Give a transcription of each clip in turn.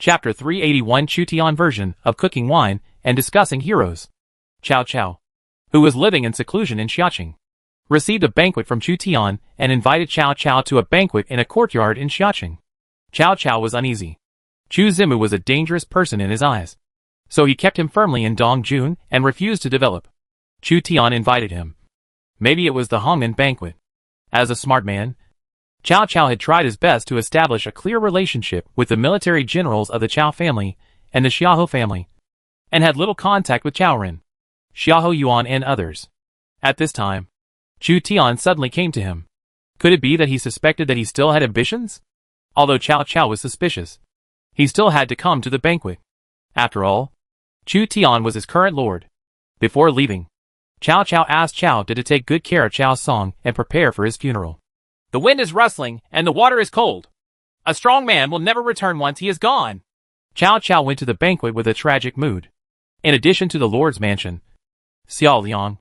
Chapter 381 Chu Tian version of cooking wine and discussing heroes. Cao Cao, who was living in seclusion in Xiaoqing, received a banquet from Chu Tian and invited Cao Cao to a banquet in a courtyard in Xiaoqing. Cao Cao was uneasy. Chu Zimu was a dangerous person in his eyes, so he kept him firmly in Dongjun and refused to develop. Chu Tian invited him. Maybe it was the Hongmen banquet. As a smart man, Cao Cao had tried his best to establish a clear relationship with the military generals of the Cao family and the Xiaohou family, and had little contact with Cao Ren, Xiaohou Yuan and others. At this time, Chu Tian suddenly came to him. Could it be that he suspected that he still had ambitions? Although Cao Cao was suspicious, he still had to come to the banquet. After all, Chu Tian was his current lord. Before leaving, Cao Cao asked Cao to take good care of Chao's song and prepare for his funeral. The wind is rustling and the water is cold. A strong man will never return once he is gone. Cao Cao went to the banquet with a tragic mood. In addition to the lord's mansion, Xiao Liang,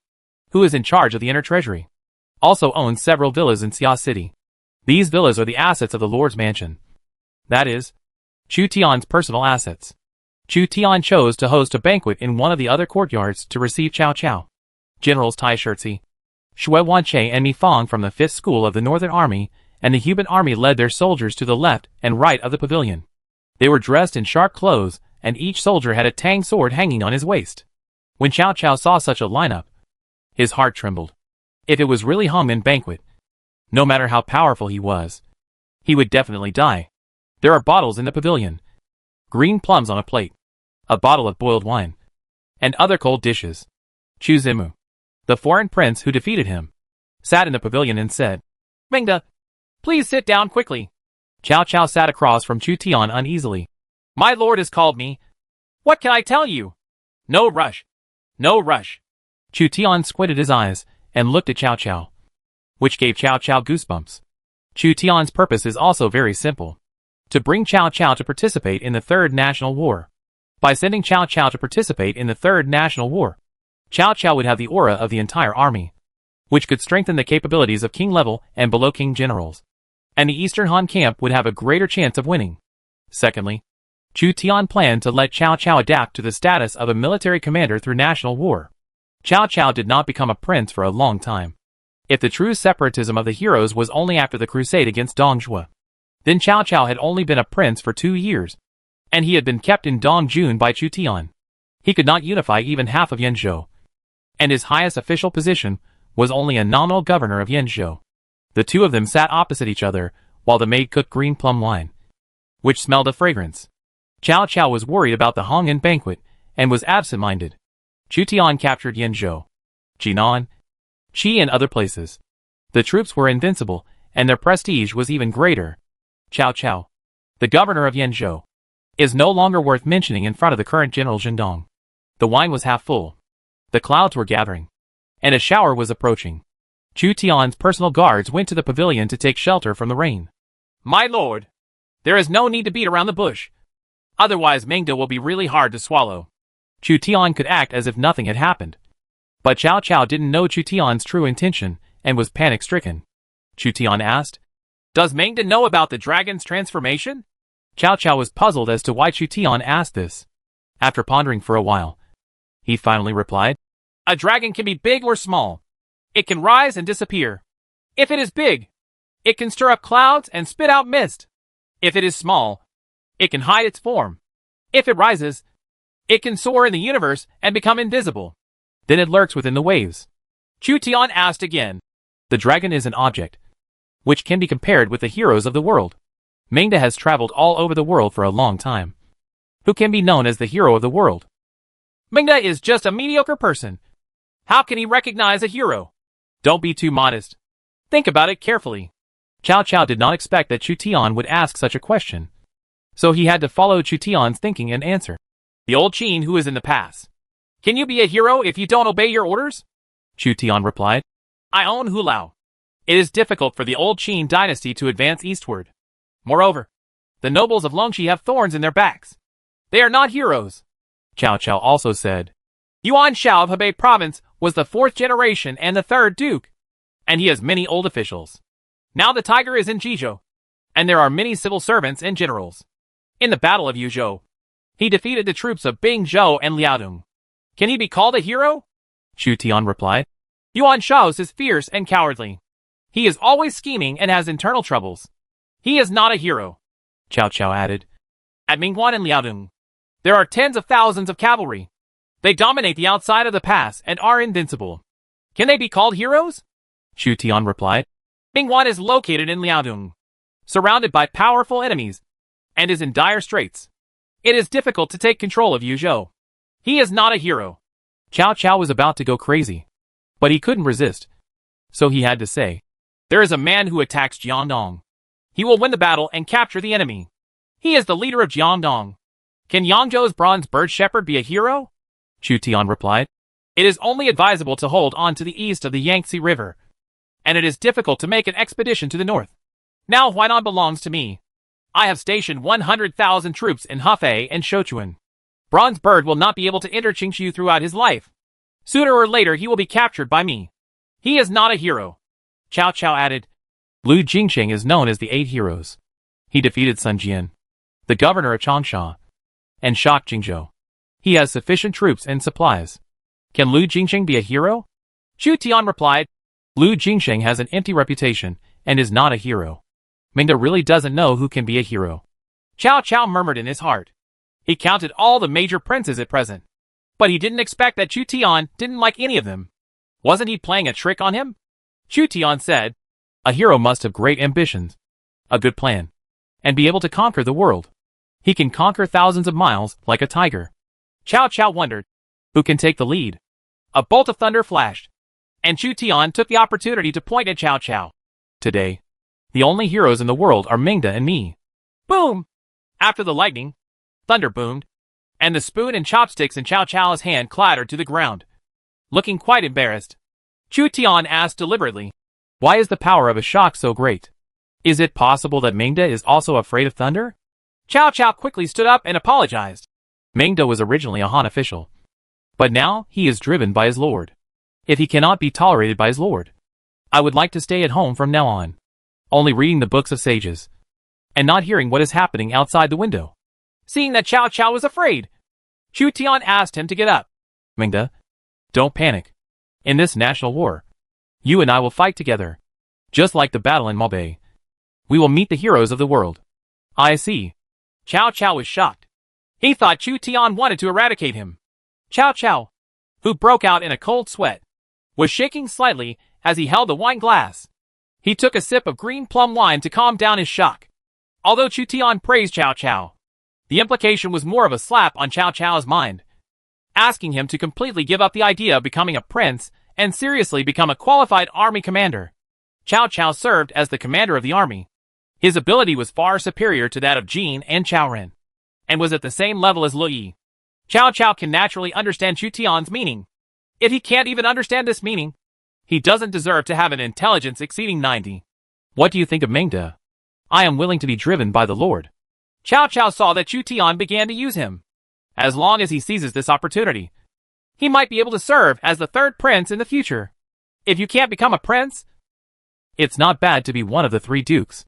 who is in charge of the inner treasury, also owns several villas in Xia City. These villas are the assets of the lord's mansion. That is, Chu Tian's personal assets. Chu Tian chose to host a banquet in one of the other courtyards to receive Cao Cao. Generals Tai Shirzi, Shui Wanche and Mi Fang from the 5th School of the Northern Army and the Huban Army led their soldiers to the left and right of the pavilion. They were dressed in sharp clothes, and each soldier had a tang sword hanging on his waist. When Cao Cao saw such a lineup, his heart trembled. If it was really Hongmen banquet, no matter how powerful he was, he would definitely die. There are bottles in the pavilion, green plums on a plate, a bottle of boiled wine, and other cold dishes. Chu Zimu, the foreign prince who defeated him, sat in the pavilion and said, "Mingda, please sit down quickly." Cao Cao sat across from Chu Tian uneasily. "My lord has called me. What can I tell you?" "No rush. No rush." Chu Tian squinted his eyes and looked at Cao Cao, which gave Cao Cao goosebumps. Chu Tian's purpose is also very simple: to bring Cao Cao to participate in the Third National War. By sending Cao Cao to participate in the Third National War, Cao Cao would have the aura of the entire army, which could strengthen the capabilities of king-level and below-king generals, and the Eastern Han camp would have a greater chance of winning. Secondly, Chu Tian planned to let Cao Cao adapt to the status of a military commander through national war. Cao Cao did not become a prince for a long time. If the true separatism of the heroes was only after the crusade against Dongzhuo, then Cao Cao had only been a prince for 2 years, and he had been kept in Dongjun by Chu Tian. He could not unify even half of Yanzhou, and his highest official position was only a nominal governor of Yanzhou. The two of them sat opposite each other while the maid cooked green plum wine, which smelled of fragrance. Cao Cao was worried about the Hongmen banquet and was absent-minded. Chu Tian captured Yanzhou, Jinan, Qi and other places. The troops were invincible, and their prestige was even greater. Cao Cao, the governor of Yanzhou, is no longer worth mentioning in front of the current General Zhendong. The wine was half full. The clouds were gathering, and a shower was approaching. Chu Tian's personal guards went to the pavilion to take shelter from the rain. "My lord, there is no need to beat around the bush. Otherwise Mingda will be really hard to swallow." Chu Tian could act as if nothing had happened. But Cao Cao didn't know Chu Tian's true intention and was panic-stricken. Chu Tian asked, "Does Mingda know about the dragon's transformation?" Cao Cao was puzzled as to why Chu Tian asked this. After pondering for a while, he finally replied, "A dragon can be big or small. It can rise and disappear. If it is big, it can stir up clouds and spit out mist. If it is small, it can hide its form. If it rises, it can soar in the universe and become invisible. Then it lurks within the waves." Chu Tian asked again. "The dragon is an object which can be compared with the heroes of the world. Mingda has traveled all over the world for a long time. Who can be known as the hero of the world? Mingda is just a mediocre person. How can he recognize a hero? Don't be too modest. Think about it carefully." Cao Cao did not expect that Chu Tian would ask such a question, so he had to follow Chu Tian's thinking and answer. "The old Qin who is in the pass. Can you be a hero if you don't obey your orders?" Chu Tian replied, "I own Hulao. It is difficult for the old Qin dynasty to advance eastward. Moreover, the nobles of Longxi have thorns in their backs. They are not heroes." Cao Cao also said, "Yuan Shao of Hebei province was the 4th generation and the 3rd duke, and he has many old officials. Now the tiger is in Jizhou, and there are many civil servants and generals. In the Battle of Yuzhou, he defeated the troops of Bing Zhou and Liaodong. Can he be called a hero? Chu Tian replied. Yuan Shao's is fierce and cowardly. He is always scheming and has internal troubles. He is not a hero, Cao Cao added. At Mingguan and Liaodong, there are tens of thousands of cavalry. They dominate the outside of the pass and are invincible. Can they be called heroes? Chu Tian replied. Mingguan is located in Liaodong, surrounded by powerful enemies, and is in dire straits. It is difficult to take control of Yuzhou. He is not a hero. Cao Cao was about to go crazy, but he couldn't resist. So he had to say, there is a man who attacks Jiangdong. He will win the battle and capture the enemy. He is the leader of Jiangdong. Can Yangzhou's bronze bird shepherd be a hero? Chu Tian replied. It is only advisable to hold on to the east of the Yangtze River, and it is difficult to make an expedition to the north. Now Huainan belongs to me. I have stationed 100,000 troops in Hefei and Sichuan. Bronze Bird will not be able to enter Qingqiu throughout his life. Sooner or later he will be captured by me. He is not a hero. Cao Cao added. Lu Jingsheng is known as the Eight Heroes. He defeated Sun Jian, the governor of Changsha, and shocked Jingzhou. He has sufficient troops and supplies. Can Lu Jingsheng be a hero? Chu Tian replied. Lu Jingsheng has an empty reputation and is not a hero. Mingda really doesn't know who can be a hero. Cao Cao murmured in his heart. He counted all the major princes at present, but he didn't expect that Chu Tian didn't like any of them. Wasn't he playing a trick on him? Chu Tian said, a hero must have great ambitions, a good plan, and be able to conquer the world. He can conquer thousands of miles like a tiger. Cao Cao wondered, who can take the lead? A bolt of thunder flashed, and Chu Tian took the opportunity to point at Cao Cao. Today, the only heroes in the world are Mingda and me. Boom! After the lightning, thunder boomed, and the spoon and chopsticks in Cao Cao's hand clattered to the ground. Looking quite embarrassed, Chu Tian asked deliberately, why is the power of a shock so great? Is it possible that Mingda is also afraid of thunder? Cao Cao quickly stood up and apologized. Mingda was originally a Han official, but now he is driven by his lord. If he cannot be tolerated by his lord, I would like to stay at home from now on, only reading the books of sages, and not hearing what is happening outside the window. Seeing that Cao Cao was afraid, Chu Tian asked him to get up. Mingda, don't panic. In this national war, you and I will fight together, just like the battle in Maobei. We will meet the heroes of the world. I see. Cao Cao was shocked. He thought Chu Tian wanted to eradicate him. Cao Cao, who broke out in a cold sweat, was shaking slightly as he held the wine glass. He took a sip of green plum wine to calm down his shock. Although Chu Tian praised Cao Cao, the implication was more of a slap on Cao Cao's mind, asking him to completely give up the idea of becoming a prince and seriously become a qualified army commander. Cao Cao served as the commander of the army. His ability was far superior to that of Jin and Cao Ren, and was at the same level as Lu Yi. Cao Cao can naturally understand Chu Tian's meaning. If he can't even understand this meaning, he doesn't deserve to have an intelligence exceeding 90. What do you think of Mingda? I am willing to be driven by the Lord. Cao Cao saw that Chu Tian began to use him. As long as he seizes this opportunity, he might be able to serve as the third prince in the future. If you can't become a prince, it's not bad to be one of the three dukes.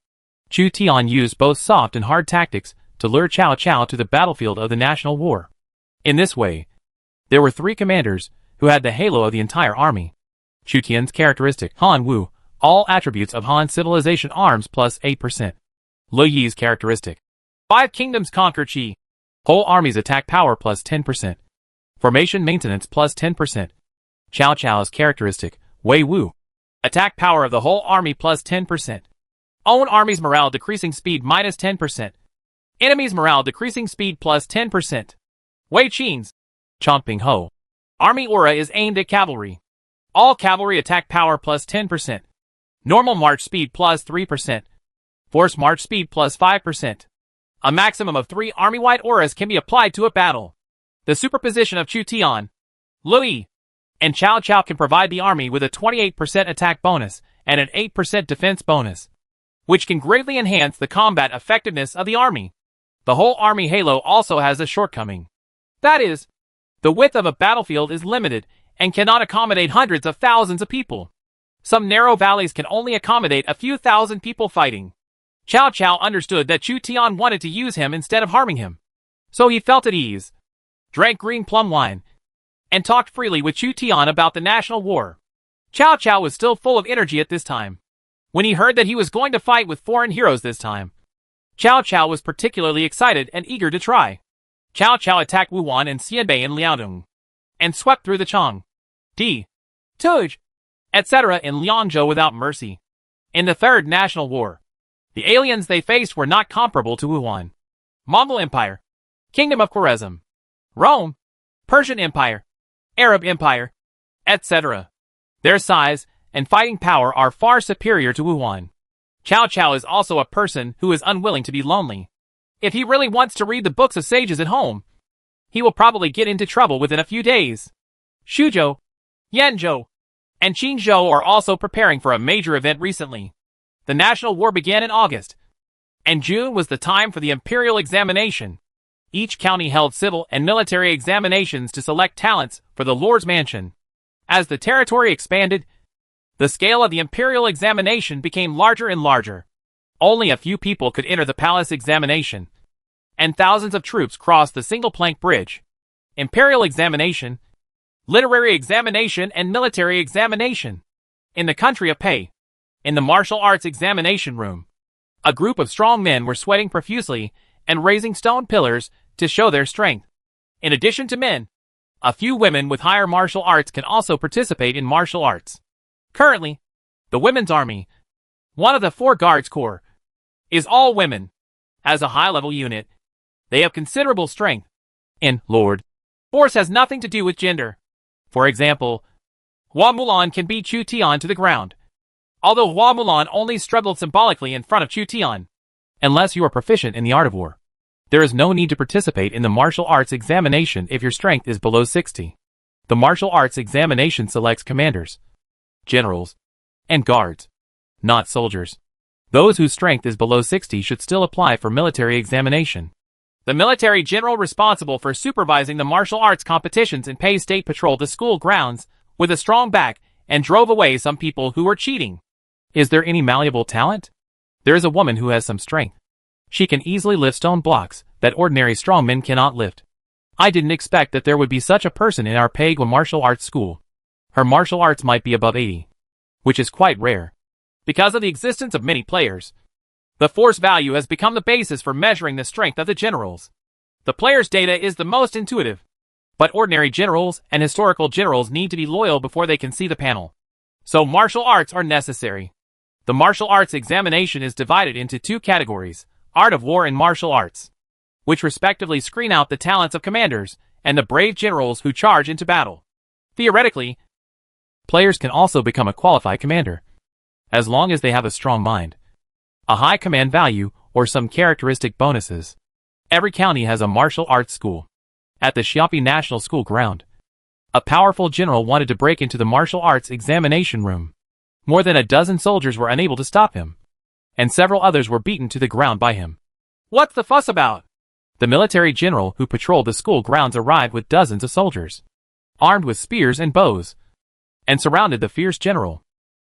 Chu Tian used both soft and hard tactics to lure Cao Cao to the battlefield of the national war. In this way, there were three commanders who had the halo of the entire army. Chu Tian's characteristic, Han Wu, all attributes of Han civilization arms plus 8%. Lu Yi's characteristic, 5 kingdoms conquer Qi, whole army's attack power plus 10%. Formation maintenance plus 10%. Cao Cao's characteristic, Wei Wu, attack power of the whole army plus 10%. Own army's morale decreasing speed minus 10%. Enemy's morale decreasing speed plus 10%. Wei Qin's, Chomping Ho, army aura is aimed at cavalry. All cavalry attack power plus 10%. Normal march speed plus 3%. Force march speed plus 5%. A maximum of 3 army-wide auras can be applied to a battle. The superposition of Chu Tian, Lu Yi, and Cao Cao can provide the army with a 28% attack bonus and an 8% defense bonus, which can greatly enhance the combat effectiveness of the army. The whole army halo also has a shortcoming. That is, the width of a battlefield is limited and cannot accommodate hundreds of thousands of people. Some narrow valleys can only accommodate a few thousand people fighting. Cao Cao understood that Chu Tian wanted to use him instead of harming him. So he felt at ease, drank green plum wine, and talked freely with Chu Tian about the national war. Cao Cao was still full of energy at this time. When he heard that he was going to fight with foreign heroes this time, Cao Cao was particularly excited and eager to try. Cao Cao attacked Wu Wan and Xianbei in Liaodong, and swept through the Chang, Di, Tuj, etc. in Liangzhou without mercy. In the Third National War, the aliens they faced were not comparable to Wu Wan, Mongol Empire, Kingdom of Khwarezm, Rome, Persian Empire, Arab Empire, etc. Their size and fighting power are far superior to Wu Wan. Cao Cao is also a person who is unwilling to be lonely. If he really wants to read the books of sages at home, he will probably get into trouble within a few days. Shuzhou, Yanzhou, and Qingzhou are also preparing for a major event recently. The national war began in August, and June was the time for the imperial examination. Each county held civil and military examinations to select talents for the Lord's Mansion. As the territory expanded, the scale of the imperial examination became larger and larger. Only a few people could enter the palace examination, and thousands of troops crossed the single-plank bridge. Imperial examination, literary examination, and military examination. In the country of Pei, in the martial arts examination room, a group of strong men were sweating profusely and raising stone pillars to show their strength. In addition to men, a few women with higher martial arts can also participate in martial arts. Currently, the Women's Army, one of the 4 Guards Corps, is all women. As a high-level unit, they have considerable strength. In Lord, force has nothing to do with gender. For example, Hua Mulan can beat Chu Tian to the ground, although Hua Mulan only struggled symbolically in front of Chu Tian. Unless you are proficient in the art of war, there is no need to participate in the martial arts examination if your strength is below 60. The martial arts examination selects commanders, generals, and guards, not soldiers. Those whose strength is below 60 should still apply for military examination. The military general responsible for supervising the martial arts competitions in Pei State patrolled the school grounds with a strong back and drove away some people who were cheating. Is there any malleable talent? There is a woman who has some strength. She can easily lift stone blocks that ordinary strong men cannot lift. I didn't expect that there would be such a person in our Pei martial arts school. Her martial arts might be above 80, which is quite rare. Because of the existence of many players, the force value has become the basis for measuring the strength of the generals. The player's data is the most intuitive, but ordinary generals and historical generals need to be loyal before they can see the panel. So martial arts are necessary. The martial arts examination is divided into 2 categories, art of war and martial arts, which respectively screen out the talents of commanders and the brave generals who charge into battle. Theoretically, players can also become a qualified commander, as long as they have a strong mind, a high command value, or some characteristic bonuses. Every county has a martial arts school. At the Xiapi National School ground, a powerful general wanted to break into the martial arts examination room. More than a dozen soldiers were unable to stop him, and several others were beaten to the ground by him. What's the fuss about? The military general who patrolled the school grounds arrived with dozens of soldiers, armed with spears and bows, and surrounded the fierce general.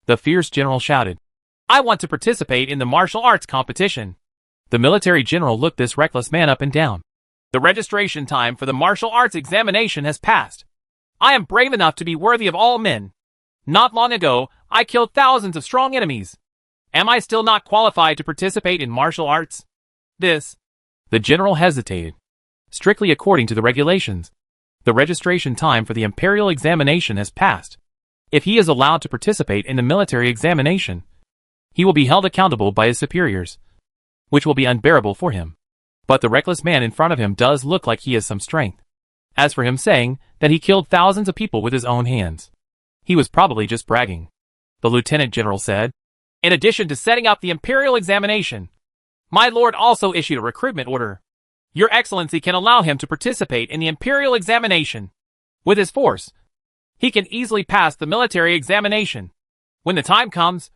The fierce general shouted, "I want to participate in the martial arts competition." The military general looked this reckless man up and down. The registration time for the martial arts examination has passed. I am brave enough to be worthy of all men. Not long ago, I killed thousands of strong enemies. Am I still not qualified to participate in martial arts? The general hesitated. Strictly according to the regulations, the registration time for the imperial examination has passed. If he is allowed to participate in the military examination, he will be held accountable by his superiors, which will be unbearable for him. But the reckless man in front of him does look like he has some strength. As for him saying that he killed thousands of people with his own hands, he was probably just bragging. The lieutenant general said, "In addition to setting up the imperial examination, my lord also issued a recruitment order. Your Excellency can allow him to participate in the imperial examination. With his force, he can easily pass the military examination. When the time comes,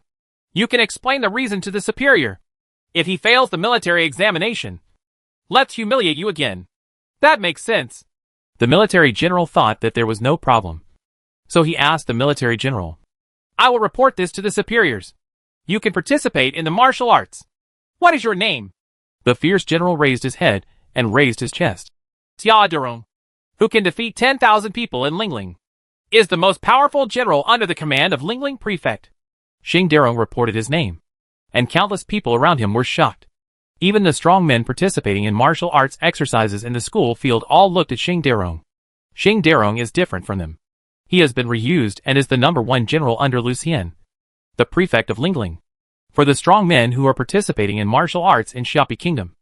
you can explain the reason to the superior. If he fails the military examination, let's humiliate you again." That makes sense. The military general thought that there was no problem. So he asked the military general, "I will report this to the superiors. You can participate in the martial arts." What is your name? The fierce general raised his head and raised his chest. Xia Derong, who can defeat 10,000 people in Lingling, is the most powerful general under the command of Lingling Prefect. Xing Derong reported his name, and countless people around him were shocked. Even the strong men participating in martial arts exercises in the school field all looked at Xing Derong. Xing Derong is different from them. He has been reused and is the #1 general under Lucien, the prefect of Lingling. For the strong men who are participating in martial arts in Xiapi Kingdom,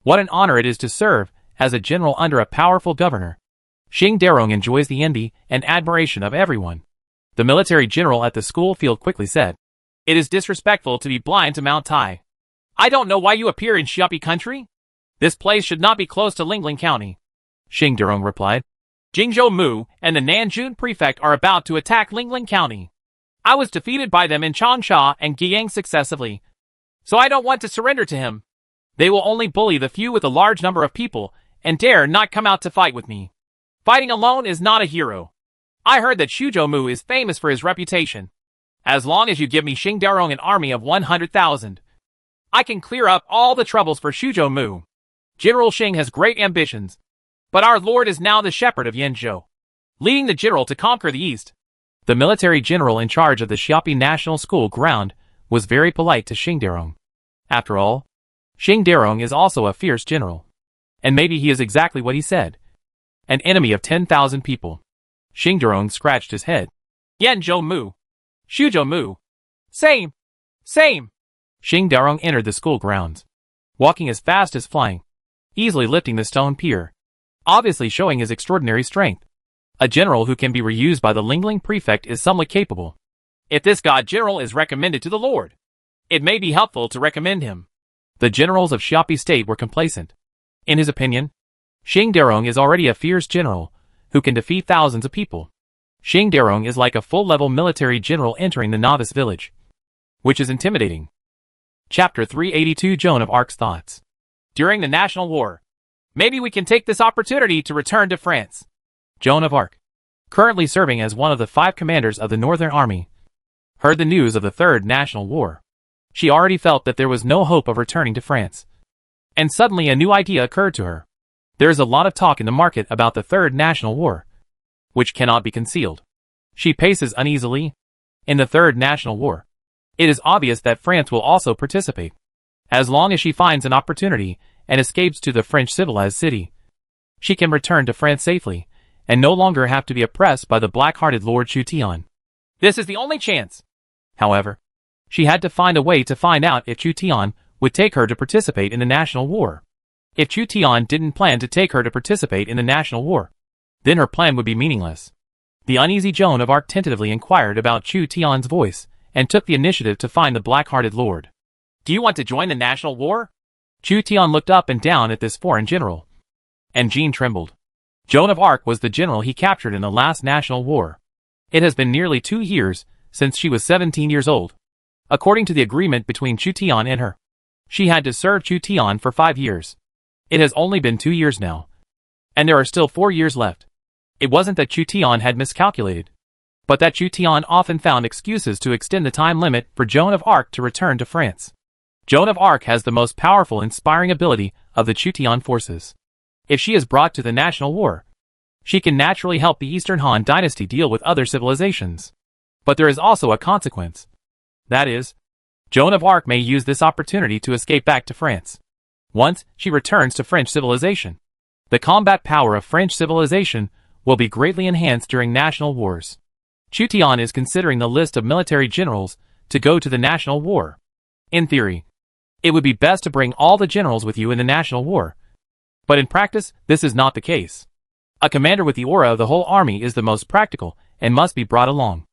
what an honor it is to serve as a general under a powerful governor. Xing Derong enjoys the envy and admiration of everyone. The military general at the school field quickly said, "It is disrespectful to be blind to Mount Tai. I don't know why you appear in Xiapi country. This place should not be close to Lingling County." Xing Derong replied, "Jingzhou Mu and the Nanjun prefect are about to attack Lingling County. I was defeated by them in Changsha and Guiyang successively, so I don't want to surrender to him. They will only bully the few with a large number of people and dare not come out to fight with me. Fighting alone is not a hero. I heard that Shuzhou Mu is famous for his reputation. As long as you give me Xing Derong an army of 100,000, I can clear up all the troubles for Shuzhou Mu. General Xing has great ambitions, but our lord is now the shepherd of Yanzhou, leading the general to conquer the east." The military general in charge of the Xiapi National School ground was very polite to Xing Derong. After all, Xing Derong is also a fierce general. And maybe he is exactly what he said. An enemy of 10,000 people. Xing Derong scratched his head. "Yanzhou Mu. Shuzhou Mu. Same. Same." Xing Derong entered the school grounds, walking as fast as flying, easily lifting the stone pier, obviously showing his extraordinary strength. A general who can be reused by the Lingling prefect is somewhat capable. If this god general is recommended to the lord, it may be helpful to recommend him. The generals of Xiapi state were complacent. In his opinion, Xing Derong is already a fierce general who can defeat thousands of people. Xing Derong is like a full-level military general entering the novice village, which is intimidating. Chapter 382 Joan of Arc's Thoughts. During the National War, maybe we can take this opportunity to return to France. Joan of Arc, currently serving as one of the 5 commanders of the Northern Army, heard the news of the Third National War. She already felt that there was no hope of returning to France. And suddenly a new idea occurred to her. There is a lot of talk in the market about the Third National War, which cannot be concealed. She paces uneasily. In the Third National War, it is obvious that France will also participate, as long as she finds an opportunity and escapes to the French civilized city. She can return to France safely, and no longer have to be oppressed by the black-hearted Lord Chu Tian. This is the only chance. However, she had to find a way to find out if Chu Tian would take her to participate in the National War. If Chu Tian didn't plan to take her to participate in the National War, then her plan would be meaningless. The uneasy Joan of Arc tentatively inquired about Chu Tian's voice and took the initiative to find the black-hearted lord. "Do you want to join the National War?" Chu Tian looked up and down at this foreign general, and Jean trembled. Joan of Arc was the general he captured in the last National War. It has been nearly 2 years since she was 17 years old. According to the agreement between Chu Tian and her, she had to serve Chu Tian for 5 years. It has only been 2 years now, and there are still 4 years left. It wasn't that Chu Tian had miscalculated, but that Chu Tian often found excuses to extend the time limit for Joan of Arc to return to France. Joan of Arc has the most powerful inspiring ability of the Chu Tian forces. If she is brought to the National War, she can naturally help the Eastern Han dynasty deal with other civilizations. But there is also a consequence. That is, Joan of Arc may use this opportunity to escape back to France. Once she returns to French civilization, the combat power of French civilization will be greatly enhanced during national wars. Chu Tian is considering the list of military generals to go to the National War. In theory, it would be best to bring all the generals with you in the National War. But in practice, this is not the case. A commander with the aura of the whole army is the most practical and must be brought along,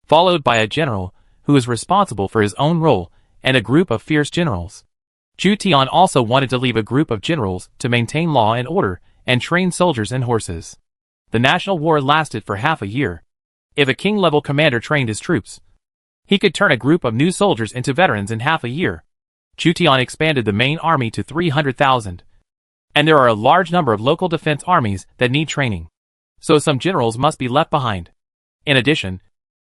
followed by a general who is responsible for his own role and a group of fierce generals. Chu Tian also wanted to leave a group of generals to maintain law and order and train soldiers and horses. The National War lasted for half a year. If a king-level commander trained his troops, he could turn a group of new soldiers into veterans in half a year. Chu Tian expanded the main army to 300,000. And there are a large number of local defense armies that need training. So some generals must be left behind. In addition,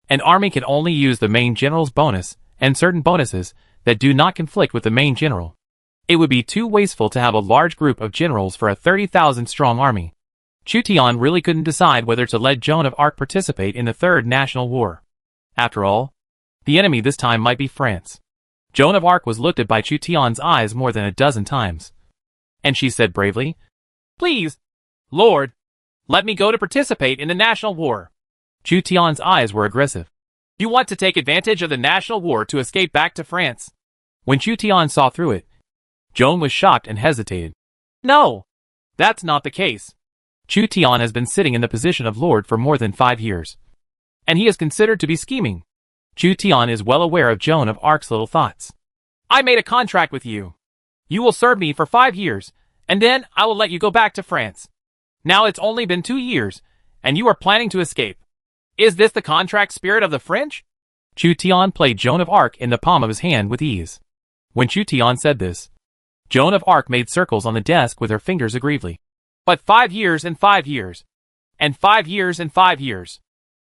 an army can only use the main general's bonus and certain bonuses that do not conflict with the main general. It would be too wasteful to have a large group of generals for a 30,000-strong army. Chu Tian really couldn't decide whether to let Joan of Arc participate in the Third National War. After all, the enemy this time might be France. Joan of Arc was looked at by Chu Tian's eyes more than a dozen times. And she said bravely, "Please, Lord, let me go to participate in the national war." Chu Tian's eyes were aggressive. "You want to take advantage of the national war to escape back to France?" When Chu Tian saw through it, Joan was shocked and hesitated. "No, that's not the case. Chu Tian has been sitting in the position of Lord for more than 5 years. And he is considered to be scheming." Chu Tian is well aware of Joan of Arc's little thoughts. "I made a contract with you. You will serve me for 5 years, and then I will let you go back to France. Now it's only been 2 years, and you are planning to escape. Is this the contract spirit of the French?" Chu Tian played Joan of Arc in the palm of his hand with ease. When Chu Tian said this, Joan of Arc made circles on the desk with her fingers aggrievedly. "But 5 years and 5 years. And 5 years and 5 years.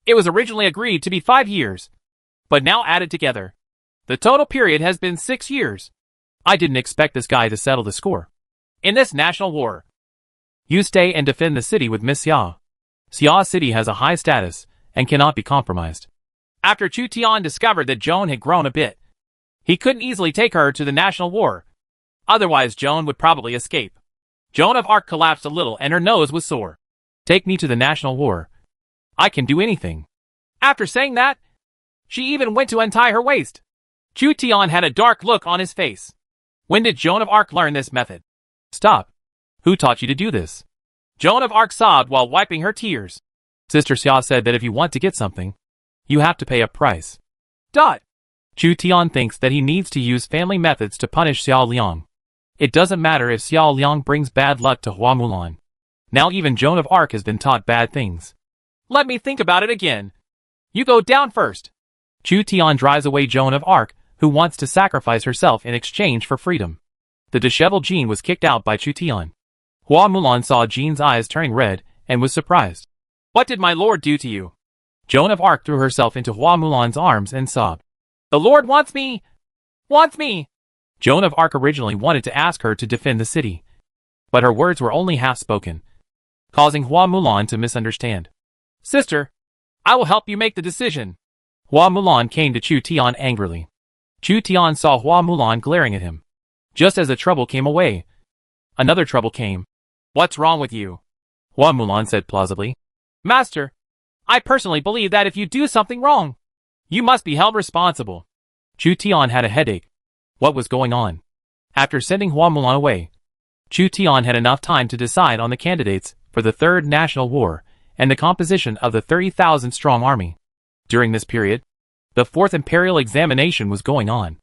It was originally agreed to be 5 years. But now added together, the total period has been 6 years. I didn't expect this guy to settle the score. In this national war, you stay and defend the city with Miss Xia. Xia City has a high status and cannot be compromised." After Chu Tian discovered that Joan had grown a bit, he couldn't easily take her to the national war. Otherwise Joan would probably escape. Joan of Arc collapsed a little and her nose was sore. "Take me to the national war. I can do anything." After saying that, she even went to untie her waist. Chu Tian had a dark look on his face. When did Joan of Arc learn this method? "Stop. Who taught you to do this?" Joan of Arc sobbed while wiping her tears. "Sister Xia said that if you want to get something, you have to pay a price." Chu Tian thinks that he needs to use family methods to punish Xiao Liang. It doesn't matter if Xiao Liang brings bad luck to Hua Mulan. Now even Joan of Arc has been taught bad things. "Let me think about it again. You go down first." Chu Tian drives away Joan of Arc, who wants to sacrifice herself in exchange for freedom. The disheveled Jean was kicked out by Chu Tian. Hua Mulan saw Jean's eyes turning red and was surprised. "What did my lord do to you?" Joan of Arc threw herself into Hua Mulan's arms and sobbed. "The Lord wants me! Wants me!" Joan of Arc originally wanted to ask her to defend the city, but her words were only half-spoken, causing Hua Mulan to misunderstand. "Sister, I will help you make the decision." Hua Mulan came to Chu Tian angrily. Chu Tian saw Hua Mulan glaring at him. Just as the trouble came away, another trouble came. "What's wrong with you?" Hua Mulan said plausibly. "Master, I personally believe that if you do something wrong, you must be held responsible." Chu Tian had a headache. What was going on? After sending Hua Mulan away, Chu Tian had enough time to decide on the candidates for the Third National War and the composition of the 30,000-strong army. During this period, the Fourth Imperial Examination was going on.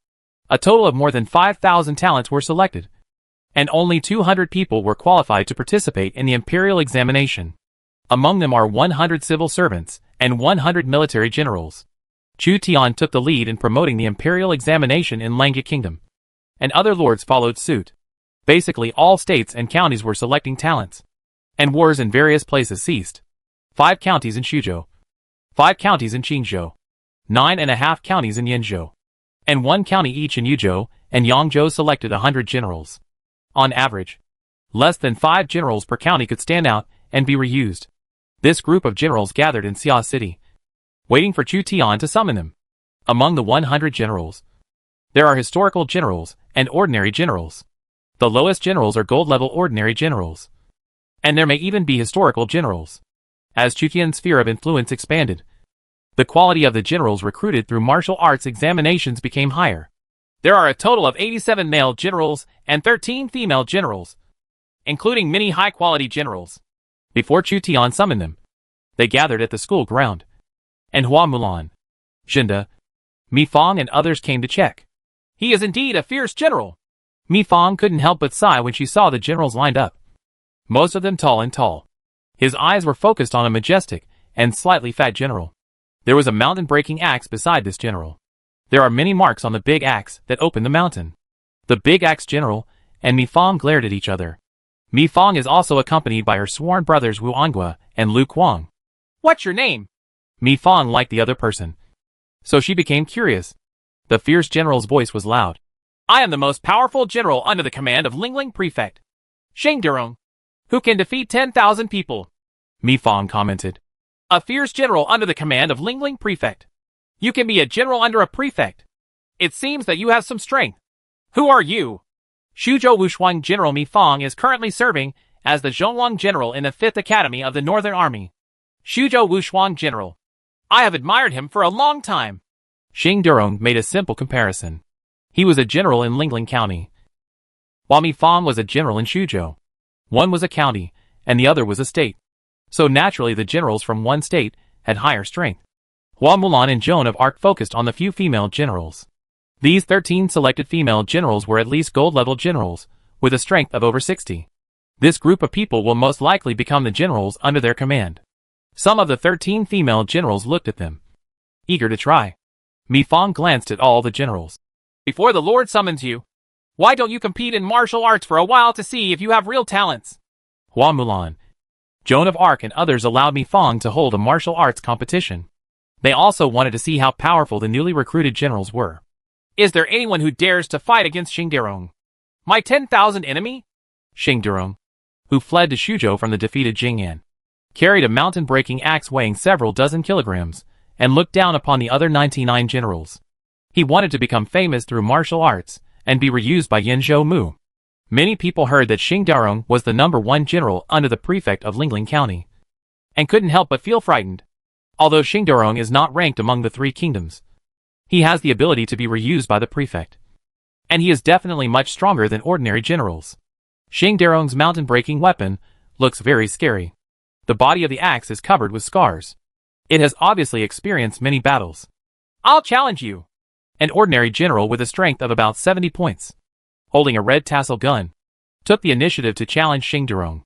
A total of more than 5,000 talents were selected, and only 200 people were qualified to participate in the Imperial Examination. Among them are 100 civil servants and 100 military generals. Chu Tian took the lead in promoting the Imperial Examination in Langya Kingdom, and other lords followed suit. Basically all states and counties were selecting talents, and wars in various places ceased. 5 counties in Xuzhou, 5 counties in Qingzhou, 9.5 counties in Yanzhou, and 1 county each in Yuzhou and Yangzhou selected 100 generals. On average, less than 5 generals per county could stand out and be reused. This group of generals gathered in Xia City, waiting for Chu Tian to summon them. Among the 100 generals, there are historical generals and ordinary generals. The lowest generals are gold-level ordinary generals. And there may even be historical generals. As Chu Tian's sphere of influence expanded, the quality of the generals recruited through martial arts examinations became higher. There are a total of 87 male generals and 13 female generals, including many high-quality generals. Before Chu Tian summoned them, they gathered at the school ground, and Hua Mulan, Jinda, Mi Fang and others came to check. "He is indeed a fierce general." Mi Fang couldn't help but sigh when she saw the generals lined up, most of them tall and tall. His eyes were focused on a majestic and slightly fat general. There was a mountain-breaking axe beside this general. There are many marks on the big axe that opened the mountain. The big axe general and Mi Fang glared at each other. Mi Fang is also accompanied by her sworn brothers Wu Anghua and Lu Kuang. "What's your name?" Mi Fang liked the other person, so she became curious. The fierce general's voice was loud. I am the most powerful general under the command of Lingling Prefect, Xing Durong, who can defeat 10,000 people. Mi Fang commented. A fierce general under the command of Lingling Prefect. You can be a general under a prefect. It seems that you have some strength. Who are you? Shuzhou Wuxuan General Mi Fang is currently serving as the Zhongwang General in the 5th Academy of the Northern Army. Shuzhou Wuxuan General. I have admired him for a long time. Xing Durong made a simple comparison. He was a general in Lingling County, while Mi Fang was a general in Shuzhou. One was a county, and the other was a state. So naturally the generals from one state had higher strength. Hua Mulan and Joan of Arc focused on the few female generals. These 13 selected female generals were at least gold-level generals, with a strength of over 60. This group of people will most likely become the generals under their command. Some of the 13 female generals looked at them, eager to try. Mi Fang glanced at all the generals. Before the Lord summons you, why don't you compete in martial arts for a while to see if you have real talents? Hua Mulan, Joan of Arc and others allowed Mi Fang to hold a martial arts competition. They also wanted to see how powerful the newly recruited generals were. Is there anyone who dares to fight against Xing Durong, my 10,000 enemy? Xing Durong, who fled to Shuzhou from the defeated Jing'an, carried a mountain-breaking axe weighing several dozen kilograms, and looked down upon the other 99 generals. He wanted to become famous through martial arts, and be reused by Yanzhou Mu. Many people heard that Xing Durong was the #1 general under the prefect of Lingling County, and couldn't help but feel frightened. Although Xing Durong is not ranked among the 3 kingdoms, he has the ability to be reused by the prefect. And he is definitely much stronger than ordinary generals. Xing Durong's mountain-breaking weapon looks very scary. The body of the axe is covered with scars. It has obviously experienced many battles. I'll challenge you. An ordinary general with a strength of about 70 points, holding a red tassel gun, took the initiative to challenge Xing Durong.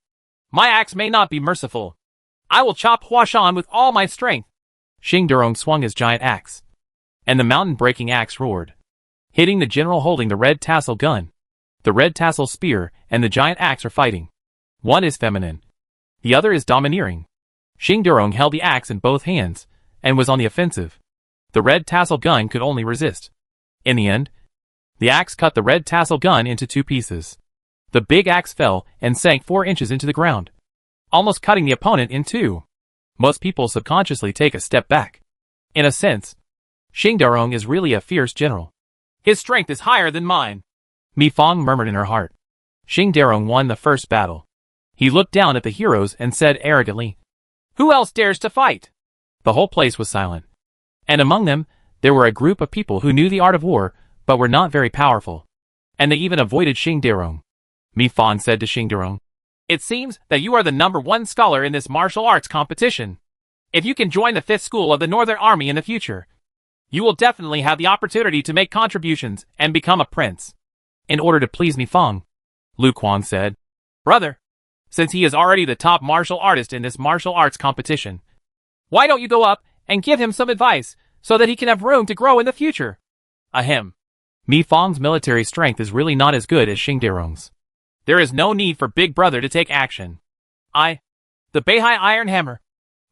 My axe may not be merciful. I will chop Huashan with all my strength. Xing Durong swung his giant axe, and the mountain-breaking axe roared, hitting the general holding the red tassel gun. The red tassel spear and the giant axe are fighting. One is feminine, the other is domineering. Xing Durong held the axe in both hands, and was on the offensive. The red tassel gun could only resist. In the end, the axe cut the red tassel gun into 2 pieces. The big axe fell and sank 4 inches into the ground, almost cutting the opponent in 2. Most people subconsciously take a step back. In a sense, Xing Durong is really a fierce general. His strength is higher than mine. Mi Fang murmured in her heart. Xing Durong won the first battle. He looked down at the heroes and said arrogantly, "Who else dares to fight?" The whole place was silent. And among them, there were a group of people who knew the art of war, but were not very powerful. And they even avoided Xing Durong. Mi Fang said to Xing Durong, "It seems that you are the #1 scholar in this martial arts competition. If you can join the 5th School of the Northern Army in the future, you will definitely have the opportunity to make contributions and become a prince." In order to please Mi Fang, Lu Quan said, "Brother, since he is already the top martial artist in this martial arts competition, why don't you go up and give him some advice so that he can have room to grow in the future?" Ahem. Mi Fang's military strength is really not as good as Xing Durong's. There is no need for Big Brother to take action. The Beihai Iron Hammer,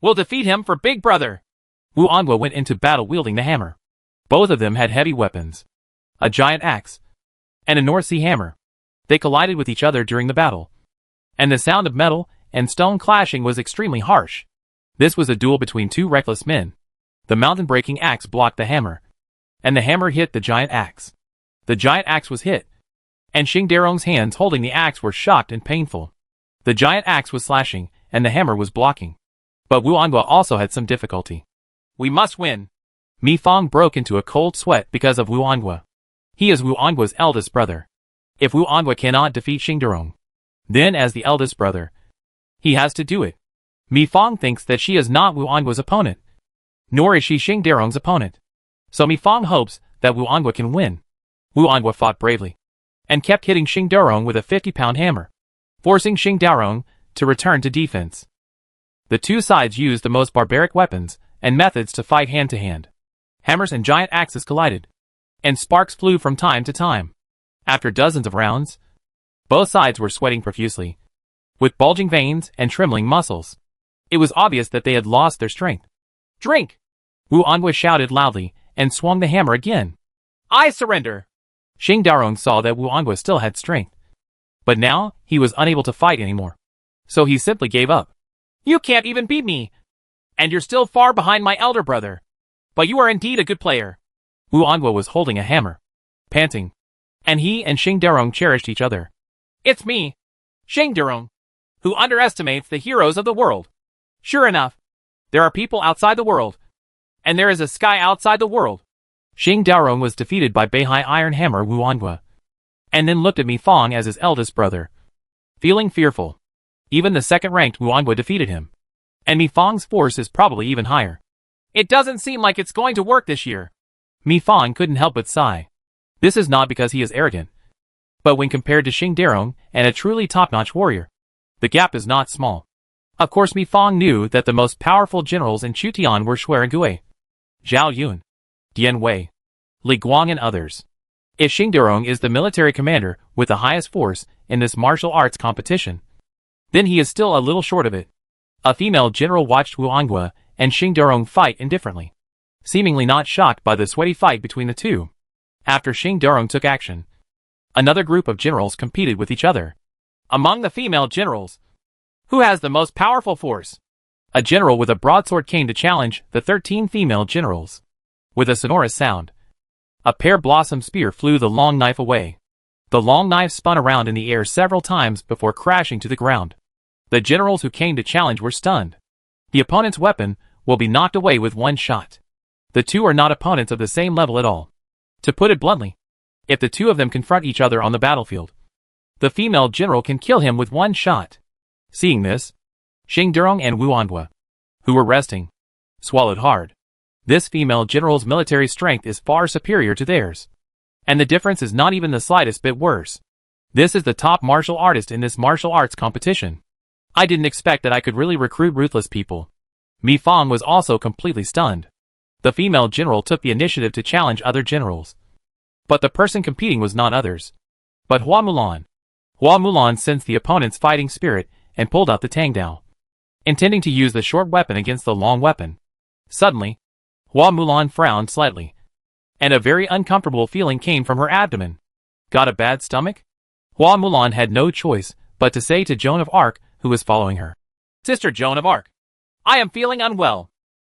will defeat him for Big Brother. Wu Anhua went into battle wielding the hammer. Both of them had heavy weapons, a giant axe, and a North Sea hammer. They collided with each other during the battle, and the sound of metal and stone clashing was extremely harsh. This was a duel between 2 reckless men. The mountain-breaking axe blocked the hammer, and the hammer hit the giant axe. The giant axe was hit, and Xing Durong's hands holding the axe were shocked and painful. The giant axe was slashing, and the hammer was blocking. But Wu Anhua also had some difficulty. We must win. Mi Fang broke into a cold sweat because of Wu Anhua. He is Wu Anhua's eldest brother. If Wu Anhua cannot defeat Xing Durong, then as the eldest brother, he has to do it. Mi Fang thinks that she is not Wu Anhua's opponent, nor is she Xing Durong's opponent. So Mi Fang hopes that Wu Anhua can win. Wu Anhua fought bravely, and kept hitting Xing Durong with a 50-pound hammer, forcing Xing Durong to return to defense. The 2 sides used the most barbaric weapons and methods to fight hand-to-hand. Hammers and giant axes collided, and sparks flew from time to time. After dozens of rounds, both sides were sweating profusely, with bulging veins and trembling muscles. It was obvious that they had lost their strength. "Drink!" Wu Anhua shouted loudly and swung the hammer again. "I surrender!" Xing Daorong saw that Wu Anhua still had strength. But now, he was unable to fight anymore. So he simply gave up. You can't even beat me! And you're still far behind my elder brother. But you are indeed a good player. Wu Anhua was holding a hammer, panting. And he and Xing Daorong cherished each other. It's me, Xing Daorong, who underestimates the heroes of the world. Sure enough, there are people outside the world. And there is a sky outside the world. Xing Daorong was defeated by Beihai Iron Hammer Wu Anhua. And then looked at Mi Fang as his eldest brother. Feeling fearful. Even the second-ranked Wu Anhua defeated him. And Mi Fang's force is probably even higher. It doesn't seem like it's going to work this year. Mi Fang couldn't help but sigh. This is not because he is arrogant. But when compared to Xing Daorong and a truly top-notch warrior, the gap is not small. Of course Mi Fang knew that the most powerful generals in Chutian were Shui and Gui, Zhao Yun, Dian Wei, Li Guang and others. If Xing Daorong is the military commander with the highest force in this martial arts competition, then he is still a little short of it. A female general watched Wu Anhua and Xing Daorong fight indifferently, seemingly not shocked by the sweaty fight between the two. After Xing Daorong took action, another group of generals competed with each other. Among the female generals, who has the most powerful force? A general with a broadsword came to challenge the 13 female generals. With a sonorous sound, a pear blossom spear flew the long knife away. The long knife spun around in the air several times before crashing to the ground. The generals who came to challenge were stunned. The opponent's weapon will be knocked away with one shot. The two are not opponents of the same level at all. To put it bluntly, if the two of them confront each other on the battlefield, the female general can kill him with one shot. Seeing this, Xing Daorong and Wu Anhua, who were resting, swallowed hard. This female general's military strength is far superior to theirs. And the difference is not even the slightest bit worse. This is the top martial artist in this martial arts competition. I didn't expect that I could really recruit ruthless people. Mi Fang was also completely stunned. The female general took the initiative to challenge other generals. But the person competing was not others, but Hua Mulan. Hua Mulan sensed the opponent's fighting spirit and pulled out the Tangdao, intending to use the short weapon against the long weapon. Suddenly, Hua Mulan frowned slightly, and a very uncomfortable feeling came from her abdomen. Got a bad stomach? Hua Mulan had no choice but to say to Joan of Arc, who was following her, Sister Joan of Arc, I am feeling unwell.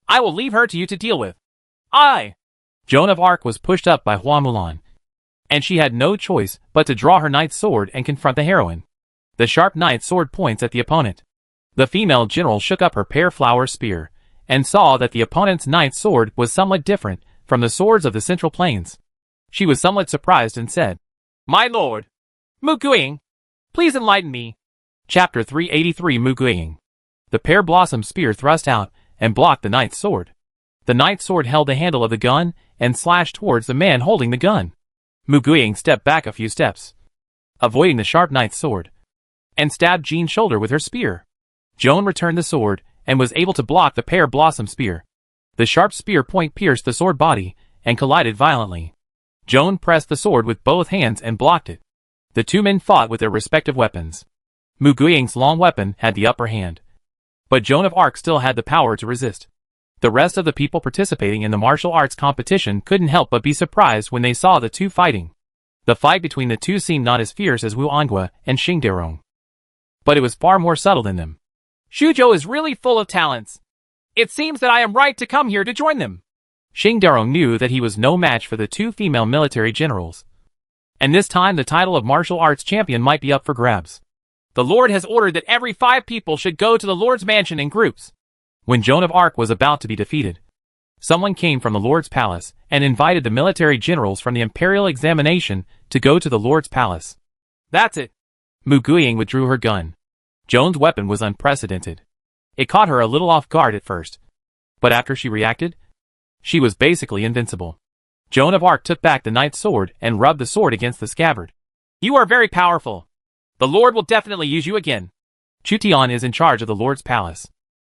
I will leave her to you to deal with. Joan of Arc was pushed up by Hua Mulan, and she had no choice but to draw her knight's sword and confront the heroine. The sharp knight's sword points at the opponent. The female general shook up her pear flower spear, and saw that the opponent's knight's sword was somewhat different from the swords of the Central Plains. She was somewhat surprised and said, My lord, Mu Guiying, please enlighten me. Chapter 383 Mu Guiying. The pear blossom spear thrust out and blocked the knight's sword. The knight's sword held the handle of the gun and slashed towards the man holding the gun. Mu Guiying stepped back a few steps, avoiding the sharp knight's sword, and stabbed Jean's shoulder with her spear. Joan returned the sword and was able to block the pear blossom spear. The sharp spear point pierced the sword body and collided violently. Joan pressed the sword with both hands and blocked it. The two men fought with their respective weapons. Mu Guiying's long weapon had the upper hand, but Joan of Arc still had the power to resist. The rest of the people participating in the martial arts competition couldn't help but be surprised when they saw the two fighting. The fight between the two seemed not as fierce as Wu Anhua and Xing Daorong, but it was far more subtle than them. Shuzhou is really full of talents. It seems that I am right to come here to join them. Xing Daorong knew that he was no match for the two female military generals, and this time the title of martial arts champion might be up for grabs. The Lord has ordered that every 5 people should go to the Lord's mansion in groups. When Joan of Arc was about to be defeated, someone came from the Lord's palace and invited the military generals from the imperial examination to go to the Lord's palace. That's it. Mu Guiying withdrew her gun. Joan's weapon was unprecedented. It caught her a little off guard at first, but after she reacted, she was basically invincible. Joan of Arc took back the knight's sword and rubbed the sword against the scabbard. You are very powerful. The Lord will definitely use you again. Chutian is in charge of the Lord's palace.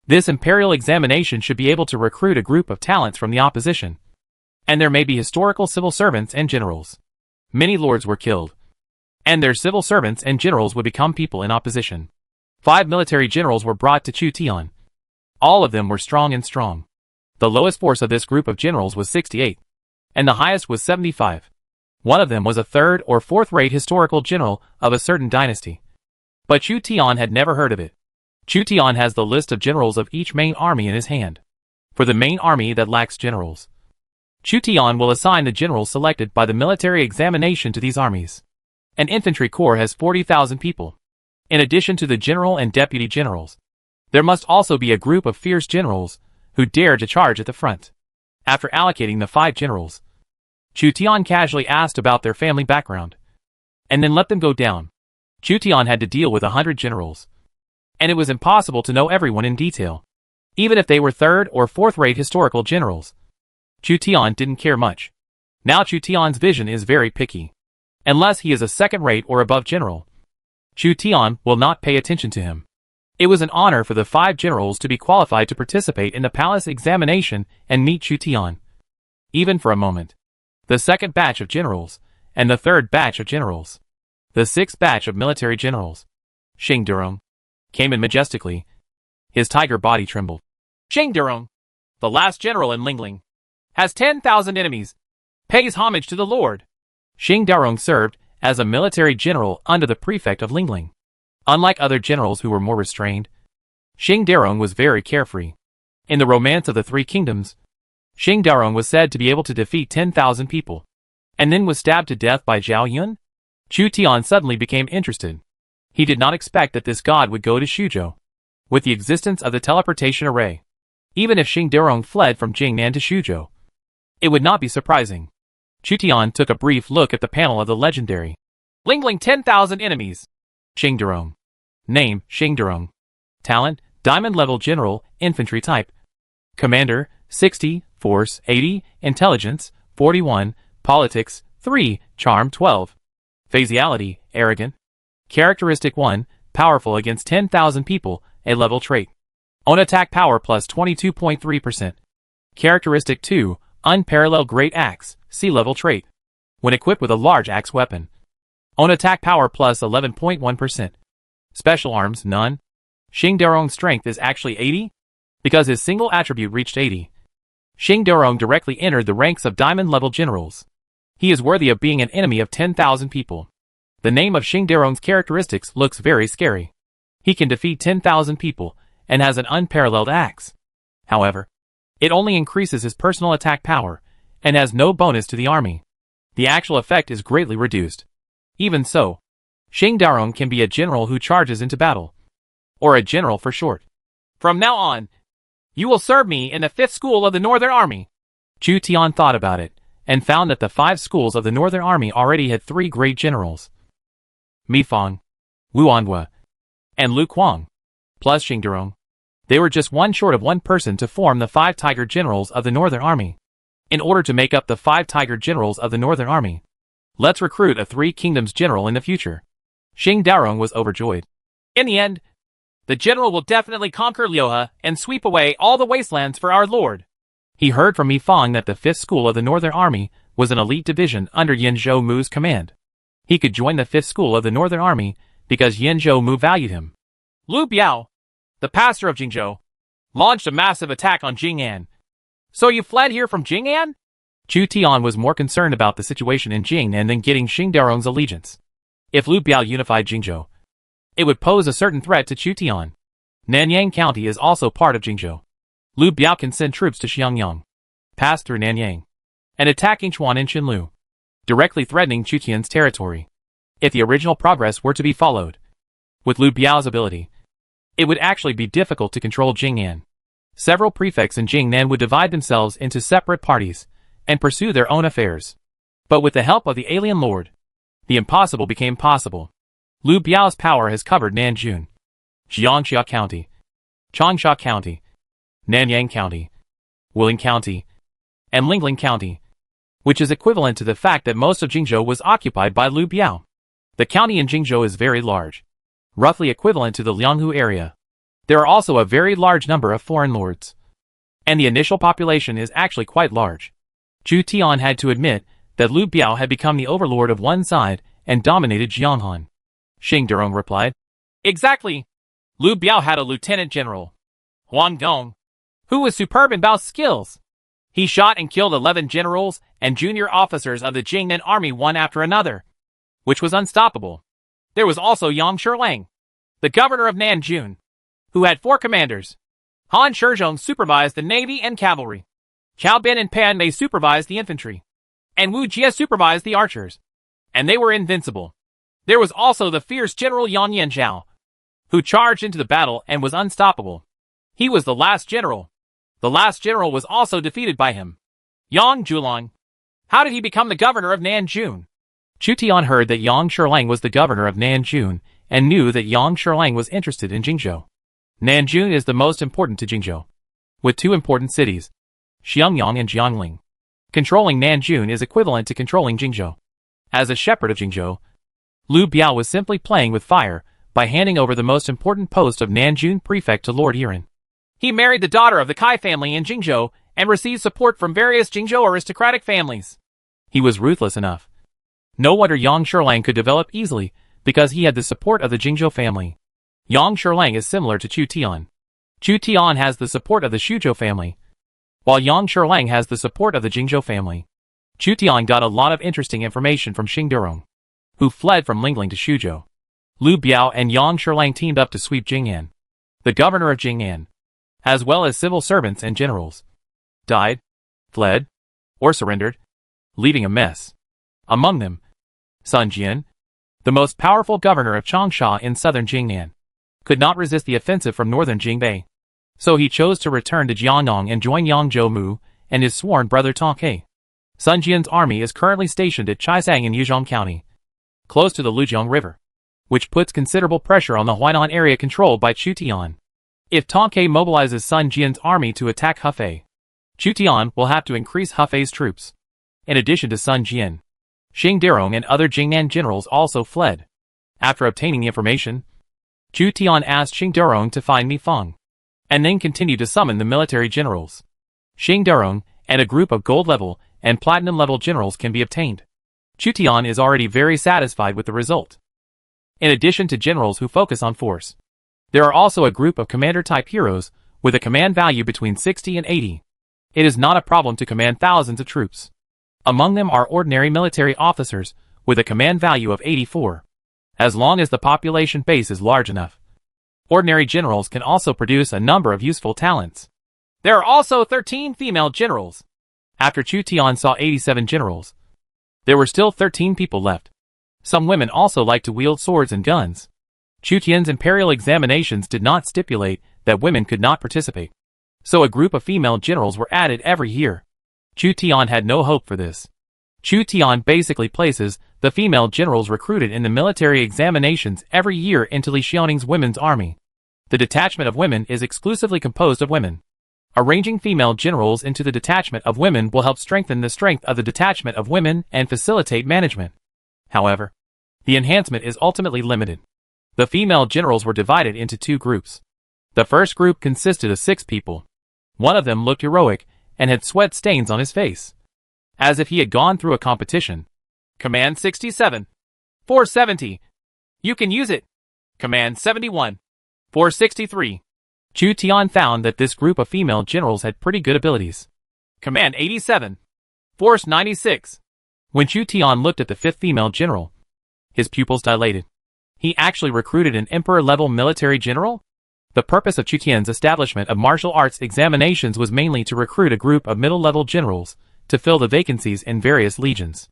This imperial examination should be able to recruit a group of talents from the opposition. And there may be historical civil servants and generals. Many lords were killed, and their civil servants and generals would become people in opposition. 5 military generals were brought to Chutian. All of them were strong. The lowest force of this group of generals was 68, and the highest was 75. One of them was a third or fourth-rate historical general of a certain dynasty. But Chu Tian had never heard of it. Chu Tian has the list of generals of each main army in his hand. For the main army that lacks generals, Chu Tian will assign the generals selected by the military examination to these armies. An infantry corps has 40,000 people. In addition to the general and deputy generals, there must also be a group of fierce generals who dare to charge at the front. After allocating the 5 generals, Chu Tian casually asked about their family background, and then let them go down. Chu Tian had to deal with 100 generals, and it was impossible to know everyone in detail. Even if they were third or fourth-rate historical generals, Chu Tian didn't care much. Now Chu Tian's vision is very picky. Unless he is a second-rate or above general, Chu Tian will not pay attention to him. It was an honor for the 5 generals to be qualified to participate in the palace examination and meet Chu Tian. Even for a moment. The second batch of generals, and the third batch of generals, the 6th batch of military generals, Xing Durong, came in majestically. His tiger body trembled. Xing Durong, the last general in Lingling, has 10,000 enemies, pays homage to the Lord. Xing Durong served as a military general under the prefect of Lingling. Unlike other generals who were more restrained, Xing Durong was very carefree. In the Romance of the Three Kingdoms, Xing Durong was said to be able to defeat 10,000 people, and then was stabbed to death by Zhao Yun. Chu Tian suddenly became interested. He did not expect that this god would go to Xuzhou. With the existence of the teleportation array, even if Xing Durong fled from Jingnan to Xuzhou, it would not be surprising. Chu Tian took a brief look at the panel of the legendary Lingling 10,000 enemies. Xing Durong. Name, Xing Durong. Talent, Diamond Level General, Infantry Type. Commander, 60, Force, 80, Intelligence, 41, Politics, 3, Charm, 12. Phaseality, Arrogant. Characteristic 1, Powerful against 10,000 people, a level trait. Own attack power plus 22.3%. Characteristic 2, Unparalleled Great Axe, C-level trait. When equipped with a large axe weapon. Own attack power plus 11.1%. Special arms, none. Xing Durong's strength is actually 80? Because his single attribute reached 80. Xing Durong directly entered the ranks of diamond-level generals. He is worthy of being an enemy of 10,000 people. The name of Xing Durong's characteristics looks very scary. He can defeat 10,000 people, and has an unparalleled axe. However, it only increases his personal attack power, and has no bonus to the army. The actual effect is greatly reduced. Even so, Xing Durong can be a general who charges into battle. Or a general for short. From now on, you will serve me in the 5th school of the Northern Army. Chu Tian thought about it, and found that the 5 schools of the Northern Army already had 3 great generals. Mi Fang, Wu Anhua, and Lu Kuang, plus Xing Durong. They were just one short of one person to form the 5 Tiger Generals of the Northern Army. In order to make up the 5 Tiger Generals of the Northern Army, let's recruit a 3 Kingdoms general in the future. Xing Durong was overjoyed. In the end, the general will definitely conquer Liuhe and sweep away all the wastelands for our lord. He heard from Mi Fang that the 5th School of the Northern Army was an elite division under Yin Zhou Mu's command. He could join the 5th School of the Northern Army because Yin Zhou Mu valued him. Lu Biao, the pastor of Jingzhou, launched a massive attack on Jing'an. So you fled here from Jing'an? Chu Tian was more concerned about the situation in Jing'an than getting Xing Durong's allegiance. If Lu Biao unified Jingzhou, it would pose a certain threat to Chu Tian. Nanyang County is also part of Jingzhou. Lu Biao can send troops to Xiangyang, pass through Nanyang, and attack Yinchuan and Qinlu, directly threatening Chu Tian's territory. If the original progress were to be followed, with Lu Biao's ability, it would actually be difficult to control Jing'an. Several prefects in Jing'an would divide themselves into separate parties and pursue their own affairs. But with the help of the alien lord, the impossible became possible. Lu Biao's power has covered Nanjun, Jiangxia County, Changsha County, Nanyang County, Wuling County, and Lingling County, which is equivalent to the fact that most of Jingzhou was occupied by Lu Biao. The county in Jingzhou is very large, roughly equivalent to the Lianghu area. There are also a very large number of foreign lords, and the initial population is actually quite large. Chu Tian had to admit that Lu Biao had become the overlord of one side and dominated Jianghan. Xing Durong replied, Exactly. Lu Biao had a lieutenant general, Huang Dong, who was superb in Bao's skills. He shot and killed 11 generals and junior officers of the Jingnan army one after another, which was unstoppable. There was also Yang Shirlang, the governor of Nanjun, who had 4 commanders. Han Shizhong supervised the navy and cavalry. Cao Bin and Pan Mei supervised the infantry, and Wu Jie supervised the archers, and they were invincible. There was also the fierce General Yang Yanzhao, who charged into the battle and was unstoppable. He was the last general. The last general was also defeated by him. Yang Zhulang. How did he become the governor of Nanjun? Chu Tian heard that Yang Shirlang was the governor of Nanjun and knew that Yang Shirlang was interested in Jingzhou. Nanjun is the most important to Jingzhou, with 2 important cities, Xiangyang and Jiangling. Controlling Nanjun is equivalent to controlling Jingzhou. As a shepherd of Jingzhou, Liu Biao was simply playing with fire by handing over the most important post of Nanjun prefect to Lord Yiren. He married the daughter of the Kai family in Jingzhou and received support from various Jingzhou aristocratic families. He was ruthless enough. No wonder Yang Shirlang could develop easily, because he had the support of the Jingzhou family. Yang Shirlang is similar to Chu Tian. Chu Tian has the support of the Shuzhou family, while Yang Shirlang has the support of the Jingzhou family. Chu Tian got a lot of interesting information from Xing Durong, who fled from Lingling to Shuzhou. Liu Biao and Yang Shirlang teamed up to sweep Jing'an. The governor of Jing'an, as well as civil servants and generals, died, fled, or surrendered, leaving a mess. Among them, Sun Jian, the most powerful governor of Changsha in southern Jing'an, could not resist the offensive from northern Jingbei. So he chose to return to Jiangnan and join Yang Zhoumu and his sworn brother Tong He. Sun Jian's army is currently stationed at Chaisang in Yuzhong County, close to the Lujiang River, which puts considerable pressure on the Huainan area controlled by Chu Tian. If Tong He mobilizes Sun Jian's army to attack Hefei, Chu Tian will have to increase Hefei's troops. In addition to Sun Jian, Xing Durong and other Jingnan generals also fled. After obtaining the information, Chu Tian asked Xing Durong to find Mi Feng, and then continued to summon the military generals. Xing Durong and a group of gold-level and platinum-level generals can be obtained. Chu Tian is already very satisfied with the result. In addition to generals who focus on force, there are also a group of commander-type heroes with a command value between 60 and 80. It is not a problem to command thousands of troops. Among them are ordinary military officers with a command value of 84. As long as the population base is large enough, ordinary generals can also produce a number of useful talents. There are also 13 female generals. After Chu Tian saw 87 generals, there were still 13 people left. Some women also like to wield swords and guns. Chu Tian's imperial examinations did not stipulate that women could not participate, so a group of female generals were added every year. Chu Tian had no hope for this. Chu Tian basically places the female generals recruited in the military examinations every year into Li Xiaoning's women's army. The detachment of women is exclusively composed of women. Arranging female generals into the detachment of women will help strengthen the strength of the detachment of women and facilitate management. However, the enhancement is ultimately limited. The female generals were divided into 2 groups. The first group consisted of 6 people. One of them looked heroic and had sweat stains on his face, as if he had gone through a competition. Command 67. 470. You can use it. Command 71. 463. Chu Tian found that this group of female generals had pretty good abilities. Command 87. Force 96. When Chu Tian looked at the 5th female general, his pupils dilated. He actually recruited an emperor-level military general? The purpose of Chu Tian's establishment of martial arts examinations was mainly to recruit a group of middle-level generals to fill the vacancies in various legions.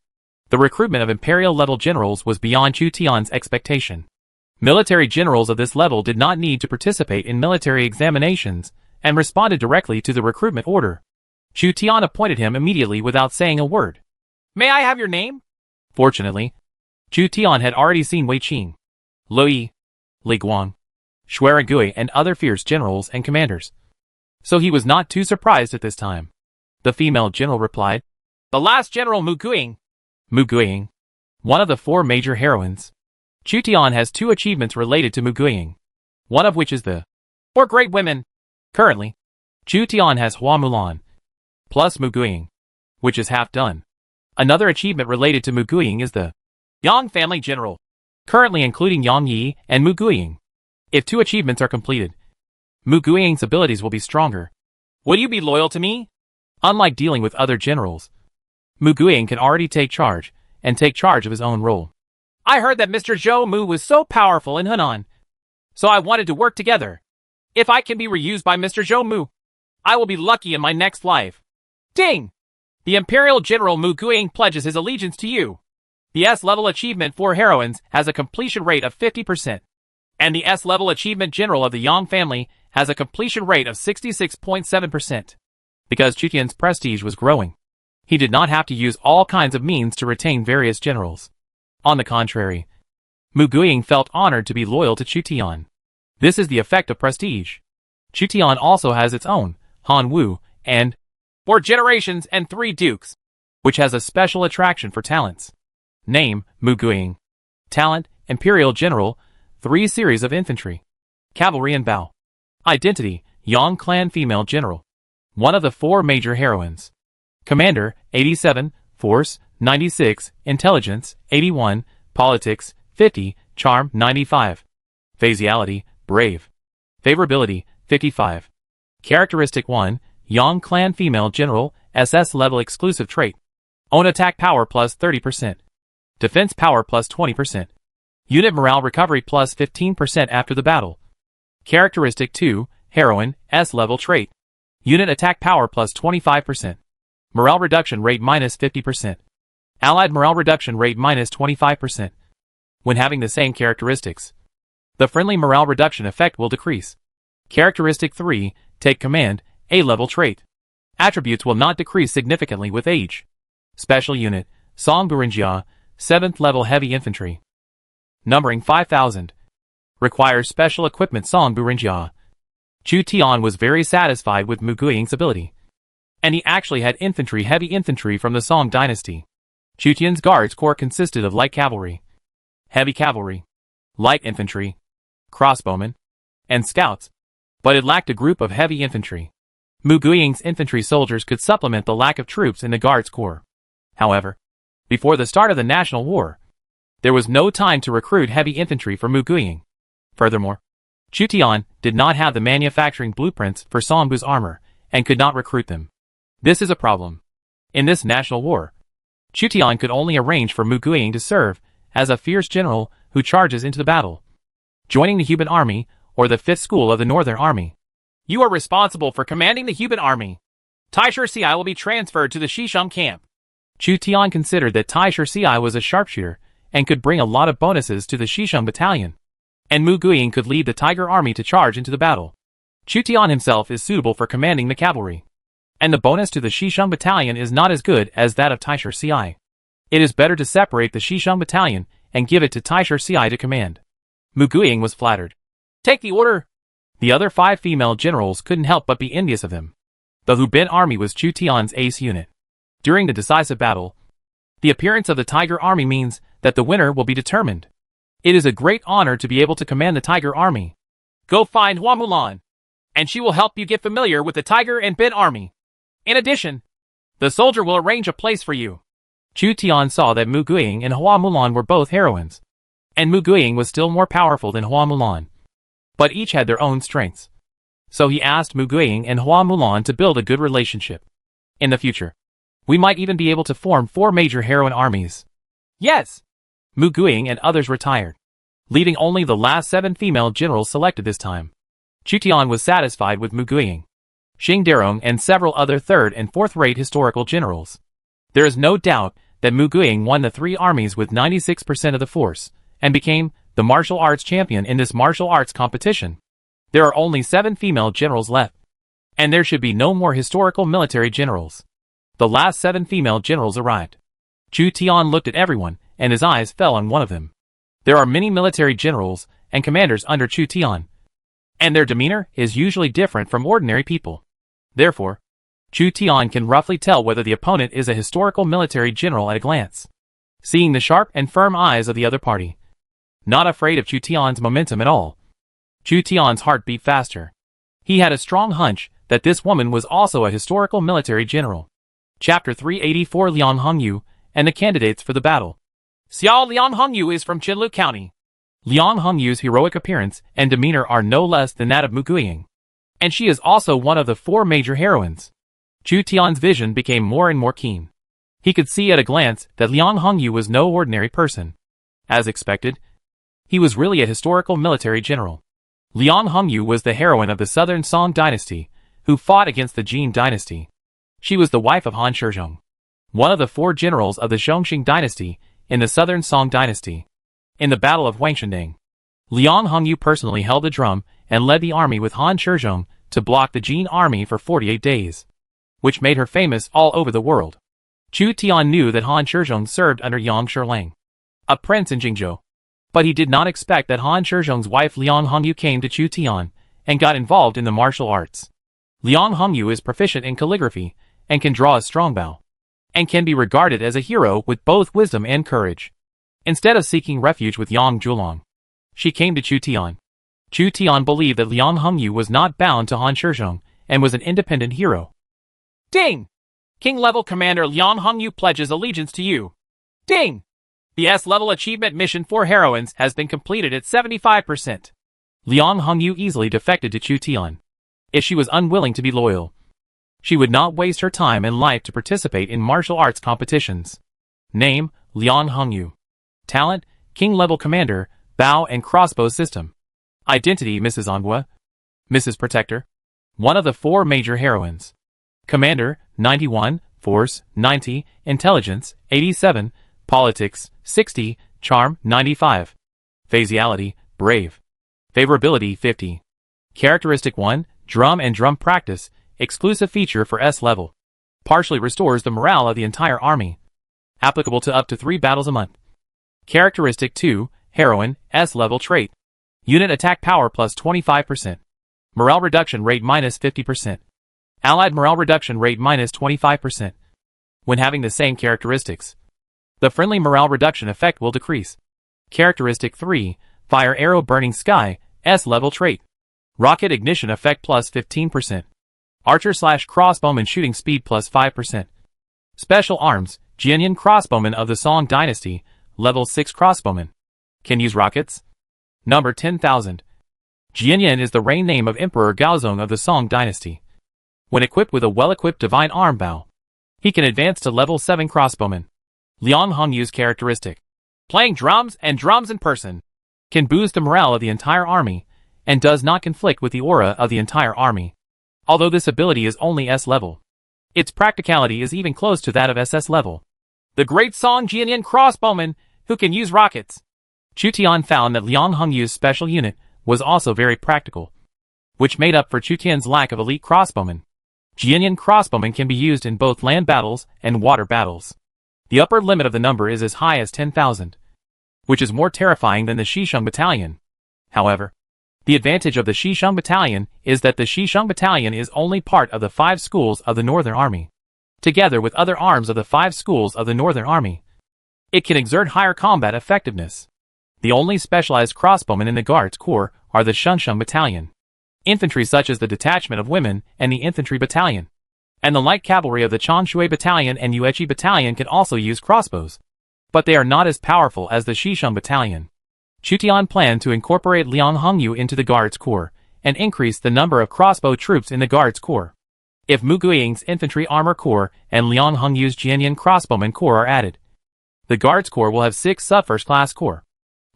The recruitment of imperial-level generals was beyond Chu Tian's expectation. Military generals of this level did not need to participate in military examinations and responded directly to the recruitment order. Chu Tian appointed him immediately without saying a word. May I have your name? Fortunately, Chu Tian had already seen Wei Qing, Lu Yi, Li Guang, Xueragui and other fierce generals and commanders, so he was not too surprised at this time. The female general replied, The last general Mu Guiying. Mu Guiying, one of the 4 major heroines. Chu Tian has 2 achievements related to Mu Guiying, one of which is the 4 Great Women. Currently, Chu Tian has Hua Mulan, plus Mu Guiying, which is half done. Another achievement related to Mu Guiying is the Yang Family General, currently including Yang Yi and Mu Guiying. If 2 achievements are completed, Mu Guiying's abilities will be stronger. Will you be loyal to me? Unlike dealing with other generals, Mu Guiying can already take charge of his own role. I heard that Mr. Zhou Mu was so powerful in Hunan, so I wanted to work together. If I can be reused by Mr. Zhou Mu, I will be lucky in my next life. Ding! The Imperial General Mu Guiying pledges his allegiance to you. The S-level achievement for heroines has a completion rate of 50%, and the S-level achievement general of the Yang family has a completion rate of 66.7%. Because Chu Tian's prestige was growing, he did not have to use all kinds of means to retain various generals. On the contrary, Mu Guiying felt honored to be loyal to Chu Tian. This is the effect of prestige. Chu Tian also has its own, Han Wu, and 4 generations and 3 dukes, which has a special attraction for talents. Name, Mu Guiying. Talent, Imperial General, 3 series of infantry. Cavalry and Bao. Identity, Yang Clan Female General. One of the 4 major heroines. Commander, 87, Force, 96, Intelligence, 81, Politics, 50, Charm, 95. Physiality, Brave. Favorability, 55. Characteristic 1, Yang Clan Female General, SS level exclusive trait. Own attack power plus 30%. Defense power plus 20%. Unit morale recovery plus 15% after the battle. Characteristic 2, Heroine, S level trait. Unit attack power plus 25%. Morale reduction rate minus 50%. Allied morale reduction rate minus 25%. When having the same characteristics, the friendly morale reduction effect will decrease. Characteristic 3, Take Command, A-level trait. Attributes will not decrease significantly with age. Special Unit, Song Burinjia, 7th level heavy infantry. Numbering 5000. Requires special equipment Song Burinjia. Chu Tian was very satisfied with Mu Guiying's ability, and he actually had heavy infantry from the Song dynasty. Chu Tian's guards corps consisted of light cavalry, heavy cavalry, light infantry, crossbowmen, and scouts, but it lacked a group of heavy infantry. Mu Guiying's infantry soldiers could supplement the lack of troops in the guards corps. However, before the start of the national war, there was no time to recruit heavy infantry for Mu Guiying. Furthermore, Chu Tian did not have the manufacturing blueprints for Song Bu's armor and could not recruit them. This is a problem. In this national war, Chu Tian could only arrange for Mu Guiying to serve as a fierce general who charges into the battle, joining the Huban army or the 5th School of the Northern Army. You are responsible for commanding the Huban army. Taisher Ci will be transferred to the Xisheng camp. Chu Tian considered that Taisher Ci was a sharpshooter and could bring a lot of bonuses to the Xisheng battalion, and Mu Guiying could lead the Tiger army to charge into the battle. Chu Tian himself is suitable for commanding the cavalry, and the bonus to the Xisheng battalion is not as good as that of Taisher Ci. It is better to separate the Xisheng battalion and give it to Taisher Ci to command. Mu Guiying was flattered. Take the order. The other 5 female generals couldn't help but be envious of him. The Hubin army was Chu Tian's ace unit. During the decisive battle, the appearance of the Tiger army means that the winner will be determined. It is a great honor to be able to command the Tiger army. Go find Hua Mulan, and she will help you get familiar with the Tiger and Bin army. In addition, the soldier will arrange a place for you. Chu Tian saw that Mu Guiying and Hua Mulan were both heroines, and Mu Guiying was still more powerful than Hua Mulan. But each had their own strengths. So he asked Mu Guiying and Hua Mulan to build a good relationship. In the future, we might even be able to form 4 major heroine armies. Yes! Mu Guiying and others retired, leaving only the last 7 female generals selected this time. Chu Tian was satisfied with Mu Guiying, Xing Derong and several other 3rd and 4th-rate historical generals. There is no doubt that Mu Guiying won the 3 armies with 96% of the force, and became the martial arts champion in this martial arts competition. There are only 7 female generals left, and there should be no more historical military generals. The last 7 female generals arrived. Chu Tian looked at everyone, and his eyes fell on one of them. There are many military generals and commanders under Chu Tian, and their demeanor is usually different from ordinary people. Therefore, Chu Tian can roughly tell whether the opponent is a historical military general at a glance, seeing the sharp and firm eyes of the other party. Not afraid of Chu Tian's momentum at all. Chu Tian's heart beat faster. He had a strong hunch that this woman was also a historical military general. Chapter 384 Liang Hongyu and the candidates for the battle. Xiao Liang Hongyu is from Qinlu County. Liang Hongyu's heroic appearance and demeanor are no less than that of Mu Guiying, and she is also one of the 4 major heroines. Chu Tian's vision became more and more keen. He could see at a glance that Liang Hongyu was no ordinary person. As expected, he was really a historical military general. Liang Hongyu was the heroine of the Southern Song dynasty, who fought against the Jin dynasty. She was the wife of Han Shizhong, one of the 4 generals of the Zhongxing dynasty in the Southern Song dynasty. In the Battle of Wangshandang, Liang Hongyu personally held the drum and led the army with Han Shizhong to block the Jin army for 48 days, which made her famous all over the world. Chu Tian knew that Han Shizhong served under Yang Shilang, a prince in Jingzhou, but he did not expect that Han Shizhong's wife Liang Hongyu came to Chu Tian and got involved in the martial arts. Liang Hongyu is proficient in calligraphy and can draw a strong bow, and can be regarded as a hero with both wisdom and courage. Instead of seeking refuge with Yang Zhulong, she came to Chu Tian. Chu Tian believed that Liang Hongyu was not bound to Han Shizhong and was an independent hero. Ding! King-level Commander Liang Hongyu pledges allegiance to you. Ding! The S-level achievement mission for heroines has been completed at 75%. Liang Hongyu easily defected to Chu Tian. If she was unwilling to be loyal, she would not waste her time and life to participate in martial arts competitions. Name, Liang Hongyu. Talent, King-level Commander, Bow and Crossbow System. Identity, Mrs. Angua. Mrs. Protector. One of the 4 major heroines. Commander, 91, Force, 90, Intelligence, 87, Politics, 60, Charm, 95. Phaseality, Brave. Favorability, 50. Characteristic 1, Drum and Drum Practice, exclusive feature for S-level. Partially restores the morale of the entire army. Applicable to up to 3 battles a month. Characteristic 2, Heroine, S-level trait. Unit attack power plus 25%. Morale reduction rate minus 50%. Allied morale reduction rate minus 25%. When having the same characteristics, the friendly morale reduction effect will decrease. Characteristic 3, Fire Arrow Burning Sky, S-level trait. Rocket ignition effect plus 15%. Archer/crossbowman shooting speed plus 5%. Special arms, Jianyan crossbowman of the Song dynasty, level 6 crossbowman. Can use rockets. Number 10,000. Jianyan is the reign name of Emperor Gaozong of the Song dynasty. When equipped with a well-equipped divine arm bow, he can advance to level 7 crossbowman. Liang Hongyu's characteristic. Playing drums and drums in person can boost the morale of the entire army and does not conflict with the aura of the entire army. Although this ability is only S level, its practicality is even close to that of SS level. The great Song Jianyan crossbowman who can use rockets. Chu Tian found that Liang Hongyu's special unit was also very practical, which made up for Chu Tian's lack of elite crossbowmen. Jianyan crossbowmen can be used in both land battles and water battles. The upper limit of the number is as high as 10,000, which is more terrifying than the Xisheng battalion. However, the advantage of the Xisheng battalion is that the Xisheng battalion is only part of the 5 schools of the Northern Army. Together with other arms of the 5 schools of the Northern Army, it can exert higher combat effectiveness. The only specialized crossbowmen in the Guards Corps are the Shunsheng battalion, infantry such as the detachment of women and the infantry battalion, and the light cavalry of the Changshui battalion and Yuechi battalion can also use crossbows, but they are not as powerful as the Xisheng battalion. Chu Tian planned to incorporate Liang Hongyu into the Guards Corps and increase the number of crossbow troops in the Guards Corps. If Mu Guiying's infantry armor corps and Liang Hongyu's Jianyan crossbowman corps are added, the Guards Corps will have 6 sub-first-class corps.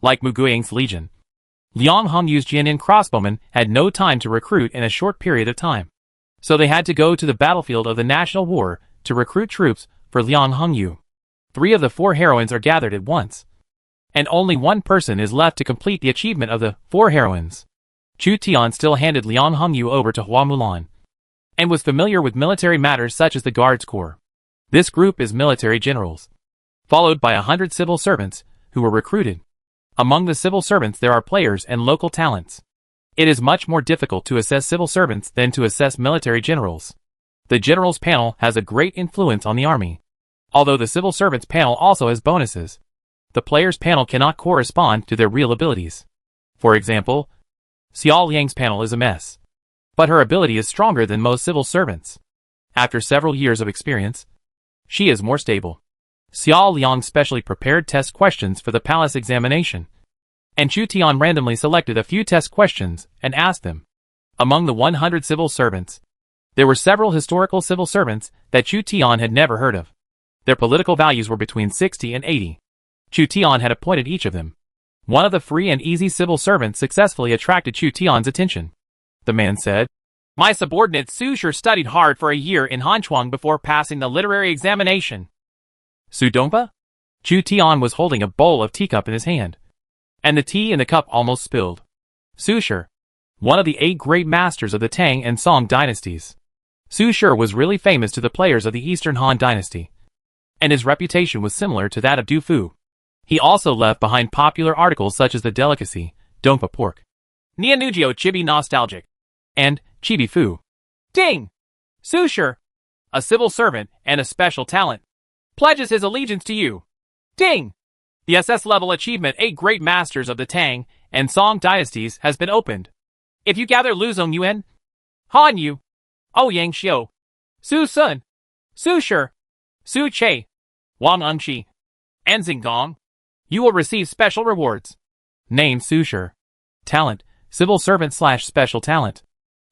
Like Mu Guiying's legion, Liang Hongyu's Jianyan crossbowmen had no time to recruit in a short period of time, so they had to go to the battlefield of the national war to recruit troops for Liang Hongyu. 3 of the 4 heroines are gathered at once, and only 1 person is left to complete the achievement of the 4 heroines. Chu Tian still handed Liang Hongyu over to Hua Mulan, and was familiar with military matters such as the Guards Corps. This group is military generals, followed by 100 civil servants who were recruited. Among the civil servants there are players and local talents. It is much more difficult to assess civil servants than to assess military generals. The generals panel has a great influence on the army, although the civil servants panel also has bonuses. The players panel cannot correspond to their real abilities. For example, Xiao Liang's panel is a mess, but her ability is stronger than most civil servants. After several years of experience, she is more stable. Xiao Liang specially prepared test questions for the palace examination, and Chu Tian randomly selected a few test questions and asked them. Among the 100 civil servants, there were several historical civil servants that Chu Tian had never heard of. Their political values were between 60 and 80. Chu Tian had appointed each of them. One of the free and easy civil servants successfully attracted Chu Tian's attention. The man said, "My subordinate Su Shi studied hard for a year in Hanchuang before passing the literary examination." Su Dongpa? Chu Tian was holding a bowl of teacup in his hand, and the tea in the cup almost spilled. Su Shi, one of the 8 great masters of the Tang and Song dynasties. Su Shi was really famous to the players of the Eastern Han dynasty, and his reputation was similar to that of Du Fu. He also left behind popular articles such as the delicacy, Dongpa pork, Nia Nugio Chibi Nostalgic, and Chibi Fu. Ding! Su Shi, a civil servant and a special talent, pledges his allegiance to you. Ding! The SS-level achievement 8 Great Masters of the Tang and Song dynasties has been opened. If you gather Lu Zong Yuan, Han Yu, Ouyang Xiu, Su Sun, Su Shi, Su Che, Wang Engqi, and Xinggong, you will receive special rewards. Name Su Shi. Talent, civil servant / special talent.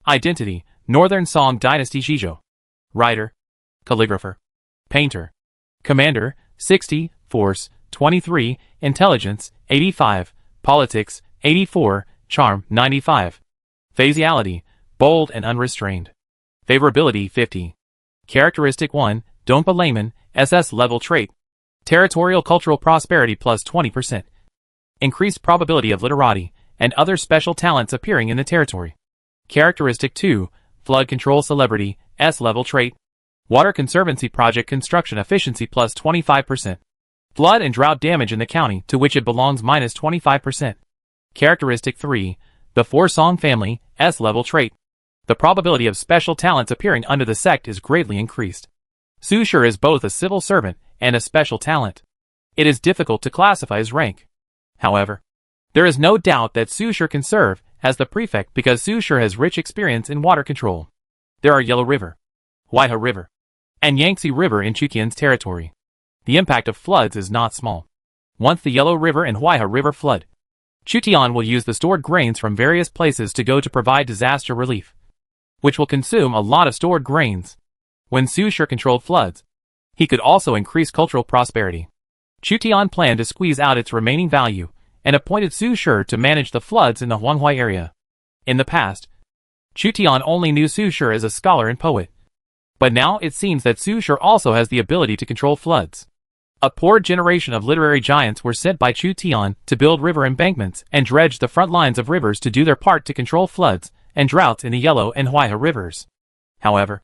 Identity, Northern Song Dynasty Zhizhou. Writer, calligrapher, painter. Commander, 60, Force, 23, Intelligence, 85, Politics, 84, Charm, 95. Phasiality, bold and unrestrained. Favorability, 50. Characteristic 1, Dongpa layman, SS level trait. Territorial cultural prosperity plus 20%. Increased probability of literati and other special talents appearing in the territory. Characteristic 2, flood control celebrity, S level trait. Water conservancy project construction efficiency plus 25%. Flood and drought damage in the county to which it belongs minus 25%. Characteristic 3, the Four Song family, S level trait. The probability of special talents appearing under the sect is greatly increased. Su Shi is both a civil servant and a special talent. It is difficult to classify his rank. However, there is no doubt that Su Shi can serve as the prefect because Su Shi has rich experience in water control. There are Yellow River, Huaihe River, and Yangtze River in Chu Tian's territory. The impact of floods is not small. Once the Yellow River and Huaihe River flood, Chu Tian will use the stored grains from various places to go to provide disaster relief, which will consume a lot of stored grains. When Su Shi controlled floods, he could also increase cultural prosperity. Chu Tian planned to squeeze out its remaining value and appointed Su Shi to manage the floods in the Huanghui area. In the past, Chu Tian only knew Su Shi as a scholar and poet. But now it seems that Su Shi also has the ability to control floods. A poor generation of literary giants were sent by Chu Tian to build river embankments and dredge the front lines of rivers to do their part to control floods and droughts in the Yellow and Huaihe rivers. However,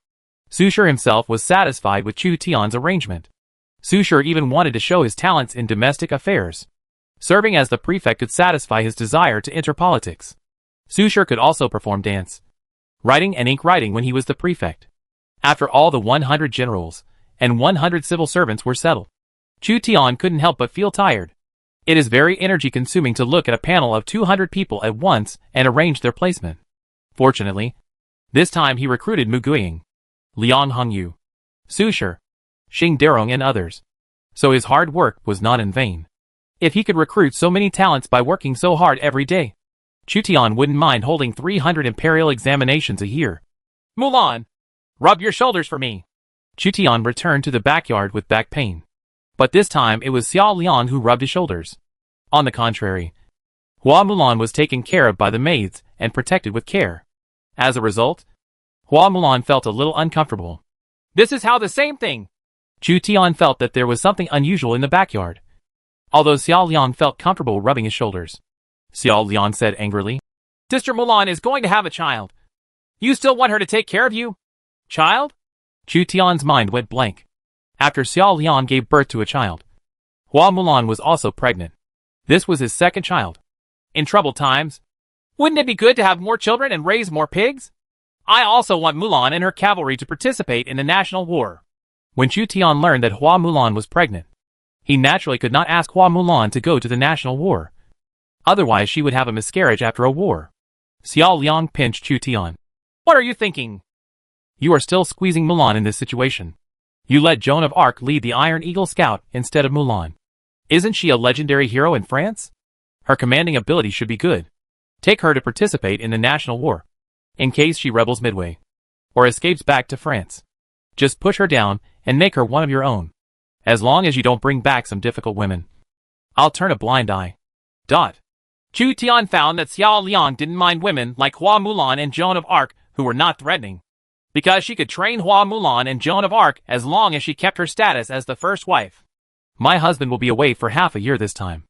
Su Shi himself was satisfied with Chu Tian's arrangement. Su Shi even wanted to show his talents in domestic affairs. Serving as the prefect could satisfy his desire to enter politics. Su Shi could also perform dance, writing and ink writing when he was the prefect. After all the 100 generals and 100 civil servants were settled, Chu Tian couldn't help but feel tired. It is very energy-consuming to look at a panel of 200 people at once and arrange their placement. Fortunately, this time he recruited Mu Guiying, Liang Hongyu, Su Shi, Xing Derong and others. So his hard work was not in vain. If he could recruit so many talents by working so hard every day, Chu Tian wouldn't mind holding 300 imperial examinations a year. Mulan, rub your shoulders for me. Chu Tian returned to the backyard with back pain. But this time it was Xiao Liang who rubbed his shoulders. On the contrary, Hua Mulan was taken care of by the maids and protected with care. As a result, Hua Mulan felt a little uncomfortable. This is how the same thing. Chu Tian felt that there was something unusual in the backyard. Although Xiao Liang felt comfortable rubbing his shoulders. Xiao Liang said angrily, Sister Mulan is going to have a child. You still want her to take care of you? Child? Chu Tian's mind went blank. After Xiao Liang gave birth to a child, Hua Mulan was also pregnant. This was his second child. In troubled times, wouldn't it be good to have more children and raise more pigs? I also want Mulan and her cavalry to participate in the national war. When Chu Tian learned that Hua Mulan was pregnant, he naturally could not ask Hua Mulan to go to the national war. Otherwise she would have a miscarriage after a war. Xiao Liang pinched Chu Tian. What are you thinking? You are still squeezing Mulan in this situation. You let Joan of Arc lead the Iron Eagle Scout instead of Mulan. Isn't she a legendary hero in France? Her commanding ability should be good. Take her to participate in the national war, in case she rebels midway, or escapes back to France. Just push her down and make her one of your own. As long as you don't bring back some difficult women, I'll turn a blind eye. Chu Tian found that Xiao Liang didn't mind women like Hua Mulan and Joan of Arc who were not threatening, because she could train Hua Mulan and Joan of Arc as long as she kept her status as the first wife. My husband will be away for half a year this time,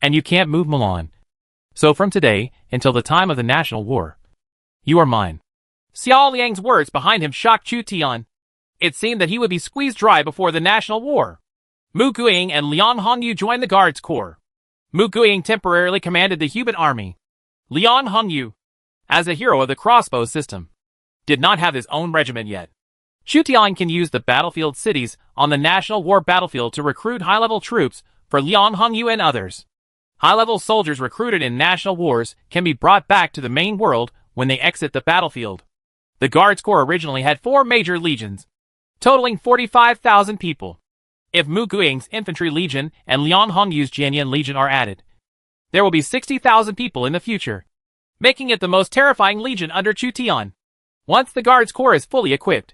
and you can't move Mulan. So from today until the time of the national war, you are mine. Xiao Liang's words behind him shocked Chu Tian. It seemed that he would be squeezed dry before the national war. Mu Guiying and Liang Hongyu joined the Guards Corps. Mu Guiying temporarily commanded the Huban army. Liang Hongyu, as a hero of the crossbow system, did not have his own regiment yet. Chu Tian can use the battlefield cities on the national war battlefield to recruit high-level troops for Liang Hongyu and others. High-level soldiers recruited in national wars can be brought back to the main world when they exit the battlefield. The Guards Corps originally had 4 major legions, totaling 45,000 people. If Mu Guiying's Infantry Legion and Liang Hongyu's Jianyan Legion are added, there will be 60,000 people in the future, making it the most terrifying legion under Chu Tian. Once the Guards Corps is fully equipped,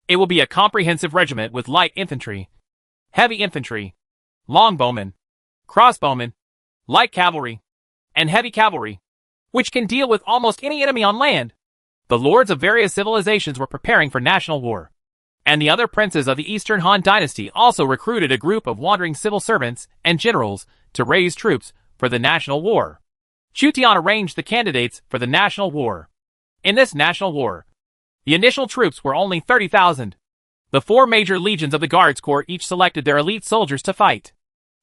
it will be a comprehensive regiment with light infantry, heavy infantry, longbowmen, crossbowmen, light cavalry, and heavy cavalry, which can deal with almost any enemy on land. The lords of various civilizations were preparing for national war, and the other princes of the Eastern Han Dynasty also recruited a group of wandering civil servants and generals to raise troops for the national war. Chu Tian arranged the candidates for the national war. In this national war, the initial troops were only 30,000. The 4 major legions of the Guards Corps each selected their elite soldiers to fight.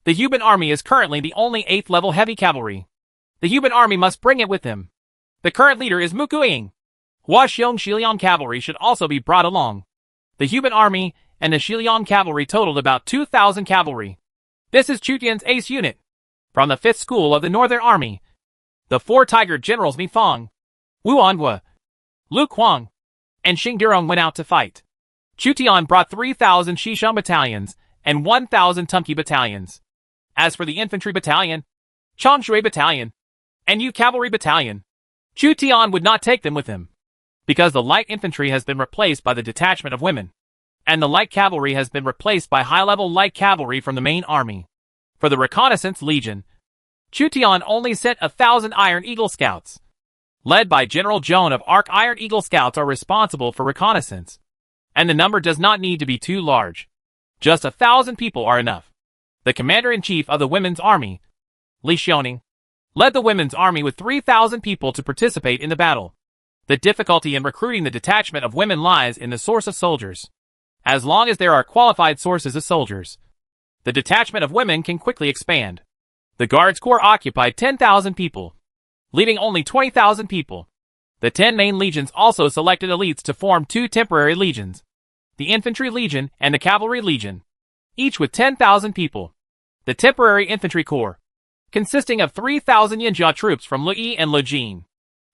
The Huban army is currently the only 8th level heavy cavalry. The Huban army must bring it with them. The current leader is Mu Guiying. Hua Xiong Shiliang cavalry should also be brought along. The Huban army and the Shiliang cavalry totaled about 2,000 cavalry. This is Chu Tian's ace unit. From the 5th school of the Northern Army, the 4 Tiger generals Mi Fang, Wu Anhua, Lu Kuang, and Xing Durong went out to fight. Chu Tian brought 3,000 Xisheng battalions and 1,000 Tumki battalions. As for the infantry battalion, Changshui battalion, and Yu cavalry battalion, Chu Tian would not take them with him, because the light infantry has been replaced by the detachment of women, and the light cavalry has been replaced by high-level light cavalry from the main army. For the reconnaissance legion, Chu Tian only sent 1,000 Iron Eagle scouts. Led by General Joan of Arc, Iron Eagle scouts are responsible for reconnaissance, and the number does not need to be too large. Just 1,000 people are enough. The commander-in-chief of the women's army, Li Xiaoning, led the women's army with 3,000 people to participate in the battle. The difficulty in recruiting the detachment of women lies in the source of soldiers. As long as there are qualified sources of soldiers, the detachment of women can quickly expand. The Guards Corps occupied 10,000 people, leaving only 20,000 people. The 10 main legions also selected elites to form 2 temporary legions, the Infantry Legion and the Cavalry Legion, each with 10,000 people. The Temporary Infantry Corps, consisting of 3,000 Yinjia troops from Luyi and Lujin,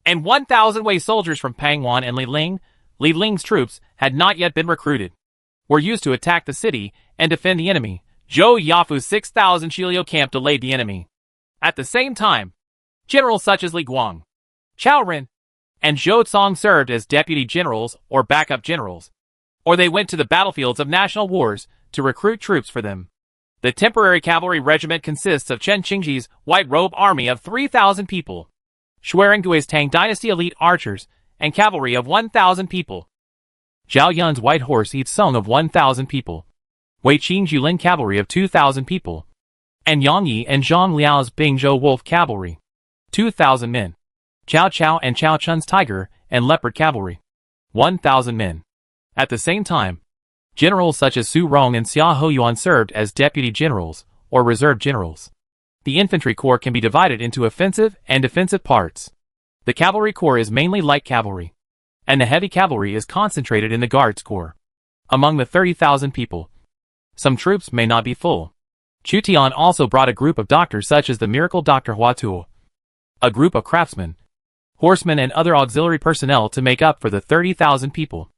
and 1,000 Wei soldiers from Pangwan and Li Ling. Li Ling's troops had not yet been recruited, were used to attack the city and defend the enemy. Zhou Yafu's 6,000 Shiliu camp delayed the enemy. At the same time, generals such as Li Guang, Chao Ren, and Zhou Cong served as deputy generals or backup generals, or they went to the battlefields of national wars to recruit troops for them. The temporary cavalry regiment consists of Chen Qingji's white robe army of 3,000 people, Xuerengui's Tang Dynasty elite archers and cavalry of 1,000 people, Zhao Yun's white horse Yi Song of 1,000 people, Wei Qing's Yulin cavalry of 2,000 people, and Yang Yi and Zhang Liao's Bingzhou wolf cavalry, 2,000 men. Cao Cao and Cao Chun's tiger and leopard cavalry, 1,000 men. At the same time, generals such as Su Rong and Xia Hoyuan served as deputy generals or reserve generals. The infantry corps can be divided into offensive and defensive parts. The cavalry corps is mainly light cavalry, and the heavy cavalry is concentrated in the Guards Corps. Among the 30,000 people, some troops may not be full. Chu Tian also brought a group of doctors such as the miracle Dr. Hua Tuo, a group of craftsmen, horsemen and other auxiliary personnel to make up for the 30,000 people.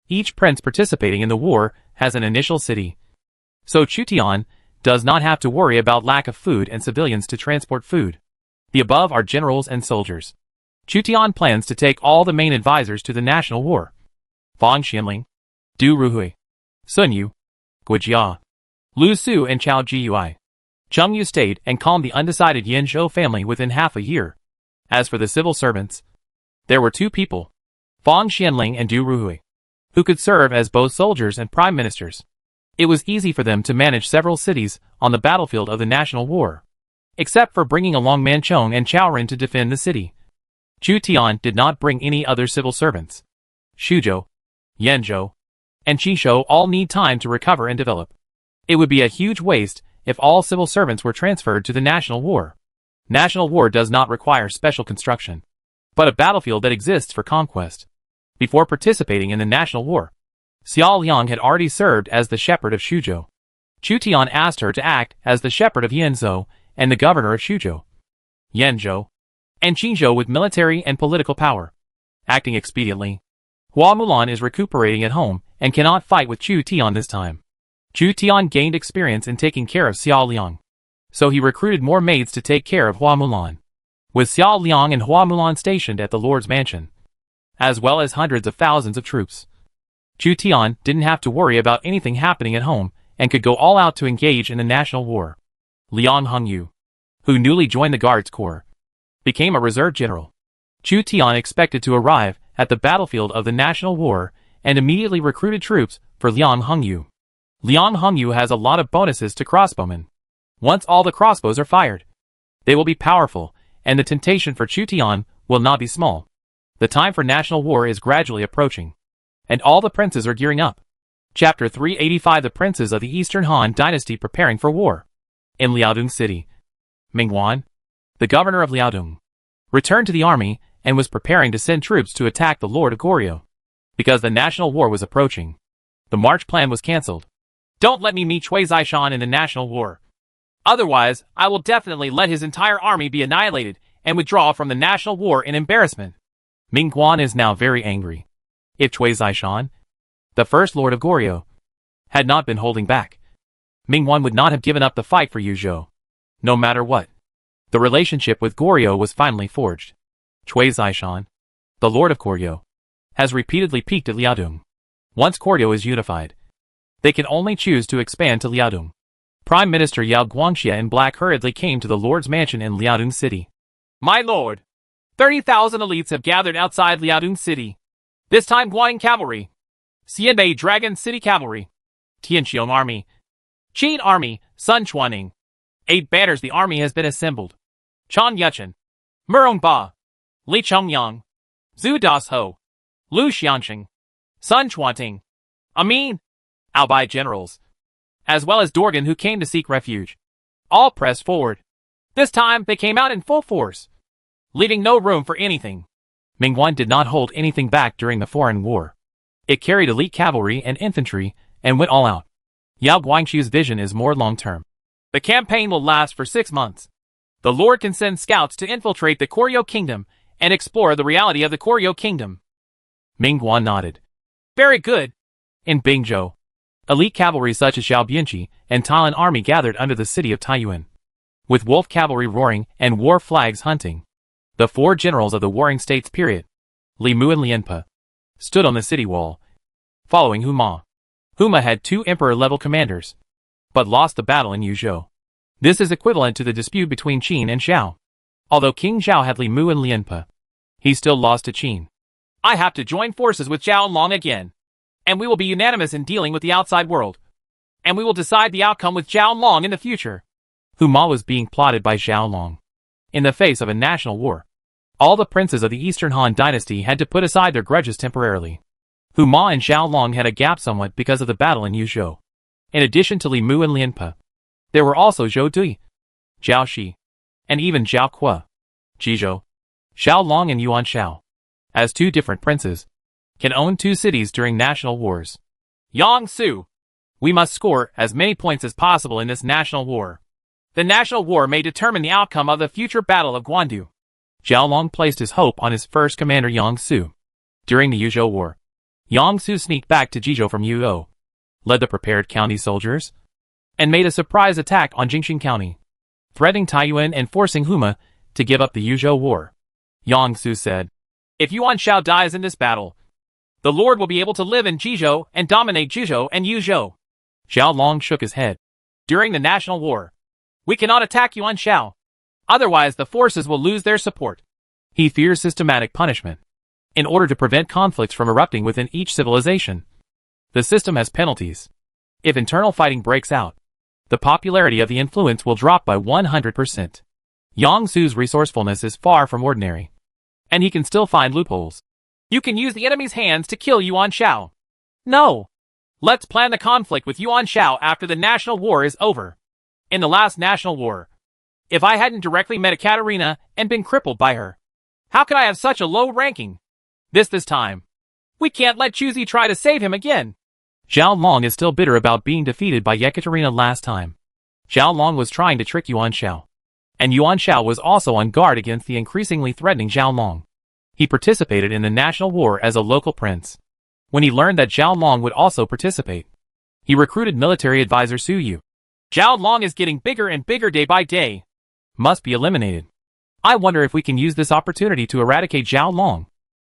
Each prince participating in the war has an initial city, so Chu Tian does not have to worry about lack of food and civilians to transport food. The above are generals and soldiers. Chu Tian plans to take all the main advisors to the national war: Fang Xianling, Du Ruhui, Sun Yu, Guijia, Lu Su and Chao Jiui. Cheng Yu stayed and calmed the undecided Yin Zhou family within half a year. As for the civil servants, there were two people, Fang Xianling and Du Ruhui, who could serve as both soldiers and prime ministers. It was easy for them to manage several cities on the battlefield of the national war, except for bringing along Manchong and Chaoren to defend the city. Chu Tian did not bring any other civil servants. Shuzhou, Yenzhou, and Qishou all need time to recover and develop. It would be a huge waste if all civil servants were transferred to the national war. National war does not require special construction, but a battlefield that exists for conquest. Before participating in the national war, Xiao Liang had already served as the shepherd of Shuzhou. Chu Tian asked her to act as the shepherd of Yenzhou and the governor of Shuzhou, Yenzhou, and Qinzhou with military and political power. Acting expediently, Hua Mulan is recuperating at home and cannot fight with Chu Tian this time. Chu Tian gained experience in taking care of Xiao Liang, so he recruited more maids to take care of Hua Mulan. With Xiao Liang and Hua Mulan stationed at the Lord's mansion, as well as hundreds of thousands of troops, Chu Tian didn't have to worry about anything happening at home and could go all out to engage in the national war. Liang Hongyu, who newly joined the Guards Corps, became a reserve general. Chu Tian expected to arrive at the battlefield of the national war and immediately recruited troops for Liang Hongyu. Liang Hongyu has a lot of bonuses to crossbowmen. Once all the crossbows are fired, they will be powerful, and the temptation for Chu Tian will not be small. The time for national war is gradually approaching, and all the princes are gearing up. Chapter 385 The Princes of the Eastern Han Dynasty Preparing for War. In Liaodong City, Mingguan, the governor of Liaodong, returned to the army and was preparing to send troops to attack the Lord of Goryeo. Because the national war was approaching, the march plan was cancelled. Don't let me meet Cui Zishan in the national war. Otherwise, I will definitely let his entire army be annihilated and withdraw from the national war in embarrassment. Mingguan is now very angry. If Cui Zishan, the first lord of Goryeo, had not been holding back, Mingguan would not have given up the fight for Yuzhou. No matter what, the relationship with Goryeo was finally forged. Cui Zishan, the lord of Goryeo, has repeatedly peaked at Liaodong. Once Goryeo is unified, they can only choose to expand to Liaodong. Prime Minister Yao Guangxia in black hurriedly came to the Lord's mansion in Liaodong City. My lord, 30,000 elites have gathered outside Liaodong City. This time Guanyin Cavalry, Xianbei Dragon City Cavalry, Tianqiong Army, Qin Army, Sun Chuaning. 8 banners the army has been assembled. Chan Yuchen, Murong Ba, Li Chongyang, Zhu Dasho, Lu Xianqing, Sun Chuanting, Amin, Albai generals, as well as Dorgan who came to seek refuge. All pressed forward. This time they came out in full force, leaving no room for anything. Mingguan did not hold anything back during the foreign war. It carried elite cavalry and infantry and went all out. Yao Guangxiu's vision is more long-term. The campaign will last for 6 months. The Lord can send scouts to infiltrate the Goryeo Kingdom and explore the reality of the Goryeo Kingdom. Mingguan nodded. Very good. In Bingzhou, elite cavalry such as Xiao Bianqi and Talon army gathered under the city of Taiyuan. With wolf cavalry roaring and war flags hunting, the 4 generals of the Warring States period, Li Mu and Lianpe, stood on the city wall, following Huma. Huma had 2 emperor-level commanders, but lost the battle in Yuzhou. This is equivalent to the dispute between Qin and Zhao. Although King Zhao had Li Mu and Lianpe, he still lost to Qin. I have to join forces with Zhao Long again, and we will be unanimous in dealing with the outside world, and we will decide the outcome with Zhao Long in the future. Huma was being plotted by Zhao Long. In the face of a national war, all the princes of the Eastern Han dynasty had to put aside their grudges temporarily. Huma and Zhao Long had a gap somewhat because of the battle in Yuzhou. In addition to Li Mu and Lianpe, there were also Zhou Dui, Zhao Shi, and even Zhao Kuo, Jizhou, Xiao Long and Yuan Shao, as 2 different princes, can own 2 cities during national wars. Yang Su, we must score as many points as possible in this national war. The national war may determine the outcome of the future battle of Guandu. Zhao Long placed his hope on his first commander Yang Su. During the Yuzhou War, Yang Su sneaked back to Jizhou from Yuzhou, led the prepared county soldiers, and made a surprise attack on Jingxing County, threatening Taiyuan and forcing Huma to give up the Yuzhou War. Yang Su said, if Yuan Shao dies in this battle, the Lord will be able to live in Jizhou and dominate Jizhou and Yuzhou. Zhao Long shook his head. during the national war. We cannot attack Yuan Shao. Otherwise the forces will lose their support. He fears systematic punishment. In order to prevent conflicts from erupting within each civilization, the system has penalties. If internal fighting breaks out, the popularity of the influence will drop by 100%. Yang Su's resourcefulness is far from ordinary, and he can still find loopholes. You can use the enemy's hands to kill Yuan Shao. No. Let's plan the conflict with Yuan Shao after the national war is over. In the last national war, if I hadn't directly met Ekaterina and been crippled by her, how could I have such a low ranking? This time. We can't let Chuzi try to save him again. Zhao Long is still bitter about being defeated by Ekaterina last time. Zhao Long was trying to trick Yuan Shao, and Yuan Shao was also on guard against the increasingly threatening Zhao Long. He participated in the national war as a local prince. When he learned that Zhao Long would also participate, he recruited military advisor Su Yu. Zhao Long is getting bigger and bigger day by day. Must be eliminated. I wonder if we can use this opportunity to eradicate Zhao Long.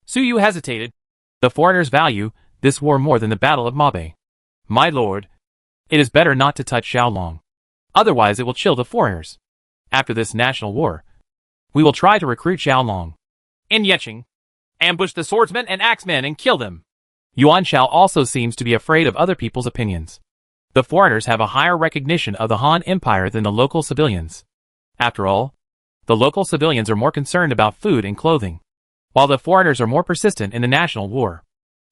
Su Yu hesitated. The foreigners value this war more than the Battle of Mabe. My lord, it is better not to touch Zhao Long. Otherwise it will chill the foreigners. After this national war, we will try to recruit Zhao Long. In Yeqing, ambush the swordsmen and axemen and kill them. Yuan Shao also seems to be afraid of other people's opinions. The foreigners have a higher recognition of the Han Empire than the local civilians. After all, the local civilians are more concerned about food and clothing, while the foreigners are more persistent in the national war.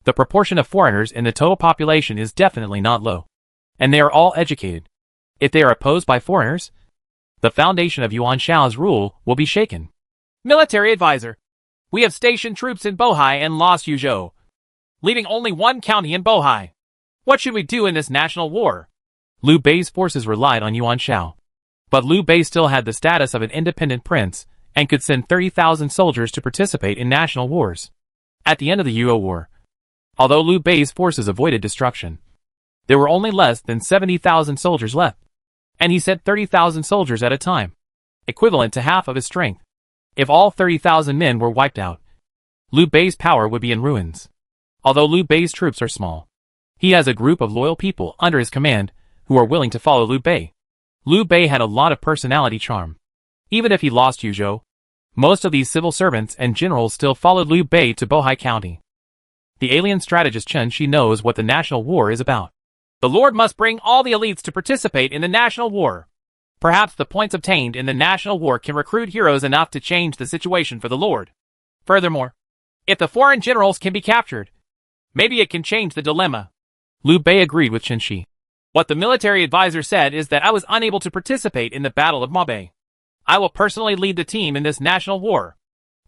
The proportion of foreigners in the total population is definitely not low, and they are all educated. If they are opposed by foreigners, the foundation of Yuan Shao's rule will be shaken. Military advisor. We have stationed troops in Bohai and lost Yuzhou, leaving only one county in Bohai. What should we do in this national war? Liu Bei's forces relied on Yuan Shao, but Liu Bei still had the status of an independent prince and could send 30,000 soldiers to participate in national wars. At the end of the Yuo War, although Liu Bei's forces avoided destruction, there were only less than 70,000 soldiers left, and he sent 30,000 soldiers at a time, equivalent to half of his strength. If all 30,000 men were wiped out, Liu Bei's power would be in ruins. Although Liu Bei's troops are small, he has a group of loyal people under his command who are willing to follow Liu Bei. Liu Bei had a lot of personality charm. Even if he lost Yuzhou, most of these civil servants and generals still followed Liu Bei to Bohai County. The alien strategist Chen Shi knows what the national war is about. The Lord must bring all the elites to participate in the national war. Perhaps the points obtained in the national war can recruit heroes enough to change the situation for the Lord. Furthermore, if the foreign generals can be captured, maybe it can change the dilemma. Liu Bei agreed with Chen Shi. What the military advisor said is that I was unable to participate in the Battle of Mabe. I will personally lead the team in this national war.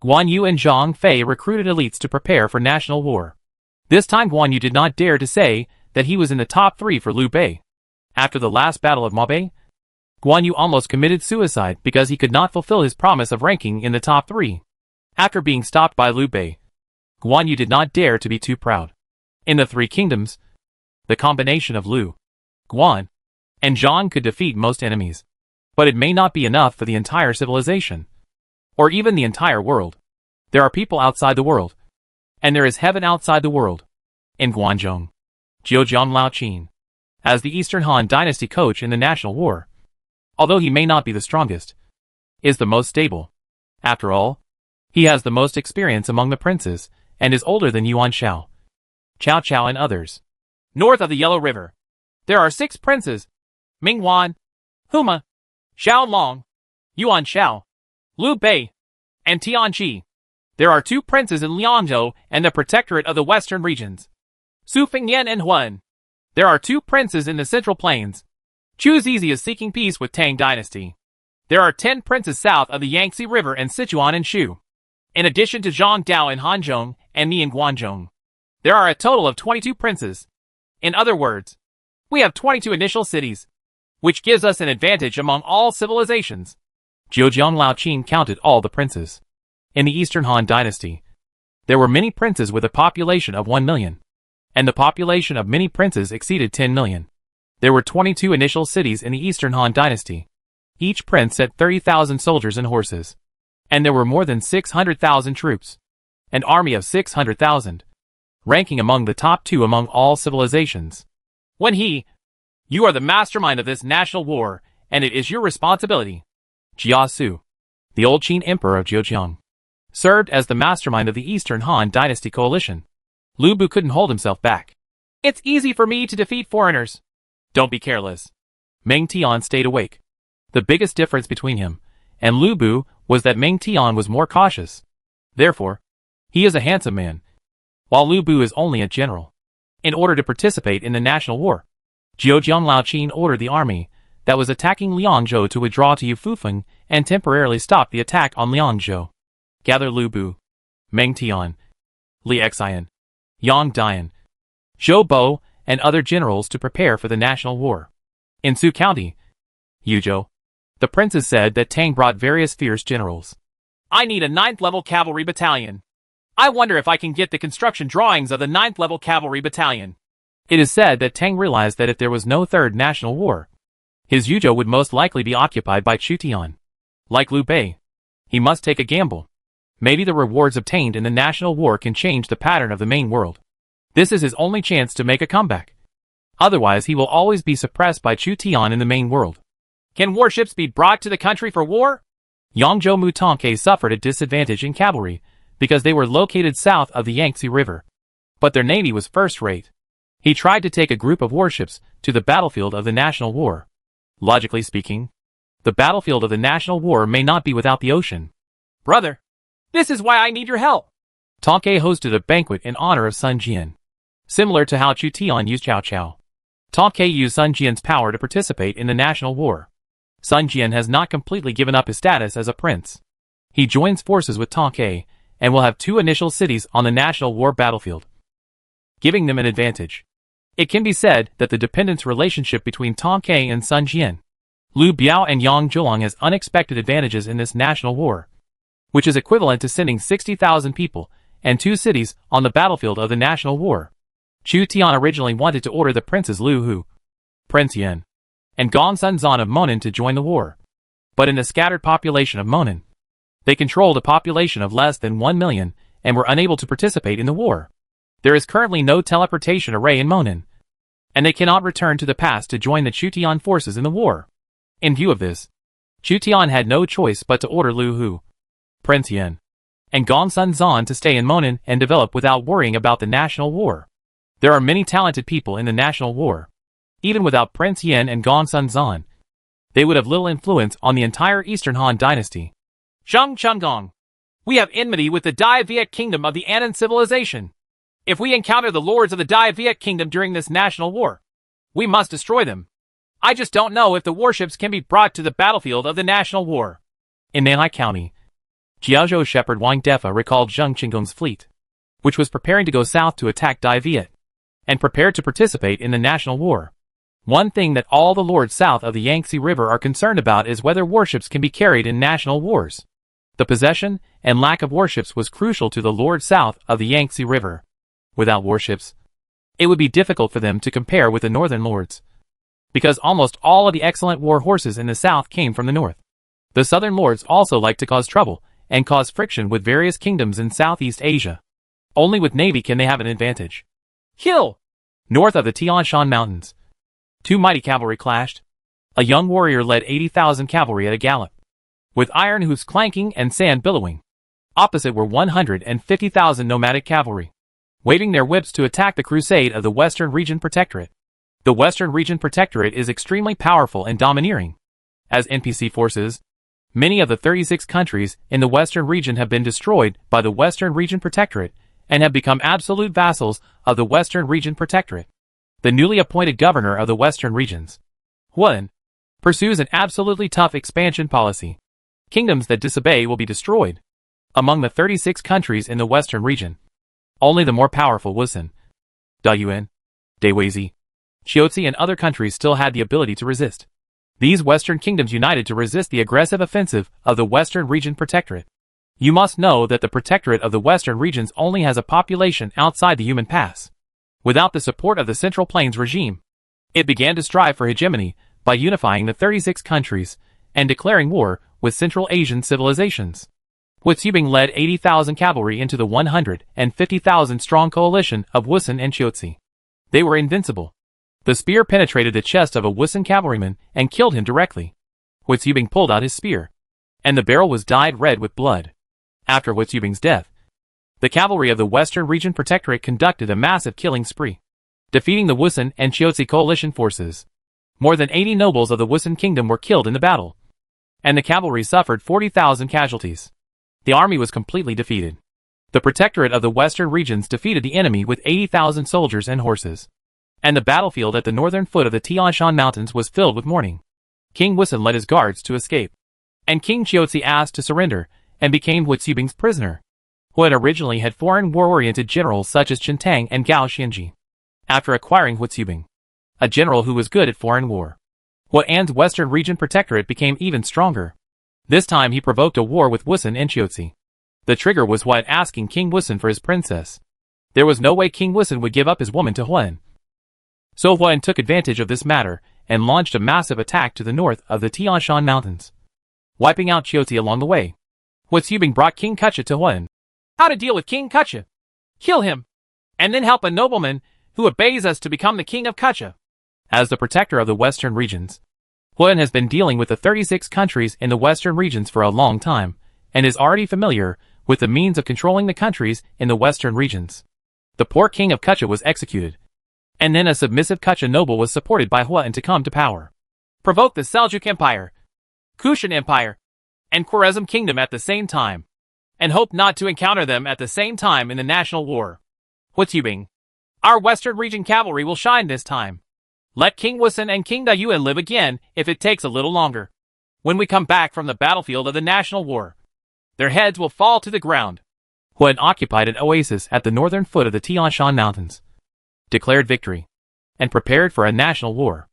Guan Yu and Zhang Fei recruited elites to prepare for national war. This time Guan Yu did not dare to say that he was in the top 3 for Liu Bei. After the last Battle of Mabe, Guan Yu almost committed suicide because he could not fulfill his promise of ranking in the top 3. After being stopped by Liu Bei, Guan Yu did not dare to be too proud. In the 3 kingdoms, the combination of Liu, Guan, and Zhang could defeat most enemies. But it may not be enough for the entire civilization, or even the entire world. There are people outside the world, and there is heaven outside the world. In Guanzhong, Zhejiang Laoqin, as the Eastern Han Dynasty coach in the national war, although he may not be the strongest, is the most stable. After all, he has the most experience among the princes, and is older than Yuan Shao, Cao Cao and others. North of the Yellow River, there are 6 princes: Mingwan, Huma, Xiao Long, Yuan Shao, Liu Bei, and Tianqi. There are 2 princes in Liangzhou and the protectorate of the western regions: Su Fingyan and Huan. There are 2 princes in the central plains. Chu Zizi is seeking peace with Tang Dynasty. There are 10 princes south of the Yangtze River and Sichuan and Shu. In addition to Zhang Dao in Hanzhong and me in Guanzhong, there are a total of 22 princes. In other words, we have 22 initial cities, which gives us an advantage among all civilizations. Zhejiang Laoqin counted all the princes. In the Eastern Han Dynasty, there were many princes with a population of 1 million, and the population of many princes exceeded 10 million. There were 22 initial cities in the Eastern Han Dynasty. Each prince had 30,000 soldiers and horses, and there were more than 600,000 troops, an army of 600,000, ranking among the top 2 among all civilizations. When he, You are the mastermind of this national war, and it is your responsibility. Jia Su, the old Qin emperor of Zhejiang, served as the mastermind of the Eastern Han Dynasty coalition. Lu Bu couldn't hold himself back. It's easy for me to defeat foreigners. Don't be careless. Meng Tian stayed awake. The biggest difference between him and Lu Bu was that Meng Tian was more cautious. Therefore, he is a handsome man, while Lu Bu is only a general. In order to participate in the national war, Zhejiang Lao Qin ordered the army that was attacking Liangzhou to withdraw to Yufufeng and temporarily stop the attack on Liangzhou. Gather Lu Bu, Meng Tian, Li Xian, Yang Dian, Zhou Bo, and other generals to prepare for the national war. In Su County, Yuzhou, the princes said that Tang brought various fierce generals. I need a 9th level cavalry battalion. I wonder if I can get the construction drawings of the 9th level cavalry battalion. It is said that Tang realized that if there was no third national war, his Yuzhou would most likely be occupied by Chu Tian. Like Liu Bei, he must take a gamble. Maybe the rewards obtained in the national war can change the pattern of the main world. This is his only chance to make a comeback. Otherwise he will always be suppressed by Chu Tian in the main world. Can warships be brought to the country for war? Yangzhou Mutanke suffered a disadvantage in cavalry because they were located south of the Yangtze River. But their navy was first-rate. He tried to take a group of warships to the battlefield of the national war. Logically speaking, the battlefield of the national war may not be without the ocean. Brother, this is why I need your help. Tonke hosted a banquet in honor of Sun Jian. Similar to how Chu Tian used Cao Cao, Tonke used Sun Jian's power to participate in the national war. Sun Jian has not completely given up his status as a prince. He joins forces with Tonke and will have 2 initial cities on the national war battlefield, giving them an advantage. It can be said that the dependence relationship between Tonke and Sun Jian, Lu Biao and Yang Zhulang has unexpected advantages in this national war, which is equivalent to sending 60,000 people and 2 cities on the battlefield of the national war. Chu Tian originally wanted to order the princes Lu Hu, Prince Yan, and Gong Sun Zan of Monan to join the war. But in the scattered population of Monan, they controlled a population of less than 1 million and were unable to participate in the war. There is currently no teleportation array in Monan, and they cannot return to the past to join the Chu Tian forces in the war. In view of this, Chu Tian had no choice but to order Lu Hu, Prince Yan, and Gong Sun Zan to stay in Monan and develop without worrying about the national war. There are many talented people in the national war. Even without Prince Yan and Gong Sun Zan, they would have little influence on the entire Eastern Han dynasty. Zhang Chunggong, we have enmity with the Dai Viet kingdom of the Annan civilization. If we encounter the lords of the Dai Viet kingdom during this national war, we must destroy them. I just don't know if the warships can be brought to the battlefield of the national war. In Nanhai County, Jiaozhou shepherd Wang Defa recalled Zhang Qinggong's fleet, which was preparing to go south to attack Dai Viet, and prepared to participate in the national war. One thing that all the lords south of the Yangtze River are concerned about is whether warships can be carried in national wars. The possession and lack of warships was crucial to the lords south of the Yangtze River. Without warships, it would be difficult for them to compare with the northern lords, because almost all of the excellent war horses in the south came from the north. The southern lords also like to cause trouble and cause friction with various kingdoms in Southeast Asia. Only with navy can they have an advantage. Hill! North of the Tian Shan Mountains, 2 mighty cavalry clashed. A young warrior led 80,000 cavalry at a gallop, with iron hoofs clanking and sand billowing. Opposite were 150,000 nomadic cavalry, waving their whips to attack the crusade of the Western Region Protectorate. The Western Region Protectorate is extremely powerful and domineering. As NPC forces, many of the 36 countries in the Western region have been destroyed by the Western Region Protectorate and have become absolute vassals of the Western Region Protectorate. The newly appointed governor of the Western regions, Huan, pursues an absolutely tough expansion policy. Kingdoms that disobey will be destroyed. Among the 36 countries in the Western region, only the more powerful Wusun, Dayuan, Daweizi, Qiuzi and other countries still had the ability to resist. These Western kingdoms united to resist the aggressive offensive of the Western Region Protectorate. You must know that the Protectorate of the Western regions only has a population outside the human pass. Without the support of the Central Plains regime, it began to strive for hegemony by unifying the 36 countries and declaring war with Central Asian civilizations. Wuxubing led 80,000 cavalry into the 150,000 strong coalition of Wusun and Qiuzi. They were invincible. The spear penetrated the chest of a Wusun cavalryman and killed him directly. Witzubing pulled out his spear, and the barrel was dyed red with blood. After Witzubing's death, the cavalry of the Western Region Protectorate conducted a massive killing spree, defeating the Wusun and Xiaozi coalition forces. More than 80 nobles of the Wusun kingdom were killed in the battle, and the cavalry suffered 40,000 casualties. The army was completely defeated. The Protectorate of the Western Regions defeated the enemy with 80,000 soldiers and horses, and the battlefield at the northern foot of the Tian Shan Mountains was filled with mourning. King Wusun led his guards to escape, and King Xiaozi asked to surrender and became Witzubing's prisoner. Huan originally had foreign war-oriented generals such as Chen Tang and Gao Xianji. After acquiring Witzubing, a general who was good at foreign war, Huan's Western Region Protectorate became even stronger. This time he provoked a war with Wusun and Xiaozi. The trigger was Huan asking King Wusun for his princess. There was no way King Wusun would give up his woman to Huan. So Huan took advantage of this matter and launched a massive attack to the north of the Tian Shan Mountains, wiping out Xiaozi along the way. Witzubing brought King Kucha to Huan. How to deal with King Kucha? Kill him, and then help a nobleman who obeys us to become the king of Kucha. As the protector of the western regions, Huan has been dealing with the 36 countries in the western regions for a long time, and is already familiar with the means of controlling the countries in the western regions. The poor king of Kucha was executed, and then a submissive Kucha noble was supported by Huan to come to power, provoke the Seljuk Empire, Kushan Empire, and Khwarezm Kingdom at the same time, and hoped not to encounter them at the same time in the national war. Witzubing, our western region cavalry will shine this time. Let King Wusun and King Dayuan live again if it takes a little longer. When we come back from the battlefield of the national war, their heads will fall to the ground. Huan occupied an oasis at the northern foot of the Tian Shan Mountains, declared victory, and prepared for a national war.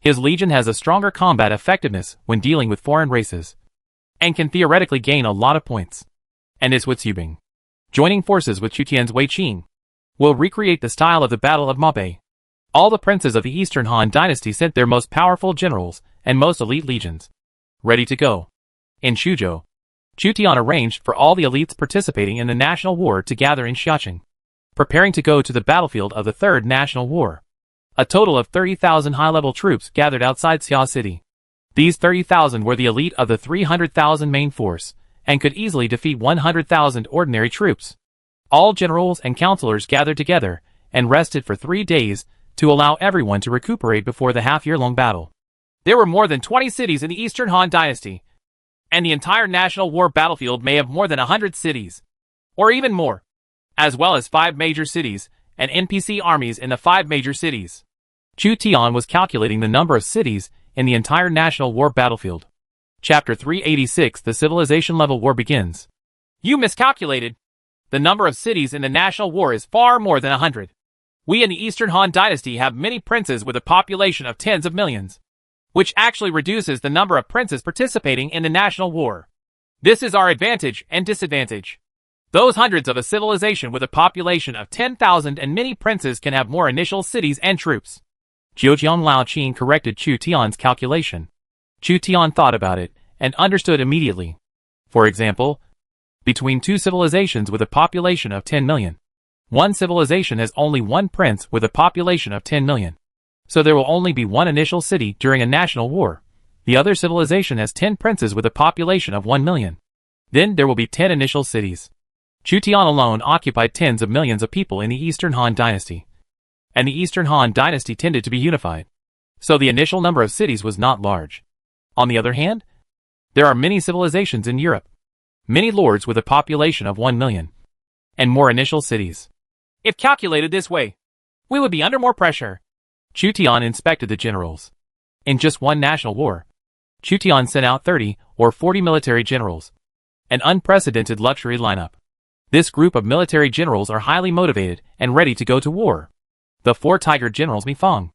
His legion has a stronger combat effectiveness when dealing with foreign races, and can theoretically gain a lot of points. And is Witzubing, joining forces with Chutian's Wei Qing, will recreate the style of the Battle of Mabe. All the princes of the Eastern Han dynasty sent their most powerful generals and most elite legions, ready to go. In Shuzhou, Chutian arranged for all the elites participating in the national war to gather in Xiaqing, preparing to go to the battlefield of the Third National War. A total of 30,000 high-level troops gathered outside Xia City. These 30,000 were the elite of the 300,000 main force, and could easily defeat 100,000 ordinary troops. All generals and counselors gathered together and rested for 3 days to allow everyone to recuperate before the half-year-long battle. There were more than 20 cities in the Eastern Han dynasty, and the entire national war battlefield may have more than 100 cities, or even more, as well as 5 major cities and NPC armies in the 5 major cities. Chu Tian was calculating the number of cities in the entire national war battlefield. Chapter 386. The civilization level war begins. You miscalculated. The number of cities in the national war is far more than 100. We in the Eastern Han dynasty have many princes with a population of tens of millions, which actually reduces the number of princes participating in the national war. This is our advantage and disadvantage. Those hundreds of a civilization with a population of 10,000 and many princes can have more initial cities and troops. Zhoujiang Lao Qin corrected Chu Tian's calculation. Chu Tian thought about it and understood immediately. For example, between 2 civilizations with a population of 10 million, one civilization has only 1 prince with a population of 10 million. So there will only be 1 initial city during a national war. The other civilization has 10 princes with a population of 1 million. Then there will be 10 initial cities. Chu Tian alone occupied tens of millions of people in the Eastern Han dynasty, and the Eastern Han dynasty tended to be unified, so the initial number of cities was not large. On the other hand, there are many civilizations in Europe, many lords with a population of 1 million, and more initial cities. If calculated this way, we would be under more pressure. Chu Tian inspected the generals. In just one national war, Chu Tian sent out 30 or 40 military generals, an unprecedented luxury lineup. This group of military generals are highly motivated and ready to go to war. The 4 tiger generals Mi Feng,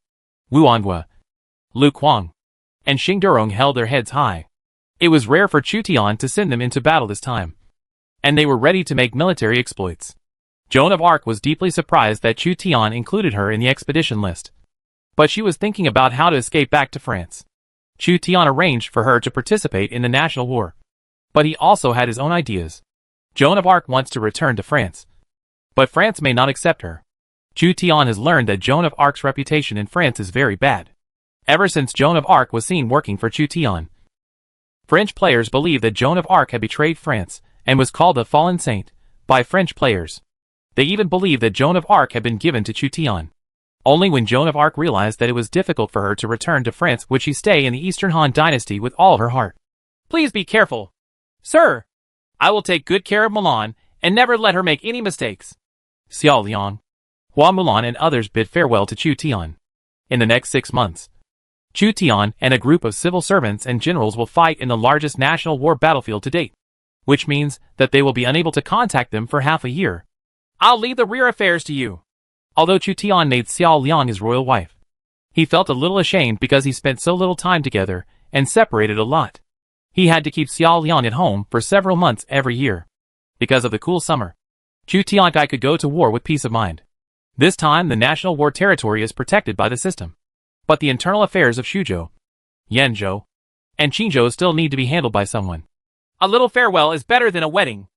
Wu Anhua, Lu Kuang, and Xing Durong held their heads high. It was rare for Chu Tian to send them into battle this time, and they were ready to make military exploits. Joan of Arc was deeply surprised that Chu Tian included her in the expedition list, but she was thinking about how to escape back to France. Chu Tian arranged for her to participate in the national war, but he also had his own ideas. Joan of Arc wants to return to France, but France may not accept her. Chu Tian has learned that Joan of Arc's reputation in France is very bad. Ever since Joan of Arc was seen working for Chu Tian, French players believe that Joan of Arc had betrayed France and was called a fallen saint by French players. They even believe that Joan of Arc had been given to Chu Tian. Only when Joan of Arc realized that it was difficult for her to return to France would she stay in the Eastern Han dynasty with all her heart. Please be careful, sir. I will take good care of Milan and never let her make any mistakes. Xiao Liang, Hua Mulan and others bid farewell to Chu Tian. In the next 6 months, Chu Tian and a group of civil servants and generals will fight in the largest national war battlefield to date, which means that they will be unable to contact them for half a year. I'll leave the rear affairs to you. Although Chu Tian made Xiao Liang his royal wife, he felt a little ashamed because he spent so little time together and separated a lot. He had to keep Xiao Liang at home for several months every year. Because of the cool summer, Chu Tiankai could go to war with peace of mind. This time the national war territory is protected by the system. But the internal affairs of Shuzhou, Yanzhou, and Qinzhou still need to be handled by someone. A little farewell is better than a wedding.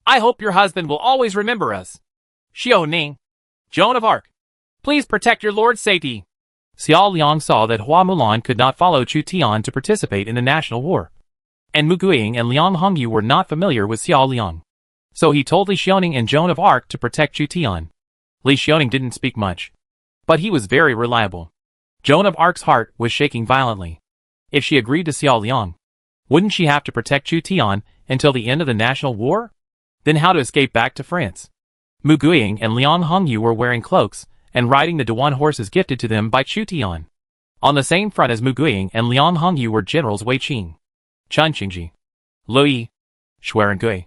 I hope your husband will always remember us. Xiao Ning, Joan of Arc, please protect your lord's safety. Xiao Liang saw that Hua Mulan could not follow Chu Tian to participate in the national war, and Mu Guiying and Liang Hongyu were not familiar with Xiao Liang. So he told Li Xiaoning and Joan of Arc to protect Chu Tian. Li Xiaoning didn't speak much, but he was very reliable. Joan of Arc's heart was shaking violently. If she agreed to Xiao Liang, wouldn't she have to protect Chu Tian until the end of the national war? Then how to escape back to France? Mu Guiying and Liang Hongyu were wearing cloaks and riding the Dewan horses gifted to them by Chu Tian. On the same front as Mu Guiying and Liang Hongyu were generals Wei Qing, Chen Qingji, Lu Yi, Shuaren Gui,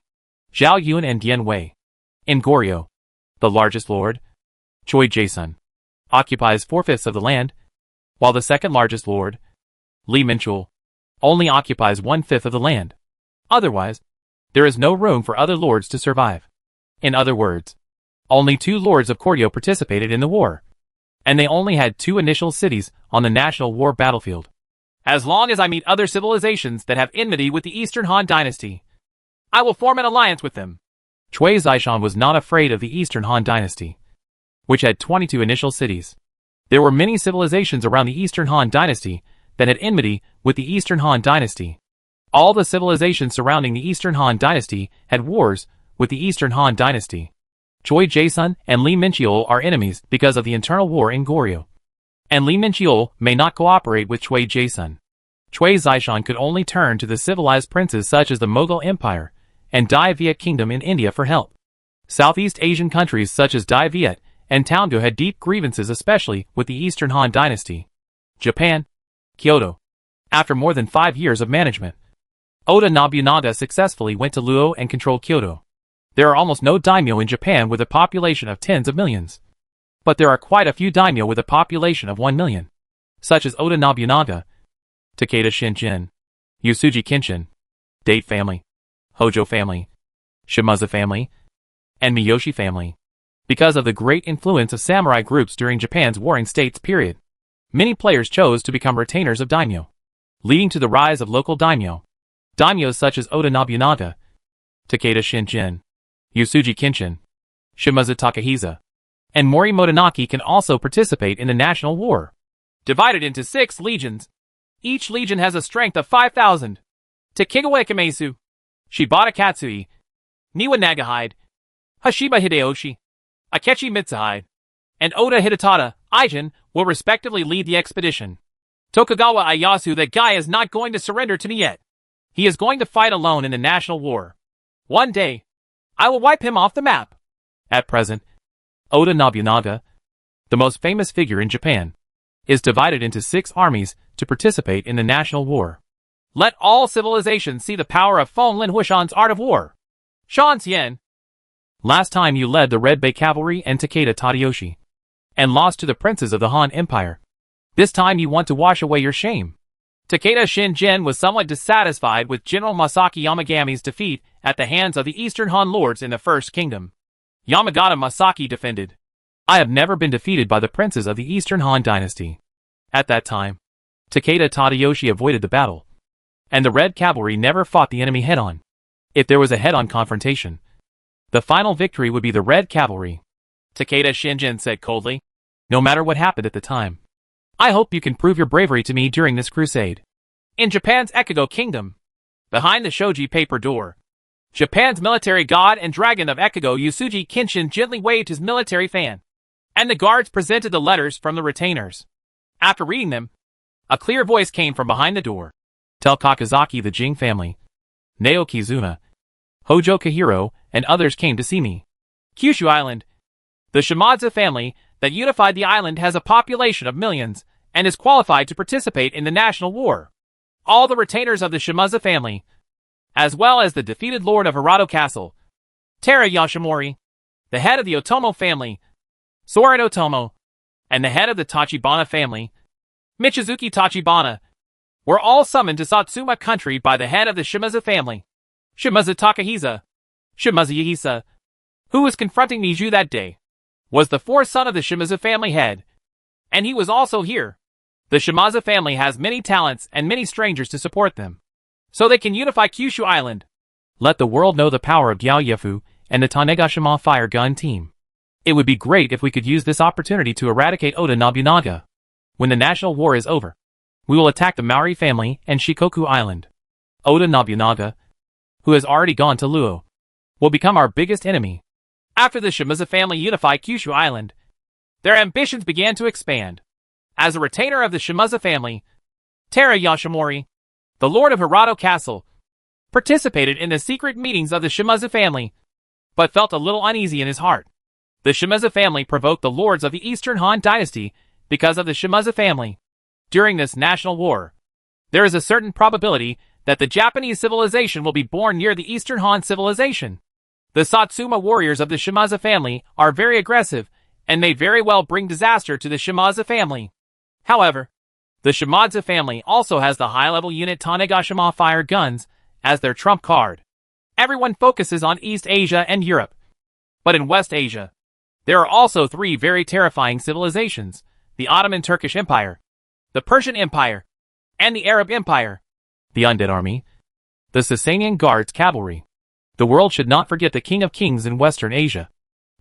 Zhao Yun and Dian Wei. In Goryeo, the largest lord, Choi Jae-sun, occupies 4/5 of the land, while the second largest lord, Li Minchul, only occupies 1/5 of the land. Otherwise, there is no room for other lords to survive. In other words, only 2 lords of Goryeo participated in the war, and they only had 2 initial cities on the national war battlefield. As long as I meet other civilizations that have enmity with the Eastern Han dynasty, I will form an alliance with them. Cui Zishan was not afraid of the Eastern Han dynasty, which had 22 initial cities. There were many civilizations around the Eastern Han dynasty that had enmity with the Eastern Han dynasty. All the civilizations surrounding the Eastern Han dynasty had wars with the Eastern Han dynasty. Choi Jae-sun and Li Minchiul are enemies because of the internal war in Goryeo, and Li Minchiul may not cooperate with Choi Jae-sun. Cui Zishan could only turn to the civilized princes such as the Mughal Empire and Dai Viet Kingdom in India for help. Southeast Asian countries such as Dai Viet and Toungoo had deep grievances especially with the Eastern Han dynasty. Japan, Kyoto. After more than 5 years of management, Oda Nobunaga successfully went to Luo and controlled Kyoto. There are almost no daimyo in Japan with a population of tens of millions. But there are quite a few daimyo with a population of 1 million, such as Oda Nobunaga, Takeda Shinjin, Yusuji Kenshin, Date family, Hojo family, Shimazu family, and Miyoshi family. Because of the great influence of samurai groups during Japan's Warring States period, many players chose to become retainers of daimyo, leading to the rise of local daimyo. Daimyos such as Oda Nobunaga, Takeda Shinjin, Yusuji Kenshin, Shimazu Takahisa, and Mori Motonaki can also participate in the national war. Divided into 6 legions. Each legion has a strength of 5,000. Takigawa Ikemesu, Shibata Katsui, Niwa Nagahide, Hashiba Hideyoshi, Akechi Mitsuhide, and Oda Hidetada, Aijin, will respectively lead the expedition. Tokugawa Ieyasu, that guy is not going to surrender to me yet. He is going to fight alone in the national war. One day, I will wipe him off the map. At present, Oda Nobunaga, the most famous figure in Japan, is divided into 6 armies to participate in the national war. Let all civilizations see the power of Feng Lin Huishan's art of war. Shan Xian. Last time you led the Red Bay Cavalry and Takeda Tadayoshi, and lost to the princes of the Han Empire. This time you want to wash away your shame. Takeda Shinjin was somewhat dissatisfied with General Masaki Yamagami's defeat at the hands of the Eastern Han lords in the First Kingdom. Yamagata Masaki defended. I have never been defeated by the princes of the Eastern Han dynasty. At that time, Takeda Tadayoshi avoided the battle, and the Red Cavalry never fought the enemy head-on. If there was a head-on confrontation, the final victory would be the Red Cavalry. Takeda Shinjin said coldly. No matter what happened at the time, I hope you can prove your bravery to me during this crusade. In Japan's Ekigo Kingdom, behind the shoji paper door, Japan's military god and dragon of Ekigo Yusuji Kenshin gently waved his military fan, and the guards presented the letters from the retainers. After reading them, a clear voice came from behind the door. Tell Kakazaki the Jing family, Naoki Zuna, Hojo Kahiro, and others came to see me. Kyushu Island. The Shimadzu family that unified the island has a population of millions and is qualified to participate in the national war. All the retainers of the Shimadzu family, as well as the defeated lord of Hirado Castle, Tera Yashimori, the head of the Otomo family, Soren Otomo, and the head of the Tachibana family, Michizuki Tachibana, were all summoned to Satsuma country by the head of the Shimazu family, Shimazu Takahisa. Shimazu Yahisa, who was confronting Niju that day, was the fourth son of the Shimazu family head, and he was also here. The Shimazu family has many talents and many strangers to support them, so they can unify Kyushu Island. Let the world know the power of Gyaoyefu and the Tanegashima fire gun team. It would be great if we could use this opportunity to eradicate Oda Nobunaga. When the national war is over, we will attack the Maori family and Shikoku Island. Oda Nobunaga, who has already gone to Luo, will become our biggest enemy. After the Shimazu family unified Kyushu Island, their ambitions began to expand. As a retainer of the Shimazu family, Tera Yashimori, the lord of Hirado Castle, participated in the secret meetings of the Shimazu family, but felt a little uneasy in his heart. The Shimazu family provoked the lords of the Eastern Han dynasty because of the Shimazu family. During this national war, there is a certain probability that the Japanese civilization will be born near the Eastern Han civilization. The Satsuma warriors of the Shimazu family are very aggressive and may very well bring disaster to the Shimazu family. However, the Shimadzu family also has the high-level unit Tanegashima fire guns as their trump card. Everyone focuses on East Asia and Europe. But in West Asia, there are also three very terrifying civilizations: the Ottoman Turkish Empire, the Persian Empire, and the Arab Empire. The Undead Army, the Sasanian Guards Cavalry. The world should not forget the King of Kings in Western Asia,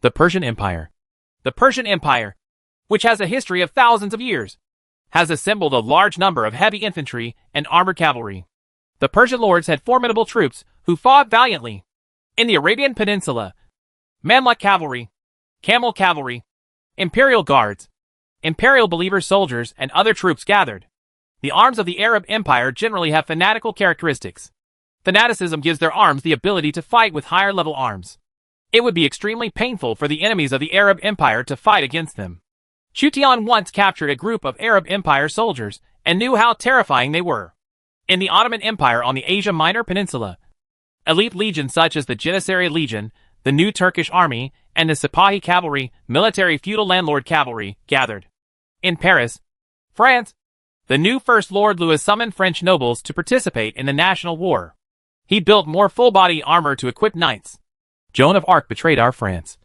the Persian Empire. The Persian Empire, which has a history of thousands of years, has assembled a large number of heavy infantry and armored cavalry. The Persian lords had formidable troops who fought valiantly. In the Arabian Peninsula, Mamluk cavalry, Camel cavalry, Imperial guards, Imperial believer soldiers, and other troops gathered. The arms of the Arab Empire generally have fanatical characteristics. Fanaticism gives their arms the ability to fight with higher-level arms. It would be extremely painful for the enemies of the Arab Empire to fight against them. Chu Tian once captured a group of Arab Empire soldiers and knew how terrifying they were. In the Ottoman Empire on the Asia Minor Peninsula, elite legions such as the Janissary Legion, the New Turkish Army, and the Sipahi Cavalry, military feudal landlord cavalry, gathered. In Paris, France, the new First Lord Louis summoned French nobles to participate in the national war. He built more full-body armor to equip knights. Joan of Arc betrayed our France,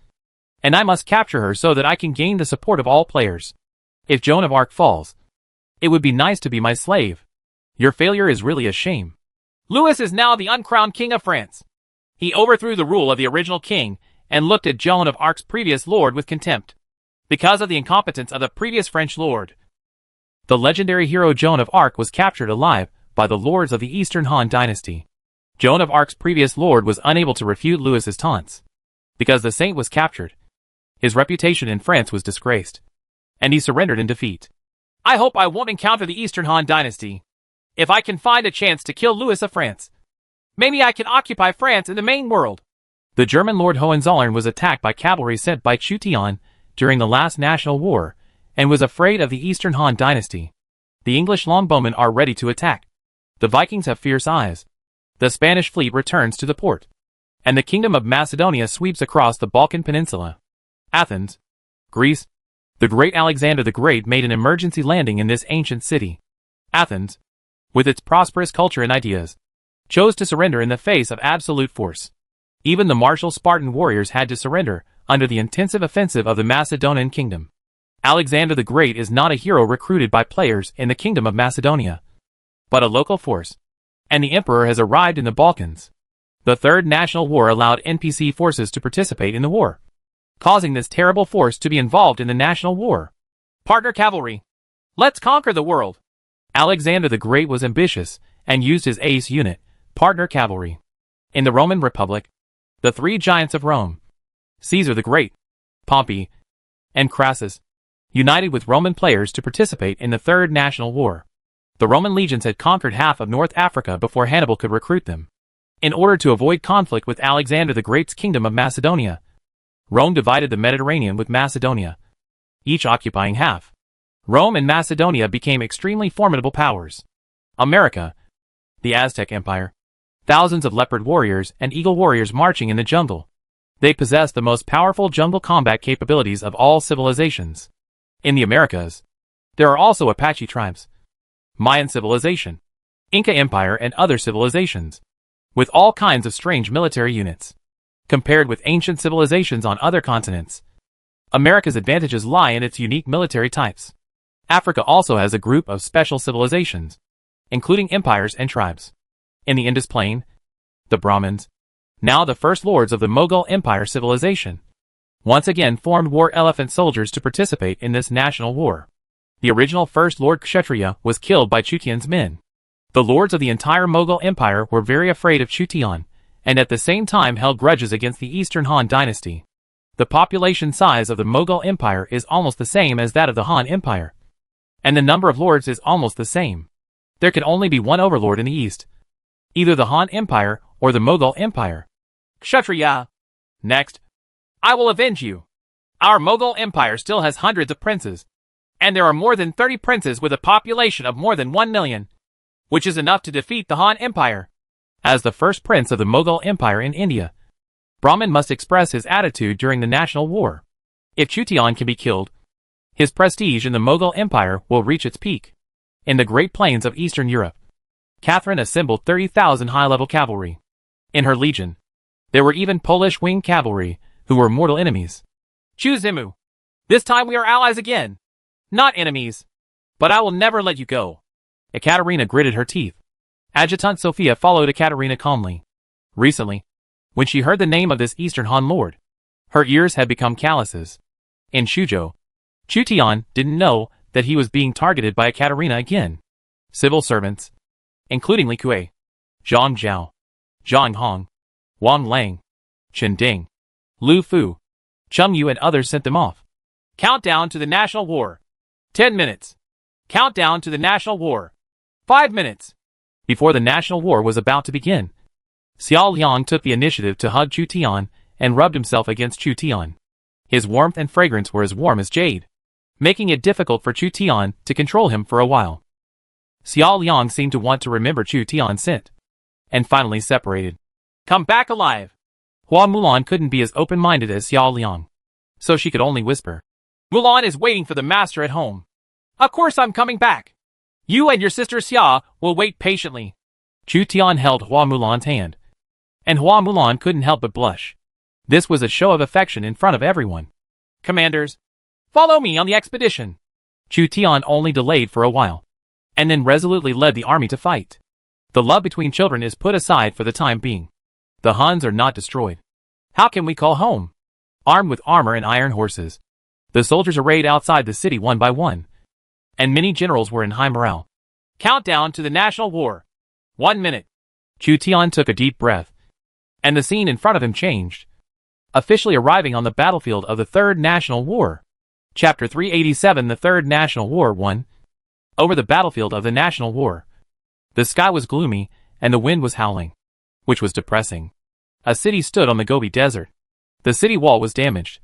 and I must capture her so that I can gain the support of all players. If Joan of Arc falls, it would be nice to be my slave. Your failure is really a shame. Louis is now the uncrowned king of France. He overthrew the rule of the original king and looked at Joan of Arc's previous lord with contempt, because of the incompetence of the previous French lord. The legendary hero Joan of Arc was captured alive by the lords of the Eastern Han dynasty. Joan of Arc's previous lord was unable to refute Louis's taunts. Because the saint was captured, his reputation in France was disgraced, and he surrendered in defeat. I hope I won't encounter the Eastern Han dynasty. If I can find a chance to kill Louis of France, maybe I can occupy France in the main world. The German Lord Hohenzollern was attacked by cavalry sent by Chu Tian during the last national war, and was afraid of the Eastern Han dynasty. The English longbowmen are ready to attack. The Vikings have fierce eyes. The Spanish fleet returns to the port, and the Kingdom of Macedonia sweeps across the Balkan Peninsula. Athens, Greece. The great Alexander the Great made an emergency landing in this ancient city. Athens, with its prosperous culture and ideas, chose to surrender in the face of absolute force. Even the martial Spartan warriors had to surrender under the intensive offensive of the Macedonian kingdom. Alexander the Great is not a hero recruited by players in the Kingdom of Macedonia, but a local force, and the emperor has arrived in the Balkans. The Third National War allowed NPC forces to participate in the war. causing this terrible force to be involved in the national war. Partner cavalry. Let's conquer the world. Alexander the Great was ambitious and used his ace unit, partner cavalry. In the Roman Republic, the three giants of Rome, Caesar the Great, Pompey, and Crassus, united with Roman players to participate in the Third National War. The Roman legions had conquered half of North Africa before Hannibal could recruit them. In order to avoid conflict with Alexander the Great's kingdom of Macedonia, Rome divided the Mediterranean with Macedonia, each occupying half. Rome and Macedonia became extremely formidable powers. America, the Aztec Empire, thousands of leopard warriors and eagle warriors marching in the jungle. They possessed the most powerful jungle combat capabilities of all civilizations. In the Americas, there are also Apache tribes, Mayan civilization, Inca Empire and other civilizations, with all kinds of strange military units. Compared with ancient civilizations on other continents, America's advantages lie in its unique military types. Africa also has a group of special civilizations, including empires and tribes. In the Indus Plain, the Brahmins, now the first lords of the Mughal Empire civilization, once again formed war elephant soldiers to participate in this national war. The original First Lord Kshatriya was killed by Chutian's men. The lords of the entire Mughal Empire were very afraid of Chutian, and at the same time held grudges against the Eastern Han dynasty. The population size of the Mughal Empire is almost the same as that of the Han Empire, and the number of lords is almost the same. There can only be one overlord in the East, either the Han Empire or the Mughal Empire. Kshatriya. Next, I will avenge you. Our Mughal Empire still has hundreds of princes, and there are more than 30 princes with a population of more than 1 million, which is enough to defeat the Han Empire. As the first prince of the Mughal Empire in India, Brahman must express his attitude during the national war. If Chutian can be killed, his prestige in the Mughal Empire will reach its peak. In the Great Plains of Eastern Europe, Catherine assembled 30,000 high-level cavalry. In her legion, there were even Polish winged cavalry, who were mortal enemies. Choose Zimu. This time we are allies again, not enemies. But I will never let you go. Ekaterina gritted her teeth. Adjutant Sophia followed Ekaterina calmly. Recently, when she heard the name of this Eastern Han lord, her ears had become calluses. In Shuzhou, Chutian didn't know that he was being targeted by Ekaterina again. Civil servants, including Li Kuei, Zhang Zhao, Zhang Hong, Wang Lang, Chen Ding, Lu Fu, Cheng Yu and others sent them off. Countdown to the national war. 10 minutes. Countdown to the national war. 5 minutes. Before the national war was about to begin, Xiao Liang took the initiative to hug Chutian and rubbed himself against Chutian. His warmth and fragrance were as warm as jade, making it difficult for Chutian to control him for a while. Xiao Liang seemed to want to remember Chutian's scent, and finally separated. Come back alive! Hua Mulan couldn't be as open-minded as Xiao Liang, so she could only whisper. Mulan is waiting for the master at home. Of course I'm coming back. You and your sister Xia will wait patiently. Chutian held Hua Mulan's hand, and Hua Mulan couldn't help but blush. This was a show of affection in front of everyone. Commanders, follow me on the expedition. Chutian only delayed for a while, and then resolutely led the army to fight. The love between children is put aside for the time being. The Huns are not destroyed. How can we call home? Armed with armor and iron horses, the soldiers arrayed outside the city one by one, and many generals were in high morale. Countdown to the national war. 1 minute. Chutian took a deep breath, and the scene in front of him changed. Officially arriving on the battlefield of the Third National War. Chapter 387 The Third National War 1. Over the battlefield of the National War. The sky was gloomy, and the wind was howling, which was depressing. A city stood on the Gobi Desert. The city wall was damaged.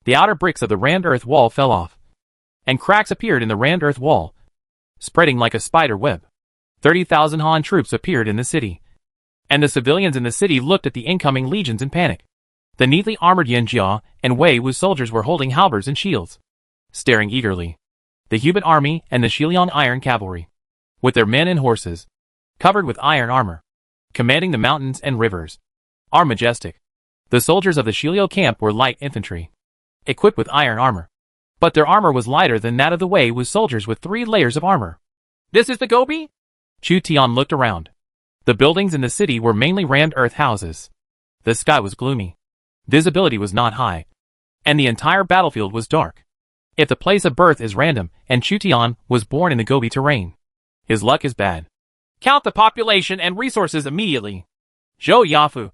The outer bricks of the rammed earth wall fell off, and cracks appeared in the rammed earth wall, spreading like a spider web. 30,000 Han troops appeared in the city, and the civilians in the city looked at the incoming legions in panic. The neatly armored Yanjia and Wei Wu soldiers were holding halberds and shields, staring eagerly. The Huban army and the Shiliang iron cavalry, with their men and horses, covered with iron armor, commanding the mountains and rivers, are majestic. The soldiers of the Shiliao camp were light infantry, equipped with iron armor, but their armor was lighter than that of the Wei Wu soldiers with 3 layers of armor. This is the Gobi? Chutian looked around. The buildings in the city were mainly rammed earth houses. The sky was gloomy. Visibility was not high, and the entire battlefield was dark. If the place of birth is random, and Chu Tian was born in the Gobi terrain, his luck is bad. Count the population and resources immediately. Zhou Yafu,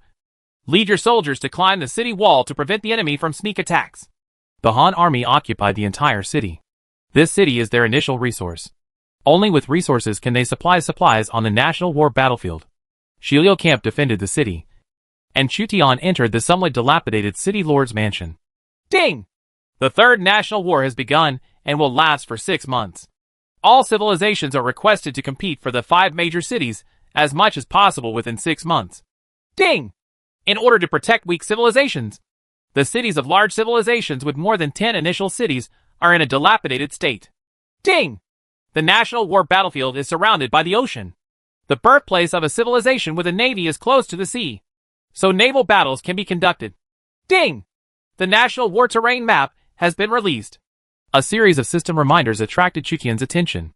lead your soldiers to climb the city wall to prevent the enemy from sneak attacks. The Han army occupied the entire city. This city is their initial resource. Only with resources can they supply supplies on the national war battlefield. Shiliu camp defended the city, and Chu Tian entered the somewhat dilapidated city lord's mansion. Ding! The Third National War has begun and will last for 6 months. All civilizations are requested to compete for the 5 major cities as much as possible within 6 months. Ding! In order to protect weak civilizations, the cities of large civilizations with more than 10 initial cities are in a dilapidated state. Ding! The National War battlefield is surrounded by the ocean. The birthplace of a civilization with a navy is close to the sea, so naval battles can be conducted. Ding! The National War terrain map has been released. A series of system reminders attracted Chu Tian's attention.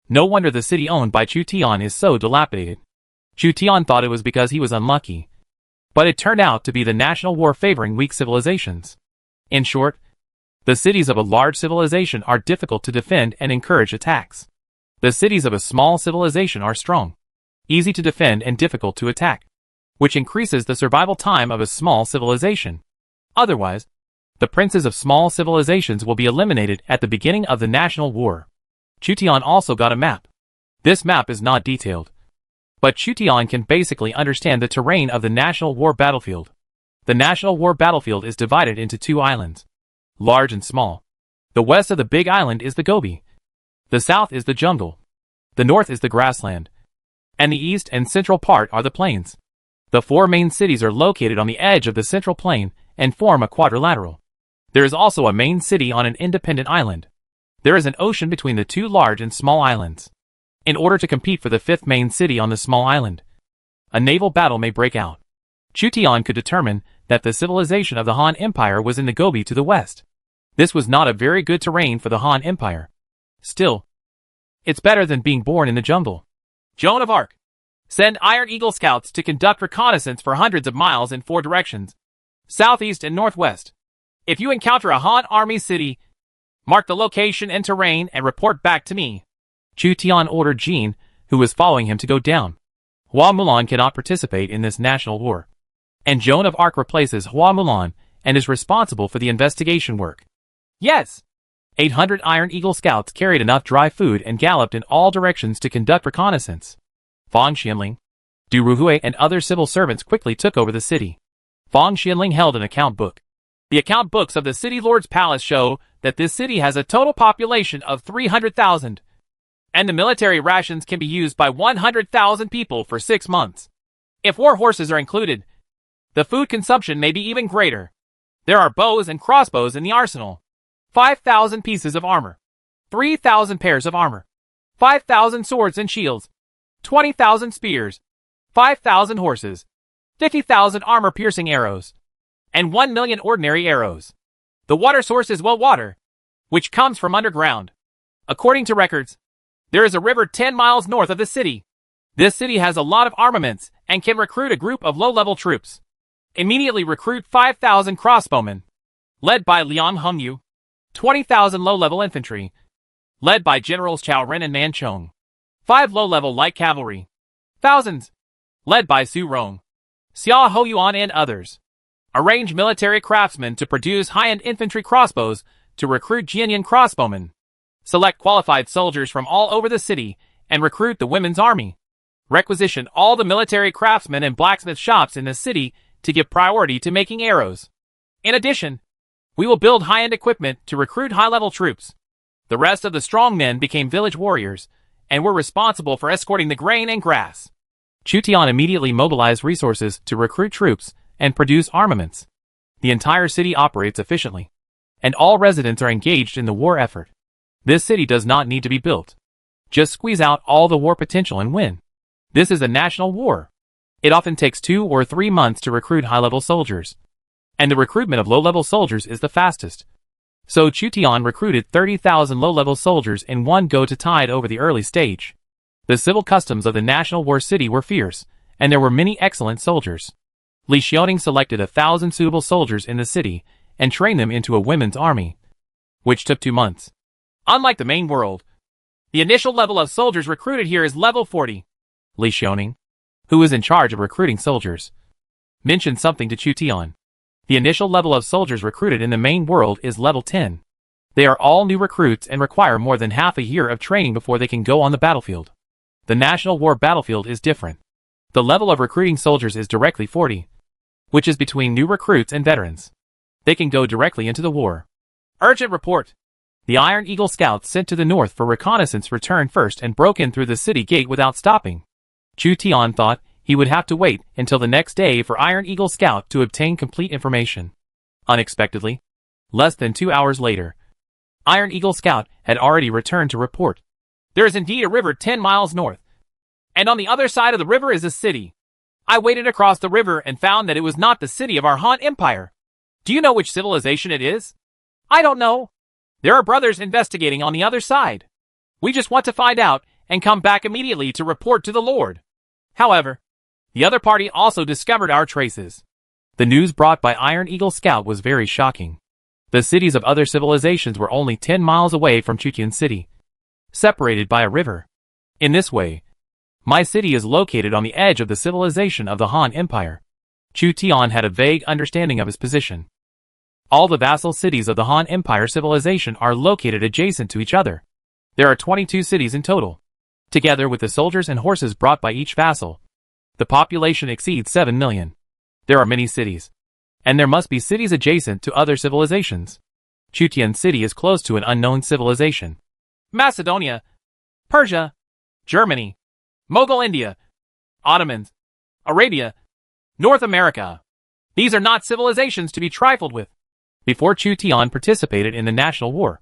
No wonder the city owned by Chu Tian is so dilapidated. Chu Tian thought it was because he was unlucky, but it turned out to be the National War favoring weak civilizations. In short, the cities of a large civilization are difficult to defend and encourage attacks. The cities of a small civilization are strong, easy to defend and difficult to attack, which increases the survival time of a small civilization. Otherwise, the princes of small civilizations will be eliminated at the beginning of the National War. Chu Tian also got a map. This map is not detailed, but Chu Tian can basically understand the terrain of the National War battlefield. The National War battlefield is divided into 2 islands, large and small. The west of the big island is the Gobi. The south is the jungle. The north is the grassland. And the east and central part are the plains. The 4 main cities are located on the edge of the central plain and form a quadrilateral. There is also a main city on an independent island. There is an ocean between the 2 large and small islands. In order to compete for the 5th main city on the small island, a naval battle may break out. Chu Tian could determine that the civilization of the Han Empire was in the Gobi to the west. This was not a very good terrain for the Han Empire. Still, it's better than being born in the jungle. Joan of Arc, send Iron Eagle scouts to conduct reconnaissance for hundreds of miles in 4 directions, southeast and northwest. If you encounter a Han army city, mark the location and terrain and report back to me. Chu Tian ordered Jin, who was following him, to go down. Hua Mulan cannot participate in this national war, and Joan of Arc replaces Hua Mulan and is responsible for the investigation work. Yes! 800 Iron Eagle scouts carried enough dry food and galloped in all directions to conduct reconnaissance. Fang Xianling, Du Ruhui and other civil servants quickly took over the city. Fang Xianling held an account book. The account books of the city lord's palace show that this city has a total population of 300,000, and the military rations can be used by 100,000 people for 6 months. If war horses are included, the food consumption may be even greater. There are bows and crossbows in the arsenal, 5,000 pieces of armor, 3,000 pairs of armor, 5,000 swords and shields, 20,000 spears, 5,000 horses, 50,000 armor-piercing arrows, and 1 million ordinary arrows. The water source is well water, which comes from underground. According to records, there is a river 10 miles north of the city. This city has a lot of armaments and can recruit a group of low-level troops. Immediately recruit 5,000 crossbowmen, led by Liang Hongyu, 20,000 low-level infantry, led by Generals Chao Ren and Nan Chong, 5 low-level light cavalry, thousands, led by Su Rong, Xia Hoyuan and others. Arrange military craftsmen to produce high-end infantry crossbows to recruit Jianyan crossbowmen. Select qualified soldiers from all over the city and recruit the women's army. Requisition all the military craftsmen and blacksmith shops in the city to give priority to making arrows. In addition, we will build high-end equipment to recruit high-level troops. The rest of the strong men became village warriors and were responsible for escorting the grain and grass. Chu Tian immediately mobilized resources to recruit troops and produce armaments. The entire city operates efficiently, and all residents are engaged in the war effort. This city does not need to be built. Just squeeze out all the war potential and win. This is a national war. It often takes 2 or 3 months to recruit high-level soldiers, and the recruitment of low-level soldiers is the fastest. So Chu Tian recruited 30,000 low-level soldiers in one go to tide over the early stage. The civil customs of the national war city were fierce, and there were many excellent soldiers. Li Xiaoning selected 1,000 suitable soldiers in the city and train them into a women's army, which took 2 months. Unlike the main world, the initial level of soldiers recruited here is level 40. Li Xiaoning, who was in charge of recruiting soldiers, mentioned something to Chu Tian. The initial level of soldiers recruited in the main world is level 10. They are all new recruits and require more than half a year of training before they can go on the battlefield. The National War battlefield is different. The level of recruiting soldiers is directly 40, which is between new recruits and veterans. They can go directly into the war. Urgent report. The Iron Eagle scouts sent to the north for reconnaissance returned first and broke in through the city gate without stopping. Chu Tian thought he would have to wait until the next day for Iron Eagle scout to obtain complete information. Unexpectedly, less than 2 hours later, Iron Eagle scout had already returned to report. There is indeed a river 10 miles north, and on the other side of the river is a city. I waded across the river and found that it was not the city of our Han Empire. Do you know which civilization it is? I don't know. There are brothers investigating on the other side. We just want to find out and come back immediately to report to the Lord. However, the other party also discovered our traces. The news brought by Iron Eagle Scout was very shocking. The cities of other civilizations were only 10 miles away from Chutian City, separated by a river. In this way, my city is located on the edge of the civilization of the Han Empire. Chu Tian had a vague understanding of his position. All the vassal cities of the Han Empire civilization are located adjacent to each other. There are 22 cities in total. Together with the soldiers and horses brought by each vassal, the population exceeds 7 million. There are many cities, and there must be cities adjacent to other civilizations. Chutian City is close to an unknown civilization. Macedonia, Persia, Germany, Mughal India, Ottomans, Arabia, North America. These are not civilizations to be trifled with. Before Chu Tian participated in the national war,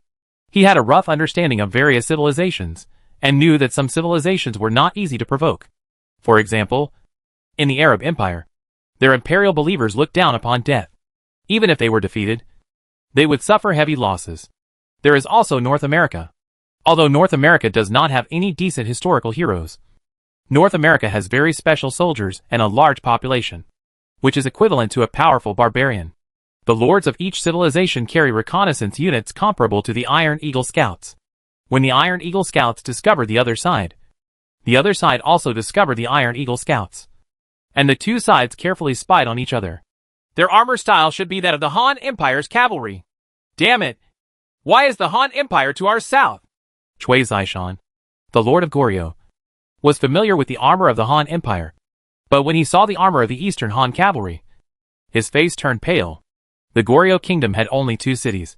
he had a rough understanding of various civilizations, and knew that some civilizations were not easy to provoke. For example, in the Arab Empire, their imperial believers looked down upon death. Even if they were defeated, they would suffer heavy losses. There is also North America. Although North America does not have any decent historical heroes, North America has very special soldiers and a large population, which is equivalent to a powerful barbarian. The lords of each civilization carry reconnaissance units comparable to the Iron Eagle Scouts. When the Iron Eagle Scouts discovered the other side also discovered the Iron Eagle Scouts, and the two sides carefully spied on each other. Their armor style should be that of the Han Empire's cavalry. Damn it! Why is the Han Empire to our south? Cui Zishan, the Lord of Goryeo, was familiar with the armor of the Han Empire, but when he saw the armor of the Eastern Han cavalry, his face turned pale. The Goryeo Kingdom had only 2 cities,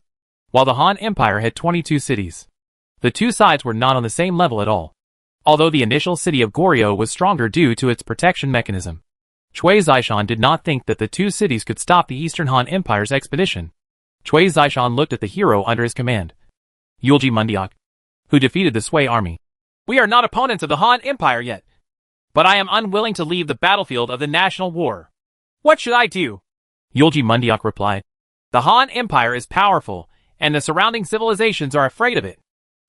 while the Han Empire had 22 cities. The two sides were not on the same level at all. Although the initial city of Goryeo was stronger due to its protection mechanism, Cui Zishan did not think that the 2 cities could stop the Eastern Han Empire's expedition. Cui Zishan looked at the hero under his command, Yulji Mundiak, who defeated the Sui army. We are not opponents of the Han Empire yet, but I am unwilling to leave the battlefield of the national war. What should I do? Yulji Mundiak replied. The Han Empire is powerful, and the surrounding civilizations are afraid of it.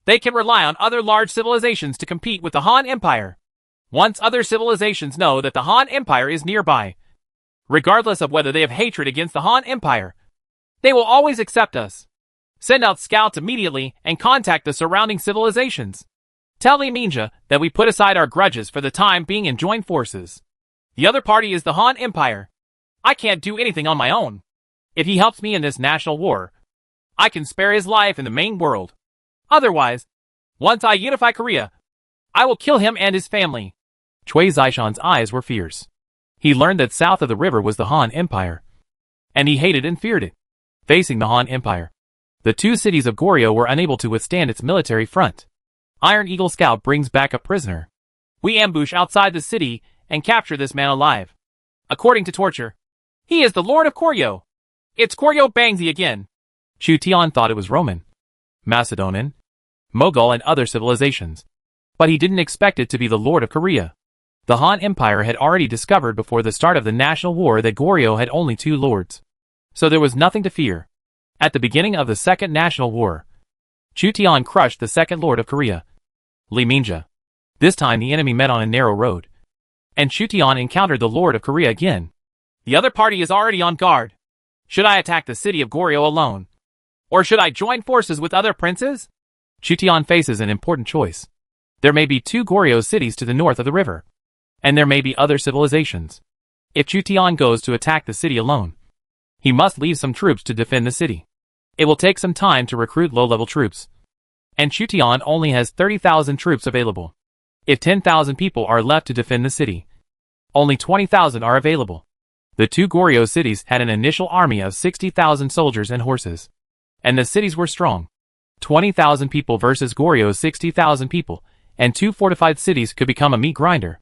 They can rely on other large civilizations to compete with the Han Empire. Once other civilizations know that the Han Empire is nearby, regardless of whether they have hatred against the Han Empire, they will always accept us. Send out scouts immediately and contact the surrounding civilizations. Tell Li Minja that we put aside our grudges for the time being and join forces. The other party is the Han Empire. I can't do anything on my own. If he helps me in this national war, I can spare his life in the main world. Otherwise, once I unify Korea, I will kill him and his family. Cui Zishan's eyes were fierce. He learned that south of the river was the Han Empire, and he hated and feared it. Facing the Han Empire, the 2 cities of Goryeo were unable to withstand its military front. Iron Eagle Scout brings back a prisoner. We ambush outside the city and capture this man alive. According to torture, he is the Lord of Goryeo. It's Goryeo Bangzi again. Chu Tian thought it was Roman, Macedonian, Mughal and other civilizations, but he didn't expect it to be the Lord of Korea. The Han Empire had already discovered before the start of the national war that Goryeo had only 2 lords, so there was nothing to fear. At the beginning of the Second National War, Chu Tian crushed the second Lord of Korea, Li Minja. This time the enemy met on a narrow road, and Chu Tian encountered the Lord of Korea again. The other party is already on guard. Should I attack the city of Goryeo alone? Or should I join forces with other princes? Chu Tian faces an important choice. There may be 2 Goryeo cities to the north of the river. And there may be other civilizations. If Chu Tian goes to attack the city alone, he must leave some troops to defend the city. It will take some time to recruit low-level troops. And Chu Tian only has 30,000 troops available. If 10,000 people are left to defend the city, only 20,000 are available. The 2 Goryeo cities had an initial army of 60,000 soldiers and horses. And the cities were strong. 20,000 people versus Goryeo's 60,000 people, and 2 fortified cities could become a meat grinder.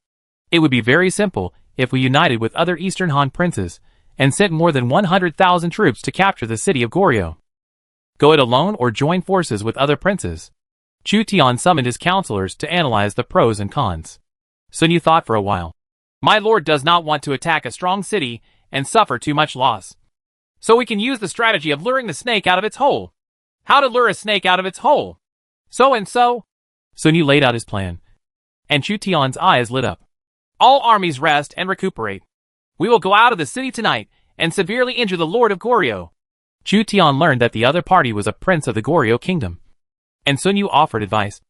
It would be very simple if we united with other Eastern Han princes and sent more than 100,000 troops to capture the city of Goryeo. Go it alone or join forces with other princes. Chu Tian summoned his counselors to analyze the pros and cons. Sun Yu thought for a while. My lord does not want to attack a strong city and suffer too much loss. So we can use the strategy of luring the snake out of its hole. How to lure a snake out of its hole? So and so. Sun Yu laid out his plan. And Chu Tian's eyes lit up. All armies rest and recuperate. We will go out of the city tonight and severely injure the lord of Goryeo. Chu Tian learned that the other party was a prince of the Goryeo kingdom. And Sun Yu offered advice.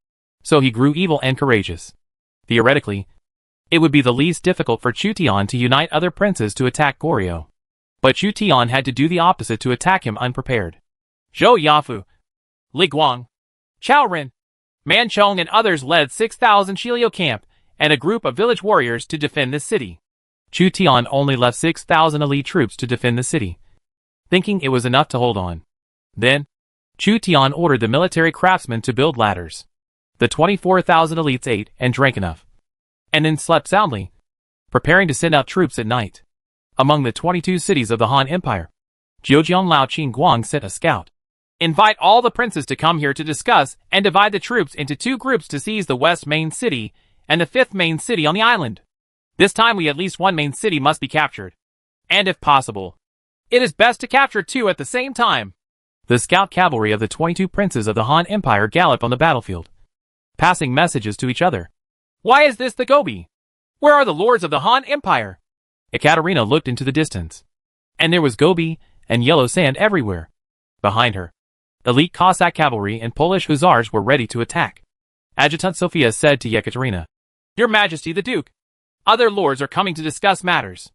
So he grew evil and courageous. Theoretically, it would be the least difficult for Chu Tian to unite other princes to attack Goryeo. But Chu Tian had to do the opposite to attack him unprepared. Zhou Yafu, Li Guang, Chao Ren, Man Chong and others led 6,000 Shilio camp and a group of village warriors to defend this city. Chu Tian only left 6,000 elite troops to defend the city, thinking it was enough to hold on. Then, Chu Tian ordered the military craftsmen to build ladders. The 24,000 elites ate and drank enough, and then slept soundly, preparing to send out troops at night. Among the 22 cities of the Han Empire, Zhejiang Lao Qin Guang sent a scout. Invite all the princes to come here to discuss and divide the troops into 2 groups to seize the west main city and the 5th main city on the island. This time at least 1 main city must be captured. And if possible, it is best to capture 2 at the same time. The scout cavalry of the 22 princes of the Han Empire galloped on the battlefield, passing messages to each other. Why is this the Gobi? Where are the lords of the Han Empire? Ekaterina looked into the distance, and there was Gobi and yellow sand everywhere. Behind her, elite Cossack cavalry and Polish hussars were ready to attack. Adjutant Sophia said to Ekaterina, Your Majesty the Duke, other lords are coming to discuss matters.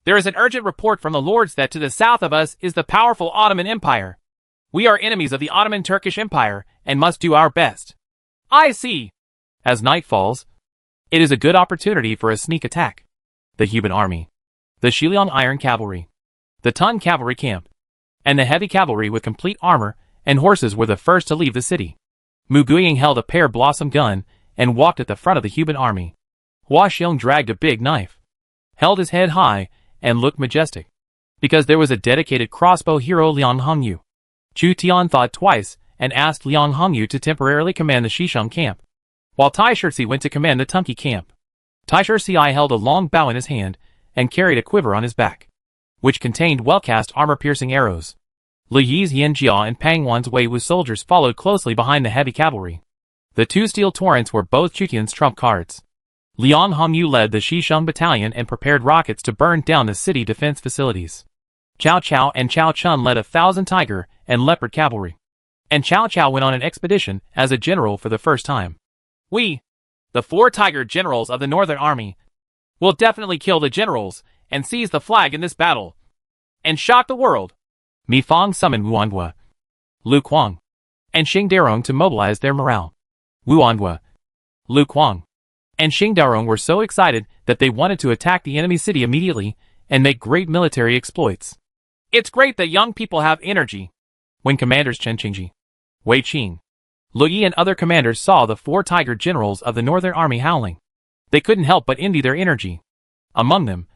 There is an urgent report from the lords that to the south of us is the powerful Ottoman Empire. We are enemies of the Ottoman Turkish Empire and must do our best. I see. As night falls, it is a good opportunity for a sneak attack. The Huban army, the Shiliang Iron Cavalry, the Tun Cavalry camp, and the heavy cavalry with complete armor and horses were the first to leave the city. Mu Guiying held a pear blossom gun and walked at the front of the Huban army. Hua Xiong dragged a big knife, held his head high, and looked majestic, because there was a dedicated crossbow hero Liang Hongyu. Chu Tian thought twice and asked Liang Hongyu to temporarily command the Shisheng camp, while Tai Shirzi went to command the Tunki camp. Tai Shirzi held a long bow in his hand and carried a quiver on his back, which contained well-cast armor-piercing arrows. Li Yi's Yanjia and Pang Wan's Wei Wu soldiers followed closely behind the heavy cavalry. The 2 steel torrents were both Chu Tian's trump cards. Liang Hongyu led the Shisheng battalion and prepared rockets to burn down the city defense facilities. Cao Cao and Cao Chun led 1,000 tiger and leopard cavalry. And Cao Cao went on an expedition as a general for the first time. We, the 4 tiger generals of the Northern Army, will definitely kill the generals and seize the flag in this battle, and shock the world. Mi Fang summoned Wuanhua, Lu Kuang, and Xing Darong to mobilize their morale. Wuanhua, Lu Kuang, and Xing Darong were so excited that they wanted to attack the enemy city immediately and make great military exploits. It's great that young people have energy. When commanders Chen Qingji, Wei Qing, Lu Yi and other commanders saw the 4 tiger generals of the Northern Army howling, they couldn't help but envy their energy. Among them,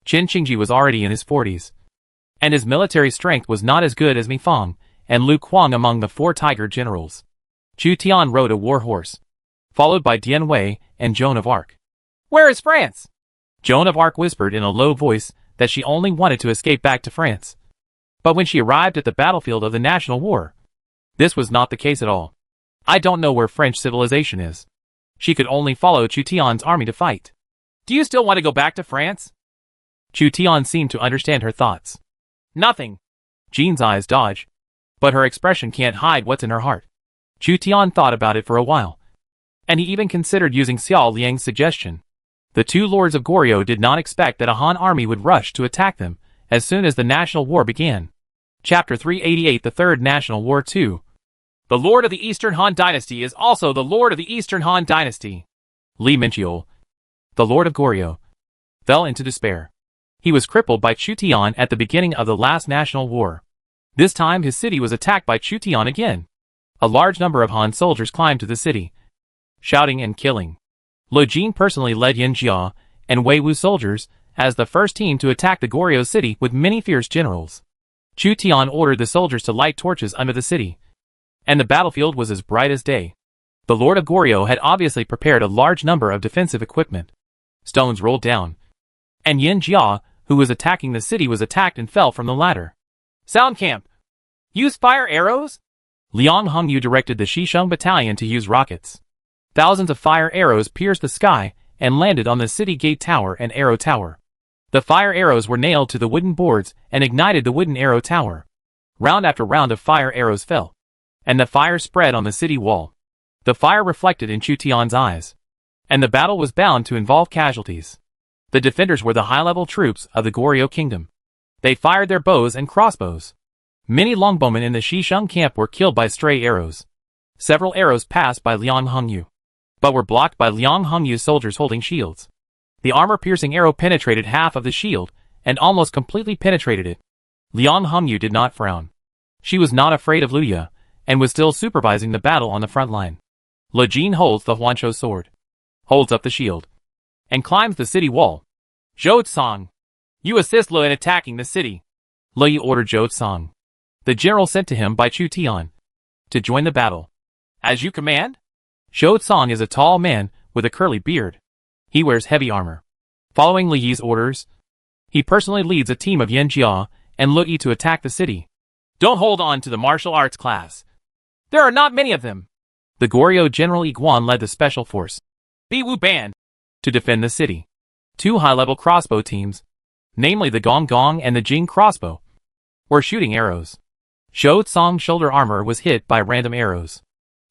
Chen Qingji was already in his 40s, and his military strength was not as good as Mi Fang and Lu Kuang among the 4 tiger generals. Chu Tian rode a war horse, followed by Dian Wei and Joan of Arc. Where is France? Joan of Arc whispered in a low voice that she only wanted to escape back to France. But when she arrived at the battlefield of the national war, this was not the case at all. I don't know where French civilization is. She could only follow Chu Tian's army to fight. Do you still want to go back to France? Chu Tian seemed to understand her thoughts. Nothing. Jean's eyes dodge, but her expression can't hide what's in her heart. Chu Tian thought about it for a while, and he even considered using Xiao Liang's suggestion. The two lords of Goryeo did not expect that a Han army would rush to attack them as soon as the national war began. Chapter 388, the Third National War 2. The Lord of the Eastern Han Dynasty is also the Lord of the Eastern Han Dynasty. Li Minqiu, the Lord of Goryeo, fell into despair. He was crippled by Chu Tian at the beginning of the last national war. This time his city was attacked by Chu Tian again. A large number of Han soldiers climbed to the city, shouting and killing. Lo Jin personally led Yin Jia and Wei Wu soldiers as the first team to attack the Goryeo city with many fierce generals. Chu Tian ordered the soldiers to light torches under the city, and the battlefield was as bright as day. The Lord of Goryeo had obviously prepared a large number of defensive equipment. Stones rolled down, and Yin Jia, who was attacking the city, was attacked and fell from the ladder. Sound camp! Use fire arrows! Liang Hongyu directed the Shisheng battalion to use rockets. Thousands of fire arrows pierced the sky and landed on the city gate tower and arrow tower. The fire arrows were nailed to the wooden boards and ignited the wooden arrow tower. Round after round of fire arrows fell, and the fire spread on the city wall. The fire reflected in Chu Tian's eyes, and the battle was bound to involve casualties. The defenders were the high-level troops of the Goryeo kingdom. They fired their bows and crossbows. Many longbowmen in the Shisheng camp were killed by stray arrows. Several arrows passed by Liang Hongyu, but were blocked by Liang Hongyu's soldiers holding shields. The armor-piercing arrow penetrated half of the shield and almost completely penetrated it. Liang Hongyu did not frown. She was not afraid of Luya and was still supervising the battle on the front line. Le Jin holds the Huanchou sword, holds up the shield, and climbs the city wall. Zhou Tsang, you assist Lu in attacking the city. Le Yi ordered Zhou Tsang, the general sent to him by Chu Tian, to join the battle. As you command? Zhou Tsang is a tall man with a curly beard. He wears heavy armor. Following Li Yi's orders, he personally leads a team of Yin Jia and Lu Yi to attack the city. Don't hold on to the martial arts class. There are not many of them. The Goryeo General Yi Guan led the special force, Biwu Band, to defend the city. Two high-level crossbow teams, namely the Gong Gong and the Jing crossbow, were shooting arrows. Zhou Tsang's shoulder armor was hit by random arrows.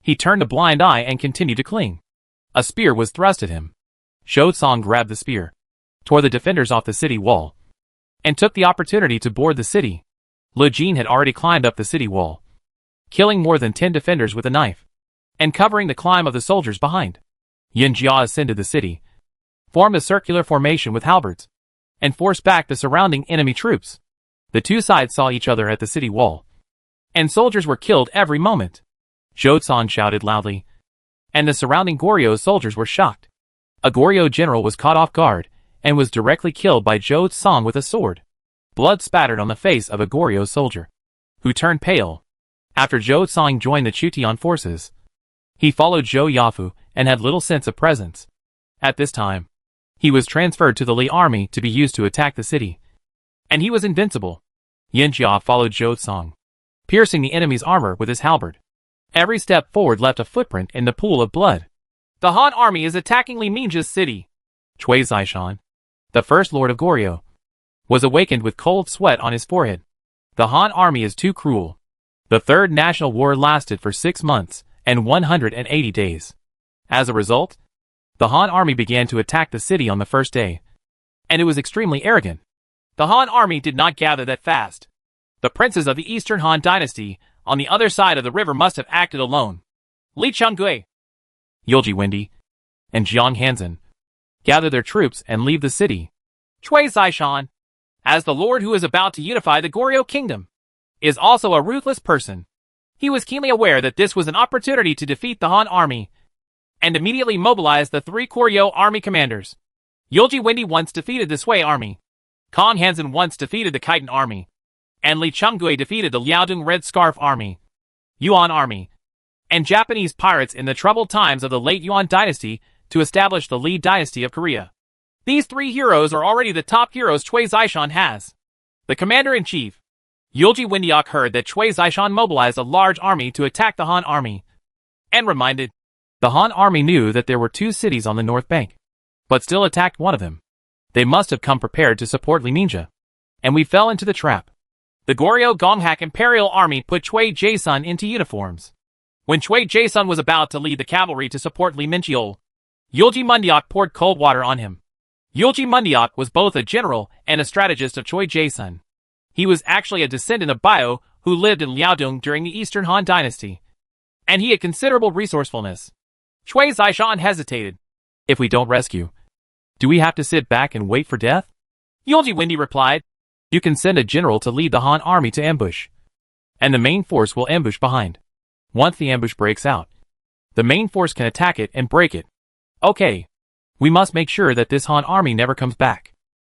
He turned a blind eye and continued to cling. A spear was thrust at him. Zhou Tsang grabbed the spear, tore the defenders off the city wall, and took the opportunity to board the city. Le Jin had already climbed up the city wall, killing more than 10 defenders with a knife, and covering the climb of the soldiers behind. Yin Jia ascended the city, formed a circular formation with halberds, and forced back the surrounding enemy troops. The two sides saw each other at the city wall, and soldiers were killed every moment. Zhou Tsang shouted loudly, and the surrounding Goryeo soldiers were shocked. A Goryeo general was caught off guard and was directly killed by Zhou Tsang with a sword. Blood spattered on the face of a Goryeo soldier, who turned pale. After Zhou Tsang joined the Chu Tian forces, he followed Zhou Yafu and had little sense of presence. At this time, he was transferred to the Li army to be used to attack the city, and he was invincible. Yin Jia followed Zhou Tsang, piercing the enemy's armor with his halberd. Every step forward left a footprint in the pool of blood. The Han army is attacking Li Minjia's city. Cui Zishan, the first lord of Goryeo, was awakened with cold sweat on his forehead. The Han army is too cruel. The Third National War lasted for 6 months and 180 days. As a result, the Han army began to attack the city on the first day, and it was extremely arrogant. The Han army did not gather that fast. The princes of the Eastern Han dynasty on the other side of the river must have acted alone. Li Changgui, Yulji Wendi, and Jiang Hanzhen gather their troops and leave the city. Cui Zishan, as the lord who is about to unify the Goryeo kingdom, is also a ruthless person. He was keenly aware that this was an opportunity to defeat the Han army, and immediately mobilized the 3 Goryeo army commanders. Yulji Wendi once defeated the Sui army. Kong Hanzhen once defeated the Khitan army, and Li Changgui defeated the Liaodong Red Scarf army, Yuan army, and Japanese pirates in the troubled times of the late Yuan dynasty to establish the Li dynasty of Korea. These 3 heroes are already the top heroes Cui Zishan has. The commander-in-chief, Yulji Wendiak, heard that Cui Zishan mobilized a large army to attack the Han army, and reminded, the Han army knew that there were 2 cities on the north bank, but still attacked one of them. They must have come prepared to support Li Minjia, and we fell into the trap. The Goryeo Gonghak Imperial Army put Chui Jaesun into uniforms. When Chui Jaesun was about to lead the cavalry to support Li Minchiol, Yulji Mundiok poured cold water on him. Yulji Mundiok was both a general and a strategist of Chui Jaesun. He was actually a descendant of Bio who lived in Liaodong during the Eastern Han Dynasty, and he had considerable resourcefulness. Chui Zaishan hesitated. If we don't rescue, do we have to sit back and wait for death? Yulji Wendy replied, you can send a general to lead the Han army to ambush, and the main force will ambush behind. Once the ambush breaks out, the main force can attack it and break it. Okay. We must make sure that this Han army never comes back.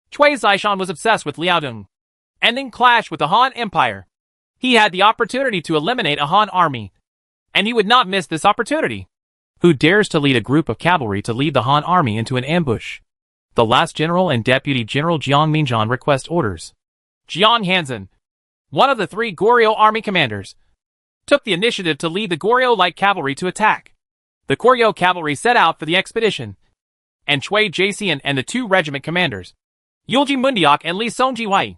Chui Zaishan was obsessed with Liaodong, and then clashed with the Han Empire. He had the opportunity to eliminate a Han army, and he would not miss this opportunity. Who dares to lead a group of cavalry to lead the Han army into an ambush? The last general and deputy general Jiang Minjian request orders. Jiang Hansen, one of the 3 Goryeo army commanders, took the initiative to lead the Goryeo light cavalry to attack. The Goryeo cavalry set out for the expedition, and Chui Jaesun and the 2 regiment commanders, Yulji Mundiok and Li Songjiwei,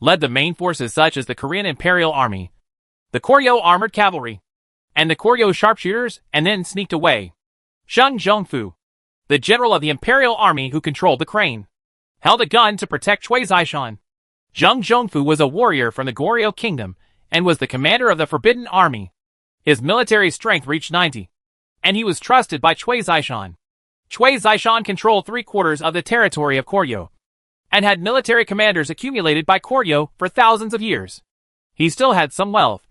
led the main forces such as the Korean Imperial Army, the Goryeo Armored Cavalry, and the Goryeo Sharpshooters, and then sneaked away. Sheng Zhongfu, the general of the Imperial Army who controlled the crane, held a gun to protect Chui Zaishan. Zheng Zhongfu was a warrior from the Goryeo Kingdom and was the commander of the Forbidden Army. His military strength reached 90, and he was trusted by Chui Zaishan. Chui Zaishan controlled 3/4 of the territory of Goryeo, and had military commanders accumulated by Goryeo for thousands of years. He still had some wealth.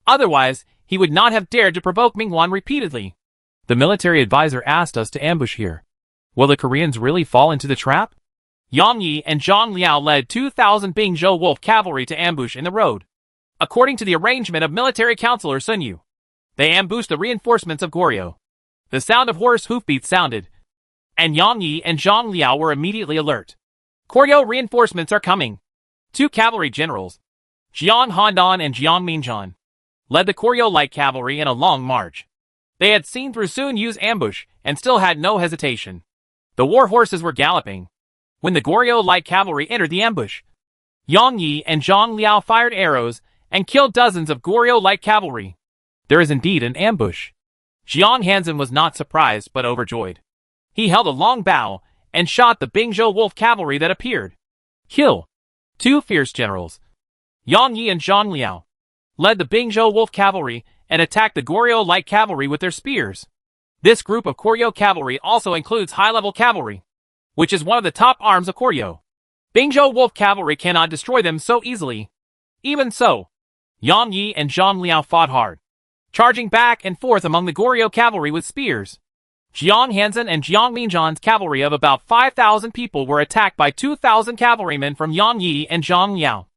Otherwise, he would not have dared to provoke Mingwan repeatedly. The military advisor asked us to ambush here. Will the Koreans really fall into the trap? Yang Yi and Zhang Liao led 2,000 Bingzhou Wolf cavalry to ambush in the road. According to the arrangement of military counselor Sun Yu, they ambushed the reinforcements of Goryeo. The sound of horse hoofbeats sounded, and Yang Yi and Zhang Liao were immediately alert. Goryeo reinforcements are coming. 2 cavalry generals, Jiang Handan and Jiang Minjian, led the Goryeo light cavalry in a long march. They had seen through Sun Yu's ambush and still had no hesitation. The war horses were galloping when the Goryeo light cavalry entered the ambush. Yang Yi and Zhang Liao fired arrows and killed dozens of Goryeo light cavalry. There is indeed an ambush. Jiang Hansen was not surprised but overjoyed. He held a long bow and shot the Bingzhou Wolf cavalry that appeared. Kill. 2 fierce generals, Yang Yi and Zhang Liao, led the Bingzhou Wolf cavalry and attacked the Goryeo light cavalry with their spears. This group of Goryeo cavalry also includes high-level cavalry, which is one of the top arms of Goryeo. Bingzhou Wolf cavalry cannot destroy them so easily. Even so, Yang Yi and Zhang Liao fought hard, charging back and forth among the Goryeo cavalry with spears. Jiang Hansen and Jiang Minjian's cavalry of about 5,000 people were attacked by 2,000 cavalrymen from Yang Yi and Zhang Liao.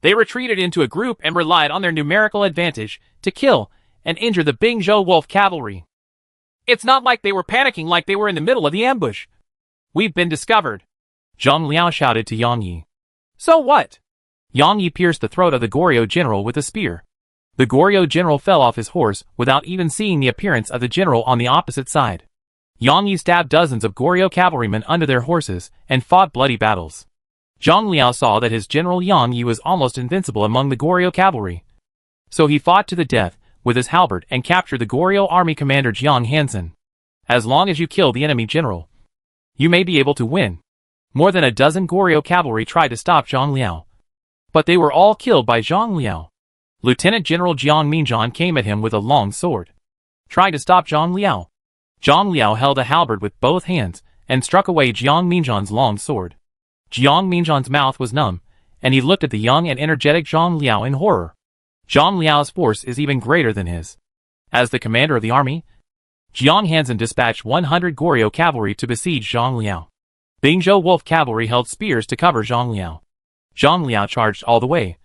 They retreated into a group and relied on their numerical advantage to kill and injure the Bingzhou Wolf cavalry. It's not like they were panicking like they were in the middle of the ambush. We've been discovered, Zhang Liao shouted to Yang Yi. So what? Yang Yi pierced the throat of the Goryeo general with a spear. The Goryeo general fell off his horse without even seeing the appearance of the general on the opposite side. Yang Yi stabbed dozens of Goryeo cavalrymen under their horses and fought bloody battles. Zhang Liao saw that his general Yang Yi was almost invincible among the Goryeo cavalry. So he fought to the death with his halberd and captured the Goryeo army commander Jiang Hansen. As long as you kill the enemy general, you may be able to win. More than a dozen Goryeo cavalry tried to stop Zhang Liao, but they were all killed by Zhang Liao. Lieutenant General Jiang Minjian came at him with a long sword, trying to stop Zhang Liao. Zhang Liao held a halberd with both hands and struck away Jiang Minjian's long sword. Jiang Minjian's mouth was numb, and he looked at the young and energetic Zhang Liao in horror. Zhang Liao's force is even greater than his. As the commander of the army, Jiang Hansen dispatched 100 Goryeo cavalry to besiege Zhang Liao. Bingzhou Wolf cavalry held spears to cover Zhang Liao. Zhang Liao charged all the way,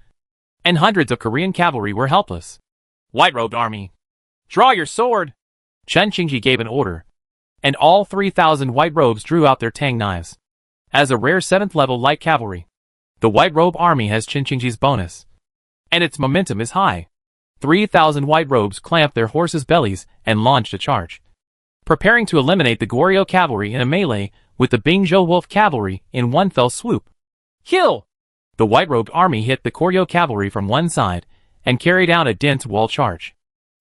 and hundreds of Korean cavalry were helpless. White-robed army, draw your sword! Chen Qingji gave an order, and all 3,000 white robes drew out their tang knives. As a rare 7th level light cavalry, the white robe army has Chen Qingji's bonus, and its momentum is high. 3,000 white robes clamped their horses' bellies and launched a charge, preparing to eliminate the Goryeo cavalry in a melee with the Bingzhou Wolf cavalry in one fell swoop. Kill! The white-robed army hit the Koryo cavalry from one side and carried out a dense wall charge.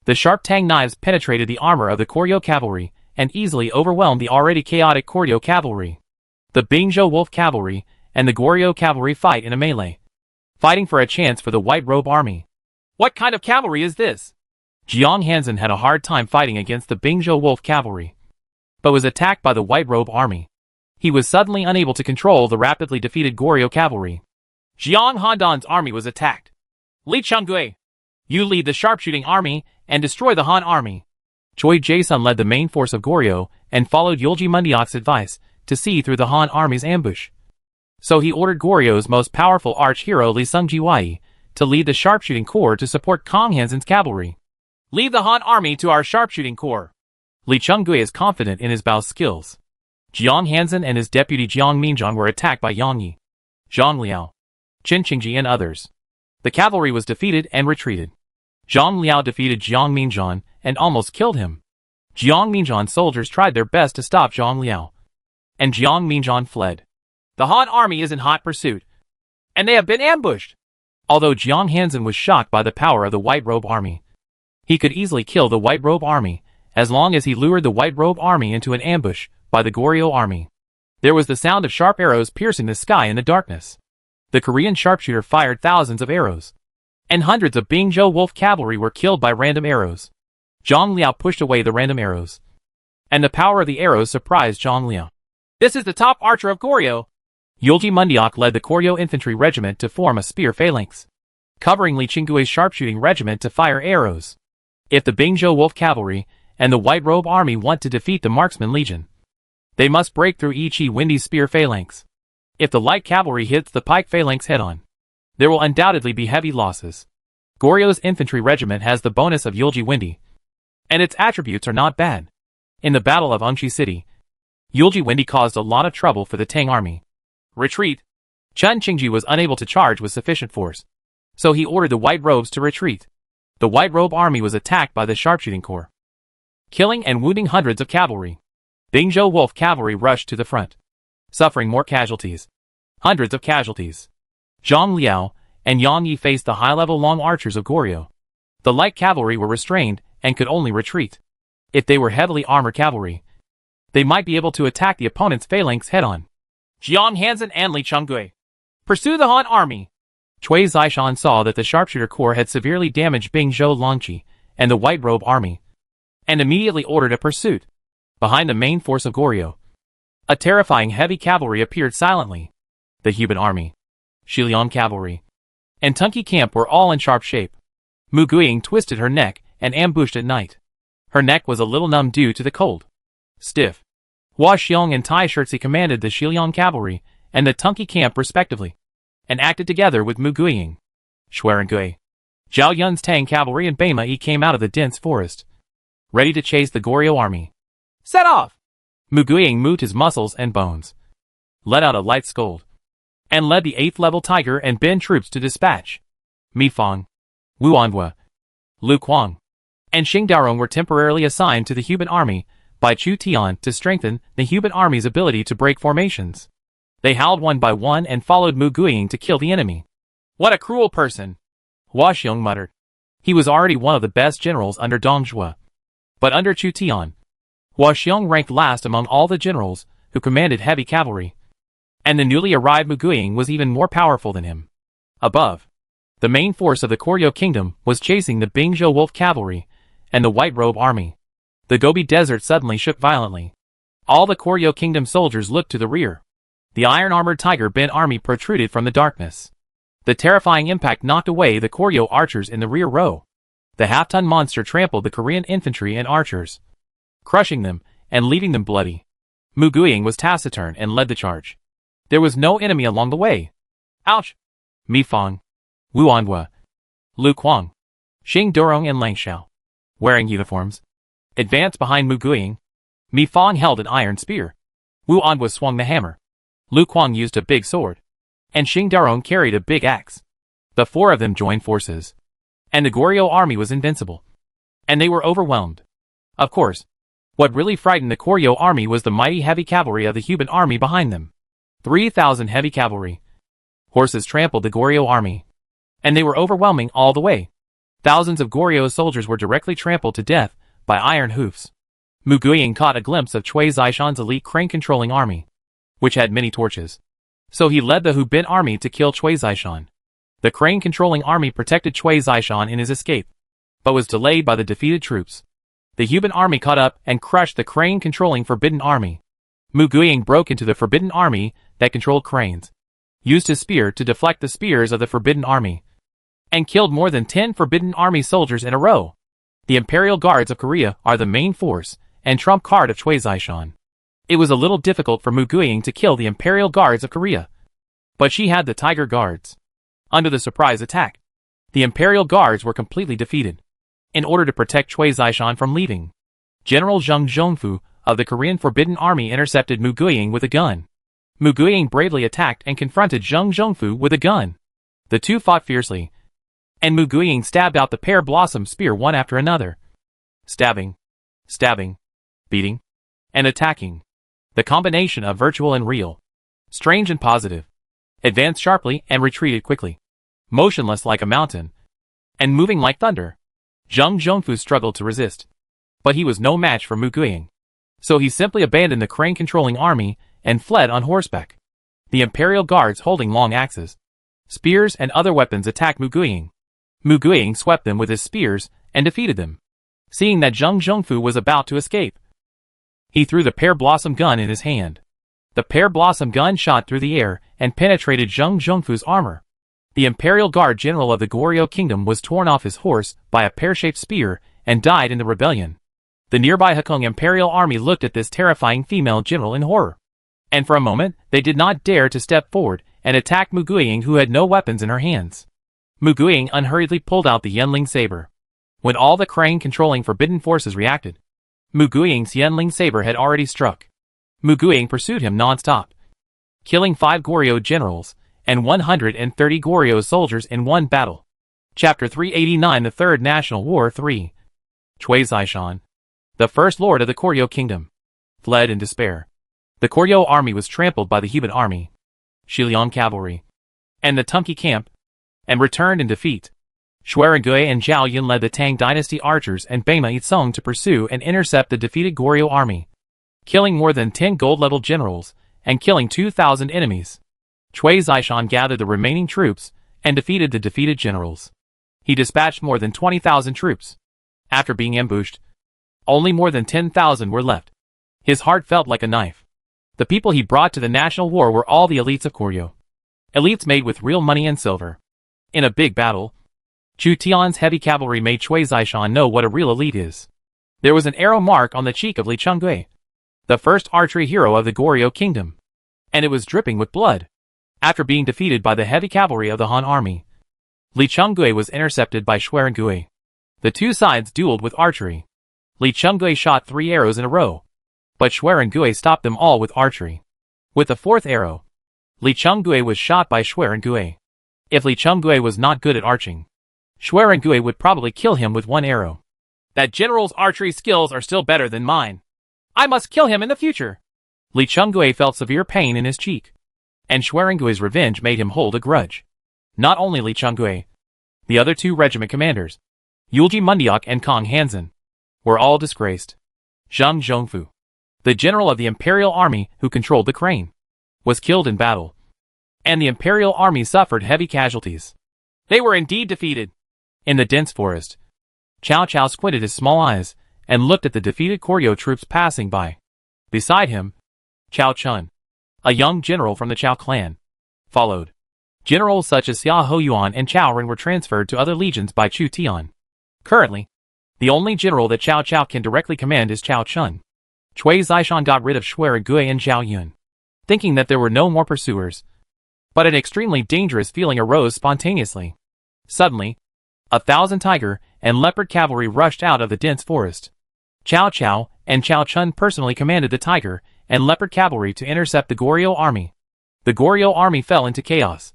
The sharp tang knives penetrated the armor of the Koryo cavalry and easily overwhelmed the already chaotic Koryo cavalry. The Bingzhou Wolf cavalry and the Goryeo cavalry fight in a melee, fighting for a chance for the white-robe army. What kind of cavalry is this? Jiang Hansen had a hard time fighting against the Bingzhou Wolf cavalry, but was attacked by the white-robe army. He was suddenly unable to control the rapidly defeated Goryeo cavalry. Jiang Handan's army was attacked. Li Chunggui, you lead the sharpshooting army and destroy the Han army. Choi Jae-sun led the main force of Goryeo and followed Yulji Mundiok's advice to see through the Han army's ambush. So he ordered Goryeo's most powerful arch-hero Li Sungji-wai to lead the sharpshooting corps to support Kang Hansen's cavalry. Leave the Han army to our sharpshooting corps. Li Chunggui is confident in his bow skills. Jiang Hansen and his deputy Jiang Minzhong were attacked by Yang Yi, Zhang Liao, Qin Qingji and others. The cavalry was defeated and retreated. Zhang Liao defeated Jiang Minzhong and almost killed him. Jiang Minzhong's soldiers tried their best to stop Zhang Liao, and Jiang Minzhong fled. The Han army is in hot pursuit, and they have been ambushed. Although Jiang Hansen was shocked by the power of the white-robe army, he could easily kill the white-robe army as long as he lured the white-robe army into an ambush by the Goryeo army. There was the sound of sharp arrows piercing the sky in the darkness. The Korean sharpshooter fired thousands of arrows, and hundreds of Bingzhou Wolf cavalry were killed by random arrows. Zhang Liao pushed away the random arrows, and the power of the arrows surprised Zhang Liao. This is the top archer of Goryeo. Yulji Mundiok led the Koryo infantry regiment to form a spear phalanx, covering Li Chunggui's sharpshooting regiment to fire arrows. If the Bingzhou Wolf cavalry and the white-robe army want to defeat the marksman legion, they must break through Ichi Windy's spear phalanx. If the light cavalry hits the pike phalanx head-on, there will undoubtedly be heavy losses. Goryeo's infantry regiment has the bonus of Yulji Windy, and its attributes are not bad. In the Battle of Ungchi City, Yulji Windy caused a lot of trouble for the Tang army. Retreat. Qin Qingji was unable to charge with sufficient force, so he ordered the white robes to retreat. The white robe army was attacked by the sharpshooting corps, killing and wounding hundreds of cavalry. Bingzhou Wolf cavalry rushed to the front, suffering more casualties. Hundreds of casualties. Zhang Liao and Yang Yi faced the high-level long archers of Goryeo. The light cavalry were restrained and could only retreat. If they were heavily armored cavalry, they might be able to attack the opponent's phalanx head-on. Jiang Hansen and Li Chunggui, pursue the Han army. Cui Zishan saw that the sharpshooter corps had severely damaged Bingzhou Longqi and the white robe army, and immediately ordered a pursuit. Behind the main force of Goryeo, a terrifying heavy cavalry appeared silently. The Huban army, Shiliang cavalry, and Tunki camp were all in sharp shape. Mu Guiying twisted her neck and ambushed at night. Her neck was a little numb due to the cold. Stiff. Hua Xiong and Tai Shirtzi commanded the Shiliang cavalry and the Tunki camp respectively, and acted together with Mu Guiying. Schwerengui, Zhao Yun's Tang cavalry and Bema Yi came out of the dense forest, ready to chase the Goryeo army. Set off! Mu Guiying moved his muscles and bones, let out a light scold, and led the 8th level Tiger and Ben troops to dispatch. Mi Fang, Wu Anhua, Lu Kuang, and Xing Daorong were temporarily assigned to the Huban army by Chu Tian to strengthen the Huban army's ability to break formations. They howled one by one and followed Mu Guiying to kill the enemy. What a cruel person! Hua Xiong muttered. He was already one of the best generals under Dong Zhuo, but under Chu Tian, Hua Xiong ranked last among all the generals who commanded heavy cavalry, and the newly arrived Mu Guiying was even more powerful than him. Above, the main force of the Koryo kingdom was chasing the Bingzhou Wolf cavalry and the white robe army. The Gobi Desert suddenly shook violently. All the Koryo kingdom soldiers looked to the rear. The iron-armored Tiger Ben army protruded from the darkness. The terrifying impact knocked away the Koryo archers in the rear row. The half-ton monster trampled the Korean infantry and archers, crushing them and leaving them bloody. Mu Guiying was taciturn and led the charge. There was no enemy along the way. Ouch! Mi Fang, Wu Anhua, Lu Kuang, Xing Daorong and Lang Xiao, wearing uniforms, advanced behind Mu Guiying. Mi Fang held an iron spear. Wu Anhua swung the hammer. Lu Kuang used a big sword, and Xing Daorong carried a big axe. The 4 of them joined forces, and the Goryeo army was invincible, and they were overwhelmed. Of course, what really frightened the Koryo army was the mighty heavy cavalry of the Huban army behind them. 3,000 heavy cavalry. Horses trampled the Goryeo army, and they were overwhelming all the way. Thousands of Goryeo soldiers were directly trampled to death by iron hoofs. Mu Guiying caught a glimpse of Cui Zishan's elite crane-controlling army, which had many torches. So he led the Hu Bin army to kill Cui Zishan. The crane-controlling army protected Cui Zishan in his escape, but was delayed by the defeated troops. The Hu Bin army caught up and crushed the crane-controlling Forbidden army. Mu Guiying broke into the Forbidden army that controlled cranes, used his spear to deflect the spears of the Forbidden army, and killed more than 10 Forbidden army soldiers in a row. The Imperial Guards of Korea are the main force and trump card of Cui Zishan. It was a little difficult for Mu Guiying to kill the Imperial Guards of Korea, but she had the Tiger Guards. Under the surprise attack, the Imperial Guards were completely defeated. In order to protect Cui Zishan from leaving, General Zheng Zhongfu of the Korean Forbidden Army intercepted Mu Guiying with a gun. Mu Guiying bravely attacked and confronted Zheng Zhongfu with a gun. The two fought fiercely, and Mu Guiying stabbed out the pear blossom spear one after another. Stabbing, beating, and attacking. The combination of virtual and real. Strange and positive. Advanced sharply and retreated quickly. Motionless like a mountain, and moving like thunder. Zheng Zhongfu struggled to resist, but he was no match for Mu Guiying. So he simply abandoned the crane-controlling army and fled on horseback. The Imperial Guards holding long axes, spears and other weapons attacked Mu Guiying. Mu Guiying swept them with his spears and defeated them. Seeing that Zheng Zhongfu was about to escape, he threw the pear blossom gun in his hand. The pear blossom gun shot through the air and penetrated Zheng Zhongfu's armor. The Imperial Guard General of the Goryeo Kingdom was torn off his horse by a pear-shaped spear and died in the rebellion. The nearby Hakong Imperial Army looked at this terrifying female general in horror, and for a moment they did not dare to step forward and attack Mu Guiying, who had no weapons in her hands. Mu Guiying unhurriedly pulled out the Yenling saber. When all the crane-controlling Forbidden forces reacted, Mu Guiying's Yenling saber had already struck. Mu Guiying pursued him non-stop, killing 5 Goryeo generals and 130 Goryeo soldiers in one battle. Chapter 389, the Third National War 3. Cui Zishan, the first lord of the Goryeo Kingdom, fled in despair. The Goryeo army was trampled by the Hu Bin army, Shiliang cavalry, and the Tunki camp, and returned in defeat. Xuerengui and Zhao Yun led the Tang dynasty archers and Bema Yitsong to pursue and intercept the defeated Goryeo army, killing more than 10 gold-level generals and killing 2,000 enemies. Cui Zishan gathered the remaining troops and defeated the defeated generals. He dispatched more than 20,000 troops. After being ambushed, only more than 10,000 were left. His heart felt like a knife. The people he brought to the national war were all the elites of Goryeo. Elites made with real money and silver. In a big battle, Chu Tian's heavy cavalry made Cui Zishan know what a real elite is. There was an arrow mark on the cheek of Li Chunggui, the first archery hero of the Goryeo Kingdom, and it was dripping with blood. After being defeated by the heavy cavalry of the Han army, Li Chunggui was intercepted by Xuerengui. The two sides dueled with archery. Li Chunggui shot 3 arrows in a row, but Xuerengui stopped them all with archery. With the 4th arrow, Li Chunggui was shot by Xuerengui. If Li Chunggui was not good at arching, Xuerengui would probably kill him with 1 arrow. That general's archery skills are still better than mine. I must kill him in the future. Li Chunggui felt severe pain in his cheek, and Xuerengui's revenge made him hold a grudge. Not only Li Chunggui, the other 2 regiment commanders, Yulji Mundiok and Kong Hansen, were all disgraced. Zheng Zhongfu, the general of the Imperial Army who controlled the crane, was killed in battle, and the Imperial Army suffered heavy casualties. They were indeed defeated. In the dense forest, Cao Cao squinted his small eyes and looked at the defeated Goryeo troops passing by. Beside him, Cao Chun, a young general from the Cao clan, followed. Generals such as Xia Hoyuan and Cao Ren were transferred to other legions by Chu Tian. Currently, the only general that Cao Cao can directly command is Cao Chun. Cui Zishan got rid of Xuerengui and Zhao Yun, thinking that there were no more pursuers. But an extremely dangerous feeling arose spontaneously. Suddenly, 1,000 tiger and leopard cavalry rushed out of the dense forest. Cao Cao and Cao Chun personally commanded the tiger and leopard cavalry to intercept the Goryeo army. The Goryeo army fell into chaos.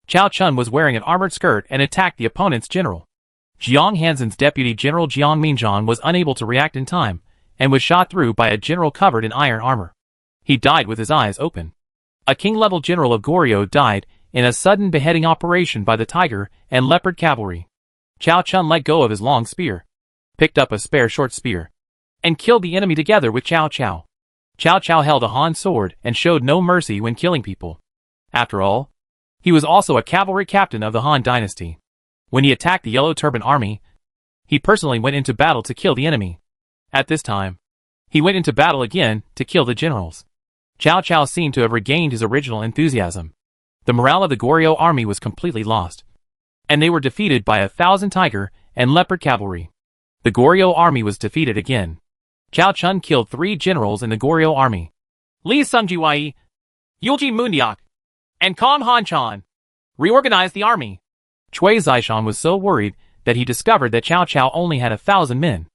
Cao Chun was wearing an armored skirt and attacked the opponent's general. Jiang Hansen's deputy general Jiang Minzhang was unable to react in time, and was shot through by a general covered in iron armor. He died with his eyes open. A king-level general of Goryeo died in a sudden beheading operation by the tiger and leopard cavalry. Cao Chun let go of his long spear, picked up a spare short spear, and killed the enemy together with Cao Cao. Cao Cao held a Han sword and showed no mercy when killing people. After all, he was also a cavalry captain of the Han dynasty. When he attacked the Yellow Turban army, he personally went into battle to kill the enemy. At this time, he went into battle again to kill the generals. Cao Cao seemed to have regained his original enthusiasm. The morale of the Goryeo army was completely lost, and they were defeated by 1,000 tiger and leopard cavalry. The Goryeo army was defeated again. Cao Chun killed 3 generals in the Goryeo army: Li Sungjiwei, Yulji Mundiak, and Kong Han-chan. Reorganized the army. Cui Zishan was so worried that he discovered that Cao Cao only had 1,000 men.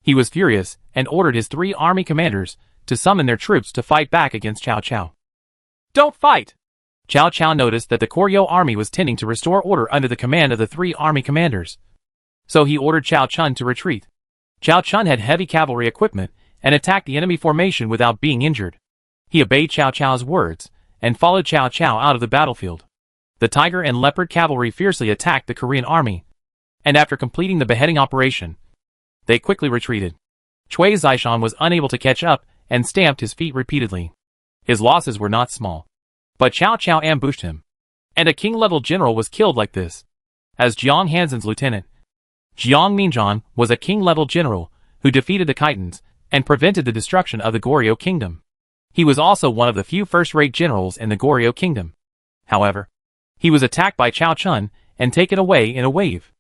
He was furious and ordered his 3 army commanders to summon their troops to fight back against Cao Cao. Don't fight! Cao Cao noticed that the Goryeo army was tending to restore order under the command of the 3 army commanders. So he ordered Cao Chun to retreat. Cao Chun had heavy cavalry equipment and attacked the enemy formation without being injured. He obeyed Cao Cao's words and followed Cao Cao out of the battlefield. The tiger and leopard cavalry fiercely attacked the Korean army, and after completing the beheading operation, they quickly retreated. Cui Zishan was unable to catch up and stamped his feet repeatedly. His losses were not small, but Cao Cao ambushed him, and a king-level general was killed like this. As Jiang Hansen's lieutenant, Jiang Minzhan was a king-level general who defeated the Khitans and prevented the destruction of the Goryeo kingdom. He was also one of the few first-rate generals in the Goryeo kingdom. However, he was attacked by Cao Chun and taken away in a wave.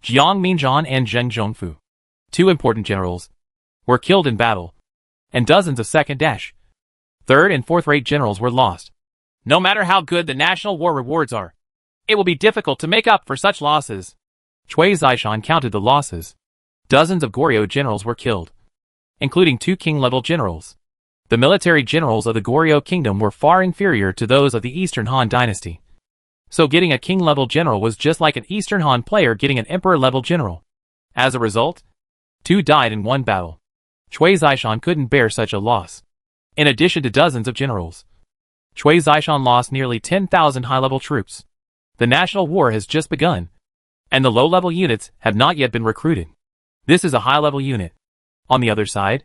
Jiang Minzhan and Zheng Zhongfu, 2 important generals, were killed in battle, and dozens of second, third and fourth-rate generals were lost. No matter how good the national war rewards are, it will be difficult to make up for such losses. Cui Zishan counted the losses. Dozens of Goryeo generals were killed, including 2 king-level generals. The military generals of the Goryeo kingdom were far inferior to those of the Eastern Han dynasty. So getting a king-level general was just like an Eastern Han player getting an emperor-level general. As a result, 2 died in one battle. Cui Zishan couldn't bear such a loss. In addition to dozens of generals, Cui Zishan lost nearly 10,000 high-level troops. The national war has just begun, and the low-level units have not yet been recruited. This is a high-level unit. On the other side,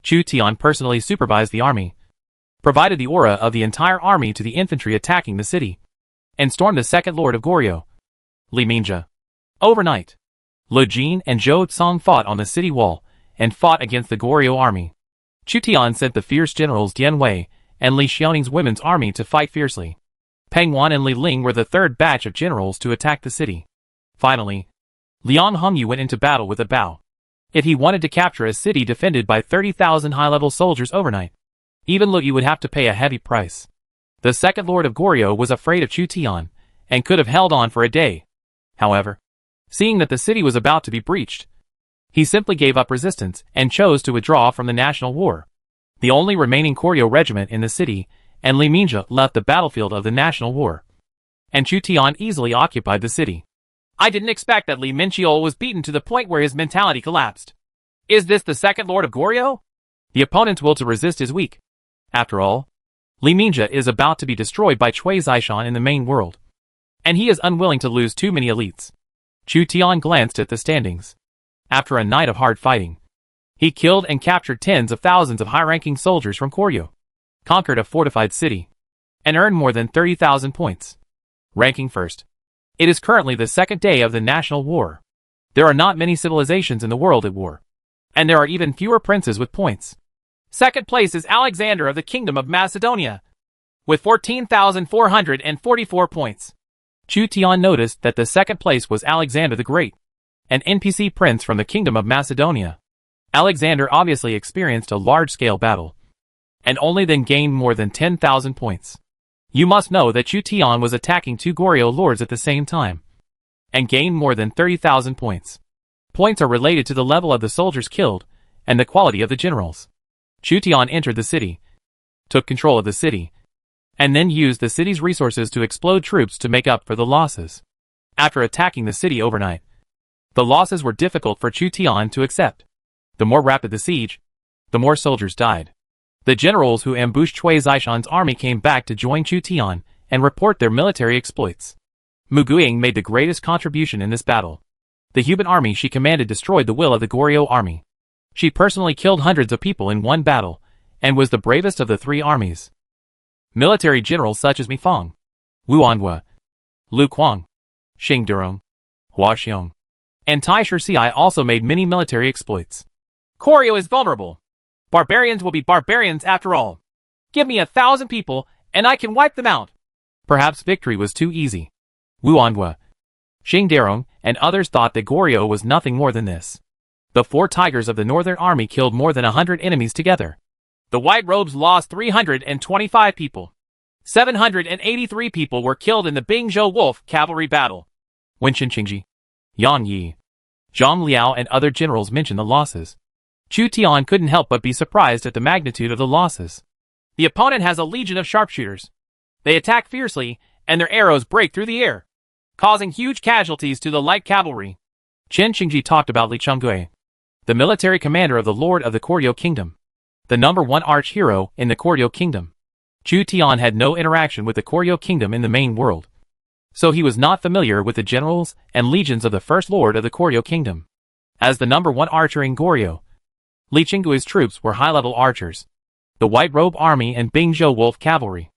Chu Tian personally supervised the army, provided the aura of the entire army to the infantry attacking the city, and stormed the second lord of Goryeo, Li Mingzha. Overnight, Lu Jin and Zhou Tsong fought on the city wall and fought against the Goryeo army. Chu Tian sent the fierce generals Dian Wei and Li Xiaoning's women's army to fight fiercely. Peng Wan and Li Ling were the third batch of generals to attack the city. Finally, Liang Hongyu went into battle with a bow. If he wanted to capture a city defended by 30,000 high-level soldiers overnight, even Lu Yu would have to pay a heavy price. The second lord of Goryeo was afraid of Chu Tian and could have held on for a day. However, seeing that the city was about to be breached, he simply gave up resistance and chose to withdraw from the national war. The only remaining Goryeo regiment in the city and Li Mingzha left the battlefield of the national war, and Chu Tian easily occupied the city. I didn't expect that Li Minqiu was beaten to the point where his mentality collapsed. Is this the second lord of Goryeo? The opponent's will to resist is weak. After all, Li Mingzha is about to be destroyed by Cui Zishan in the main world, and he is unwilling to lose too many elites. Chu Tian glanced at the standings. After a night of hard fighting, he killed and captured tens of thousands of high-ranking soldiers from Goryeo, conquered a fortified city, and earned more than 30,000 points. Ranking first. It is currently the second day of the national war. There are not many civilizations in the world at war, and there are even fewer princes with points. Second place is Alexander of the Kingdom of Macedonia, with 14,444 points. Chu Tian noticed that the second place was Alexander the Great, an NPC prince from the Kingdom of Macedonia. Alexander obviously experienced a large-scale battle, and only then gained more than 10,000 points. You must know that Chu Tian was attacking 2 Goryeo lords at the same time, and gained more than 30,000 points. Points are related to the level of the soldiers killed, and the quality of the generals. Chu Tian entered the city, took control of the city, and then used the city's resources to explode troops to make up for the losses. After attacking the city overnight, the losses were difficult for Chu Tian to accept. The more rapid the siege, the more soldiers died. The generals who ambushed Cui Zishan's army came back to join Chu Tian and report their military exploits. Mu Guiying made the greatest contribution in this battle. The human army she commanded destroyed the will of the Goryeo army. She personally killed hundreds of people in one battle, and was the bravest of the three armies. Military generals such as Mi Fang, Wu Anhua, Lu Kuang, Xing Durong, Hua Xiong, and Tai Shicai also made many military exploits. Goryeo is vulnerable. Barbarians will be barbarians after all. Give me 1,000 people, and I can wipe them out. Perhaps victory was too easy. Wu Anhua, Xing Durong, and others thought that Goryeo was nothing more than this. The 4 tigers of the northern army killed more than 100 enemies together. The White Robes lost 325 people. 783 people were killed in the Bingzhou Wolf cavalry battle. When Qinqingji, Yang Yi, Zhang Liao and other generals mentioned the losses, Chu Tian couldn't help but be surprised at the magnitude of the losses. The opponent has a legion of sharpshooters. They attack fiercely, and their arrows break through the air, causing huge casualties to the light cavalry. Chen Qingji talked about Li Chonggui, the military commander of the Lord of the Goryeo Kingdom, the #1 arch-hero in the Goryeo Kingdom. Chu Tian had no interaction with the Goryeo Kingdom in the main world, so he was not familiar with the generals and legions of the First Lord of the Goryeo Kingdom. As the #1 archer in Goryeo, Li Chonggui's troops were high-level archers. The White Robe Army and Bingzhou Wolf Cavalry,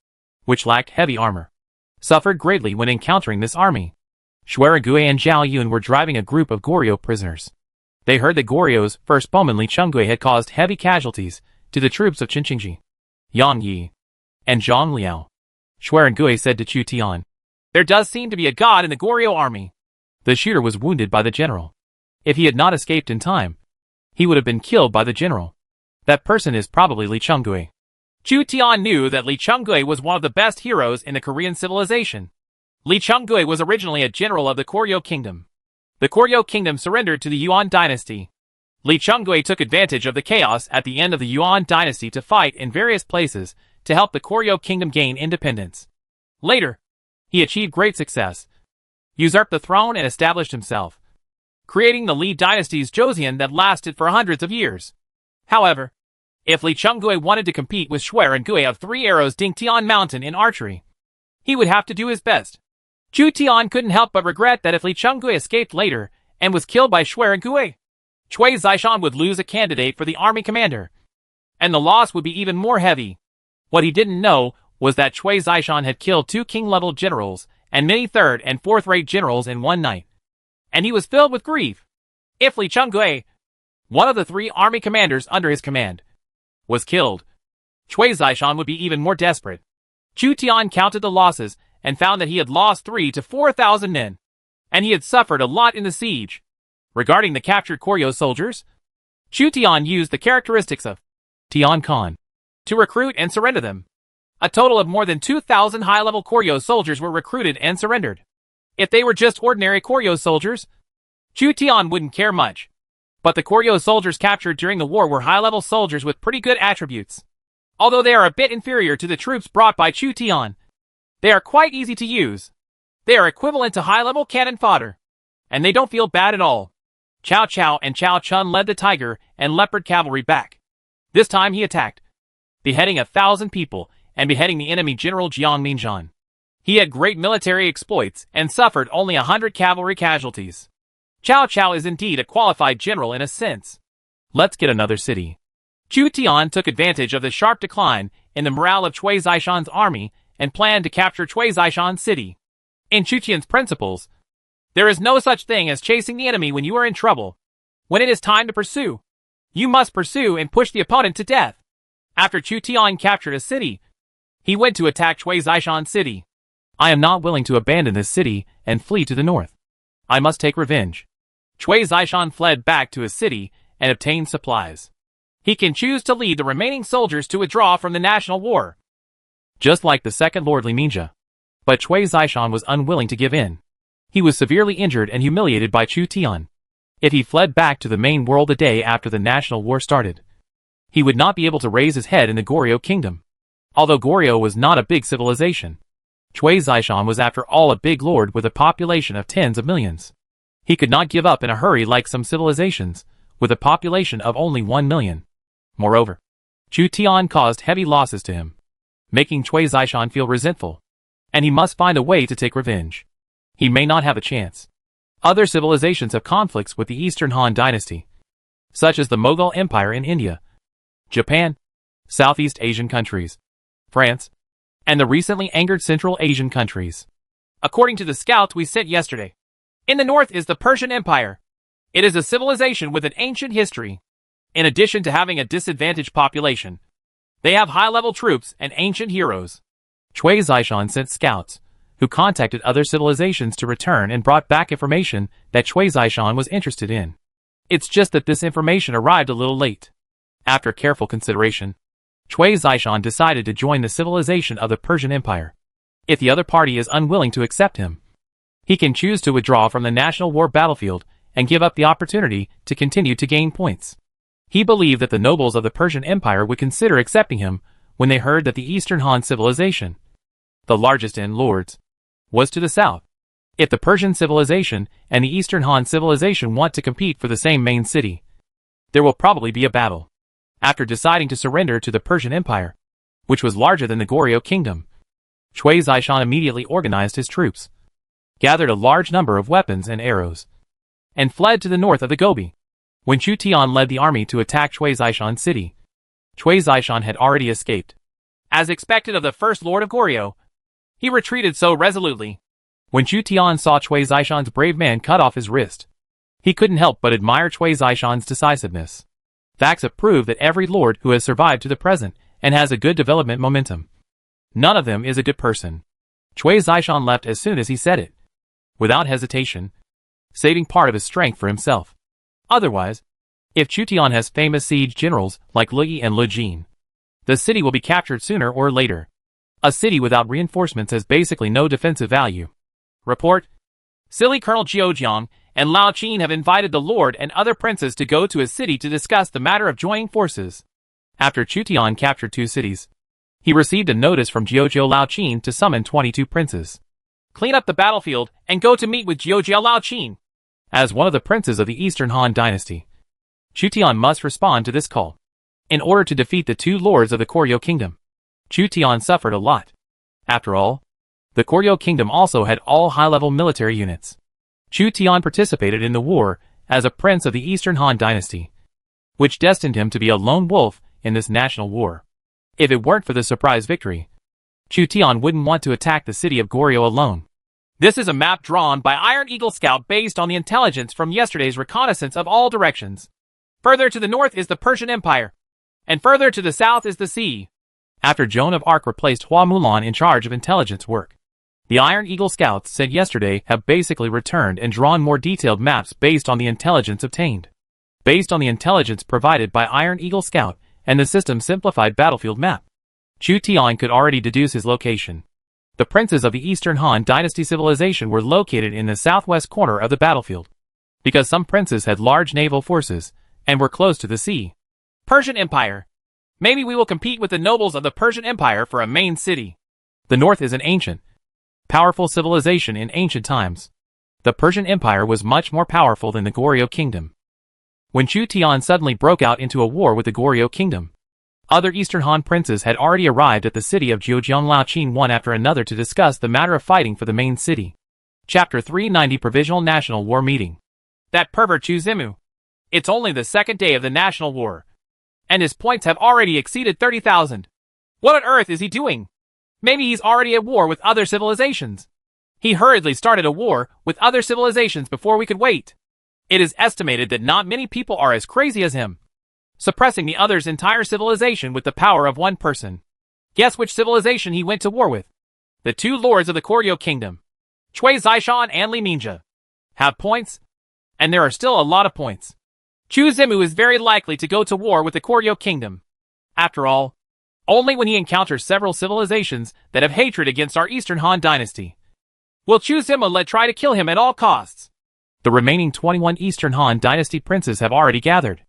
which lacked heavy armor, suffered greatly when encountering this army. Xuerengui and Zhao Yun were driving a group of Goryeo prisoners. They heard that Goryeo's first bowman Li Chonggui had caused heavy casualties to the troops of Qinqingji, Yang Yi, and Zhang Liao. Xuerengui said to Chu Tian, "There does seem to be a god in the Goryeo army." The shooter was wounded by the general. If he had not escaped in time, he would have been killed by the general. That person is probably Li Chonggui. Chu Tian knew that Li Chonggui was one of the best heroes in the Korean civilization. Li Chonggui was originally a general of the Goryeo Kingdom. The Goryeo Kingdom surrendered to the Yuan dynasty. Li Chonggui took advantage of the chaos at the end of the Yuan dynasty to fight in various places to help the Goryeo Kingdom gain independence. Later, he achieved great success, usurped the throne and established himself, creating the Li dynasty's Joseon that lasted for hundreds of years. However, if Li Chonggui wanted to compete with Xuerengui of 3 Arrows Dingtian Mountain in archery, he would have to do his best. Chu Tian couldn't help but regret that if Li Chonggui escaped later and was killed by Xuerengui, Cui Zishan would lose a candidate for the army commander, and the loss would be even more heavy. What he didn't know was that Cui Zishan had killed 2 king-level generals and many 3rd and 4th-rate generals in one night, and he was filled with grief. If Li Chonggui, one of the 3 army commanders under his command, was killed, Cui Zishan would be even more desperate. Chu Tian counted the losses and found that he had lost 3,000 to 4,000 men, and he had suffered a lot in the siege. Regarding the captured Goryeo soldiers, Chu Tian used the characteristics of Tian Khan to recruit and surrender them. A total of more than 2,000 high-level Goryeo soldiers were recruited and surrendered. If they were just ordinary Goryeo soldiers, Chu Tian wouldn't care much. But the Goryeo soldiers captured during the war were high-level soldiers with pretty good attributes. Although they are a bit inferior to the troops brought by Chu Tian, they are quite easy to use. They are equivalent to high-level cannon fodder, and they don't feel bad at all. Cao Cao and Cao Chun led the Tiger and Leopard cavalry back. This time he attacked, beheading 1,000 people and beheading the enemy general Jiang Minzhan. He had great military exploits and suffered only 100 cavalry casualties. Cao Cao is indeed a qualified general in a sense. Let's get another city. Chu Tian took advantage of the sharp decline in the morale of Cui Zishan's army and planned to capture Cui Zishan city. In Chu Tian's principles, there is no such thing as chasing the enemy when you are in trouble. When it is time to pursue, you must pursue and push the opponent to death. After Chu Tian captured a city, he went to attack Cui Zishan city. I am not willing to abandon this city and flee to the north. I must take revenge. Cui Zishan fled back to his city and obtained supplies. He can choose to lead the remaining soldiers to withdraw from the national war, just like the second Lord Li Minjia. But Cui Zishan was unwilling to give in. He was severely injured and humiliated by Chu Tian. If he fled back to the main world a day after the national war started, he would not be able to raise his head in the Goryeo kingdom. Although Goryeo was not a big civilization, Cui Zishan was after all a big lord with a population of tens of millions. He could not give up in a hurry like some civilizations, with a population of only 1 million. Moreover, Chu Tian caused heavy losses to him, making Cui Zishan feel resentful. and he must find a way to take revenge. He may not have a chance. Other civilizations have conflicts with the Eastern Han dynasty, such as the Mughal Empire in India, Japan, Southeast Asian countries, France, and the recently angered Central Asian countries. According to the scouts we sent yesterday, in the north is the Persian Empire. It is a civilization with an ancient history. In addition to having a disadvantaged population, they have high-level troops and ancient heroes. Cui Zishan sent scouts, who contacted other civilizations to return and brought back information that Cui Zishan was interested in. It's just that this information arrived a little late. After careful consideration, Cui Zishan decided to join the civilization of the Persian Empire. If the other party is unwilling to accept him, he can choose to withdraw from the national war battlefield and give up the opportunity to continue to gain points. He believed that the nobles of the Persian Empire would consider accepting him when they heard that the Eastern Han civilization, the largest in lords, was to the south. If the Persian civilization and the Eastern Han civilization want to compete for the same main city, there will probably be a battle. After deciding to surrender to the Persian Empire, which was larger than the Goryeo kingdom, Cui Zishan immediately organized his troops, gathered a large number of weapons and arrows, and fled to the north of the Gobi. When Chu Tian led the army to attack Cui Zishan's city, Cui Zishan had already escaped. As expected of the first lord of Goryeo, he retreated so resolutely. When Chu Tian saw Cui Zishan's brave man cut off his wrist, he couldn't help but admire Cui Zishan's decisiveness. Facts have proved that every lord who has survived to the present and has a good development momentum, none of them is a good person. Cui Zishan left as soon as he said it, without hesitation, saving part of his strength for himself. Otherwise, if Chu Tian has famous siege generals like Lu Yi and Lu Jin, the city will be captured sooner or later. A city without reinforcements has basically no defensive value. Report: Silly Colonel Jiang and Lao Qin have invited the lord and other princes to go to his city to discuss the matter of joining forces. After Chu Tian captured 2 cities, he received a notice from Jiao Lao Qin to summon 22 princes. Clean up the battlefield and go to meet with Jiao Lao Qin. As one of the princes of the Eastern Han dynasty, Chu Tian must respond to this call. In order to defeat the 2 lords of the Goryeo kingdom, Chu Tian suffered a lot. After all, the Goryeo kingdom also had all high-level military units. Chu Tian participated in the war as a prince of the Eastern Han dynasty, which destined him to be a lone wolf in this national war. If it weren't for the surprise victory, Chu Tian wouldn't want to attack the city of Goryeo alone. This is a map drawn by Iron Eagle Scout based on the intelligence from yesterday's reconnaissance of all directions. Further to the north is the Persian Empire, and further to the south is the sea. After Joan of Arc replaced Hua Mulan in charge of intelligence work, the Iron Eagle Scouts said yesterday have basically returned and drawn more detailed maps based on the intelligence obtained. Based on the intelligence provided by Iron Eagle Scout and the system's simplified battlefield map, Chu Tian could already deduce his location. The princes of the Eastern Han dynasty civilization were located in the southwest corner of the battlefield, because some princes had large naval forces and were close to the sea. Persian Empire. Maybe we will compete with the nobles of the Persian Empire for a main city. The north is an ancient, powerful civilization in ancient times. The Persian Empire was much more powerful than the Goryeo kingdom. When Chu Tian suddenly broke out into a war with the Goryeo kingdom, other Eastern Han princes had already arrived at the city of Jiao Lao Qin one after another to discuss the matter of fighting for the main city. Chapter 390 Provisional National War Meeting. That pervert Chu Zimu. It's only the second day of the national war, and his points have already exceeded 30,000. What on earth is he doing? Maybe he's already at war with other civilizations. He hurriedly started a war with other civilizations before we could wait. It is estimated that not many people are as crazy as him, suppressing the other's entire civilization with the power of one person. Guess which civilization he went to war with? The 2 lords of the Goryeo kingdom, Cui Zishan and Li Minjia. Have points? And there are still a lot of points. Chu Zimu is very likely to go to war with the Goryeo kingdom. After all, only when he encounters several civilizations that have hatred against our Eastern Han dynasty will Chu Zimu try to kill him at all costs. The remaining 21 Eastern Han dynasty princes have already gathered.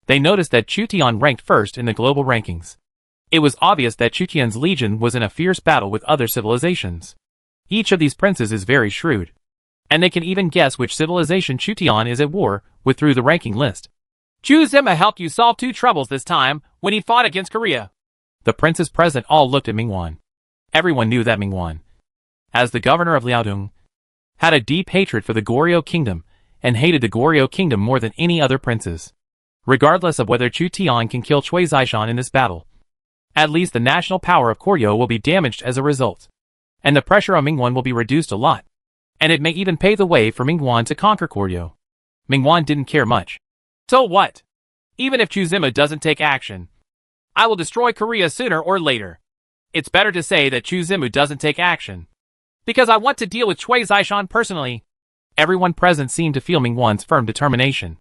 They noticed that Chu Tian ranked first in the global rankings. It was obvious that Chu Tian's legion was in a fierce battle with other civilizations. Each of these princes is very shrewd, and they can even guess which civilization Chu Tian is at war with through the ranking list. Chu Zimu helped you solve 2 troubles this time when he fought against Korea. The princes present all looked at Mingwan. Everyone knew that Mingwan as the governor of Liaodong, had a deep hatred for the Goryeo kingdom and hated the Goryeo kingdom more than any other princes. Regardless of whether Chu Tian can kill Cui Zishan in this battle, at least the national power of Goryeo will be damaged as a result, and the pressure on Mingwan will be reduced a lot, and it may even pave the way for Mingwan to conquer Goryeo. Mingwan didn't care much. So what? Even if Chu Zimu doesn't take action, I will destroy Korea sooner or later. It's better to say that Chu Zimu doesn't take action, because I want to deal with Cui Zishan personally. Everyone present seemed to feel Mingwan's firm determination.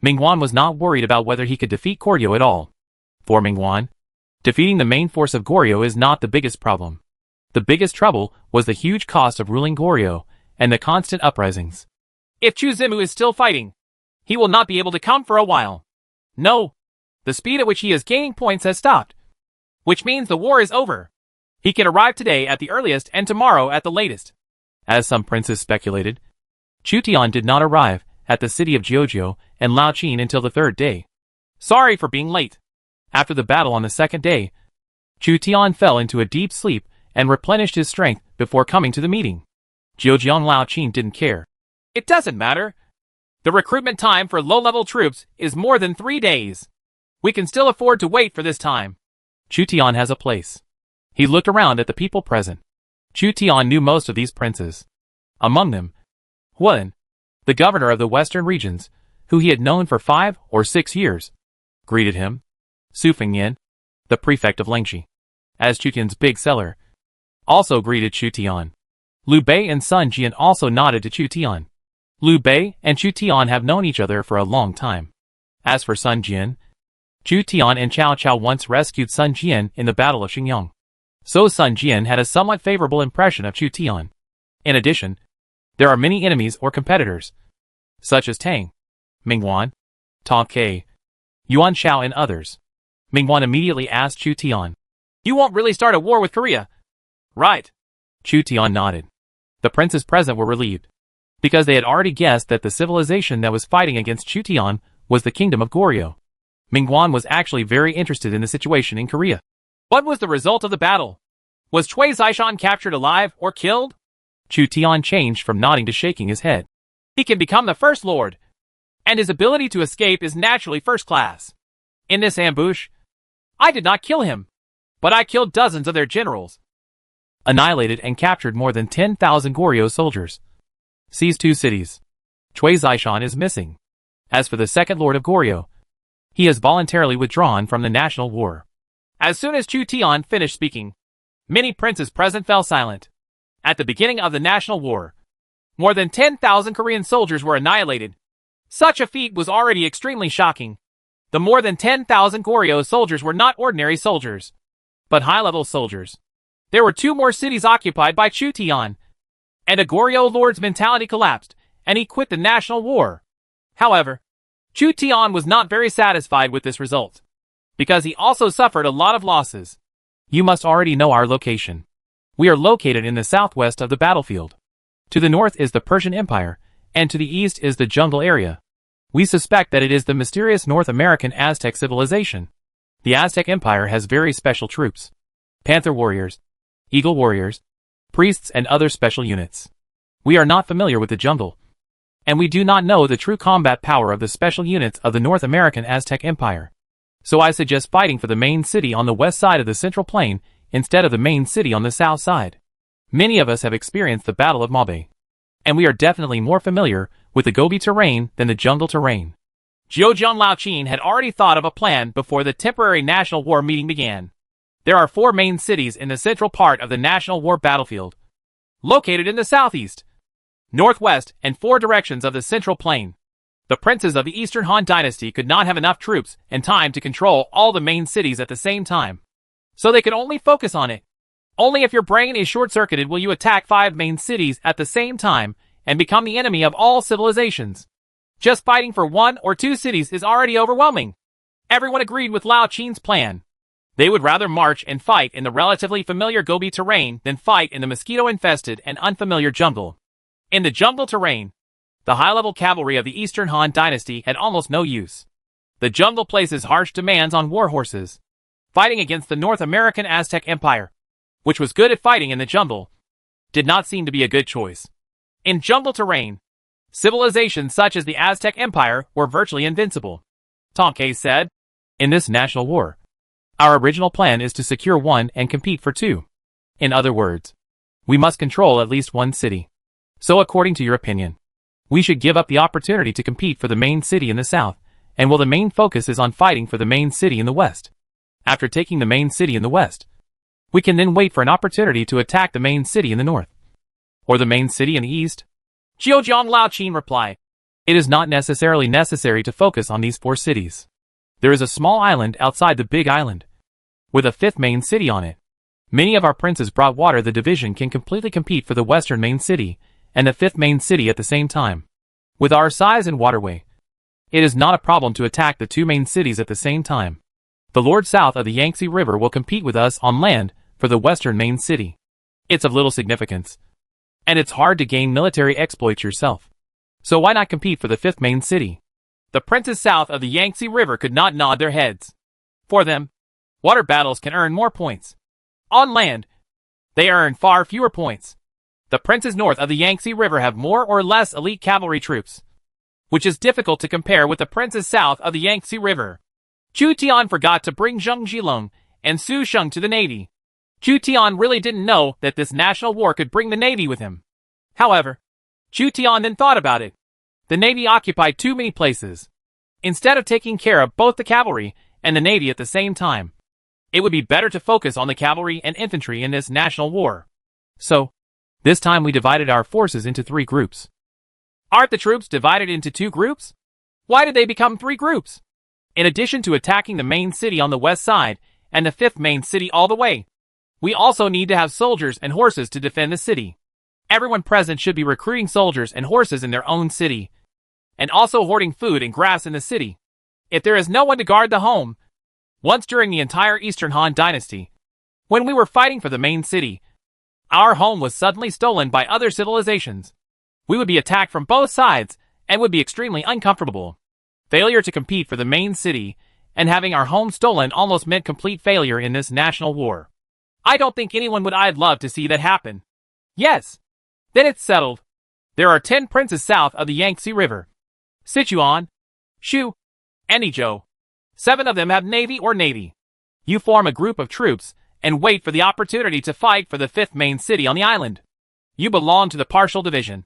Mingwan was not worried about whether he could defeat Goryeo at all. For Mingwan, defeating the main force of Goryeo is not the biggest problem. The biggest trouble was the huge cost of ruling Goryeo and the constant uprisings. If Chu Zimu is still fighting, he will not be able to come for a while. No, the speed at which he is gaining points has stopped, which means the war is over. He can arrive today at the earliest and tomorrow at the latest. As some princes speculated, Chu Tian did not arrive at the city of Jiuzhou and Laoqin until the third day. Sorry for being late. After the battle on the second day, Chu Tian fell into a deep sleep and replenished his strength before coming to the meeting. Jiuzhou and Laoqin didn't care. It doesn't matter. The recruitment time for low-level troops is more than 3 days. We can still afford to wait for this time. Chu Tian has a place. He looked around at the people present. Chu Tian knew most of these princes. Among them, Huan, the governor of the western regions, who he had known for 5 or 6 years, greeted him. Su Fengyan, the prefect of Lengxi, as Chu Tian's big seller, also greeted Chu Tian. Liu Bei and Sun Jian also nodded to Chu Tian. Liu Bei and Chu Tian have known each other for a long time. As for Sun Jian, Chu Tian and Cao Cao once rescued Sun Jian in the Battle of Xingyang, so Sun Jian had a somewhat favorable impression of Chu Tian. In addition, there are many enemies or competitors, such as Tang, Mingwan, Tong Kai, Yuan Shao and others. Mingwan immediately asked Chu Tian, "You won't really start a war with Korea, right?" Chu Tian nodded. The princes present were relieved, because they had already guessed that the civilization that was fighting against Chu Tian was the kingdom of Goryeo. Mingwan was actually very interested in the situation in Korea. What was the result of the battle? Was Cui Zishan captured alive or killed? Chu Tian changed from nodding to shaking his head. He can become the first lord, and his ability to escape is naturally first class. In this ambush, I did not kill him, but I killed dozens of their generals, annihilated and captured more than 10,000 Goryeo soldiers. Seized 2 cities. Cui Zishan is missing. As for the second lord of Goryeo, he has voluntarily withdrawn from the national war. As soon as Chu Tian finished speaking, many princes present fell silent. At the beginning of the national war, more than 10,000 Korean soldiers were annihilated. Such a feat was already extremely shocking. The more than 10,000 Goryeo soldiers were not ordinary soldiers, but high-level soldiers. There were 2 more cities occupied by Chu Tian, and a Goryeo lord's mentality collapsed, and he quit the national war. However, Chu Tian was not very satisfied with this result, because he also suffered a lot of losses. You must already know our location. We are located in the southwest of the battlefield. To the north is the Persian Empire, and to the east is the jungle area. We suspect that it is the mysterious North American Aztec civilization. The Aztec Empire has very special troops: Panther warriors, Eagle warriors, priests and other special units. We are not familiar with the jungle, and we do not know the true combat power of the special units of the North American Aztec Empire. So I suggest fighting for the main city on the west side of the Central Plain instead of the main city on the south side. Many of us have experienced the Battle of Mabe, and we are definitely more familiar with the Gobi terrain than the jungle terrain. Jiuzhou and Laoqin had already thought of a plan before the temporary national war meeting began. There are 4 main cities in the central part of the national war battlefield, located in the southeast, northwest, and 4 directions of the Central Plain. The princes of the Eastern Han Dynasty could not have enough troops and time to control all the main cities at the same time, so they could only focus on it. Only if your brain is short-circuited will you attack 5 main cities at the same time and become the enemy of all civilizations. Just fighting for 1 or 2 cities is already overwhelming. Everyone agreed with Laoqin's plan. They would rather march and fight in the relatively familiar Gobi terrain than fight in the mosquito-infested and unfamiliar jungle. In the jungle terrain, the high-level cavalry of the Eastern Han Dynasty had almost no use. The jungle places harsh demands on war horses, fighting against the North American Aztec Empire, which was good at fighting in the jungle, did not seem to be a good choice. In jungle terrain, civilizations such as the Aztec Empire were virtually invincible. Tonke said, in this national war, our original plan is to secure one and compete for two. In other words, we must control at least one city. So according to your opinion, we should give up the opportunity to compete for the main city in the south, and while the main focus is on fighting for the main city in the west. After taking the main city in the west, we can then wait for an opportunity to attack the main city in the north. Or the main city in the east. Zhejiang Laoqin replied, it is not necessarily necessary to focus on these four cities. There is a small island outside the big island, with a fifth main city on it. Many of our princes brought water. The division can completely compete for the western main city and the fifth main city at the same time. With our size and waterway, it is not a problem to attack the two main cities at the same time. The lord south of the Yangtze River will compete with us on land for the western main city. It's of little significance, and it's hard to gain military exploits yourself. So why not compete for the fifth main city? The princes south of the Yangtze River could not nod their heads. For them, water battles can earn more points. On land, they earn far fewer points. The princes north of the Yangtze River have more or less elite cavalry troops, which is difficult to compare with the princes south of the Yangtze River. Chu Tian forgot to bring Zheng Zhilong and Su Sheng to the navy. Chu Tian really didn't know that this national war could bring the navy with him. However, Chu Tian then thought about it. The navy occupied too many places. Instead of taking care of both the cavalry and the navy at the same time, it would be better to focus on the cavalry and infantry in this national war. So, this time we divided our forces into 3 groups. Aren't the troops divided into 2 groups? Why did they become 3 groups? In addition to attacking the main city on the west side and the 5th main city all the way, we also need to have soldiers and horses to defend the city. Everyone present should be recruiting soldiers and horses in their own city, and also hoarding food and grass in the city. If there is no one to guard the home, once during the entire Eastern Han Dynasty, when we were fighting for the main city, our home was suddenly stolen by other civilizations. We would be attacked from both sides and would be extremely uncomfortable. Failure to compete for the main city and having our home stolen almost meant complete failure in this national war. I don't think anyone would. I'd love to see that happen. Yes. Then it's settled. There are 10 princes south of the Yangtze River. Sichuan, Shu, and Izhou. 7 of them have navy or navy. You form a group of troops and wait for the opportunity to fight for the 5th main city on the island. You belong to the partial division,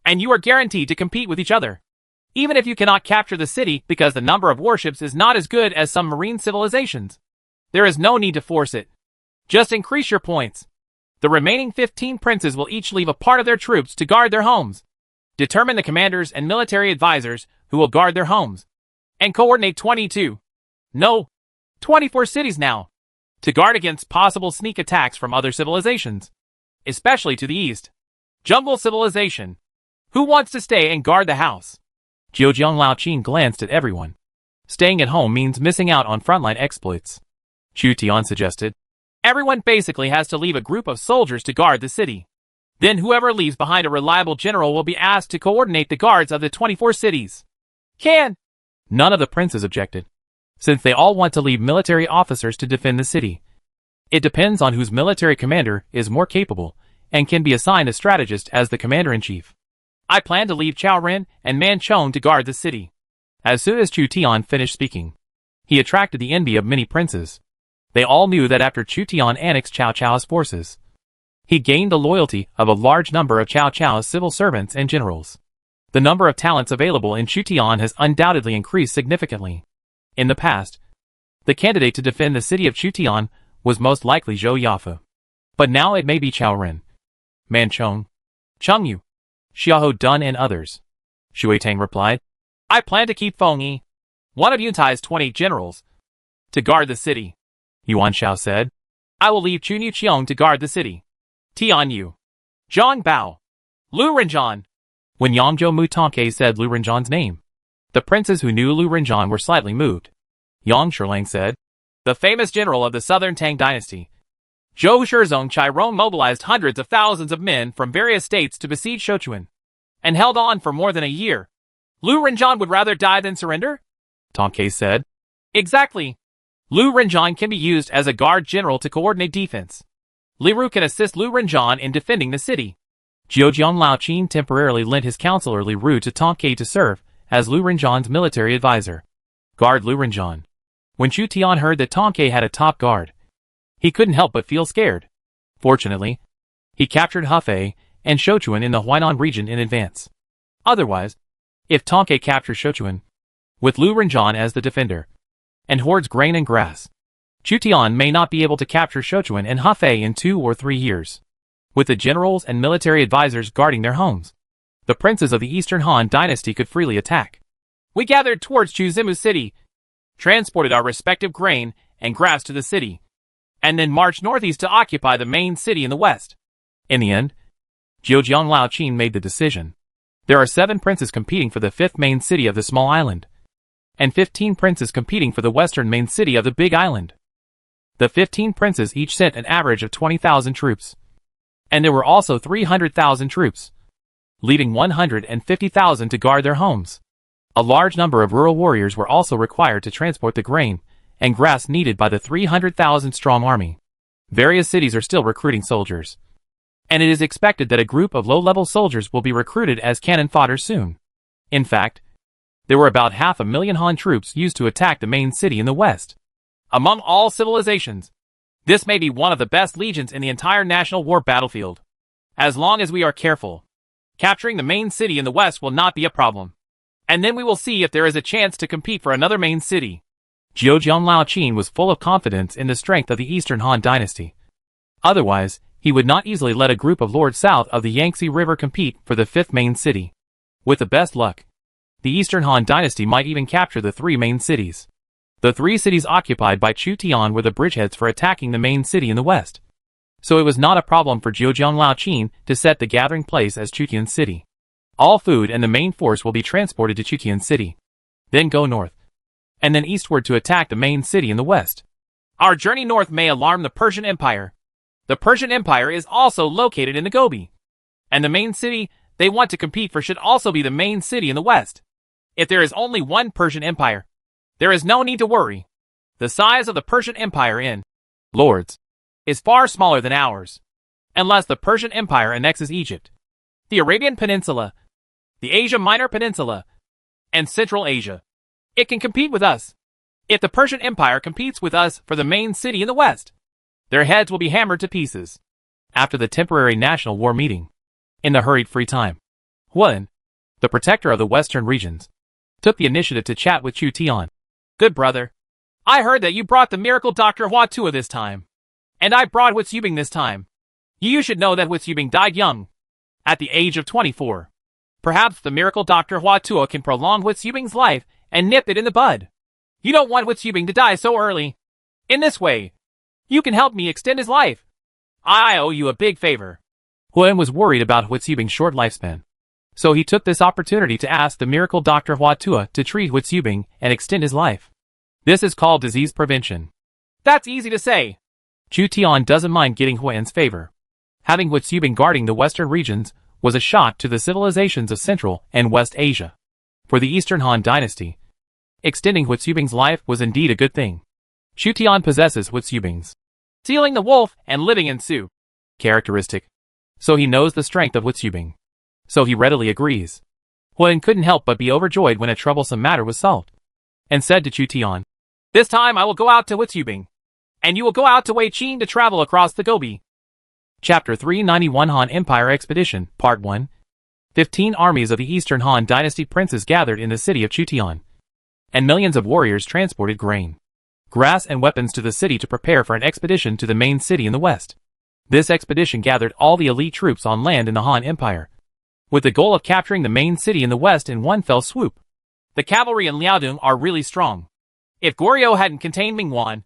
and you are guaranteed to compete with each other. Even if you cannot capture the city because the number of warships is not as good as some marine civilizations, there is no need to force it. Just increase your points. The remaining 15 princes will each leave a part of their troops to guard their homes. Determine the commanders and military advisors who will guard their homes. And coordinate 22. No, 24 cities now, to guard against possible sneak attacks from other civilizations, especially to the east. Jungle civilization. Who wants to stay and guard the house? Zhejiang Laoqin glanced at everyone. Staying at home means missing out on frontline exploits. Chu Tian suggested. Everyone basically has to leave a group of soldiers to guard the city. Then whoever leaves behind a reliable general will be asked to coordinate the guards of the 24 cities. Can! None of the princes objected, since they all want to leave military officers to defend the city. It depends on whose military commander is more capable and can be assigned a strategist as the commander-in-chief. I plan to leave Chao Ren and Man Chong to guard the city. As soon as Chu Tian finished speaking, he attracted the envy of many princes. They all knew that after Chu Tian annexed Cao Cao's forces, he gained the loyalty of a large number of Cao Cao's civil servants and generals. The number of talents available in Chu Tian has undoubtedly increased significantly. In the past, the candidate to defend the city of Chu Tian was most likely Zhou Yafu. But now it may be Chao Ren, Man Chong, Cheng Yu, Xiahou Dun and others. Shui Tang replied, I plan to keep Feng Yi, one of Yuntai's 20 generals, to guard the city. Yuan Shao said, I will leave Chun Yu Qiong to guard the city. Tian Yu, Zhang Bao, Lu Renjian. When Yangzhou Mutanke said Lu Renjian's name, the princes who knew Lu Renjian were slightly moved. Yang Shilang said, the famous general of the southern Tang dynasty. Zhou Shizong Chiron mobilized hundreds of thousands of men from various states to besiege Sichuan, and held on for more than a year. Lu Renjian would rather die than surrender? Tonke said. Exactly. Lu Renjian can be used as a guard general to coordinate defense. Li Ru can assist Lu Renjian in defending the city. Zhejiang Laoqin temporarily lent his counselor Li Ru to Tongke to serve as Lu Renjian's military advisor. Guard Lu Renjian. When Chu Tian heard that Tongke had a top guard, he couldn't help but feel scared. Fortunately, he captured Hefei and Shouchuan in the Huainan region in advance. Otherwise, if Tongke captures Shouchuan, with Lu Renjian as the defender, and hoards grain and grass, Chu Tian may not be able to capture Shouchuan and Hefei in 2 or 3 years. With the generals and military advisors guarding their homes, the princes of the Eastern Han dynasty could freely attack. We gathered towards Chuzimu city, transported our respective grain and grass to the city, and then marched northeast to occupy the main city in the west. In the end, Zhejiang Laoqin made the decision. There are 7 princes competing for the 5th main city of the small island, and 15 princes competing for the western main city of the big island. The 15 princes each sent an average of 20,000 troops, and there were also 300,000 troops, leaving 150,000 to guard their homes. A large number of rural warriors were also required to transport the grain and grass needed by the 300,000-strong army. Various cities are still recruiting soldiers, and it is expected that a group of low-level soldiers will be recruited as cannon fodder soon. In fact, there were about 500,000 Han troops used to attack the main city in the west. Among all civilizations, this may be one of the best legions in the entire national war battlefield. As long as we are careful, capturing the main city in the west will not be a problem. And then we will see if there is a chance to compete for another main city. Zhejiang Laoqin was full of confidence in the strength of the Eastern Han dynasty. Otherwise, he would not easily let a group of lords south of the Yangtze River compete for the 5th main city. With the best luck, the Eastern Han dynasty might even capture the 3 main cities. The 3 cities occupied by Chu Tian were the bridgeheads for attacking the main city in the west. So it was not a problem for Zhejiang Laoqin to set the gathering place as Chutian City. All food and the main force will be transported to Chutian City, then go north, and then eastward to attack the main city in the west. Our journey north may alarm the Persian Empire. The Persian Empire is also located in the Gobi, and the main city they want to compete for should also be the main city in the west. If there is only one Persian Empire, there is no need to worry. The size of the Persian Empire in lords is far smaller than ours, unless the Persian Empire annexes Egypt, the Arabian Peninsula, the Asia Minor Peninsula, and Central Asia. It can compete with us. If the Persian Empire competes with us for the main city in the west, their heads will be hammered to pieces. After the temporary national war meeting, in the hurried free time, Huan, the protector of the western regions, took the initiative to chat with Chu Tian. Good brother, I heard that you brought the miracle Dr. Hua Tua this time, and I brought Hua Yubing this time. You should know that Hua Yubing died young, at the age of 24. Perhaps the miracle Dr. Hua Tua can prolong Hua Yubing's life and nip it in the bud. You don't want Hua Yubing to die so early. In this way, you can help me extend his life. I owe you a big favor. Huan was worried about Hua Yubing's short lifespan, so he took this opportunity to ask the miracle Dr. Hua Tua to treat Hua Yubing and extend his life. This is called disease prevention. That's easy to say. Chu Tian doesn't mind getting Huan's favor. Having Hua Yubing guarding the western regions was a shock to the civilizations of Central and West Asia. For the Eastern Han dynasty, extending Hua Yubing's life was indeed a good thing. Chu Tian possesses Hua Yubing's stealing the wolf and living in Su characteristic, so he knows the strength of Hua Yubing. So he readily agrees. Huan couldn't help but be overjoyed when a troublesome matter was solved, and said to Chu Tian, "This time I will go out to Hua Yubing, and you will go out to Wei Qin to travel across the Gobi." Chapter 391 Han Empire Expedition, Part 1. 15 armies of the Eastern Han dynasty princes gathered in the city of Chutian, and millions of warriors transported grain, grass and weapons to the city to prepare for an expedition to the main city in the west. This expedition gathered all the elite troops on land in the Han Empire, with the goal of capturing the main city in the west in one fell swoop. The cavalry in Liaodong are really strong. If Goryeo hadn't contained Mingwan,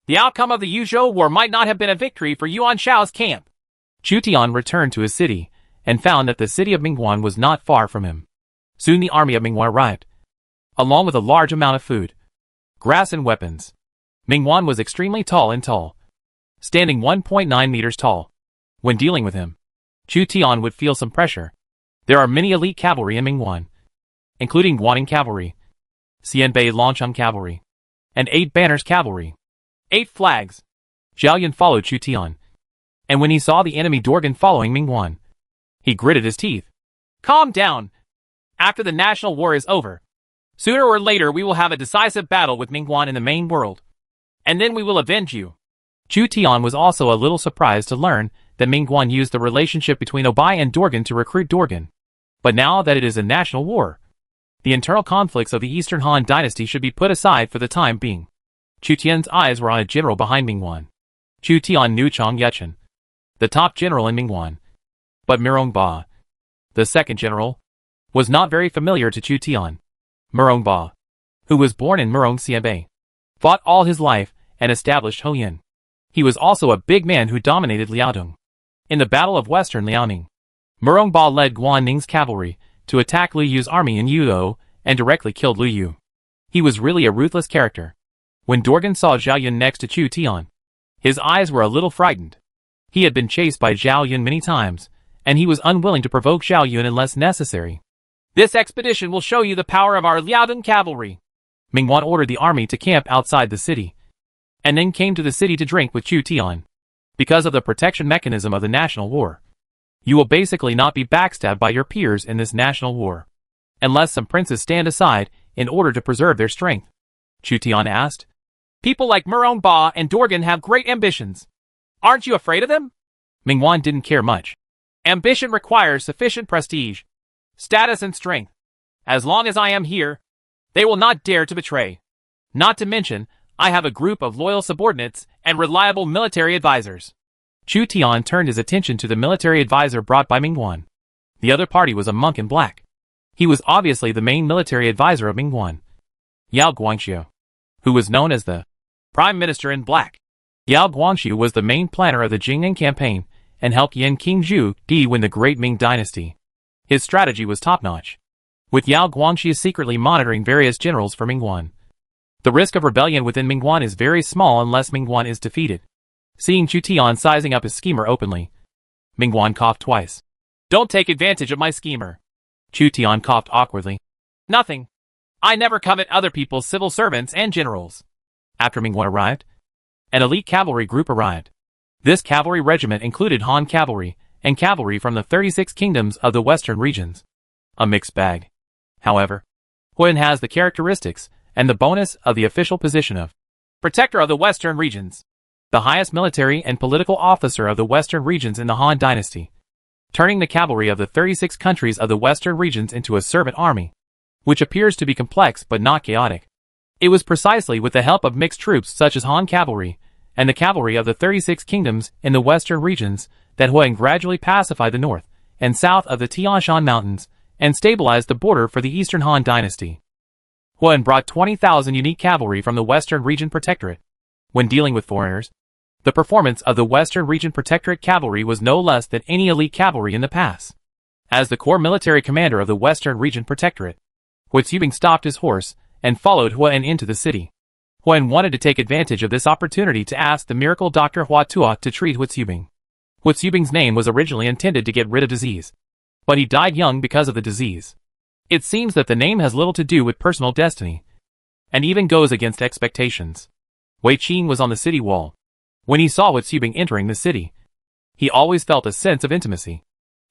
the outcome of the Yuzhou War might not have been a victory for Yuan Shao's camp. Chu Tian returned to his city, and found that the city of Mingwan was not far from him. Soon the army of Mingwan arrived, along with a large amount of food, grass and weapons. Mingwan was extremely tall and tall, standing 1.9 meters tall. When dealing with him, Chu Tian would feel some pressure. There are many elite cavalry in Mingwan, including Guaning Cavalry, Xianbei Longcheng Cavalry, and 8 Banners Cavalry. 8 flags. Zhao Yun followed Chu Tian, And when he saw the enemy Dorgan following Mingguan, he gritted his teeth. Calm down. After the national war is over, sooner or later we will have a decisive battle with Mingguan in the main world. And then we will avenge you. Chu Tian was also a little surprised to learn that Mingguan used the relationship between Obai and Dorgan to recruit Dorgan. But now that it is a national war, the internal conflicts of the Eastern Han dynasty should be put aside for the time being. Chu Tian's eyes were on a general behind Mingguan. Chu Tian knew Chang Yechen, the top general in Mingguan. But Mirong Ba, the second general, was not very familiar to Chu Tian. Mirong Ba, who was born in Mirong Xianbei, fought all his life and established Hoyan. He was also a big man who dominated Liaodong. In the Battle of Western Liaoning, Mirong Ba led Guan Ning's cavalry to attack Lu Yu's army in Yudou and directly killed Lu Yu. He was really a ruthless character. When Dorgan saw Zhao Yun next to Chu Tian, his eyes were a little frightened. He had been chased by Zhao Yun many times, and he was unwilling to provoke Zhao Yun unless necessary. This expedition will show you the power of our Liaodong cavalry. Mingguan ordered the army to camp outside the city, and then came to the city to drink with Chu Tian. Because of the protection mechanism of the national war, you will basically not be backstabbed by your peers in this national war, unless some princes stand aside in order to preserve their strength. Chu Tian asked. People like Mirong Ba and Dorgan have great ambitions. Aren't you afraid of them? Mingguan didn't care much. Ambition requires sufficient prestige, status and strength. As long as I am here, they will not dare to betray. Not to mention, I have a group of loyal subordinates and reliable military advisors. Chu Tian turned his attention to the military advisor brought by Mingguan. The other party was a monk in black. He was obviously the main military advisor of Mingguan, Yao Guangxiu, who was known as the Prime Minister in Black. Yao Guangxiu was the main planner of the Jingnan campaign and helped Yan Qingzhu Di win the Great Ming Dynasty. His strategy was top-notch, with Yao Guangxiu secretly monitoring various generals for Mingguan. The risk of rebellion within Mingguan is very small unless Mingguan is defeated. Seeing Chu Tian sizing up his schemer openly, Mingguan coughed twice. Don't take advantage of my schemer. Chu Tian coughed awkwardly. Nothing. I never covet other people's civil servants and generals. After Mingguan arrived, an elite cavalry group arrived. This cavalry regiment included Han cavalry and cavalry from the 36 kingdoms of the western regions. A mixed bag. However, Huan has the characteristics and the bonus of the official position of Protector of the Western Regions, the highest military and political officer of the Western regions in the Han Dynasty, turning the cavalry of the 36 countries of the Western regions into a servant army, which appears to be complex but not chaotic. It was precisely with the help of mixed troops such as Han cavalry and the cavalry of the 36 kingdoms in the Western regions that Huan gradually pacified the north and south of the Tian Shan Mountains and stabilized the border for the Eastern Han Dynasty. Huan brought 20,000 unique cavalry from the Western Region Protectorate. When dealing with foreigners, the performance of the Western Region Protectorate cavalry was no less than any elite cavalry in the past. As the core military commander of the Western Region Protectorate, Hua Zubing stopped his horse and followed Huan into the city. Huan wanted to take advantage of this opportunity to ask the miracle doctor Hua Tuo to treat Hua Zubing. Hua Zubing's name was originally intended to get rid of disease, but he died young because of the disease. It seems that the name has little to do with personal destiny, and even goes against expectations. Wei Qin was on the city wall. When he saw Hua Zubing entering the city, he always felt a sense of intimacy.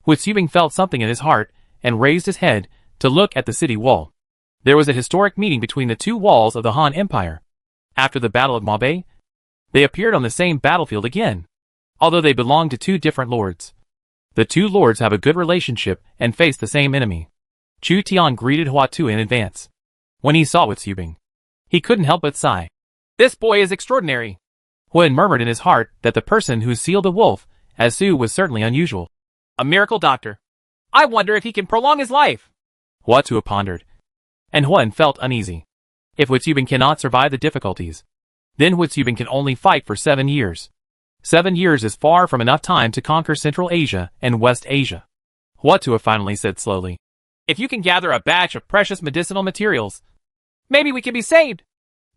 Hua Zubing felt something in his heart and raised his head to look at the city wall. There was a historic meeting between the two walls of the Han Empire. After the Battle of Maobei, they appeared on the same battlefield again, although they belonged to two different lords. The two lords have a good relationship and face the same enemy. Chu Tian greeted Hua Tu in advance. When he saw Hua Zubing, he couldn't help but sigh. This boy is extraordinary. Huan murmured in his heart that the person who sealed the wolf as Su was certainly unusual. A miracle doctor. I wonder if he can prolong his life. Hua Tu pondered, and Huan felt uneasy. If Hua Zubing cannot survive the difficulties, then Hua Zubing can only fight for 7 years. 7 years is far from enough time to conquer Central Asia and West Asia. Hua Tu finally said slowly. If you can gather a batch of precious medicinal materials, maybe we can be saved.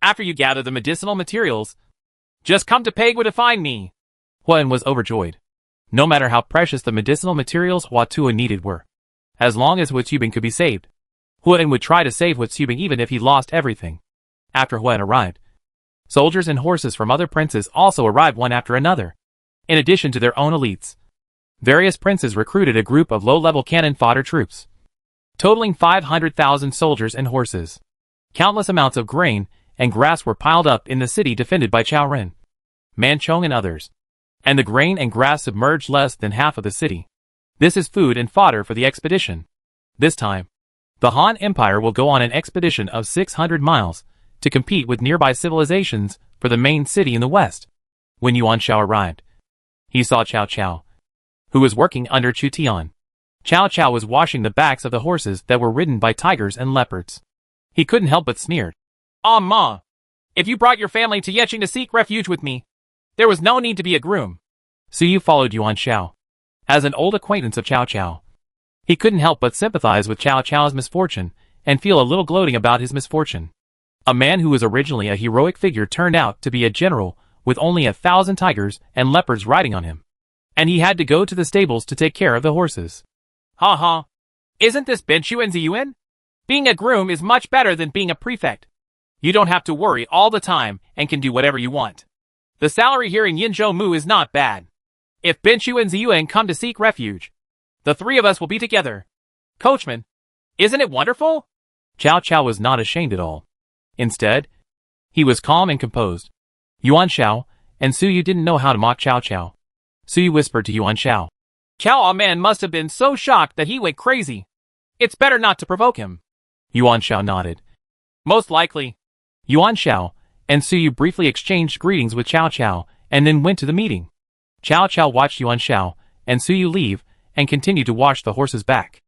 After you gather the medicinal materials, just come to Pegwa to find me. Huan was overjoyed. No matter how precious the medicinal materials Hua Tu needed were, as long as Hua Zubing could be saved, Huan would try to save Hua Zubing even if he lost everything. After Huan arrived, soldiers and horses from other princes also arrived one after another. in addition to their own elites. Various princes recruited a group of low-level cannon fodder troops, totaling 500,000 soldiers and horses. Countless amounts of grain and grass were piled up in the city defended by Cao Ren, Manchong and others. And the grain and grass submerged less than half of the city. This is food and fodder for the expedition. This time, the Han Empire will go on an expedition of 600 miles to compete with nearby civilizations for the main city in the west. When Yuan Shao arrived, he saw Cao Cao, who was working under Chu Tian. Cao Cao was washing the backs of the horses that were ridden by tigers and leopards. He couldn't help but sneer. "Ah, Ma, if you brought your family to Yecheng to seek refuge with me, there was no need to be a groom." Suyu followed Yuan Shao. As an old acquaintance of Cao Cao, he couldn't help but sympathize with Cao Cao's misfortune and feel a little gloating about his misfortune. A man who was originally a heroic figure turned out to be a general with only 1,000 tigers and leopards riding on him. And he had to go to the stables to take care of the horses. "Ha ha. Isn't this Benchu and Ziyuan? Being a groom is much better than being a prefect. You don't have to worry all the time and can do whatever you want. The salary here in Yinzhou Mu is not bad. If Benchu and Ziyuan come to seek refuge, the three of us will be together. Coachman, isn't it wonderful?" Cao Cao was not ashamed at all. Instead, he was calm and composed. Yuan Shao and Suyu didn't know how to mock Cao Cao. Suyu whispered to Yuan Shao. "Cao Man must have been so shocked that he went crazy. It's better not to provoke him." Yuan Shao nodded. "Most likely." Yuan Shao and Suyu briefly exchanged greetings with Cao Cao and then went to the meeting. Cao Cao watched Yuan Shao and Suyu leave and continued to wash the horse's back.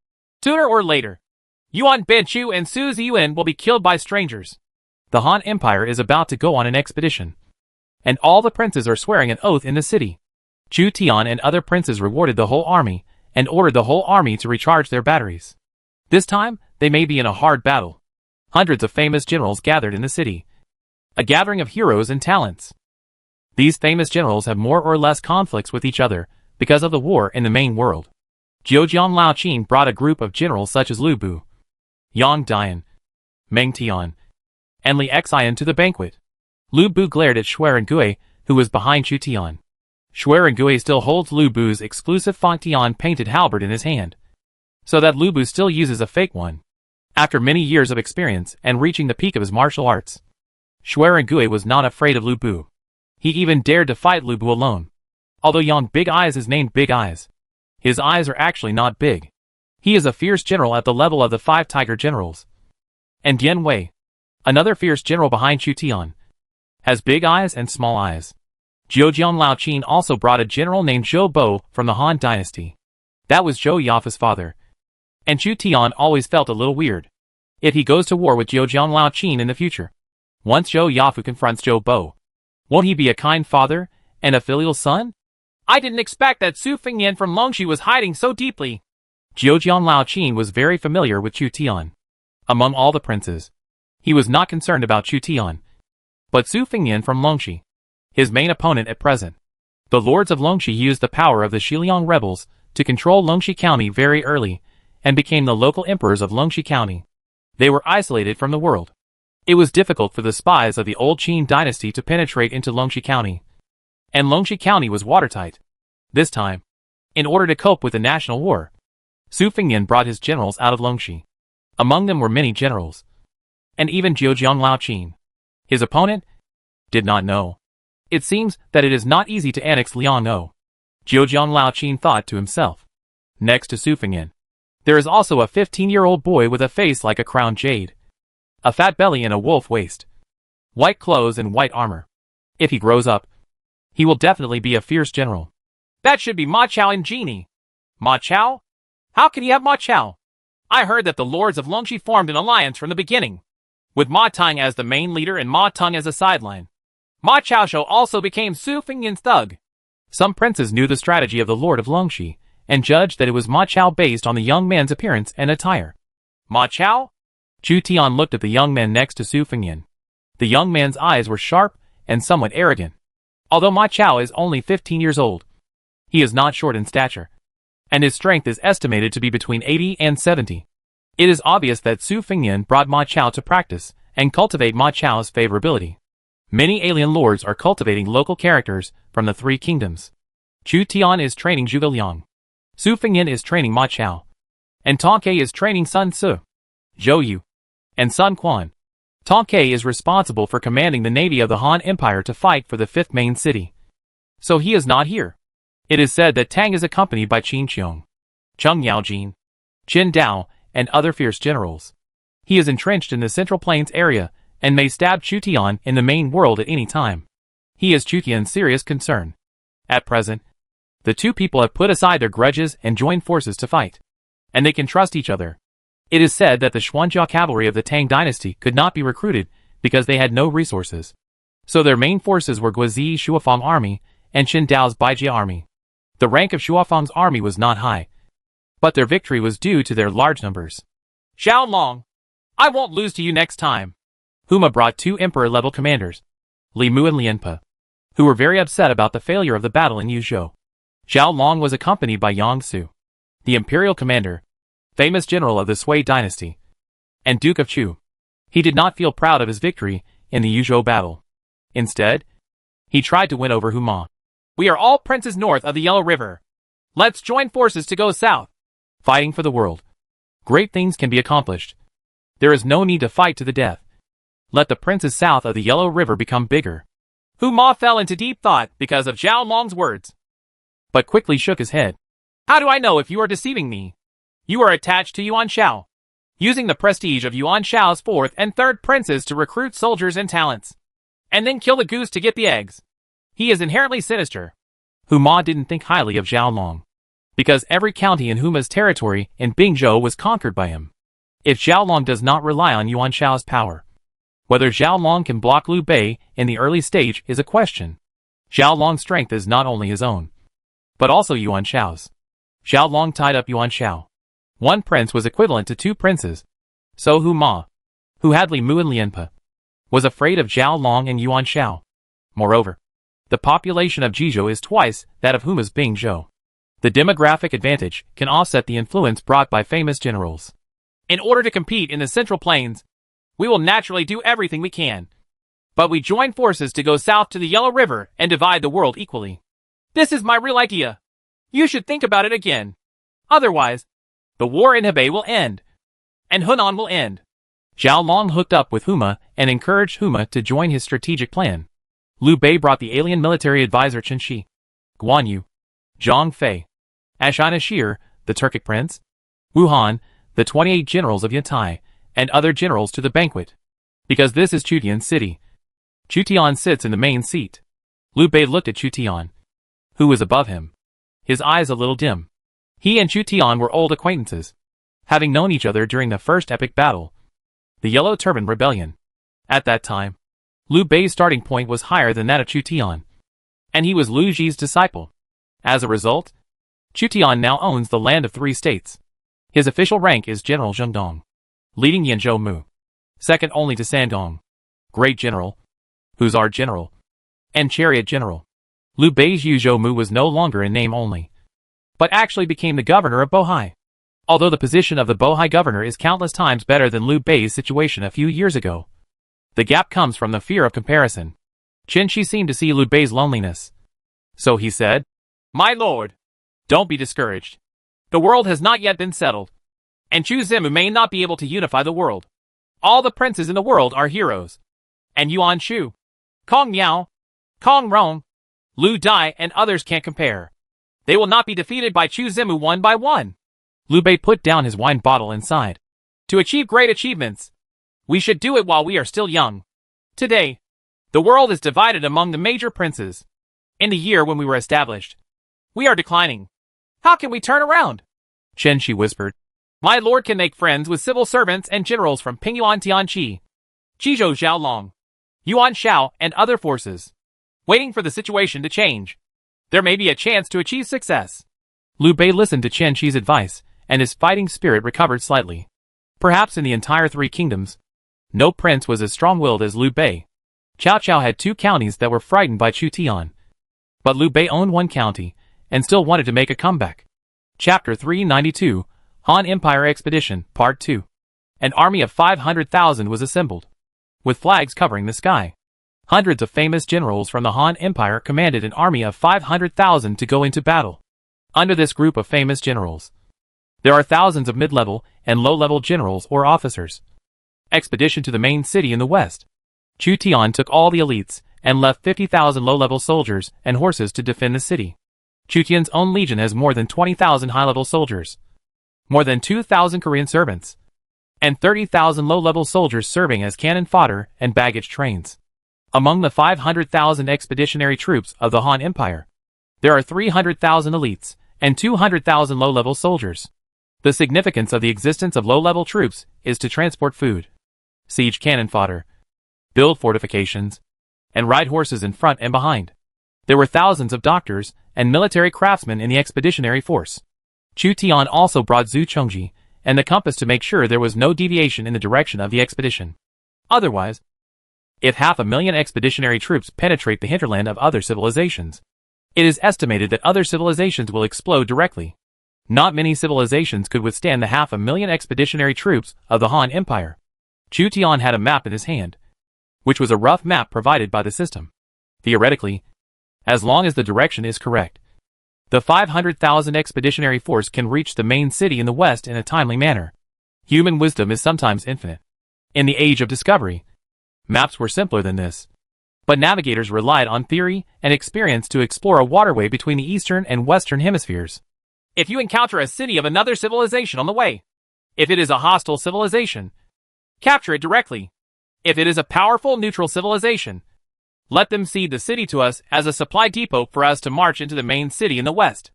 "Sooner or later, Yuan Benchu and Su Ziyuan will be killed by strangers. The Han Empire is about to go on an expedition, and all the princes are swearing an oath in the city." Chu Tian and other princes rewarded the whole army and ordered the whole army to recharge their batteries. This time, they may be in a hard battle. Hundreds of famous generals gathered in the city. A gathering of heroes and talents. These famous generals have more or less conflicts with each other because of the war in the main world. Zhoujiang Laoqin brought a group of generals such as Lu Bu, Yang Dian, Meng Tian, and Li Xian to the banquet. Lu Bu glared at Shui Rengui, who was behind Chu Tian. Shui Rengui still holds Lu Bu's exclusive Feng Tian painted halberd in his hand, so that Lu Bu still uses a fake one. After many years of experience and reaching the peak of his martial arts, Shui Rengui was not afraid of Lu Bu. He even dared to fight Lu Bu alone. Although Yang Big Eyes is named Big Eyes, his eyes are actually not big. He is a fierce general at the level of the 5 tiger generals. And Dian Wei, another fierce general behind Chu Tian, has big eyes and small eyes. Zhoujiang Laoqin also brought a general named Zhou Bo from the Han dynasty. That was Zhou Yafa's father. And Chu Tian always felt a little weird if he goes to war with Zhoujiang Laoqin in the future. Once Zhou Yafu confronts Zhou Bo, won't he be a kind father and a filial son? "I didn't expect that Su Fingyan from Longxi was hiding so deeply." Zhoujiang Laoqin was very familiar with Chu Tian. Among all the princes, he was not concerned about Chu Tian, but Su Fingyan from Longxi, his main opponent at present. The lords of Longxi used the power of the Xiliang rebels to control Longxi County very early and became the local emperors of Longxi County. They were isolated from the world. It was difficult for the spies of the old Qin dynasty to penetrate into Longxi County, and Longxi County was watertight. This time, in order to cope with the national war, Su Fingyan brought his generals out of Longxi. Among them were many generals, and even Zhoujiang Laoqin, his opponent, did not know. It seems that it is not easy to annex Liang'o, Zhoujiang Laoqin thought to himself. Next to Su Fingyan, there is also a 15-year-old boy with a face like a crowned jade, a fat belly and a wolf waist, white clothes and white armor. If he grows up, he will definitely be a fierce general. That should be Ma Chao and Genie. Ma Chao? How can he have Ma Chao? I heard that the lords of Longxi formed an alliance from the beginning, with Ma Tang as the main leader and Ma Tung as a sideline. Ma Chao Shou also became Su Fingyan's thug. Some princes knew the strategy of the lord of Longxi, and judged that it was Ma Chao based on the young man's appearance and attire. Ma Chao? Chu Tian looked at the young man next to Su Fingyan. The young man's eyes were sharp and somewhat arrogant. Although Ma Chao is only 15 years old, he is not short in stature, and his strength is estimated to be between 80 and 70. It is obvious that Su Fingyan brought Ma Chao to practice and cultivate Ma Chao's favorability. Many alien lords are cultivating local characters from the 3 kingdoms. Chu Tian is training Zhuge Liang. Su Fengyan is training Ma Chao. And Tong Ke is training Sun Tzu, Zhou Yu, and Sun Quan. Tong Ke is responsible for commanding the navy of the Han Empire to fight for the fifth main city. So he is not here. It is said that Tang is accompanied by Qin Qiong, Cheng Yaojin, Qin Dao, and other fierce generals. He is entrenched in the Central Plains area and may stab Chu Tian in the main world at any time. He is Chu Tian's serious concern. At present, the two people have put aside their grudges and joined forces to fight. And they can trust each other. It is said that the Xuanjia cavalry of the Tang dynasty could not be recruited because they had no resources. So their main forces were Guizi's Shuafang army and Qin Dao's Baijia army. The rank of Shuafang's army was not high, but their victory was due to their large numbers. Xiao Long, I won't lose to you next time. Huma brought two emperor-level commanders, Li Mu and Lianpe, who were very upset about the failure of the battle in Yuzhou. Xiao Long was accompanied by Yang Su, the imperial commander, famous general of the Sui dynasty, and Duke of Chu. He did not feel proud of his victory in the Yuzhou battle. Instead, he tried to win over Huma. We are all princes north of the Yellow River. Let's join forces to go south. Fighting for the world. Great things can be accomplished. There is no need to fight to the death. Let the princes south of the Yellow River become bigger. Huma fell into deep thought because of Xiao Long's words, but quickly shook his head. How do I know if you are deceiving me? You are attached to Yuan Shao, using the prestige of Yuan Shao's fourth and third princes to recruit soldiers and talents, and then kill the goose to get the eggs. He is inherently sinister. Huma didn't think highly of Xiao Long, because every county in Huma's territory in Bingzhou was conquered by him. If Xiao Long does not rely on Yuan Shao's power, whether Xiao Long can block Liu Bei in the early stage is a question. Xiao Long's strength is not only his own, but also Yuan Shao's. Xiao Long tied up Yuan Shao. One prince was equivalent to two princes. So Huma, who had Li Mu and Lianpe, was afraid of Xiao Long and Yuan Shao. Moreover, the population of Jizhou is twice that of Huma's Bingzhou. The demographic advantage can offset the influence brought by famous generals. In order to compete in the Central Plains, we will naturally do everything we can. But we join forces to go south to the Yellow River and divide the world equally. This is my real idea. You should think about it again. Otherwise, the war in Hebei will end, and Hunan will end. Xiao Long hooked up with Huma and encouraged Huma to join his strategic plan. Liu Bei brought the alien military advisor Chen Shi, Guan Yu, Zhang Fei, Ashina Shir, the Turkic prince, Wu Han, the 28 generals of Yantai, and other generals to the banquet. Because this is Chu Tian's city. Chu Tian sits in the main seat. Liu Bei looked at Chu Tian, who was above him, his eyes a little dim. He and Chu Tian were old acquaintances, having known each other during the first epic battle, the Yellow Turban Rebellion. At that time, Liu Bei's starting point was higher than that of Chu Tian, and he was Liu Ji's disciple. As a result, Chu Tian now owns the land of 3 states. His official rank is General Zhengdong, leading Yanzhou Mu, second only to Sandong, Great General, Hussar General, and Chariot General. Liu Bei's Yuzhou Mu was no longer in name only, but actually became the governor of Bohai. Although the position of the Bohai governor is countless times better than Liu Bei's situation a few years ago, the gap comes from the fear of comparison. Chen Shi seemed to see Liu Bei's loneliness. So he said, My lord, don't be discouraged. The world has not yet been settled, and Chu Zimu may not be able to unify the world. All the princes in the world are heroes, and Yuan Shu, Kong Miao, Kong Rong, Liu Dai and others can't compare. They will not be defeated by Chu Zimu one by one. Liu Bei put down his wine bottle and sighed. To achieve great achievements, we should do it while we are still young. Today, the world is divided among the major princes. In the year when we were established, we are declining. How can we turn around? Chen Shi whispered. My lord can make friends with civil servants and generals from Pingyuan Tianqi, Jizhou Xiaolong, Yuan Shao and other forces, waiting for the situation to change. There may be a chance to achieve success. Liu Bei listened to Chen Shi's advice, and his fighting spirit recovered slightly. Perhaps in the entire 3 kingdoms, no prince was as strong-willed as Liu Bei. Cao Cao had 2 counties that were frightened by Chu Tian, but Liu Bei owned 1 county, and still wanted to make a comeback. Chapter 392, Han Empire Expedition, Part 2. An army of 500,000 was assembled, with flags covering the sky. Hundreds of famous generals from the Han Empire commanded an army of 500,000 to go into battle. Under this group of famous generals, there are thousands of mid-level and low-level generals or officers. Expedition to the main city in the west. Chu Tian took all the elites and left 50,000 low-level soldiers and horses to defend the city. Chu Tian's own legion has more than 20,000 high-level soldiers, more than 2,000 Korean servants, and 30,000 low-level soldiers serving as cannon fodder and baggage trains. Among the 500,000 expeditionary troops of the Han Empire, there are 300,000 elites and 200,000 low-level soldiers. The significance of the existence of low-level troops is to transport food, siege cannon fodder, build fortifications, and ride horses in front and behind. There were thousands of doctors and military craftsmen in the expeditionary force. Chu Tian also brought Zhu Chongji and the compass to make sure there was no deviation in the direction of the expedition. Otherwise, if 500,000 expeditionary troops penetrate the hinterland of other civilizations, it is estimated that other civilizations will explode directly. Not many civilizations could withstand the 500,000 expeditionary troops of the Han Empire. Chu Tian had a map in his hand, which was a rough map provided by the system. Theoretically, as long as the direction is correct, the 500,000 expeditionary force can reach the main city in the west in a timely manner. Human wisdom is sometimes infinite. In the age of discovery, maps were simpler than this. But navigators relied on theory and experience to explore a waterway between the eastern and western hemispheres. If you encounter a city of another civilization on the way, if it is a hostile civilization, capture it directly. If it is a powerful neutral civilization, let them cede the city to us as a supply depot for us to march into the main city in the west.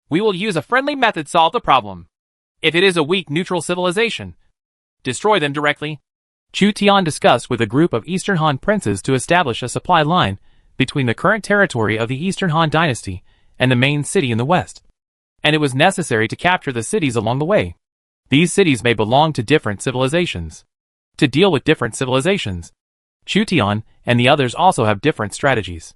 We will use a friendly method to solve the problem. If it is a weak neutral civilization, destroy them directly. Chu Tian discussed with a group of Eastern Han princes to establish a supply line between the current territory of the Eastern Han dynasty and the main city in the west. And it was necessary to capture the cities along the way. These cities may belong to different civilizations. To deal with different civilizations, Chu Tian and the others also have different strategies.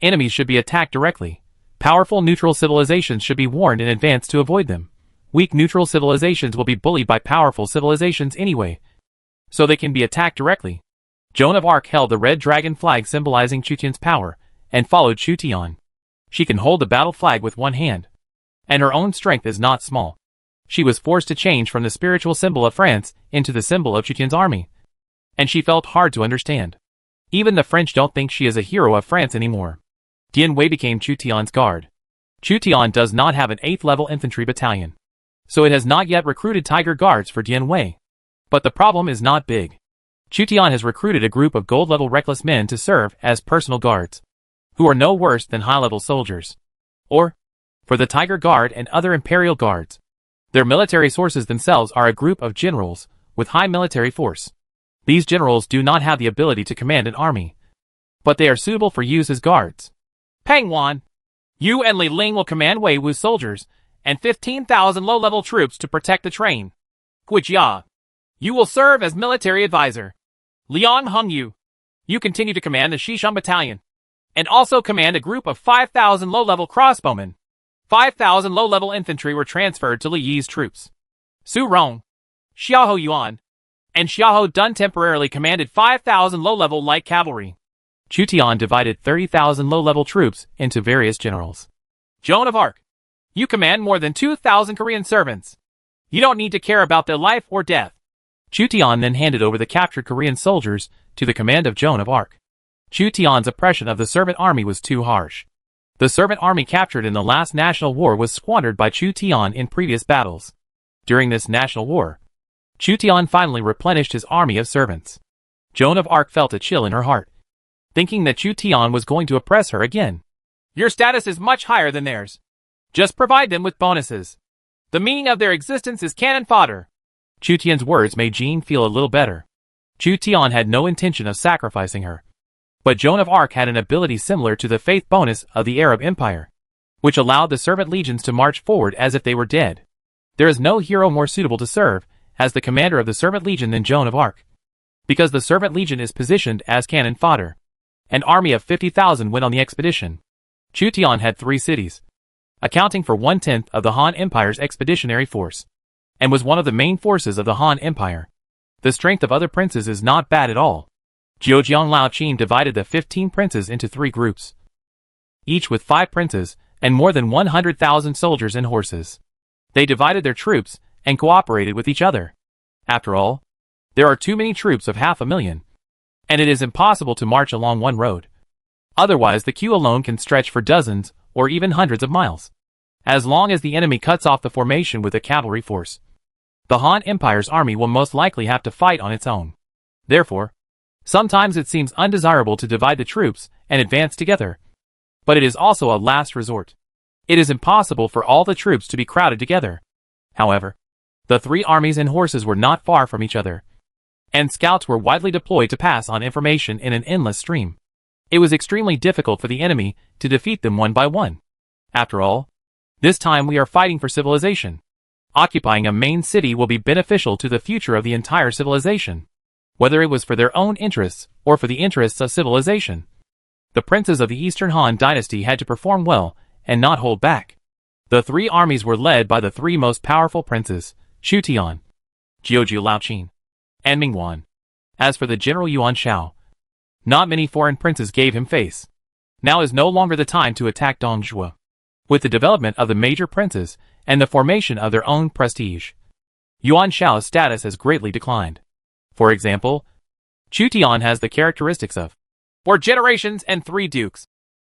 Enemies should be attacked directly. Powerful neutral civilizations should be warned in advance to avoid them. Weak neutral civilizations will be bullied by powerful civilizations anyway, so they can be attacked directly. Joan of Arc held the red dragon flag symbolizing Chu Tian's power, and followed Chu Tian. She can hold the battle flag with one hand, and her own strength is not small. She was forced to change from the spiritual symbol of France into the symbol of Chu Tian's army, and she felt hard to understand. Even the French don't think she is a hero of France anymore. Dian Wei became Chu Tian's guard. Chu Tian does not have an 8th level infantry battalion, so it has not yet recruited Tiger Guards for Dian Wei. But the problem is not big. Chu Tian has recruited a group of gold-level reckless men to serve as personal guards, who are no worse than high-level soldiers. Or, for the Tiger Guard and other imperial guards, their military sources themselves are a group of generals with high military force. These generals do not have the ability to command an army, but they are suitable for use as guards. Peng Wan, you and Li Ling will command Wei Wu's soldiers and 15,000 low-level troops to protect the train. Guijia, you will serve as military advisor. Liang Hongyu, you continue to command the Xishan battalion, and also command a group of 5,000 low-level crossbowmen. 5,000 low-level infantry were transferred to Li Yi's troops. Su Rong, Xiahou Yuan, and Xiahou Dun temporarily commanded 5,000 low-level light cavalry. Chu Tian divided 30,000 low-level troops into various generals. Joan of Arc, you command more than 2,000 Korean servants. You don't need to care about their life or death. Chu Tian then handed over the captured Korean soldiers to the command of Joan of Arc. Chu Tian's oppression of the servant army was too harsh. The servant army captured in the last national war was squandered by Chu Tian in previous battles. During this national war, Chu Tian finally replenished his army of servants. Joan of Arc felt a chill in her heart, thinking that Chu Tian was going to oppress her again. Your status is much higher than theirs. Just provide them with bonuses. The meaning of their existence is cannon fodder. Chu Tian's words made Jean feel a little better. Chu Tian had no intention of sacrificing her, but Joan of Arc had an ability similar to the faith bonus of the Arab Empire, which allowed the servant legions to march forward as if they were dead. There is no hero more suitable to serve as the commander of the servant legion than Joan of Arc, because the servant legion is positioned as cannon fodder. An army of 50,000 went on the expedition. Chu Tian had 3 cities, accounting for 1/10 of the Han Empire's expeditionary force, and was one of the main forces of the Han Empire. The strength of other princes is not bad at all. Zhejiang Lao Qin divided the 15 princes into 3 groups, each with 5 princes and more than 100,000 soldiers and horses. They divided their troops and cooperated with each other. After all, there are too many troops of 500,000, and it is impossible to march along one road. Otherwise, the queue alone can stretch for dozens or even hundreds of miles. As long as the enemy cuts off the formation with a cavalry force, the Han Empire's army will most likely have to fight on its own. Therefore, sometimes it seems undesirable to divide the troops and advance together. But it is also a last resort. It is impossible for all the troops to be crowded together. However, the 3 armies and horses were not far from each other, and scouts were widely deployed to pass on information in an endless stream. It was extremely difficult for the enemy to defeat them one by one. After all, this time we are fighting for civilization. Occupying a main city will be beneficial to the future of the entire civilization, whether it was for their own interests or for the interests of civilization. The princes of the Eastern Han dynasty had to perform well and not hold back. The 3 armies were led by the 3 most powerful princes, Shu Tian, Jiujiu Lao Qin, and Ming Wan. As for the general Yuan Shao, not many foreign princes gave him face. Now is no longer the time to attack Dongzhuo. With the development of the major princes and the formation of their own prestige, Yuan Shao's status has greatly declined. For example, Chu Tian has the characteristics of 4 generations and 3 dukes,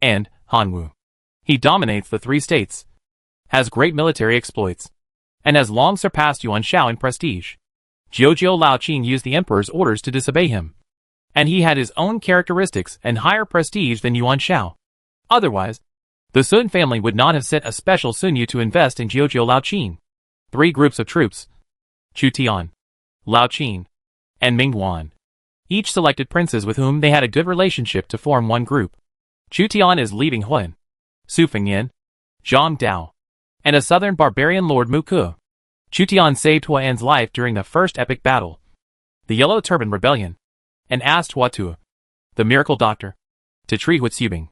and Han Wu. He dominates the 3 states, has great military exploits, and has long surpassed Yuan Shao in prestige. Jiujiu Lao Qin used the emperor's orders to disobey him, and he had his own characteristics and higher prestige than Yuan Shao. Otherwise, the Sun family would not have sent a special Sunyu to invest in Jiujiu Lao Qin. 3 groups of troops, Chu Tian, Lao Qin, and Ming Wan. Each selected princes with whom they had a good relationship to form one group. Chu Tian is leading Huan, Su Fengyan, Zhang Dao, and a southern barbarian lord Mu Ke. Chu Tian saved Huan's life during the first epic battle, the Yellow Turban Rebellion, and asked Hua Tuo, the miracle doctor, to treat Hua Tsubing.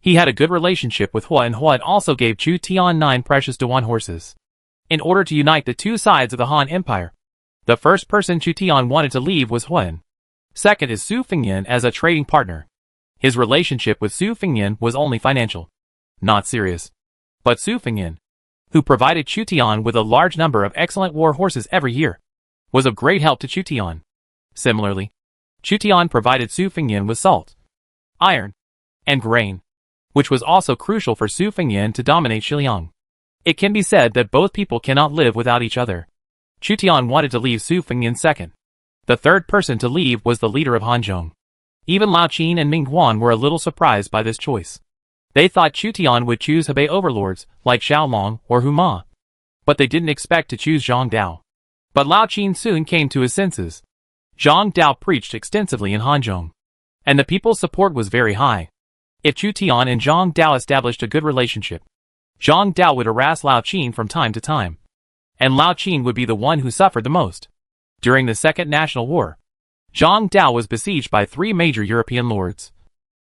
He had a good relationship with Hua, and Hua also gave Chu Tian 9 precious Dewan horses, in order to unite the 2 sides of the Han Empire. The first person Chu Tian wanted to leave was Huan. Second is Su Fengyan as a trading partner. His relationship with Su Fengyan was only financial, not serious. But Su Fengyan, who provided Chu Tian with a large number of excellent war horses every year, was of great help to Chu Tian. Similarly, Chu Tian provided Su Fengyan with salt, iron, and grain, which was also crucial for Su Fengyan to dominate Xiliang. It can be said that both people cannot live without each other. Chu Tian wanted to leave Su Fengyan second. The third person to leave was the leader of Hanzhong. Even Lao Qin and Ming Huan were a little surprised by this choice. They thought Chu Tian would choose Hebei overlords like Xiao Long or Hu Ma, but they didn't expect to choose Zhang Dao. But Lao Qin soon came to his senses. Zhang Dao preached extensively in Hanzhong, and the people's support was very high. If Chu Tian and Zhang Dao established a good relationship, Zhang Dao would harass Lao Qin from time to time, and Lao Qin would be the one who suffered the most. During the Second National War, Zhang Dao was besieged by 3 major European lords,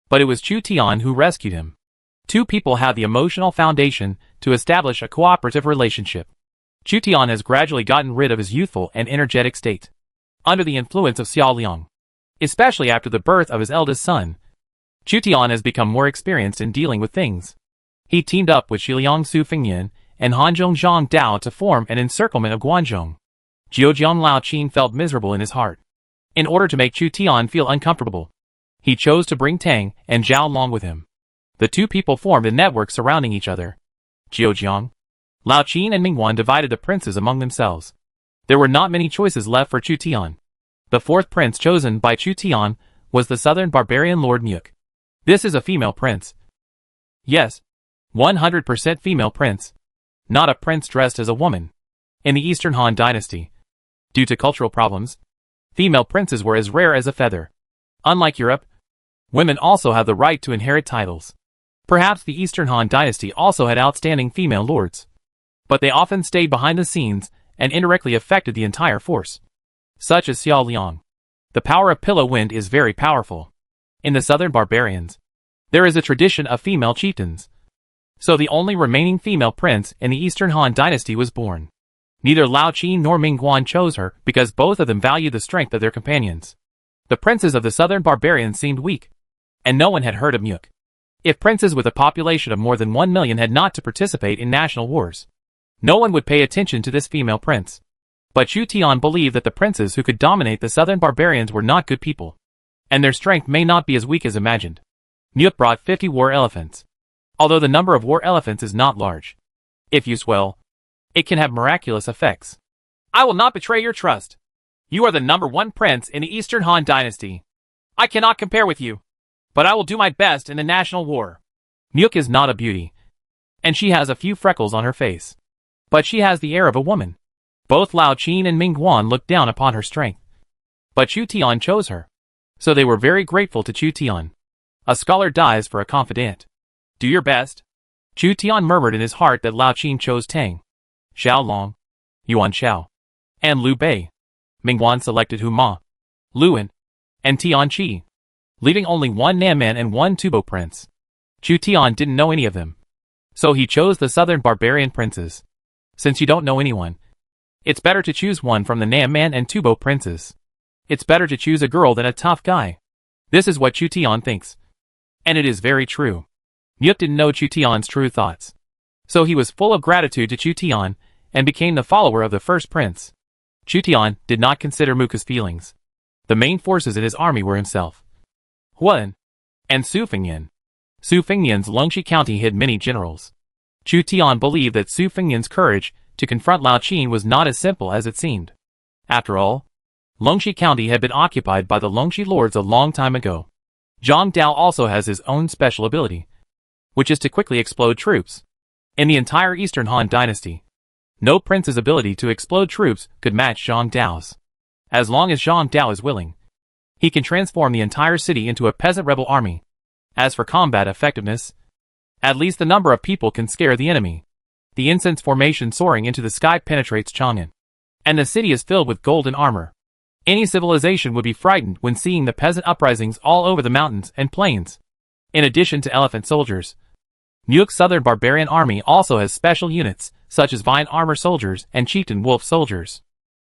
but it was Chu Tian who rescued him. 2 people had the emotional foundation to establish a cooperative relationship. Chu Tian has gradually gotten rid of his youthful and energetic state, under the influence of Xiao Liang. Especially after the birth of his eldest son, Chu Tian has become more experienced in dealing with things. He teamed up with Xiliang Su Fengyan and Hanzhong Zhang Dao to form an encirclement of Guanzhong. Jiujiang Lao Qin felt miserable in his heart. In order to make Chu Tian feel uncomfortable, he chose to bring Tang and Zhao Long with him. The 2 people formed a network surrounding each other. Jiujiang, Lao Qin and Ming Wan divided the princes among themselves. There were not many choices left for Chu Tian. The 4th prince chosen by Chu Tian was the southern barbarian Lord Nyuk. This is a female prince. Yes, 100% female prince. Not a prince dressed as a woman. In the Eastern Han dynasty, due to cultural problems, female princes were as rare as a feather. Unlike Europe, women also have the right to inherit titles. Perhaps the Eastern Han dynasty also had outstanding female lords, but they often stayed behind the scenes and indirectly affected the entire force, such as Xiao Liang. The power of pillow wind is very powerful. In the southern barbarians, there is a tradition of female chieftains. So the only remaining female prince in the Eastern Han dynasty was born. Neither Lao Qin nor Ming Guan chose her because both of them valued the strength of their companions. The princes of the southern barbarians seemed weak, and no one had heard of Muk. If princes with a population of more than 1 million had not to participate in national wars, no one would pay attention to this female prince. But Chu Tian believed that the princes who could dominate the southern barbarians were not good people, and their strength may not be as weak as imagined. Muk brought 50 war elephants. Although the number of war elephants is not large, if used well, it can have miraculous effects. I will not betray your trust. You are the #1 prince in the Eastern Han dynasty. I cannot compare with you, but I will do my best in the national war. Muk is not a beauty, and she has a few freckles on her face, but she has the air of a woman. Both Lao Qin and Ming Guan looked down upon her strength, but Chu Tian chose her, so they were very grateful to Chu Tian. A scholar dies for a confidant. Do your best. Chu Tian murmured in his heart that Lao Qin chose Tang, Xiao Long, Yuan Xiao, and Liu Bei. Ming Guan selected Hu Ma, Luan, and Tian Qi, leaving only one Nan Man and one Tubo prince. Chu Tian didn't know any of them, so he chose the southern barbarian princes. Since you don't know anyone, it's better to choose one from the Nan Man and Tubo princes. It's better to choose a girl than a tough guy. This is what Chu Tian thinks, and it is very true. Muk didn't know Chu Tian's true thoughts, so he was full of gratitude to Chu Tian and became the follower of the first prince. Chu Tian did not consider Muk's feelings. The main forces in his army were himself, Huan, and Su Fengyan. Su Fengyan's Longxi County hid many generals. Chu Tian believed that Su Fengyan's courage to confront Lao Qin was not as simple as it seemed. After all, Longxi County had been occupied by the Longxi lords a long time ago. Zhang Dao also has his own special ability, which is to quickly explode troops. In the entire Eastern Han dynasty, no prince's ability to explode troops could match Zhang Dao's. As long as Zhang Dao is willing, he can transform the entire city into a peasant rebel army. As for combat effectiveness, at least the number of people can scare the enemy. The incense formation soaring into the sky penetrates Chang'an, and the city is filled with golden armor. Any civilization would be frightened when seeing the peasant uprisings all over the mountains and plains. In addition to elephant soldiers, Muk's southern barbarian army also has special units, such as vine armor soldiers and chieftain wolf soldiers.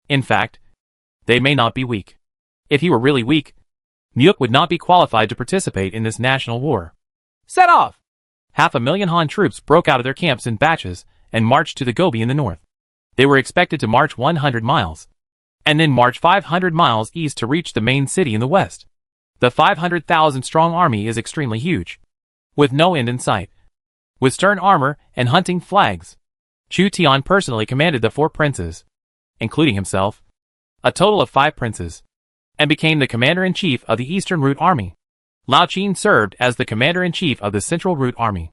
In fact, they may not be weak. If he were really weak, Muk would not be qualified to participate in this national war. Set off! 500,000 Han troops broke out of their camps in batches and marched to the Gobi in the north. They were expected to march 100 miles, and then march 500 miles east to reach the main city in the west. The 500,000-strong army is extremely huge, with no end in sight. With stern armor and hunting flags, Chu Tian personally commanded the 4 princes, including himself, a total of 5 princes, and became the commander-in-chief of the Eastern Route Army. Lao Qin served as the commander-in-chief of the Central Route Army.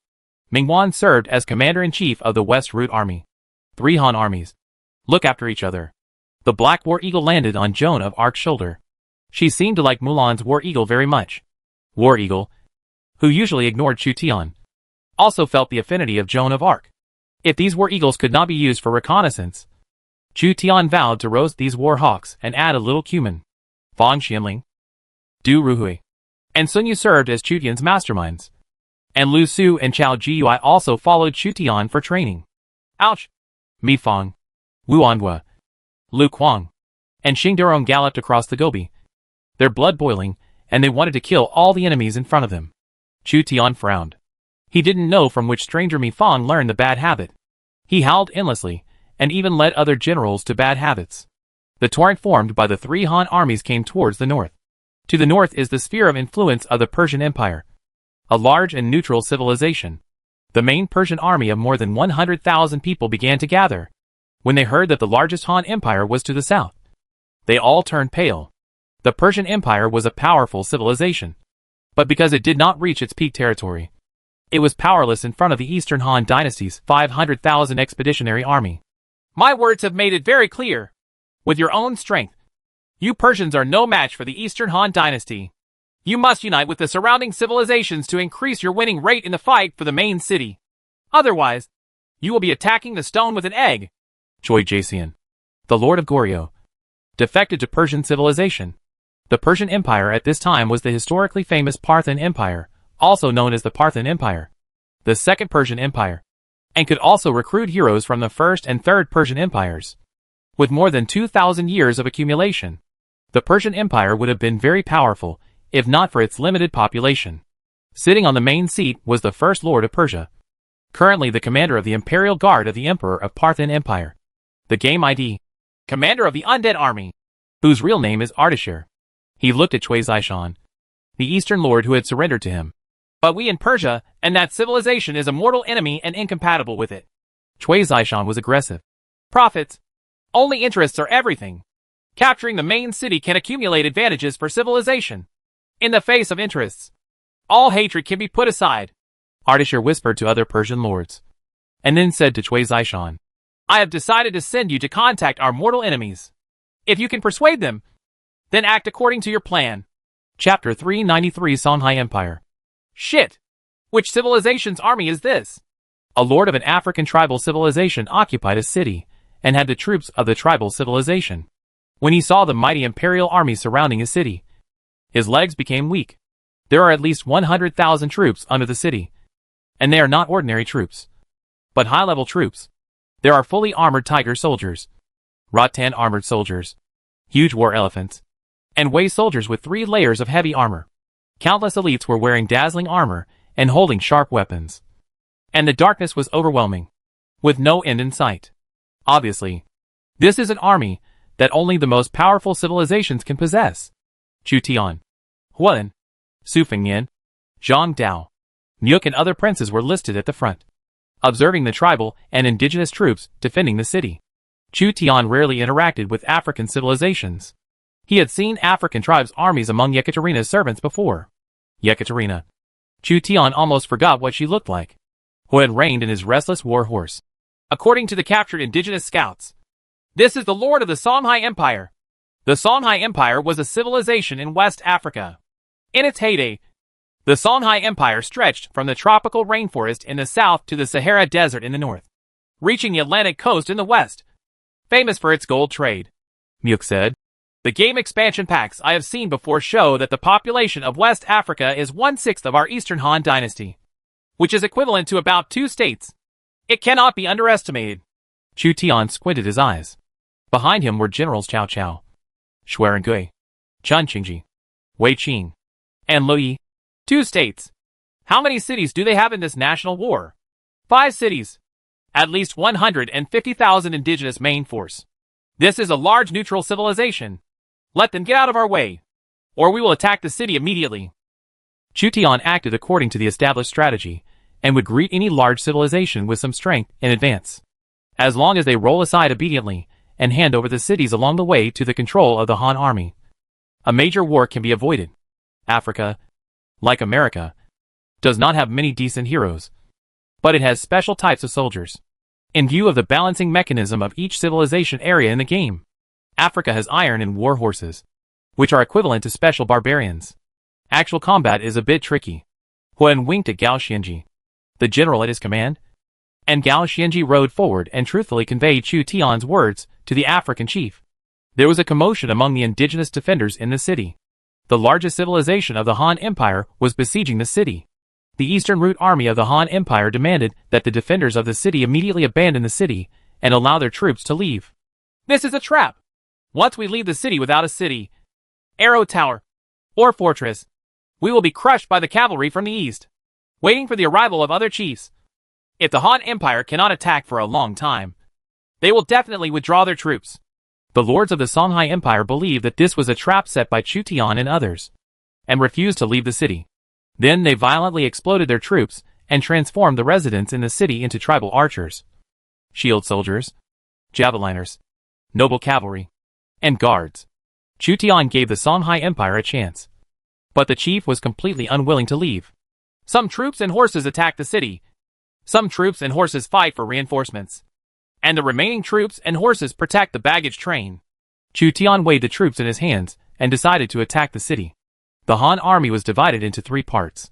Ming Guan served as commander-in-chief of the West Route Army. 3 Han armies look after each other. The Black War Eagle landed on Joan of Arc's shoulder. She seemed to like Mulan's War Eagle very much. War Eagle, who usually ignored Chu Tian, also felt the affinity of Joan of Arc. If these war eagles could not be used for reconnaissance, Chu Tian vowed to roast these war hawks and add a little cumin. Fang Xianling, Du Ruhui, and Sun Yu served as Chu Tian's masterminds, and Lu Su and Chao Jiui also followed Chu Tian for training. Ouch! Mi Fang, Wu Anhua, Lu Kuang, and Xing Durong galloped across the Gobi, their blood boiling, and they wanted to kill all the enemies in front of them. Chu Tian frowned. He didn't know from which stranger Mi Fang learned the bad habit. He howled endlessly, and even led other generals to bad habits. The torrent formed by the 3 Han armies came towards the north. To the north is the sphere of influence of the Persian Empire, a large and neutral civilization. The main Persian army of more than 100,000 people began to gather. When they heard that the largest Han Empire was to the south, they all turned pale. The Persian Empire was a powerful civilization, but because it did not reach its peak territory, it was powerless in front of the Eastern Han dynasty's 500,000 expeditionary army. My words have made it very clear. With your own strength, you Persians are no match for the Eastern Han dynasty. You must unite with the surrounding civilizations to increase your winning rate in the fight for the main city. Otherwise, you will be attacking the stone with an egg. Choi Jaesian, the Lord of Goryeo, defected to Persian civilization. The Persian Empire at this time was the historically famous Parthian Empire, also known as the Parthian Empire, the Second Persian Empire, and could also recruit heroes from the First and Third Persian Empires. With more than 2,000 years of accumulation, The Persian Empire would have been very powerful, if not for its limited population. Sitting on the main seat was the First Lord of Persia, currently the commander of the Imperial Guard of the Emperor of Parthian Empire. The game ID, commander of the Undead Army, whose real name is Ardashir. He looked at Cui Zishan, the Eastern Lord who had surrendered to him. But we in Persia, and that civilization is a mortal enemy and incompatible with it. Cui Zishan was aggressive. Profits. Only interests are everything. Capturing the main city can accumulate advantages for civilization. In the face of interests, all hatred can be put aside. Ardashir whispered to other Persian lords, and then said to Cui Zishan, I have decided to send you to contact our mortal enemies. If you can persuade them, then act according to your plan. Chapter 393 Songhai Empire. Shit! Which civilization's army is this? A lord of an African tribal civilization occupied a city, and had the troops of the tribal civilization. When he saw the mighty imperial army surrounding his city, his legs became weak. There are at least 100,000 troops under the city, and they are not ordinary troops, but high-level troops. There are fully armored tiger soldiers, rattan armored soldiers, huge war elephants, and Wei soldiers with 3 layers of heavy armor. Countless elites were wearing dazzling armor and holding sharp weapons. And the darkness was overwhelming, with no end in sight. Obviously, this is an army that only the most powerful civilizations can possess. Chu Tian, Huan, Su Fengyan, Zhang Dao, Nyuk and other princes were listed at the front, observing the tribal and indigenous troops defending the city. Chu Tian rarely interacted with African civilizations. He had seen African tribes' armies among Yekaterina's servants before. Yekaterina. Chu Tian almost forgot what she looked like, who had reigned in his restless war horse. According to the captured indigenous scouts, this is the lord of the Songhai Empire. The Songhai Empire was a civilization in West Africa. In its heyday, the Songhai Empire stretched from the tropical rainforest in the south to the Sahara Desert in the north, reaching the Atlantic coast in the west. Famous for its gold trade, Nyuk said. The game expansion packs I have seen before show that the population of West Africa is 1/6 of our Eastern Han dynasty, which is equivalent to about 2 states. It cannot be underestimated. Chu Tian squinted his eyes. Behind him were Generals Cao Cao, Xuerengui, Chun Qingji, Wei Qing, and Lu Yi. 2 states. How many cities do they have in this national war? 5 cities. At least 150,000 indigenous main force. This is a large neutral civilization. Let them get out of our way, or we will attack the city immediately. Chu Tian acted according to the established strategy, and would greet any large civilization with some strength in advance, as long as they roll aside obediently and hand over the cities along the way to the control of the Han army. A major war can be avoided. Africa, like America, does not have many decent heroes, but it has special types of soldiers. In view of the balancing mechanism of each civilization area in the game, Africa has iron and war horses, which are equivalent to special barbarians. Actual combat is a bit tricky. Huan winked at Gao Xianji, the general at his command, and Gao Xianji rode forward and truthfully conveyed Chu Tian's words to the African chief. There was a commotion among the indigenous defenders in the city. The largest civilization of the Han Empire was besieging the city. The Eastern Root Army of the Han Empire demanded that the defenders of the city immediately abandon the city and allow their troops to leave. This is a trap. Once we leave the city without a city, arrow tower, or fortress, we will be crushed by the cavalry from the east, waiting for the arrival of other chiefs. If the Han Empire cannot attack for a long time, they will definitely withdraw their troops. The lords of the Songhai Empire believed that this was a trap set by Chu Tian and others, and refused to leave the city. Then they violently exploded their troops and transformed the residents in the city into tribal archers, shield soldiers, javeliners, noble cavalry, and guards. Chu Tian gave the Songhai Empire a chance, but the chief was completely unwilling to leave. Some troops and horses attack the city. Some troops and horses fight for reinforcements, and the remaining troops and horses protect the baggage train. Chu Tian weighed the troops in his hands and decided to attack the city. The Han army was divided into 3 parts.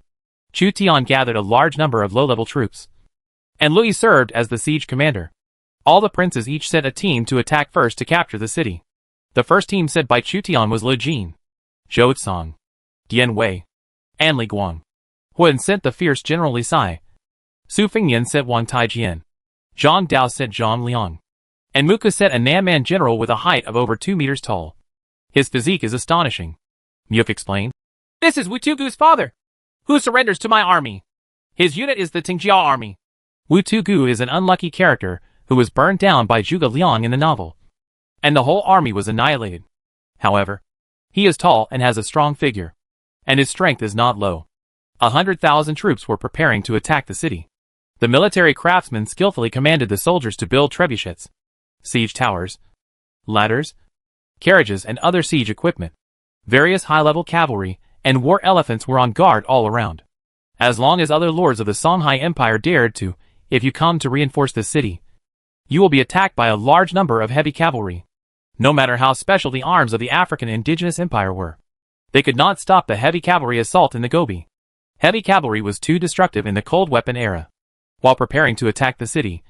Chu Tian gathered a large number of low-level troops, and Lu Yi served as the siege commander. All the princes each sent a team to attack first to capture the city. The first team sent by Chu Tian was Lu Jin, Zhou Tsang, Dian Wei, and Li Guang. Huan sent the fierce General Li Sai. Su Fengyan sent Wang Taijian. Zhang Dao sent Zhang Liang. And Muka sent a Nanman general with a height of over 2 meters tall. His physique is astonishing. Muk explained. This is Wutugu's father, who surrenders to my army. His unit is the Tingjia army. Wutugu is an unlucky character who was burned down by Zhuge Liang in the novel, and the whole army was annihilated. However, he is tall and has a strong figure, and his strength is not low. 100,000 troops were preparing to attack the city. The military craftsmen skillfully commanded the soldiers to build trebuchets, siege towers, ladders, carriages and other siege equipment. Various high-level cavalry and war elephants were on guard all around. As long as other lords of the Songhai Empire dared to, if you come to reinforce the city, you will be attacked by a large number of heavy cavalry. No matter how special the arms of the African indigenous empire were, they could not stop the heavy cavalry assault in the Gobi. Heavy cavalry was too destructive in the cold weapon era. While preparing to attack the city,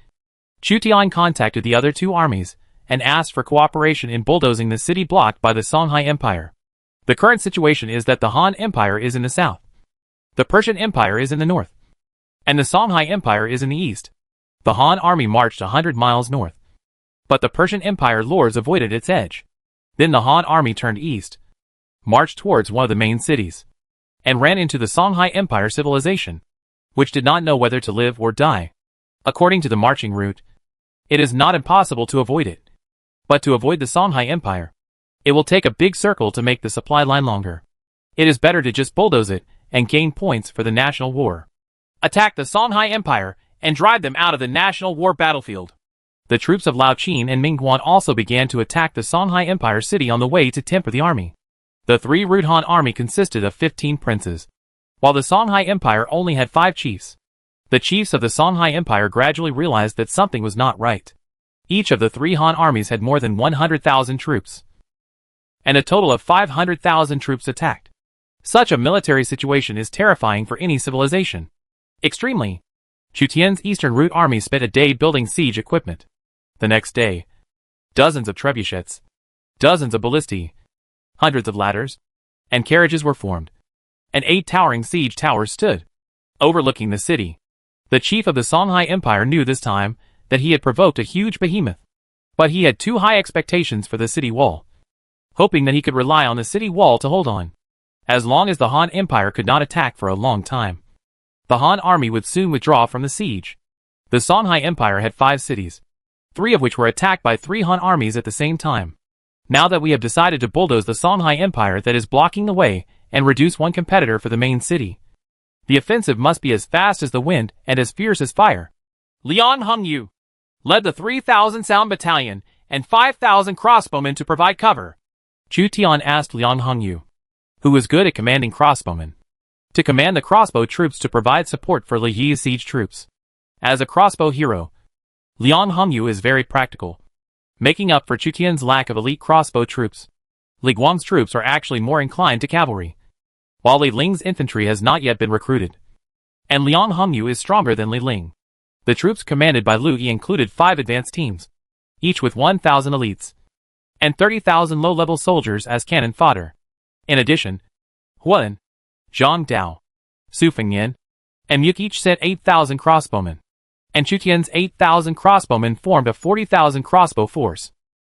Chu Tian contacted the other two armies and asked for cooperation in bulldozing the city blocked by the Songhai Empire. The current situation is that the Han Empire is in the south, the Persian Empire is in the north, and the Songhai Empire is in the east. The Han army marched 100 miles north, but the Persian Empire lords avoided its edge. Then the Han army turned east, marched towards one of the main cities, and ran into the Songhai Empire civilization, which did not know whether to live or die. According to the marching route, it is not impossible to avoid it. But to avoid the Songhai Empire, it will take a big circle to make the supply line longer. It is better to just bulldoze it and gain points for the national war. Attack the Songhai Empire and drive them out of the national war battlefield. The troops of Lao Qin and Mingguan also began to attack the Songhai Empire city on the way to temper the army. The three-root Han army consisted of 15 princes, while the Songhai Empire only had 5 chiefs. The chiefs of the Songhai Empire gradually realized that something was not right. Each of the 3 Han armies had more than 100,000 troops, and a total of 500,000 troops attacked. Such a military situation is terrifying for any civilization. Extremely. Chu Tian's Eastern Route army spent a day building siege equipment. The next day, dozens of trebuchets, dozens of ballistae, hundreds of ladders, and carriages were formed, and 8 towering siege towers stood, overlooking the city. The chief of the Songhai Empire knew this time that he had provoked a huge behemoth, but he had too high expectations for the city wall, hoping that he could rely on the city wall to hold on. As long as the Han Empire could not attack for a long time, the Han army would soon withdraw from the siege. The Songhai Empire had 5 cities, 3 of which were attacked by 3 Han armies at the same time. Now that we have decided to bulldoze the Songhai Empire that is blocking the way and reduce one competitor for the main city, the offensive must be as fast as the wind and as fierce as fire. Liang Hongyu led the 3,000 sound battalion and 5,000 crossbowmen to provide cover. Chu Tian asked Liang Hongyu, who was good at commanding crossbowmen, to command the crossbow troops to provide support for Li Yi's siege troops. As a crossbow hero, Liang Hongyu is very practical, making up for Chu Tian's lack of elite crossbow troops. Li Guang's troops are actually more inclined to cavalry, while Li Ling's infantry has not yet been recruited, and Liang Hongyu is stronger than Li Ling. The troops commanded by Lu Yi included 5 advanced teams, each with 1,000 elites, and 30,000 low-level soldiers as cannon fodder. In addition, Huan, Zhang Dao, Su Fengyan, and Muk each sent 8,000 crossbowmen, and Chu Tian's 8,000 crossbowmen formed a 40,000 crossbow force.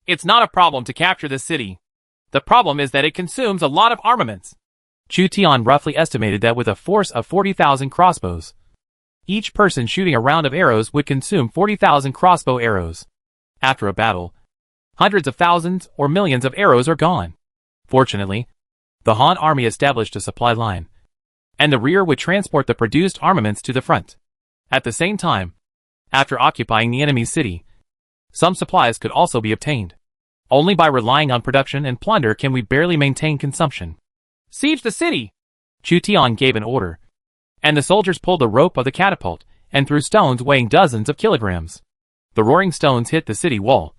It's not a problem to capture this city. The problem is that it consumes a lot of armaments. Chu Tian roughly estimated that with a force of 40,000 crossbows, each person shooting a round of arrows would consume 40,000 crossbow arrows. After a battle, hundreds of thousands or millions of arrows are gone. Fortunately, the Han army established a supply line, and the rear would transport the produced armaments to the front. At the same time, after occupying the enemy's city, some supplies could also be obtained. Only by relying on production and plunder can we barely maintain consumption. Siege the city! Chu Tian gave an order, and the soldiers pulled the rope of the catapult and threw stones weighing dozens of kilograms. The roaring stones hit the city wall,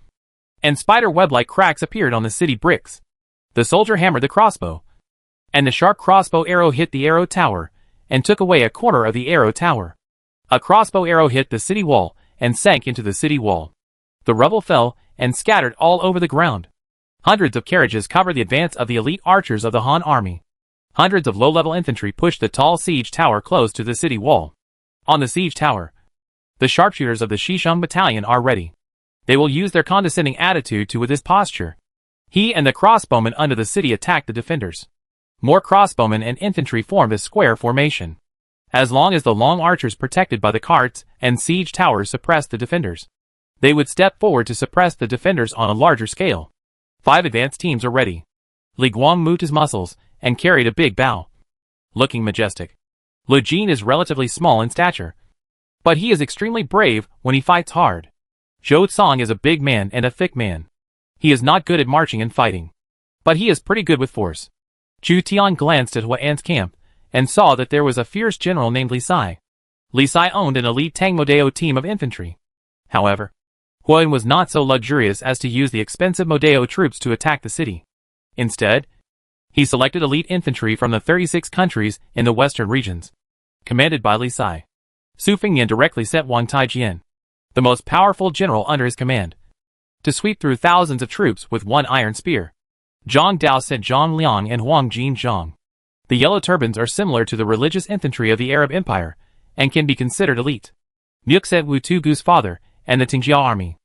and spider web-like cracks appeared on the city bricks. The soldier hammered the crossbow, and the sharp crossbow arrow hit the arrow tower and took away a corner of the arrow tower. A crossbow arrow hit the city wall and sank into the city wall. The rubble fell and scattered all over the ground. Hundreds of carriages covered the advance of the elite archers of the Han army. Hundreds of low-level infantry pushed the tall siege tower close to the city wall. On the siege tower, the sharpshooters of the Shisheng battalion are ready. They will use their condescending attitude to with this posture. He and the crossbowmen under the city attacked the defenders. More crossbowmen and infantry formed a square formation. As long as the long archers protected by the carts and siege towers suppressed the defenders, they would step forward to suppress the defenders on a larger scale. 5 advanced teams are ready. Li Guang moved his muscles and carried a big bow. Looking majestic. Li Jin is relatively small in stature, but he is extremely brave when he fights hard. Zhou Cong is a big man and a thick man. He is not good at marching and fighting, but he is pretty good with force. Chu Tian glanced at Huan's camp and saw that there was a fierce general named Li Sai. Li Sai owned an elite Tang Modeo team of infantry. However, Huan was not so luxurious as to use the expensive Modeo troops to attack the city. Instead, he selected elite infantry from the 36 countries in the western regions, commanded by Li Sai. Su Fengnian directly sent Wang Taijian, the most powerful general under his command, to sweep through thousands of troops with one iron spear. Zhang Dao sent Zhang Liang and Huang Jin Zhang. The yellow turbans are similar to the religious infantry of the Arab Empire and can be considered elite. Nyuk sent Wu Tugu's father and the Tingjiao army.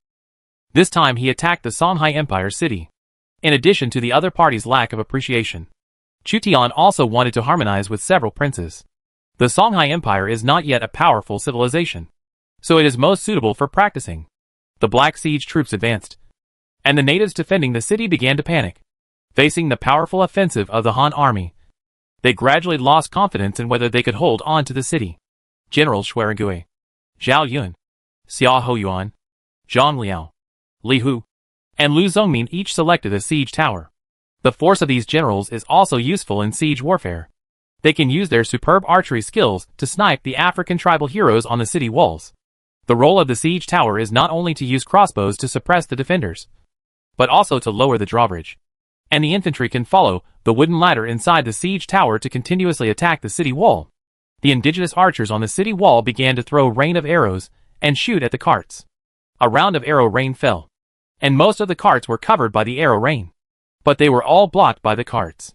This time he attacked the Songhai Empire city. In addition to the other party's lack of appreciation, Chu Tian also wanted to harmonize with several princes. The Songhai Empire is not yet a powerful civilization, so it is most suitable for practicing. The Black Siege troops advanced, and the natives defending the city began to panic. Facing the powerful offensive of the Han army, they gradually lost confidence in whether they could hold on to the city. Generals Xuerengui, Zhao Yun, Xia Hoyuan, Zhang Liao, Li Hu, and Lu Zongmin each selected a siege tower. The force of these generals is also useful in siege warfare. They can use their superb archery skills to snipe the African tribal heroes on the city walls. The role of the siege tower is not only to use crossbows to suppress the defenders, but also to lower the drawbridge. And the infantry can follow the wooden ladder inside the siege tower to continuously attack the city wall. The indigenous archers on the city wall began to throw rain of arrows and shoot at the carts. A round of arrow rain fell, and most of the carts were covered by the arrow rain, but they were all blocked by the carts.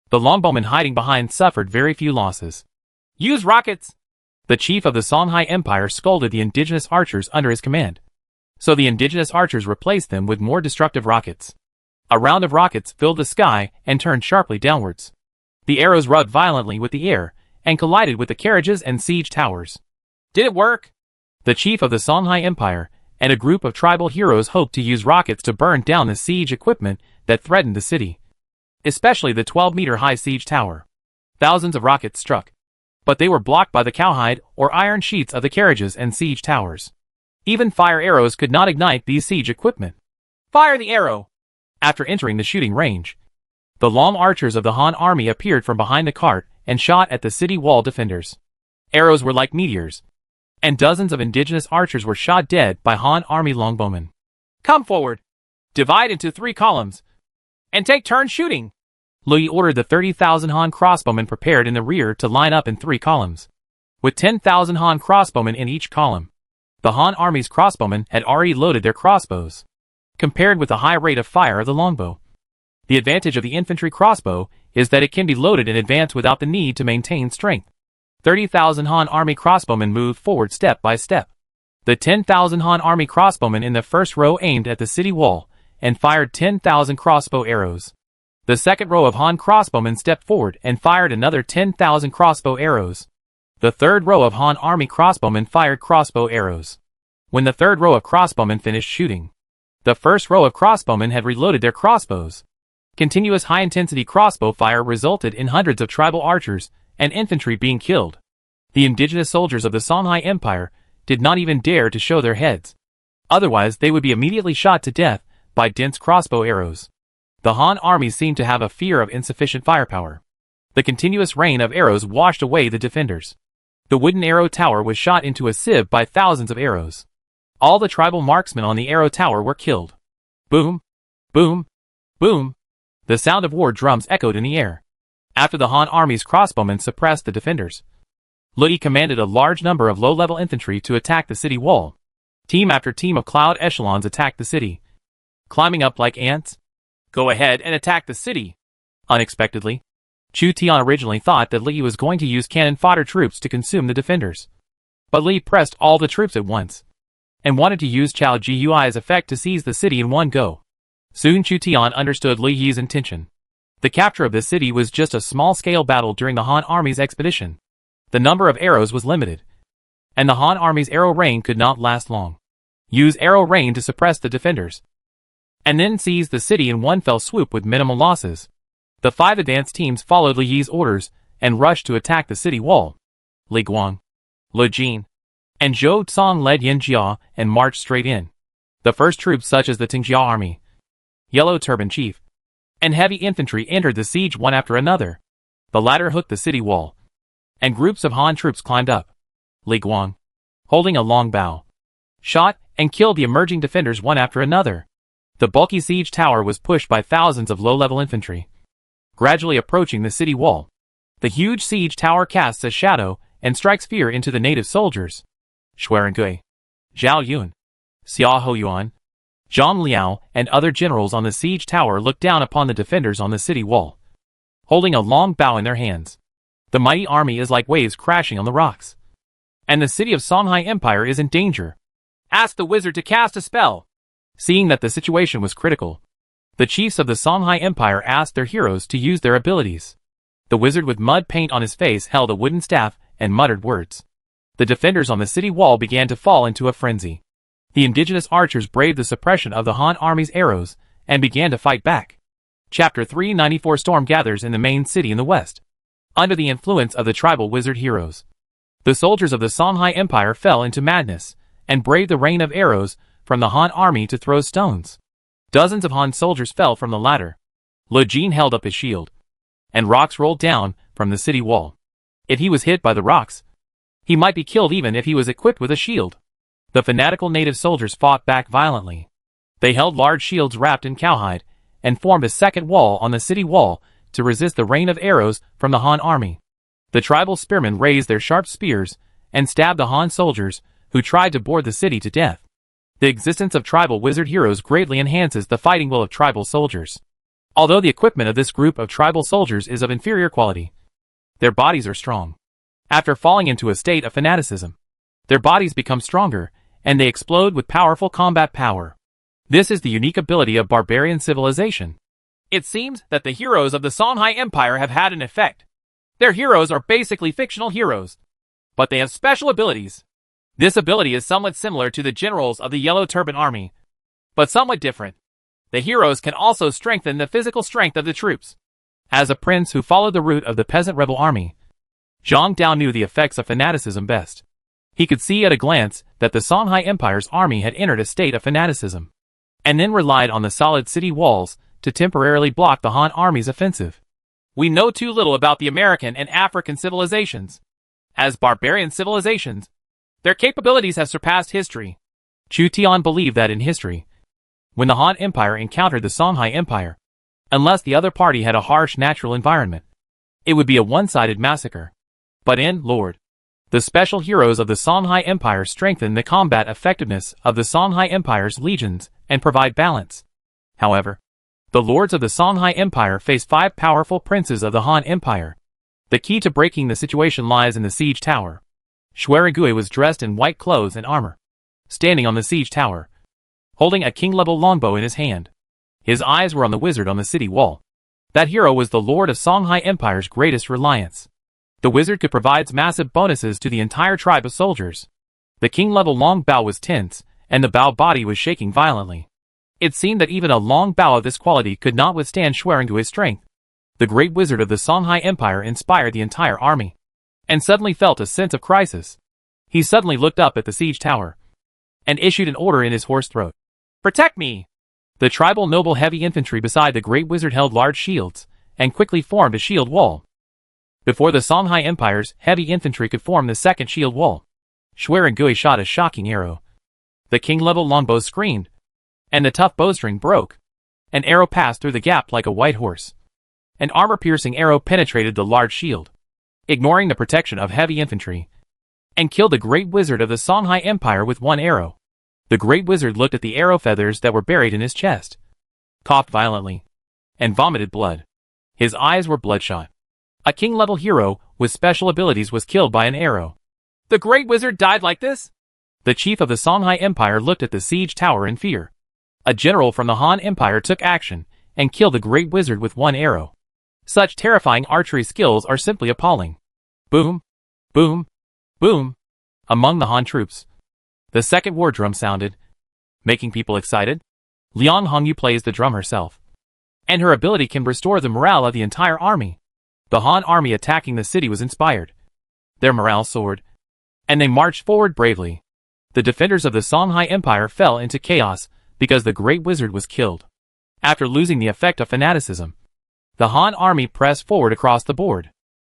The longbowmen hiding behind suffered very few losses. Use rockets! The chief of the Songhai Empire scolded the indigenous archers under his command, so the indigenous archers replaced them with more destructive rockets. A round of rockets filled the sky and turned sharply downwards. The arrows rubbed violently with the air and collided with the carriages and siege towers. Did it work? The chief of the Songhai Empire and a group of tribal heroes hoped to use rockets to burn down the siege equipment that threatened the city, especially the 12-meter-high siege tower. Thousands of rockets struck, but they were blocked by the cowhide or iron sheets of the carriages and siege towers. Even fire arrows could not ignite these siege equipment. Fire the arrow! After entering the shooting range, the long archers of the Han army appeared from behind the cart and shot at the city wall defenders. Arrows were like meteors, and dozens of indigenous archers were shot dead by Han army longbowmen. Come forward! Divide into 3 columns, and take turns shooting! Lui ordered the 30,000 Han crossbowmen prepared in the rear to line up in 3 columns, with 10,000 Han crossbowmen in each column. The Han army's crossbowmen had already loaded their crossbows, compared with the high rate of fire of the longbow. The advantage of the infantry crossbow is that it can be loaded in advance without the need to maintain strength. 30,000 Han army crossbowmen moved forward step by step. The 10,000 Han army crossbowmen in the first row aimed at the city wall and fired 10,000 crossbow arrows. The second row of Han crossbowmen stepped forward and fired another 10,000 crossbow arrows. The third row of Han army crossbowmen fired crossbow arrows. When the third row of crossbowmen finished shooting, the first row of crossbowmen had reloaded their crossbows. Continuous high-intensity crossbow fire resulted in hundreds of tribal archers and infantry being killed. The indigenous soldiers of the Songhai Empire did not even dare to show their heads. Otherwise, they would be immediately shot to death by dense crossbow arrows. The Han army seemed to have a fear of insufficient firepower. The continuous rain of arrows washed away the defenders. The wooden arrow tower was shot into a sieve by thousands of arrows. All the tribal marksmen on the arrow tower were killed. Boom! Boom! Boom! The sound of war drums echoed in the air. After the Han army's crossbowmen suppressed the defenders, Lui commanded a large number of low-level infantry to attack the city wall. Team after team of cloud echelons attacked the city, climbing up like ants. Go ahead and attack the city! Unexpectedly, Chu Tian originally thought that Li was going to use cannon fodder troops to consume the defenders. But Li pressed all the troops at once, and wanted to use Chao Gui's effect to seize the city in one go. Soon Chu Tian understood Li Yi's intention. The capture of the city was just a small-scale battle during the Han army's expedition. The number of arrows was limited, and the Han army's arrow rain could not last long. Use arrow rain to suppress the defenders, and then seize the city in one fell swoop with minimal losses. The 5 advanced teams followed Li Yi's orders and rushed to attack the city wall. Li Guang, Li Jin, and Zhou Tsong led Yin Jia and marched straight in. The first troops such as the Tingjia army, Yellow Turban Chief, and heavy infantry entered the siege one after another. The latter hooked the city wall, and groups of Han troops climbed up. Li Guang, holding a long bow, shot and killed the emerging defenders one after another. The bulky siege tower was pushed by thousands of low-level infantry, gradually approaching the city wall. The huge siege tower casts a shadow and strikes fear into the native soldiers. Xuerengui, Zhao Yun, Xia Hoyuan, Zhang Liao, and other generals on the siege tower looked down upon the defenders on the city wall, holding a long bow in their hands. The mighty army is like waves crashing on the rocks, and the city of Songhai Empire is in danger. Ask the wizard to cast a spell. Seeing that the situation was critical, the chiefs of the Songhai Empire asked their heroes to use their abilities. The wizard with mud paint on his face held a wooden staff and muttered words. The defenders on the city wall began to fall into a frenzy. The indigenous archers braved the suppression of the Han army's arrows and began to fight back. Chapter 394 Storm gathers in the main city in the west. Under the influence of the tribal wizard heroes, the soldiers of the Songhai Empire fell into madness and braved the rain of arrows from the Han army to throw stones. Dozens of Han soldiers fell from the ladder. Li Jin held up his shield, and rocks rolled down from the city wall. If he was hit by the rocks, he might be killed even if he was equipped with a shield. The fanatical native soldiers fought back violently. They held large shields wrapped in cowhide and formed a second wall on the city wall to resist the rain of arrows from the Han army. The tribal spearmen raised their sharp spears and stabbed the Han soldiers who tried to board the city to death. The existence of tribal wizard heroes greatly enhances the fighting will of tribal soldiers. Although the equipment of this group of tribal soldiers is of inferior quality, their bodies are strong. After falling into a state of fanaticism, their bodies become stronger, and they explode with powerful combat power. This is the unique ability of barbarian civilization. It seems that the heroes of the Songhai Empire have had an effect. Their heroes are basically fictional heroes, but they have special abilities. This ability is somewhat similar to the generals of the Yellow Turban Army, but somewhat different. The heroes can also strengthen the physical strength of the troops. As a prince who followed the route of the peasant rebel army, Zhang Dao knew the effects of fanaticism best. He could see at a glance that the Songhai Empire's army had entered a state of fanaticism, and then relied on the solid city walls to temporarily block the Han army's offensive. We know too little about the American and African civilizations. As barbarian civilizations, their capabilities have surpassed history. Chu Tian believed that in history, when the Han Empire encountered the Songhai Empire, unless the other party had a harsh natural environment, it would be a one-sided massacre. But in Lord, the special heroes of the Songhai Empire strengthen the combat effectiveness of the Songhai Empire's legions and provide balance. However, the lords of the Songhai Empire face 5 powerful princes of the Han Empire. The key to breaking the situation lies in the siege tower. Xuerengui was dressed in white clothes and armor, standing on the siege tower, holding a king-level longbow in his hand. His eyes were on the wizard on the city wall. That hero was the lord of Songhai Empire's greatest reliance. The wizard could provide massive bonuses to the entire tribe of soldiers. The king-level long bow was tense, and the bow body was shaking violently. It seemed that even a long bow of this quality could not withstand Xuerengui's strength. The great wizard of the Songhai Empire inspired the entire army, and suddenly felt a sense of crisis. He suddenly looked up at the siege tower, and issued an order in his hoarse throat. "Protect me!" The tribal noble heavy infantry beside the great wizard held large shields, and quickly formed a shield wall. Before the Songhai Empire's heavy infantry could form the second shield wall, Xuerengui shot a shocking arrow. The king-level longbow screamed, and the tough bowstring broke. An arrow passed through the gap like a white horse. An armor-piercing arrow penetrated the large shield, ignoring the protection of heavy infantry, and killed the great wizard of the Songhai Empire with one arrow. The great wizard looked at the arrow feathers that were buried in his chest, coughed violently, and vomited blood. His eyes were bloodshot. A king-level hero with special abilities was killed by an arrow. The great wizard died like this? The chief of the Songhai Empire looked at the siege tower in fear. A general from the Han Empire took action and killed the great wizard with one arrow. Such terrifying archery skills are simply appalling. Boom, boom, boom, among the Han troops. The second war drum sounded, making people excited. Liang Hongyu plays the drum herself, and her ability can restore the morale of the entire army. The Han army attacking the city was inspired. Their morale soared, and they marched forward bravely. The defenders of the Songhai Empire fell into chaos because the great wizard was killed. After losing the effect of fanaticism, the Han army pressed forward across the board.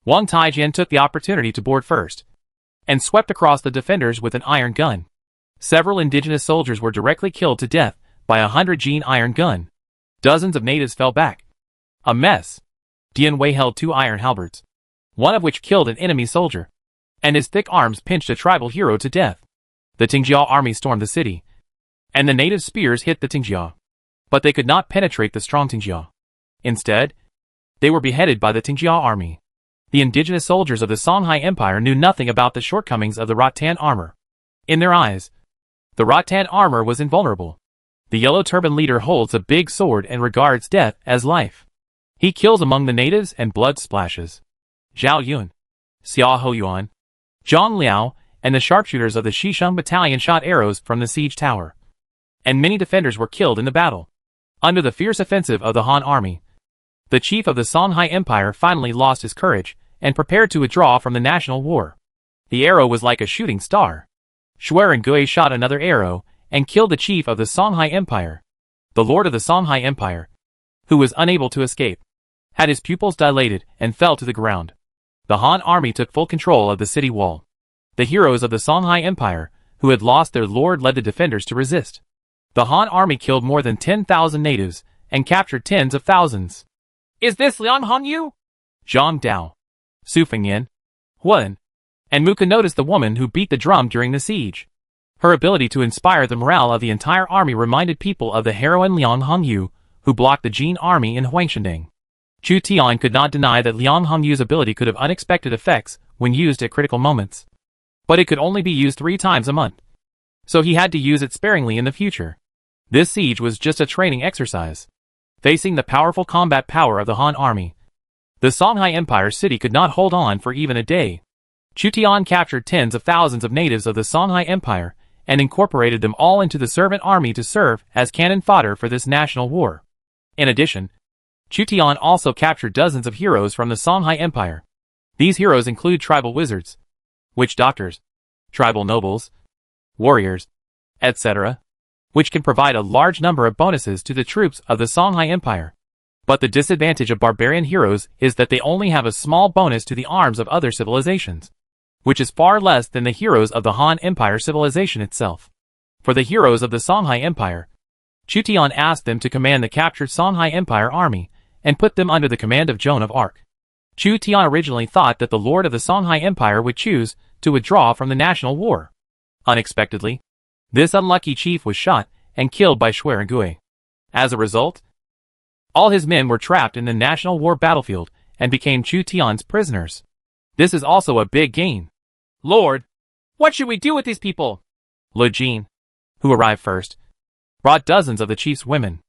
Wang Taijian took the opportunity to board first, and swept across the defenders with an iron gun. Several indigenous soldiers were directly killed to death by a 100-gene iron gun. Dozens of natives fell back. A mess. Dian Wei held 2 iron halberds, one of which killed an enemy soldier, and his thick arms pinched a tribal hero to death. The Tingjia army stormed the city, and the native spears hit the Tingjia, but they could not penetrate the strong Tingjia. Instead, they were beheaded by the Tingjia army. The indigenous soldiers of the Songhai Empire knew nothing about the shortcomings of the rattan armor. In their eyes, the rattan armor was invulnerable. The yellow turban leader holds a big sword and regards death as life. He kills among the natives and blood splashes. Zhao Yun, Xia Hoyuan, Zhang Liao, and the sharpshooters of the Shisheng battalion shot arrows from the siege tower, and many defenders were killed in the battle. Under the fierce offensive of the Han army, the chief of the Songhai Empire finally lost his courage and prepared to withdraw from the national war. The arrow was like a shooting star. Xuerengui shot another arrow and killed the chief of the Songhai Empire. The lord of the Songhai Empire, who was unable to escape, had his pupils dilated and fell to the ground. The Han army took full control of the city wall. The heroes of the Songhai Empire, who had lost their lord, led the defenders to resist. The Han army killed more than 10,000 natives and captured tens of thousands. Is this Liang Hongyu? Zhang Dao, Su Fengyan, Huan, and Muka noticed the woman who beat the drum during the siege. Her ability to inspire the morale of the entire army reminded people of the heroine Liang Hongyu, who blocked the Jin army in Huangshending. Chu Tian could not deny that Liang Hongyu's ability could have unexpected effects when used at critical moments. But it could only be used 3 times a month, so he had to use it sparingly in the future. This siege was just a training exercise. Facing the powerful combat power of the Han army, the Songhai Empire city could not hold on for even a day. Chu Tian captured tens of thousands of natives of the Songhai Empire and incorporated them all into the servant army to serve as cannon fodder for this national war. In addition, Chu Tian also captured dozens of heroes from the Songhai Empire. These heroes include tribal wizards, witch doctors, tribal nobles, warriors, etc., which can provide a large number of bonuses to the troops of the Songhai Empire. But the disadvantage of barbarian heroes is that they only have a small bonus to the arms of other civilizations, which is far less than the heroes of the Han Empire civilization itself. For the heroes of the Songhai Empire, Chu Tian asked them to command the captured Songhai Empire army and put them under the command of Joan of Arc. Chu Tian originally thought that the lord of the Songhai Empire would choose to withdraw from the national war. Unexpectedly, this unlucky chief was shot and killed by Xuerengui. As a result, all his men were trapped in the national war battlefield and became Chu Tian's prisoners. This is also a big gain. Lord, what should we do with these people? Le Jin, who arrived first, brought dozens of the chief's women.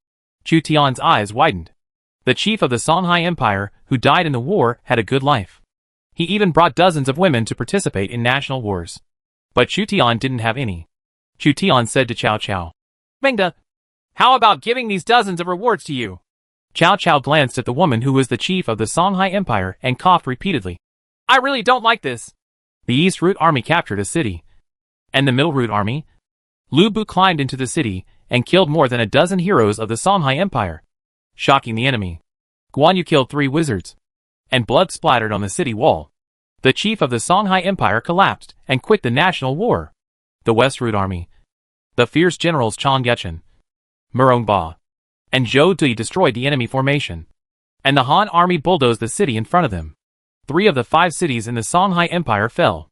Chu Tian's eyes widened. The chief of the Songhai Empire, who died in the war, had a good life. He even brought dozens of women to participate in national wars. But Chu Tian didn't have any. Chu Tian said to Cao Cao, Mengda, how about giving these dozens of rewards to you? Cao Cao glanced at the woman who was the chief of the Songhai Empire and coughed repeatedly. I really don't like this. The East Route army captured a city. And the Middle Route army? Lu Bu climbed into the city and killed more than a dozen heroes of the Songhai Empire, shocking the enemy. Guan Yu killed 3 wizards, and blood splattered on the city wall. The chief of the Songhai Empire collapsed and quit the national war. The West Route army, the fierce generals Chang Yechen, Murong Ba, and Zhou Dui destroyed the enemy formation, and the Han army bulldozed the city in front of them. 3 of the 5 cities in the Songhai Empire fell.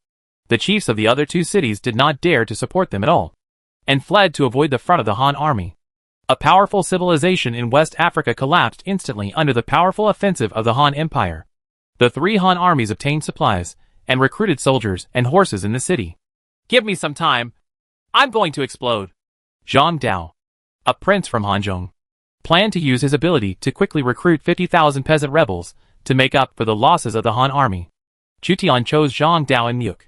The chiefs of the other 2 cities did not dare to support them at all, and fled to avoid the front of the Han army. A powerful civilization in West Africa collapsed instantly under the powerful offensive of the Han Empire. The 3 Han armies obtained supplies and recruited soldiers and horses in the city. Give me some time. I'm going to explode. Zhang Dao, a prince from Hanzhong, planned to use his ability to quickly recruit 50,000 peasant rebels to make up for the losses of the Han army. Chu Tian chose Zhang Dao and Muk.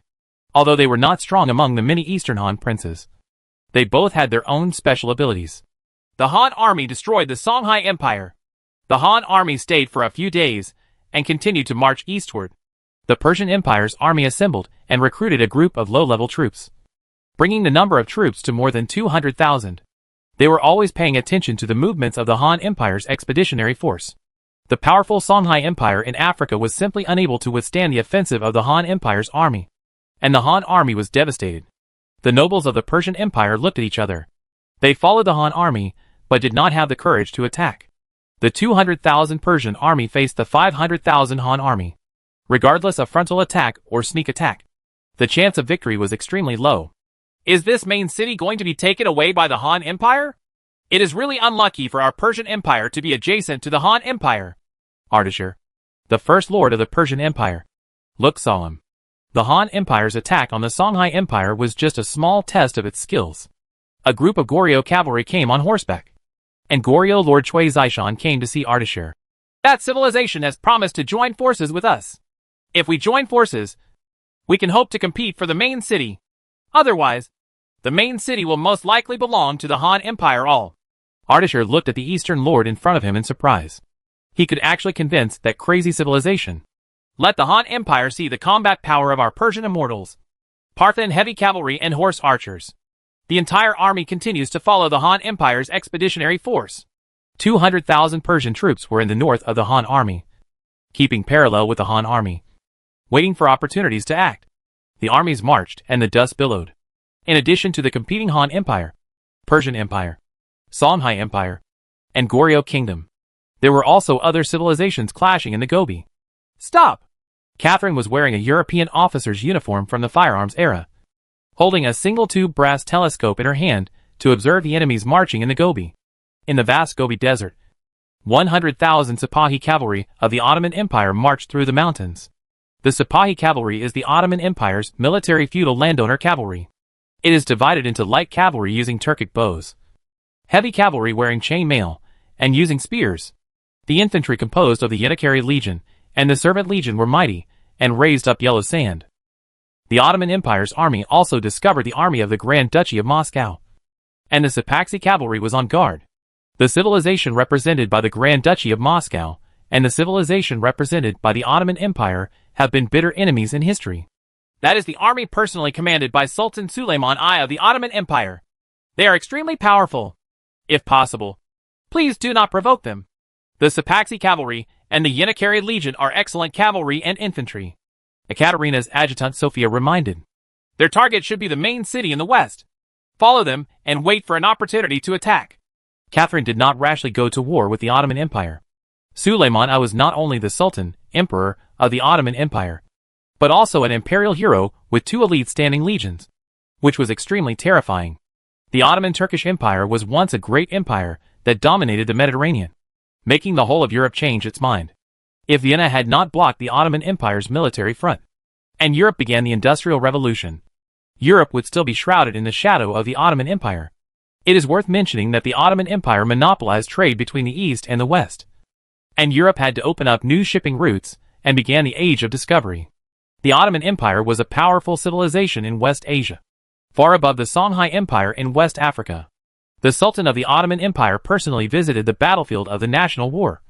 Although they were not strong among the many Eastern Han princes, they both had their own special abilities. The Han army destroyed the Songhai Empire. The Han army stayed for a few days and continued to march eastward. The Persian Empire's army assembled and recruited a group of low-level troops, bringing the number of troops to more than 200,000. They were always paying attention to the movements of the Han Empire's expeditionary force. The powerful Songhai Empire in Africa was simply unable to withstand the offensive of the Han Empire's army, and the Han army was devastated. The nobles of the Persian Empire looked at each other. They followed the Han army, but did not have the courage to attack. The 200,000 Persian army faced the 500,000 Han army. Regardless of frontal attack or sneak attack, the chance of victory was extremely low. Is this main city going to be taken away by the Han Empire? It is really unlucky for our Persian Empire to be adjacent to the Han Empire. Ardashir, the first lord of the Persian Empire, looked solemn. The Han Empire's attack on the Songhai Empire was just a small test of its skills. A group of Goryeo cavalry came on horseback, and Goryeo Lord Cui Zishan came to see Ardashir. That civilization has promised to join forces with us. If we join forces, we can hope to compete for the main city. Otherwise, the main city will most likely belong to the Han Empire all. Ardashir looked at the Eastern Lord in front of him in surprise. He could actually convince that crazy civilization. Let the Han Empire see the combat power of our Persian immortals. Parthian heavy cavalry and horse archers. The entire army continues to follow the Han Empire's expeditionary force. 200,000 Persian troops were in the north of the Han army, keeping parallel with the Han army, waiting for opportunities to act. The armies marched and the dust billowed. In addition to the competing Han Empire, Persian Empire, Songhai Empire, and Goryeo Kingdom, there were also other civilizations clashing in the Gobi. Stop! Catherine was wearing a European officer's uniform from the firearms era, holding a single-tube brass telescope in her hand to observe the enemies marching in the Gobi. In the vast Gobi Desert, 100,000 Sipahi cavalry of the Ottoman Empire marched through the mountains. The Sipahi cavalry is the Ottoman Empire's military feudal landowner cavalry. It is divided into light cavalry using Turkic bows, heavy cavalry wearing chain mail, and using spears. The infantry composed of the Yenikeri Legion and the Servant Legion were mighty and raised up yellow sand. The Ottoman Empire's army also discovered the army of the Grand Duchy of Moscow, and the Sipaxi cavalry was on guard. The civilization represented by the Grand Duchy of Moscow and the civilization represented by the Ottoman Empire have been bitter enemies in history. That is the army personally commanded by Sultan Suleiman I of the Ottoman Empire. They are extremely powerful. If possible, please do not provoke them. The Sipaxi cavalry and the Yenikeri Legion are excellent cavalry and infantry. Ekaterina's adjutant Sophia reminded. Their target should be the main city in the west. Follow them and wait for an opportunity to attack. Catherine did not rashly go to war with the Ottoman Empire. Suleiman I was not only the Sultan, Emperor of the Ottoman Empire, but also an imperial hero with 2 elite standing legions, which was extremely terrifying. The Ottoman Turkish Empire was once a great empire that dominated the Mediterranean, making the whole of Europe change its mind. If Vienna had not blocked the Ottoman Empire's military front, and Europe began the Industrial Revolution, Europe would still be shrouded in the shadow of the Ottoman Empire. It is worth mentioning that the Ottoman Empire monopolized trade between the East and the West, and Europe had to open up new shipping routes and began the Age of Discovery. The Ottoman Empire was a powerful civilization in West Asia, far above the Songhai Empire in West Africa. The Sultan of the Ottoman Empire personally visited the battlefield of the National War,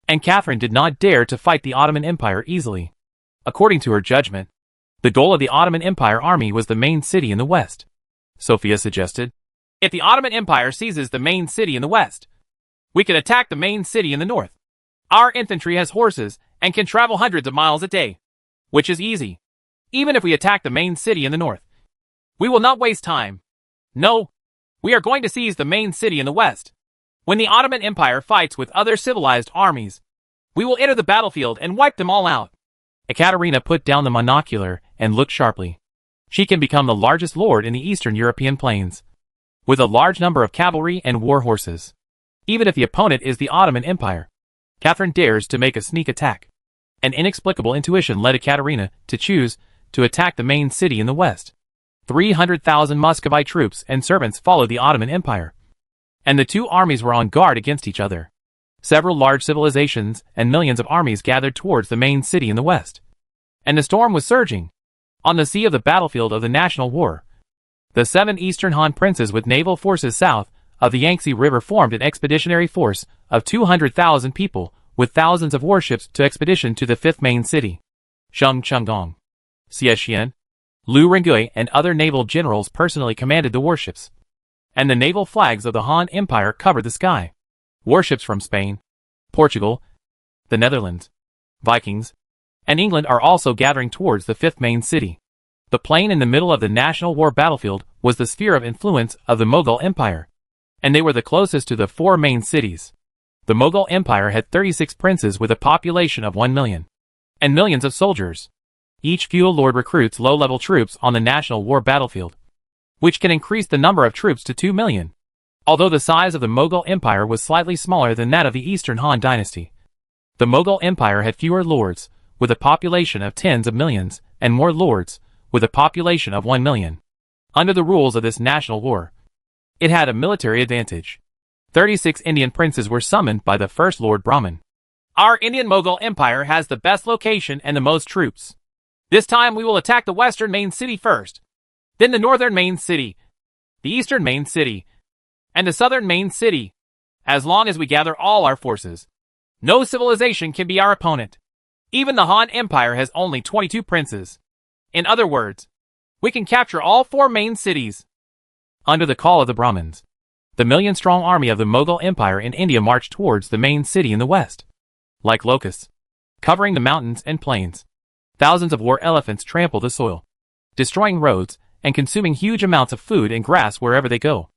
and Catherine did not dare to fight the Ottoman Empire easily. According to her judgment, the goal of the Ottoman Empire army was the main city in the west. Sophia suggested, if the Ottoman Empire seizes the main city in the west, we can attack the main city in the north. Our infantry has horses and can travel hundreds of miles a day, which is easy. Even if we attack the main city in the north, we will not waste time. No, we are going to seize the main city in the west. When the Ottoman Empire fights with other civilized armies, we will enter the battlefield and wipe them all out. Ekaterina put down the monocular and looked sharply. She can become the largest lord in the Eastern European plains, with a large number of cavalry and war horses. Even if the opponent is the Ottoman Empire, Catherine dares to make a sneak attack. An inexplicable intuition led Ekaterina to choose to attack the main city in the west. 300,000 Muscovite troops and servants followed the Ottoman Empire. and the two armies were on guard against each other. Several large civilizations and millions of armies gathered towards the main city in the west. And the storm was surging. On the sea of the battlefield of the national war, the 7 Eastern Han princes with naval forces south of the Yangtze River formed an expeditionary force of 200,000 people with thousands of warships to expedition to the 5th main city. Sheng Chengdong, Xie Xian, Lu Rengui and other naval generals personally commanded the warships. And the naval flags of the Han Empire covered the sky. Warships from Spain, Portugal, the Netherlands, Vikings, and England are also gathering towards the 5th main city. The plain in the middle of the national war battlefield was the sphere of influence of the Mughal Empire, and they were the closest to the 4 main cities. The Mughal Empire had 36 princes with a population of 1 million, and millions of soldiers. Each feudal lord recruits low-level troops on the national war battlefield, which can increase the number of troops to 2 million. Although the size of the Mughal Empire was slightly smaller than that of the Eastern Han dynasty, the Mughal Empire had fewer lords, with a population of tens of millions, and more lords, with a population of 1 million. Under the rules of this national war, it had a military advantage. 36 Indian princes were summoned by the first Lord Brahmin. Our Indian Mughal Empire has the best location and the most troops. This time we will attack the western main city first, then the northern main city, the eastern main city, and the southern main city. As long as we gather all our forces, no civilization can be our opponent. Even the Han Empire has only 22 princes. In other words, we can capture all 4 main cities. Under the call of the Brahmins, the million-strong army of the Mughal Empire in India marched towards the main city in the west. Like locusts, covering the mountains and plains, thousands of war elephants trample the soil, destroying roads and consuming huge amounts of food and grass wherever they go.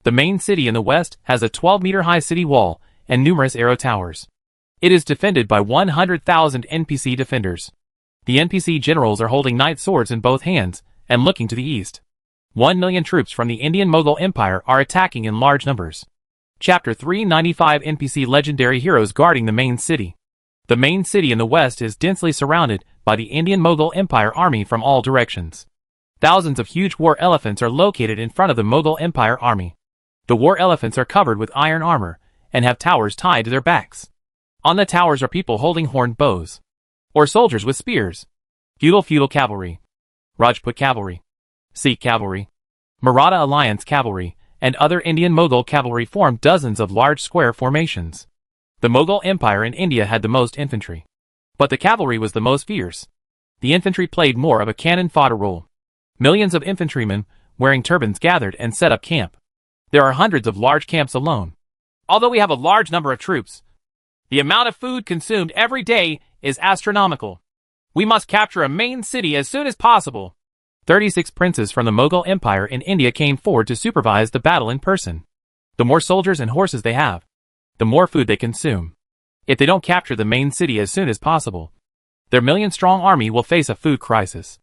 The main city in the west has a 12-meter-high city wall and numerous arrow towers. It is defended by 100,000 NPC defenders. The NPC generals are holding knight swords in both hands and looking to the east. 1 million troops from the Indian Mughal Empire are attacking in large numbers. Chapter 395 NPC Legendary Heroes Guarding the Main City. The main city in the west is densely surrounded by the Indian Mughal Empire army from all directions. Thousands of huge war elephants are located in front of the Mughal Empire army. The war elephants are covered with iron armor and have towers tied to their backs. On the towers are people holding horned bows, or soldiers with spears. Feudal cavalry, Rajput cavalry, Sikh cavalry, Maratha alliance cavalry, and other Indian Mughal cavalry formed dozens of large square formations. The Mughal Empire in India had the most infantry, but the cavalry was the most fierce. The infantry played more of a cannon fodder role. Millions of infantrymen wearing turbans gathered and set up camp. There are hundreds of large camps alone. Although we have a large number of troops, the amount of food consumed every day is astronomical. We must capture a main city as soon as possible. 36 princes from the Mughal Empire in India came forward to supervise the battle in person. The more soldiers and horses they have, the more food they consume. If they don't capture the main city as soon as possible, their million-strong army will face a food crisis.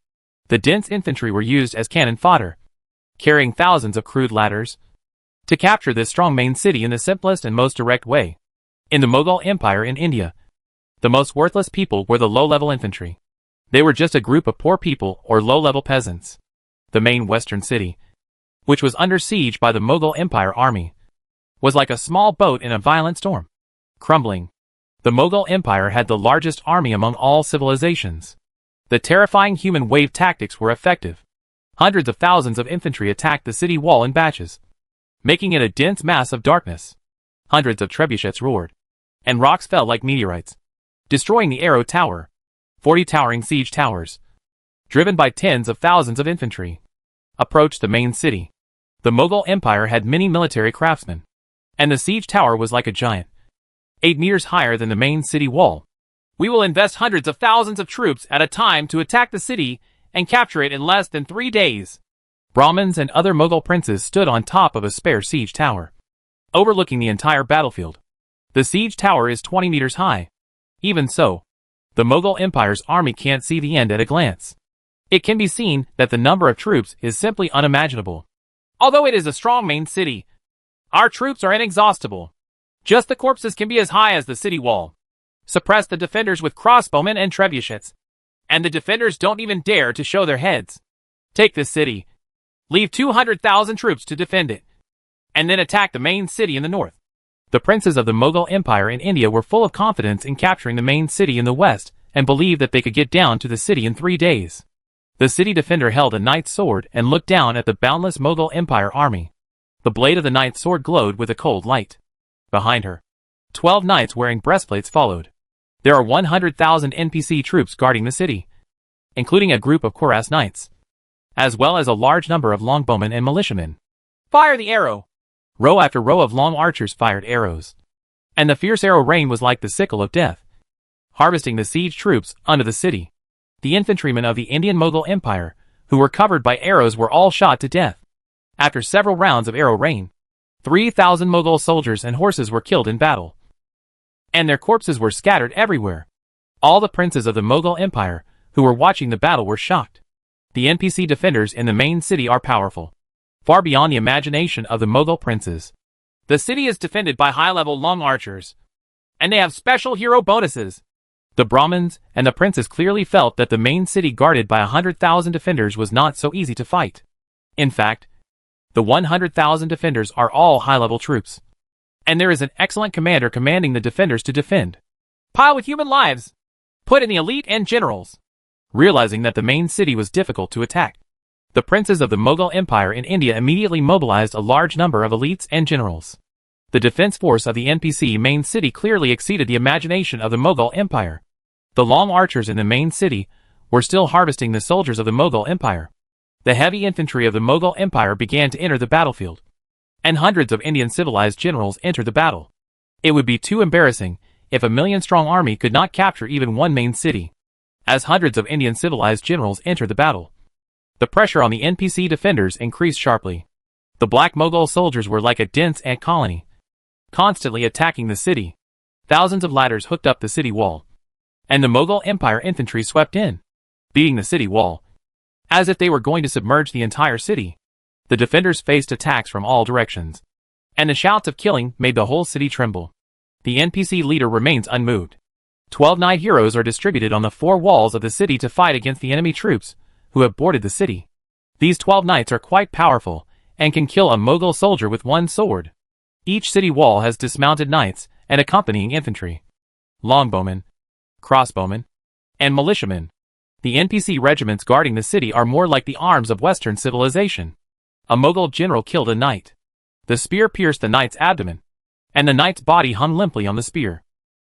The dense infantry were used as cannon fodder, carrying thousands of crude ladders, to capture this strong main city in the simplest and most direct way. In the Mughal Empire in India, the most worthless people were the low-level infantry. They were just a group of poor people or low-level peasants. The main western city, which was under siege by the Mughal Empire army, was like a small boat in a violent storm, crumbling. The Mughal Empire had the largest army among all civilizations. The terrifying human wave tactics were effective. Hundreds of thousands of infantry attacked the city wall in batches, making it a dense mass of darkness. Hundreds of trebuchets roared, and rocks fell like meteorites, destroying the arrow tower. 40 towering siege towers, driven by tens of thousands of infantry, approached the main city. The Mughal Empire had many military craftsmen, and the siege tower was like a giant, 8 meters higher than the main city wall. We will invest hundreds of thousands of troops at a time to attack the city and capture it in less than 3 days. Brahmins and other Mughal princes stood on top of a spare siege tower, overlooking the entire battlefield. The siege tower is 20 meters high. Even so, the Mughal Empire's army can't see the end at a glance. It can be seen that the number of troops is simply unimaginable. Although it is a strong main city, our troops are inexhaustible. Just the corpses can be as high as the city wall. Suppress the defenders with crossbowmen and trebuchets, and the defenders don't even dare to show their heads. Take this city. Leave 200,000 troops to defend it. and then attack the main city in the north. The princes of the Mughal Empire in India were full of confidence in capturing the main city in the west and believed that they could get down to the city in 3 days. The city defender held a knight's sword and looked down at the boundless Mughal Empire army. The blade of the knight's sword glowed with a cold light. Behind her, 12 knights wearing breastplates followed. There are 100,000 NPC troops guarding the city, including a group of cuirass knights, as well as a large number of longbowmen and militiamen. Fire the arrow! Row after row of long archers fired arrows, and the fierce arrow rain was like the sickle of death, harvesting the siege troops under the city. The infantrymen of the Indian Mughal Empire, who were covered by arrows, were all shot to death. After several rounds of arrow rain, 3,000 Mughal soldiers and horses were killed in battle, and their corpses were scattered everywhere. All the princes of the Mughal Empire who were watching the battle were shocked. The NPC defenders in the main city are powerful, far beyond the imagination of the Mughal princes. The city is defended by high-level long archers, and they have special hero bonuses. The Brahmins and the princes clearly felt that the main city guarded by 100,000 defenders was not so easy to fight. In fact, the 100,000 defenders are all high-level troops, and there is an excellent commander commanding the defenders to defend. Pile with human lives! Put in the elite and generals! Realizing that the main city was difficult to attack, the princes of the Mughal Empire in India immediately mobilized a large number of elites and generals. The defense force of the NPC main city clearly exceeded the imagination of the Mughal Empire. The long archers in the main city were still harvesting the soldiers of the Mughal Empire. The heavy infantry of the Mughal Empire began to enter the battlefield, and hundreds of Indian civilized generals entered the battle. It would be too embarrassing if a million-strong army could not capture even one main city. As hundreds of Indian civilized generals entered the battle, the pressure on the NPC defenders increased sharply. The black Mughal soldiers were like a dense ant colony, constantly attacking the city. Thousands of ladders hooked up the city wall, and the Mughal Empire infantry swept in, beating the city wall, as if they were going to submerge the entire city. The defenders faced attacks from all directions, and the shouts of killing made the whole city tremble. The NPC leader remains unmoved. 12 knight heroes are distributed on the 4 walls of the city to fight against the enemy troops who have boarded the city. These 12 knights are quite powerful and can kill a Mughal soldier with one sword. Each city wall has dismounted knights and accompanying infantry, longbowmen, crossbowmen, and militiamen. The NPC regiments guarding the city are more like the arms of Western civilization. A Mughal general killed a knight. The spear pierced the knight's abdomen, and the knight's body hung limply on the spear.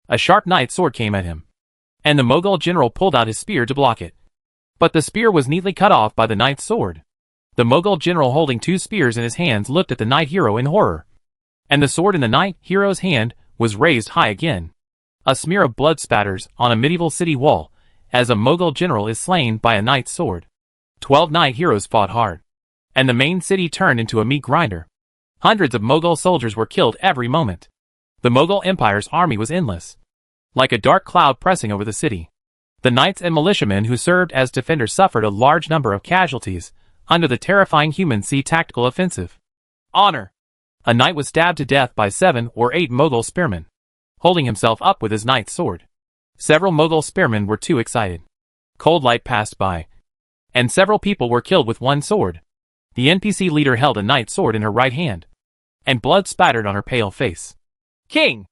A sharp knight's sword came at him, and the Mughal general pulled out his spear to block it. But the spear was neatly cut off by the knight's sword. The Mughal general, holding 2 spears in his hands, looked at the knight hero in horror, and the sword in the knight hero's hand was raised high again. A smear of blood spatters on a medieval city wall as a Mughal general is slain by a knight's sword. 12 knight heroes fought hard, and the main city turned into a meat grinder. Hundreds of Mughal soldiers were killed every moment. The Mughal Empire's army was endless, like a dark cloud pressing over the city. The knights and militiamen who served as defenders suffered a large number of casualties under the terrifying human sea tactical offensive. Honor! A knight was stabbed to death by 7 or 8 Mughal spearmen, holding himself up with his knight's sword. Several Mughal spearmen were too excited. Cold light passed by, and several people were killed with one sword. The NPC leader held a knight's sword in her right hand, and blood spattered on her pale face. King!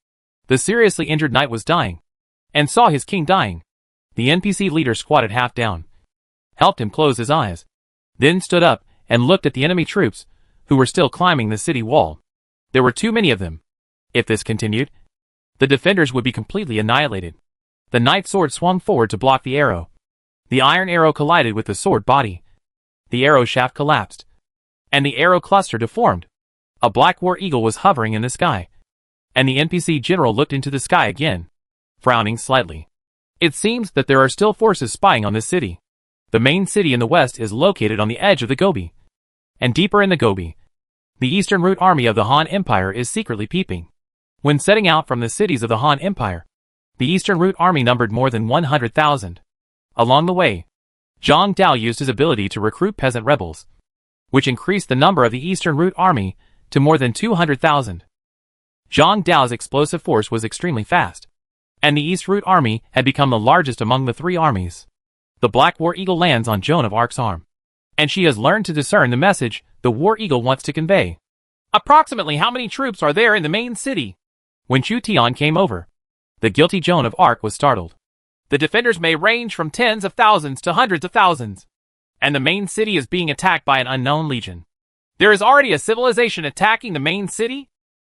The seriously injured knight was dying, and saw his king dying. The NPC leader squatted half down, helped him close his eyes, then stood up and looked at the enemy troops, who were still climbing the city wall. There were too many of them. If this continued, the defenders would be completely annihilated. The knight's sword swung forward to block the arrow. The iron arrow collided with the sword body. The arrow shaft collapsed, and the arrow cluster deformed. A black war eagle was hovering in the sky, and the NPC general looked into the sky again, frowning slightly. It seems that there are still forces spying on this city. The main city in the west is located on the edge of the Gobi, and deeper in the Gobi, the eastern route army of the Han Empire is secretly peeping. When setting out from the cities of the Han Empire, the eastern route army numbered more than 100,000. Along the way, Zhang Dao used his ability to recruit peasant rebels, which increased the number of the eastern route army to more than 200,000. Zhang Dao's explosive force was extremely fast, and the East Route army had become the largest among the 3 armies. The Black War Eagle lands on Joan of Arc's arm, and she has learned to discern the message the War Eagle wants to convey. Approximately how many troops are there in the main city? When Chu Tian came over, the guilty Joan of Arc was startled. The defenders may range from tens of thousands to hundreds of thousands, and the main city is being attacked by an unknown legion. There is already a civilization attacking the main city?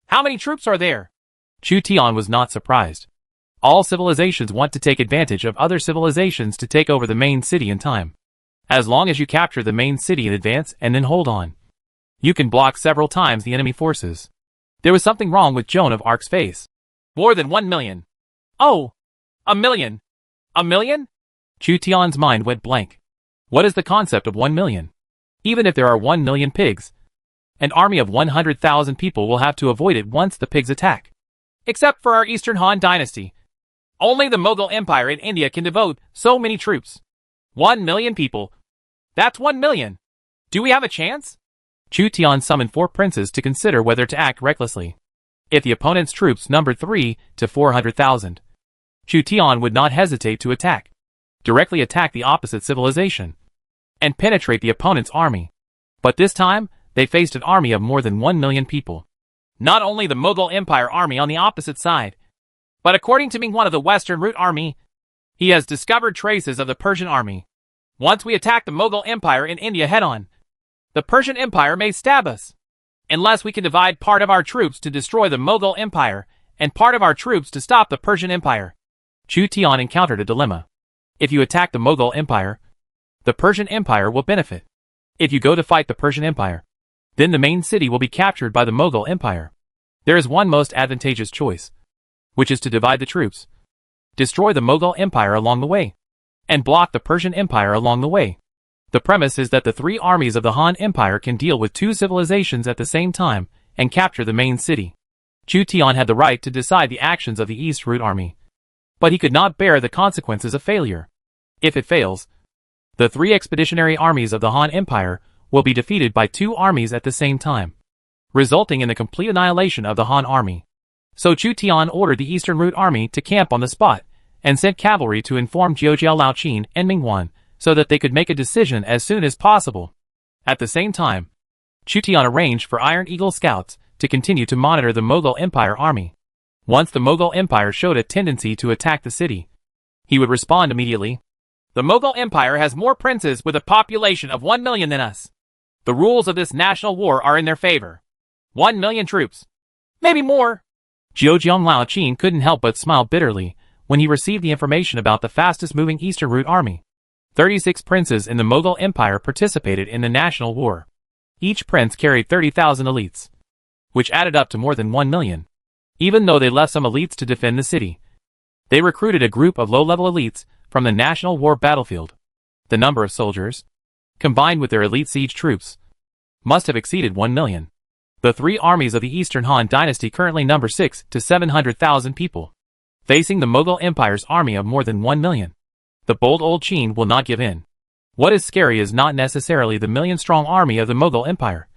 How many troops are there? Chu Tian was not surprised. All civilizations want to take advantage of other civilizations to take over the main city in time. As long as you capture the main city in advance and then hold on, you can block several times the enemy forces. There was something wrong with Joan of Arc's face. More than 1 million. Oh! 1 million! 1 million? Chu Tian's mind went blank. What is the concept of 1 million? Even if there are 1 million pigs, an army of 100,000 people will have to avoid it once the pigs attack. Except for our Eastern Han dynasty. Only the Mughal Empire in India can devote so many troops. 1 million people. That's 1 million. Do we have a chance? Chu Tian summoned 4 princes to consider whether to act recklessly. If the opponent's troops numbered 3 to 400,000, Chu Tian would not hesitate to attack. Directly attack the opposite civilization, and penetrate the opponent's army. But this time, they faced an army of more than 1 million people. Not only the Mughal Empire army on the opposite side, but according to Ming, one of the Western Route army, he has discovered traces of the Persian army. Once we attack the Mughal Empire in India head-on, the Persian Empire may stab us. Unless we can divide part of our troops to destroy the Mughal Empire and part of our troops to stop the Persian Empire. Chu Tian encountered a dilemma. If you attack the Mughal Empire, the Persian Empire will benefit. If you go to fight the Persian Empire, then the main city will be captured by the Mughal Empire. There is one most advantageous choice, which is to divide the troops, destroy the Mughal Empire along the way, and block the Persian Empire along the way. The premise is that the 3 armies of the Han Empire can deal with 2 civilizations at the same time and capture the main city. Chu Tian had the right to decide the actions of the East Route army, but he could not bear the consequences of failure. If it fails, the 3 expeditionary armies of the Han Empire will be defeated by 2 armies at the same time, resulting in the complete annihilation of the Han army. So Chu Tian ordered the Eastern Route army to camp on the spot and sent cavalry to inform Jiujiao Laoqin and Mingwan so that they could make a decision as soon as possible. At the same time, Chu Tian arranged for Iron Eagle scouts to continue to monitor the Mughal Empire army. Once the Mughal Empire showed a tendency to attack the city, he would respond immediately. The Mughal Empire has more princes with a population of 1 million than us. The rules of this national war are in their favor. 1 million troops. Maybe more. Jiujiao Laoqin couldn't help but smile bitterly when he received the information about the fastest-moving Eastern Route army. 36 princes in the Mughal Empire participated in the national war. Each prince carried 30,000 elites, which added up to more than 1 million. Even though they left some elites to defend the city, they recruited a group of low-level elites from the national war battlefield. The number of soldiers, combined with their elite siege troops, must have exceeded 1 million. The 3 armies of the Eastern Han dynasty currently number 6 to 700,000 people, facing the Mughal Empire's army of more than 1 million. The bold old Qin will not give in. What is scary is not necessarily the million-strong army of the Mughal Empire,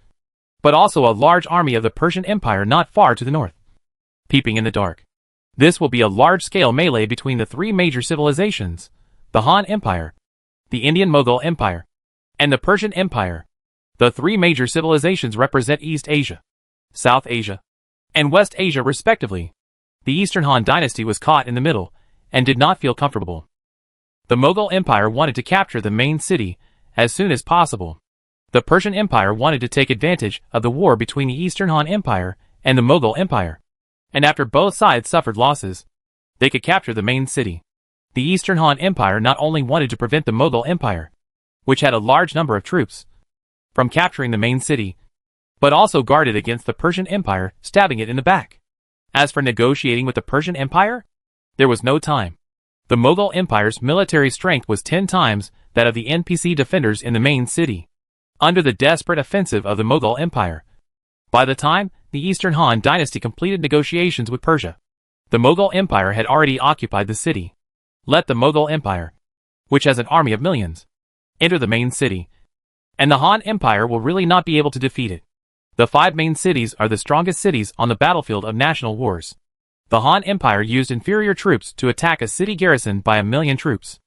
but also a large army of the Persian Empire not far to the north, peeping in the dark. This will be a large-scale melee between the 3 major civilizations, the Han Empire, the Indian Mughal Empire, and the Persian Empire. The 3 major civilizations represent East Asia, South Asia, and West Asia respectively. The Eastern Han dynasty was caught in the middle and did not feel comfortable. The Mughal Empire wanted to capture the main city as soon as possible. The Persian Empire wanted to take advantage of the war between the Eastern Han Empire and the Mughal Empire, and after both sides suffered losses, they could capture the main city. The Eastern Han Empire not only wanted to prevent the Mughal Empire, which had a large number of troops, from capturing the main city, but also guarded against the Persian Empire stabbing it in the back. As for negotiating with the Persian Empire, there was no time. The Mughal Empire's military strength was 10 times that of the NPC defenders in the main city. Under the desperate offensive of the Mughal Empire, by the time the Eastern Han dynasty completed negotiations with Persia, the Mughal Empire had already occupied the city. Let the Mughal Empire, which has an army of millions, enter the main city, and the Han Empire will really not be able to defeat it. The 5 main cities are the strongest cities on the battlefield of national wars. The Han Empire used inferior troops to attack a city garrisoned by 1 million troops.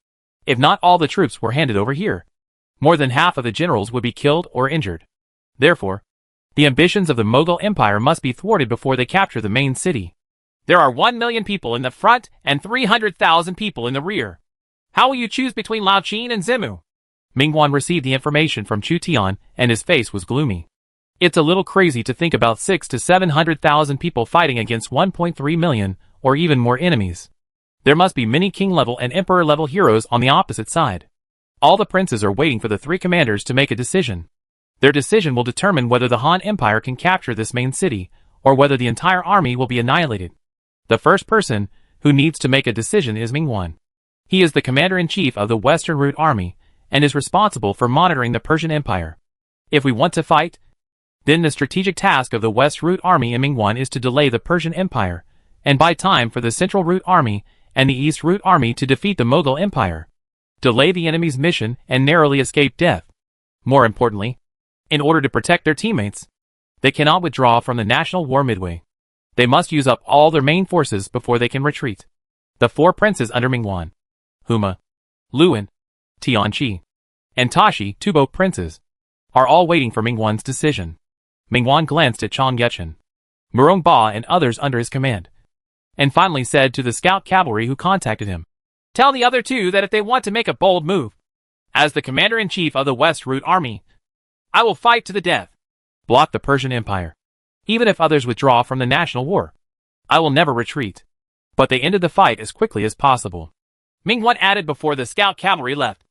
If not all the troops were handed over here, more than half of the generals would be killed or injured. Therefore, The ambitions of the Mughal Empire must be thwarted before they capture the main city. There are 1 million people in the front and 300,000 people in the rear. How will you choose between Lao Qin and Zimu? Mingguan received the information from Chu Tian, and his face was gloomy. It's a little crazy to think about 600,000 to 700,000 people fighting against 1.3 million, or even more enemies. There must be many king-level and emperor-level heroes on the opposite side. All the princes are waiting for the three commanders to make a decision. Their decision will determine whether the Han Empire can capture this main city, or whether the entire army will be annihilated. The first person who needs to make a decision is Mingguan. He is the commander-in-chief of the Western Route Army, and is responsible for monitoring the Persian Empire. If we want to fight, then the strategic task of the West Route Army and Mingguan is to delay the Persian Empire, and buy time for the Central Route Army and the East Route Army to defeat the Mughal Empire. Delay the enemy's mission and narrowly escape death. More importantly, in order to protect their teammates, they cannot withdraw from the national war midway. They must use up all their main forces before they can retreat. The four princes under Mingguan, Huma, Luan, Tianqi, and Tashi, two princes, are all waiting for Mingguan's decision. Mingguan glanced at Chang Yechen, Murong Ba and others under his command, and finally said to the scout cavalry who contacted him, "Tell the other two that if they want to make a bold move, as the commander-in-chief of the West Route Army, I will fight to the death. Block the Persian Empire. Even if others withdraw from the national war, I will never retreat." But they ended the fight as quickly as possible. Mingguan added before the scout cavalry left.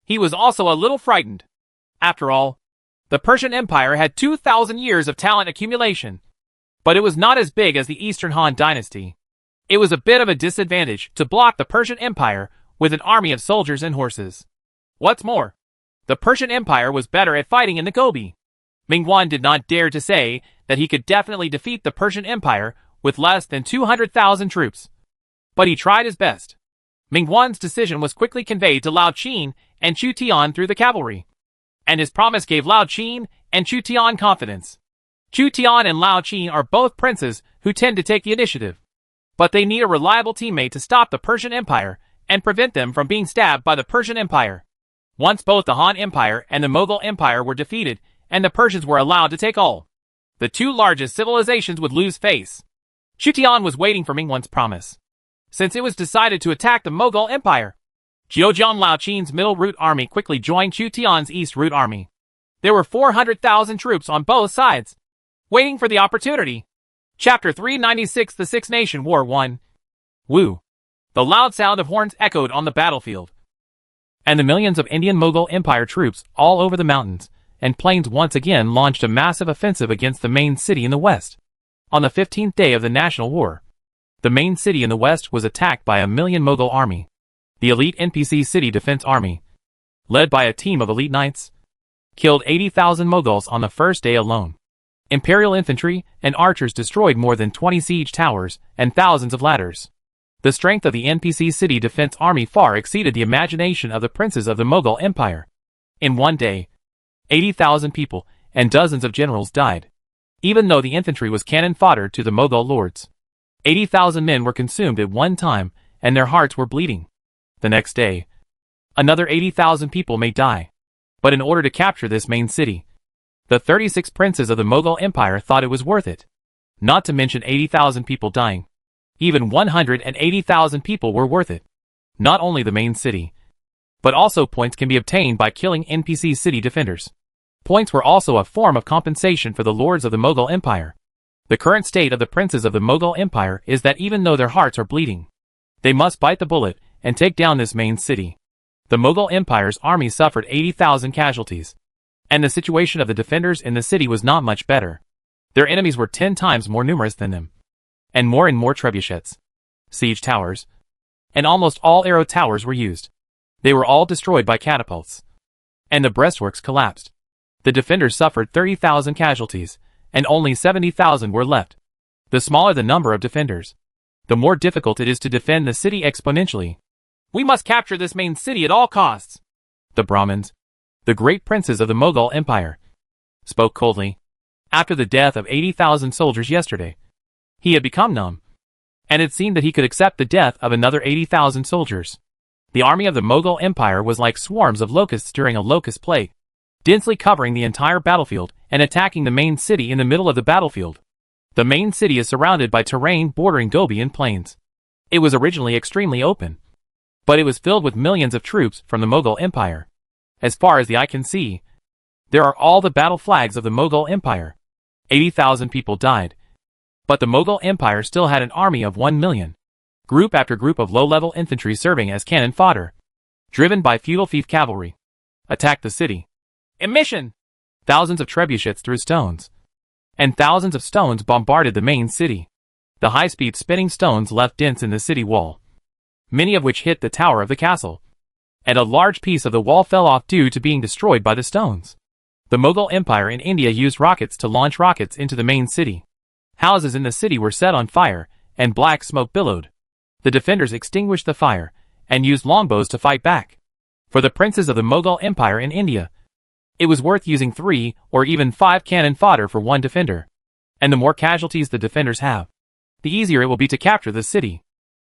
He was also a little frightened. After all, the Persian Empire had 2,000 years of talent accumulation, but it was not as big as the Eastern Han dynasty. It was a bit of a disadvantage to block the Persian Empire with an army of soldiers and horses. What's more, the Persian Empire was better at fighting in the Gobi. Mingguan did not dare to say that he could definitely defeat the Persian Empire with less than 200,000 troops, but he tried his best. Mingguan's decision was quickly conveyed to Lao Qin and Chu Tian through the cavalry, and his promise gave Lao Qin and Chu Tian confidence. Chu Tian and Lao Qin are both princes who tend to take the initiative, but they need a reliable teammate to stop the Persian Empire and prevent them from being stabbed by the Persian Empire. Once both the Han Empire and the Mughal Empire were defeated and the Persians were allowed to take all, the two largest civilizations would lose face. Chu Tian was waiting for Mingguan's promise, since it was decided to attack the Mughal Empire. Zheojiang Lao Qin's Middle Route Army quickly joined Chu Tian's East Route Army. There were 400,000 troops on both sides, waiting for the opportunity. Chapter 396, The Six Nation War 1. Woo! The loud sound of horns echoed on the battlefield, and the millions of Indian Mughal Empire troops all over the mountains and plains once again launched a massive offensive against the main city in the west. On the 15th day of the National War, the main city in the west was attacked by a million Mughal army. The elite NPC City Defense Army, led by a team of elite knights, killed 80,000 Mughals on the first day alone. Imperial infantry and archers destroyed more than 20 siege towers and thousands of ladders. The strength of the NPC City Defense Army far exceeded the imagination of the princes of the Mughal Empire. In one day, 80,000 people and dozens of generals died. Even though the infantry was cannon fodder to the Mughal lords, 80,000 men were consumed at one time, and their hearts were bleeding. The next day, another 80,000 people may die. But in order to capture this main city, the 36 princes of the Mughal Empire thought it was worth it. Not to mention 80,000 people dying. Even 180,000 people were worth it. Not only the main city, but also points can be obtained by killing NPC city defenders. Points were also a form of compensation for the lords of the Mughal Empire. The current state of the princes of the Mughal Empire is that even though their hearts are bleeding, they must bite the bullet and take down this main city. The Mughal Empire's army suffered 80,000 casualties, and the situation of the defenders in the city was not much better. Their enemies were 10 times more numerous than them, and more trebuchets, siege towers, and almost all arrow towers were used. They were all destroyed by catapults, and the breastworks collapsed. The defenders suffered 30,000 casualties, and only 70,000 were left. The smaller the number of defenders, the more difficult it is to defend the city exponentially. We must capture this main city at all costs. The Brahmins, the great princes of the Mughal Empire, spoke coldly. After the death of 80,000 soldiers yesterday, he had become numb, and it seemed that he could accept the death of another 80,000 soldiers. The army of the Mughal Empire was like swarms of locusts during a locust plague, densely covering the entire battlefield and attacking the main city in the middle of the battlefield. The main city is surrounded by terrain bordering Gobian plains. It was originally extremely open, but it was filled with millions of troops from the Mughal Empire. As far as the eye can see, there are all the battle flags of the Mughal Empire. 80,000 people died, but the Mughal Empire still had an army of 1 million. Group after group of low-level infantry serving as cannon fodder, driven by feudal fief cavalry, attacked the city. Emission! Thousands of trebuchets threw stones, and thousands of stones bombarded the main city. The high-speed spinning stones left dents in the city wall, many of which hit the tower of the castle, and a large piece of the wall fell off due to being destroyed by the stones. The Mughal Empire in India used rockets to launch rockets into the main city. Houses in the city were set on fire, and black smoke billowed. The defenders extinguished the fire, and used longbows to fight back. For the princes of the Mughal Empire in India, it was worth using 3 or even 5 cannon fodder for one defender. And the more casualties the defenders have, the easier it will be to capture the city.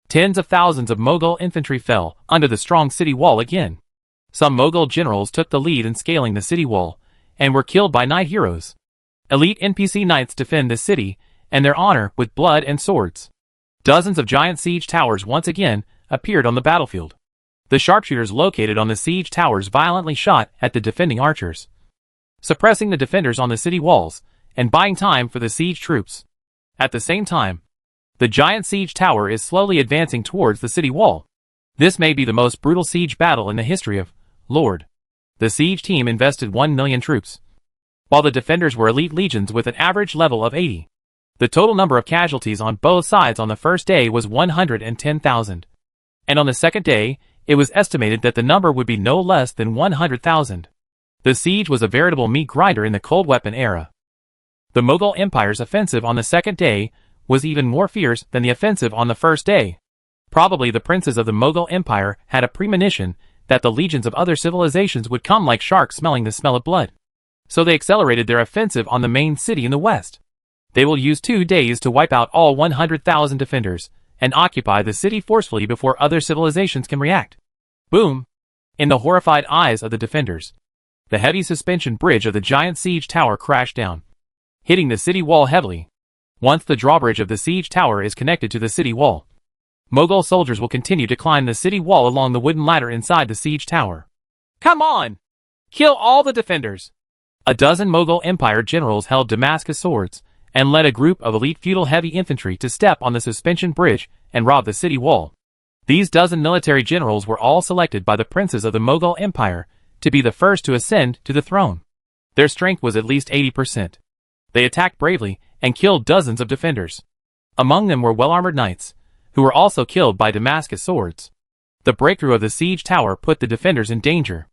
Tens of thousands of Mughal infantry fell under the strong city wall again. Some Mughal generals took the lead in scaling the city wall, and were killed by knight heroes. Elite NPC knights defend the city and their honor with blood and swords. Dozens of giant siege towers once again appeared on the battlefield. The sharpshooters located on the siege towers violently shot at the defending archers, suppressing the defenders on the city walls and buying time for the siege troops. At the same time, the giant siege tower is slowly advancing towards the city wall. This may be the most brutal siege battle in the history of Lord. The siege team invested 1 million troops, while the defenders were elite legions with an average level of 80. The total number of casualties on both sides on the first day was 110,000. And on the second day, it was estimated that the number would be no less than 100,000. The siege was a veritable meat grinder in the cold weapon era. The Mughal Empire's offensive on the second day was even more fierce than the offensive on the first day. Probably the princes of the Mughal Empire had a premonition that the legions of other civilizations would come like sharks smelling the smell of blood. So they accelerated their offensive on the main city in the west. They will use 2 days to wipe out all 100,000 defenders, and occupy the city forcefully before other civilizations can react. Boom! In the horrified eyes of the defenders, the heavy suspension bridge of the giant siege tower crashed down, hitting the city wall heavily. Once the drawbridge of the siege tower is connected to the city wall, Mughal soldiers will continue to climb the city wall along the wooden ladder inside the siege tower. Come on! Kill all the defenders! A dozen Mughal Empire generals held Damascus swords, and led a group of elite feudal heavy infantry to step on the suspension bridge and rob the city wall. These dozen military generals were all selected by the princes of the Mughal Empire to be the first to ascend to the throne. Their strength was at least 80%. They attacked bravely and killed dozens of defenders. Among them were well-armored knights, who were also killed by Damascus swords. The breakthrough of the siege tower put the defenders in danger.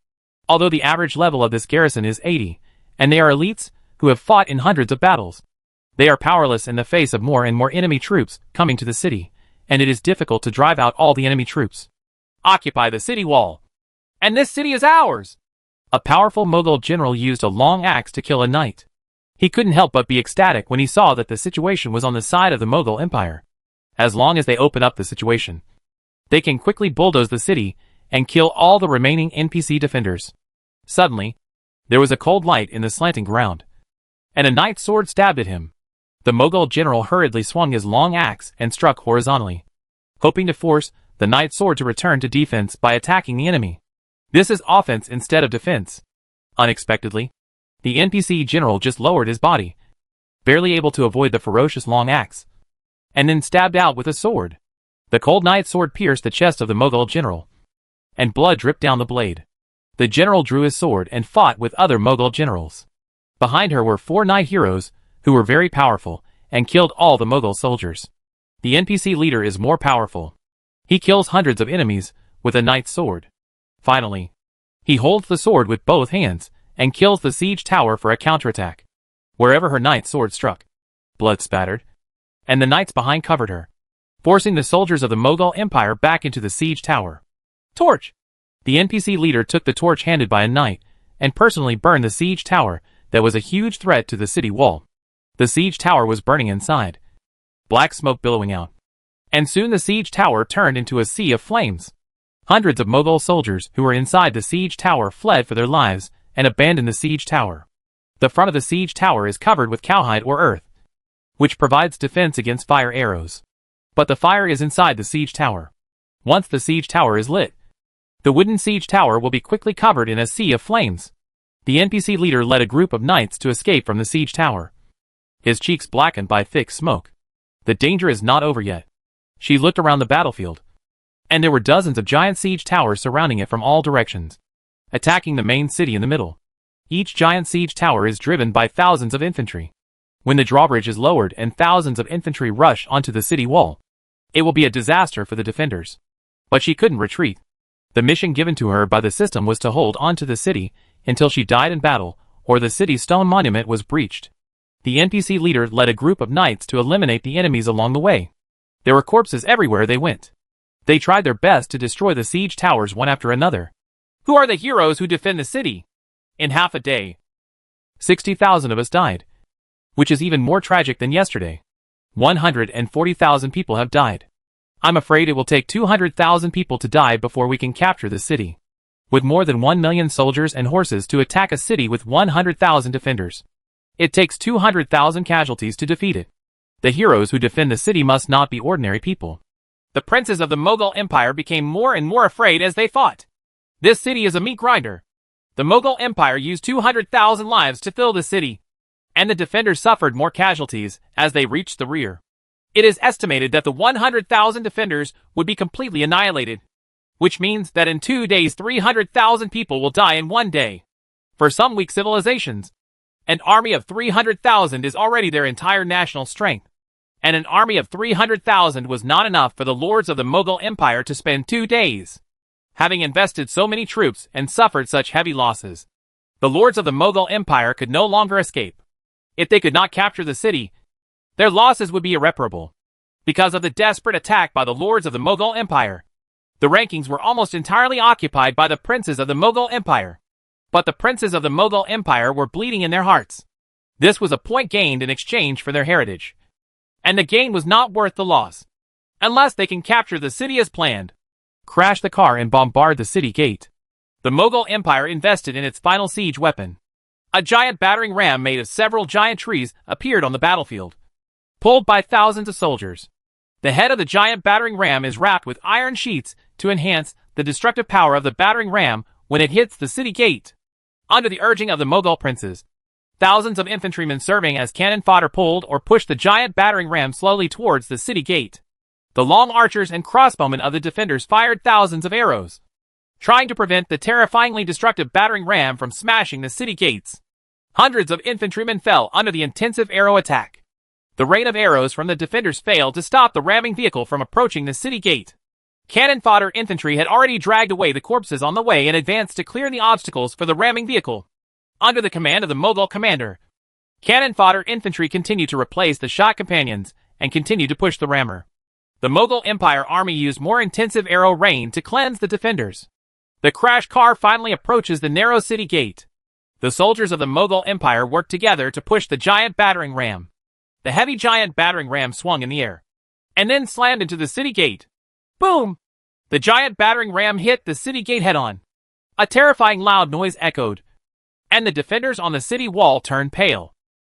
Although the average level of this garrison is 80, and they are elites who have fought in hundreds of battles, they are powerless in the face of more and more enemy troops coming to the city, and it is difficult to drive out all the enemy troops. Occupy the city wall! And this city is ours! A powerful Mughal general used a long axe to kill a knight. He couldn't help but be ecstatic when he saw that the situation was on the side of the Mughal Empire. As long as they open up the situation, they can quickly bulldoze the city and kill all the remaining NPC defenders. Suddenly, there was a cold light in the slanting ground, and a knight's sword stabbed at him. The Mughal general hurriedly swung his long axe and struck horizontally, hoping to force the knight's sword to return to defense by attacking the enemy. This is offense instead of defense. Unexpectedly, the NPC general just lowered his body, barely able to avoid the ferocious long axe, and then stabbed out with a sword. The cold knight's sword pierced the chest of the Mughal general, and blood dripped down the blade. The general drew his sword and fought with other Mughal generals. Behind her were 4 knight heroes, who were very powerful, and killed all the Mughal soldiers. The NPC leader is more powerful. He kills hundreds of enemies with a knight's sword. Finally, he holds the sword with both hands, and kills the siege tower for a counterattack. Wherever her knight's sword struck, blood spattered, and the knights behind covered her, forcing the soldiers of the Mughal Empire back into the siege tower. Torch! The NPC leader took the torch handed by a knight, and personally burned the siege tower that was a huge threat to the city wall. The siege tower was burning inside, black smoke billowing out, and soon the siege tower turned into a sea of flames. Hundreds of Mughal soldiers who were inside the siege tower fled for their lives and abandoned the siege tower. The front of the siege tower is covered with cowhide or earth, which provides defense against fire arrows. But the fire is inside the siege tower. Once the siege tower is lit, the wooden siege tower will be quickly covered in a sea of flames. The NPC leader led a group of knights to escape from the siege tower, his cheeks blackened by thick smoke. The danger is not over yet. She looked around the battlefield, and there were dozens of giant siege towers surrounding it from all directions, attacking the main city in the middle. Each giant siege tower is driven by thousands of infantry. When the drawbridge is lowered and thousands of infantry rush onto the city wall, it will be a disaster for the defenders. But she couldn't retreat. The mission given to her by the system was to hold on to the city until she died in battle, or the city's stone monument was breached. The NPC leader led a group of knights to eliminate the enemies along the way. There were corpses everywhere they went. They tried their best to destroy the siege towers one after another. Who are the heroes who defend the city? In half a day, 60,000 of us died, which is even more tragic than yesterday. 140,000 people have died. I'm afraid it will take 200,000 people to die before we can capture the city. With more than 1 million soldiers and horses to attack a city with 100,000 defenders, it takes 200,000 casualties to defeat it. The heroes who defend the city must not be ordinary people. The princes of the Mughal Empire became more and more afraid as they fought. This city is a meat grinder. The Mughal Empire used 200,000 lives to fill the city, and the defenders suffered more casualties as they reached the rear. It is estimated that the 100,000 defenders would be completely annihilated, which means that in 2 days 300,000 people will die in 1 day. For some weak civilizations, an army of 300,000 is already their entire national strength, and an army of 300,000 was not enough for the lords of the Mughal Empire to spend 2 days. Having invested so many troops and suffered such heavy losses, the lords of the Mughal Empire could no longer escape. If they could not capture the city, their losses would be irreparable. Because of the desperate attack by the lords of the Mughal Empire, the rankings were almost entirely occupied by the princes of the Mughal Empire. But the princes of the Mughal Empire were bleeding in their hearts. This was a point gained in exchange for their heritage, and the gain was not worth the loss. Unless they can capture the city as planned, crash the car and bombard the city gate. The Mughal Empire invested in its final siege weapon. A giant battering ram made of several giant trees appeared on the battlefield, pulled by thousands of soldiers. The head of the giant battering ram is wrapped with iron sheets to enhance the destructive power of the battering ram when it hits the city gate. Under the urging of the Mughal princes, thousands of infantrymen serving as cannon fodder pulled or pushed the giant battering ram slowly towards the city gate. The long archers and crossbowmen of the defenders fired thousands of arrows, trying to prevent the terrifyingly destructive battering ram from smashing the city gates. Hundreds of infantrymen fell under the intensive arrow attack. The rain of arrows from the defenders failed to stop the ramming vehicle from approaching the city gate. Cannon fodder infantry had already dragged away the corpses on the way and advanced to clear the obstacles for the ramming vehicle. Under the command of the Mughal commander, cannon fodder infantry continued to replace the shot companions and continued to push the rammer. The Mughal Empire army used more intensive arrow rain to cleanse the defenders. The crash car finally approaches the narrow city gate. The soldiers of the Mughal Empire worked together to push the giant battering ram. The heavy giant battering ram swung in the air, and then slammed into the city gate. Boom! The giant battering ram hit the city gate head-on. A terrifying loud noise echoed, and the defenders on the city wall turned pale.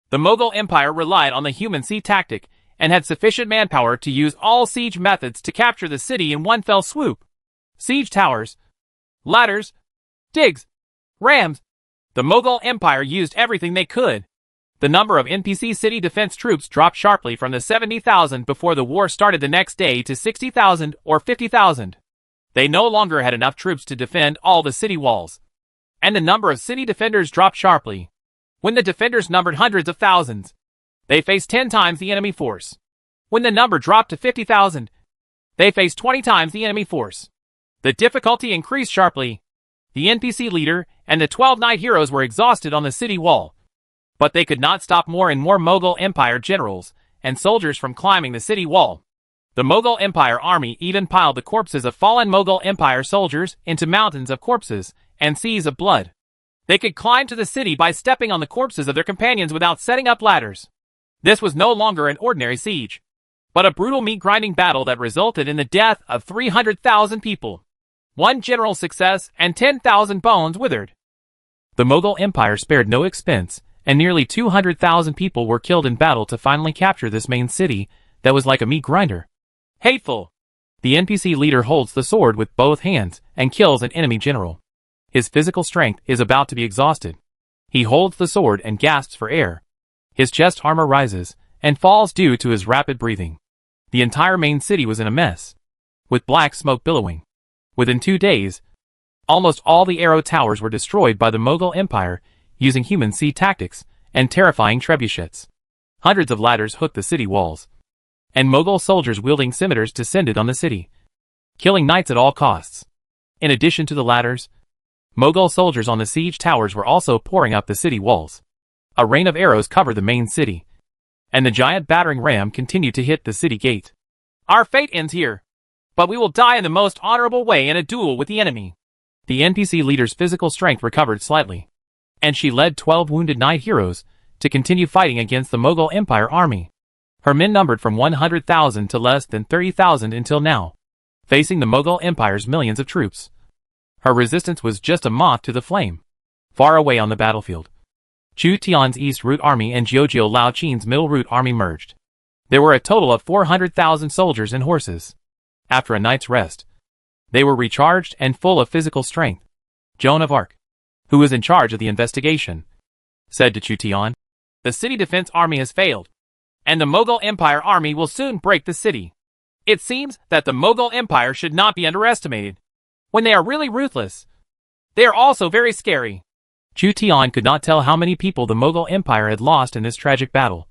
The Mughal Empire relied on the human sea tactic, and had sufficient manpower to use all siege methods to capture the city in one fell swoop. Siege towers, ladders, digs, rams. The Mughal Empire used everything they could. The number of NPC city defense troops dropped sharply from the 70,000 before the war started the next day to 60,000 or 50,000. They no longer had enough troops to defend all the city walls, and the number of city defenders dropped sharply. When the defenders numbered hundreds of thousands, they faced 10 times the enemy force. When the number dropped to 50,000, they faced 20 times the enemy force. The difficulty increased sharply. The NPC leader and the 12 knight heroes were exhausted on the city wall, but they could not stop more and more Mughal Empire generals and soldiers from climbing the city wall. The Mughal Empire army even piled the corpses of fallen Mughal Empire soldiers into mountains of corpses and seas of blood. They could climb to the city by stepping on the corpses of their companions without setting up ladders. This was no longer an ordinary siege, but a brutal meat-grinding battle that resulted in the death of 300,000 people. One general's success and 10,000 bones withered. The Mughal Empire spared no expense, and nearly 200,000 people were killed in battle to finally capture this main city that was like a meat grinder. Hateful! The NPC leader holds the sword with both hands and kills an enemy general. His physical strength is about to be exhausted. He holds the sword and gasps for air. His chest armor rises and falls due to his rapid breathing. The entire main city was in a mess, with black smoke billowing. Within 2 days, almost all the arrow towers were destroyed by the Mughal Empire using human siege tactics and terrifying trebuchets. Hundreds of ladders hooked the city walls, and Mughal soldiers wielding scimitars descended on the city, killing knights at all costs. In addition to the ladders, Mughal soldiers on the siege towers were also pouring up the city walls. A rain of arrows covered the main city, and the giant battering ram continued to hit the city gate. Our fate ends here, but we will die in the most honorable way in a duel with the enemy. The NPC leader's physical strength recovered slightly, and she led 12 wounded knight heroes to continue fighting against the Mughal Empire army. Her men numbered from 100,000 to less than 30,000 until now, facing the Mughal Empire's millions of troops. Her resistance was just a moth to the flame. Far away on the battlefield, Chu Tian's East Route Army and Jiujiu Lao Qin's Middle Route Army merged. There were a total of 400,000 soldiers and horses. After a night's rest, they were recharged and full of physical strength. Joan of Arc, who was in charge of the investigation, said to Chu Tian, "The city defense army has failed, and the Mughal Empire army will soon break the city. It seems that the Mughal Empire should not be underestimated. When they are really ruthless, they are also very scary." Chu Tian could not tell how many people the Mughal Empire had lost in this tragic battle,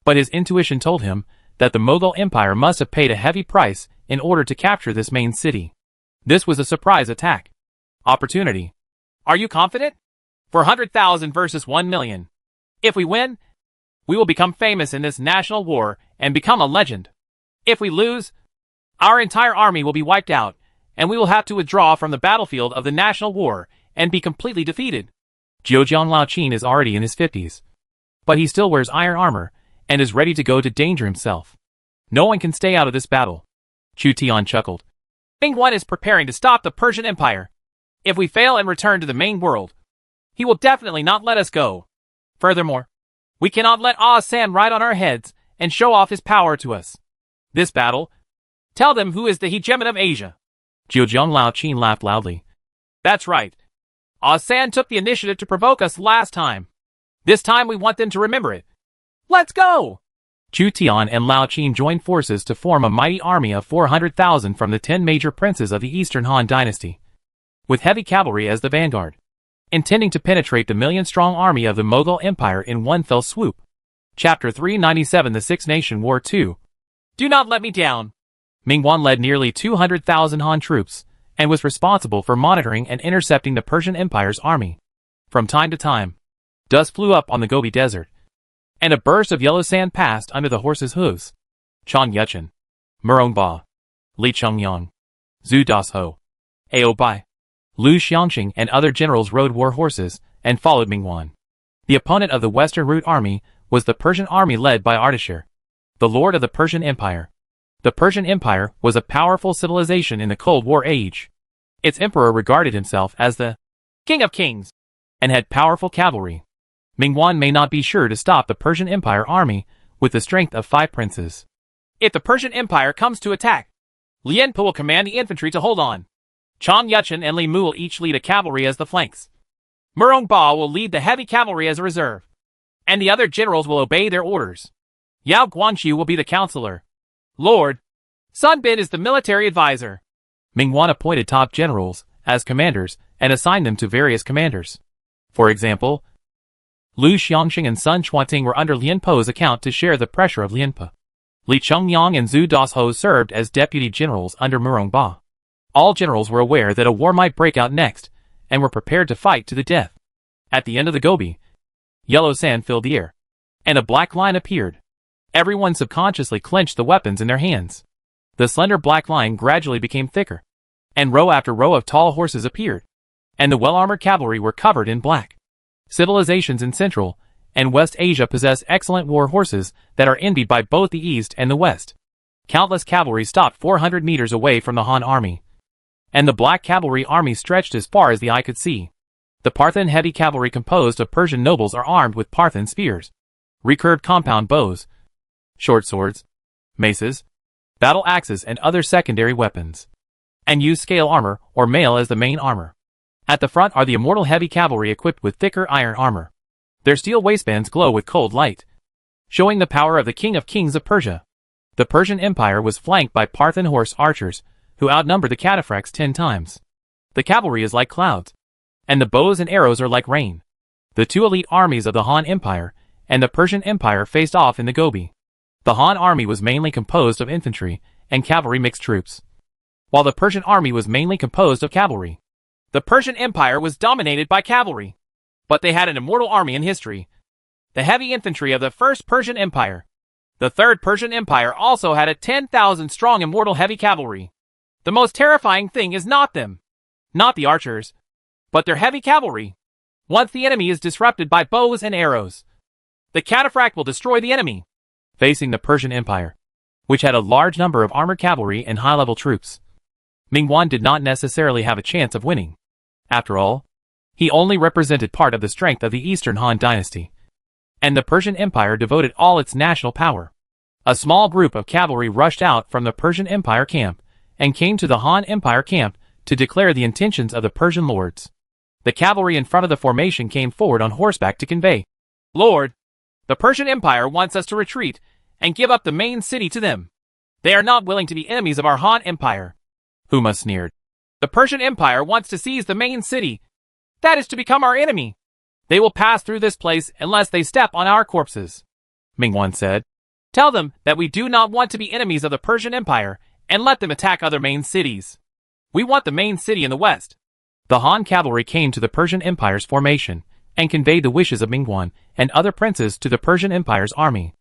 but his intuition told him that the Mughal Empire must have paid a heavy price in order to capture this main city. This was a surprise attack. Opportunity. Are you confident? 400,000 versus 1 million. If we win, we will become famous in this national war and become a legend. If we lose, our entire army will be wiped out, and we will have to withdraw from the battlefield of the national war and be completely defeated. Jiujiu Lao Qin is already in his 50s, but he still wears iron armor and is ready to go to danger himself. No one can stay out of this battle. Chu Tian chuckled. Ming-Wan is preparing to stop the Persian Empire. If we fail and return to the main world, he will definitely not let us go. Furthermore, we cannot let San ride on our heads and show off his power to us. This battle, tell them who is the hegemon of Asia. Jiujiu Lao Qin laughed loudly. That's right. San took the initiative to provoke us last time. This time we want them to remember it. Let's go! Chu Tian and Lao Qin joined forces to form a mighty army of 400,000 from the 10 major princes of the Eastern Han dynasty, with heavy cavalry as the vanguard, intending to penetrate the million-strong army of the Mughal Empire in one fell swoop. Chapter 397 The Six Nation War 2. Do not let me down. Ming-Wan led nearly 200,000 Han troops, and was responsible for monitoring and intercepting the Persian Empire's army. From time to time, dust flew up on the Gobi Desert, and a burst of yellow sand passed under the horses' hooves. Chang Yuchen, Murong Ba, Li Chengyang, Zhu Dasho, Ao Bai, Lu Xiangqing and other generals rode war horses and followed Ming-Wan. The opponent of the Western Route Army was the Persian army led by Ardashir, the lord of the Persian Empire. The Persian Empire was a powerful civilization in the Cold War age. Its emperor regarded himself as the king of kings and had powerful cavalry. Ming-Wan may not be sure to stop the Persian Empire army with the strength of 5 princes. If the Persian Empire comes to attack, Lian Po will command the infantry to hold on. Chang Yuchen and Li Mu will each lead a cavalry as the flanks. Murong Ba will lead the heavy cavalry as a reserve, and the other generals will obey their orders. Yao Guanqiu will be the counselor. Lord Sun Bin is the military advisor. Ming-Wan appointed top generals as commanders and assigned them to various commanders. For example, Lu Xiangqing and Sun Chuanting were under Lian Po's account to share the pressure of Lian Po. Li Chengyang and Zhu Dasho served as deputy generals under Murong Ba. All generals were aware that a war might break out next and were prepared to fight to the death. At the end of the Gobi, yellow sand filled the air, and a black line appeared. Everyone subconsciously clenched the weapons in their hands. The slender black line gradually became thicker, and row after row of tall horses appeared, and the well-armored cavalry were covered in black. Civilizations in Central and West Asia possess excellent war horses that are envied by both the East and the West. Countless cavalry stopped 400 meters away from the Han army, and the black cavalry army stretched as far as the eye could see. The Parthian heavy cavalry composed of Persian nobles are armed with Parthian spears, recurved compound bows, short swords, maces, battle axes and other secondary weapons, and use scale armor or mail as the main armor. At the front are the immortal heavy cavalry equipped with thicker iron armor. Their steel waistbands glow with cold light, showing the power of the King of Kings of Persia. The Persian Empire was flanked by Parthian horse archers, who outnumber the cataphracts 10 times. The cavalry is like clouds, and the bows and arrows are like rain. The two elite armies of the Han Empire and the Persian Empire faced off in the Gobi. The Han army was mainly composed of infantry and cavalry mixed troops, while the Persian army was mainly composed of cavalry. The Persian Empire was dominated by cavalry, but they had an immortal army in history, the heavy infantry of the First Persian Empire. The Third Persian Empire also had a 10,000-strong immortal heavy cavalry. The most terrifying thing is not them, not the archers, but their heavy cavalry. Once the enemy is disrupted by bows and arrows, the cataphract will destroy the enemy. Facing the Persian Empire, which had a large number of armored cavalry and high-level troops, Mingwan did not necessarily have a chance of winning. After all, he only represented part of the strength of the Eastern Han dynasty, and the Persian Empire devoted all its national power. A small group of cavalry rushed out from the Persian Empire camp and came to the Han Empire camp to declare the intentions of the Persian lords. The cavalry in front of the formation came forward on horseback to convey, "Lord, the Persian Empire wants us to retreat and give up the main city to them. They are not willing to be enemies of our Han Empire." Huma sneered. "The Persian Empire wants to seize the main city. That is to become our enemy. They will pass through this place unless they step on our corpses." Mingwan said, "Tell them that we do not want to be enemies of the Persian Empire and let them attack other main cities. We want the main city in the west." The Han cavalry came to the Persian Empire's formation and conveyed the wishes of Mingwan and other princes to the Persian Empire's army.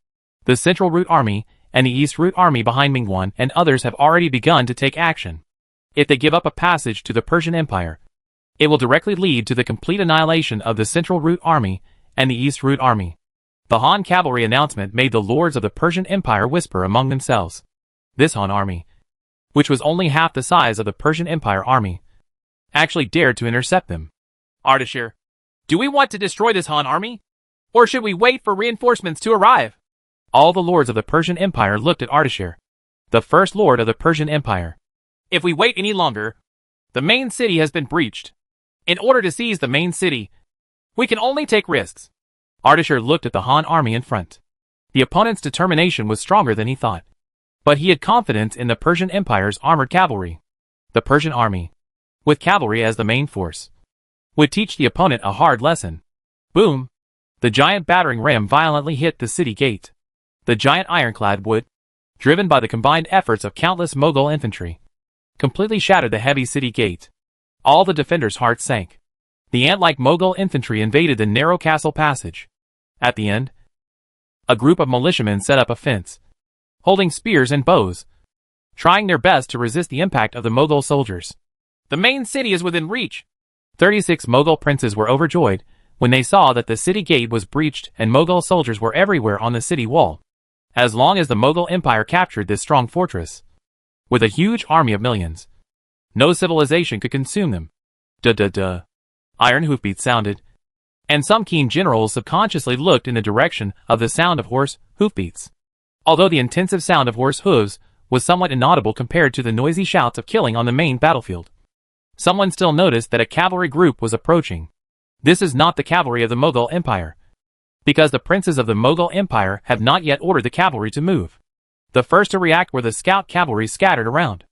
The Central Route Army and the East Route Army behind Mingwan and others have already begun to take action. If they give up a passage to the Persian Empire, it will directly lead to the complete annihilation of the Central Route Army and the East Route Army. The Han cavalry announcement made the lords of the Persian Empire whisper among themselves. This Han army, which was only half the size of the Persian Empire army, actually dared to intercept them. "Ardashir, do we want to destroy this Han army? Or should we wait for reinforcements to arrive?" All the lords of the Persian Empire looked at Ardashir, the first lord of the Persian Empire. "If we wait any longer, the main city has been breached. In order to seize the main city, we can only take risks." Ardashir looked at the Han army in front. The opponent's determination was stronger than he thought, but he had confidence in the Persian Empire's armored cavalry. The Persian army, with cavalry as the main force, would teach the opponent a hard lesson. Boom! The giant battering ram violently hit the city gate. The giant ironclad wood, driven by the combined efforts of countless Mughal infantry, completely shattered the heavy city gate. All the defenders' hearts sank. The ant-like Mughal infantry invaded the narrow castle passage. At the end, a group of militiamen set up a fence, holding spears and bows, trying their best to resist the impact of the Mughal soldiers. "The main city is within reach." 36 Mughal princes were overjoyed when they saw that the city gate was breached and Mughal soldiers were everywhere on the city wall. As long as the Mughal Empire captured this strong fortress, with a huge army of millions, no civilization could consume them. Duh. Iron hoofbeats sounded, and some keen generals subconsciously looked in the direction of the sound of horse hoofbeats. Although the intensive sound of horse hooves was somewhat inaudible compared to the noisy shouts of killing on the main battlefield, someone still noticed that a cavalry group was approaching. This is not the cavalry of the Mughal Empire, because the princes of the Mughal Empire have not yet ordered the cavalry to move. The first to react were the scout cavalry scattered around.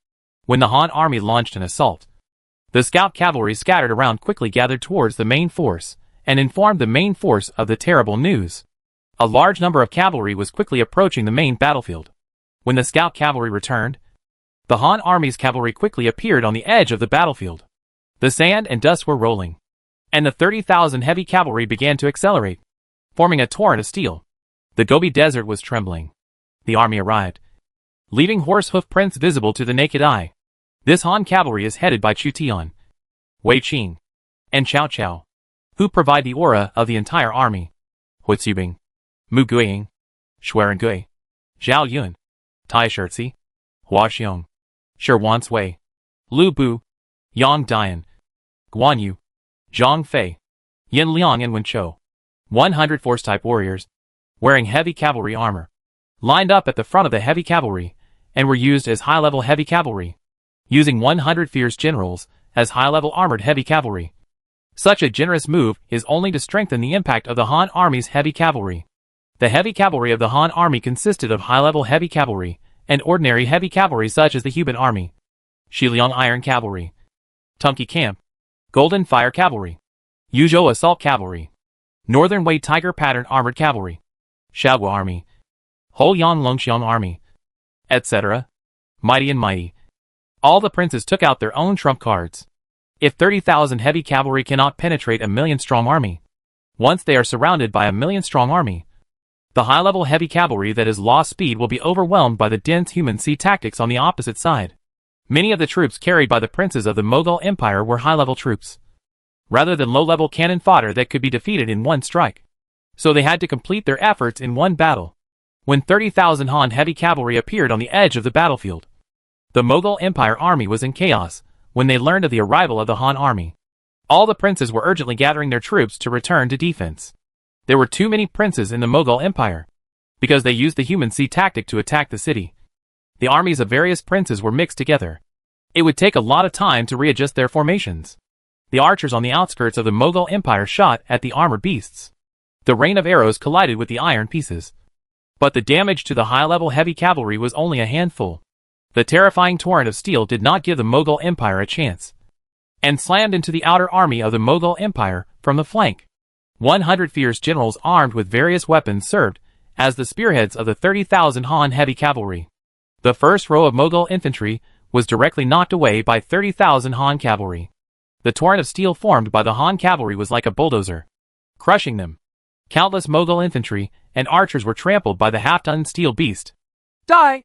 When the Han army launched an assault, the scout cavalry scattered around quickly gathered towards the main force and informed the main force of the terrible news. A large number of cavalry was quickly approaching the main battlefield. When the scout cavalry returned, the Han army's cavalry quickly appeared on the edge of the battlefield. The sand and dust were rolling, and the 30,000 heavy cavalry began to accelerate, forming a torrent of steel. The Gobi Desert was trembling. The army arrived, leaving horse hoof prints visible to the naked eye. This Han cavalry is headed by Chu Tian, Wei Qing, and Cao Cao, who provide the aura of the entire army. Hu Zibing, Mu Guiying, Xueran Gui, Zhao Yun, Tai Shirzi, Hua Xiong, Shi Wan Cui, Lu Bu, Yang Dian, Guan Yu, Zhang Fei, Yin Liang and Wen Chou. 100 force-type warriors, wearing heavy cavalry armor, lined up at the front of the heavy cavalry, and were used as high-level heavy cavalry, using 100 fierce generals as high-level armored heavy cavalry. Such a generous move is only to strengthen the impact of the Han Army's heavy cavalry. The heavy cavalry of the Han Army consisted of high-level heavy cavalry and ordinary heavy cavalry such as the Huban Army, Shiliang Iron Cavalry, Tumki Camp, Golden Fire Cavalry, Yuzhou Assault Cavalry, Northern Wei Tiger Pattern Armored Cavalry, Shaoguo Army, Houyang Longxiang Army, etc. Mighty and mighty. All the princes took out their own trump cards. If 30,000 heavy cavalry cannot penetrate a million-strong army, once they are surrounded by a million-strong army, the high-level heavy cavalry that has lost speed will be overwhelmed by the dense human sea tactics on the opposite side. Many of the troops carried by the princes of the Mughal Empire were high-level troops, rather than low-level cannon fodder that could be defeated in one strike. So they had to complete their efforts in one battle. When 30,000 Han heavy cavalry appeared on the edge of the battlefield, the Mughal Empire army was in chaos when they learned of the arrival of the Han army. All the princes were urgently gathering their troops to return to defense. There were too many princes in the Mughal Empire, because they used the human sea tactic to attack the city. The armies of various princes were mixed together. It would take a lot of time to readjust their formations. The archers on the outskirts of the Mughal Empire shot at the armored beasts. The rain of arrows collided with the iron pieces. But the damage to the high-level heavy cavalry was only a handful. The terrifying torrent of steel did not give the Mughal Empire a chance, and slammed into the outer army of the Mughal Empire from the flank. 100 fierce generals armed with various weapons served as the spearheads of the 30,000 Han heavy cavalry. The first row of Mughal infantry was directly knocked away by 30,000 Han cavalry. The torrent of steel formed by the Han cavalry was like a bulldozer, crushing them. Countless Mughal infantry and archers were trampled by the half-ton steel beast. Die!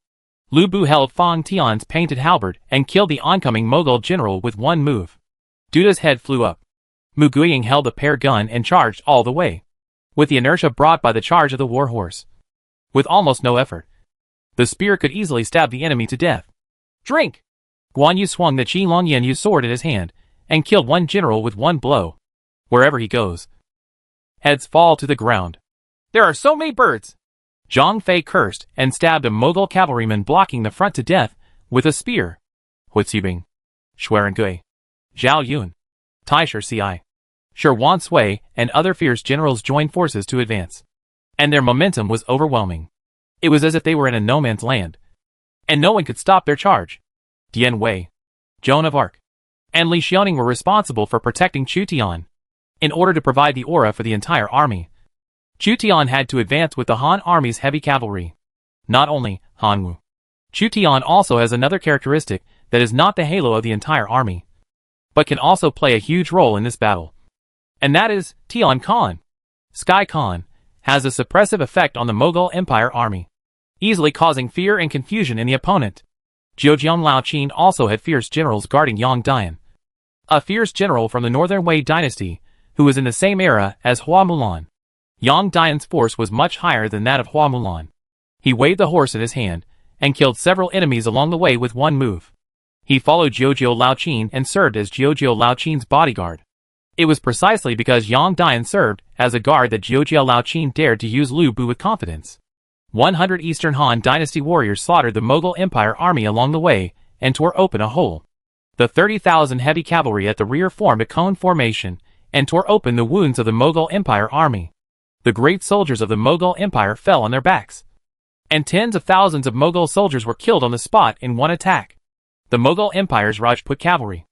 Lu Bu held Fang Tian's painted halberd and killed the oncoming Mughal general with one move. Duda's head flew up. Mu Guiying held a pear gun and charged all the way, with the inertia brought by the charge of the war horse. With almost no effort, the spear could easily stab the enemy to death. Drink! Guan Yu swung the Qi Long Yanyu sword in his hand and killed one general with one blow. Wherever he goes, heads fall to the ground. There are so many birds! Zhang Fei cursed and stabbed a Mughal cavalryman blocking the front to death with a spear. Hu Zibing, Xueran Gui, Zhao Yun, Taisher Ci, Shi Wan Sui, and other fierce generals joined forces to advance. And their momentum was overwhelming. It was as if they were in a no-man's land, and no one could stop their charge. Dian Wei, Joan of Arc, and Li Xiaoning were responsible for protecting Chu Tian, in order to provide the aura for the entire army. Chu Tian had to advance with the Han army's heavy cavalry. Not only Han Wu, Chu Tian also has another characteristic that is not the halo of the entire army, but can also play a huge role in this battle. And that is Tian Khan. Sky Khan has a suppressive effect on the Mughal Empire army, easily causing fear and confusion in the opponent. Zhejiang Lao Qin also had fierce generals guarding Yang Dian, a fierce general from the Northern Wei dynasty, who was in the same era as Hua Mulan. Yang Dian's force was much higher than that of Hua Mulan. He waved the horse in his hand, and killed several enemies along the way with one move. He followed Zhejiao Lao Qin and served as Zhejiao Lao Qin's bodyguard. It was precisely because Yang Dian served as a guard that Zhejiao Lao Qin dared to use Lu Bu with confidence. 100 Eastern Han Dynasty warriors slaughtered the Mughal Empire army along the way, and tore open a hole. The 30,000 heavy cavalry at the rear formed a cone formation, and tore open the wounds of the Mughal Empire army. The great soldiers of the Mughal Empire fell on their backs, and tens of thousands of Mughal soldiers were killed on the spot in one attack. The Mughal Empire's Rajput cavalry,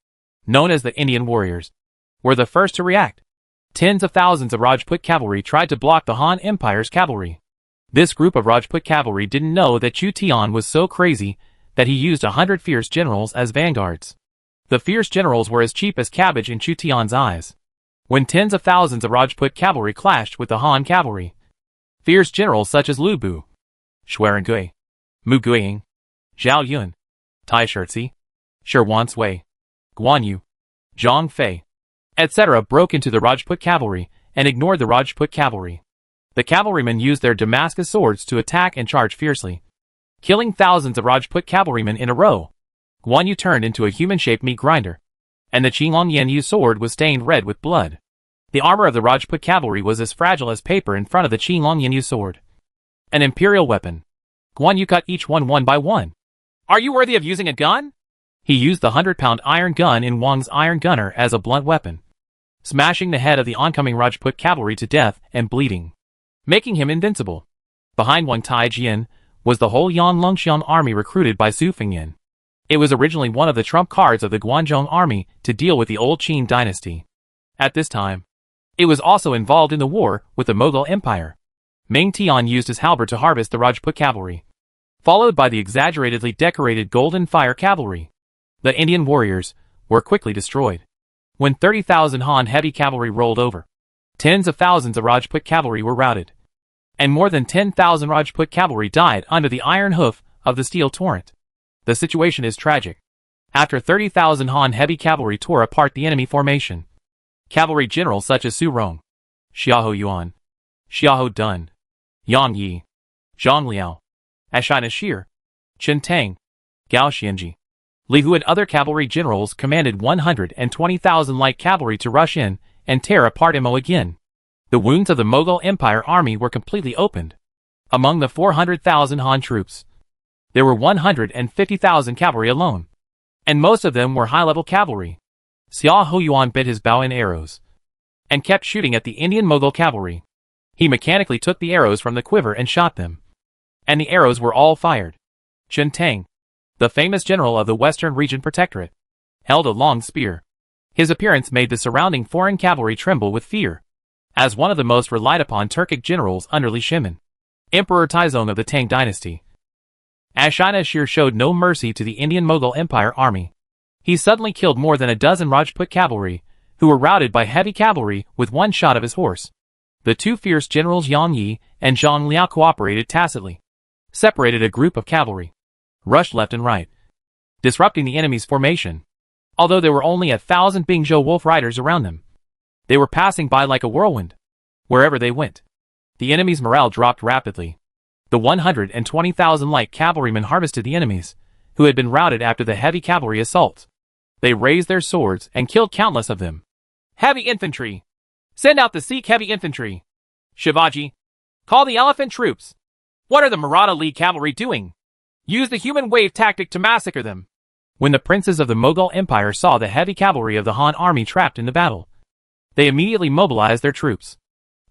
known as the Indian warriors, were the first to react. Tens of thousands of Rajput cavalry tried to block the Han Empire's cavalry. This group of Rajput cavalry didn't know that Chu Tian was so crazy that he used 100 fierce generals as vanguards. The fierce generals were as cheap as cabbage in Chu Tian's eyes. When tens of thousands of Rajput cavalry clashed with the Han cavalry, fierce generals such as Lu Bu, Xueran Gui, Mu Guiying, Zhao Yun, Tai Shirzi, Shi Wan Sui, Guan Yu, Zhang Fei, etc. broke into the Rajput cavalry and ignored the Rajput cavalry. The cavalrymen used their Damascus swords to attack and charge fiercely, killing thousands of Rajput cavalrymen in a row. Guan Yu turned into a human-shaped meat grinder, and the Qinglong Yanyu sword was stained red with blood. The armor of the Rajput cavalry was as fragile as paper in front of the Qinglong Yinyu sword. An imperial weapon. Guan Yu cut each one by one. Are you worthy of using a gun? He used the 100-pound iron gun in Wang's iron gunner as a blunt weapon, smashing the head of the oncoming Rajput cavalry to death and bleeding, making him invincible. Behind Wang Taijian was the whole Yan Longxian army recruited by Su Fengyan. It was originally one of the trump cards of the Guanzhong army to deal with the old Qin dynasty. At this time, it was also involved in the war with the Mughal Empire. Ming Tian used his halberd to harvest the Rajput cavalry, followed by the exaggeratedly decorated Golden Fire cavalry. The Indian warriors were quickly destroyed. When 30,000 Han heavy cavalry rolled over, tens of thousands of Rajput cavalry were routed, and more than 10,000 Rajput cavalry died under the iron hoof of the steel torrent. The situation is tragic. After 30,000 Han heavy cavalry tore apart the enemy formation, cavalry generals such as Su Rong, Xiahou Yuan, Xiahou Dun, Yang Yi, Zhang Liao, Ashina Shir, Chen Tang, Gao Xianji, Li Hu and other cavalry generals commanded 120,000 light cavalry to rush in and tear apart Imo again. The wounds of the Mughal Empire army were completely opened. Among the 400,000 Han troops, there were 150,000 cavalry alone, and most of them were high-level cavalry. Xiahou Yuan bent his bow in arrows and kept shooting at the Indian Mughal cavalry. He mechanically took the arrows from the quiver and shot them, and the arrows were all fired. Chen Tang, the famous general of the Western Region Protectorate, held a long spear. His appearance made the surrounding foreign cavalry tremble with fear. As one of the most relied upon Turkic generals under Li Shimin, Emperor Taizong of the Tang dynasty, Ashina Shir showed no mercy to the Indian Mughal Empire army. He suddenly killed more than a dozen Rajput cavalry, who were routed by heavy cavalry with one shot of his horse. The two fierce generals Yang Yi and Zhang Liao cooperated tacitly, separated a group of cavalry, rushed left and right, disrupting the enemy's formation. Although there were only 1,000 Bingzhou wolf riders around them, they were passing by like a whirlwind. Wherever they went, the enemy's morale dropped rapidly. The 120,000 light cavalrymen harvested the enemies, who had been routed after the heavy cavalry assault. They raised their swords and killed countless of them. Heavy infantry! Send out the Sikh heavy infantry! Shivaji! Call the elephant troops! What are the Maratha League cavalry doing? Use the human wave tactic to massacre them! When the princes of the Mughal Empire saw the heavy cavalry of the Han army trapped in the battle, they immediately mobilized their troops.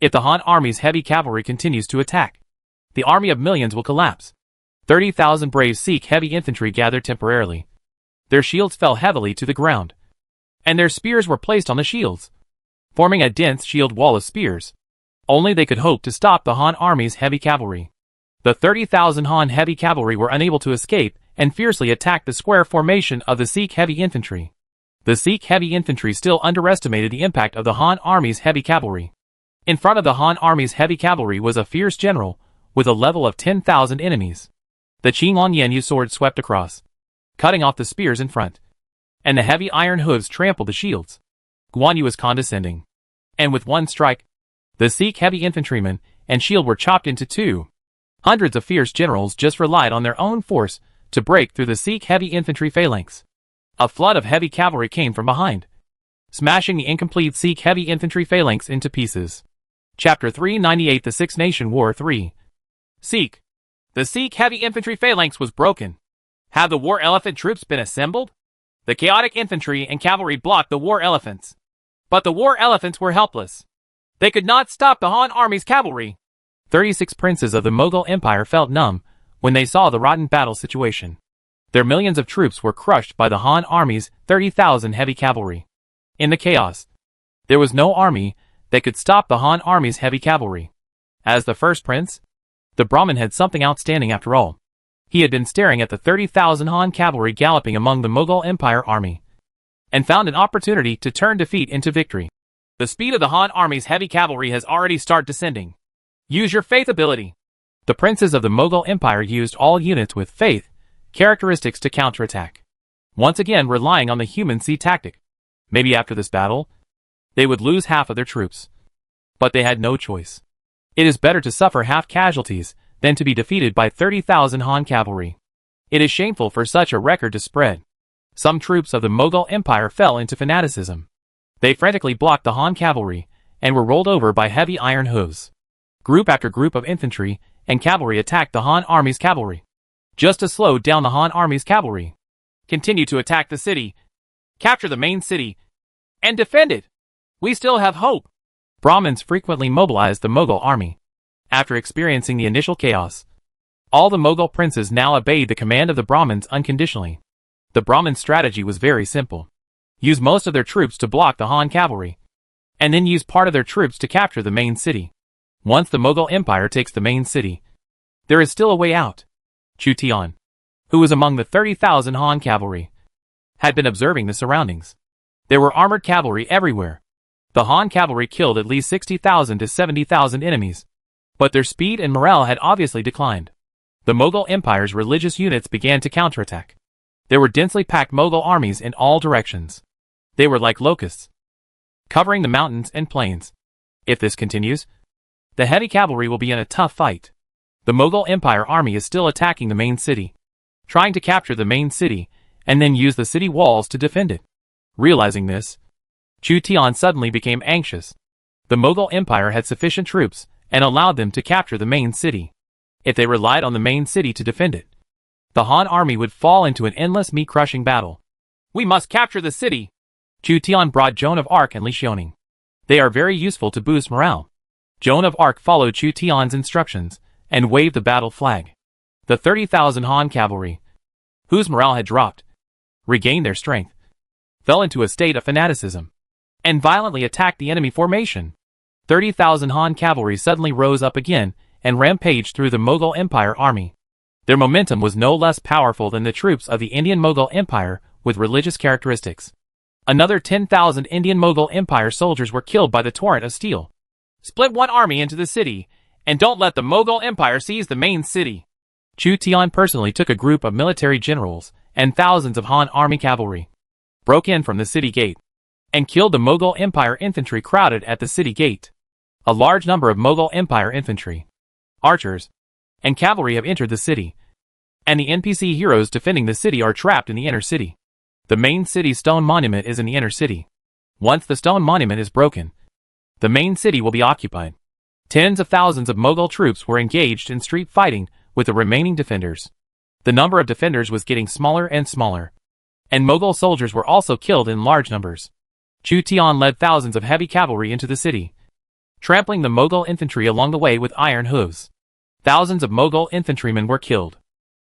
If the Han army's heavy cavalry continues to attack, the army of millions will collapse. 30,000 brave Sikh heavy infantry gathered temporarily. Their shields fell heavily to the ground, and their spears were placed on the shields, forming a dense shield wall of spears. Only they could hope to stop the Han army's heavy cavalry. The 30,000 Han heavy cavalry were unable to escape and fiercely attacked the square formation of the Sikh heavy infantry. The Sikh heavy infantry still underestimated the impact of the Han army's heavy cavalry. In front of the Han army's heavy cavalry was a fierce general with a level of 10,000 enemies. The Qinglong Yinyu sword swept across, cutting off the spears in front, and the heavy iron hooves trampled the shields. Guan Yu was condescending, and with one strike, the Sikh heavy infantryman and shield were chopped into two. Hundreds of fierce generals just relied on their own force to break through the Sikh heavy infantry phalanx. A flood of heavy cavalry came from behind, smashing the incomplete Sikh heavy infantry phalanx into pieces. Chapter 398 The Six Nation War 3. Sikh. The Sikh heavy infantry phalanx was broken. Had the war elephant troops been assembled? The chaotic infantry and cavalry blocked the war elephants. But the war elephants were helpless. They could not stop the Han army's cavalry. 36 princes of the Mughal Empire felt numb when they saw the rotten battle situation. Their millions of troops were crushed by the Han army's 30,000 heavy cavalry. In the chaos, there was no army that could stop the Han army's heavy cavalry. As the first prince, the Brahmin had something outstanding after all. He had been staring at the 30,000 Han cavalry galloping among the Mughal Empire army, and found an opportunity to turn defeat into victory. The speed of the Han army's heavy cavalry has already started descending. Use your faith ability. The princes of the Mughal Empire used all units with faith characteristics to counterattack, once again relying on the human sea tactic. Maybe after this battle, they would lose half of their troops. But they had no choice. It is better to suffer half casualties than to be defeated by 30,000 Han cavalry. It is shameful for such a record to spread. Some troops of the Mughal Empire fell into fanaticism. They frantically blocked the Han cavalry and were rolled over by heavy iron hooves. Group after group of infantry and cavalry attacked the Han army's cavalry. Just to slow down the Han army's cavalry. Continue to attack the city. Capture the main city. And defend it. We still have hope. Brahmins frequently mobilized the Mughal army. After experiencing the initial chaos, all the Mughal princes now obeyed the command of the Brahmins unconditionally. The Brahmin strategy was very simple. Use most of their troops to block the Han cavalry, and then use part of their troops to capture the main city. Once the Mughal Empire takes the main city, there is still a way out. Chu Tian, who was among the 30,000 Han cavalry, had been observing the surroundings. There were armored cavalry everywhere. The Han cavalry killed at least 60,000 to 70,000 enemies, but their speed and morale had obviously declined. The Mughal Empire's religious units began to counterattack. There were densely packed Mughal armies in all directions. They were like locusts, covering the mountains and plains. If this continues, the heavy cavalry will be in a tough fight. The Mughal Empire army is still attacking the main city, trying to capture the main city and then use the city walls to defend it. Realizing this, Chu Tian suddenly became anxious. The Mughal Empire had sufficient troops and allowed them to capture the main city. If they relied on the main city to defend it, the Han army would fall into an endless meat-crushing battle. We must capture the city. Chu Tian brought Joan of Arc and Li Xiaoning. They are very useful to boost morale. Joan of Arc followed Chu Tian's instructions and waved the battle flag. The 30,000 Han cavalry, whose morale had dropped, regained their strength, fell into a state of fanaticism, and violently attacked the enemy formation. 30,000 Han cavalry suddenly rose up again and rampaged through the Mughal Empire army. Their momentum was no less powerful than the troops of the Indian Mughal Empire with religious characteristics. Another 10,000 Indian Mughal Empire soldiers were killed by the torrent of steel. Split one army into the city, and don't let the Mughal Empire seize the main city. Chu Tian personally took a group of military generals and thousands of Han army cavalry, broke in from the city gate, and killed the Mughal Empire infantry crowded at the city gate. A large number of Mughal Empire infantry, archers, and cavalry have entered the city, and the NPC heroes defending the city are trapped in the inner city. The main city stone monument is in the inner city. Once the stone monument is broken, the main city will be occupied. Tens of thousands of Mughal troops were engaged in street fighting with the remaining defenders. The number of defenders was getting smaller and smaller, and Mughal soldiers were also killed in large numbers. Chu Tian led thousands of heavy cavalry into the city, trampling the Mughal infantry along the way with iron hooves. Thousands of Mughal infantrymen were killed.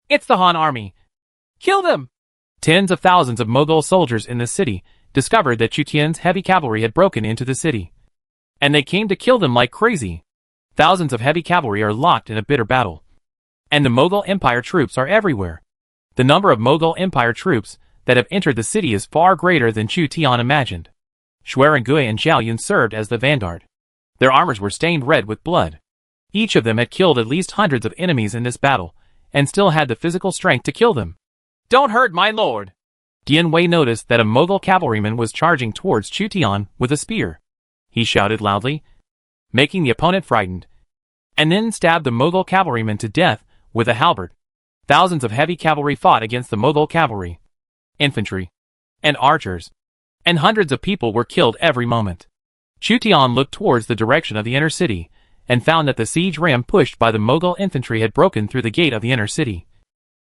It's the Han army. Kill them! Tens of thousands of Mughal soldiers in the city discovered that Chu Tian's heavy cavalry had broken into the city, and they came to kill them like crazy. Thousands of heavy cavalry are locked in a bitter battle, and the Mughal Empire troops are everywhere. The number of Mughal Empire troops that have entered the city is far greater than Chu Tian imagined. Xuerengui and Zhao Yun served as the vanguard. Their armors were stained red with blood. Each of them had killed at least hundreds of enemies in this battle, and still had the physical strength to kill them. Don't hurt my lord! Dian Wei noticed that a Mughal cavalryman was charging towards Chu Tian with a spear. He shouted loudly, making the opponent frightened, and then stabbed the Mughal cavalryman to death with a halberd. Thousands of heavy cavalry fought against the Mughal cavalry, infantry, and archers, and hundreds of people were killed every moment. Chu Tian looked towards the direction of the inner city, and found that the siege ram pushed by the Mughal infantry had broken through the gate of the inner city,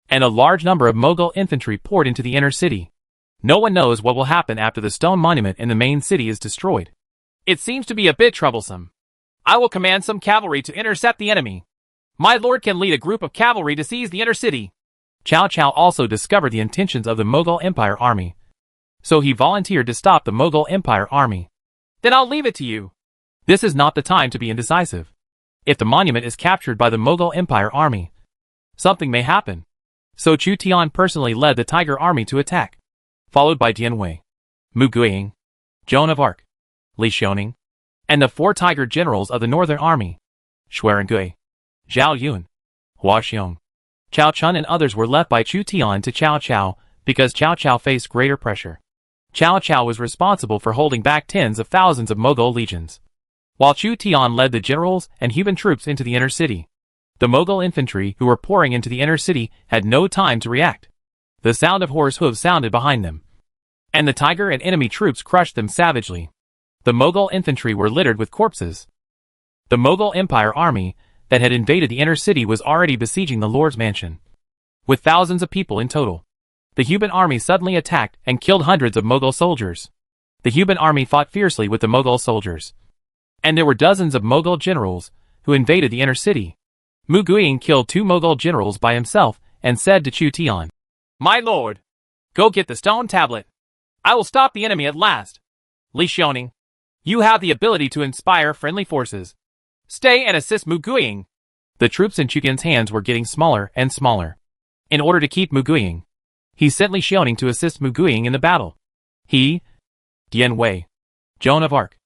and a large number of Mughal infantry poured into the inner city. No one knows what will happen after the stone monument in the main city is destroyed. It seems to be a bit troublesome. I will command some cavalry to intercept the enemy. My lord can lead a group of cavalry to seize the inner city. Cao Cao also discovered the intentions of the Mughal Empire army, so he volunteered to stop the Mughal Empire army. Then I'll leave it to you. This is not the time to be indecisive. If the monument is captured by the Mughal Empire army, something may happen. So Chu Tian personally led the Tiger army to attack, followed by Dian Wei, Mu Guiying, Joan of Arc, Li Xiaoning, and the 4 Tiger generals of the Northern Army, Xuerengui, Zhao Yun, Hua Xiong, Cao Chun and others were left by Chu Tian to Cao Cao because Cao Cao faced greater pressure. Cao Cao was responsible for holding back tens of thousands of Mughal legions, while Chu Tian led the generals and human troops into the inner city. The Mughal infantry who were pouring into the inner city had no time to react. The sound of horse hooves sounded behind them, and the tiger and enemy troops crushed them savagely. The Mughal infantry were littered with corpses. The Mughal Empire army that had invaded the inner city was already besieging the Lord's mansion. With thousands of people in total, the Huban army suddenly attacked and killed hundreds of Mughal soldiers. The Huban army fought fiercely with the Mughal soldiers. And there were dozens of Mughal generals who invaded the inner city. Mu Guiying killed 2 Mughal generals by himself and said to Chu Tian, "My lord, go get the stone tablet. I will stop the enemy at last. Li Xiaoning, you have the ability to inspire friendly forces. Stay and assist Mu Guiying." The troops in Chu Tian's hands were getting smaller and smaller. In order to keep Mu Guiying, he sent Li Xiaoning to assist Mu Guiying in the battle. He, Dian Wei, Joan of Arc,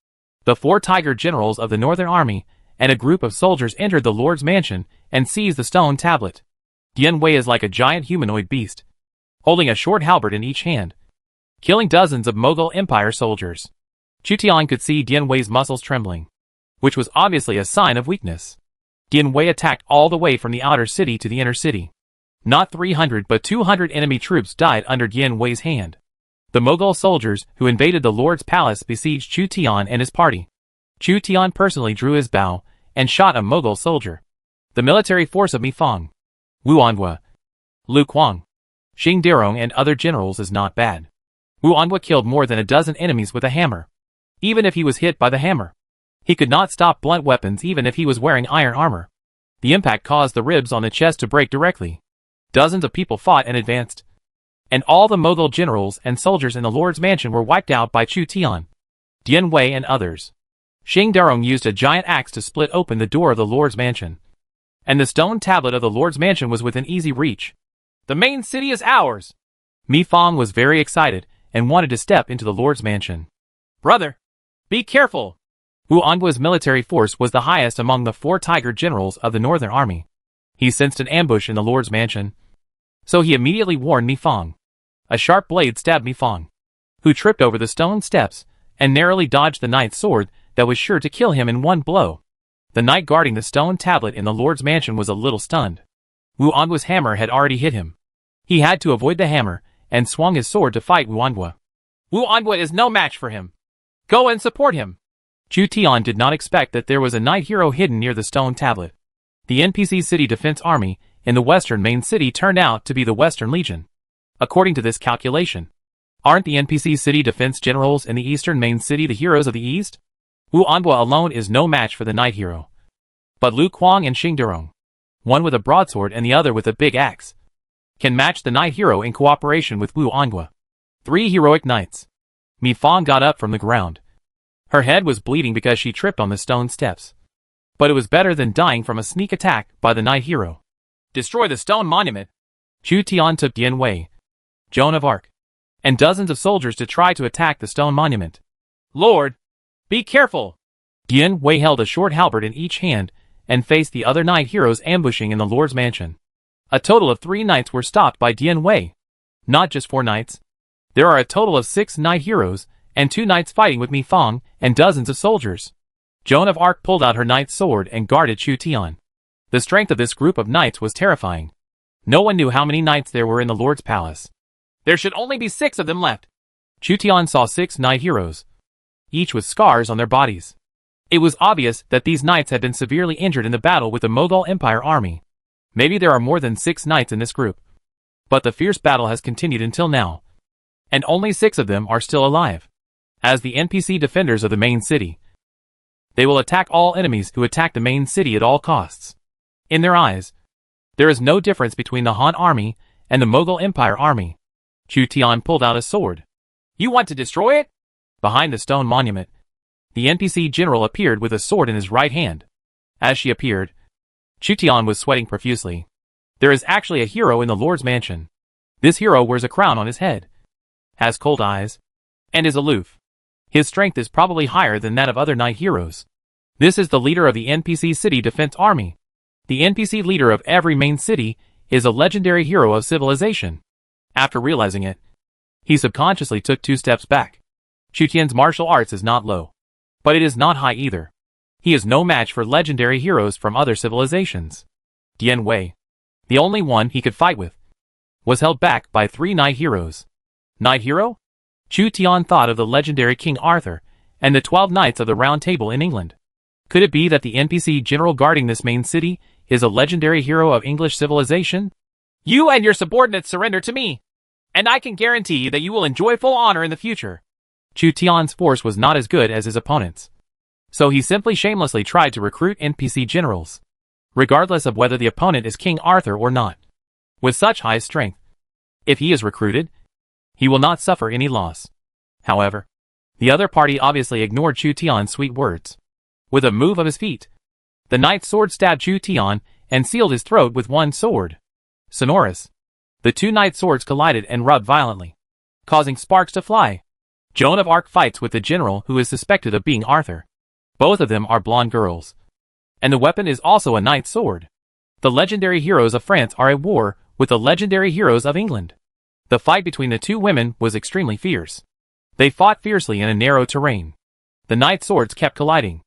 the 4 tiger generals of the Northern Army, and a group of soldiers entered the Lord's mansion and seized the stone tablet. Dian Wei is like a giant humanoid beast, holding a short halberd in each hand, killing dozens of Mughal Empire soldiers. Chu Tian could see Dian Wei's muscles trembling, which was obviously a sign of weakness. Dian Wei attacked all the way from the outer city to the inner city. Not 300 but 200 enemy troops died under Dian Wei's hand. The Mughal soldiers who invaded the Lord's palace besieged Chu Tian and his party. Chu Tian personally drew his bow and shot a Mughal soldier. The military force of Mi Fang, Wu Anhua, Lu Kuang, Xing Derong and other generals is not bad. Wu Anhua killed more than a dozen enemies with a hammer. Even if he was hit by the hammer, he could not stop blunt weapons even if he was wearing iron armor. The impact caused the ribs on the chest to break directly. Dozens of people fought and advanced. And all the Mughal generals and soldiers in the Lord's mansion were wiped out by Chu Tian, Dian Wei and others. Xing Derong used a giant axe to split open the door of the Lord's mansion. And the stone tablet of the Lord's mansion was within easy reach. "The main city is ours!" Mi Fang was very excited and wanted to step into the Lord's mansion. "Brother, be careful!" Wu Anhua's military force was the highest among the 4 tiger generals of the Northern Army. He sensed an ambush in the Lord's mansion, so he immediately warned Mi Fang. A sharp blade stabbed Mi Fang, who tripped over the stone steps and narrowly dodged the knight's sword that was sure to kill him in one blow. The knight guarding the stone tablet in the Lord's mansion was a little stunned. Wu Anhua's hammer had already hit him. He had to avoid the hammer and swung his sword to fight Wu Anhua. "Wu Anhua is no match for him. Go and support him." Chu Tian did not expect that there was a knight hero hidden near the stone tablet. The NPC City Defense Army in the Western Main City turned out to be the Western Legion. According to this calculation, aren't the NPC City Defense Generals in the Eastern Main City the heroes of the East? Wu Anhua alone is no match for the knight hero. But Lu Kuang and Xing Derong, one with a broadsword and the other with a big axe, can match the knight hero in cooperation with Wu Anhua. 3 heroic knights. Mi Fang got up from the ground. Her head was bleeding because she tripped on the stone steps. But it was better than dying from a sneak attack by the knight hero. "Destroy the stone monument." Chu Tian took Dian Wei, Joan of Arc, and dozens of soldiers to try to attack the stone monument. "Lord, be careful!" Dian Wei held a short halberd in each hand and faced the other knight heroes ambushing in the Lord's mansion. A total of 3 knights were stopped by Dian Wei. Not just 4 knights. There are a total of 6 knight heroes and 2 knights fighting with Mi Fang and dozens of soldiers. Joan of Arc pulled out her knight's sword and guarded Chu Tian. The strength of this group of knights was terrifying. No one knew how many knights there were in the Lord's palace. There should only be 6 of them left. Chu Tian saw 6 knight heroes, each with scars on their bodies. It was obvious that these knights had been severely injured in the battle with the Mughal Empire army. Maybe there are more than 6 knights in this group. But the fierce battle has continued until now. And only 6 of them are still alive. As the NPC defenders of the main city, they will attack all enemies who attack the main city at all costs. In their eyes, there is no difference between the Han army and the Mughal Empire army. Chu Tian pulled out a sword. "You want to destroy it?" Behind the stone monument, the NPC general appeared with a sword in his right hand. As she appeared, Chu Tian was sweating profusely. There is actually a hero in the Lord's mansion. This hero wears a crown on his head, has cold eyes, and is aloof. His strength is probably higher than that of other knight heroes. This is the leader of the NPC City Defense Army. The NPC leader of every main city is a legendary hero of civilization. After realizing it, he subconsciously took 2 steps back. Chu Tian's martial arts is not low, but it is not high either. He is no match for legendary heroes from other civilizations. Dian Wei, the only one he could fight with, was held back by 3 knight heroes. Knight hero? Chu Tian thought of the legendary King Arthur and the 12 Knights of the Round Table in England. Could it be that the NPC general guarding this main city is a legendary hero of English civilization? You and your subordinates surrender to me, and I can guarantee that you will enjoy full honor in the future. Chu Tian's force was not as good as his opponent's, so he simply shamelessly tried to recruit NPC generals, regardless of whether the opponent is King Arthur or not. With such high strength, if he is recruited, he will not suffer any loss. However, the other party obviously ignored Chu Tian's sweet words. With a move of his feet, the knight's sword stabbed Chu Tian and sealed his throat with one sword. Sonorous. The two knights' swords collided and rubbed violently, causing sparks to fly. Joan of Arc fights with the general who is suspected of being Arthur. Both of them are blonde girls, and the weapon is also a knight's sword. The legendary heroes of France are at war with the legendary heroes of England. The fight between the two women was extremely fierce. They fought fiercely in a narrow terrain. The knight's swords kept colliding.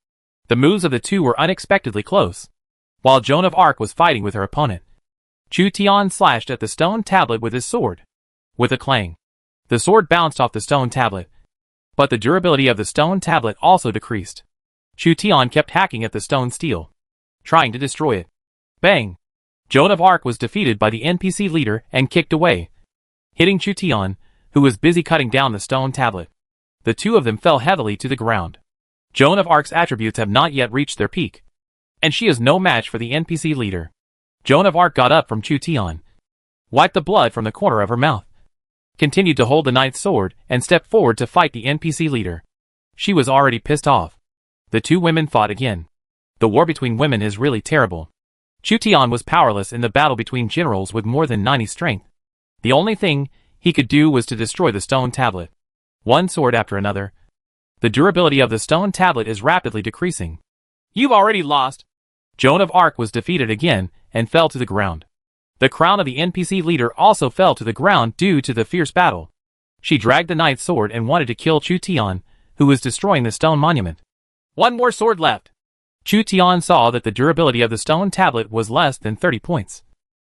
The moves of the two were unexpectedly close. While Joan of Arc was fighting with her opponent, Chu Tian slashed at the stone tablet with his sword. With a clang, the sword bounced off the stone tablet, but the durability of the stone tablet also decreased. Chu Tian kept hacking at the stone steel, trying to destroy it. Bang! Joan of Arc was defeated by the NPC leader and kicked away, hitting Chu Tian, who was busy cutting down the stone tablet. The two of them fell heavily to the ground. Joan of Arc's attributes have not yet reached their peak, and she is no match for the NPC leader. Joan of Arc got up from Chu Tian, wiped the blood from the corner of her mouth, continued to hold the knight's sword, and stepped forward to fight the NPC leader. She was already pissed off. The two women fought again. The war between women is really terrible. Chu Tian was powerless in the battle between generals with more than 90 strength. The only thing he could do was to destroy the stone tablet, one sword after another. The durability of the stone tablet is rapidly decreasing. You've already lost. Joan of Arc was defeated again and fell to the ground. The crown of the NPC leader also fell to the ground due to the fierce battle. She dragged the knight's sword and wanted to kill Chu Tian, who was destroying the stone monument. One more sword left. Chu Tian saw that the durability of the stone tablet was less than 30 points,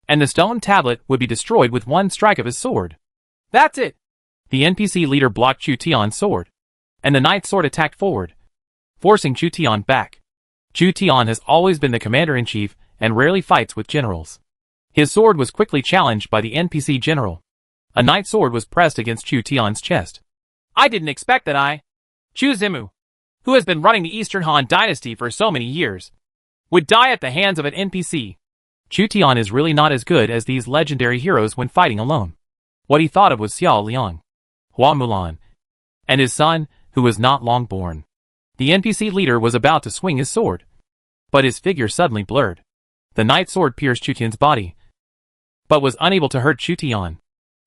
and the stone tablet would be destroyed with one strike of his sword. That's it! The NPC leader blocked Chu Tian's sword, and the knight's sword attacked forward, forcing Chu Tian back. Chu Tian has always been the commander-in-chief and rarely fights with generals. His sword was quickly challenged by the NPC general. A knight's sword was pressed against Chu Tian's chest. I didn't expect that Chu Zimu, who has been running the Eastern Han dynasty for so many years, would die at the hands of an NPC. Chu Tian is really not as good as these legendary heroes when fighting alone. What he thought of was Xiao Liang, Hua Mulan, and his son, who was not long born. The NPC leader was about to swing his sword, but his figure suddenly blurred. The knight's sword pierced Chu Tian's body, but was unable to hurt Chu Tian.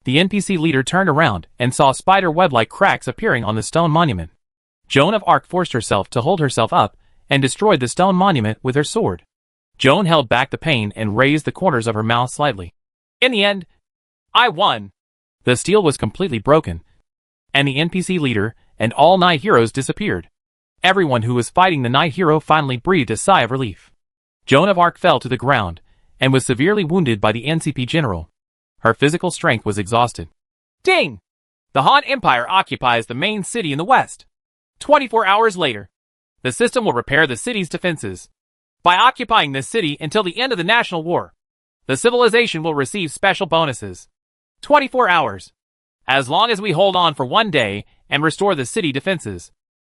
The NPC leader turned around and saw spider web-like cracks appearing on the stone monument. Joan of Arc forced herself to hold herself up and destroyed the stone monument with her sword. Joan held back the pain and raised the corners of her mouth slightly. In the end, I won. The steel was completely broken, and the NPC leader and all knight heroes disappeared. Everyone who was fighting the knight hero finally breathed a sigh of relief. Joan of Arc fell to the ground and was severely wounded by the NCP general. Her physical strength was exhausted. Ding! The Han Empire occupies the main city in the west. 24 hours later, the system will repair the city's defenses. By occupying this city until the end of the national war, the civilization will receive special bonuses. 24 hours. As long as we hold on for one day and restore the city defenses,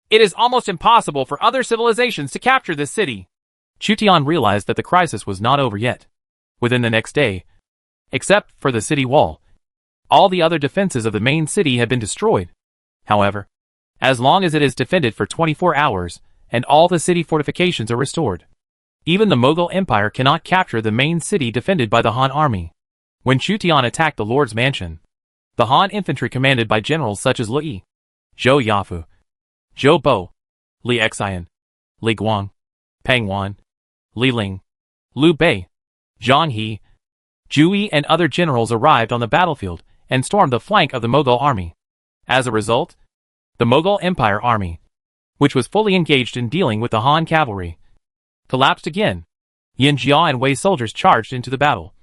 it is almost impossible for other civilizations to capture this city. Chu Tian realized that the crisis was not over yet. Within the next day, except for the city wall, all the other defenses of the main city had been destroyed. However, as long as it is defended for 24 hours, and all the city fortifications are restored, even the Mughal Empire cannot capture the main city defended by the Han army. When Chu Tian attacked the Lord's mansion, the Han infantry commanded by generals such as Lu Yi, Zhou Yafu, Zhou Bo, Li Xian, Li Guang, Peng Wan, Li Ling, Liu Bei, Zhang He, Zhu Yi and other generals arrived on the battlefield and stormed the flank of the Mughal army. As a result, the Mughal Empire army, which was fully engaged in dealing with the Han cavalry, collapsed again. Yin Jia and Wei soldiers charged into the battle,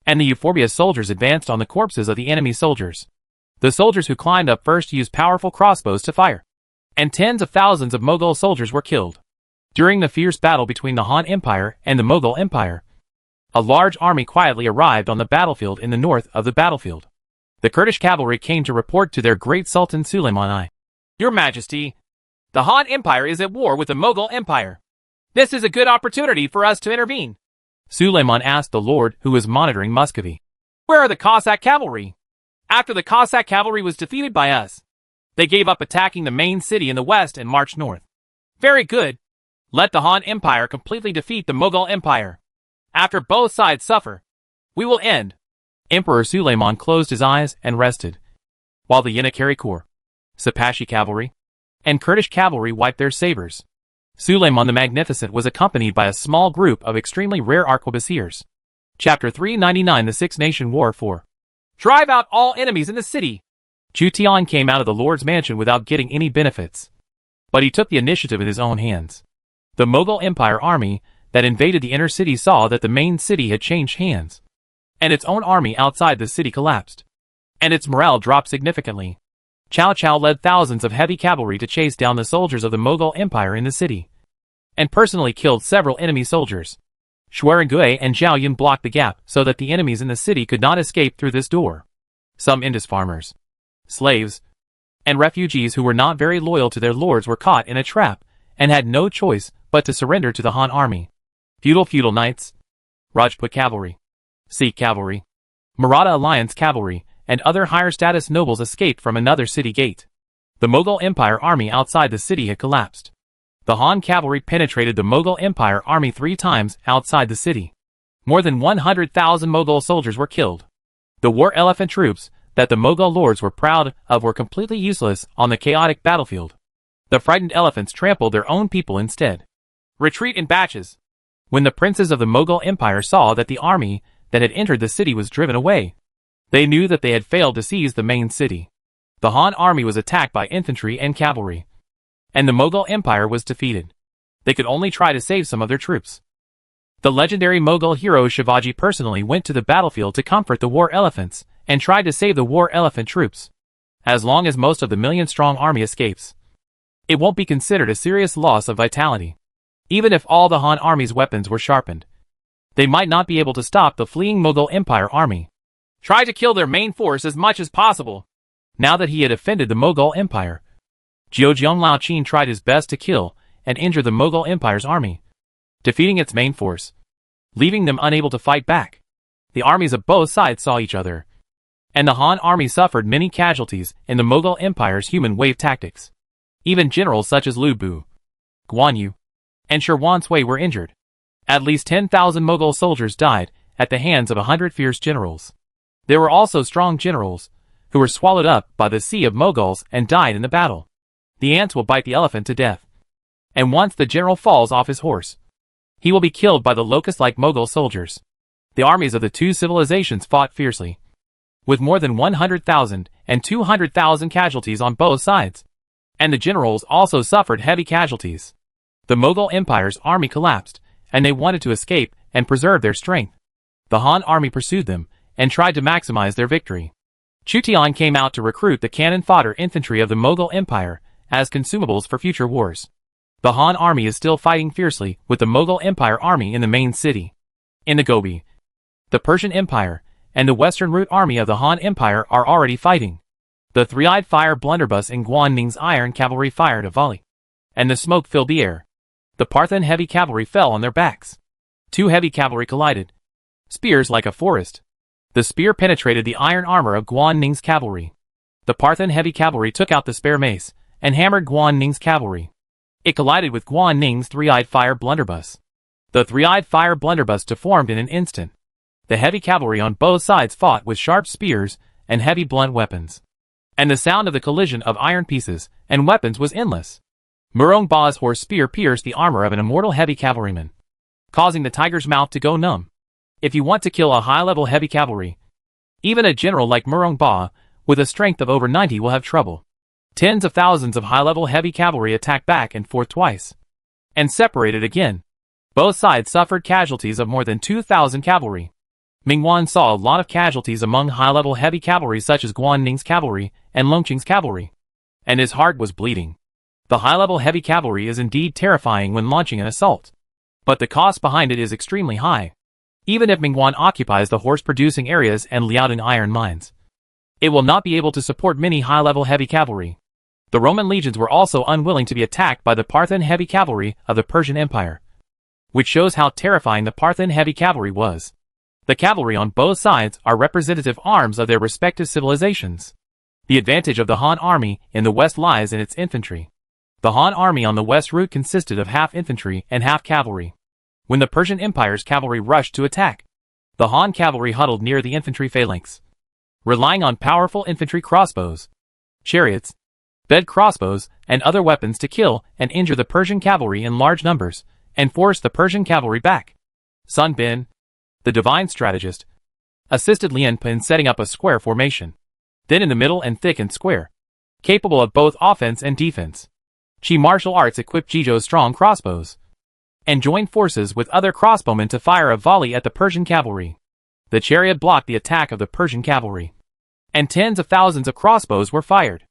and the Euphorbia soldiers advanced on the corpses of the enemy soldiers. The soldiers who climbed up first used powerful crossbows to fire. and tens of thousands of Mughal soldiers were killed. During the fierce battle between the Han Empire and the Mughal Empire, a large army quietly arrived on the battlefield in the north of the battlefield. The Kurdish cavalry came to report to their great Sultan Suleiman I. Your Majesty, the Han Empire is at war with the Mughal Empire. This is a good opportunity for us to intervene. Suleiman asked the lord who was monitoring Muscovy. Where are the Cossack cavalry? After the Cossack cavalry was defeated by us, they gave up attacking the main city in the west and marched north. Very good. Let the Han Empire completely defeat the Mughal Empire. After both sides suffer, we will end. Emperor Suleiman closed his eyes and rested, while the Yenikari Corps, Sipahi cavalry, and Kurdish cavalry wiped their sabers. Suleiman the Magnificent was accompanied by a small group of extremely rare arquebusiers. Chapter 399 The Six Nation War 4. Drive out all enemies in the city! Chu Tian came out of the Lord's mansion without getting any benefits, but he took the initiative in his own hands. The Mughal Empire army that invaded the inner city saw that the main city had changed hands, and its own army outside the city collapsed, and its morale dropped significantly. Cao Cao led thousands of heavy cavalry to chase down the soldiers of the Mughal Empire in the city, and personally killed several enemy soldiers. Xuerengui and Zhao Yun blocked the gap so that the enemies in the city could not escape through this door. Some Indus farmers, slaves, and refugees who were not very loyal to their lords were caught in a trap and had no choice but to surrender to the Han army. Feudal knights, Rajput cavalry, Sikh cavalry, Maratha alliance cavalry, and other higher status nobles escaped from another city gate. The Mughal Empire army outside the city had collapsed. The Han cavalry penetrated the Mughal Empire army 3 times outside the city. More than 100,000 Mughal soldiers were killed. The war elephant troops that the Mughal lords were proud of were completely useless on the chaotic battlefield. The frightened elephants trampled their own people instead. Retreat in batches. When the princes of the Mughal Empire saw that the army that had entered the city was driven away, they knew that they had failed to seize the main city. The Han army was attacked by infantry and cavalry, and the Mughal Empire was defeated. They could only try to save some of their troops. The legendary Mughal hero Shivaji personally went to the battlefield to comfort the war elephants and tried to save the war elephant troops. As long as most of the million-strong army escapes, it won't be considered a serious loss of vitality. Even if all the Han army's weapons were sharpened, they might not be able to stop the fleeing Mughal Empire army. Try to kill their main force as much as possible. Now that he had offended the Mughal Empire, Zhejiang Laoqin tried his best to kill and injure the Mughal Empire's army, defeating its main force, leaving them unable to fight back. The armies of both sides saw each other, and the Han army suffered many casualties in the Mughal Empire's human wave tactics. Even generals such as Lu Bu, Guan Yu, and Shirwan Cui were injured. At least 10,000 Mughal soldiers died at the hands of 100 fierce generals. There were also strong generals who were swallowed up by the sea of Mughals and died in the battle. The ants will bite the elephant to death, and once the general falls off his horse, he will be killed by the locust-like Mughal soldiers. The armies of the two civilizations fought fiercely, with more than 100,000 and 200,000 casualties on both sides, and the generals also suffered heavy casualties. The Mughal Empire's army collapsed, and they wanted to escape and preserve their strength. The Han army pursued them and tried to maximize their victory. Chu Tian came out to recruit the cannon fodder infantry of the Mughal Empire as consumables for future wars. The Han army is still fighting fiercely with the Mughal Empire army in the main city. In the Gobi, the Persian Empire and the Western Route army of the Han Empire are already fighting. The three-eyed fire blunderbuss in Guan Ning's iron cavalry fired a volley, and the smoke filled the air. The Parthian heavy cavalry fell on their backs. 2 heavy cavalry collided, spears like a forest. The spear penetrated the iron armor of Guan Ning's cavalry. The Parthian heavy cavalry took out the spare mace and hammered Guan Ning's cavalry. It collided with Guan Ning's three-eyed fire blunderbuss. The three-eyed fire blunderbuss deformed in an instant. The heavy cavalry on both sides fought with sharp spears and heavy blunt weapons, and the sound of the collision of iron pieces and weapons was endless. Murong Ba's horse spear pierced the armor of an immortal heavy cavalryman, causing the tiger's mouth to go numb. If you want to kill a high-level heavy cavalry, even a general like Murong Ba, with a strength of over 90 will have trouble. Tens of thousands of high-level heavy cavalry attacked back and forth twice, and separated again. Both sides suffered casualties of more than 2,000 cavalry. Mingwan saw a lot of casualties among high-level heavy cavalry such as Guan Ning's cavalry and Longqing's cavalry, and his heart was bleeding. The high-level heavy cavalry is indeed terrifying when launching an assault. But the cost behind it is extremely high. Even if Mingwan occupies the horse-producing areas and Liaodong iron mines, it will not be able to support many high-level heavy cavalry. The Roman legions were also unwilling to be attacked by the Parthian heavy cavalry of the Persian Empire, which shows how terrifying the Parthian heavy cavalry was. The cavalry on both sides are representative arms of their respective civilizations. The advantage of the Han army in the west lies in its infantry. The Han army on the west route consisted of half infantry and half cavalry. When the Persian Empire's cavalry rushed to attack, the Han cavalry huddled near the infantry phalanx, relying on powerful infantry crossbows, chariots, bed crossbows, and other weapons to kill and injure the Persian cavalry in large numbers, and force the Persian cavalry back. Sun Bin, the divine strategist, assisted Lian Pa in setting up a square formation, then in the middle and thickened square, capable of both offense and defense. Qi martial arts equipped Jizhou's strong crossbows, and joined forces with other crossbowmen to fire a volley at the Persian cavalry. The chariot blocked the attack of the Persian cavalry, and tens of thousands of crossbows were fired.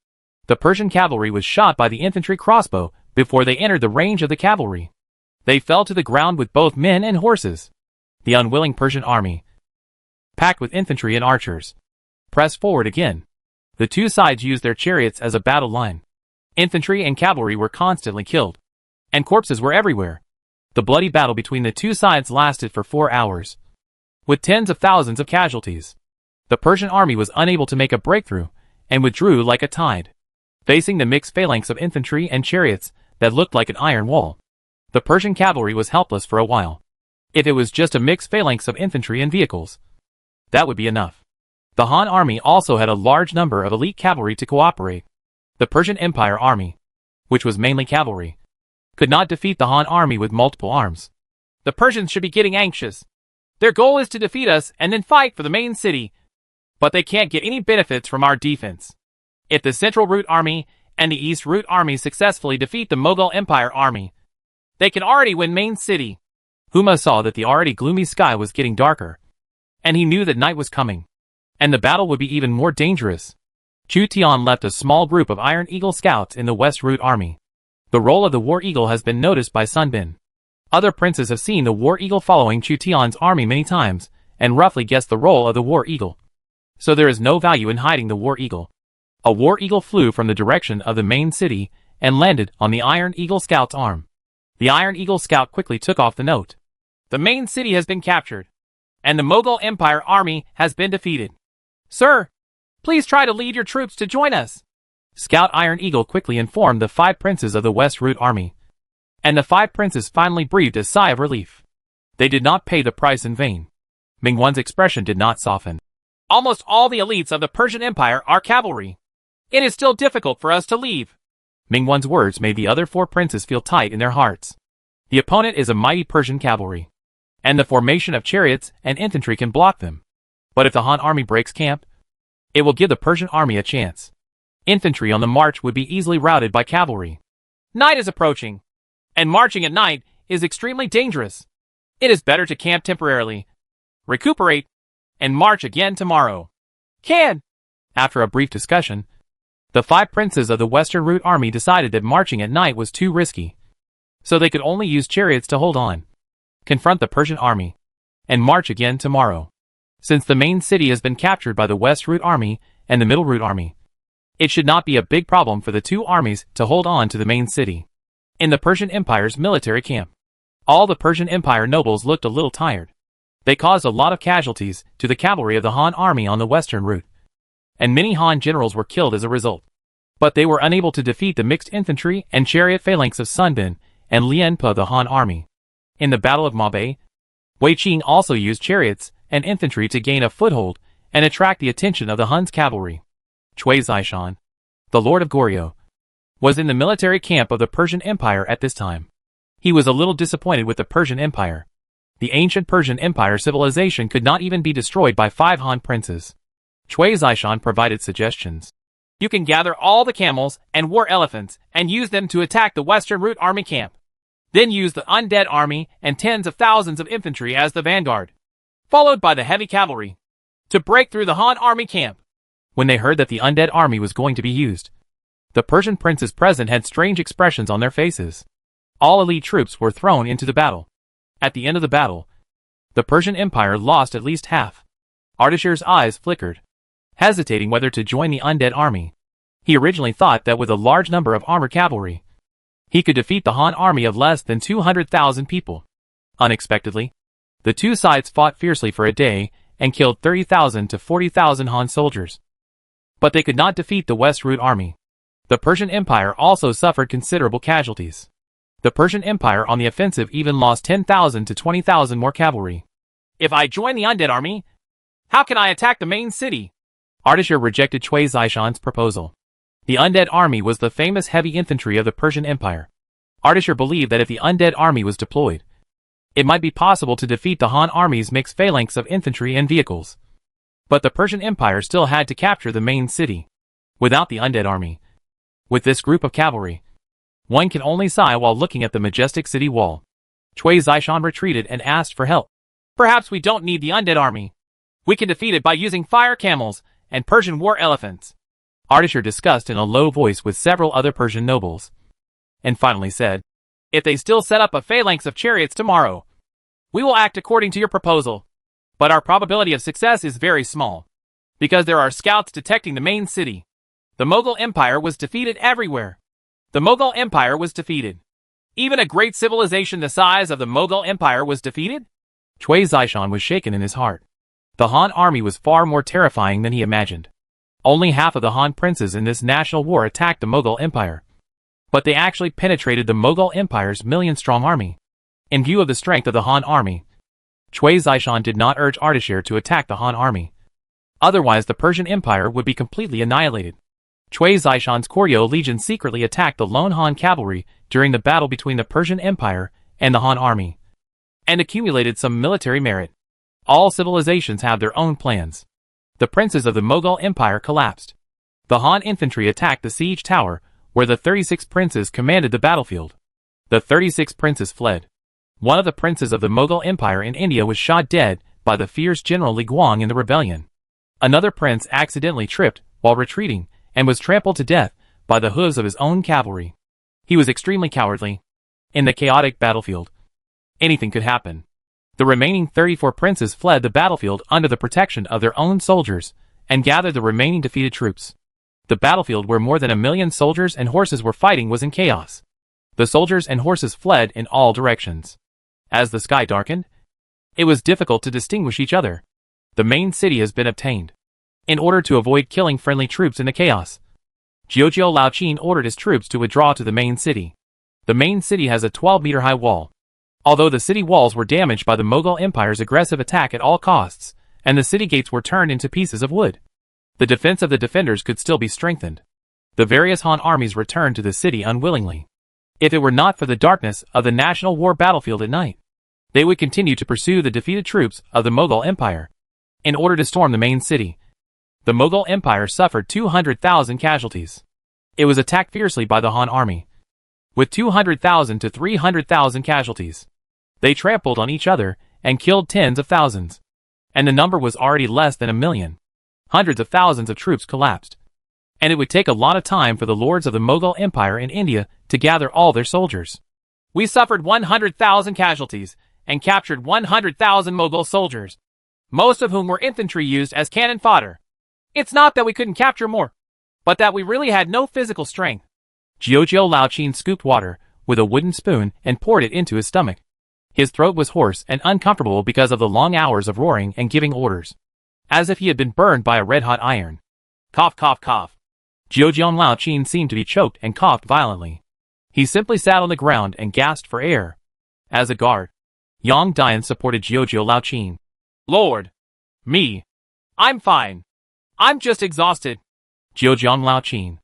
The Persian cavalry was shot by the infantry crossbow before they entered the range of the cavalry. They fell to the ground with both men and horses. The unwilling Persian army, packed with infantry and archers, pressed forward again. The two sides used their chariots as a battle line. Infantry and cavalry were constantly killed, and corpses were everywhere. The bloody battle between the two sides lasted for 4 hours, with tens of thousands of casualties. The Persian army was unable to make a breakthrough, and withdrew like a tide, facing the mixed phalanx of infantry and chariots that looked like an iron wall. The Persian cavalry was helpless for a while. If it was just a mixed phalanx of infantry and vehicles, that would be enough. The Han army also had a large number of elite cavalry to cooperate. The Persian Empire army, which was mainly cavalry, could not defeat the Han army with multiple arms. The Persians should be getting anxious. Their goal is to defeat us and then fight for the main city, but they can't get any benefits from our defense. If the Central Route Army and the East Route Army successfully defeat the Mughal Empire army, they can already win main city. Huma saw that the already gloomy sky was getting darker, and he knew that night was coming, and the battle would be even more dangerous. Chu Tian left a small group of Iron Eagle scouts in the West Route Army. The role of the War Eagle has been noticed by Sun Bin. Other princes have seen the War Eagle following Chu Tian's army many times, and roughly guessed the role of the War Eagle. So there is no value in hiding the War Eagle. A War Eagle flew from the direction of the main city, and landed on the Iron Eagle scout's arm. The Iron Eagle scout quickly took off the note. The main city has been captured, and the Mughal Empire army has been defeated. Sir, please try to lead your troops to join us. Scout Iron Eagle quickly informed the 5 princes of the West Route Army, and the 5 princes finally breathed a sigh of relief. They did not pay the price in vain. Mingwan's expression did not soften. Almost all the elites of the Persian Empire are cavalry. It is still difficult for us to leave. Mingwan's words made the other 4 princes feel tight in their hearts. The opponent is a mighty Persian cavalry, and the formation of chariots and infantry can block them. But if the Han army breaks camp, it will give the Persian army a chance. Infantry on the march would be easily routed by cavalry. Night is approaching, and marching at night is extremely dangerous. It is better to camp temporarily, recuperate, and march again tomorrow. After a brief discussion, the 5 princes of the Western Route Army decided that marching at night was too risky, so they could only use chariots to hold on, confront the Persian army, and march again tomorrow. Since the main city has been captured by the West Route Army and the Middle Route Army, it should not be a big problem for the 2 armies to hold on to the main city. In the Persian Empire's military camp, all the Persian Empire nobles looked a little tired. They caused a lot of casualties to the cavalry of the Han army on the western route, and many Han generals were killed as a result. But they were unable to defeat the mixed infantry and chariot phalanx of Sun Bin and Lian Pa of the Han army. In the Battle of Mabe, Wei Qing also used chariots and infantry to gain a foothold and attract the attention of the Hun's cavalry. Cui Zishan, the Lord of Goryeo, was in the military camp of the Persian Empire at this time. He was a little disappointed with the Persian Empire. The ancient Persian Empire civilization could not even be destroyed by 5 Han princes. Cui Zishan provided suggestions. You can gather all the camels and war elephants and use them to attack the Western Route Army camp. Then use the undead army and tens of thousands of infantry as the vanguard, followed by the heavy cavalry, to break through the Han army camp. When they heard that the undead army was going to be used, The Persian princes present had strange expressions on their faces. All elite troops were thrown into the battle. At the end of the battle, the Persian Empire lost at least half. Ardashir's eyes flickered, hesitating whether to join the undead army. He originally thought that with a large number of armored cavalry, he could defeat the Han army of less than 200,000 people. Unexpectedly, the two sides fought fiercely for a day and killed 30,000 to 40,000 Han soldiers. But they could not defeat the West Route army. The Persian Empire also suffered considerable casualties. The Persian Empire on the offensive even lost 10,000 to 20,000 more cavalry. If I join the undead army, how can I attack the main city? Ardashir rejected Cui Zishan's proposal. The undead army was the famous heavy infantry of the Persian Empire. Ardashir believed that if the undead army was deployed, it might be possible to defeat the Han army's mixed phalanx of infantry and vehicles. But the Persian Empire still had to capture the main city. Without the undead army, with this group of cavalry, one can only sigh while looking at the majestic city wall. Cui Zishan retreated and asked for help. Perhaps we don't need the undead army. We can defeat it by using fire camels and Persian war elephants. Ardashir discussed in a low voice with several other Persian nobles, and finally said, if they still set up a phalanx of chariots tomorrow, we will act according to your proposal. But our probability of success is very small, because there are scouts detecting the main city. The Mughal Empire was defeated everywhere. The Mughal Empire was defeated. Even a great civilization the size of the Mughal Empire was defeated? Cui Zishan was shaken in his heart. The Han army was far more terrifying than he imagined. Only half of the Han princes in this national war attacked the Mughal Empire. But they actually penetrated the Mughal Empire's million-strong army. In view of the strength of the Han army, Cui Zishan did not urge Ardashir to attack the Han army. Otherwise the Persian Empire would be completely annihilated. Cui Zishan's Koryo legion secretly attacked the lone Han cavalry during the battle between the Persian Empire and the Han army, and accumulated some military merit. All civilizations have their own plans. The princes of the Mughal Empire collapsed. The Han infantry attacked the siege tower, where the 36 princes commanded the battlefield. The 36 princes fled. One of the princes of the Mughal Empire in India was shot dead by the fierce General Li Guang in the rebellion. Another prince accidentally tripped while retreating and was trampled to death by the hooves of his own cavalry. He was extremely cowardly. In the chaotic battlefield, anything could happen. The remaining 34 princes fled the battlefield under the protection of their own soldiers and gathered the remaining defeated troops. The battlefield where more than 1 million soldiers and horses were fighting was in chaos. The soldiers and horses fled in all directions. As the sky darkened, it was difficult to distinguish each other. The main city has been obtained. In order to avoid killing friendly troops in the chaos, Jiuzhou Laoqin ordered his troops to withdraw to the main city. The main city has a 12-meter-high wall. Although the city walls were damaged by the Mughal Empire's aggressive attack at all costs, and the city gates were turned into pieces of wood, the defense of the defenders could still be strengthened. The various Han armies returned to the city unwillingly. If it were not for the darkness of the national war battlefield at night, they would continue to pursue the defeated troops of the Mughal Empire. In order to storm the main city, the Mughal Empire suffered 200,000 casualties. It was attacked fiercely by the Han army, with 200,000 to 300,000 casualties. They trampled on each other and killed tens of thousands. And the number was already less than 1 million. Hundreds of thousands of troops collapsed. And it would take a lot of time for the lords of the Mughal Empire in India to gather all their soldiers. We suffered 100,000 casualties and captured 100,000 Mughal soldiers, most of whom were infantry used as cannon fodder. It's not that we couldn't capture more, but that we really had no physical strength. Jiuzhou Laoqin scooped water with a wooden spoon and poured it into his stomach. His throat was hoarse and uncomfortable because of the long hours of roaring and giving orders, as if he had been burned by a red-hot iron. Cough, cough, cough. Jiuzhou Laoqin seemed to be choked and coughed violently. He simply sat on the ground and gasped for air. As a guard, Yang Dian supported Jiuzhou Laoqin. Lord! Me! I'm fine. I'm just exhausted. Jiuzhou Laoqin,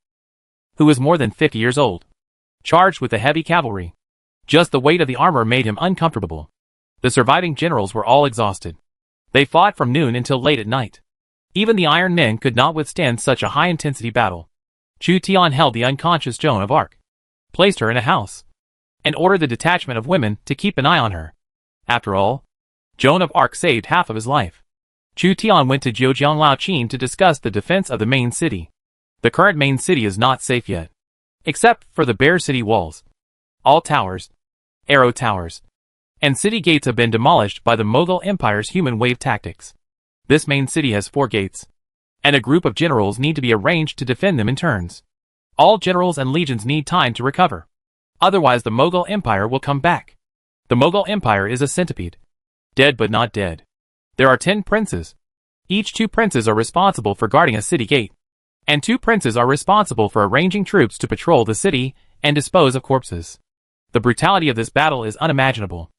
who was more than 50 years old, charged with the heavy cavalry. Just the weight of the armor made him uncomfortable. The surviving generals were all exhausted. They fought from noon until late at night. Even the Iron Men could not withstand such a high-intensity battle. Chu Tian held the unconscious Joan of Arc, placed her in a house, and ordered the detachment of women to keep an eye on her. After all, Joan of Arc saved half of his life. Chu Tian went to Jiuzhou Laoqin to discuss the defense of the main city. The current main city is not safe yet. except for the bare city walls. All towers, arrow towers, and city gates have been demolished by the Mughal Empire's human wave tactics. This main city has 4 gates, and a group of generals need to be arranged to defend them in turns. All generals and legions need time to recover. Otherwise the Mughal Empire will come back. The Mughal Empire is a centipede. Dead but not dead. There are 10 princes. Each 2 princes are responsible for guarding a city gate, and 2 princes are responsible for arranging troops to patrol the city and dispose of corpses. The brutality of this battle is unimaginable.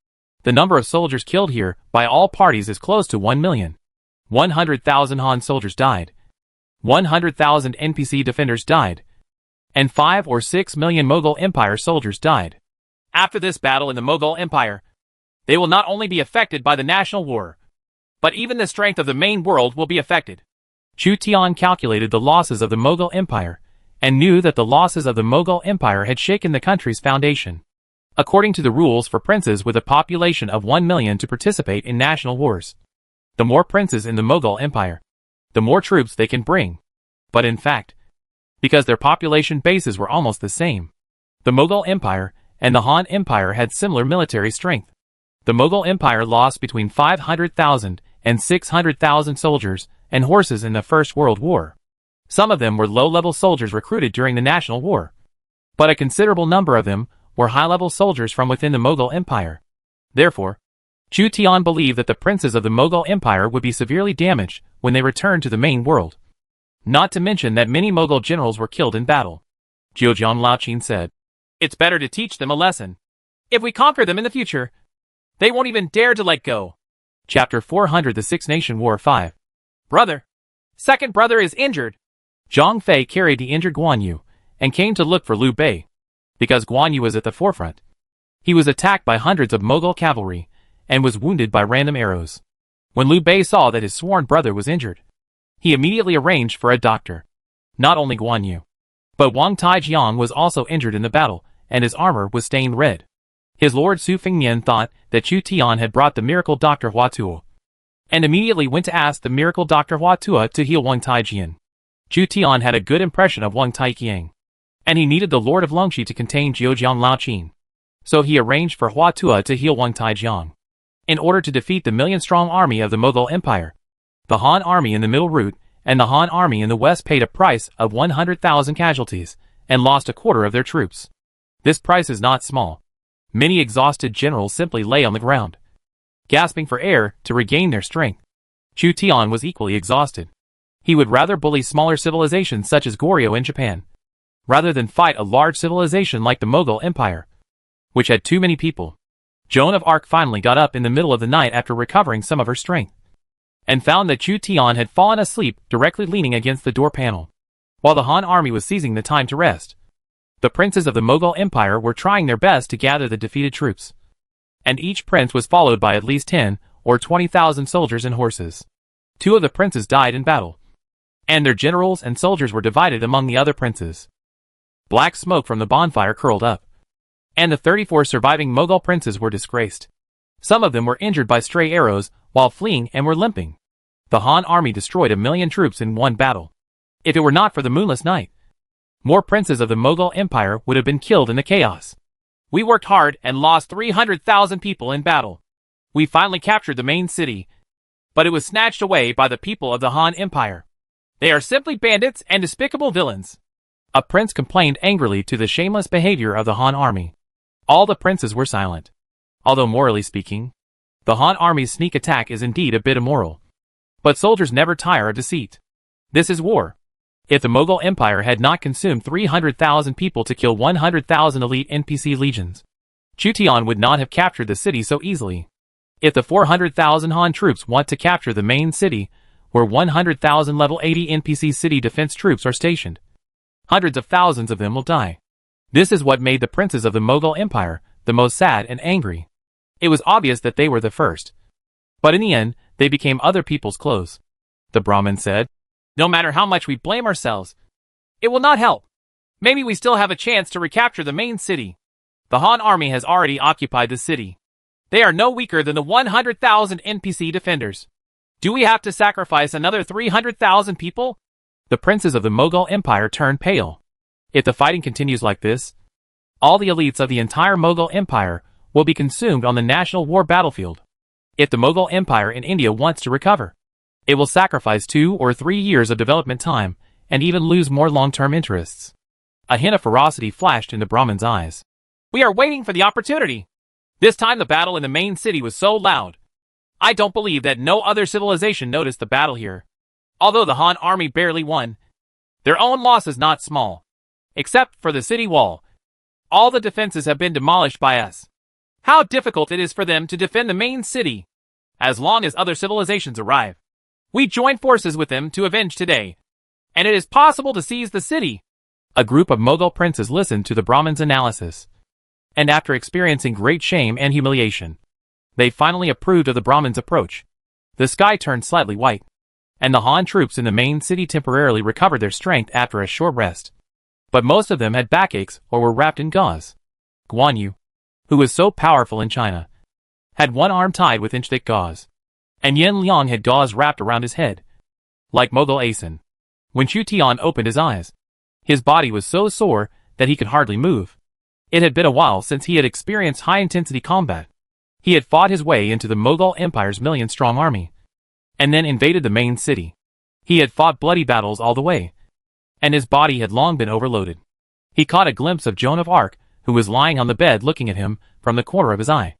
The number of soldiers killed here by all parties is close to 1 million. 100,000 Han soldiers died. 100,000 NPC defenders died. And 5 or 6 million Mughal Empire soldiers died. After this battle in the Mughal Empire, they will not only be affected by the national war, but even the strength of the main world will be affected. Chu Tian calculated the losses of the Mughal Empire, and knew that the losses of the Mughal Empire had shaken the country's foundation. According to the rules for princes with a population of 1 million to participate in national wars, the more princes in the Mughal Empire, the more troops they can bring. But in fact, because their population bases were almost the same, the Mughal Empire and the Han Empire had similar military strength. The Mughal Empire lost between 500,000 and 600,000 soldiers and horses in the First World War. Some of them were low-level soldiers recruited during the National War, but a considerable number of them were high-level soldiers from within the Mughal Empire. Therefore, Chu Tian believed that the princes of the Mughal Empire would be severely damaged when they returned to the main world. Not to mention that many Mughal generals were killed in battle. Zhujiang Laoqin said, "It's better to teach them a lesson. If we conquer them in the future, they won't even dare to let go." Chapter 400 The Six Nation War 5. Brother. Second brother is injured. Zhang Fei carried the injured Guan Yu, and came to look for Liu Bei, because Guan Yu was at the forefront. He was attacked by hundreds of Mughal cavalry, and was wounded by random arrows. When Liu Bei saw that his sworn brother was injured, he immediately arranged for a doctor. Not only Guan Yu, but Wang Taijiang was also injured in the battle, and his armor was stained red. His lord Su Fengnian thought that Chu Tian had brought the miracle doctor Hua Tuo, and immediately went to ask the miracle doctor Hua Tuo to heal Wang Taijian. Chu Tian had a good impression of Wang Taijiang, and he needed the lord of Longxi to contain Zhujiang Laoqin. So he arranged for Hua Tuo to heal Wang Taijiang. In order to defeat the million-strong army of the Mughal Empire, the Han army in the middle route and the Han army in the west paid a price of 100,000 casualties, and lost a quarter of their troops. This price is not small. Many exhausted generals simply lay on the ground, gasping for air to regain their strength. Chu Tian was equally exhausted. He would rather bully smaller civilizations such as Goryeo in Japan, rather than fight a large civilization like the Mughal Empire, which had too many people. Joan of Arc finally got up in the middle of the night after recovering some of her strength, and found that Chu Tian had fallen asleep directly leaning against the door panel. While the Han army was seizing the time to rest, the princes of the Mughal Empire were trying their best to gather the defeated troops, and each prince was followed by at least 10 or 20,000 soldiers and horses. 2 of the princes died in battle, and their generals and soldiers were divided among the other princes. Black smoke from the bonfire curled up, and the 34 surviving Mughal princes were disgraced. Some of them were injured by stray arrows while fleeing and were limping. The Han army destroyed 1 million troops in one battle. If it were not for the moonless night, more princes of the Mughal Empire would have been killed in the chaos. We worked hard and lost 300,000 people in battle. We finally captured the main city, but it was snatched away by the people of the Han Empire. They are simply bandits and despicable villains. A prince complained angrily to the shameless behavior of the Han army. All the princes were silent. Although morally speaking, the Han army's sneak attack is indeed a bit immoral. But soldiers never tire of deceit. This is war. If the Mughal Empire had not consumed 300,000 people to kill 100,000 elite NPC legions, Chu Tian would not have captured the city so easily. If the 400,000 Han troops want to capture the main city, where 100,000 level 80 NPC city defense troops are stationed, hundreds of thousands of them will die. This is what made the princes of the Mughal Empire the most sad and angry. It was obvious that they were the first, but in the end, they became other people's clothes. The Brahmin said, "No matter how much we blame ourselves, it will not help. Maybe we still have a chance to recapture the main city. The Han army has already occupied the city. They are no weaker than the 100,000 NPC defenders. Do we have to sacrifice another 300,000 people?" The princes of the Mughal Empire turned pale. If the fighting continues like this, all the elites of the entire Mughal Empire will be consumed on the national war battlefield. If the Mughal Empire in India wants to recover, it will sacrifice 2 or 3 years of development time and even lose more long-term interests. A hint of ferocity flashed in the Brahmin's eyes. We are waiting for the opportunity. This time the battle in the main city was so loud. I don't believe that no other civilization noticed the battle here. Although the Han army barely won, their own loss is not small. Except for the city wall, all the defenses have been demolished by us. How difficult it is for them to defend the main city. As long as other civilizations arrive, we join forces with them to avenge today, and it is possible to seize the city. A group of Mughal princes listened to the Brahmin's analysis, and after experiencing great shame and humiliation, they finally approved of the Brahmin's approach. The sky turned slightly white, and the Han troops in the main city temporarily recovered their strength after a short rest. But most of them had backaches or were wrapped in gauze. Guan Yu, who was so powerful in China, had one arm tied with inch-thick gauze, and Yen Liang had gauze wrapped around his head. Like Mughal Asen, when Chu Tian opened his eyes, his body was so sore that he could hardly move. It had been a while since he had experienced high-intensity combat. He had fought his way into the Mughal Empire's million-strong army, and then invaded the main city. He had fought bloody battles all the way, and his body had long been overloaded. He caught a glimpse of Joan of Arc, who was lying on the bed looking at him from the corner of his eye.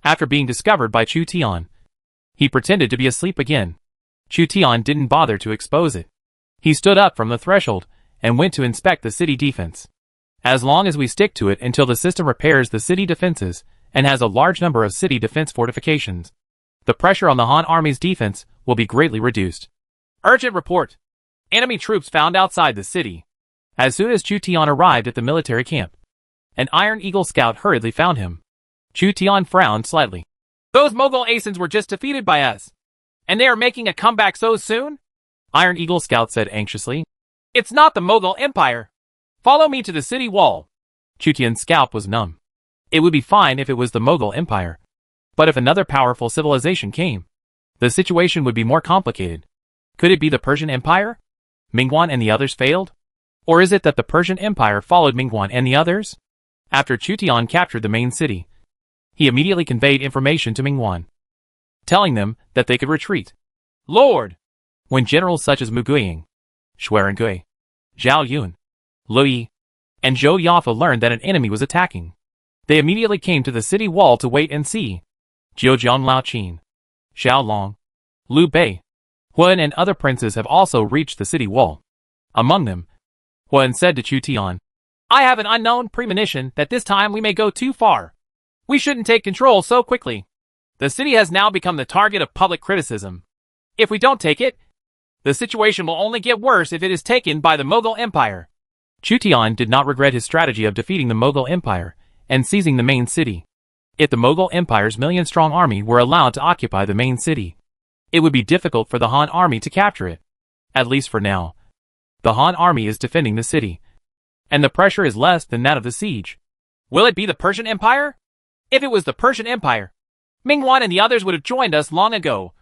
After being discovered by Chu Tian, he pretended to be asleep again. Chu Tian didn't bother to expose it. He stood up from the threshold and went to inspect the city defense. As long as we stick to it until the system repairs the city defenses and has a large number of city defense fortifications, the pressure on the Han army's defense will be greatly reduced. Urgent report. Enemy troops found outside the city. As soon as Chu Tian arrived at the military camp, an Iron Eagle scout hurriedly found him. Chu Tian frowned slightly. Those Mughal Asens were just defeated by us, and they are making a comeback so soon? Iron Eagle scout said anxiously. It's not the Mughal Empire. Follow me to the city wall. Chu Tian's scalp was numb. It would be fine if it was the Mughal Empire, but if another powerful civilization came, the situation would be more complicated. Could it be the Persian Empire? Mingguan and the others failed? Or is it that the Persian Empire followed Mingguan and the others? After Chu Tian captured the main city, he immediately conveyed information to Mingguan, telling them that they could retreat. Lord! When generals such as Mu Guiying, Xuerengui, Zhao Yun, Lu Yi, and Zhou Yafa learned that an enemy was attacking, they immediately came to the city wall to wait and see. Zhoujiang Lao Qin, Xiao Long, Liu Bei, Huan and other princes have also reached the city wall. Among them, Huan said to Chu Tian, I have an unknown premonition that this time we may go too far. We shouldn't take control so quickly. The city has now become the target of public criticism. If we don't take it, the situation will only get worse if it is taken by the Mughal Empire. Chu Tian did not regret his strategy of defeating the Mughal Empire and seizing the main city. If the Mughal Empire's million-strong army were allowed to occupy the main city, it would be difficult for the Han army to capture it. At least for now. The Han army is defending the city, and the pressure is less than that of the siege. Will it be the Persian Empire? If it was the Persian Empire, Mingguan and the others would have joined us long ago.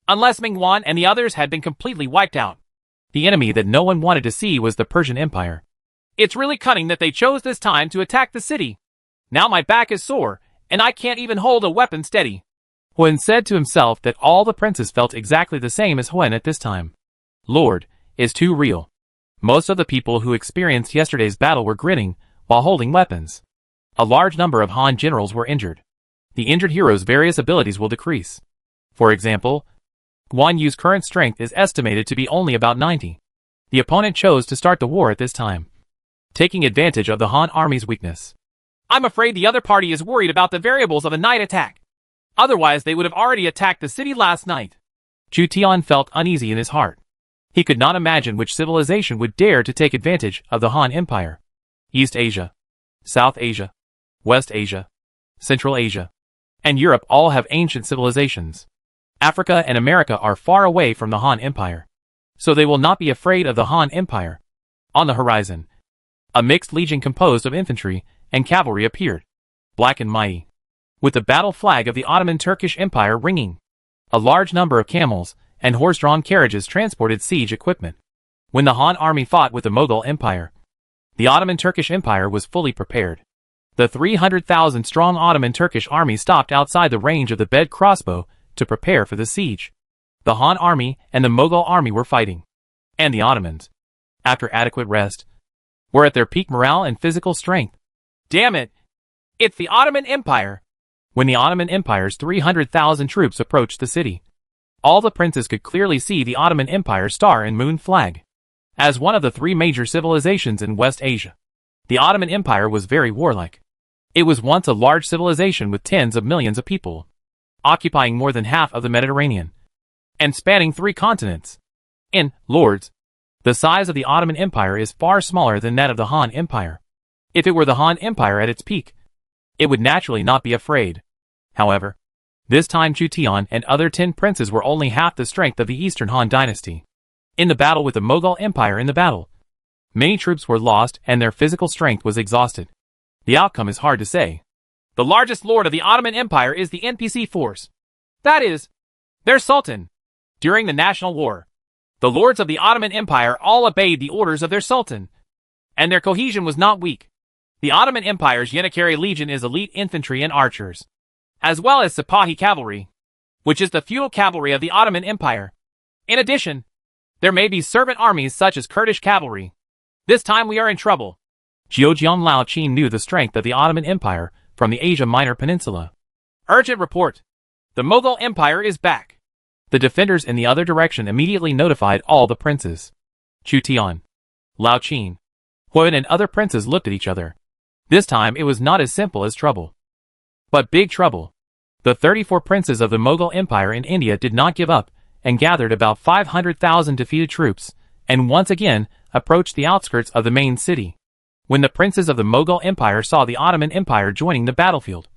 Unless Mingguan and the others had been completely wiped out. The enemy that no one wanted to see was the Persian Empire. It's really cunning that they chose this time to attack the city. Now my back is sore, and I can't even hold a weapon steady. Huan said to himself that all the princes felt exactly the same as Huan at this time. Lord, is too real. Most of the people who experienced yesterday's battle were grinning while holding weapons. A large number of Han generals were injured. The injured hero's various abilities will decrease. For example, Guan Yu's current strength is estimated to be only about 90. The opponent chose to start the war at this time, taking advantage of the Han army's weakness. I'm afraid the other party is worried about the variables of a night attack. Otherwise they would have already attacked the city last night. Chu Tian felt uneasy in his heart. He could not imagine which civilization would dare to take advantage of the Han Empire. East Asia, South Asia, West Asia, Central Asia, and Europe all have ancient civilizations. Africa and America are far away from the Han Empire, so they will not be afraid of the Han Empire. On the horizon, a mixed legion composed of infantry and cavalry appeared, black and mighty, with the battle flag of the Ottoman Turkish Empire ringing. A large number of camels and horse-drawn carriages transported siege equipment. When the Han army fought with the Mughal Empire, The Ottoman Turkish Empire was fully prepared. The 300,000-strong Ottoman Turkish army stopped outside the range of the Bed crossbow to prepare for the siege. The Han army and the Mughal army were fighting. And the Ottomans, after adequate rest, were at their peak morale and physical strength. Damn it! It's the Ottoman Empire! When the Ottoman Empire's 300,000 troops approached the city, all the princes could clearly see the Ottoman Empire's star and moon flag. As one of the three major civilizations in West Asia, the Ottoman Empire was very warlike. It was once a large civilization with tens of millions of people, occupying more than half of the Mediterranean, and spanning 3 continents. In lords, the size of the Ottoman Empire is far smaller than that of the Han Empire. If it were the Han Empire at its peak, it would naturally not be afraid. However, this time Chu Tian and other 10 princes were only half the strength of the Eastern Han dynasty. In the battle with the Mughal Empire many troops were lost and their physical strength was exhausted. The outcome is hard to say. The largest lord of the Ottoman Empire is the NPC force. That is, their sultan. During the national war, the lords of the Ottoman Empire all obeyed the orders of their sultan, and their cohesion was not weak. The Ottoman Empire's Yenikari Legion is elite infantry and archers, as well as Sipahi cavalry, which is the feudal cavalry of the Ottoman Empire. In addition, there may be servant armies such as Kurdish cavalry. This time we are in trouble. Zhejiang Lao Qin knew the strength of the Ottoman Empire from the Asia Minor Peninsula. Urgent report. The Mughal Empire is back. The defenders in the other direction immediately notified all the princes. Chu Tian, Lao Qin, Huan and other princes looked at each other. This time it was not as simple as trouble, but big trouble. The 34 princes of the Mughal Empire in India did not give up and gathered about 500,000 defeated troops and once again approached the outskirts of the main city. When the princes of the Mughal Empire saw the Ottoman Empire joining the battlefield,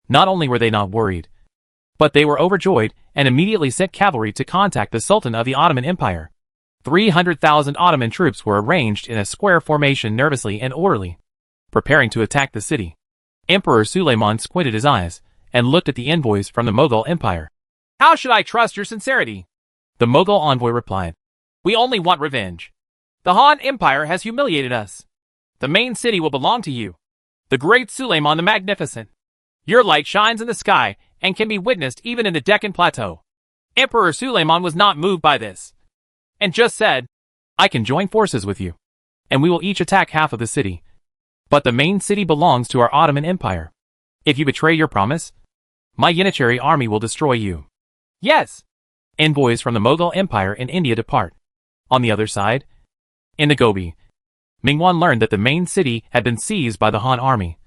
not only were they not worried, but they were overjoyed and immediately sent cavalry to contact the Sultan of the Ottoman Empire. 300,000 Ottoman troops were arranged in a square formation nervously and orderly, preparing to attack the city. Emperor Suleiman squinted his eyes and looked at the envoys from the Mughal Empire. How should I trust your sincerity? The Mughal envoy replied. We only want revenge. The Han Empire has humiliated us. The main city will belong to you, the great Suleiman the Magnificent. Your light shines in the sky and can be witnessed even in the Deccan Plateau. Emperor Suleiman was not moved by this, and just said, I can join forces with you, and we will each attack half of the city. But the main city belongs to our Ottoman Empire. If you betray your promise, my Yenikari army will destroy you. Yes. Envoys from the Mughal Empire in India depart. On the other side, in the Gobi, Mingwan learned that the main city had been seized by the Han army.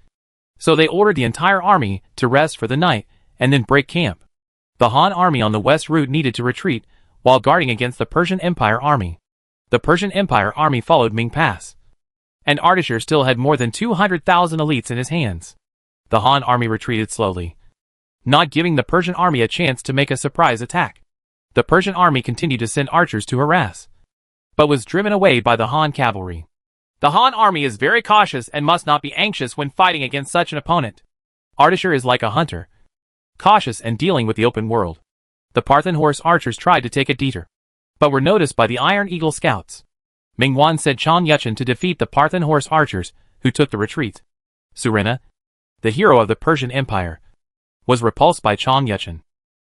So they ordered the entire army to rest for the night and then break camp. The Han army on the west route needed to retreat while guarding against the Persian Empire army. The Persian Empire army followed Ming Pass, and Ardashir still had more than 200,000 elites in his hands. The Han army retreated slowly, not giving the Persian army a chance to make a surprise attack. The Persian army continued to send archers to harass, but was driven away by the Han cavalry. The Han army is very cautious and must not be anxious when fighting against such an opponent. Ardashir is like a hunter, cautious and dealing with the open world. The Parthian horse archers tried to take a detour, but were noticed by the Iron Eagle scouts. Mingwan sent Chang Yuchen to defeat the Parthian horse archers, who took the retreat. Surena, the hero of the Persian Empire, was repulsed by Chang Yuchen.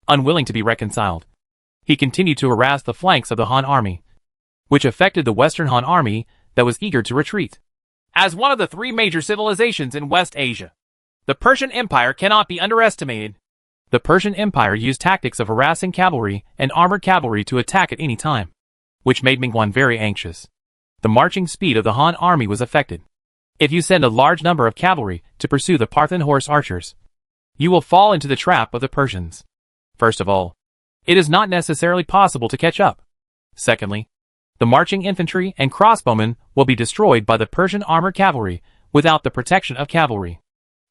Unwilling to be reconciled, he continued to harass the flanks of the Han army, which affected the Western Han army that was eager to retreat. As one of the 3 major civilizations in West Asia, the Persian Empire cannot be underestimated. The Persian Empire used tactics of harassing cavalry and armored cavalry to attack at any time, which made Mingwan very anxious. The marching speed of the Han army was affected. If you send a large number of cavalry to pursue the Parthian horse archers, you will fall into the trap of the Persians. First of all, it is not necessarily possible to catch up. Secondly, the marching infantry and crossbowmen will be destroyed by the Persian armored cavalry without the protection of cavalry.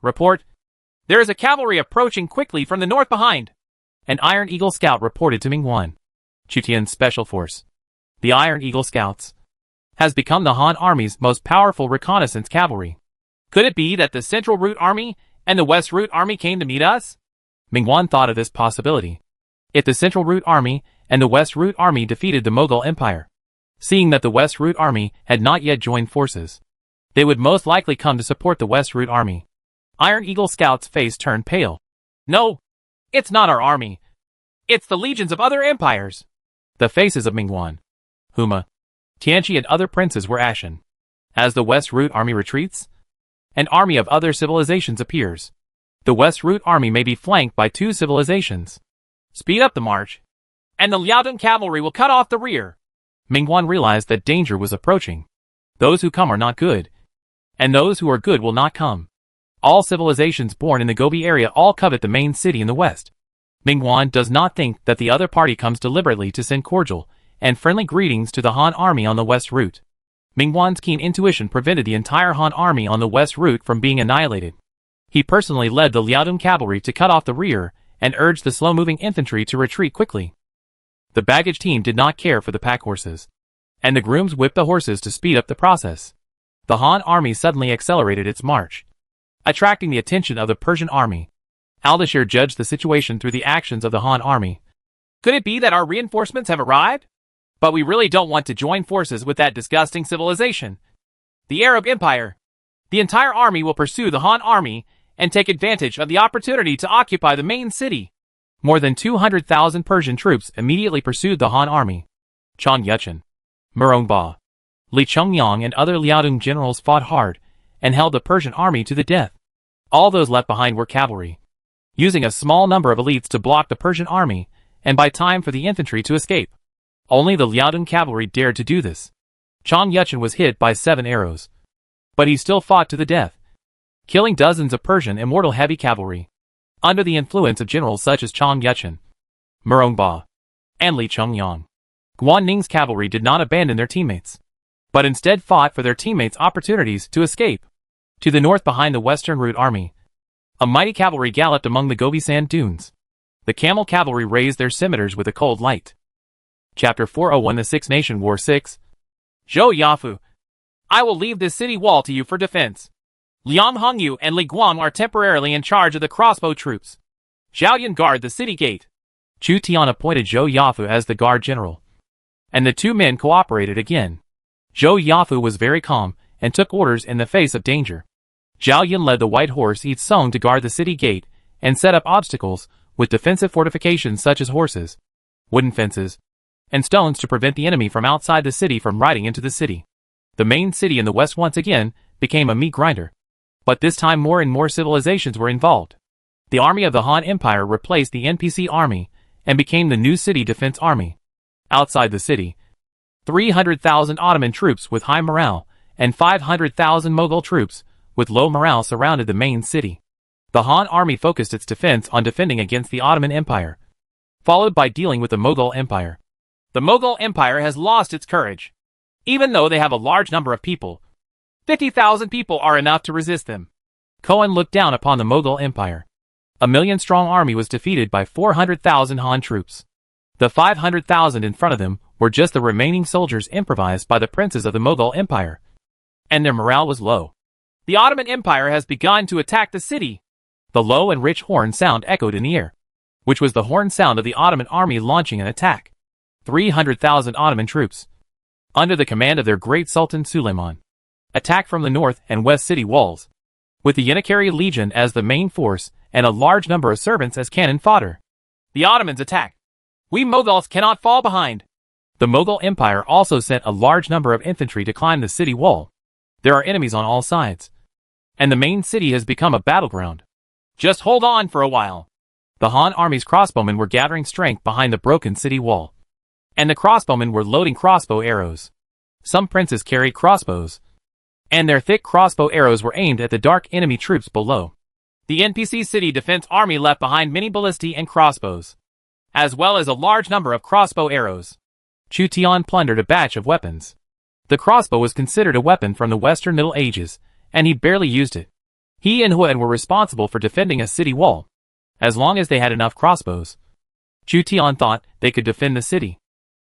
Report. There is a cavalry approaching quickly from the north behind. An Iron Eagle scout reported to Mingwan. Chu Tian's special force, the Iron Eagle scouts, has become the Han army's most powerful reconnaissance cavalry. Could it be that the Central Route Army and the West Route Army came to meet us? Mingwan thought of this possibility. If the Central Route Army and the West Route Army defeated the Mughal Empire, seeing that the West Route Army had not yet joined forces, They would most likely come to support the West Route army. Iron Eagle Scout's face turned pale. No, it's not our army. It's the legions of other empires. The faces of Mingguan, Huma, Tianchi and other princes were ashen. As the West Route army retreats, an army of other civilizations appears. The West Route army may be flanked by two civilizations. Speed up the march, and the Liaodong cavalry will cut off the rear. Mingguan realized that danger was approaching. Those who come are not good, and those who are good will not come. All civilizations born in the Gobi area all covet the main city in the west. Mingguan does not think that the other party comes deliberately to send cordial and friendly greetings to the Han army on the West Route. Mingguan's keen intuition prevented the entire Han army on the West Route from being annihilated. He personally led the Liaodong cavalry to cut off the rear and urged the slow-moving infantry to retreat quickly. The baggage team did not care for the pack horses, and the grooms whipped the horses to speed up the process. The Han army suddenly accelerated its march, attracting the attention of the Persian army. Ardashir judged the situation through the actions of the Han army. Could it be that our reinforcements have arrived? But we really don't want to join forces with that disgusting civilization. The Arab Empire. The entire army will pursue the Han army and take advantage of the opportunity to occupy the main city. More than 200,000 Persian troops immediately pursued the Han army. Chang Yuchen, Murongba, Li Chengyang and other Liaodong generals fought hard and held the Persian army to the death. All those left behind were cavalry, using a small number of elites to block the Persian army and buy time for the infantry to escape. Only the Liaodong cavalry dared to do this. Chang Yuchen was hit by 7 arrows, but he still fought to the death, killing dozens of Persian immortal heavy cavalry. Under the influence of generals such as Chang Yuchen, Murongba, and Li Chengyang, Guan Ning's cavalry did not abandon their teammates, but instead fought for their teammates' opportunities to escape. To the north behind the Western Route army, a mighty cavalry galloped among the Gobi sand dunes. The camel cavalry raised their scimitars with a cold light. Chapter 401 The Six Nation War 6. Zhou Yafu, I will leave this city wall to you for defense. Liang Hongyu and Li Guang are temporarily in charge of the crossbow troops. Zhao Yan guard the city gate. Chu Tian appointed Zhou Yafu as the guard general, and the two men cooperated again. Zhou Yafu was very calm and took orders in the face of danger. Zhao Yan led the white horse Yi Song to guard the city gate and set up obstacles with defensive fortifications such as horses, wooden fences, and stones to prevent the enemy from outside the city from riding into the city. The main city in the west once again became a meat grinder, but this time more and more civilizations were involved. The army of the Han Empire replaced the NPC army and became the new city defense army. Outside the city, 300,000 Ottoman troops with high morale and 500,000 Mughal troops with low morale surrounded the main city. The Han army focused its defense on defending against the Ottoman Empire, followed by dealing with the Mughal Empire. The Mughal Empire has lost its courage. Even though they have a large number of people, 50,000 people are enough to resist them. Cohen looked down upon the Mughal Empire. A 1,000,000-strong army was defeated by 400,000 Han troops. The 500,000 in front of them were just the remaining soldiers improvised by the princes of the Mughal Empire, and their morale was low. The Ottoman Empire has begun to attack the city. The low and rich horn sound echoed in the air, which was the horn sound of the Ottoman army launching an attack. 300,000 Ottoman troops, under the command of their great Sultan Suleiman, attacked from the north and west city walls, with the Yenikari Legion as the main force and a large number of servants as cannon fodder. The Ottomans attack. We Mughals cannot fall behind. The Mughal Empire also sent a large number of infantry to climb the city wall. There are enemies on all sides, and the main city has become a battleground. Just hold on for a while. The Han army's crossbowmen were gathering strength behind the broken city wall, and the crossbowmen were loading crossbow arrows. Some princes carried crossbows, and their thick crossbow arrows were aimed at the dark enemy troops below. The NPC city defense army left behind many ballistae and crossbows, as well as a large number of crossbow arrows. Chu Tian plundered a batch of weapons. The crossbow was considered a weapon from the Western Middle Ages, and he barely used it. He and Huan were responsible for defending a city wall, as long as they had enough crossbows. Chu Tian thought they could defend the city.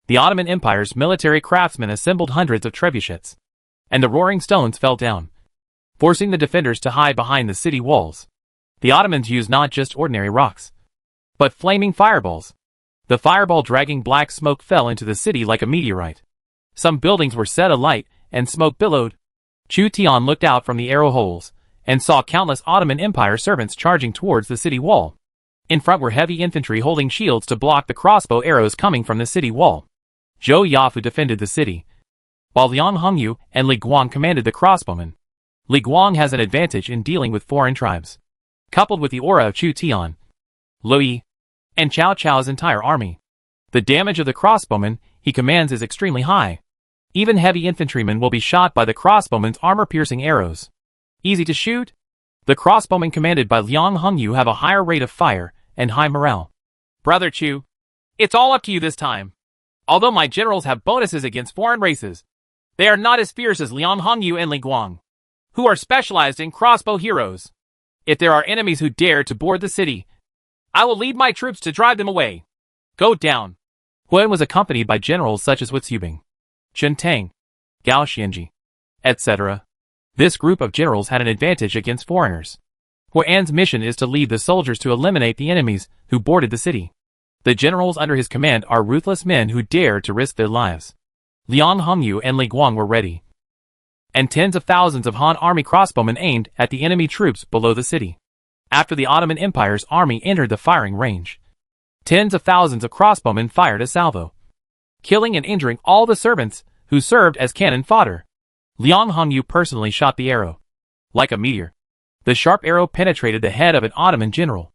The Ottoman Empire's military craftsmen assembled hundreds of trebuchets, and the roaring stones fell down, forcing the defenders to hide behind the city walls. The Ottomans used not just ordinary rocks, but flaming fireballs. The fireball dragging black smoke fell into the city like a meteorite. Some buildings were set alight, and smoke billowed. Chu Tian looked out from the arrow holes, and saw countless Ottoman Empire servants charging towards the city wall. In front were heavy infantry holding shields to block the crossbow arrows coming from the city wall. Zhou Yafu defended the city, while Liang Hongyu and Li Guang commanded the crossbowmen. Li Guang has an advantage in dealing with foreign tribes, coupled with the aura of Chu Tian, Lu Yi, and Cao Cao's entire army. The damage of the crossbowman he commands is extremely high. Even heavy infantrymen will be shot by the crossbowman's armor-piercing arrows. Easy to shoot? The crossbowmen commanded by Liang Hongyu have a higher rate of fire and high morale. Brother Chu, it's all up to you this time. Although my generals have bonuses against foreign races, they are not as fierce as Liang Hongyu and Li Guang, who are specialized in crossbow heroes. If there are enemies who dare to board the city, I will lead my troops to drive them away. Go down. Huan was accompanied by generals such as Wu Xubing, Chen Tang, Gao Xianji, etc. This group of generals had an advantage against foreigners. Huan's mission is to lead the soldiers to eliminate the enemies who boarded the city. The generals under his command are ruthless men who dare to risk their lives. Liang Hongyu and Li Guang were ready, and tens of thousands of Han army crossbowmen aimed at the enemy troops below the city. After the Ottoman Empire's army entered the firing range, tens of thousands of crossbowmen fired a salvo, killing and injuring all the servants who served as cannon fodder. Liang Hongyu personally shot the arrow. Like a meteor, the sharp arrow penetrated the head of an Ottoman general.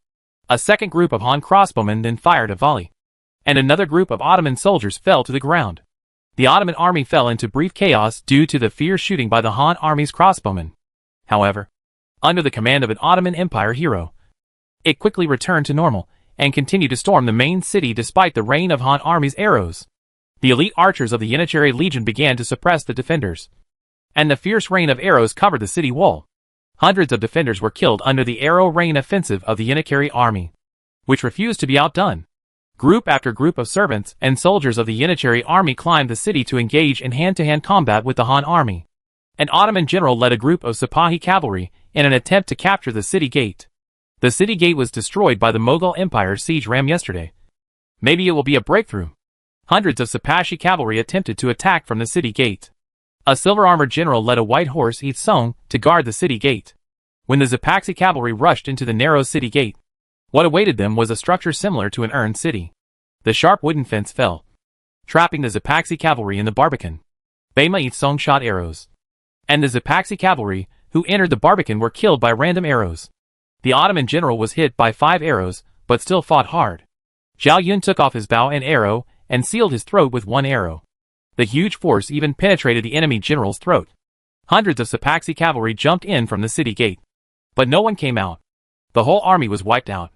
A second group of Han crossbowmen then fired a volley, and another group of Ottoman soldiers fell to the ground. The Ottoman army fell into brief chaos due to the fierce shooting by the Han army's crossbowmen. However, under the command of an Ottoman Empire hero, it quickly returned to normal and continued to storm the main city despite the rain of Han army's arrows. The elite archers of the Yanachari Legion began to suppress the defenders, and the fierce rain of arrows covered the city wall. Hundreds of defenders were killed under the arrow rain offensive of the Yanachari army, which refused to be outdone. Group after group of servants and soldiers of the Yanachari army climbed the city to engage in hand-to-hand combat with the Han army. An Ottoman general led a group of Sipahi cavalry in an attempt to capture the city gate. The city gate was destroyed by the Mughal Empire's siege ram yesterday. Maybe it will be a breakthrough. Hundreds of Sipahi cavalry attempted to attack from the city gate. A silver-armored general led a white horse each song to guard the city gate. When the Zipaxi cavalry rushed into the narrow city gate, what awaited them was a structure similar to an urn city. The sharp wooden fence fell, trapping the Zipaxi cavalry in the barbican. Bema each song shot arrows, and the Zipaxi cavalry who entered the barbican were killed by random arrows. The Ottoman general was hit by 5 arrows, but still fought hard. Zhao Yun took off his bow and arrow and sealed his throat with 1 arrow. The huge force even penetrated the enemy general's throat. Hundreds of Sipaxi cavalry jumped in from the city gate, but no one came out. The whole army was wiped out.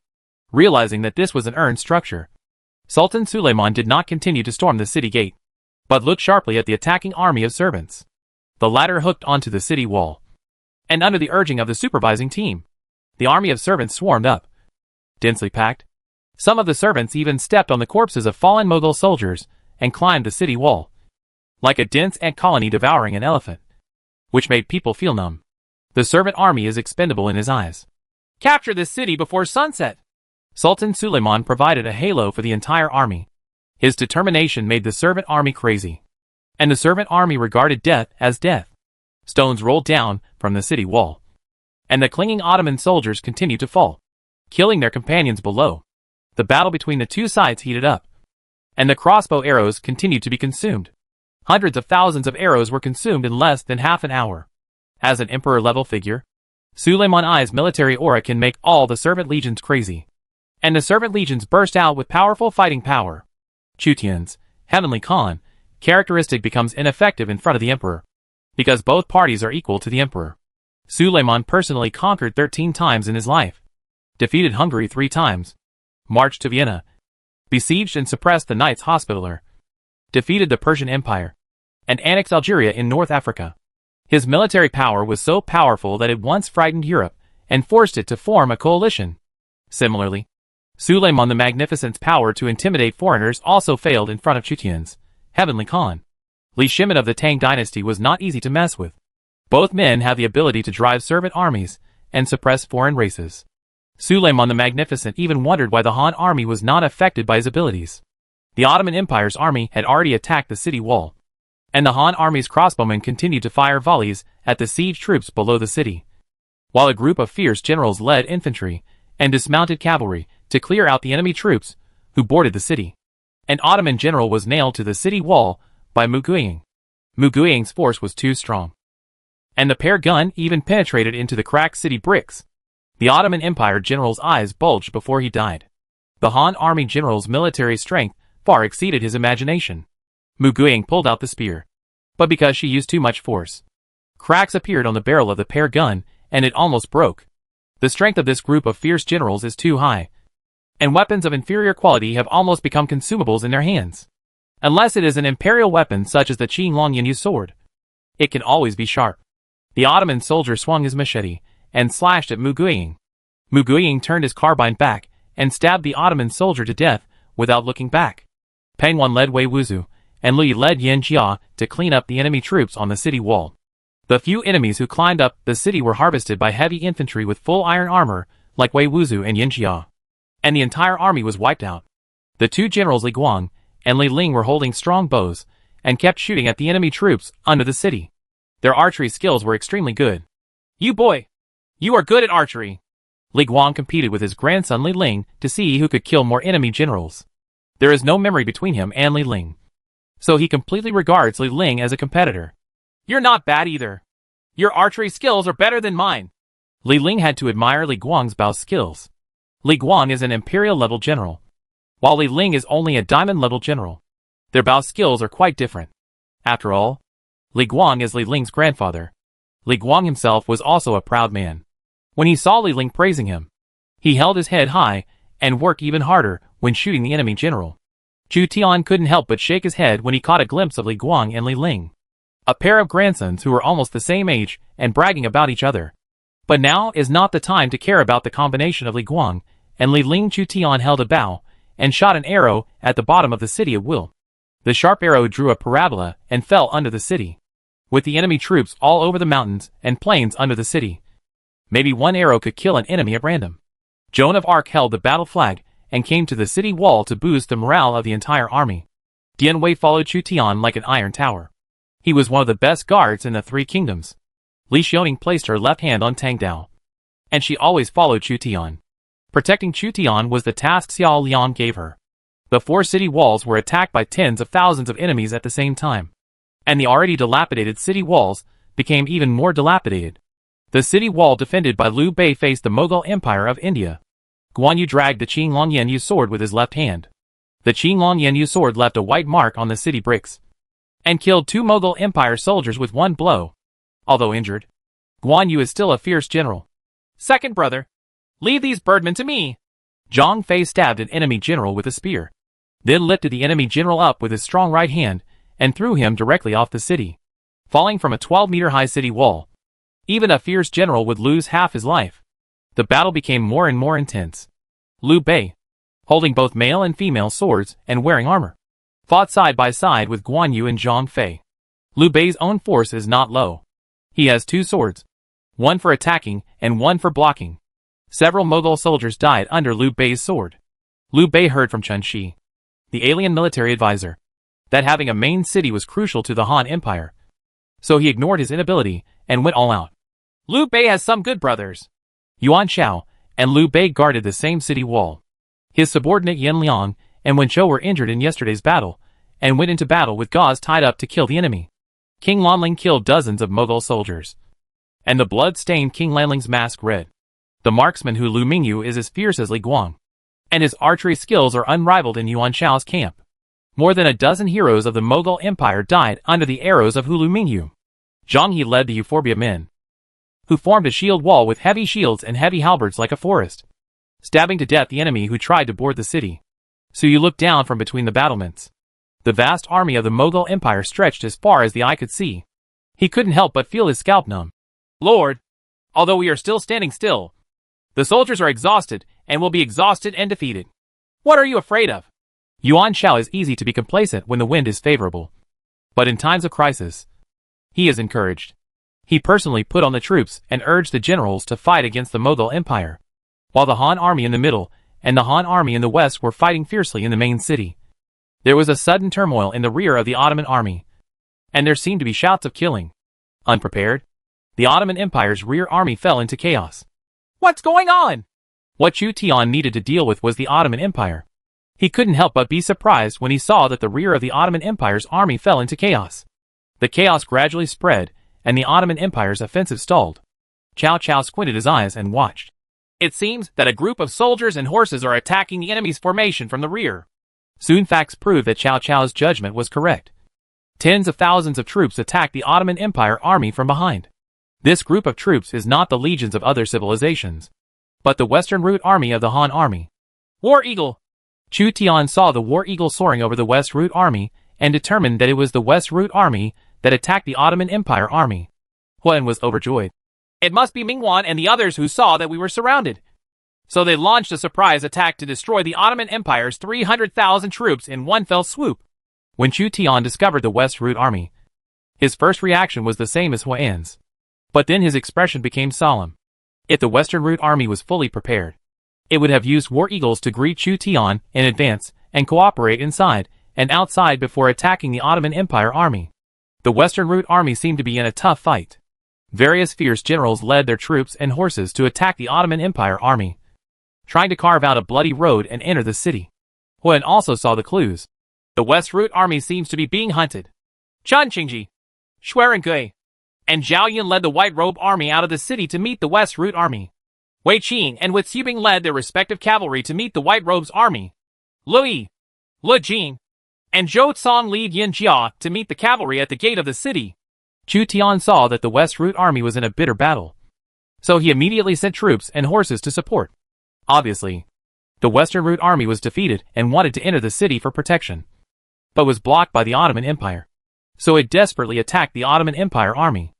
Realizing that this was an urn structure, Sultan Suleiman did not continue to storm the city gate, but looked sharply at the attacking army of servants. The latter hooked onto the city wall, and under the urging of the supervising team, the army of servants swarmed up, densely packed. Some of the servants even stepped on the corpses of fallen Mughal soldiers and climbed the city wall, like a dense ant colony devouring an elephant, which made people feel numb. The servant army is expendable in his eyes. Capture this city before sunset! Sultan Suleiman provided a halo for the entire army. His determination made the servant army crazy, and the servant army regarded death as death. Stones rolled down from the city wall, and the clinging Ottoman soldiers continued to fall, killing their companions below. The battle between the two sides heated up, and the crossbow arrows continued to be consumed. Hundreds of thousands of arrows were consumed in less than half an hour. As an emperor-level figure, Suleiman I's military aura can make all the servant legions crazy, and the servant legions burst out with powerful fighting power. Chu Tian's Heavenly Khan characteristic becomes ineffective in front of the emperor, because both parties are equal to the emperor. Suleiman personally conquered 13 times in his life, defeated Hungary 3 times, marched to Vienna, besieged and suppressed the Knights Hospitaller, defeated the Persian Empire, and annexed Algeria in North Africa. His military power was so powerful that it once frightened Europe and forced it to form a coalition. Similarly, Suleiman the Magnificent's power to intimidate foreigners also failed in front of Chu Tian's Heavenly Khan. Li Shimin of the Tang dynasty was not easy to mess with. Both men have the ability to drive servant armies and suppress foreign races. Suleiman the Magnificent even wondered why the Han army was not affected by his abilities. The Ottoman Empire's army had already attacked the city wall, and the Han army's crossbowmen continued to fire volleys at the siege troops below the city, while a group of fierce generals led infantry and dismounted cavalry to clear out the enemy troops who boarded the city. An Ottoman general was nailed to the city wall by Muguying. Muguying's force was too strong, and the pair gun even penetrated into the cracked city bricks. The Ottoman Empire general's eyes bulged before he died. The Han army general's military strength far exceeded his imagination. Muguying pulled out the spear, but because she used too much force, cracks appeared on the barrel of the pair gun, and it almost broke. The strength of this group of fierce generals is too high, and weapons of inferior quality have almost become consumables in their hands. Unless it is an imperial weapon such as the Qing Long Yanyu sword, it can always be sharp. The Ottoman soldier swung his machete and slashed at Muguying. Muguying turned his carbine back and stabbed the Ottoman soldier to death without looking back. Peng Wan led Wei Wuzu, and Li led Yan Jia to clean up the enemy troops on the city wall. The few enemies who climbed up the city were harvested by heavy infantry with full iron armor, like Wei Wuzu and Yan Jia, and the entire army was wiped out. The two generals Li Guang and Li Ling were holding strong bows and kept shooting at the enemy troops under the city. Their archery skills were extremely good. "You boy! You are good at archery!" Li Guang competed with his grandson Li Ling to see who could kill more enemy generals. There is no memory between him and Li Ling, so he completely regards Li Ling as a competitor. "You're not bad either. Your archery skills are better than mine." Li Ling had to admire Li Guang's bow skills. Li Guang is an imperial-level general, while Li Ling is only a diamond-level general. Their bow skills are quite different. After all, Li Guang is Li Ling's grandfather. Li Guang himself was also a proud man. When he saw Li Ling praising him, he held his head high and worked even harder when shooting the enemy general. Chu Tian couldn't help but shake his head when he caught a glimpse of Li Guang and Li Ling, a pair of grandsons who were almost the same age and bragging about each other. But now is not the time to care about the combination of Li Guang and Li Ling. Chu Tian held a bow and shot an arrow at the bottom of the city at will. The sharp arrow drew a parabola and fell under the city, with the enemy troops all over the mountains and plains under the city. Maybe one arrow could kill an enemy at random. Joan of Arc held the battle flag and came to the city wall to boost the morale of the entire army. Dian Wei followed Chu Tian like an iron tower. He was one of the best guards in the Three Kingdoms. Li Xiaoning placed her left hand on Tang Dao, and she always followed Chu Tian. Protecting Chu Tian was the task Xiao Liang gave her. The four city walls were attacked by tens of thousands of enemies at the same time, and the already dilapidated city walls became even more dilapidated. The city wall defended by Liu Bei faced the Mughal Empire of India. Guan Yu dragged the Qing Long Yanyu sword with his left hand. The Qing Long Yanyu sword left a white mark on the city bricks, and killed two Mughal Empire soldiers with one blow. Although injured, Guan Yu is still a fierce general. "Second brother, leave these birdmen to me." Zhang Fei stabbed an enemy general with a spear, then lifted the enemy general up with his strong right hand and threw him directly off the city, falling from a 12-meter-high city wall. Even a fierce general would lose half his life. The battle became more and more intense. Liu Bei, holding both male and female swords and wearing armor, fought side by side with Guan Yu and Zhang Fei. Liu Bei's own force is not low. He has two swords, one for attacking and one for blocking. Several Mughal soldiers died under Liu Bei's sword. Liu Bei heard from Chen Shi, the alien military advisor, that having a main city was crucial to the Han Empire, so he ignored his inability and went all out. Liu Bei has some good brothers. Yuan Shao and Liu Bei guarded the same city wall. His subordinate Yan Liang and Wen Chou were injured in yesterday's battle, and went into battle with gauze tied up to kill the enemy. King Lanling killed dozens of Mughal soldiers, and the blood stained King Lanling's mask red. The marksman Hu Lu Mingyu is as fierce as Li Guang, and his archery skills are unrivaled in Yuan Shao's camp. More than a dozen heroes of the Mughal Empire died under the arrows of Hu Lu Mingyu. Zhang He led the Euphorbia men, who formed a shield wall with heavy shields and heavy halberds like a forest, stabbing to death the enemy who tried to board the city. So you looked down from between the battlements. The vast army of the Mughal Empire stretched as far as the eye could see. He couldn't help but feel his scalp numb. "Lord, although we are still standing still, the soldiers are exhausted and will be exhausted and defeated. What are you afraid of?" Yuan Shao is easy to be complacent when the wind is favorable, but in times of crisis, he is encouraged. He personally put on the troops and urged the generals to fight against the Mughal Empire, while the Han army in the middle and the Han army in the west were fighting fiercely in the main city. There was a sudden turmoil in the rear of the Ottoman army, and there seemed to be shouts of killing. Unprepared, The Ottoman Empire's rear army fell into chaos. What's going on? What Chu Tian needed to deal with was the Ottoman Empire. He couldn't help but be surprised when he saw that the rear of the Ottoman Empire's army fell into chaos. The chaos gradually spread, and the Ottoman Empire's offensive stalled. Cao Cao squinted his eyes and watched. It seems that a group of soldiers and horses are attacking the enemy's formation from the rear. Soon facts proved that Cao Cao's judgment was correct. Tens of thousands of troops attacked the Ottoman Empire army from behind. This group of troops is not the legions of other civilizations, but the Western Route Army of the Han Army. War Eagle! Chu Tian saw the War Eagle soaring over the West Route Army and determined that it was the West Route Army that attacked the Ottoman Empire army. Huan was overjoyed. It must be Mingwan and the others who saw that we were surrounded. So they launched a surprise attack to destroy the Ottoman Empire's 300,000 troops in one fell swoop. When Chu Tian discovered the West Route Army, his first reaction was the same as Huan's. But then his expression became solemn. If the Western Route Army was fully prepared, it would have used War Eagles to greet Chu Tian in advance and cooperate inside and outside before attacking the Ottoman Empire army. The Western Route Army seemed to be in a tough fight. Various fierce generals led their troops and horses to attack the Ottoman Empire army, trying to carve out a bloody road and enter the city. Huan also saw the clues. The West Route Army seems to be being hunted. Chen Qingji, Xuerengui, and Zhao Yun led the White Robe Army out of the city to meet the West Route Army. Wei Qing and Wei Xubing led their respective cavalry to meet the White Robes Army. Lu Yi, Lu Jing, and Zhou Cong lead Yin Jia to meet the cavalry at the gate of the city. Chu Tian saw that the West Route Army was in a bitter battle, so he immediately sent troops and horses to support. Obviously, the Western Route Army was defeated and wanted to enter the city for protection, but was blocked by the Ottoman Empire, so it desperately attacked the Ottoman Empire army.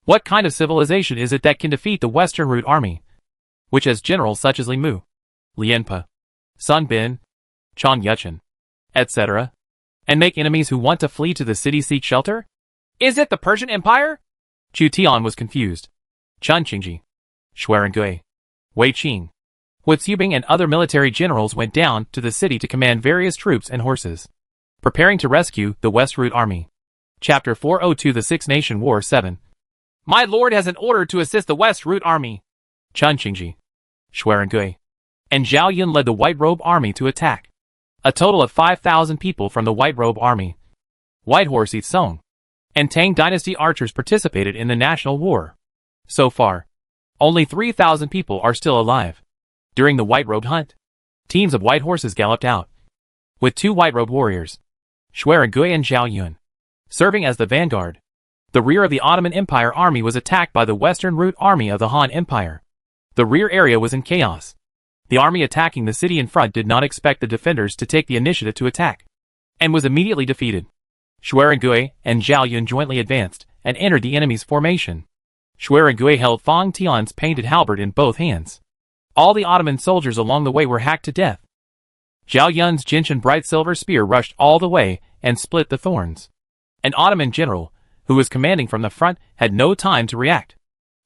What kind of civilization is it that can defeat the Western Route Army, which has generals such as Li Mu, Lian Pe, Sun Bin, Chang Yuchen, etc., and make enemies who want to flee to the city seek shelter? Is it the Persian Empire? Chu Tian was confused. Chen Qingji, Xuerengui, Wei Qing, Wei Xubing and other military generals went down to the city to command various troops and horses, preparing to rescue the West Route Army. Chapter 402 The Six Nation War 7. My lord has an order to assist the West Route Army. Chen Qingji, Xuerengui, and Zhao Yun led the White Robe Army to attack. A total of 5,000 people from the White Robe Army, White Horse Yi Song, and Tang Dynasty archers participated in the national war. So far, only 3,000 people are still alive. During the White Robe hunt, teams of white horses galloped out, with 2 White Robe warriors, Xuerengui and Zhao Yun, serving as the vanguard. The rear of the Ottoman Empire army was attacked by the Western Route Army of the Han Empire. The rear area was in chaos. The army attacking the city in front did not expect the defenders to take the initiative to attack, and was immediately defeated. Xuerengui and Zhao Yun jointly advanced and entered the enemy's formation. Xuerengui held Fang Tian's painted halberd in both hands. All the Ottoman soldiers along the way were hacked to death. Zhao Yun's gentian bright silver spear rushed all the way and split the thorns. An Ottoman general, who was commanding from the front, had no time to react.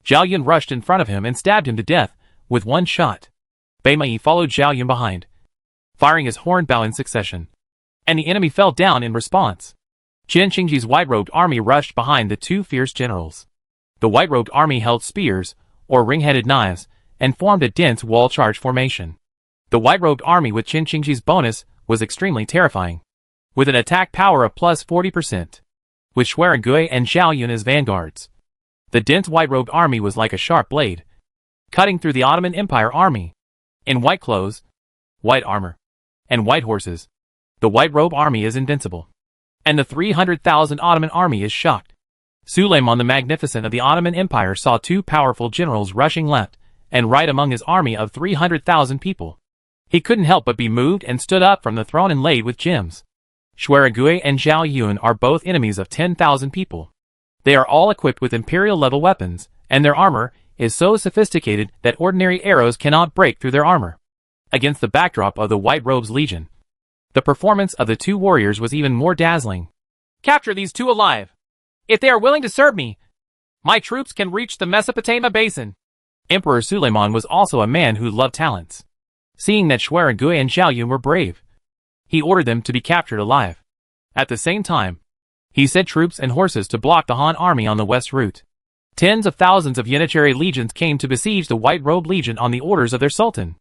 Zhao Yun rushed in front of him and stabbed him to death with one shot. Beimei followed Zhao Yun behind, firing his horn bow in succession, and the enemy fell down in response. Chen Qingji's white-robed army rushed behind the 2 fierce generals. The white-robed army held spears, or ring-headed knives, and formed a dense wall charge formation. The white-robed army with Chen Qingji's bonus was extremely terrifying, with an attack power of plus 40%, with Xuerengui and Zhao Yun as vanguards. The dense white-robed army was like a sharp blade, cutting through the Ottoman Empire army. In white clothes, white armor, and white horses, the White Robe Army is invincible, and the 300,000 Ottoman army is shocked. Suleiman the Magnificent of the Ottoman Empire saw 2 powerful generals rushing left and right among his army of 300,000 people. He couldn't help but be moved and stood up from the throne inlaid with gems. Xuerengui and Zhao Yun are both enemies of 10,000 people. They are all equipped with imperial-level weapons, and their armor is so sophisticated that ordinary arrows cannot break through their armor. Against the backdrop of the White Robes Legion, the performance of the 2 warriors was even more dazzling. Capture these 2 alive. If they are willing to serve me, my troops can reach the Mesopotamia basin. Emperor Suleiman was also a man who loved talents. Seeing that Xuerengui and Zhao Yun were brave, he ordered them to be captured alive. At the same time, he sent troops and horses to block the Han army on the west route. Tens of thousands of unitary legions came to besiege the White Robe Legion on the orders of their sultan.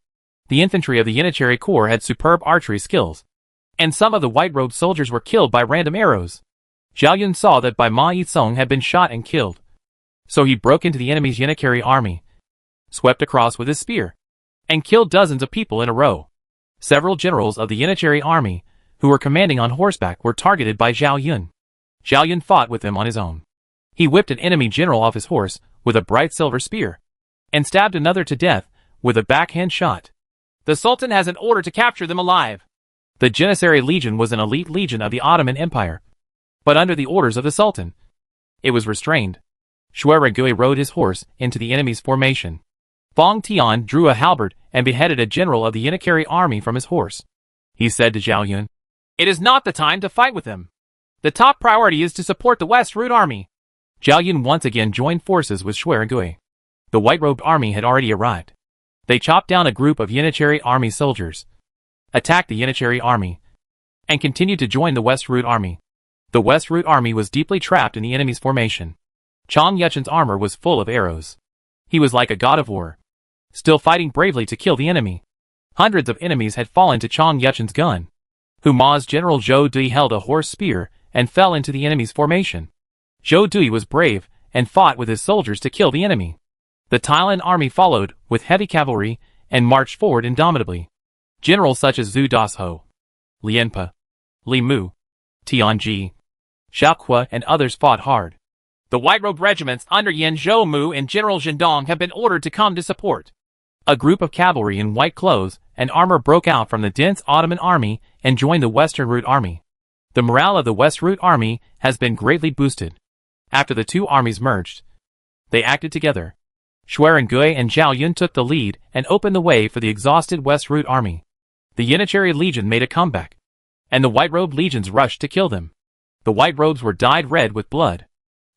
The infantry of the unitary corps had superb archery skills, and some of the White Robe soldiers were killed by random arrows. Zhao Yun saw that Bai Ma Yitsong had been shot and killed, so he broke into the enemy's unitary army, swept across with his spear, and killed dozens of people in a row. Several generals of the unitary army, who were commanding on horseback, were targeted by Zhao Yun. Zhao Yun fought with them on his own. He whipped an enemy general off his horse with a bright silver spear, and stabbed another to death with a backhand shot. The Sultan has an order to capture them alive. The Janissary Legion was an elite legion of the Ottoman Empire, but under the orders of the Sultan, it was restrained. Shuai rode his horse into the enemy's formation. Fong Tian drew a halberd and beheaded a general of the unitary army from his horse. He said to Zhao Yun, "It is not the time to fight with them. The top priority is to support the West Route Army." Zhao Yun once again joined forces with Shuai. The white-robed army had already arrived. They chopped down a group of unitary army soldiers, attacked the unitary army, and continued to join the West Route Army. The West Route Army was deeply trapped in the enemy's formation. Chang Yuchen's armor was full of arrows. He was like a god of war, still fighting bravely to kill the enemy. Hundreds of enemies had fallen to Chang Yuchen's gun. Hu Ma's general Zhou Dui held a horse spear and fell into the enemy's formation. Zhou Dui was brave and fought with his soldiers to kill the enemy. The Thailand army followed with heavy cavalry and marched forward indomitably. Generals such as Zhu Dasho, Lianpa, Li Mu, Tian Ji, Xiao Kua, and others fought hard. The white-robed regiments under Yan Zhou and General Zhendong have been ordered to come to support. A group of cavalry in white clothes and armor broke out from the dense Ottoman army and joined the Western Route Army. The morale of the West Route Army has been greatly boosted. After the two armies merged, they acted together. Shuai and Zhao Yun took the lead and opened the way for the exhausted West Route Army. The Unitary Legion made a comeback, and the white-robed legions rushed to kill them. The white robes were dyed red with blood.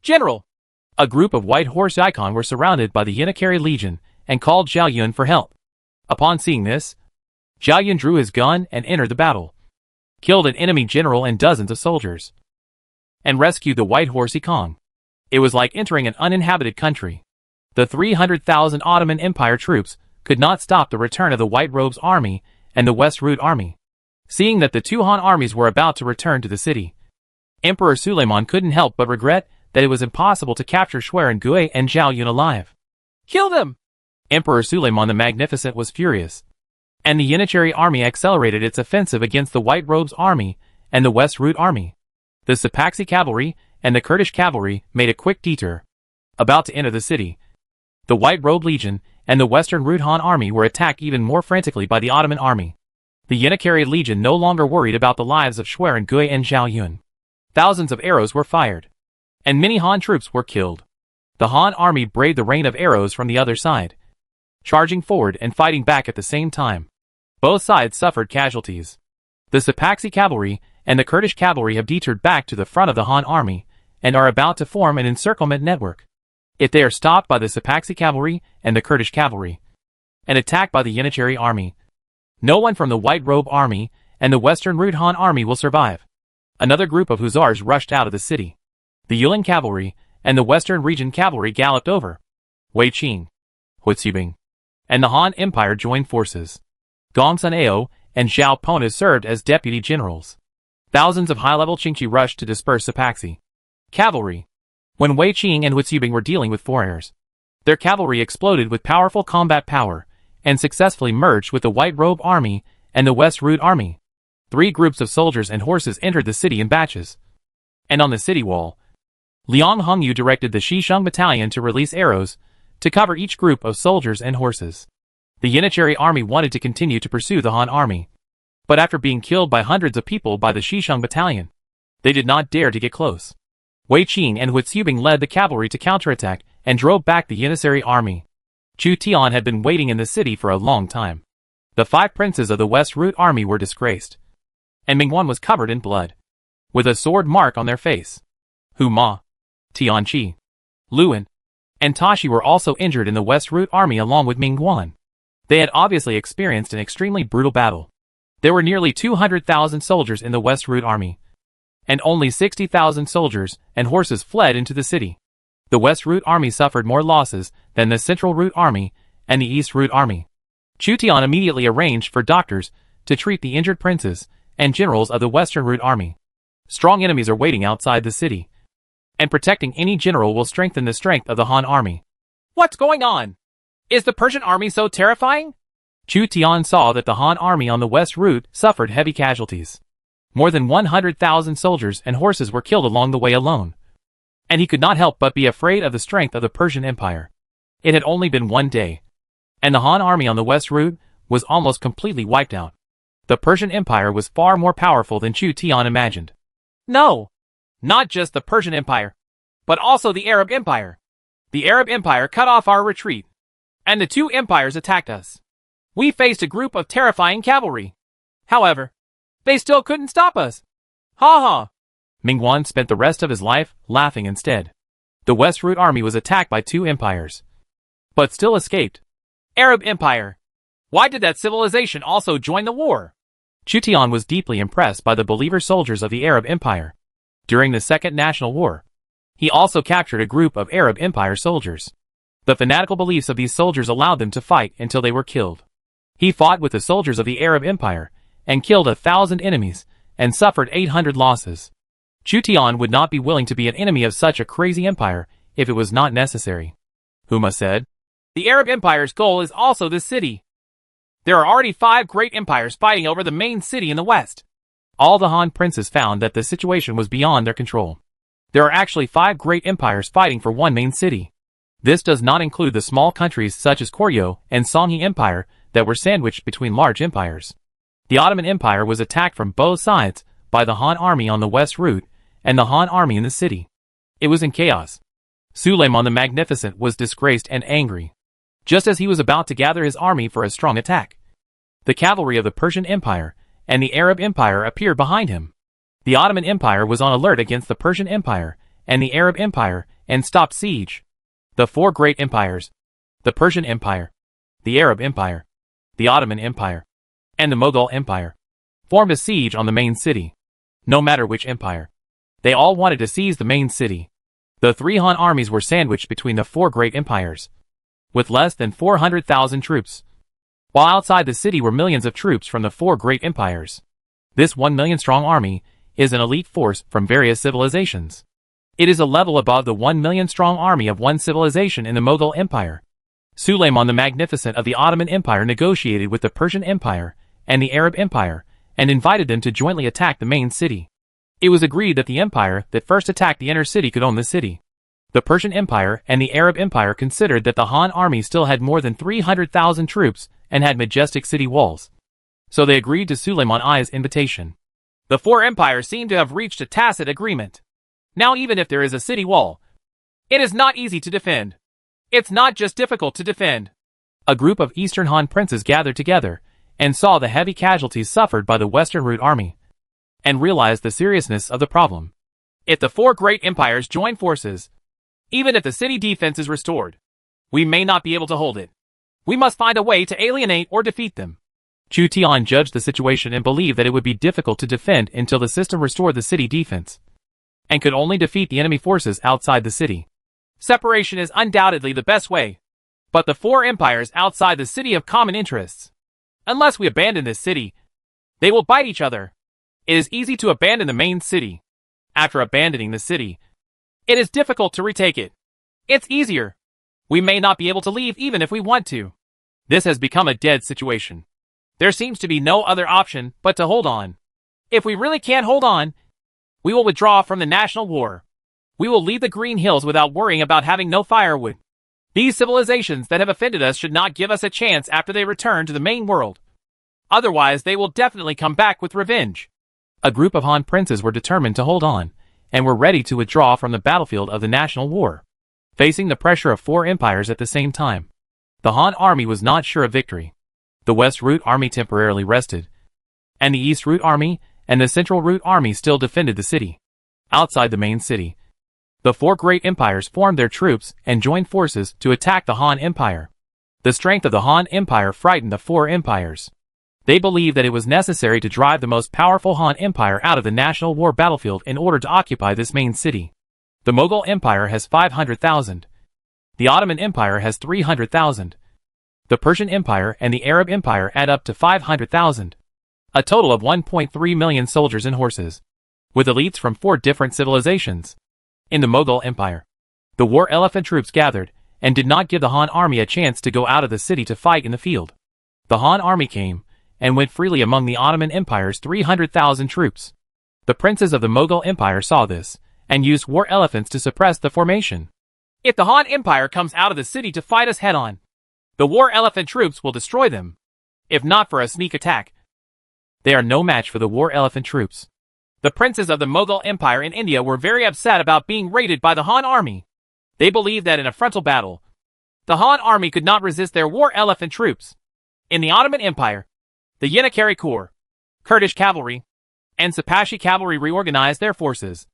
"General!" A group of white horse icon were surrounded by the Unitary Legion and called Zhao Yun for help. Upon seeing this, Zhao Yun drew his gun and entered the battle, killed an enemy general and dozens of soldiers, and rescued the white horse Ikong. It was like entering an uninhabited country. The 300,000 Ottoman Empire troops could not stop the return of the White Robes Army and the West Route Army. Seeing that the two Han armies were about to return to the city, Emperor Suleiman couldn't help but regret that it was impossible to capture Shuai and Zhao Yun alive. "Kill them!" Emperor Suleiman the Magnificent was furious, and the Unitary Army accelerated its offensive against the White Robes Army and the West Route Army. The Sapaxi cavalry and the Kurdish cavalry made a quick detour. About to enter the city, the White Robe Legion and the Western Route Han army were attacked even more frantically by the Ottoman army. The Unitary Legion no longer worried about the lives of Shuai and Zhao Yun. Thousands of arrows were fired, and many Han troops were killed. The Han army braved the rain of arrows from the other side, charging forward and fighting back at the same time. Both sides suffered casualties. The Sapaxi cavalry and the Kurdish cavalry have detoured back to the front of the Han army and are about to form an encirclement network. If they are stopped by the Sapaxi cavalry and the Kurdish cavalry, and attacked by the Unitary army, no one from the White Robe Army and the Western Route Han army will survive. Another group of hussars rushed out of the city. The Yulin cavalry and the Western Region cavalry galloped over. Wei Qing, Hu Zibing, and the Han Empire joined forces. Gong Sun Ao and Zhao Pona served as deputy generals. Thousands of high-level Qingqi rushed to disperse Sapaxi cavalry. When Wei Qing and Hu Zibing were dealing with foreigners, their cavalry exploded with powerful combat power and successfully merged with the White Robe Army and the West Route Army. 3 groups of soldiers and horses entered the city in batches. And on the city wall, Liang Hongyu directed the Xisheng battalion to release arrows to cover each group of soldiers and horses. The Unitary army wanted to continue to pursue the Han army, but after being killed by hundreds of people by the Xisheng battalion, they did not dare to get close. Wei Qing and Hu Zibing led the cavalry to counterattack and drove back the Unitary army. Chu Tian had been waiting in the city for a long time. The 5 princes of the West Route army were disgraced, and Mingwan was covered in blood, with a sword mark on their face. Hu Ma, Tian Qi, Luan, and Tashi were also injured in the West Route army along with Mingwan. They had obviously experienced an extremely brutal battle. There were nearly 200,000 soldiers in the West Route army, and only 60,000 soldiers and horses fled into the city. The West Route Army suffered more losses than the Central Route Army and the East Route Army. Chu Tian immediately arranged for doctors to treat the injured princes and generals of the Western Route Army. Strong enemies are waiting outside the city, and protecting any general will strengthen the strength of the Han army. What's going on? Is the Persian army so terrifying? Chu Tian saw that the Han army on the West Route suffered heavy casualties. More than 100,000 soldiers and horses were killed along the way alone. And he could not help but be afraid of the strength of the Persian Empire. It had only been one day, and the Han army on the West Route was almost completely wiped out. The Persian Empire was far more powerful than Chu Tian imagined. No, not just the Persian Empire, but also the Arab Empire. The Arab Empire cut off our retreat, and the two empires attacked us. We faced a group of terrifying cavalry. However, they still couldn't stop us. Ha ha! Mingguan spent the rest of his life laughing instead. The West Route army was attacked by two empires, but still escaped. Arab Empire. Why did that civilization also join the war? Chu Tian was deeply impressed by the believer soldiers of the Arab Empire. During the Second National War, he also captured a group of Arab Empire soldiers. The fanatical beliefs of these soldiers allowed them to fight until they were killed. He fought with the soldiers of the Arab Empire and killed 1,000 enemies and suffered 800 losses. Chu Tian would not be willing to be an enemy of such a crazy empire if it was not necessary. Huma said, "The Arab Empire's goal is also this city. There are already 5 great empires fighting over the main city in the west." All the Han princes found that the situation was beyond their control. There are actually 5 great empires fighting for one main city. This does not include the small countries such as Koryo and Songhe Empire that were sandwiched between large empires. The Ottoman Empire was attacked from both sides by the Han army on the West Route and the Han army in the city. It was in chaos. Suleiman the Magnificent was disgraced and angry, just as he was about to gather his army for a strong attack. The cavalry of the Persian Empire and the Arab Empire appeared behind him. The Ottoman Empire was on alert against the Persian Empire and the Arab Empire and stopped siege. The 4 great empires, the Persian Empire, the Arab Empire, the Ottoman Empire, and the Mughal Empire, formed a siege on the main city. No matter which empire, they all wanted to seize the main city. The 3 Han armies were sandwiched between the 4 great empires, with less than 400,000 troops, while outside the city were millions of troops from the 4 great empires. This 1 million strong army is an elite force from various civilizations. It is a level above the 1 million strong army of one civilization in the Mughal Empire. Suleiman the Magnificent of the Ottoman Empire negotiated with the Persian Empire and the Arab Empire and invited them to jointly attack the main city. It was agreed that the empire that first attacked the inner city could own the city. The Persian Empire and the Arab Empire considered that the Han army still had more than 300,000 troops and had majestic city walls. So they agreed to Suleiman I's invitation. The 4 empires seem to have reached a tacit agreement. Now even if there is a city wall, it is not easy to defend. It's not just difficult to defend. A group of Eastern Han princes gathered together and saw the heavy casualties suffered by the Western Route army, and realized the seriousness of the problem. If the 4 great empires join forces, even if the city defense is restored, we may not be able to hold it. We must find a way to alienate or defeat them. Chu Tian judged the situation and believed that it would be difficult to defend until the system restored the city defense, and could only defeat the enemy forces outside the city. Separation is undoubtedly the best way, but the 4 empires outside the city have common interests. Unless we abandon this city, they will bite each other. It is easy to abandon the main city. After abandoning the city, it is difficult to retake it. It's easier. We may not be able to leave even if we want to. This has become a dead situation. There seems to be no other option but to hold on. If we really can't hold on, we will withdraw from the national war. We will leave the Green Hills without worrying about having no firewood. These civilizations that have offended us should not give us a chance after they return to the main world. Otherwise, they will definitely come back with revenge. A group of Han princes were determined to hold on, and were ready to withdraw from the battlefield of the national war, facing the pressure of 4 empires at the same time. The Han army was not sure of victory. The West Route army temporarily rested, and the East Route army and the Central Route army still defended the city. Outside the main city, the 4 great empires formed their troops and joined forces to attack the Han Empire. The strength of the Han Empire frightened the 4 empires. They believed that it was necessary to drive the most powerful Han Empire out of the national war battlefield in order to occupy this main city. The Mughal Empire has 500,000. The Ottoman Empire has 300,000. The Persian Empire and the Arab Empire add up to 500,000. A total of 1.3 million soldiers and horses, with elites from 4 different civilizations. In the Mughal Empire, the war elephant troops gathered and did not give the Han army a chance to go out of the city to fight in the field. The Han army came and went freely among the Ottoman Empire's 300,000 troops. The princes of the Mughal Empire saw this and used war elephants to suppress the formation. If the Han Empire comes out of the city to fight us head-on, the war elephant troops will destroy them. If not for a sneak attack, they are no match for the war elephant troops. The princes of the Mughal Empire in India were very upset about being raided by the Han army. They believed that in a frontal battle, the Han army could not resist their war elephant troops. In the Ottoman Empire, the Yenikari Corps, Kurdish cavalry, and Sipahi cavalry reorganized their forces,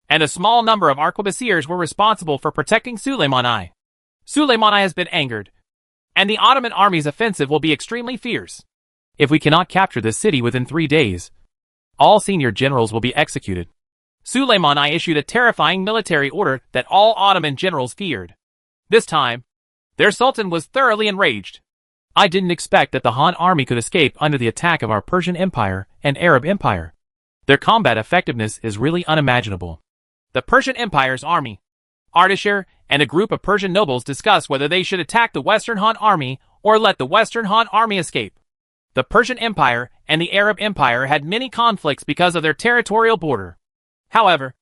and a small number of arquebusiers were responsible for protecting Suleimani. Suleimani has been angered, and the Ottoman army's offensive will be extremely fierce. If we cannot capture this city within 3 days, all senior generals will be executed. Suleimani issued a terrifying military order that all Ottoman generals feared. This time, their sultan was thoroughly enraged. I didn't expect that the Han army could escape under the attack of our Persian Empire and Arab Empire. Their combat effectiveness is really unimaginable. The Persian Empire's army, Ardashir, and a group of Persian nobles discussed whether they should attack the Western Han army or let the Western Han army escape. The Persian Empire and the Arab Empire had many conflicts because of their territorial border. However,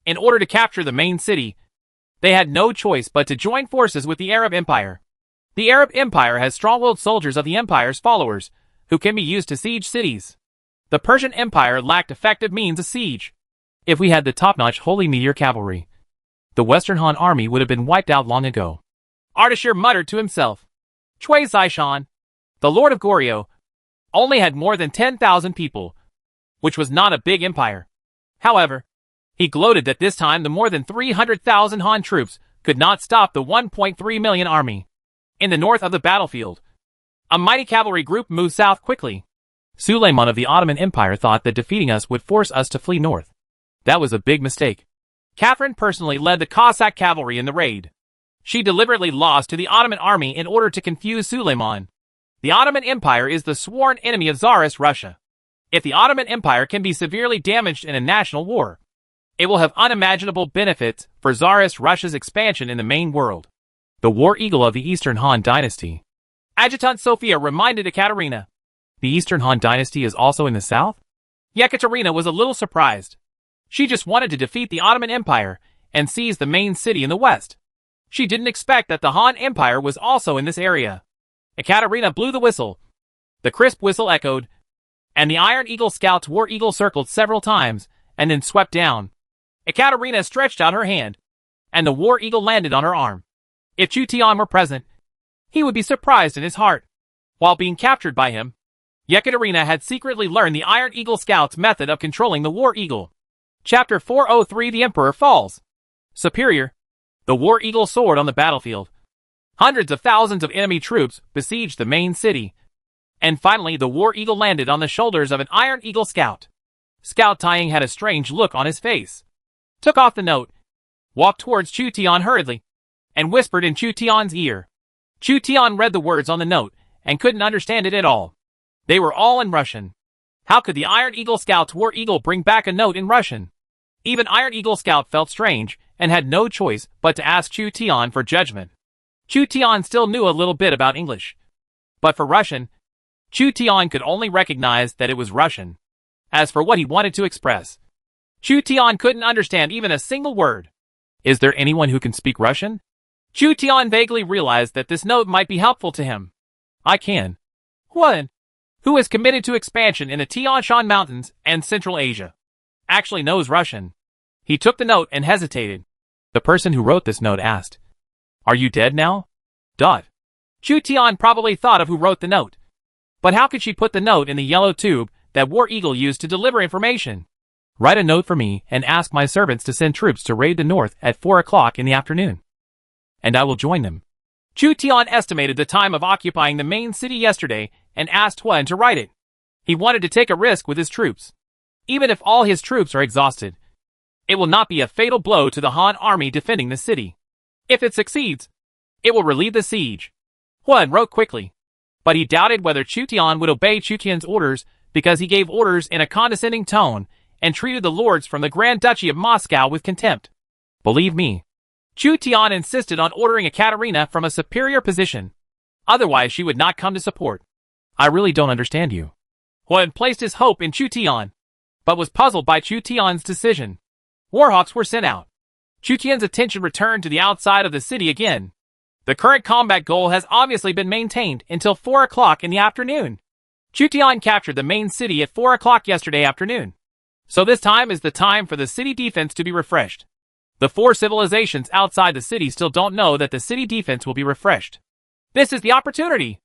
in order to capture the main city, they had no choice but to join forces with the Arab Empire. The Arab Empire has strong-willed soldiers of the Empire's followers, who can be used to siege cities. The Persian Empire lacked effective means of siege. If we had the top-notch Holy Meteor cavalry, the Western Han army would have been wiped out long ago. Ardashir muttered to himself. Chui Zishan, the Lord of Goryeo, only had more than 10,000 people, which was not a big empire. However, he gloated that this time the more than 300,000 Han troops could not stop the 1.3 million army. In the north of the battlefield, a mighty cavalry group moved south quickly. Suleiman of the Ottoman Empire thought that defeating us would force us to flee north. That was a big mistake. Catherine personally led the Cossack cavalry in the raid. She deliberately lost to the Ottoman army in order to confuse Suleiman. The Ottoman Empire is the sworn enemy of Tsarist Russia. If the Ottoman Empire can be severely damaged in a national war, it will have unimaginable benefits for Tsarist Russia's expansion in the main world. The war eagle of the Eastern Han dynasty. Adjutant Sophia reminded Ekaterina. The Eastern Han dynasty is also in the south? Yekaterina was a little surprised. She just wanted to defeat the Ottoman Empire and seize the main city in the west. She didn't expect that the Han Empire was also in this area. Ekaterina blew the whistle. The crisp whistle echoed, and the Iron Eagle Scout's war eagle circled several times and then swept down. Ekaterina stretched out her hand, and the war eagle landed on her arm. If Chu Tian were present, he would be surprised in his heart. While being captured by him, Yekaterina had secretly learned the Iron Eagle Scout's method of controlling the war eagle. Chapter 403 The Emperor Falls. Superior. The war eagle soared on the battlefield. Hundreds of thousands of enemy troops besieged the main city. And finally the war eagle landed on the shoulders of an Iron Eagle Scout. Scout Taiying had a strange look on his face. Took off the note, walked towards Chu Tian hurriedly, and whispered in Chu Tian's ear. Chu Tian read the words on the note and couldn't understand it at all. They were all in Russian. How could the Iron Eagle Scout's war eagle bring back a note in Russian? Even Iron Eagle Scout felt strange and had no choice but to ask Chu Tian for judgment. Chu Tian still knew a little bit about English, but for Russian, Chu Tian could only recognize that it was Russian. As for what he wanted to express, Chu Tian couldn't understand even a single word. Is there anyone who can speak Russian? Chu Tian vaguely realized that this note might be helpful to him. I can. Huan, who is committed to expansion in the Tian Shan Mountains and Central Asia, actually knows Russian. He took the note and hesitated. The person who wrote this note asked, Are you dead now? Chu Tian probably thought of who wrote the note. But how could she put the note in the yellow tube that War Eagle used to deliver information? Write a note for me and ask my servants to send troops to raid the north at 4 o'clock in the afternoon. And I will join them. Chu Tian estimated the time of occupying the main city yesterday and asked Huan to write it. He wanted to take a risk with his troops. Even if all his troops are exhausted, It will not be a fatal blow to the Han army defending the city. If it succeeds, it will relieve the siege. Huan wrote quickly. But he doubted whether Chu Tian would obey Chu Tian's orders because he gave orders in a condescending tone and treated the lords from the Grand Duchy of Moscow with contempt. Believe me, Chu Tian insisted on ordering Ekaterina from a superior position. Otherwise she would not come to support. I really don't understand you. Huan placed his hope in Chu Tian, but was puzzled by Chu Tian's decision. Warhawks were sent out. Chu Tian's attention returned to the outside of the city again. The current combat goal has obviously been maintained until 4 o'clock in the afternoon. Chu Tian captured the main city at 4 o'clock yesterday afternoon. So this time is the time for the city defense to be refreshed. The 4 civilizations outside the city still don't know that the city defense will be refreshed. This is the opportunity.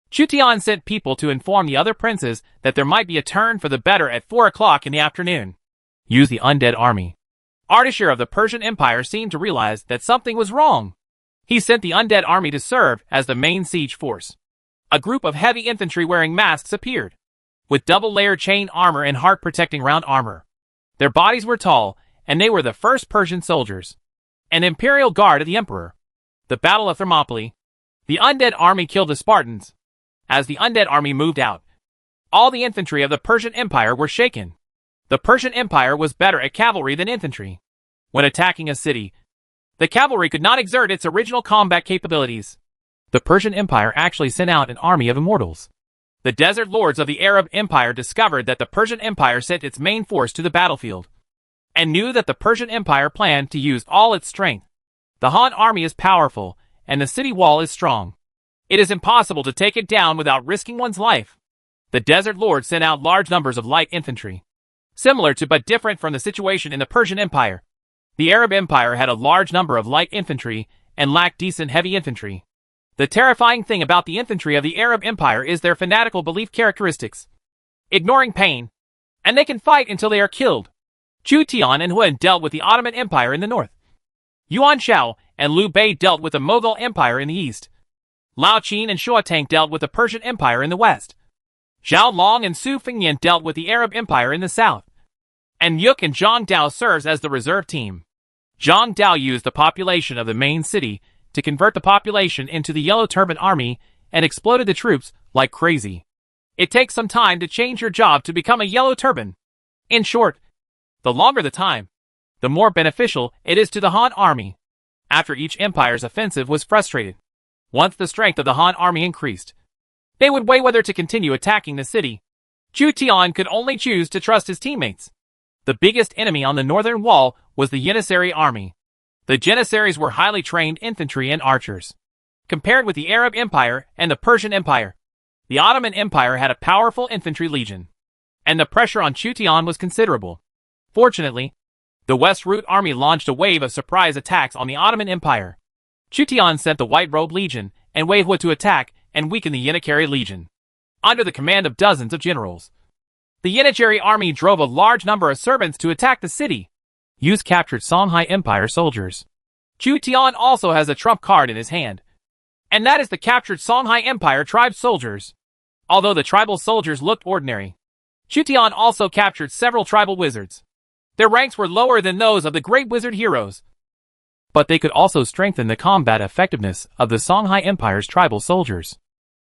Chu Tian sent people to inform the other princes that there might be a turn for the better at 4 o'clock in the afternoon. Use the undead army. Ardashir of the Persian Empire seemed to realize that something was wrong. He sent the undead army to serve as the main siege force. A group of heavy infantry wearing masks appeared, with double-layered chain armor and heart-protecting round armor. Their bodies were tall, and they were the first Persian soldiers. An imperial guard of the emperor. The Battle of Thermopylae. The undead army killed the Spartans. As the undead army moved out, all the infantry of the Persian Empire were shaken. The Persian Empire was better at cavalry than infantry. When attacking a city, the cavalry could not exert its original combat capabilities. The Persian Empire actually sent out an army of immortals. The desert lords of the Arab Empire discovered that the Persian Empire sent its main force to the battlefield, and knew that the Persian Empire planned to use all its strength. The Han army is powerful, and the city wall is strong. It is impossible to take it down without risking one's life. The desert lords sent out large numbers of light infantry. Similar to but different from the situation in the Persian Empire. The Arab Empire had a large number of light infantry and lacked decent heavy infantry. The terrifying thing about the infantry of the Arab Empire is their fanatical belief characteristics. Ignoring pain, and they can fight until they are killed. Chu Tian and Huan dealt with the Ottoman Empire in the north. Yuan Shao and Liu Bei dealt with the Mughal Empire in the east. Lao Qin and Shuatang dealt with the Persian Empire in the west. Zhao Long and Su Fengnian dealt with the Arab Empire in the south. And Yuk and Zhang Dao serves as the reserve team. Zhang Dao used the population of the main city to convert the population into the Yellow Turban Army and exploded the troops like crazy. It takes some time to change your job to become a Yellow Turban. In short, the longer the time, the more beneficial it is to the Han army. After each empire's offensive was frustrated, once the strength of the Han army increased, they would weigh whether to continue attacking the city. Chu Tian could only choose to trust his teammates. The biggest enemy on the northern wall was the Janissary army. The Janissaries were highly trained infantry and archers. Compared with the Arab Empire and the Persian Empire, the Ottoman Empire had a powerful infantry legion, and the pressure on Chu Tian was considerable. Fortunately, the West Route army launched a wave of surprise attacks on the Ottoman Empire. Chu Tian sent the White Robe Legion and Wei Hua to attack and weaken the Janissary Legion, under the command of dozens of generals. The Janissary army drove a large number of servants to attack the city. Yus captured Songhai Empire soldiers. Chu Tian also has a trump card in his hand, and that is the captured Songhai Empire tribe soldiers. Although the tribal soldiers looked ordinary, Chu Tian also captured several tribal wizards. Their ranks were lower than those of the great wizard heroes, but they could also strengthen the combat effectiveness of the Songhai Empire's tribal soldiers.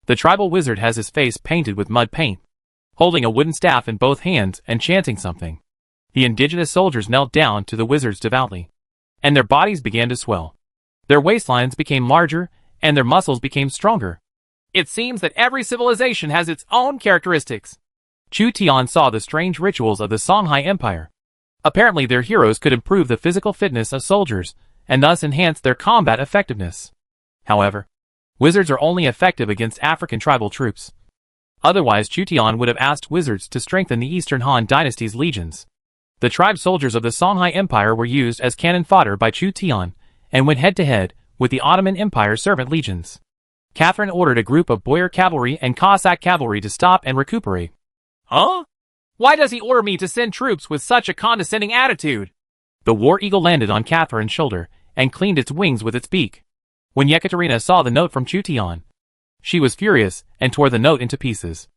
The tribal wizard has his face painted with mud paint, holding a wooden staff in both hands and chanting something. The indigenous soldiers knelt down to the wizards devoutly, and their bodies began to swell. Their waistlines became larger, and their muscles became stronger. It seems that every civilization has its own characteristics. Chu Tian saw the strange rituals of the Songhai Empire. Apparently their heroes could improve the physical fitness of soldiers, and thus enhance their combat effectiveness. However, wizards are only effective against African tribal troops. Otherwise Chu Tian would have asked wizards to strengthen the Eastern Han Dynasty's legions. The tribe soldiers of the Songhai Empire were used as cannon fodder by Chu Tian, and went head-to-head with the Ottoman Empire's servant legions. Catherine ordered a group of Boyar cavalry and Cossack cavalry to stop and recuperate. Huh? Why does he order me to send troops with such a condescending attitude? The war eagle landed on Catherine's shoulder, and cleaned its wings with its beak. When Yekaterina saw the note from Chu Tian, she was furious, and tore the note into pieces.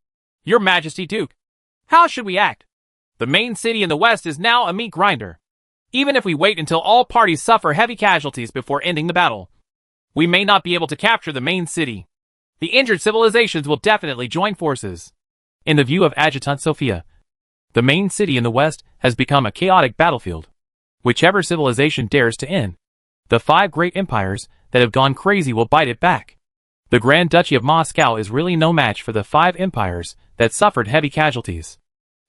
Your Majesty Duke, how should we act? The main city in the west is now a meat grinder. Even if we wait until all parties suffer heavy casualties before ending the battle, we may not be able to capture the main city. The injured civilizations will definitely join forces. In the view of Adjutant Sophia, the main city in the west has become a chaotic battlefield. Whichever civilization dares to end, the 5 great empires that have gone crazy will bite it back. The Grand Duchy of Moscow is really no match for the 5 empires that suffered heavy casualties.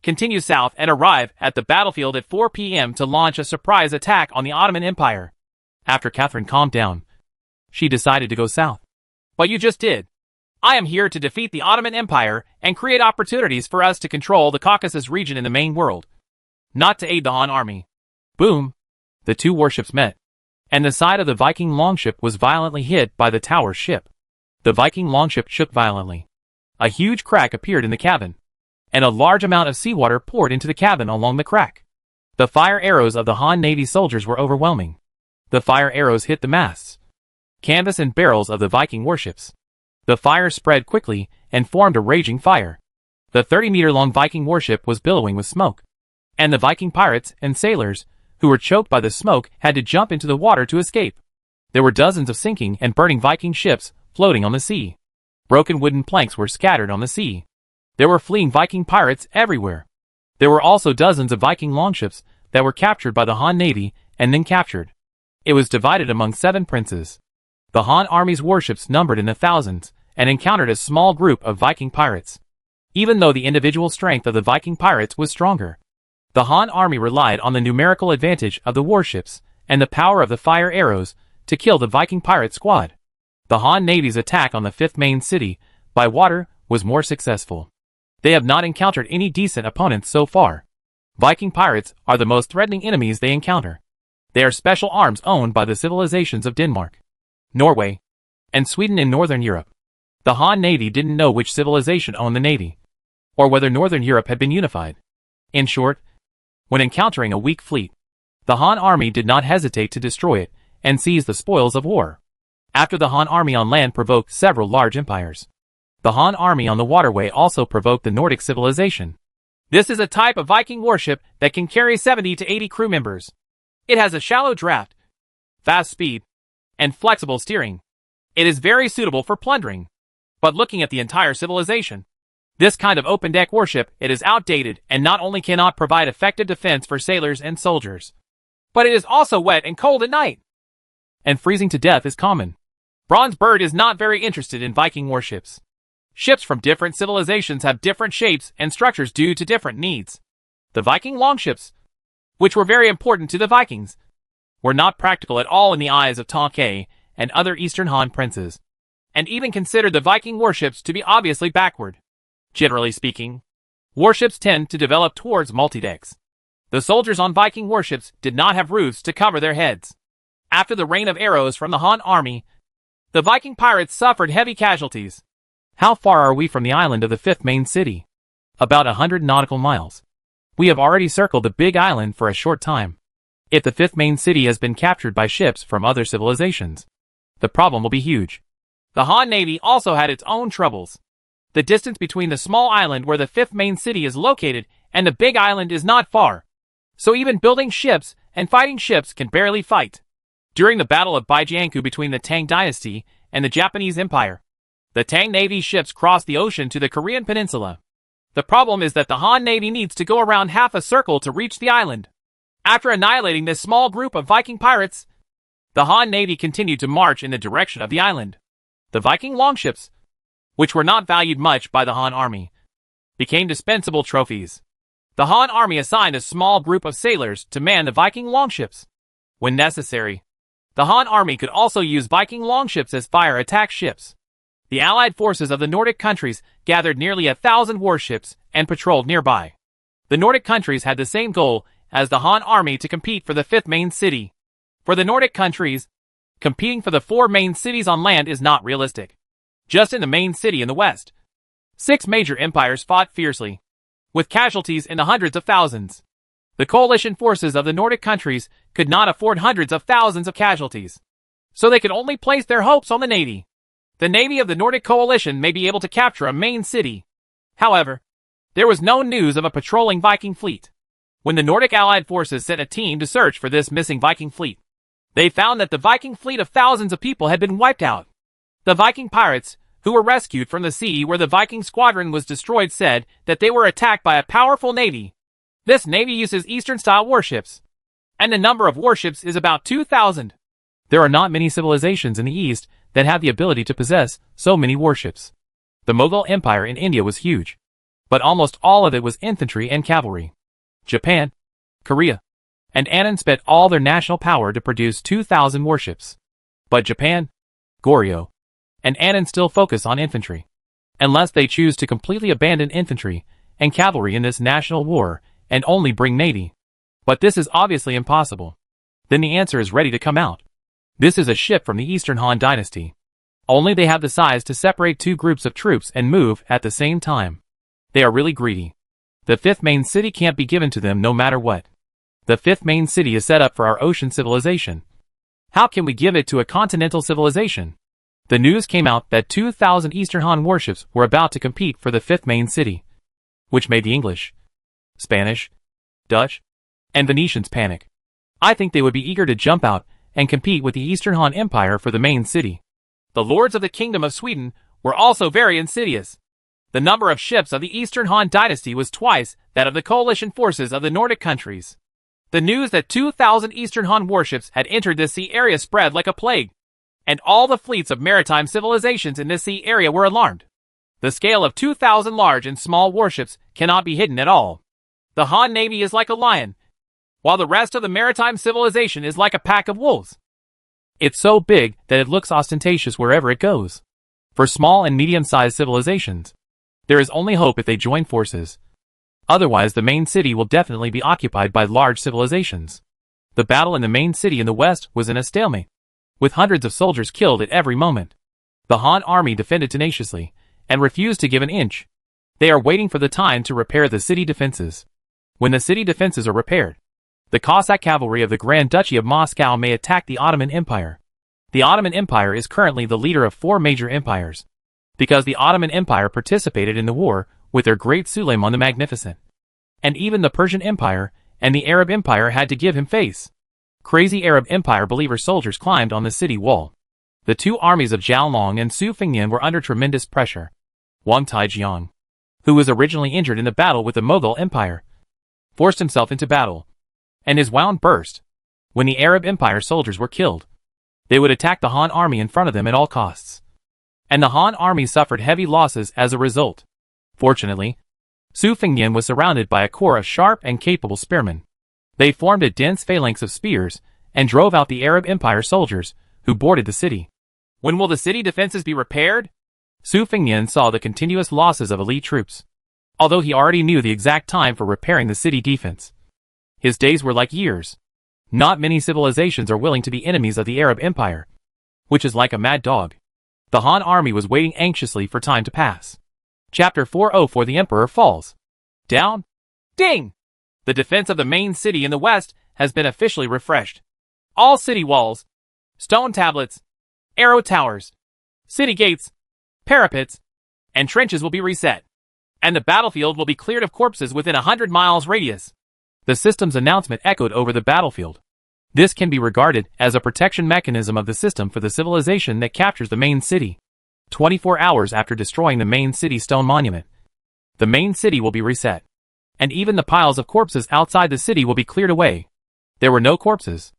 Continue south and arrive at the battlefield at 4 p.m. to launch a surprise attack on the Ottoman Empire. After Catherine calmed down, she decided to go south. But you just did. I am here to defeat the Ottoman Empire and create opportunities for us to control the Caucasus region in the main world, not to aid the Han army. Boom! The 2 warships met, and the side of the Viking longship was violently hit by the tower ship. The Viking longship shook violently. A huge crack appeared in the cabin, and a large amount of seawater poured into the cabin along the crack. The fire arrows of the Han Navy soldiers were overwhelming. The fire arrows hit the masts, canvas and barrels of the Viking warships. The fire spread quickly and formed a raging fire. The 30-meter-long Viking warship was billowing with smoke, and the Viking pirates and sailors, who were choked by the smoke, had to jump into the water to escape. There were dozens of sinking and burning Viking ships floating on the sea. Broken wooden planks were scattered on the sea. There were fleeing Viking pirates everywhere. There were also dozens of Viking longships that were captured by the Han Navy and then captured. It was divided among 7 princes. The Han army's warships numbered in the thousands and encountered a small group of Viking pirates. Even though the individual strength of the Viking pirates was stronger, the Han army relied on the numerical advantage of the warships and the power of the fire arrows to kill the Viking pirate squad. The Han Navy's attack on the 5th main city by water was more successful. They have not encountered any decent opponents so far. Viking pirates are the most threatening enemies they encounter. They are special arms owned by the civilizations of Denmark, Norway, and Sweden in Northern Europe. The Han Navy didn't know which civilization owned the navy, or whether Northern Europe had been unified. In short, when encountering a weak fleet, the Han army did not hesitate to destroy it and seize the spoils of war. After the Han army on land provoked several large empires, the Han army on the waterway also provoked the Nordic civilization. This is a type of Viking warship that can carry 70 to 80 crew members. It has a shallow draft, fast speed, and flexible steering. It is very suitable for plundering. But looking at the entire civilization, this kind of open-deck warship, it is outdated and not only cannot provide effective defense for sailors and soldiers, but it is also wet and cold at night. And freezing to death is common. Bronze Bird is not very interested in Viking warships. Ships from different civilizations have different shapes and structures due to different needs. The Viking longships, which were very important to the Vikings, were not practical at all in the eyes of Tongkai and other Eastern Han princes, and even considered the Viking warships to be obviously backward. Generally speaking, warships tend to develop towards multi-decks. The soldiers on Viking warships did not have roofs to cover their heads. After the rain of arrows from the Han army, the Viking pirates suffered heavy casualties. How far are we from the island of the 5th main city? About 100 nautical miles. We have already circled the big island for a short time. If the 5th main city has been captured by ships from other civilizations, the problem will be huge. The Han Navy also had its own troubles. The distance between the small island where the 5th main city is located and the big island is not far. So even building ships and fighting ships can barely fight. During the Battle of Baijiangku between the Tang dynasty and the Japanese Empire, the Tang Navy ships crossed the ocean to the Korean peninsula. The problem is that the Han Navy needs to go around half a circle to reach the island. After annihilating this small group of Viking pirates, the Han Navy continued to march in the direction of the island. The Viking longships, which were not valued much by the Han army, became dispensable trophies. The Han army assigned a small group of sailors to man the Viking longships. When necessary, the Han army could also use Viking longships as fire attack ships. The allied forces of the Nordic countries gathered nearly 1,000 warships and patrolled nearby. The Nordic countries had the same goal as the Han army to compete for the 5th main city. For the Nordic countries, competing for the 4 main cities on land is not realistic. Just in the main city in the west, 6 major empires fought fiercely, with casualties in the hundreds of thousands. The coalition forces of the Nordic countries could not afford hundreds of thousands of casualties, so they could only place their hopes on the navy. The navy of the Nordic coalition may be able to capture a main city. However, there was no news of a patrolling Viking fleet. when the Nordic Allied forces sent a team to search for this missing Viking fleet. They found that the Viking fleet of thousands of people had been wiped out. The Viking pirates, who were rescued from the sea where the Viking squadron was destroyed, said that they were attacked by a powerful navy. This navy uses Eastern-style warships, and the number of warships is about 2,000. There are not many civilizations in the East that have the ability to possess so many warships. The Mughal Empire in India was huge, but almost all of it was infantry and cavalry. Japan, Korea, and Anand spent all their national power to produce 2,000 warships. But Japan, Goryeo, and Anand still focus on infantry, unless they choose to completely abandon infantry and cavalry in this national war and only bring navy. But this is obviously impossible. Then the answer is ready to come out. This is a ship from the Eastern Han dynasty. Only they have the size to separate two groups of troops and move at the same time. They are really greedy. The fifth main city can't be given to them no matter what. The fifth main city is set up for our ocean civilization. How can we give it to a continental civilization? The news came out that 2,000 Eastern Han warships were about to compete for the fifth main city, which made the English, Spanish, Dutch, and Venetians panic. I think they would be eager to jump out and compete with the Eastern Han Empire for the main city. The lords of the Kingdom of Sweden were also very insidious. The number of ships of the Eastern Han dynasty was twice that of the coalition forces of the Nordic countries. The news that 2,000 Eastern Han warships had entered this sea area spread like a plague, and all the fleets of maritime civilizations in this sea area were alarmed. The scale of 2,000 large and small warships cannot be hidden at all. The Han Navy is like a lion, while the rest of the maritime civilization is like a pack of wolves. It's so big that it looks ostentatious wherever it goes. For small and medium-sized civilizations, there is only hope if they join forces. Otherwise, the main city will definitely be occupied by large civilizations. The battle in the main city in the west was in a stalemate, with hundreds of soldiers killed at every moment. The Han army defended tenaciously, and refused to give an inch. They are waiting for the time to repair the city defenses. When the city defenses are repaired, the Cossack cavalry of the Grand Duchy of Moscow may attack the Ottoman Empire. The Ottoman Empire is currently the leader of 4 major empires, because the Ottoman Empire participated in the war with their great Suleiman the Magnificent. And even the Persian Empire and the Arab Empire had to give him face. Crazy Arab Empire believer soldiers climbed on the city wall. The 2 armies of Zhao Long and Su Fengnian were under tremendous pressure. Wang Taijiang, who was originally injured in the battle with the Mughal Empire, forced himself into battle, and his wound burst. When the Arab Empire soldiers were killed, they would attack the Han army in front of them at all costs. And the Han army suffered heavy losses as a result. Fortunately, Su Fengnian was surrounded by a corps of sharp and capable spearmen. They formed a dense phalanx of spears and drove out the Arab Empire soldiers who boarded the city. When will the city defenses be repaired? Su Fengnian saw the continuous losses of elite troops, although he already knew the exact time for repairing the city defense. His days were like years. Not many civilizations are willing to be enemies of the Arab Empire, which is like a mad dog. The Han army was waiting anxiously for time to pass. Chapter 404. The Emperor falls. Down. Ding! The defense of the main city in the west has been officially refreshed. All city walls, stone tablets, arrow towers, city gates, parapets, and trenches will be reset, and the battlefield will be cleared of corpses within 100 miles radius. The system's announcement echoed over the battlefield. This can be regarded as a protection mechanism of the system for the civilization that captures the main city. 24 hours after destroying the main city stone monument, the main city will be reset, and even the piles of corpses outside the city will be cleared away. There were no corpses.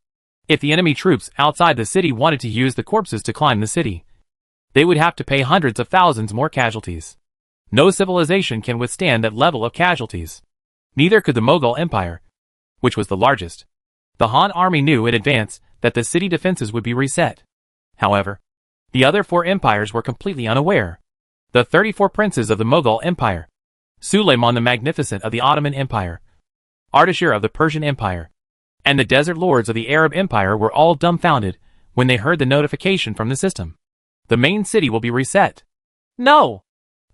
If the enemy troops outside the city wanted to use the corpses to climb the city, they would have to pay hundreds of thousands more casualties. No civilization can withstand that level of casualties. Neither could the Mughal Empire, which was the largest. The Han army knew in advance that the city defenses would be reset. However, the other 4 empires were completely unaware. The 34 princes of the Mughal Empire, Suleiman the Magnificent of the Ottoman Empire, Ardashir of the Persian Empire, and the desert lords of the Arab Empire were all dumbfounded when they heard the notification from the system. The main city will be reset. No!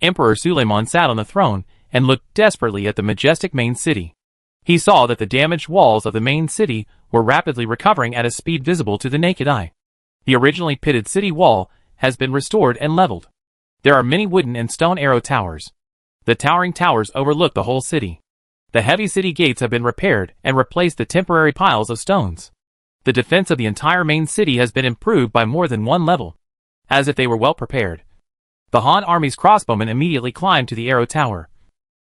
Emperor Suleiman sat on the throne and looked desperately at the majestic main city. He saw that the damaged walls of the main city were rapidly recovering at a speed visible to the naked eye. The originally pitted city wall has been restored and leveled. There are many wooden and stone arrow towers. The towering towers overlook the whole city. The heavy city gates have been repaired and replaced the temporary piles of stones. The defense of the entire main city has been improved by more than one level, as if they were well prepared. The Han army's crossbowmen immediately climbed to the arrow tower,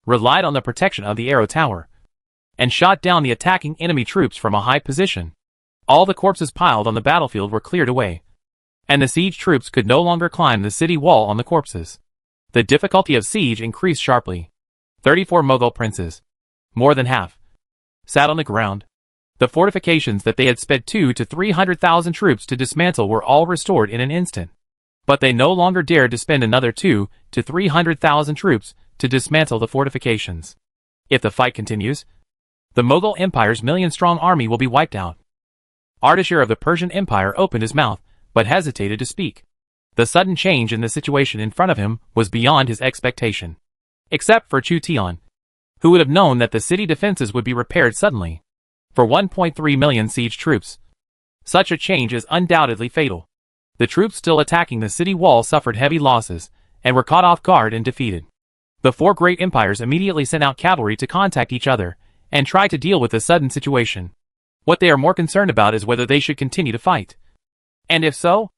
relied on the protection of the arrow tower, and shot down the attacking enemy troops from a high position. All the corpses piled on the battlefield were cleared away, and the siege troops could no longer climb the city wall on the corpses. The difficulty of siege increased sharply. 34 Mughal princes, more than half, sat on the ground. The fortifications that they had spent 200,000 to 300,000 troops to dismantle were all restored in an instant. But they no longer dared to spend another 200,000 to 300,000 troops to dismantle the fortifications. If the fight continues, the Mughal Empire's million-strong army will be wiped out. Ardashir of the Persian Empire opened his mouth, but hesitated to speak. The sudden change in the situation in front of him was beyond his expectation. Except for Chu Tian, who would have known that the city defenses would be repaired suddenly. For 1.3 million siege troops, such a change is undoubtedly fatal. The troops still attacking the city wall suffered heavy losses, and were caught off guard and defeated. The four great empires immediately sent out cavalry to contact each other, and try to deal with the sudden situation. What they are more concerned about is whether they should continue to fight. And if so,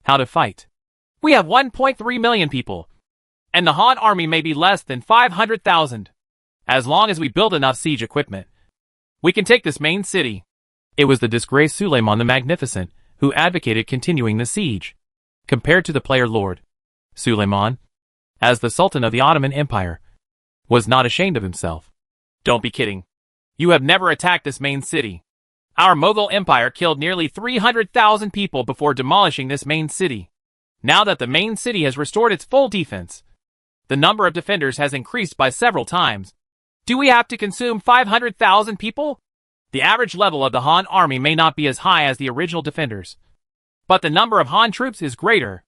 how to fight. We have 1.3 million people, and the Han army may be less than 500,000. As long as we build enough siege equipment, we can take this main city. It was the disgraced Suleiman the Magnificent who advocated continuing the siege. Compared to the player lord, Suleiman, as the Sultan of the Ottoman Empire, was not ashamed of himself. Don't be kidding. You have never attacked this main city. Our Mughal Empire killed nearly 300,000 people before demolishing this main city. Now that the main city has restored its full defense, the number of defenders has increased by several times. Do we have to consume 500,000 people? The average level of the Han army may not be as high as the original defenders, but the number of Han troops is greater.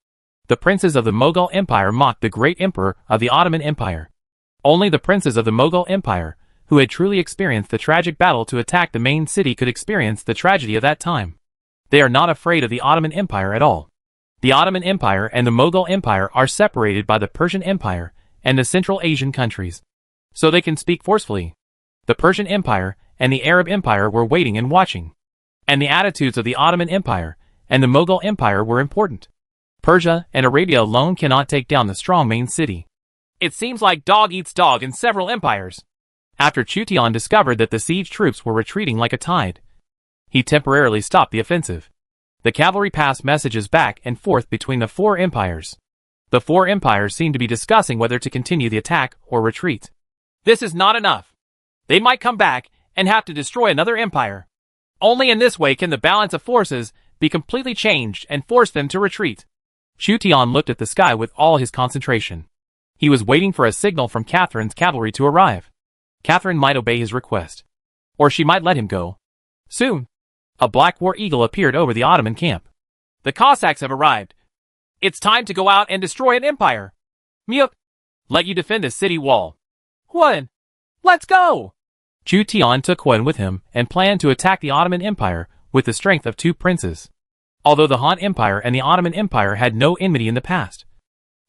The princes of the Mughal Empire mocked the great emperor of the Ottoman Empire. Only the princes of the Mughal Empire, who had truly experienced the tragic battle to attack the main city, could experience the tragedy of that time. They are not afraid of the Ottoman Empire at all. The Ottoman Empire and the Mughal Empire are separated by the Persian Empire and the Central Asian countries, so they can speak forcefully. The Persian Empire and the Arab Empire were waiting and watching, and the attitudes of the Ottoman Empire and the Mughal Empire were important. Persia and Arabia alone cannot take down the strong main city. It seems like dog eats dog in several empires. After Chu Tian discovered that the siege troops were retreating like a tide, he temporarily stopped the offensive. The cavalry passed messages back and forth between the four empires. The four empires seemed to be discussing whether to continue the attack or retreat. This is not enough. They might come back and have to destroy another empire. Only in this way can the balance of forces be completely changed and force them to retreat. Chu Tian looked at the sky with all his concentration. He was waiting for a signal from Catherine's cavalry to arrive. Catherine might obey his request, or she might let him go. Soon, a black war eagle appeared over the Ottoman camp. The Cossacks have arrived. It's time to go out and destroy an empire. Myuk, let you defend this city wall. Huan, let's go! Chu Tian took Huan with him and planned to attack the Ottoman Empire with the strength of two princes. Although the Han Empire and the Ottoman Empire had no enmity in the past,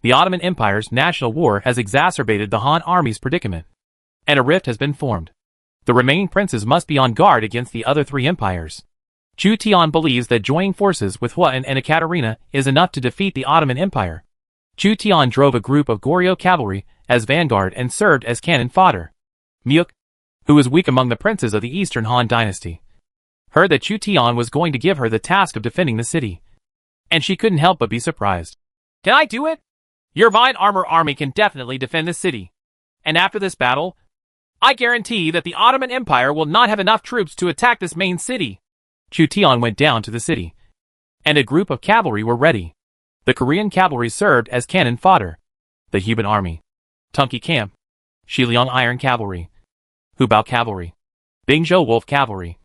the Ottoman Empire's national war has exacerbated the Han army's predicament, and a rift has been formed. The remaining princes must be on guard against the other three empires. Chu Tian believes that joining forces with Huan and Ekaterina is enough to defeat the Ottoman Empire. Chu Tian drove a group of Goryeo cavalry as vanguard and served as cannon fodder. Myuk, who was weak among the princes of the Eastern Han dynasty, heard that Chu Tian was going to give her the task of defending the city, and she couldn't help but be surprised. Can I do it? Your Vine Armor army can definitely defend the city. And after this battle, I guarantee that the Ottoman Empire will not have enough troops to attack this main city. Chu Tian went down to the city, and a group of cavalry were ready. The Korean cavalry served as cannon fodder. The Huban army, Tunki camp, Shiliang Iron Cavalry, Hubao Cavalry, Bingzhou Wolf Cavalry,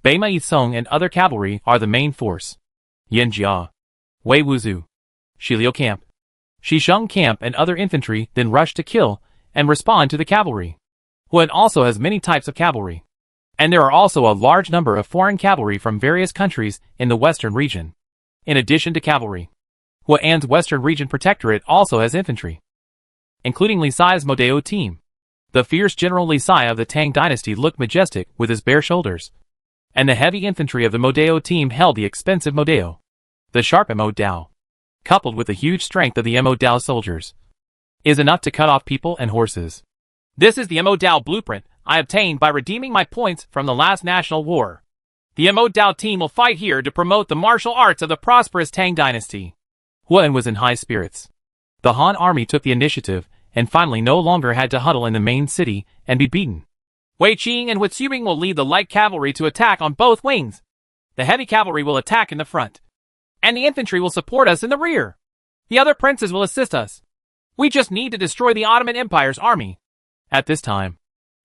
Beima Yisong and other cavalry are the main force. Yanjia, Wei Wuzu, Shiliu camp, Shisheng camp and other infantry then rush to kill and respond to the cavalry. Huan also has many types of cavalry, and there are also a large number of foreign cavalry from various countries in the western region. In addition to cavalry, Huan's western region protectorate also has infantry, including Li Sai's Modeo team. The fierce General Lisai of the Tang dynasty looked majestic with his bare shoulders. And the heavy infantry of the Modao team held the expensive Modao. The sharp Mo Dao, coupled with the huge strength of the Mo Dao soldiers, is enough to cut off people and horses. This is the Mo Dao blueprint I obtained by redeeming my points from the last national war. The Mo Dao team will fight here to promote the martial arts of the prosperous Tang dynasty. Huan was in high spirits. The Han army took the initiative and finally no longer had to huddle in the main city and be beaten. Wei Qing and Wu Xubing will lead the light cavalry to attack on both wings. The heavy cavalry will attack in the front, and the infantry will support us in the rear. The other princes will assist us. We just need to destroy the Ottoman Empire's army. At this time,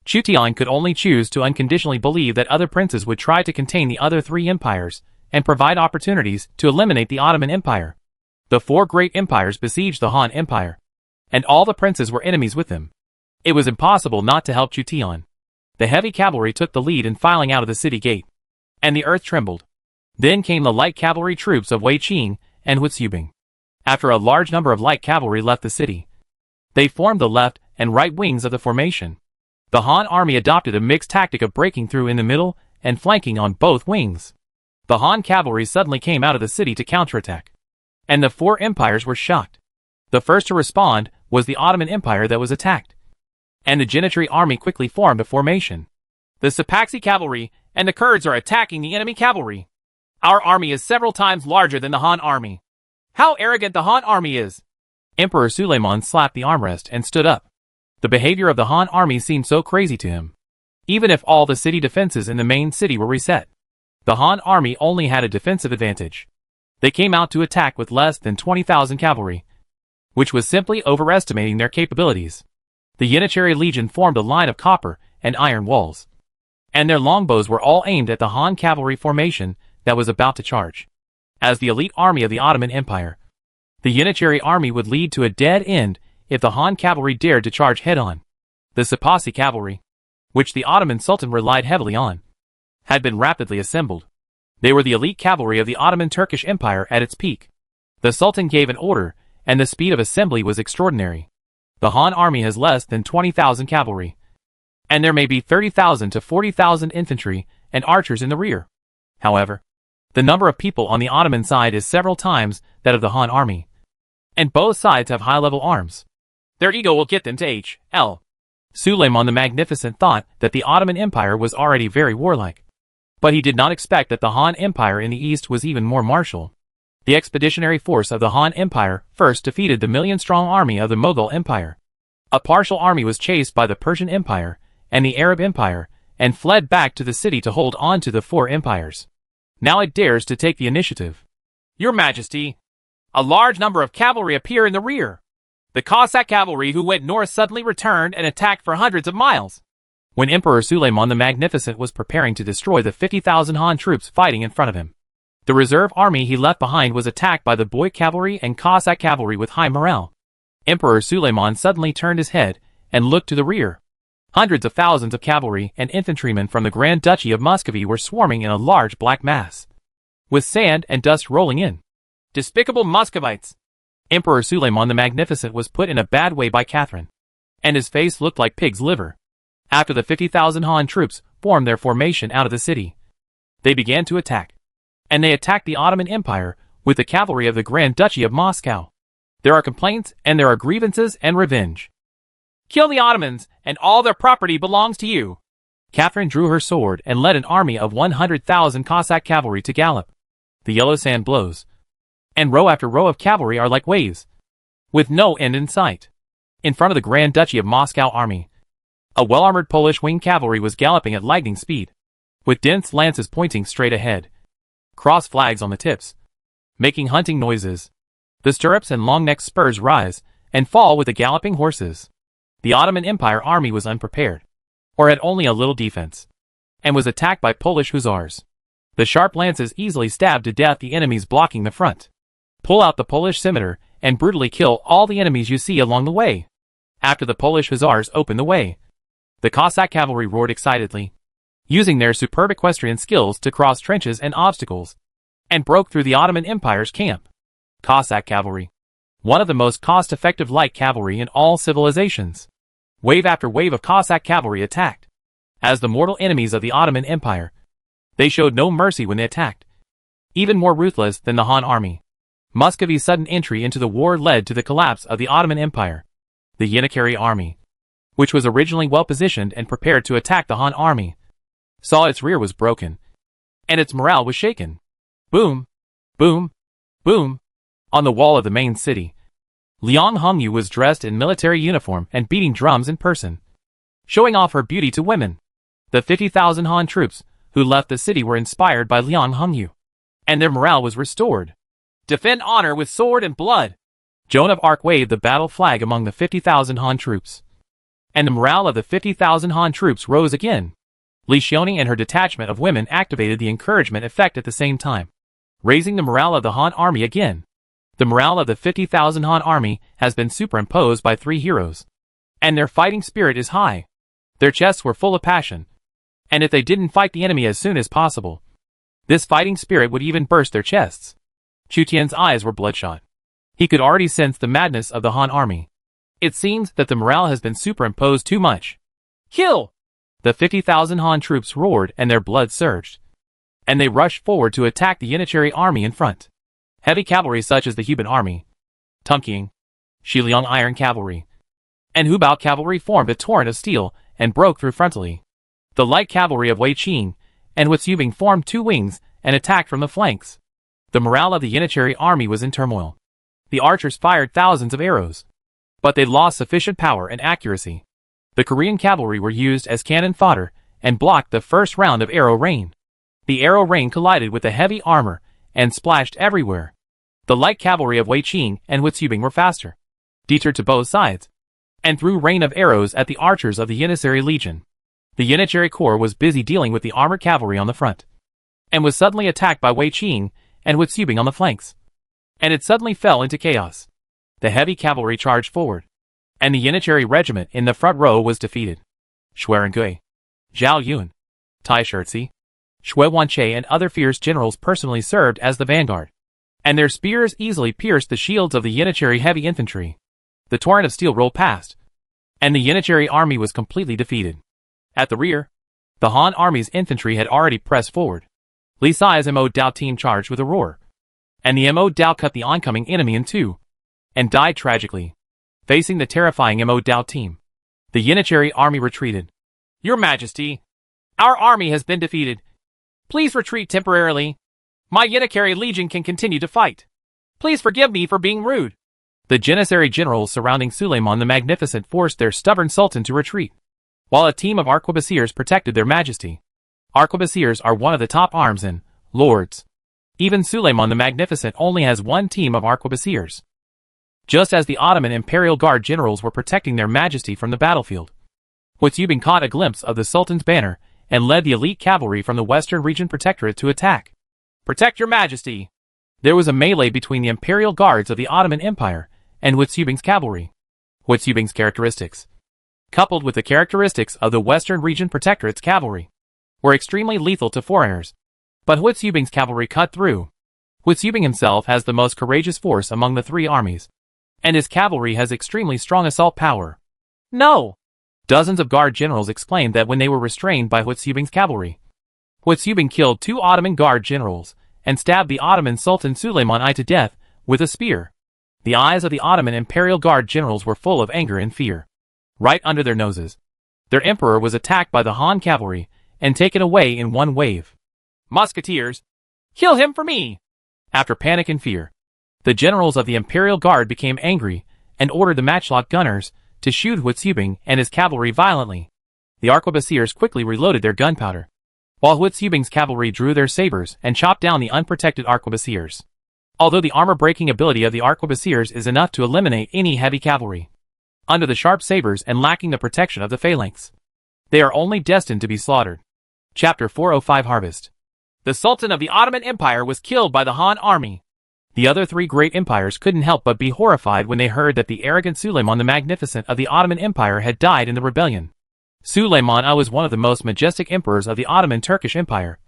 Chu Tian could only choose to unconditionally believe that other princes would try to contain the other three empires and provide opportunities to eliminate the Ottoman Empire. The four great empires besieged the Han Empire, and all the princes were enemies with them. It was impossible not to help Chu Tian. The heavy cavalry took the lead in filing out of the city gate, and the earth trembled. Then came the light cavalry troops of Wei Qing and Wu Xubing. After a large number of light cavalry left the city, they formed the left and right wings of the formation. The Han army adopted a mixed tactic of breaking through in the middle and flanking on both wings. The Han cavalry suddenly came out of the city to counterattack, and the four empires were shocked. The first to respond was the Ottoman Empire that was attacked, and the Genetry army quickly formed a formation. The Sapaxi cavalry and the Kurds are attacking the enemy cavalry. Our army is several times larger than the Han army. How arrogant the Han army is! Emperor Suleiman slapped the armrest and stood up. The behavior of the Han army seemed so crazy to him. Even if all the city defenses in the main city were reset, the Han army only had a defensive advantage. They came out to attack with less than 20,000 cavalry, which was simply overestimating their capabilities. The Yanachari Legion formed a line of copper and iron walls, and their longbows were all aimed at the Han cavalry formation that was about to charge. As the elite army of the Ottoman Empire, the Yanachari army would lead to a dead end if the Han cavalry dared to charge head-on. The Sapasi cavalry, which the Ottoman Sultan relied heavily on, had been rapidly assembled. They were the elite cavalry of the Ottoman Turkish Empire at its peak. The Sultan gave an order, and the speed of assembly was extraordinary. The Han army has less than 20,000 cavalry, and there may be 30,000 to 40,000 infantry and archers in the rear. However, the number of people on the Ottoman side is several times that of the Han army, and both sides have high-level arms. Their ego will get them to H.L. Suleiman the Magnificent thought that the Ottoman Empire was already very warlike, but he did not expect that the Han Empire in the east was even more martial. The expeditionary force of the Han Empire first defeated the million-strong army of the Mughal Empire. A partial army was chased by the Persian Empire and the Arab Empire and fled back to the city to hold on to the four empires. Now it dares to take the initiative. Your Majesty, a large number of cavalry appear in the rear. The Cossack cavalry who went north suddenly returned and attacked for hundreds of miles. When Emperor Suleiman the Magnificent was preparing to destroy the 50,000 Han troops fighting in front of him, the reserve army he left behind was attacked by the Boy cavalry and Cossack cavalry with high morale. Emperor Suleiman suddenly turned his head and looked to the rear. Hundreds of thousands of cavalry and infantrymen from the Grand Duchy of Muscovy were swarming in a large black mass, with sand and dust rolling in. Despicable Muscovites! Emperor Suleiman the Magnificent was put in a bad way by Catherine, and his face looked like pig's liver. After the 50,000 Han troops formed their formation out of the city, they began to attack, and they attacked the Ottoman Empire with the cavalry of the Grand Duchy of Moscow. There are complaints, and there are grievances and revenge. Kill the Ottomans, and all their property belongs to you. Catherine drew her sword and led an army of 100,000 Cossack cavalry to gallop. The yellow sand blows, and row after row of cavalry are like waves, with no end in sight. In front of the Grand Duchy of Moscow army, a well-armored Polish wing cavalry was galloping at lightning speed, with dense lances pointing straight ahead, cross flags on the tips, making hunting noises. The stirrups and long-necked spurs rise and fall with the galloping horses. The Ottoman Empire army was unprepared, or had only a little defense, and was attacked by Polish hussars. The sharp lances easily stabbed to death the enemies blocking the front. Pull out the Polish scimitar and brutally kill all the enemies you see along the way. After the Polish hussars opened the way, the Cossack cavalry roared excitedly, using their superb equestrian skills to cross trenches and obstacles, and broke through the Ottoman Empire's camp. Cossack cavalry, one of the most cost-effective light cavalry in all civilizations, Wave after wave of Cossack cavalry attacked. As the mortal enemies of the Ottoman Empire, they showed no mercy when they attacked. Even more ruthless than the Han army. Muscovy's sudden entry into the war led to the collapse of the Ottoman Empire. The Yenikeri army, which was originally well positioned and prepared to attack the Han army, saw its rear was broken, and its morale was shaken. Boom, boom, boom. On the wall of the main city, Liang Hongyu was dressed in military uniform and beating drums in person, showing off her beauty to women. The 50,000 Han troops who left the city were inspired by Liang Hongyu, and their morale was restored. Defend honor with sword and blood. Joan of Arc waved the battle flag among the 50,000 Han troops, and the morale of the 50,000 Han troops rose again. Li Xiaoning and her detachment of women activated the encouragement effect at the same time, raising the morale of the Han army again. The morale of the 50,000 Han army has been superimposed by 3 heroes, and their fighting spirit is high. Their chests were full of passion, and if they didn't fight the enemy as soon as possible, this fighting spirit would even burst their chests. Chu Tian's eyes were bloodshot. He could already sense the madness of the Han army. It seems that the morale has been superimposed too much. Kill! The 50,000 Han troops roared and their blood surged, and they rushed forward to attack the Yenikeri army in front. Heavy cavalry such as the Huban army, Tumking, Shiliang iron cavalry, and Hubao cavalry formed a torrent of steel and broke through frontally. The light cavalry of Wei Qing and Huitziubing formed 2 wings and attacked from the flanks. The morale of the Yenikeri army was in turmoil. The archers fired thousands of arrows, but they lost sufficient power and accuracy. The Korean cavalry were used as cannon fodder and blocked the first round of arrow rain. The arrow rain collided with the heavy armor and splashed everywhere. The light cavalry of Wei Qing and Huitziubing were faster, deterred to both sides, and threw rain of arrows at the archers of the Yenisei Legion. The Yenisei Corps was busy dealing with the armored cavalry on the front, and was suddenly attacked by Wei Qing and Huitziubing on the flanks, and it suddenly fell into chaos. The heavy cavalry charged forward, and the Yenisei regiment in the front row was defeated. Xuerengui, Zhao Yun, Tai Shirzi, Xue Wanche and other fierce generals personally served as the vanguard, and their spears easily pierced the shields of the Yenikeri heavy infantry. The torrent of steel rolled past, and the Yenikeri army was completely defeated. At the rear, the Han army's infantry had already pressed forward. Li Sai's Mo Dao team charged with a roar, and the Mo Dao cut the oncoming enemy in 2, and died tragically. Facing the terrifying Mo Dao team, the Yenikeri army retreated. Your Majesty, our army has been defeated. Please retreat temporarily. My Yenikeri legion can continue to fight. Please forgive me for being rude. The Janissary generals surrounding Suleiman the Magnificent forced their stubborn sultan to retreat, while a team of arquebusiers protected their majesty. Arquebusiers are one of the top arms in Lords. Even Suleiman the Magnificent only has 1 team of arquebusiers. Just as the Ottoman Imperial Guard generals were protecting their majesty from the battlefield, Huitziubing caught a glimpse of the Sultan's banner and led the elite cavalry from the Western Region Protectorate to attack. Protect your majesty! There was a melee between the Imperial Guards of the Ottoman Empire and Huitziubing's cavalry. Huitziubing's characteristics, coupled with the characteristics of the Western Region Protectorate's cavalry, were extremely lethal to foreigners. But Huitziubing's cavalry cut through. Huitziubing himself has the most courageous force among the 3 armies, and his cavalry has extremely strong assault power. No! Dozens of guard generals exclaimed that when they were restrained by Huitziubing's cavalry. Huitziubing killed 2 Ottoman guard generals and stabbed the Ottoman Sultan Suleiman I to death with a spear. The eyes of the Ottoman Imperial Guard generals were full of anger and fear. Right under their noses, their emperor was attacked by the Han cavalry and taken away in one wave. Musketeers, kill him for me! After panic and fear, the generals of the Imperial Guard became angry and ordered the matchlock gunners to shoot Huitziubing and his cavalry violently. The arquebusiers quickly reloaded their gunpowder, while Huitziubing's cavalry drew their sabers and chopped down the unprotected arquebusiers. Although the armor-breaking ability of the arquebusiers is enough to eliminate any heavy cavalry, under the sharp sabers and lacking the protection of the phalanx, they are only destined to be slaughtered. Chapter 405 Harvest. The Sultan of the Ottoman Empire was killed by the Han army. The other 3 great empires couldn't help but be horrified when they heard that the arrogant Suleiman the Magnificent of the Ottoman Empire had died in the rebellion. Suleiman I was one of the most majestic emperors of the Ottoman Turkish Empire,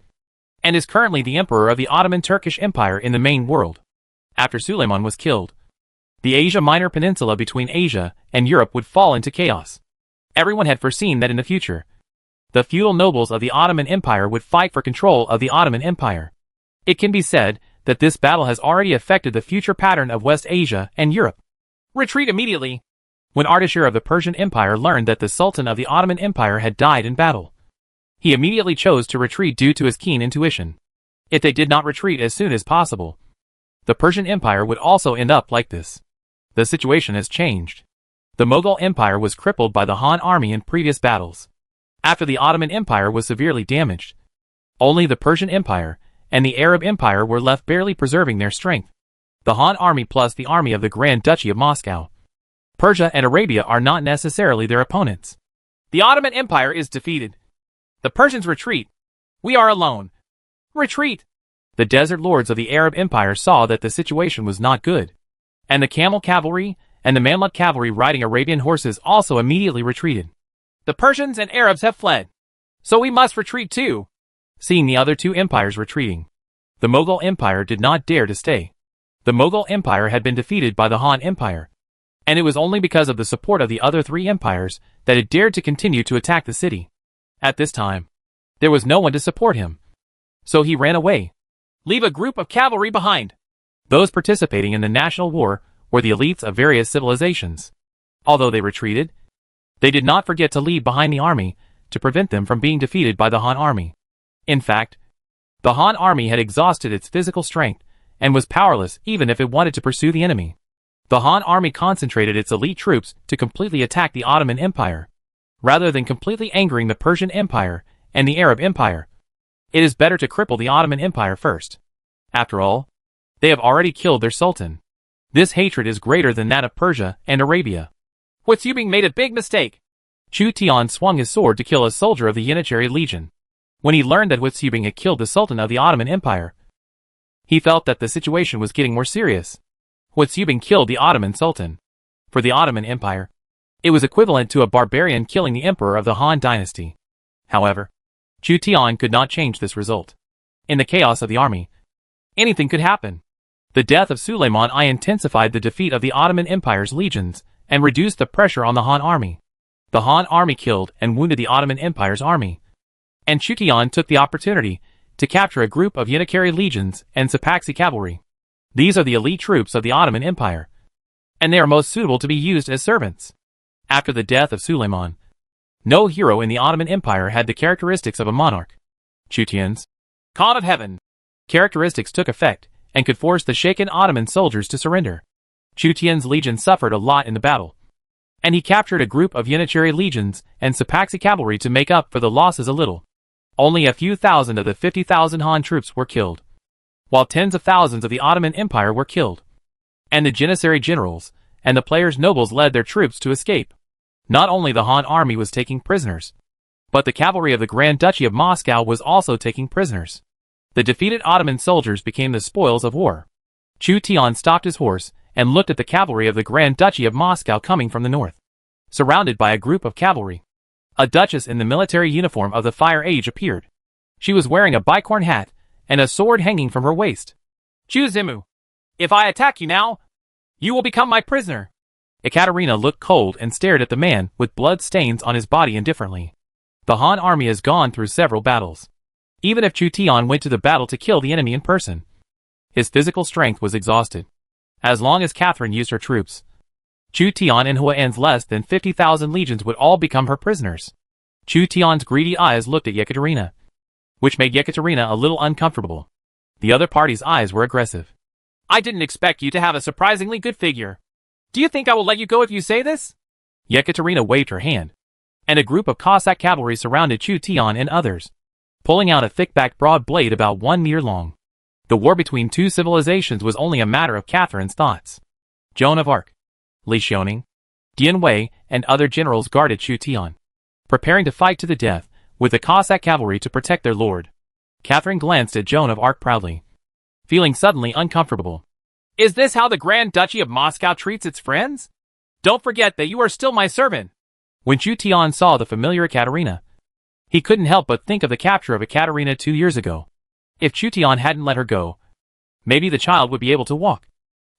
and is currently the emperor of the Ottoman Turkish Empire in the main world. After Suleiman was killed, the Asia Minor Peninsula between Asia and Europe would fall into chaos, Everyone had foreseen that in the future, the feudal nobles of the Ottoman Empire would fight for control of the Ottoman Empire. It can be said that this battle has already affected the future pattern of West Asia and Europe. Retreat immediately. When Ardashir of the Persian Empire learned that the Sultan of the Ottoman Empire had died in battle, he immediately chose to retreat due to his keen intuition. If they did not retreat as soon as possible, the Persian Empire would also end up like this. The situation has changed. The Mughal Empire was crippled by the Han army in previous battles. After the Ottoman Empire was severely damaged, only the Persian Empire and the Arab Empire were left barely preserving their strength. The Han army plus the army of the Grand Duchy of Moscow, Persia and Arabia are not necessarily their opponents. The Ottoman Empire is defeated. The Persians retreat. We are alone. Retreat. The desert lords of the Arab Empire saw that the situation was not good, and the camel cavalry and the Mamluk cavalry riding Arabian horses also immediately retreated. The Persians and Arabs have fled, so we must retreat too. Seeing the other two empires retreating, the Mughal Empire did not dare to stay. The Mughal Empire had been defeated by the Han Empire, and it was only because of the support of the other three empires that it dared to continue to attack the city. At this time, there was no one to support him, so he ran away. Leave a group of cavalry behind. Those participating in the national war were the elites of various civilizations. Although they retreated, they did not forget to leave behind the army to prevent them from being defeated by the Han army. In fact, the Han army had exhausted its physical strength and was powerless even if it wanted to pursue the enemy. The Han army concentrated its elite troops to completely attack the Ottoman Empire, rather than completely angering the Persian Empire and the Arab Empire. It is better to cripple the Ottoman Empire first. After all, they have already killed their sultan. This hatred is greater than that of Persia and Arabia. Huatsubing made a big mistake. Chu Tian swung his sword to kill a soldier of the Yanachari Legion. When he learned that Huatsubing had killed the sultan of the Ottoman Empire, he felt that the situation was getting more serious. Huatsubing killed the Ottoman sultan. For the Ottoman Empire, it was equivalent to a barbarian killing the emperor of the Han dynasty. However, Chu Tian could not change this result. In the chaos of the army, anything could happen. The death of Suleiman I intensified the defeat of the Ottoman Empire's legions and reduced the pressure on the Han army. The Han army killed and wounded the Ottoman Empire's army, and Chu Tian took the opportunity to capture a group of Yanachari legions and Sapaksi cavalry. These are the elite troops of the Ottoman Empire, and they are most suitable to be used as servants. After the death of Suleiman, no hero in the Ottoman Empire had the characteristics of a monarch. Chu Tian's God of Heaven characteristics took effect and could force the shaken Ottoman soldiers to surrender. Chu Tian's legion suffered a lot in the battle, and he captured a group of Yanachari legions and Sapaksi cavalry to make up for the losses a little. Only a few thousand of the 50,000 Han troops were killed, while tens of thousands of the Ottoman Empire were killed. And the Janissary generals and the players' nobles led their troops to escape. Not only the Han army was taking prisoners, but the cavalry of the Grand Duchy of Moscow was also taking prisoners. The defeated Ottoman soldiers became the spoils of war. Chu Tian stopped his horse and looked at the cavalry of the Grand Duchy of Moscow coming from the north, surrounded by a group of cavalry. A duchess in the military uniform of the Fire Age appeared. She was wearing a bicorn hat and a sword hanging from her waist. Chu Zimu, if I attack you now, you will become my prisoner. Ekaterina looked cold and stared at the man with blood stains on his body indifferently. The Han army has gone through several battles. Even if Chu Tian went to the battle to kill the enemy in person, his physical strength was exhausted. As long as Catherine used her troops, Chu Tian and Huayan's less than 50,000 legions would all become her prisoners. Chu Tian's greedy eyes looked at Yekaterina, which made Yekaterina a little uncomfortable. The other party's eyes were aggressive. I didn't expect you to have a surprisingly good figure. Do you think I will let you go if you say this? Yekaterina waved her hand, and a group of Cossack cavalry surrounded Chu Tian and others, pulling out a thick-backed broad blade about 1 meter long. The war between two civilizations was only a matter of Catherine's thoughts. Joan of Arc, Li Xiaoning, Dian Wei, and other generals guarded Chu Tian, preparing to fight to the death with the Cossack cavalry to protect their lord. Catherine glanced at Joan of Arc proudly, feeling suddenly uncomfortable. Is this how the Grand Duchy of Moscow treats its friends? Don't forget that you are still my servant. When Chu Tian saw the familiar Ekaterina, he couldn't help but think of the capture of Ekaterina 2 years ago. If Chu Tian hadn't let her go, maybe the child would be able to walk.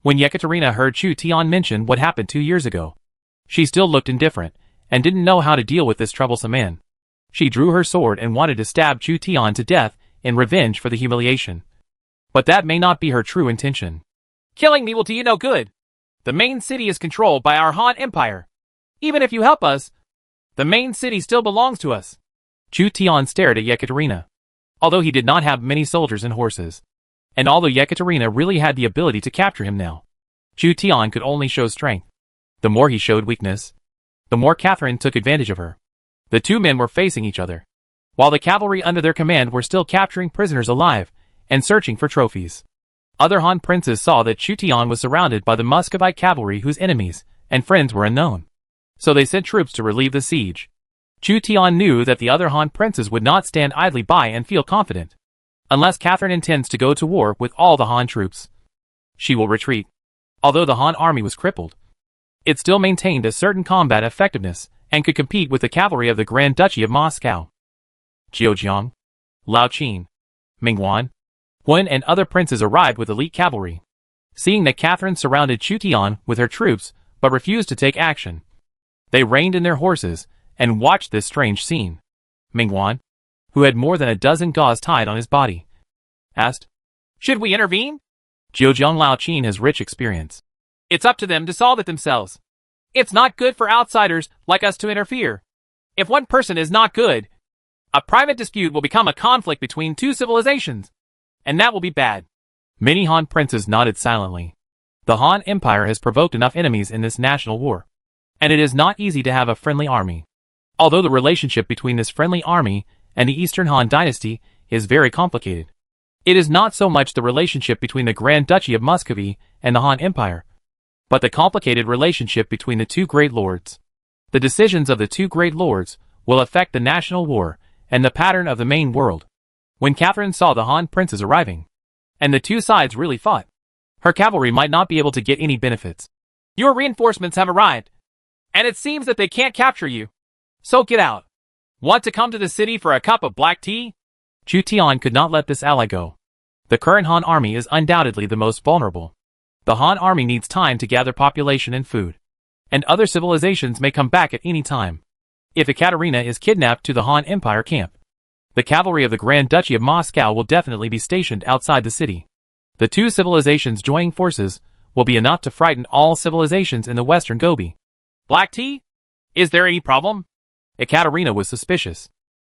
When Yekaterina heard Chu Tian mention what happened 2 years ago, she still looked indifferent and didn't know how to deal with this troublesome man. She drew her sword and wanted to stab Chu Tian to death in revenge for the humiliation. But that may not be her true intention. Killing me will do you no good. The main city is controlled by our Han Empire. Even if you help us, the main city still belongs to us. Chu Tian stared at Yekaterina. Although he did not have many soldiers and horses, and although Yekaterina really had the ability to capture him now, Chu Tian could only show strength. The more he showed weakness, the more Catherine took advantage of her. The two men were facing each other, while the cavalry under their command were still capturing prisoners alive and searching for trophies. Other Han princes saw that Chu Tian was surrounded by the Muscovite cavalry whose enemies and friends were unknown, so they sent troops to relieve the siege. Chu Tian knew that the other Han princes would not stand idly by and feel confident. Unless Catherine intends to go to war with all the Han troops, she will retreat. Although the Han army was crippled, it still maintained a certain combat effectiveness and could compete with the cavalry of the Grand Duchy of Moscow. Zhejiang, Lao Qin, Mingwan, Wen and other princes arrived with elite cavalry. Seeing that Catherine surrounded Chu Tian with her troops but refused to take action, they reined in their horses and watched this strange scene. Mingwan, who had more than a dozen gauze tied on his body, asked, "Should we intervene?" Zhejiang Lao Qin has rich experience. It's up to them to solve it themselves. It's not good for outsiders like us to interfere. If one person is not good, a private dispute will become a conflict between two civilizations, and that will be bad. Many Han princes nodded silently. The Han Empire has provoked enough enemies in this national war, and it is not easy to have a friendly army. Although the relationship between this friendly army and the Eastern Han dynasty is very complicated, it is not so much the relationship between the Grand Duchy of Muscovy and the Han Empire, but the complicated relationship between the two great lords. The decisions of the two great lords will affect the national war and the pattern of the main world. When Catherine saw the Han princes arriving, and the two sides really fought, her cavalry might not be able to get any benefits. Your reinforcements have arrived, and it seems that they can't capture you. So get out. Want to come to the city for a cup of black tea? Chu Tian could not let this ally go. The current Han army is undoubtedly the most vulnerable. The Han army needs time to gather population and food, and other civilizations may come back at any time. If Ekaterina is kidnapped to the Han Empire camp, the cavalry of the Grand Duchy of Moscow will definitely be stationed outside the city. The two civilizations joining forces will be enough to frighten all civilizations in the Western Gobi. Black tea? Is there any problem? Ekaterina was suspicious.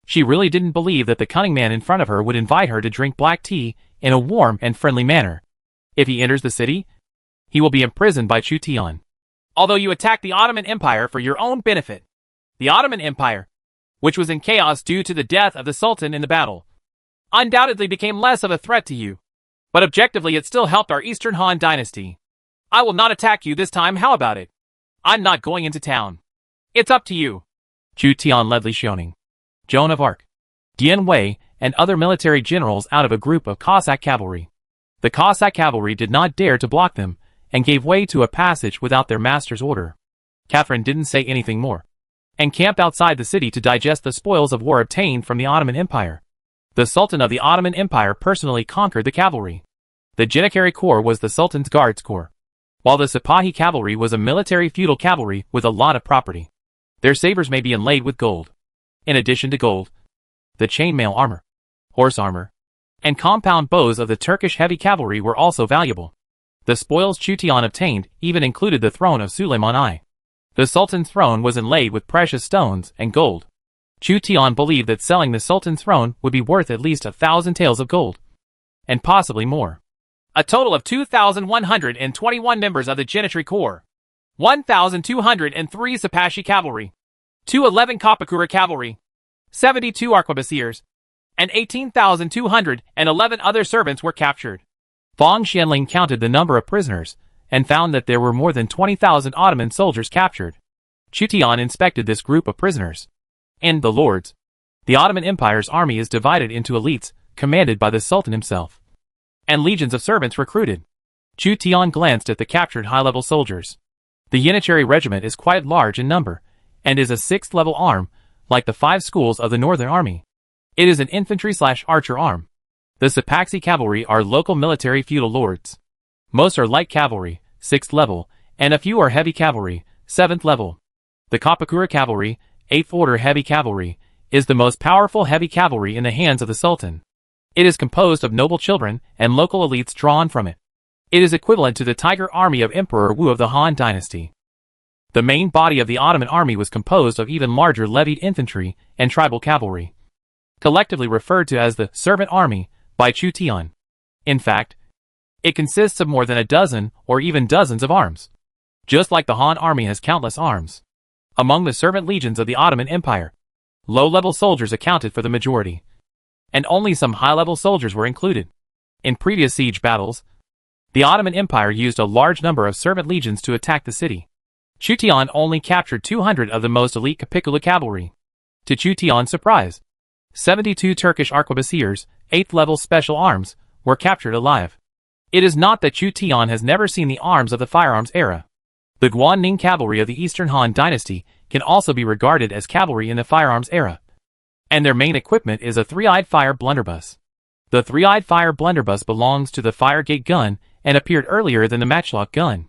She really didn't believe that the cunning man in front of her would invite her to drink black tea in a warm and friendly manner. If he enters the city, he will be imprisoned by Chu Tian. Although you attacked the Ottoman Empire for your own benefit, the Ottoman Empire, which was in chaos due to the death of the Sultan in the battle, undoubtedly became less of a threat to you. But objectively it still helped our Eastern Han dynasty. I will not attack you this time, how about it? I'm not going into town. It's up to you. Chu Tian led Li Xiaoning, Joan of Arc, Dian Wei, and other military generals out of a group of Cossack cavalry. The Cossack cavalry did not dare to block them, and gave way to a passage without their master's order. Catherine didn't say anything more, and camped outside the city to digest the spoils of war obtained from the Ottoman Empire. The Sultan of the Ottoman Empire personally conquered the cavalry. The Janissary Corps was the Sultan's Guards Corps, while the Sipahi cavalry was a military feudal cavalry with a lot of property. Their sabers may be inlaid with gold. In addition to gold, the chainmail armor, horse armor, and compound bows of the Turkish heavy cavalry were also valuable. The spoils Chu Tian obtained even included the throne of Suleiman I. The Sultan's throne was inlaid with precious stones and gold. Chu Tian believed that selling the Sultan's throne would be worth at least 1,000 taels of gold, and possibly more. A total of 2,121 members of the Janissary Corps, 1,203 Sipahi cavalry, 211 Kapakura cavalry, 72 arquebusiers, and 18,211 other servants were captured. Fong Xianling counted the number of prisoners, and found that there were more than 20,000 Ottoman soldiers captured. Chu Tian inspected this group of prisoners. And the lords. The Ottoman Empire's army is divided into elites, commanded by the Sultan himself, and legions of servants recruited. Chu Tian glanced at the captured high-level soldiers. The Janissary regiment is quite large in number, and is a 6th-level arm, like the 5 schools of the Northern Army. It is an infantry/archer arm. The Sipahi cavalry are local military feudal lords. Most are light cavalry, 6th level, and a few are heavy cavalry, 7th level. The Kapakura cavalry, 8th Order Heavy Cavalry, is the most powerful heavy cavalry in the hands of the Sultan. It is composed of noble children and local elites drawn from it. It is equivalent to the Tiger Army of Emperor Wu of the Han Dynasty. The main body of the Ottoman army was composed of even larger levied infantry and tribal cavalry, collectively referred to as the Servant Army by Chu Tian. In fact, it consists of more than a dozen or even dozens of arms. Just like the Han army has countless arms. Among the servant legions of the Ottoman Empire, low-level soldiers accounted for the majority, and only some high-level soldiers were included. In previous siege battles, the Ottoman Empire used a large number of servant legions to attack the city. Chu Tian only captured 200 of the most elite Kapikula cavalry. To Chu Tian's surprise, 72 Turkish arquebusiers, 8th level special arms, were captured alive. It is not that Chu Tian has never seen the arms of the firearms era. The Guanning cavalry of the Eastern Han Dynasty can also be regarded as cavalry in the firearms era, and their main equipment is a three-eyed fire blunderbuss. The three-eyed fire blunderbuss belongs to the Firegate gun and appeared earlier than the matchlock gun.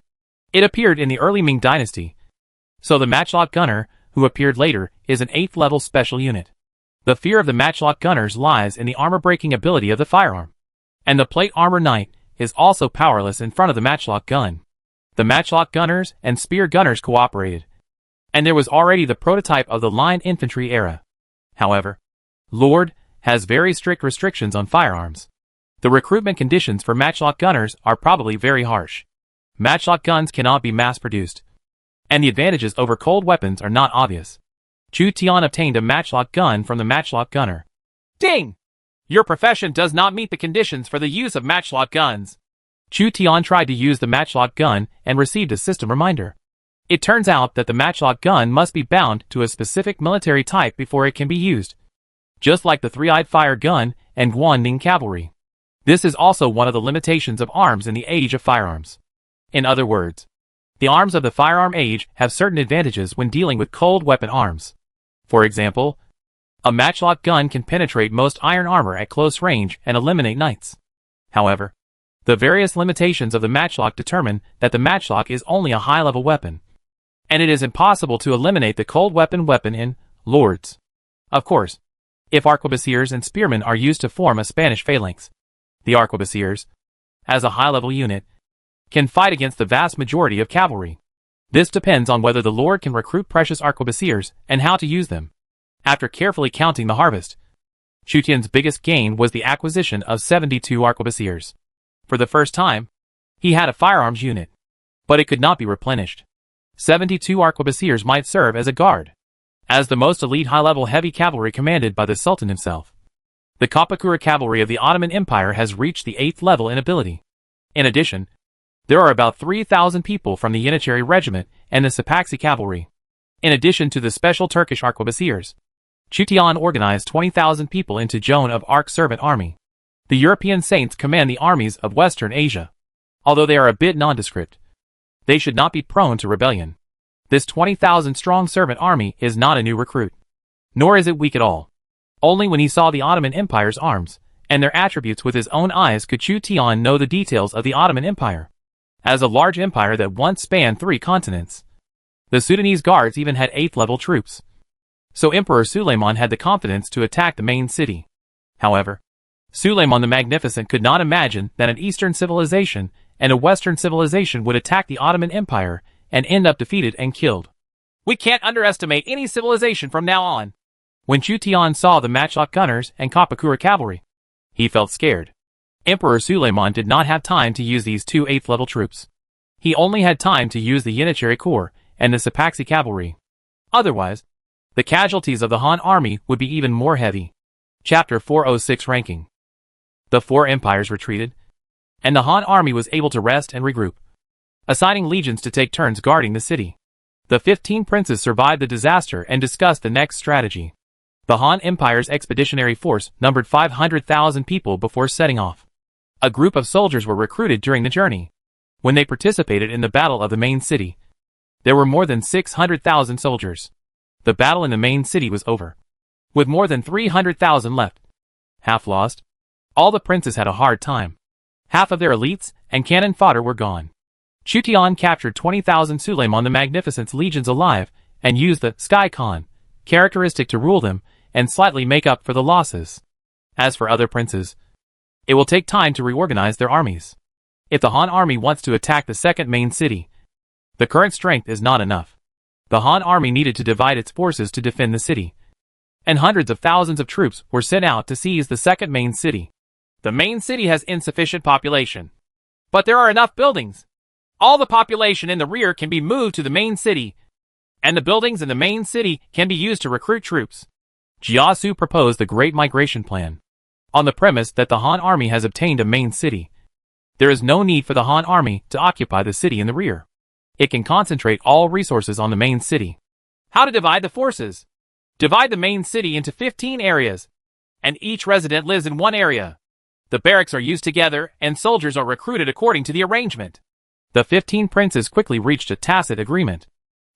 It appeared in the early Ming Dynasty, so the matchlock gunner, who appeared later, is an 8th level special unit. The fear of the matchlock gunners lies in the armor-breaking ability of the firearm, and the plate armor knight is also powerless in front of the matchlock gun. The matchlock gunners and spear gunners cooperated, and there was already the prototype of the line infantry era. However, Lord has very strict restrictions on firearms. The recruitment conditions for matchlock gunners are probably very harsh. Matchlock guns cannot be mass-produced, and the advantages over cold weapons are not obvious. Chu Tian obtained a matchlock gun from the matchlock gunner. Ding! Your profession does not meet the conditions for the use of matchlock guns. Chu Tian tried to use the matchlock gun and received a system reminder. It turns out that the matchlock gun must be bound to a specific military type before it can be used, just like the three-eyed fire gun and Guanning cavalry. This is also one of the limitations of arms in the age of firearms. In other words, the arms of the firearm age have certain advantages when dealing with cold weapon arms. For example, a matchlock gun can penetrate most iron armor at close range and eliminate knights. However, the various limitations of the matchlock determine that the matchlock is only a high-level weapon, and it is impossible to eliminate the cold weapon in Lords. Of course, if arquebusiers and spearmen are used to form a Spanish phalanx, the arquebusiers, as a high-level unit, can fight against the vast majority of cavalry. This depends on whether the Lord can recruit precious arquebusiers and how to use them. After carefully counting the harvest, Chu Tian's biggest gain was the acquisition of 72 arquebusiers. For the first time, he had a firearms unit, but it could not be replenished. 72 arquebusiers might serve as a guard, as the most elite high-level heavy cavalry commanded by the Sultan himself. The Kapakura cavalry of the Ottoman Empire has reached the 8th level in ability. In addition, there are about 3,000 people from the Yenicheri Regiment and the Sapaksi cavalry. In addition to the special Turkish arquebusiers, Chu Tian organized 20,000 people into Joan of Arc servant army. The European saints command the armies of Western Asia. Although they are a bit nondescript, they should not be prone to rebellion. This 20,000 strong servant army is not a new recruit, nor is it weak at all. Only when he saw the Ottoman Empire's arms and their attributes with his own eyes could Chu Tian know the details of the Ottoman Empire. As a large empire that once spanned 3 continents, the Sudanese guards even had 8th level troops. So Emperor Suleiman had the confidence to attack the main city. However, Suleiman the Magnificent could not imagine that an Eastern civilization and a Western civilization would attack the Ottoman Empire and end up defeated and killed. We can't underestimate any civilization from now on. When Chu Tian saw the matchlock gunners and Kapakura cavalry, he felt scared. Emperor Suleiman did not have time to use these 2 8th level troops. He only had time to use the Yenicheri Corps and the Sapaksi cavalry. Otherwise, the casualties of the Han army would be even more heavy. Chapter 406 Ranking. The 4 empires retreated, and the Han army was able to rest and regroup, assigning legions to take turns guarding the city. The 15 princes survived the disaster and discussed the next strategy. The Han Empire's expeditionary force numbered 500,000 people before setting off. A group of soldiers were recruited during the journey. When they participated in the battle of the main city, there were more than 600,000 soldiers. The battle in the main city was over, with more than 300,000 left. Half lost. All the princes had a hard time. Half of their elites and cannon fodder were gone. Chu Tian captured 20,000 Suleiman the Magnificent's legions alive and use the Sky Khan characteristic to rule them and slightly make up for the losses. As for other princes, it will take time to reorganize their armies. If the Han army wants to attack the second main city, the current strength is not enough. The Han army needed to divide its forces to defend the city, and hundreds of thousands of troops were sent out to seize the second main city. The main city has insufficient population, but there are enough buildings. All the population in the rear can be moved to the main city, and the buildings in the main city can be used to recruit troops. Jiasu proposed the Great Migration Plan. On the premise that the Han army has obtained a main city, there is no need for the Han army to occupy the city in the rear. It can concentrate all resources on the main city. How to divide the forces? Divide the main city into 15 areas, and each resident lives in one area. The barracks are used together, and soldiers are recruited according to the arrangement. The 15 princes quickly reached a tacit agreement.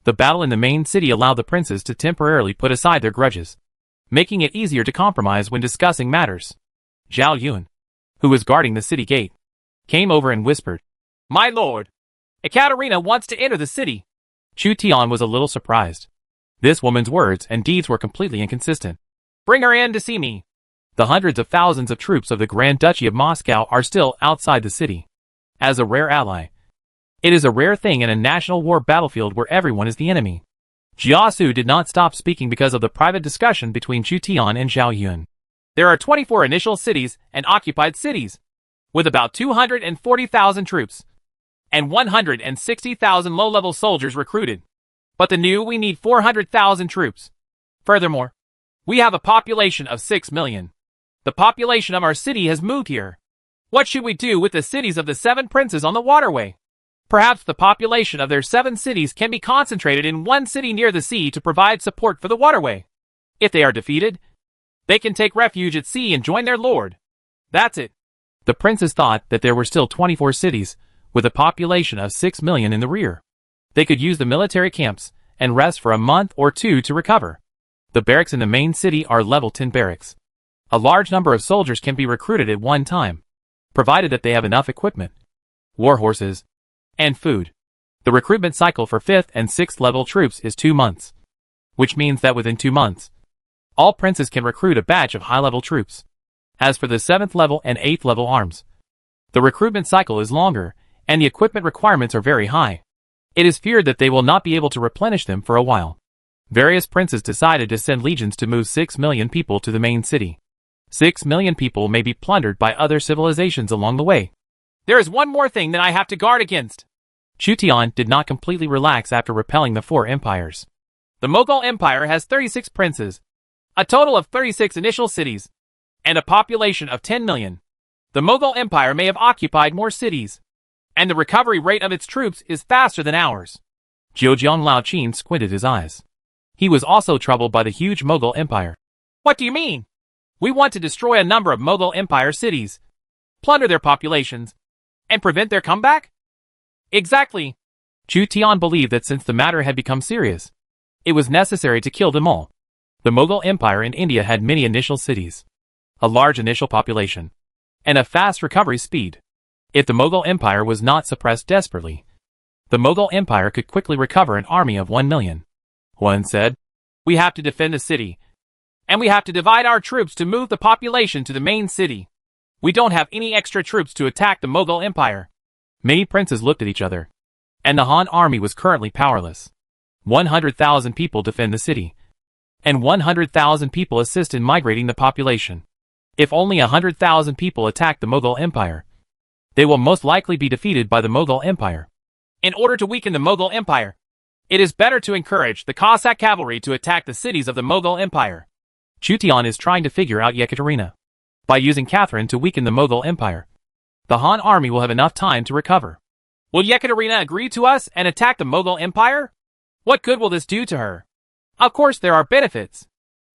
The battle in the main city allowed the princes to temporarily put aside their grudges, making it easier to compromise when discussing matters. Zhao Yun, who was guarding the city gate, came over and whispered, "My lord, Ekaterina wants to enter the city." Chu Tian was a little surprised. This woman's words and deeds were completely inconsistent. "Bring her in to see me." The hundreds of thousands of troops of the Grand Duchy of Moscow are still outside the city. As a rare ally, it is a rare thing in a national war battlefield where everyone is the enemy. Jiasu did not stop speaking because of the private discussion between Chu Tian and Zhao Yun. There are 24 initial cities and occupied cities, with about 240,000 troops, and 160,000 low-level soldiers recruited. But we need 400,000 troops. Furthermore, we have a population of 6 million. The population of our city has moved here. What should we do with the cities of the 7 princes on the waterway? Perhaps the population of their 7 cities can be concentrated in one city near the sea to provide support for the waterway. If they are defeated, they can take refuge at sea and join their lord. That's it. The princes thought that there were still 24 cities, with a population of 6 million in the rear. They could use the military camps and rest for a month or two to recover. The barracks in the main city are level 10 barracks. A large number of soldiers can be recruited at one time, provided that they have enough equipment, war horses, and food. The recruitment cycle for 5th and 6th level troops is 2 months, which means that within 2 months, all princes can recruit a batch of high-level troops. As for the 7th level and 8th level arms, the recruitment cycle is longer, and the equipment requirements are very high. It is feared that they will not be able to replenish them for a while. Various princes decided to send legions to move 6 million people to the main city. 6 million people may be plundered by other civilizations along the way. There is one more thing that I have to guard against. Chu Tian did not completely relax after repelling the 4 empires. The Mughal Empire has 36 princes, a total of 36 initial cities, and a population of 10 million. The Mughal Empire may have occupied more cities, and the recovery rate of its troops is faster than ours. Zhejiang Laoqin squinted his eyes. He was also troubled by the huge Mughal Empire. What do you mean? We want to destroy a number of Mughal Empire cities, plunder their populations, and prevent their comeback? Exactly. Chu Tian believed that since the matter had become serious, it was necessary to kill them all. The Mughal Empire in India had many initial cities, a large initial population, and a fast recovery speed. If the Mughal Empire was not suppressed desperately, the Mughal Empire could quickly recover an army of 1 million. One said, "We have to defend the city, and we have to divide our troops to move the population to the main city. We don't have any extra troops to attack the Mughal Empire." Many princes looked at each other, and the Han army was currently powerless. 100,000 people defend the city, and 100,000 people assist in migrating the population. If only 100,000 people attack the Mughal Empire, they will most likely be defeated by the Mughal Empire. In order to weaken the Mughal Empire, it is better to encourage the Cossack cavalry to attack the cities of the Mughal Empire. Chu Tian is trying to figure out Yekaterina. By using Catherine to weaken the Mughal Empire, the Han army will have enough time to recover. Will Yekaterina agree to us and attack the Mughal Empire? What good will this do to her? Of course there are benefits.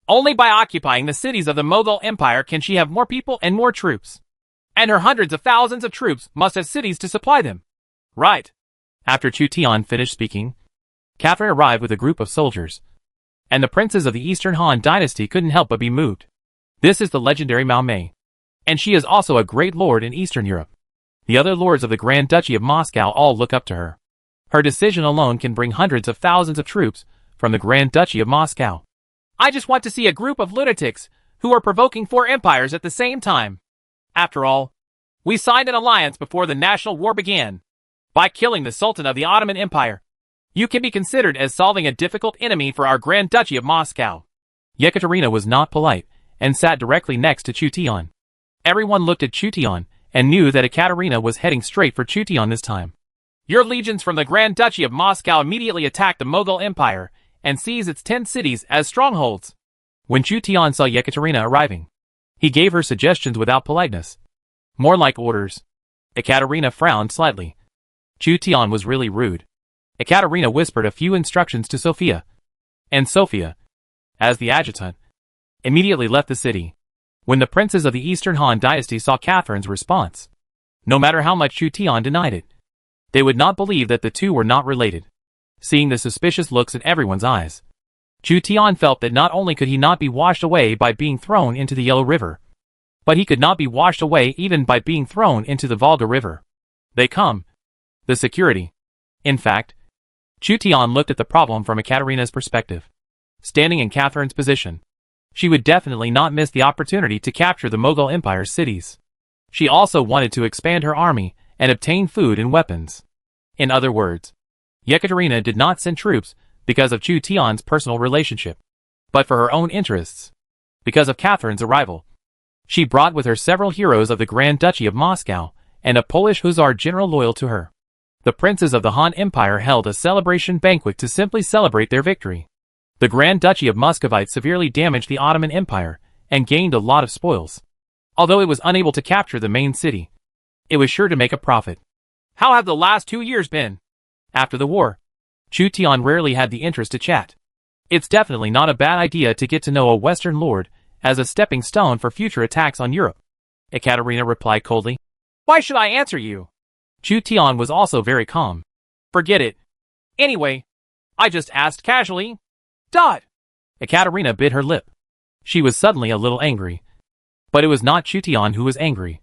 Only by occupying the cities of the Mughal Empire can she have more people and more troops. And her hundreds of thousands of troops must have cities to supply them. Right. After Chu Tian finished speaking, Catherine arrived with a group of soldiers, and the princes of the Eastern Han dynasty couldn't help but be moved. This is the legendary Mao Mei, and she is also a great lord in Eastern Europe. The other lords of the Grand Duchy of Moscow all look up to her. Her decision alone can bring hundreds of thousands of troops from the Grand Duchy of Moscow. I just want to see a group of lunatics who are provoking 4 empires at the same time. After all, we signed an alliance before the national war began. By killing the Sultan of the Ottoman Empire, you can be considered as solving a difficult enemy for our Grand Duchy of Moscow. Yekaterina was not polite and sat directly next to Chution. Everyone looked at Chution and knew that Ekaterina was heading straight for Chution this time. Your legions from the Grand Duchy of Moscow immediately attacked the Mughal Empire and seized its 10 cities as strongholds. When Chution saw Yekaterina arriving, he gave her suggestions without politeness. More like orders. Ekaterina frowned slightly. Chution was really rude. Ekaterina whispered a few instructions to Sophia. And Sophia, as the adjutant, immediately left the city. When the princes of the Eastern Han dynasty saw Catherine's response, no matter how much Chution denied it, they would not believe that the two were not related. Seeing the suspicious looks in everyone's eyes, Chution felt that not only could he not be washed away by being thrown into the Yellow River, but he could not be washed away even by being thrown into the Volga River. They come. The security. In fact, Chution looked at the problem from Ekaterina's perspective. Standing in Catherine's position, she would definitely not miss the opportunity to capture the Mughal Empire's cities. She also wanted to expand her army and obtain food and weapons. In other words, Yekaterina did not send troops because of Chution's personal relationship, but for her own interests. Because of Catherine's arrival, she brought with her several heroes of the Grand Duchy of Moscow and a Polish hussar general loyal to her. The princes of the Han Empire held a celebration banquet to simply celebrate their victory. The Grand Duchy of Muscovite severely damaged the Ottoman Empire and gained a lot of spoils. Although it was unable to capture the main city, it was sure to make a profit. How have the last 2 years been? After the war, Chution rarely had the interest to chat. It's definitely not a bad idea to get to know a Western lord as a stepping stone for future attacks on Europe. Ekaterina replied coldly. Why should I answer you? Chution was also very calm. Forget it. Anyway, I just asked casually. Ekaterina bit her lip. She was suddenly a little angry. But it was not Chution who was angry,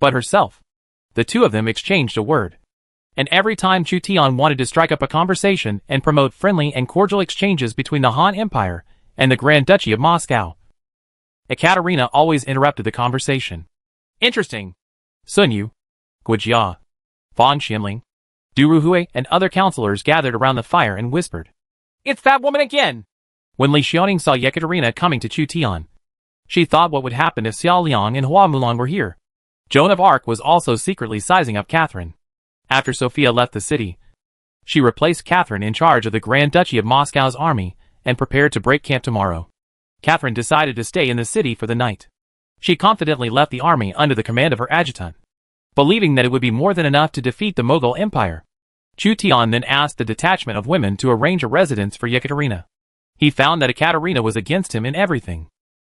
but herself. The two of them exchanged a word. And every time Chution wanted to strike up a conversation and promote friendly and cordial exchanges between the Han Empire and the Grand Duchy of Moscow, Ekaterina always interrupted the conversation. Interesting. Sun Yu, Guijia, Fan Xinling, Du Ruhui and other counselors gathered around the fire and whispered. It's that woman again! When Li Xiaoning saw Yekaterina coming to Chution, she thought what would happen if Xiao Liang and Hua Mulan were here. Joan of Arc was also secretly sizing up Catherine. After Sophia left the city, she replaced Catherine in charge of the Grand Duchy of Moscow's army and prepared to break camp tomorrow. Catherine decided to stay in the city for the night. She confidently left the army under the command of her adjutant, believing that it would be more than enough to defeat the Mughal Empire. Chution then asked the detachment of women to arrange a residence for Yekaterina. He found that Ekaterina was against him in everything,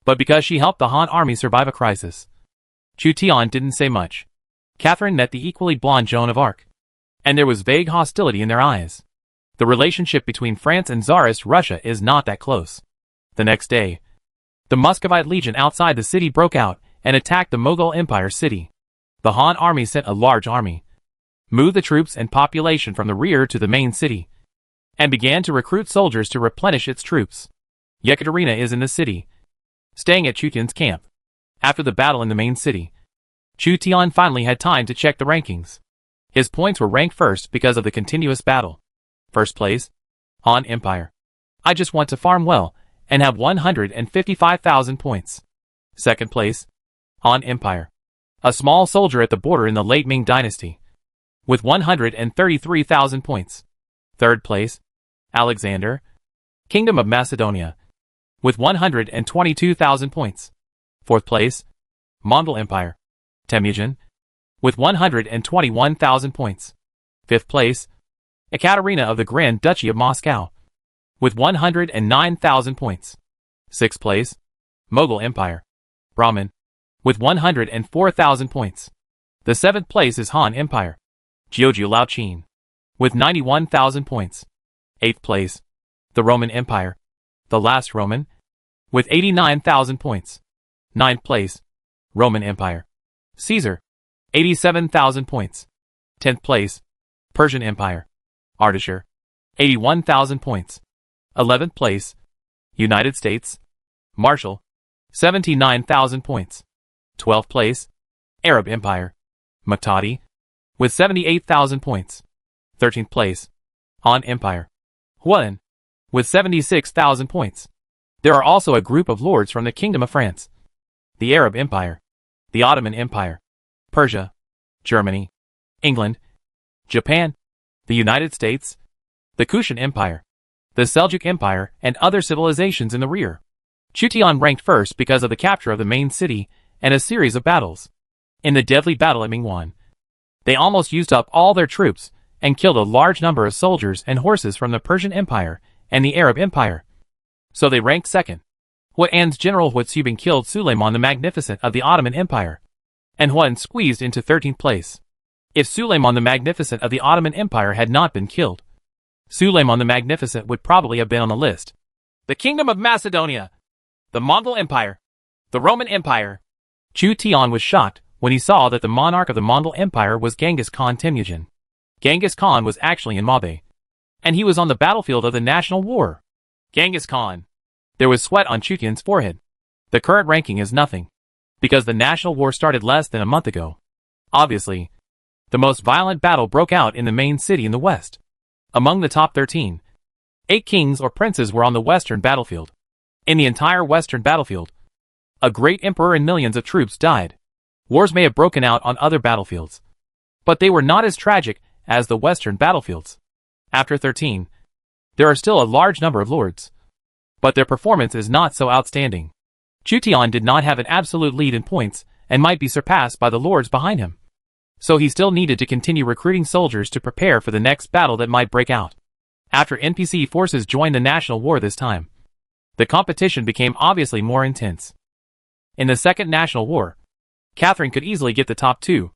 but because she helped the Han army survive a crisis, Chution didn't say much. Catherine met the equally blonde Joan of Arc, and there was vague hostility in their eyes. The relationship between France and Tsarist Russia is not that close. The next day, the Muscovite legion outside the city broke out and attacked the Mughal Empire city. The Han army sent a large army, moved the troops and population from the rear to the main city, and began to recruit soldiers to replenish its troops. Yekaterina is in the city, staying at Chution's camp. After the battle in the main city, Chution finally had time to check the rankings. His points were ranked first because of the continuous battle. First place, Han Empire. I just want to farm well and have 155,000 points. Second place, Han Empire. A small soldier at the border in the late Ming dynasty, with 133,000 points. Third place, Alexander, Kingdom of Macedonia, with 122,000 points. Fourth place, Mongol Empire, Temujin, with 121,000 points. Fifth place, Ekaterina of the Grand Duchy of Moscow, with 109,000 points. Sixth place, Mughal Empire, Brahmin, with 104,000 points. The seventh place is Han Empire, Jiujiu Laoqin, with 91,000 points. Eighth place, the Roman Empire, the last Roman, with 89,000 points. Ninth place, Roman Empire, Caesar, 87,000 points. 10th place, Persian Empire, Artashir, 81,000 points. 11th place, United States, Marshall, 79,000 points. 12th place, Arab Empire, Muqtadi, with 78,000 points. 13th place, Han Empire, Huan, with 76,000 points. There are also a group of lords from the Kingdom of France, the Arab Empire, the Ottoman Empire, Persia, Germany, England, Japan, the United States, the Kushan Empire, the Seljuk Empire, and other civilizations in the rear. Chutian ranked first because of the capture of the main city and a series of battles. In the deadly battle at Mingwan, they almost used up all their troops and killed a large number of soldiers and horses from the Persian Empire and the Arab Empire. So they ranked second. Huan's general Huatsubing killed Suleiman the Magnificent of the Ottoman Empire, and Huan squeezed into 13th place. If Suleiman the Magnificent of the Ottoman Empire had not been killed, Suleiman the Magnificent would probably have been on the list. The Kingdom of Macedonia, the Mongol Empire, the Roman Empire. Chu Tian was shocked when he saw that the monarch of the Mongol Empire was Genghis Khan Temujin. Genghis Khan was actually in Mabe, and he was on the battlefield of the national war. Genghis Khan. There was sweat on Chu Tian's forehead. The current ranking is nothing, because the national war started less than a month ago. Obviously, the most violent battle broke out in the main city in the west. Among the top 13, 8 kings or princes were on the western battlefield. In the entire western battlefield, a great emperor and millions of troops died. Wars may have broken out on other battlefields, but they were not as tragic as the western battlefields. After 13, there are still a large number of lords, but their performance is not so outstanding. Chu Tian did not have an absolute lead in points and might be surpassed by the lords behind him. So he still needed to continue recruiting soldiers to prepare for the next battle that might break out. After NPC forces joined the national war this time, the competition became obviously more intense. In the Second National War, Catherine could easily get the top 2,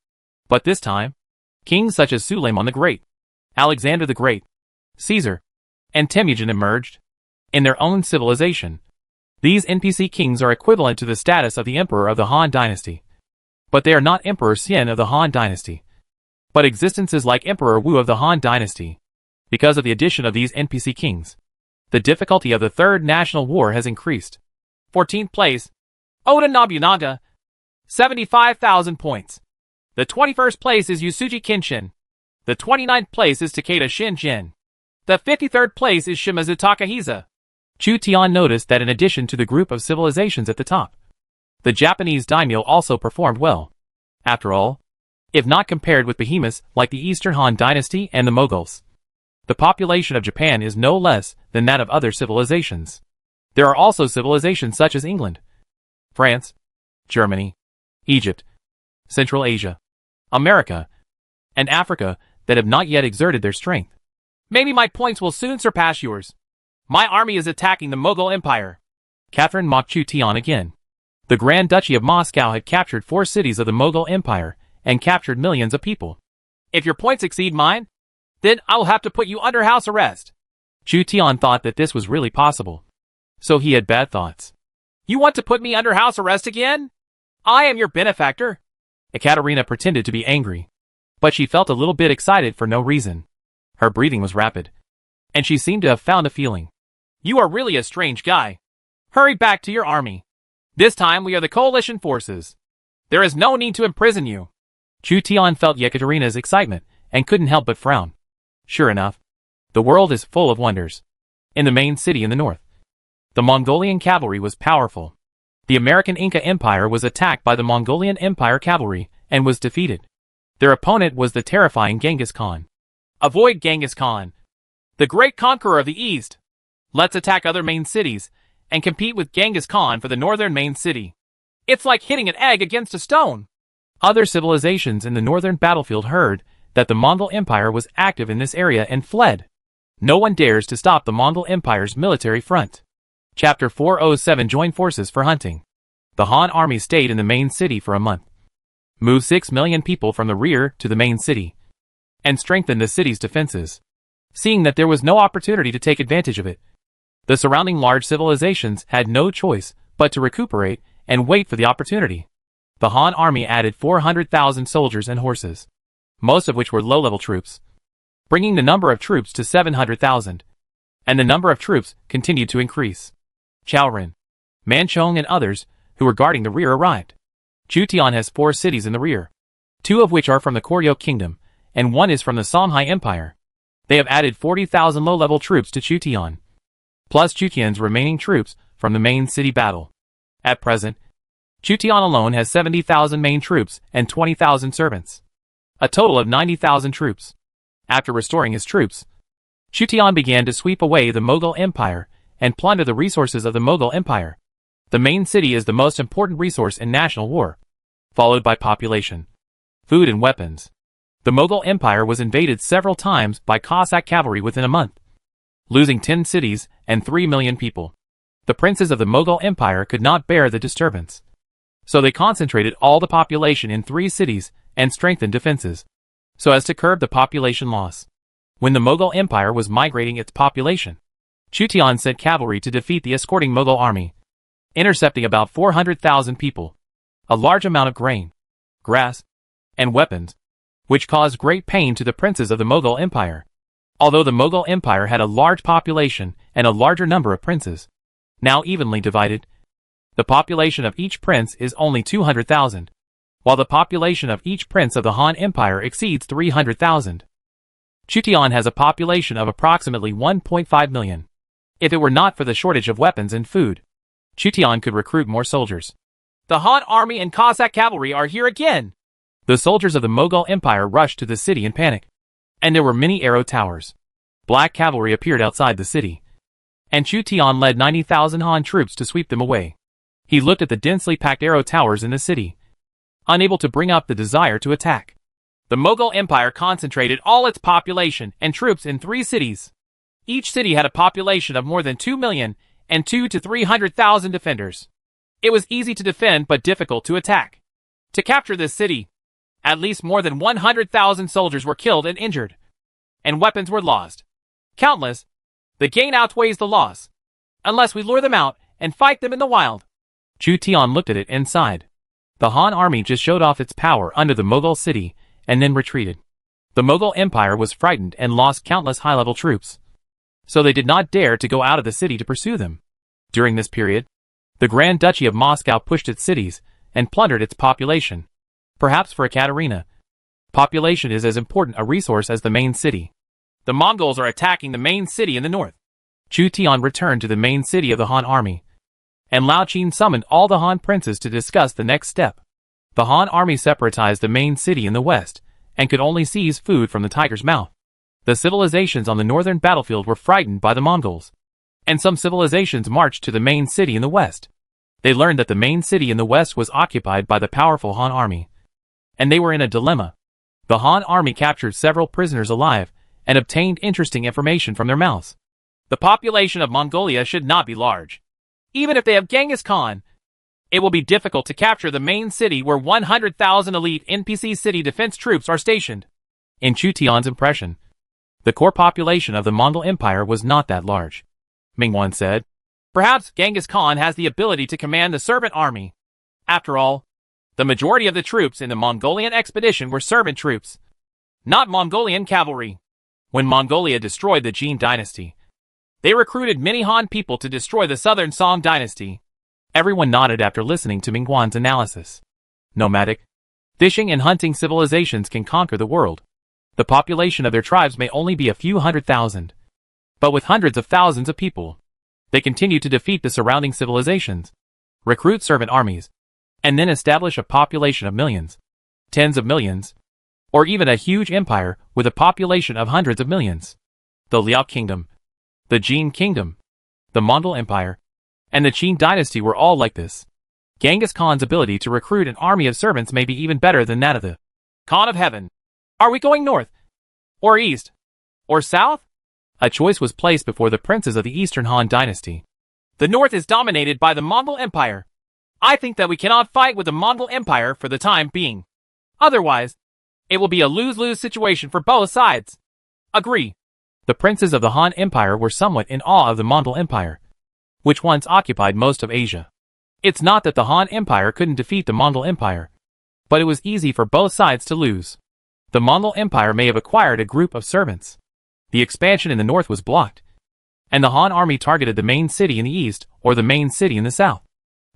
but this time, kings such as Suleiman the Great, Alexander the Great, Caesar, and Temujin emerged. In their own civilization, these NPC kings are equivalent to the status of the emperor of the Han dynasty. But they are not Emperor Xian of the Han dynasty, but existences like Emperor Wu of the Han dynasty. Because of the addition of these NPC kings, the difficulty of the Third National War has increased. 14th place, Oda Nobunaga, 75,000 points. The 21st place is Yusuji Kenshin. The 29th place is Takeda Shinjin. The 53rd place is Shimazu Takahisa. Chu Tian noticed that in addition to the group of civilizations at the top, the Japanese daimyo also performed well. After all, if not compared with behemoths like the Eastern Han dynasty and the Mughals, the population of Japan is no less than that of other civilizations. There are also civilizations such as England, France, Germany, Egypt, Central Asia, America, and Africa that have not yet exerted their strength. Maybe my points will soon surpass yours. My army is attacking the Mughal Empire. Catherine mocked Chu Tian again. The Grand Duchy of Moscow had captured 4 cities of the Mughal Empire and captured millions of people. If your points exceed mine, then I will have to put you under house arrest. Chu Tian thought that this was really possible. So he had bad thoughts. You want to put me under house arrest again? I am your benefactor. Ekaterina pretended to be angry, but she felt a little bit excited for no reason. Her breathing was rapid, and she seemed to have found a feeling. You are really a strange guy. Hurry back to your army. This time we are the coalition forces. There is no need to imprison you. Chu Tian felt Yekaterina's excitement and couldn't help but frown. Sure enough, the world is full of wonders. In the main city in the north, the Mongolian cavalry was powerful. The American Inca Empire was attacked by the Mongolian Empire cavalry and was defeated. Their opponent was the terrifying Genghis Khan. Avoid Genghis Khan, the great conqueror of the East. Let's attack other main cities and compete with Genghis Khan for the northern main city. It's like hitting an egg against a stone. Other civilizations in the northern battlefield heard that the Mongol Empire was active in this area and fled. No one dares to stop the Mongol Empire's military front. Chapter 407 Join forces for hunting. The Han army stayed in the main city for a month, moved 6 million people from the rear to the main city, and strengthened the city's defenses. Seeing that there was no opportunity to take advantage of it, the surrounding large civilizations had no choice but to recuperate and wait for the opportunity. The Han army added 400,000 soldiers and horses, most of which were low-level troops, bringing the number of troops to 700,000. and the number of troops continued to increase. Chaoren, Manchong and others, who were guarding the rear, arrived. Chu Tian has 4 cities in the rear, 2 of which are from the Koryo Kingdom, and 1 is from the Songhai Empire. They have added 40,000 low-level troops to Chu Tian, plus Chu Tian's remaining troops from the main city battle. At present, Chu Tian alone has 70,000 main troops and 20,000 servants, a total of 90,000 troops. After restoring his troops, Chu Tian began to sweep away the Mughal Empire and plunder the resources of the Mughal Empire. The main city is the most important resource in national war, followed by population, food and weapons. The Mughal Empire was invaded several times by Cossack cavalry within a month, losing 10 cities and 3 million people. The princes of the Mughal Empire could not bear the disturbance, so they concentrated all the population in 3 cities and strengthened defenses, so as to curb the population loss. When the Mughal Empire was migrating its population, Chu Tian sent cavalry to defeat the escorting Mughal army, intercepting about 400,000 people, a large amount of grain, grass, and weapons, which caused great pain to the princes of the Mughal Empire. Although the Mughal Empire had a large population and a larger number of princes, now evenly divided, the population of each prince is only 200,000, while the population of each prince of the Han Empire exceeds 300,000. Chu Tian has a population of approximately 1.5 million. If it were not for the shortage of weapons and food, Chu Tian could recruit more soldiers. The Han army and Cossack cavalry are here again! The soldiers of the Mughal Empire rushed to the city in panic, and there were many arrow towers. Black cavalry appeared outside the city, and Chu Tian led 90,000 Han troops to sweep them away. He looked at the densely packed arrow towers in the city, unable to bring up the desire to attack. The Mughal Empire concentrated all its population and troops in 3 cities. Each city had a population of more than 2 million and 2 to 300,000 defenders. It was easy to defend but difficult to attack. To capture this city, at least more than 100,000 soldiers were killed and injured, and weapons were lost. Countless. The gain outweighs the loss, unless we lure them out and fight them in the wild. Chu Tian looked at it and sighed. The Han army just showed off its power under the Mughal city and then retreated. The Mughal Empire was frightened and lost countless high-level troops, so they did not dare to go out of the city to pursue them. During this period, the Grand Duchy of Moscow pushed its cities and plundered its population. Perhaps for Ekaterina, population is as important a resource as the main city. The Mongols are attacking the main city in the north. Chu Tian returned to the main city of the Han army, and Lao Qin summoned all the Han princes to discuss the next step. The Han army separatized the main city in the west, and could only seize food from the tiger's mouth. The civilizations on the northern battlefield were frightened by the Mongols, and some civilizations marched to the main city in the west. They learned that the main city in the west was occupied by the powerful Han army, and they were in a dilemma. The Han army captured several prisoners alive, and obtained interesting information from their mouths. The population of Mongolia should not be large. Even if they have Genghis Khan, it will be difficult to capture the main city where 100,000 elite NPC city defense troops are stationed. In Chu Tian's impression, the core population of the Mongol Empire was not that large. Mingwan said, "Perhaps Genghis Khan has the ability to command the servant army. After all, the majority of the troops in the Mongolian expedition were servant troops, not Mongolian cavalry." When Mongolia destroyed the Jin dynasty, they recruited many Han people to destroy the southern Song dynasty. Everyone nodded after listening to Mingwan's analysis. Nomadic, fishing and hunting civilizations can conquer the world. The population of their tribes may only be a few 100,000, but with hundreds of thousands of people, they continue to defeat the surrounding civilizations, recruit servant armies, and then establish a population of millions, tens of millions, or even a huge empire with a population of hundreds of millions. The Liao Kingdom, the Jin Kingdom, the Mongol Empire, and the Qin dynasty were all like this. Genghis Khan's ability to recruit an army of servants may be even better than that of the Khan of Heaven. Are we going north? Or east? Or south? A choice was placed before the princes of the Eastern Han dynasty. The north is dominated by the Mongol Empire. I think that we cannot fight with the Mongol Empire for the time being. Otherwise, it will be a lose-lose situation for both sides. Agree. The princes of the Han Empire were somewhat in awe of the Mongol Empire, which once occupied most of Asia. It's not that the Han Empire couldn't defeat the Mongol Empire, but it was easy for both sides to lose. The Mongol Empire may have acquired a group of servants. The expansion in the north was blocked, and the Han army targeted the main city in the east or the main city in the south.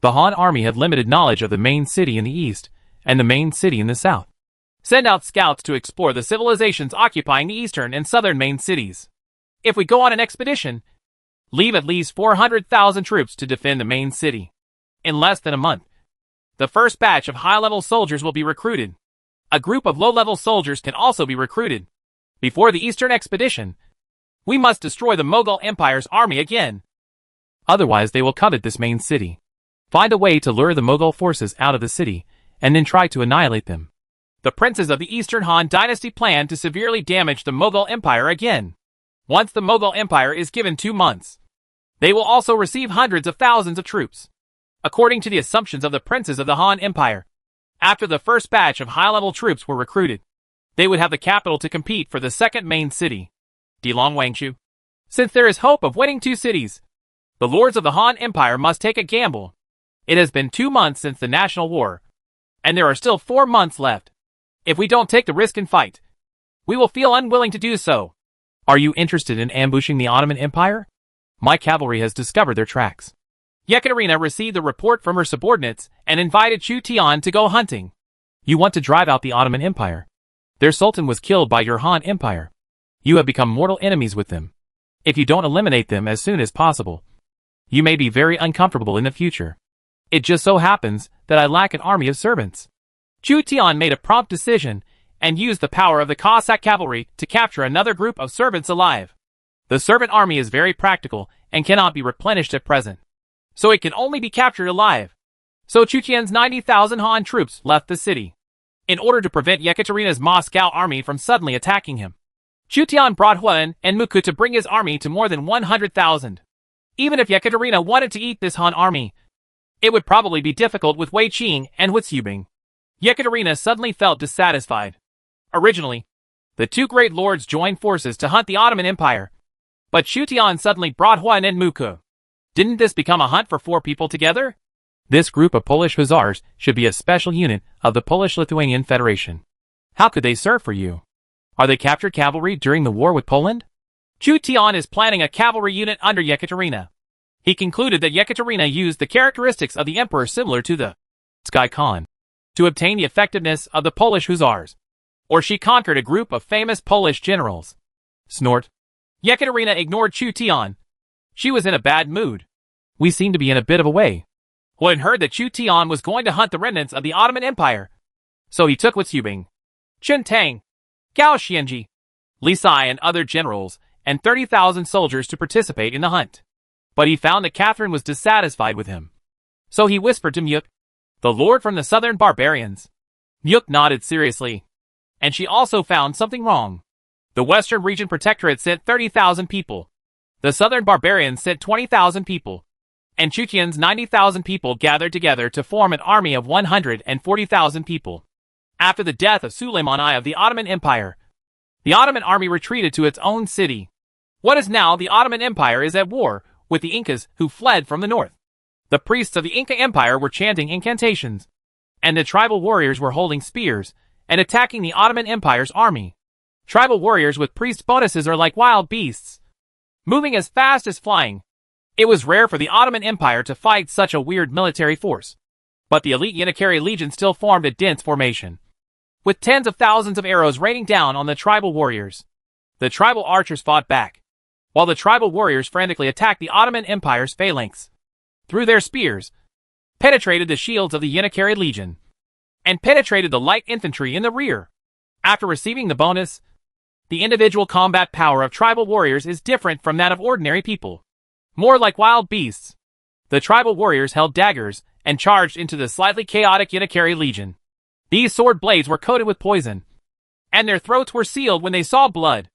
The Han army had limited knowledge of the main city in the east and the main city in the south. Send out scouts to explore the civilizations occupying the eastern and southern main cities. If we go on an expedition, leave at least 400,000 troops to defend the main city. In less than a month, the first batch of high-level soldiers will be recruited. A group of low-level soldiers can also be recruited. Before the eastern expedition, we must destroy the Mughal Empire's army again. Otherwise they will covet this main city. Find a way to lure the Mughal forces out of the city, and then try to annihilate them. The princes of the Eastern Han dynasty plan to severely damage the Mughal Empire again. Once the Mughal Empire is given 2 months, they will also receive hundreds of thousands of troops. According to the assumptions of the princes of the Han Empire, after the first batch of high-level troops were recruited, they would have the capital to compete for the second main city, Dilong Wangshu. Since there is hope of winning 2 cities, the lords of the Han Empire must take a gamble. It has been 2 months since the National War, and there are still 4 months left. If we don't take the risk and fight, we will feel unwilling to do so. Are you interested in ambushing the Ottoman Empire? My cavalry has discovered their tracks. Yekaterina received a report from her subordinates and invited Chu Tian to go hunting. You want to drive out the Ottoman Empire. Their sultan was killed by your Han Empire. You have become mortal enemies with them. If you don't eliminate them as soon as possible, you may be very uncomfortable in the future. It just so happens that I lack an army of servants. Chu Tian made a prompt decision and used the power of the Cossack cavalry to capture another group of servants alive. The servant army is very practical and cannot be replenished at present, so it can only be captured alive. So Chu Tian's 90,000 Han troops left the city, in order to prevent Yekaterina's Moscow army from suddenly attacking him. Chu Tian brought Huan and Muku to bring his army to more than 100,000. Even if Yekaterina wanted to eat this Han army, it would probably be difficult with Wei Qing and Huitziubing. Yekaterina suddenly felt dissatisfied. Originally, the 2 great lords joined forces to hunt the Ottoman Empire, but Chu Tian suddenly brought Huan and Muku. Didn't this become a hunt for 4 people together? This group of Polish hussars should be a special unit of the Polish-Lithuanian Federation. How could they serve for you? Are they captured cavalry during the war with Poland? Chu Tian is planning a cavalry unit under Yekaterina. He concluded that Yekaterina used the characteristics of the emperor similar to the Sky Khan to obtain the effectiveness of the Polish hussars. Or she conquered a group of famous Polish generals. Snort. Yekaterina ignored Chu Tian. She was in a bad mood. We seem to be in a bit of a way. Huan heard that Chu Tian was going to hunt the remnants of the Ottoman Empire, so he took Huitziubing, Chun Tang, Gao Xianji, Li Sai and other generals, and 30,000 soldiers to participate in the hunt. But he found that Catherine was dissatisfied with him. So he whispered to Myuk, the lord from the southern barbarians. Myuk nodded seriously, and she also found something wrong. The Western Region Protectorate sent 30,000 people. The southern barbarians sent 20,000 people. And Chu Tian's 90,000 people gathered together to form an army of 140,000 people. After the death of Suleiman I of the Ottoman Empire, the Ottoman army retreated to its own city. What is now the Ottoman Empire is at war with the Incas who fled from the north. The priests of the Inca Empire were chanting incantations, and the tribal warriors were holding spears and attacking the Ottoman Empire's army. Tribal warriors with priest bonuses are like wild beasts, moving as fast as flying. It was rare for the Ottoman Empire to fight such a weird military force, but the elite Yanakari Legion still formed a dense formation, with tens of thousands of arrows raining down on the tribal warriors. The tribal archers fought back, while the tribal warriors frantically attacked the Ottoman Empire's phalanx. Through their spears, penetrated the shields of the Yanakari Legion, and penetrated the light infantry in the rear. After receiving the bonus, the individual combat power of tribal warriors is different from that of ordinary people. More like wild beasts. The tribal warriors held daggers and charged into the slightly chaotic Yanakari Legion. These sword blades were coated with poison, and their throats were sealed when they saw blood.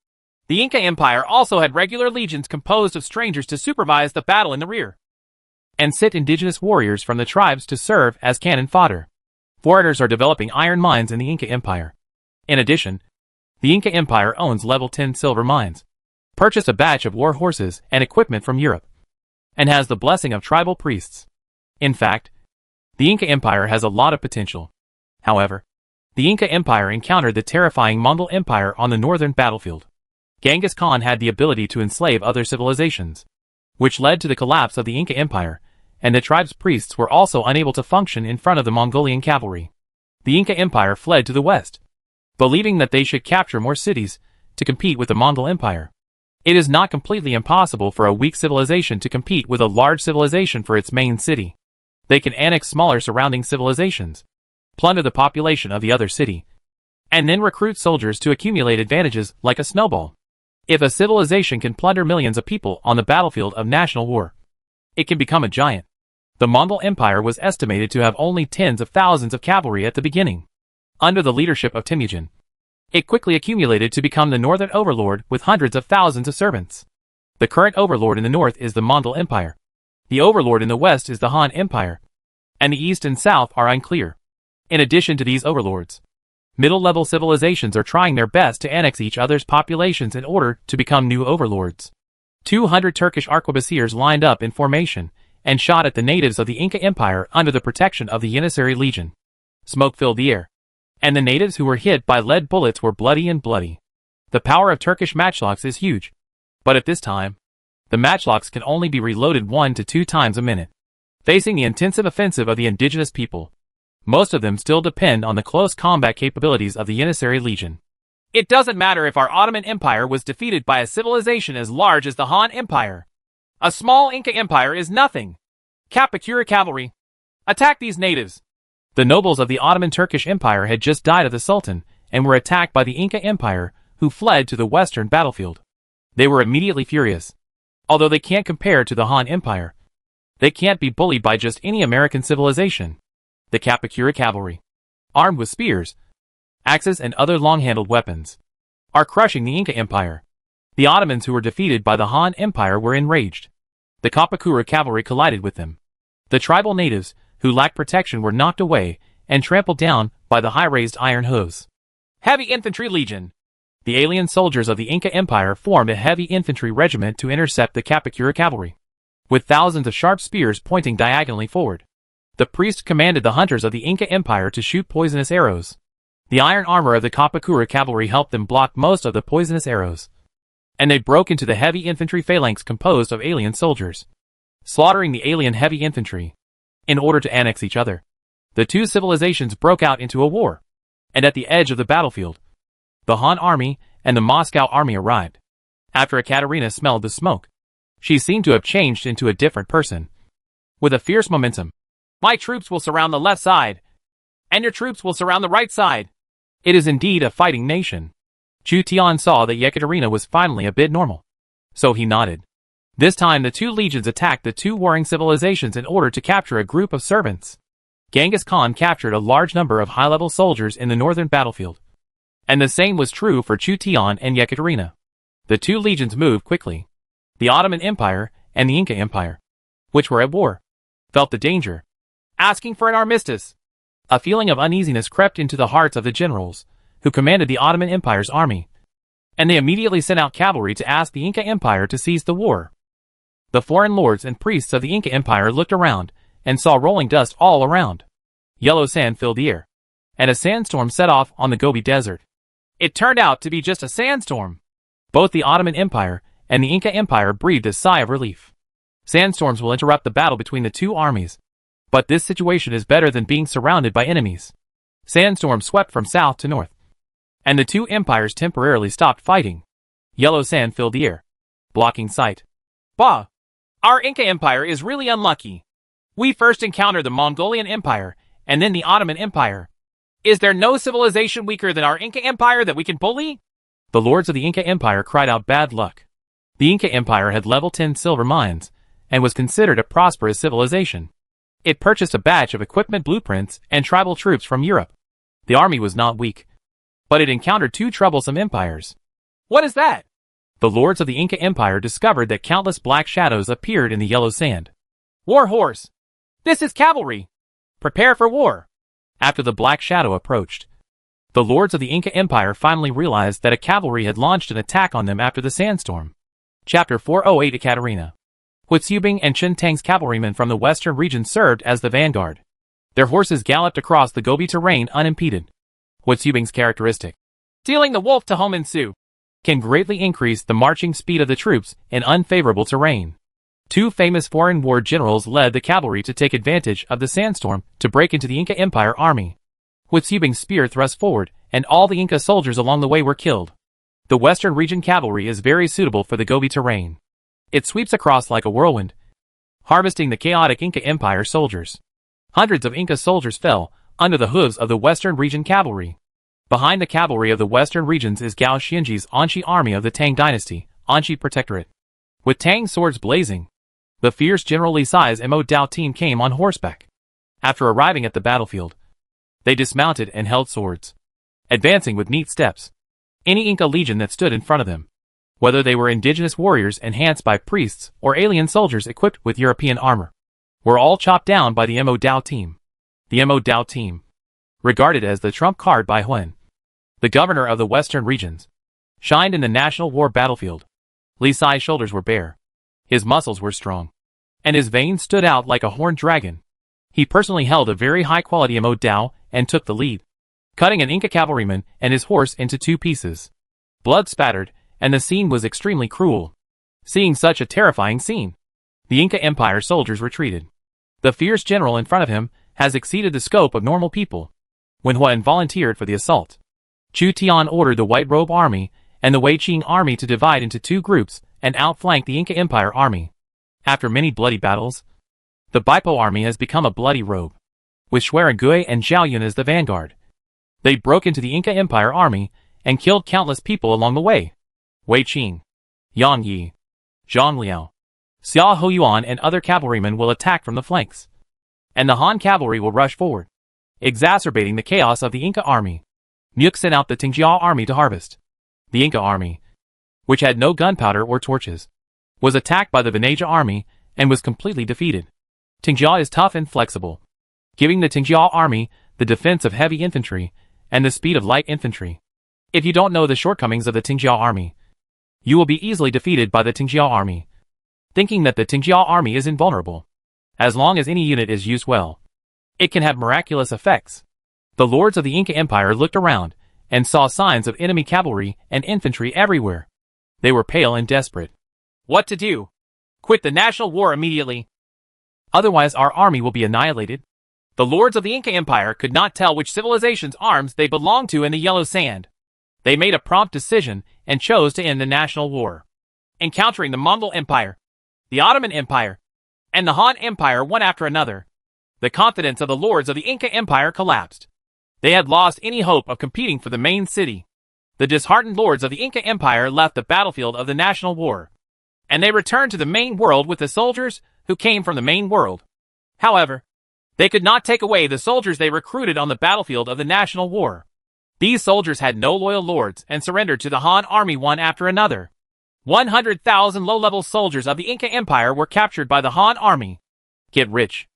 The Inca Empire also had regular legions composed of strangers to supervise the battle in the rear, and sent indigenous warriors from the tribes to serve as cannon fodder. Foreigners are developing iron mines in the Inca Empire. In addition, the Inca Empire owns level 10 silver mines, purchased a batch of war horses and equipment from Europe, and has the blessing of tribal priests. In fact, the Inca Empire has a lot of potential. However, the Inca Empire encountered the terrifying Mongol Empire on the northern battlefield. Genghis Khan had the ability to enslave other civilizations. which led to the collapse of the Inca Empire, and the tribe's priests were also unable to function in front of the Mongolian cavalry. The Inca Empire fled to the west, believing that they should capture more cities to compete with the Mongol Empire. It is not completely impossible for a weak civilization to compete with a large civilization for its main city. They can annex smaller surrounding civilizations, plunder the population of the other city, and then recruit soldiers to accumulate advantages like a snowball. If a civilization can plunder millions of people on the battlefield of national war, it can become a giant. The Mongol Empire was estimated to have only tens of thousands of cavalry at the beginning. Under the leadership of Temujin, it quickly accumulated to become the northern overlord with hundreds of thousands of servants. The current overlord in the north is the Mongol Empire. The overlord in the west is the Han Empire, and the east and south are unclear. In addition to these overlords, middle-level civilizations are trying their best to annex each other's populations in order to become new overlords. 200 Turkish arquebusiers lined up in formation and shot at the natives of the Inca Empire under the protection of the Janissary Legion. Smoke filled the air, and the natives who were hit by lead bullets were bloody. The power of Turkish matchlocks is huge, but at this time, the matchlocks can only be reloaded 1 to 2 times a minute. Facing the intensive offensive of the indigenous people, most of them still depend on the close combat capabilities of the Janissary Legion. It doesn't matter if our Ottoman Empire was defeated by a civilization as large as the Han Empire. A small Inca Empire is nothing. Kapakura cavalry, attack these natives. The nobles of the Ottoman Turkish Empire had just died of the Sultan and were attacked by the Inca Empire, who fled to the western battlefield. They were immediately furious. Although they can't compare to the Han Empire, they can't be bullied by just any American civilization. The Kapakura cavalry, armed with spears, axes and other long-handled weapons, are crushing the Inca Empire. The Ottomans who were defeated by the Han Empire were enraged. The Kapakura cavalry collided with them. The tribal natives, who lacked protection, were knocked away and trampled down by the high-raised iron hooves. Heavy Infantry Legion. The alien soldiers of the Inca Empire formed a heavy infantry regiment to intercept the Kapakura cavalry, with thousands of sharp spears pointing diagonally forward. The priest commanded the hunters of the Inca Empire to shoot poisonous arrows. The iron armor of the Kapakura cavalry helped them block most of the poisonous arrows, and they broke into the heavy infantry phalanx composed of alien soldiers, slaughtering the alien heavy infantry. In order to annex each other, the two civilizations broke out into a war, and at the edge of the battlefield, the Han army and the Moscow army arrived. After Ekaterina smelled the smoke, she seemed to have changed into a different person. With a fierce momentum, "My troops will surround the left side, and your troops will surround the right side." It is indeed a fighting nation. Chu Tian saw that Ekaterina was finally a bit normal, so he nodded. This time the two legions attacked the two warring civilizations in order to capture a group of servants. Genghis Khan captured a large number of high-level soldiers in the northern battlefield, and the same was true for Chu Tian and Ekaterina. The two legions moved quickly. The Ottoman Empire and the Inca Empire, which were at war, felt the danger, asking for an armistice. A feeling of uneasiness crept into the hearts of the generals who commanded the Ottoman Empire's army, and they immediately sent out cavalry to ask the Inca Empire to cease the war. The foreign lords and priests of the Inca Empire looked around and saw rolling dust all around. Yellow sand filled the air, and a sandstorm set off on the Gobi Desert. It turned out to be just a sandstorm. Both the Ottoman Empire and the Inca Empire breathed a sigh of relief. Sandstorms will interrupt the battle between the two armies, but this situation is better than being surrounded by enemies. Sandstorms swept from south to north, and the two empires temporarily stopped fighting. Yellow sand filled the air, blocking sight. Bah! Our Inca Empire is really unlucky. We first encountered the Mongolian Empire, and then the Ottoman Empire. Is there no civilization weaker than our Inca Empire that we can bully? The lords of the Inca Empire cried out bad luck. The Inca Empire had level 10 silver mines, and was considered a prosperous civilization. It purchased a batch of equipment blueprints and tribal troops from Europe. The army was not weak, but it encountered two troublesome empires. What is that? The lords of the Inca Empire discovered that countless black shadows appeared in the yellow sand. War horse! This is cavalry! Prepare for war! After the black shadow approached, the lords of the Inca Empire finally realized that a cavalry had launched an attack on them after the sandstorm. Chapter 408 Ekaterina. Huitzubing and Chen Tang's cavalrymen from the western region served as the vanguard. Their horses galloped across the Gobi terrain unimpeded. Huitzubing's characteristic, stealing the wolf to home in Su, can greatly increase the marching speed of the troops in unfavorable terrain. Two famous foreign war generals led the cavalry to take advantage of the sandstorm to break into the Inca Empire army. With Subing's spear thrust forward, and all the Inca soldiers along the way were killed. The Western Region cavalry is very suitable for the Gobi terrain. It sweeps across like a whirlwind, harvesting the chaotic Inca Empire soldiers. Hundreds of Inca soldiers fell under the hooves of the Western Region cavalry. Behind the cavalry of the Western Regions is Gao Xinji's Anxi army of the Tang dynasty, Anxi Protectorate. With Tang swords blazing, the fierce General Li Sai's Mo Dao team came on horseback. After arriving at the battlefield, they dismounted and held swords, advancing with neat steps. Any Inca legion that stood in front of them, whether they were indigenous warriors enhanced by priests or alien soldiers equipped with European armor, were all chopped down by the Mo Dao team. The Mo Dao team, regarded as the trump card by Huan, the governor of the Western Regions, shined in the national war battlefield. Li Sai's shoulders were bare, his muscles were strong, and his veins stood out like a horned dragon. He personally held a very high-quality Mo Dao and took the lead, cutting an Inca cavalryman and his horse into two pieces. Blood spattered, and the scene was extremely cruel. Seeing such a terrifying scene, the Inca Empire soldiers retreated. The fierce general in front of him has exceeded the scope of normal people. When Huan volunteered for the assault, Chu Tian ordered the White Robe Army and the Wei Qing Army to divide into two groups and outflank the Inca Empire army. After many bloody battles, the Baipo army has become a bloody robe, with Xuerengui and Zhao Yun as the vanguard. They broke into the Inca Empire army and killed countless people along the way. Wei Qing, Yang Yi, Zhang Liao, Xia Hoyuan and other cavalrymen will attack from the flanks, and the Han cavalry will rush forward, exacerbating the chaos of the Inca army. Nuke sent out the Tingjia army to harvest. The Inca army, which had no gunpowder or torches, was attacked by the Veneja army and was completely defeated. Tingjia is tough and flexible, giving the Tingjia army the defense of heavy infantry and the speed of light infantry. If you don't know the shortcomings of the Tingjia army, you will be easily defeated by the Tingjia army. Thinking that the Tingjia army is invulnerable, as long as any unit is used well, it can have miraculous effects. The lords of the Inca Empire looked around and saw signs of enemy cavalry and infantry everywhere. They were pale and desperate. What to do? Quit the national war immediately. Otherwise our army will be annihilated. The lords of the Inca Empire could not tell which civilization's arms they belonged to in the yellow sand. They made a prompt decision and chose to end the national war, encountering the Mongol Empire, the Ottoman Empire, and the Han Empire one after another. The confidence of the lords of the Inca Empire collapsed. They had lost any hope of competing for the main city. The disheartened lords of the Inca Empire left the battlefield of the national war, and they returned to the main world with the soldiers who came from the main world. However, they could not take away the soldiers they recruited on the battlefield of the national war. These soldiers had no loyal lords and surrendered to the Han army one after another. 100,000 low-level soldiers of the Inca Empire were captured by the Han army. Get rich.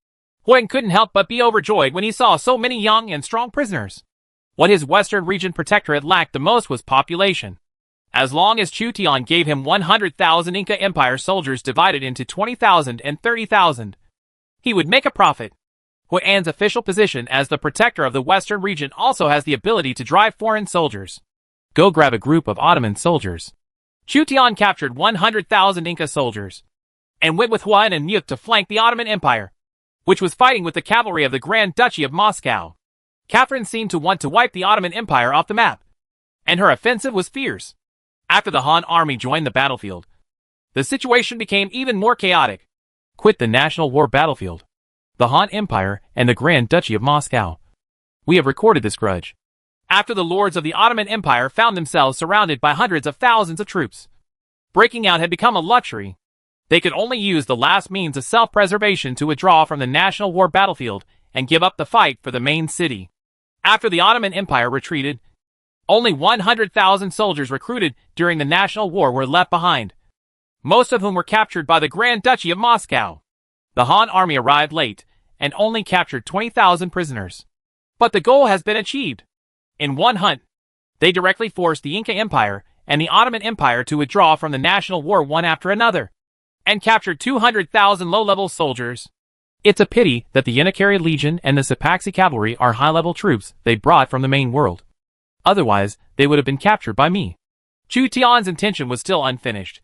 Huan couldn't help but be overjoyed when he saw so many young and strong prisoners. What his Western Region Protectorate lacked the most was population. As long as Chu Tian gave him 100,000 Inca Empire soldiers divided into 20,000 and 30,000, he would make a profit. Huan's official position as the protector of the Western Region also has the ability to drive foreign soldiers. Go grab a group of Ottoman soldiers. Chu Tian captured 100,000 Inca soldiers, and went with Huan and Nuke to flank the Ottoman Empire, which was fighting with the cavalry of the Grand Duchy of Moscow. Catherine seemed to want to wipe the Ottoman Empire off the map, and her offensive was fierce. After the Han army joined the battlefield, the situation became even more chaotic. Quit the national war battlefield. The Han Empire and the Grand Duchy of Moscow. We have recorded this grudge. After the lords of the Ottoman Empire found themselves surrounded by hundreds of thousands of troops, breaking out had become a luxury. They could only use the last means of self-preservation to withdraw from the national war battlefield and give up the fight for the main city. After the Ottoman Empire retreated, only 100,000 soldiers recruited during the national war were left behind, most of whom were captured by the Grand Duchy of Moscow. The Han army arrived late and only captured 20,000 prisoners. But the goal has been achieved. In one hunt, they directly forced the Inca Empire and the Ottoman Empire to withdraw from the national war one after another, and captured 200,000 low-level soldiers. It's a pity that the Yanakari Legion and the Sipaxi Cavalry are high-level troops they brought from the main world. Otherwise, they would have been captured by me. Chu Tian's intention was still unfinished.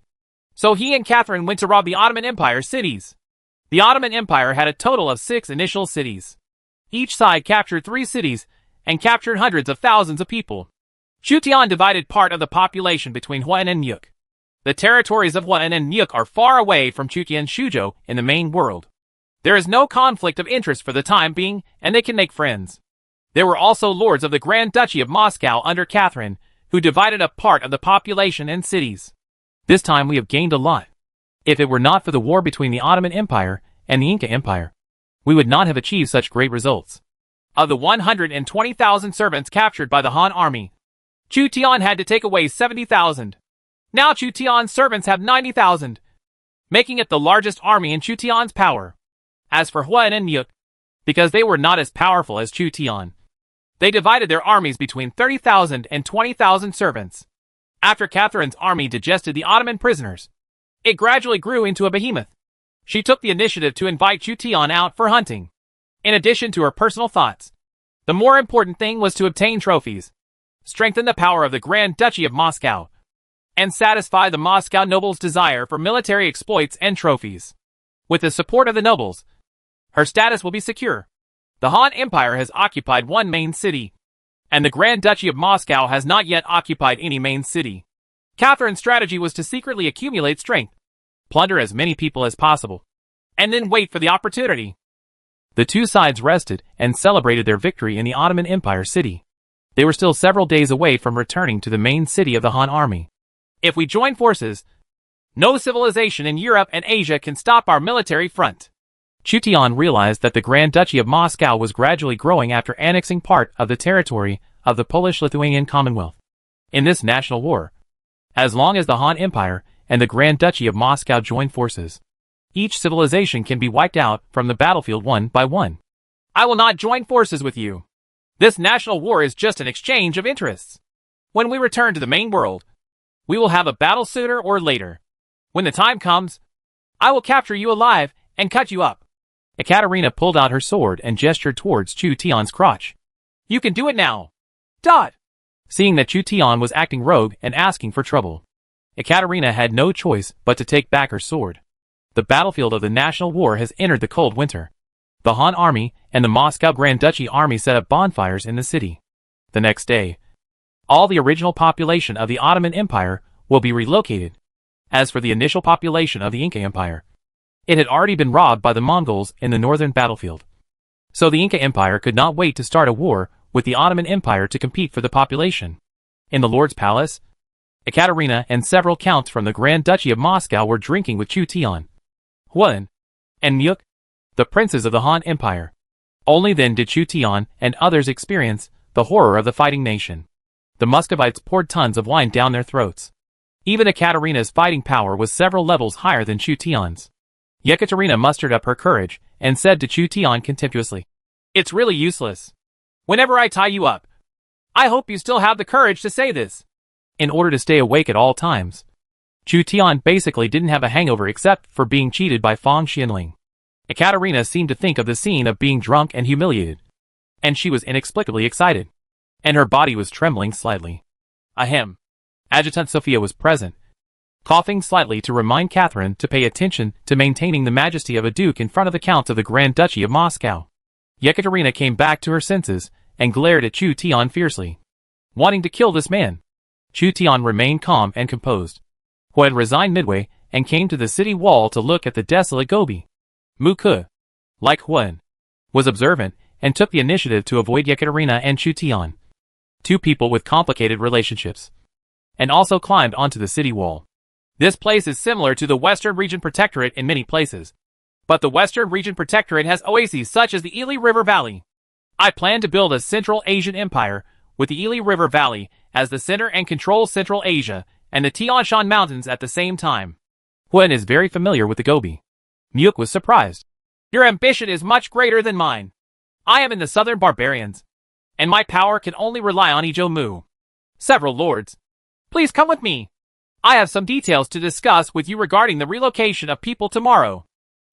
So he and Catherine went to rob the Ottoman Empire cities. The Ottoman Empire had a total of 6 initial cities. Each side captured 3 cities and captured hundreds of thousands of people. Chu Tian divided part of the population between Huan and Nyuk. The territories of Huan and Nyuk are far away from Chu Tian Shuzhou in the main world. There is no conflict of interest for the time being, and they can make friends. There were also lords of the Grand Duchy of Moscow under Catherine, who divided up part of the population and cities. This time we have gained a lot. If it were not for the war between the Ottoman Empire and the Inca Empire, we would not have achieved such great results. Of the 120,000 servants captured by the Han army, Chu Tian had to take away 70,000. Now Chu Tian's servants have 90,000, making it the largest army in Chu Tian's power. As for Huan and Nyuk, because they were not as powerful as Chu Tian, they divided their armies between 30,000 and 20,000 servants. After Catherine's army digested the Ottoman prisoners, it gradually grew into a behemoth. She took the initiative to invite Chu Tian out for hunting. In addition to her personal thoughts, the more important thing was to obtain trophies, strengthen the power of the Grand Duchy of Moscow, and satisfy the Moscow nobles' desire for military exploits and trophies. With the support of the nobles, her status will be secure. The Han Empire has occupied one main city, and the Grand Duchy of Moscow has not yet occupied any main city. Catherine's strategy was to secretly accumulate strength, plunder as many people as possible, and then wait for the opportunity. The two sides rested and celebrated their victory in the Ottoman Empire city. They were still several days away from returning to the main city of the Han army. If we join forces, no civilization in Europe and Asia can stop our military front. Chu Tian realized that the Grand Duchy of Moscow was gradually growing after annexing part of the territory of the Polish-Lithuanian Commonwealth. In this national war, as long as the Han Empire and the Grand Duchy of Moscow join forces, each civilization can be wiped out from the battlefield one by one. I will not join forces with you. This national war is just an exchange of interests. When we return to the main world, we will have a battle sooner or later. When the time comes, I will capture you alive and cut you up. Ekaterina pulled out her sword and gestured towards Chu Tian's crotch. You can do it now. Dot! Seeing that Chu Tian was acting rogue and asking for trouble, Ekaterina had no choice but to take back her sword. The battlefield of the national war has entered the cold winter. The Han army and the Moscow Grand Duchy army set up bonfires in the city. The next day, all the original population of the Ottoman Empire will be relocated. As for the initial population of the Inca Empire, it had already been robbed by the Mongols in the northern battlefield. So the Inca Empire could not wait to start a war with the Ottoman Empire to compete for the population. In the Lord's Palace, Ekaterina and several counts from the Grand Duchy of Moscow were drinking with Chu Tian, Huan, and Nyuk, the princes of the Han Empire. Only then did Chu Tian and others experience the horror of the fighting nation. The Muscovites poured tons of wine down their throats. Even Ekaterina's fighting power was several levels higher than Chu Tian's. Yekaterina mustered up her courage and said to Chu Tian contemptuously, "It's really useless. Whenever I tie you up, I hope you still have the courage to say this." In order to stay awake at all times, Chu Tian basically didn't have a hangover except for being cheated by Fang Xianling. Ekaterina seemed to think of the scene of being drunk and humiliated, and she was inexplicably excited, and her body was trembling slightly. Ahem. Adjutant Sophia was present, coughing slightly to remind Catherine to pay attention to maintaining the majesty of a duke in front of the counts of the Grand Duchy of Moscow. Yekaterina came back to her senses and glared at Chu Tian fiercely, wanting to kill this man. Chu Tian remained calm and composed, who had resigned midway and came to the city wall to look at the desolate Gobi. Mu Ke, like Huan, was observant and took the initiative to avoid Yekaterina and Chu Tian, two people with complicated relationships, and also climbed onto the city wall. This place is similar to the Western Region Protectorate in many places, but the Western Region Protectorate has oases such as the Ili River Valley. I plan to build a Central Asian empire with the Ili River Valley as the center and control Central Asia and the Tian Shan Mountains at the same time. Huan is very familiar with the Gobi. Nyuk was surprised. Your ambition is much greater than mine. I am in the Southern Barbarians, and my power can only rely on Ijo Mu. Several lords, please come with me. I have some details to discuss with you regarding the relocation of people tomorrow.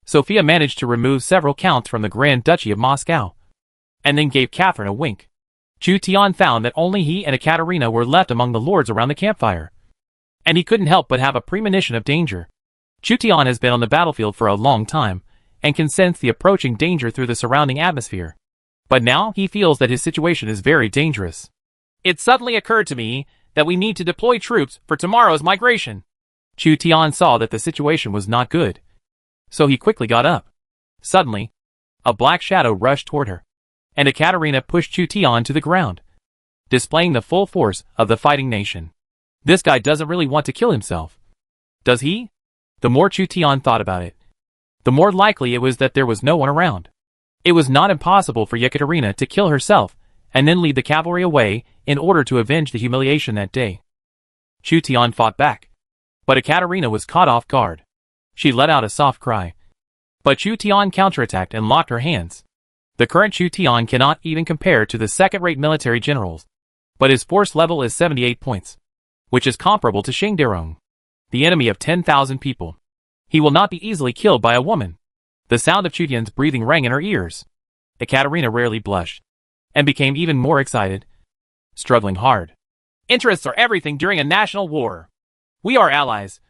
Sophia managed to remove several counts from the Grand Duchy of Moscow, and then gave Catherine a wink. Chu Tian found that only he and Ekaterina were left among the lords around the campfire, and he couldn't help but have a premonition of danger. Chu Tian has been on the battlefield for a long time, and can sense the approaching danger through the surrounding atmosphere. But now he feels that his situation is very dangerous. It suddenly occurred to me that we need to deploy troops for tomorrow's migration. Chu Tian saw that the situation was not good, so he quickly got up. Suddenly, a black shadow rushed toward her, and Ekaterina pushed Chu Tian to the ground, displaying the full force of the fighting nation. This guy doesn't really want to kill himself, does he? The more Chu Tian thought about it, the more likely it was that there was no one around. It was not impossible for Ekaterina to kill herself and then lead the cavalry away in order to avenge the humiliation that day. Chu Tian fought back, but Ekaterina was caught off guard. She let out a soft cry. But Chu Tian counterattacked and locked her hands. The current Chu Tian cannot even compare to the second-rate military generals, but his force level is 78 points, which is comparable to Sheng Derong, the enemy of 10,000 people. He will not be easily killed by a woman. The sound of Chu Tian's breathing rang in her ears. Ekaterina rarely blushed, and became even more excited, struggling hard. Interests are everything during a national war. We are allies,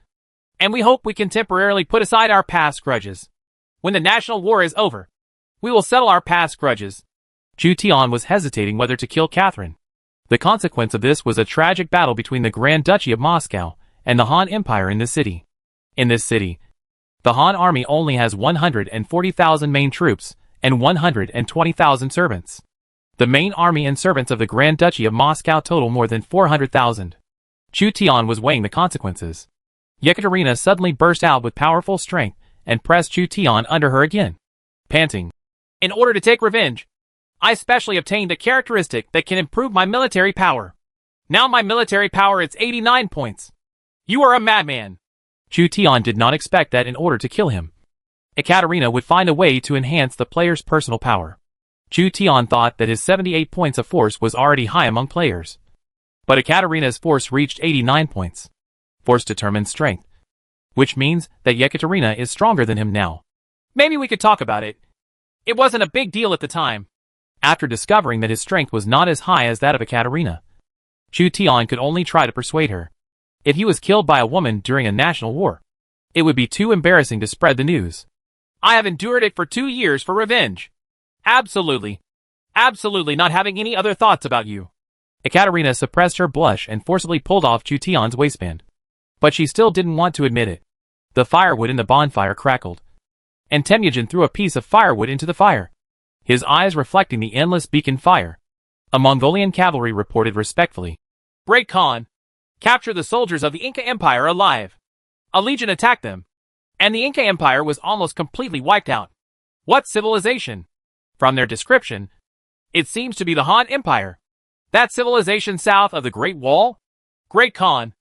and we hope we can temporarily put aside our past grudges. When the national war is over, we will settle our past grudges. Chu Tian was hesitating whether to kill Catherine. The consequence of this was a tragic battle between the Grand Duchy of Moscow and the Han Empire in this city. In this city, the Han army only has 140,000 main troops and 120,000 servants. The main army and servants of the Grand Duchy of Moscow total more than 400,000. Chu Tian was weighing the consequences. Ekaterina suddenly burst out with powerful strength and pressed Chu Tian under her again, panting. In order to take revenge, I specially obtained a characteristic that can improve my military power. Now my military power is 89 points. You are a madman. Chu Tian did not expect that in order to kill him, Ekaterina would find a way to enhance the player's personal power. Chu Tian thought that his 78 points of force was already high among players. But Ekaterina's force reached 89 points. Force determines strength, which means that Ekaterina is stronger than him now. Maybe we could talk about it. It wasn't a big deal at the time. After discovering that his strength was not as high as that of Ekaterina, Chu Tian could only try to persuade her. If he was killed by a woman during a national war, it would be too embarrassing to spread the news. I have endured it for 2 years for revenge. Absolutely. Absolutely not having any other thoughts about you. Ekaterina suppressed her blush and forcibly pulled off Chu Tian's waistband. But she still didn't want to admit it. The firewood in the bonfire crackled, and Temujin threw a piece of firewood into the fire, his eyes reflecting the endless beacon fire. A Mongolian cavalry reported respectfully. Great Khan, capture the soldiers of the Inca Empire alive. A legion attacked them, and the Inca Empire was almost completely wiped out. What civilization? From their description, it seems to be the Han Empire. That civilization south of the Great Wall? Great Khan,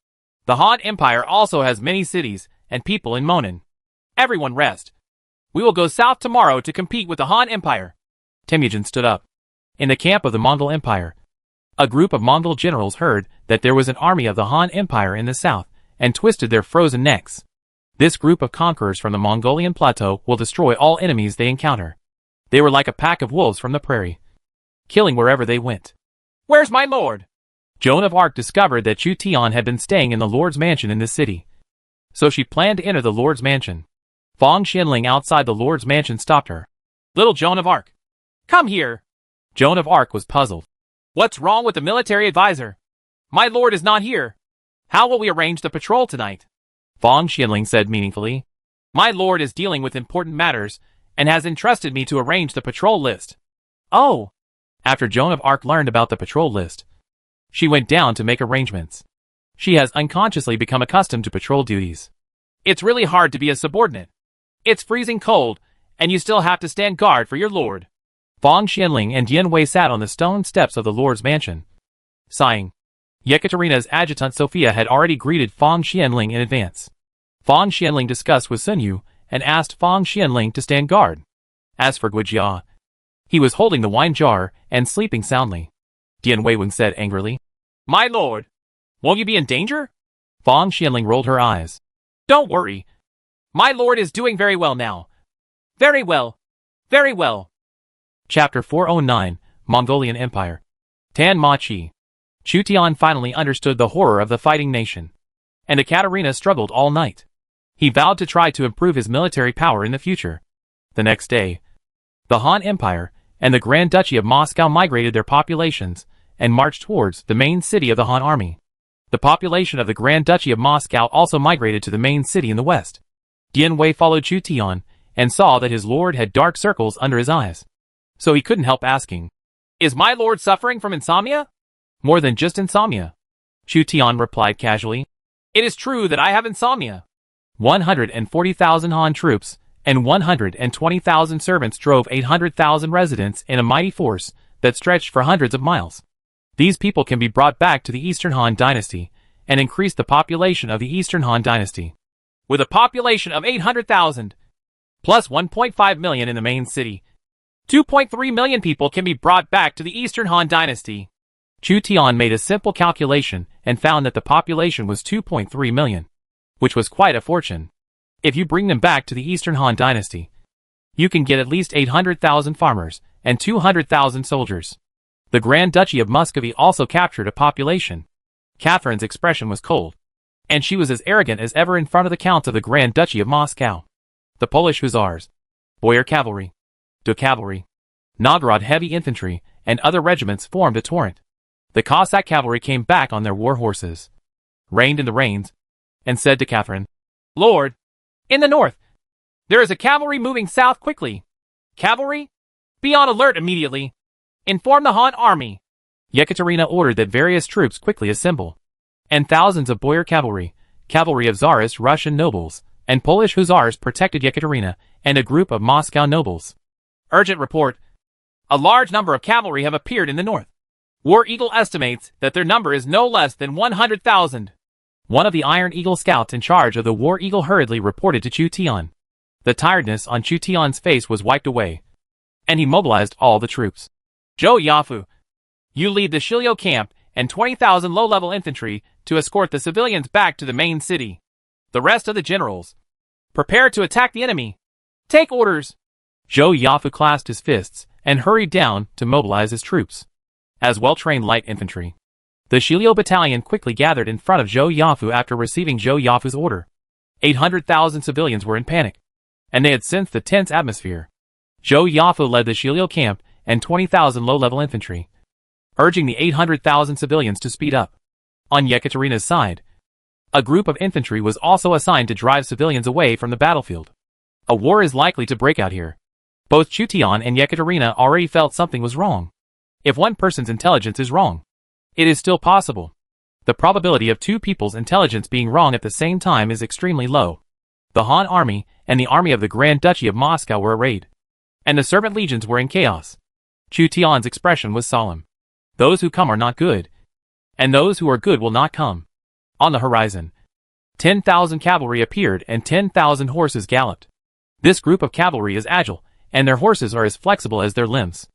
the Han Empire also has many cities and people in Monan. Everyone rest. We will go south tomorrow to compete with the Han Empire. Temujin stood up. In the camp of the Mongol Empire, a group of Mongol generals heard that there was an army of the Han Empire in the south and twisted their frozen necks. This group of conquerors from the Mongolian plateau will destroy all enemies they encounter. They were like a pack of wolves from the prairie, killing wherever they went. Where's my lord? Joan of Arc discovered that Chu Tian had been staying in the Lord's mansion in this city, so she planned to enter the Lord's mansion. Fong Xianling outside the Lord's mansion stopped her. Little Joan of Arc, come here. Joan of Arc was puzzled. What's wrong with the military advisor? My lord is not here. How will we arrange the patrol tonight? Fong Xianling said meaningfully. My lord is dealing with important matters and has entrusted me to arrange the patrol list. Oh! After Joan of Arc learned about the patrol list, she went down to make arrangements. She has unconsciously become accustomed to patrol duties. It's really hard to be a subordinate. It's freezing cold, and you still have to stand guard for your lord. Fong Xianling and Dian Wei sat on the stone steps of the Lord's mansion, sighing. Yekaterina's adjutant Sophia had already greeted Fong Xianling in advance. Fong Xianling discussed with Sun Yu and asked Fong Xianling to stand guard. As for Guijia, he was holding the wine jar and sleeping soundly. Dian Weiwen said angrily. My lord, won't you be in danger? Fong Xianling rolled her eyes. Don't worry. My lord is doing very well now. Very well. Very well. Chapter 409, Mongolian Empire. Tan Ma Chi. Chu Tian finally understood the horror of the fighting nation, and Ekaterina struggled all night. He vowed to try to improve his military power in the future. The next day, the Han Empire and the Grand Duchy of Moscow migrated their populations and marched towards the main city of the Han army. The population of the Grand Duchy of Moscow also migrated to the main city in the west. Dian Wei followed Chu Tian and saw that his lord had dark circles under his eyes. So he couldn't help asking, "Is my lord suffering from insomnia?" "More than just insomnia," Chu Tian replied casually. "It is true that I have insomnia." 140,000 Han troops and 120,000 servants drove 800,000 residents in a mighty force that stretched for hundreds of miles. These people can be brought back to the Eastern Han dynasty and increase the population of the Eastern Han dynasty. With a population of 800,000, plus 1.5 million in the main city, 2.3 million people can be brought back to the Eastern Han dynasty. Chu Tian made a simple calculation and found that the population was 2.3 million, which was quite a fortune. If you bring them back to the Eastern Han dynasty, you can get at least 800,000 farmers and 200,000 soldiers. The Grand Duchy of Muscovy also captured a population. Catherine's expression was cold, and she was as arrogant as ever in front of the counts of the Grand Duchy of Moscow. The Polish hussars, Boyar cavalry, De cavalry, Novgorod heavy infantry, and other regiments formed a torrent. The Cossack cavalry came back on their war horses, reined in the reins, and said to Catherine, "Lord, in the north, there is a cavalry moving south quickly. Cavalry, be on alert immediately. Inform the Han army." Yekaterina ordered that various troops quickly assemble, and thousands of Boyar cavalry, cavalry of Tsarist Russian nobles, and Polish hussars protected Yekaterina and a group of Moscow nobles. Urgent report. A large number of cavalry have appeared in the north. War Eagle estimates that their number is no less than 100,000. One of the Iron Eagle scouts in charge of the War Eagle hurriedly reported to Chu Tian. The tiredness on Chu Tian's face was wiped away, and he mobilized all the troops. "Zhou Yafu, you lead the Shilio camp and 20,000 low-level infantry to escort the civilians back to the main city. The rest of the generals, prepare to attack the enemy. Take orders." Zhou Yafu clasped his fists and hurried down to mobilize his troops. As well-trained light infantry, the Shilio battalion quickly gathered in front of Zhou Yafu after receiving Zhou Yafu's order. 800,000 civilians were in panic, and they had sensed the tense atmosphere. Zhou Yafu led the Shilio camp and 20,000 low-level infantry, urging the 800,000 civilians to speed up. On Yekaterina's side, a group of infantry was also assigned to drive civilians away from the battlefield. A war is likely to break out here. Both Chu Tian and Yekaterina already felt something was wrong. If one person's intelligence is wrong, it is still possible. The probability of two people's intelligence being wrong at the same time is extremely low. The Han army and the army of the Grand Duchy of Moscow were arrayed, and the servant legions were in chaos. Chu Tian's expression was solemn. Those who come are not good, and those who are good will not come. On the horizon, 10,000 cavalry appeared and 10,000 horses galloped. This group of cavalry is agile, and their horses are as flexible as their limbs.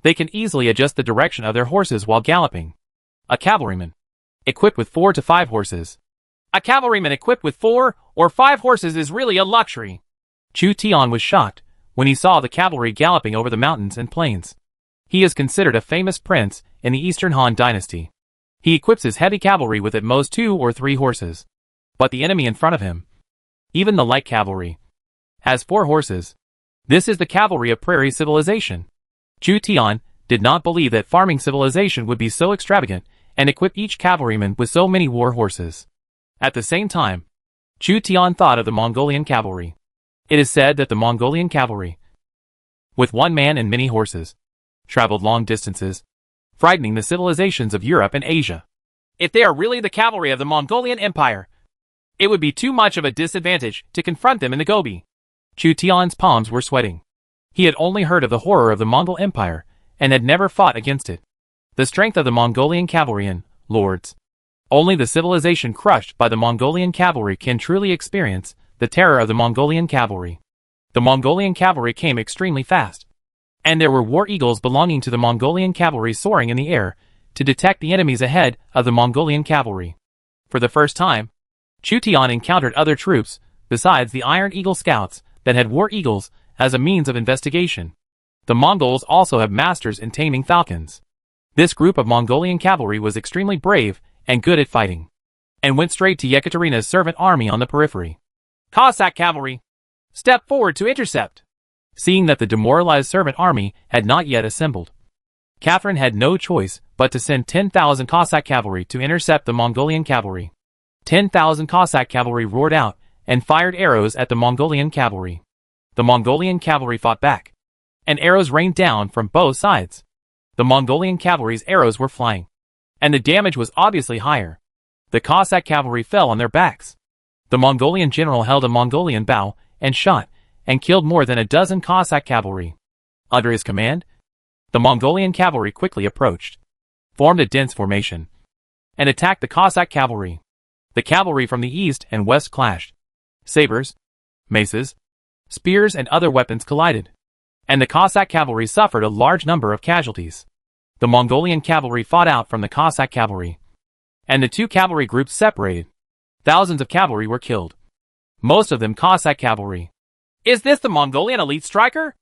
They can easily adjust the direction of their horses while galloping. A cavalryman, equipped with 4 to 5 horses. A cavalryman equipped with 4 or 5 horses is really a luxury. Chu Tian was shocked when he saw the cavalry galloping over the mountains and plains. He is considered a famous prince in the Eastern Han dynasty. He equips his heavy cavalry with at most 2 or 3 horses. But the enemy in front of him, even the light cavalry, has 4 horses. This is the cavalry of prairie civilization. Chu Tian did not believe that farming civilization would be so extravagant and equip each cavalryman with so many war horses. At the same time, Chu Tian thought of the Mongolian cavalry. It is said that the Mongolian cavalry, with 1 man and many horses, traveled long distances, frightening the civilizations of Europe and Asia. If they are really the cavalry of the Mongolian Empire, it would be too much of a disadvantage to confront them in the Gobi. Chu Tian's palms were sweating. He had only heard of the horror of the Mongol Empire and had never fought against it. The strength of the Mongolian cavalry and lords. Only the civilization crushed by the Mongolian cavalry can truly experience the terror of the Mongolian cavalry. The Mongolian cavalry came extremely fast, and there were war eagles belonging to the Mongolian cavalry soaring in the air to detect the enemies ahead of the Mongolian cavalry. For the first time, Chu Tian encountered other troops besides the Iron Eagle scouts that had war eagles as a means of investigation. The Mongols also have masters in taming falcons. This group of Mongolian cavalry was extremely brave and good at fighting. and went straight to Yekaterina's servant army on the periphery. Cossack cavalry, step forward to intercept. Seeing that the demoralized servant army had not yet assembled, Catherine had no choice but to send 10,000 Cossack cavalry to intercept the Mongolian cavalry. 10,000 Cossack cavalry roared out and fired arrows at the Mongolian cavalry. The Mongolian cavalry fought back, and arrows rained down from both sides. The Mongolian cavalry's arrows were flying, and the damage was obviously higher. The Cossack cavalry fell on their backs. The Mongolian general held a Mongolian bow and shot and killed more than a dozen Cossack cavalry. Under his command, the Mongolian cavalry quickly approached, formed a dense formation, and attacked the Cossack cavalry. The cavalry from the east and west clashed. Sabers, maces, spears and other weapons collided, and the Cossack cavalry suffered a large number of casualties. The Mongolian cavalry fought out from the Cossack cavalry, and the two cavalry groups separated. Thousands of cavalry were killed, most of them Cossack cavalry. Is this the Mongolian elite striker?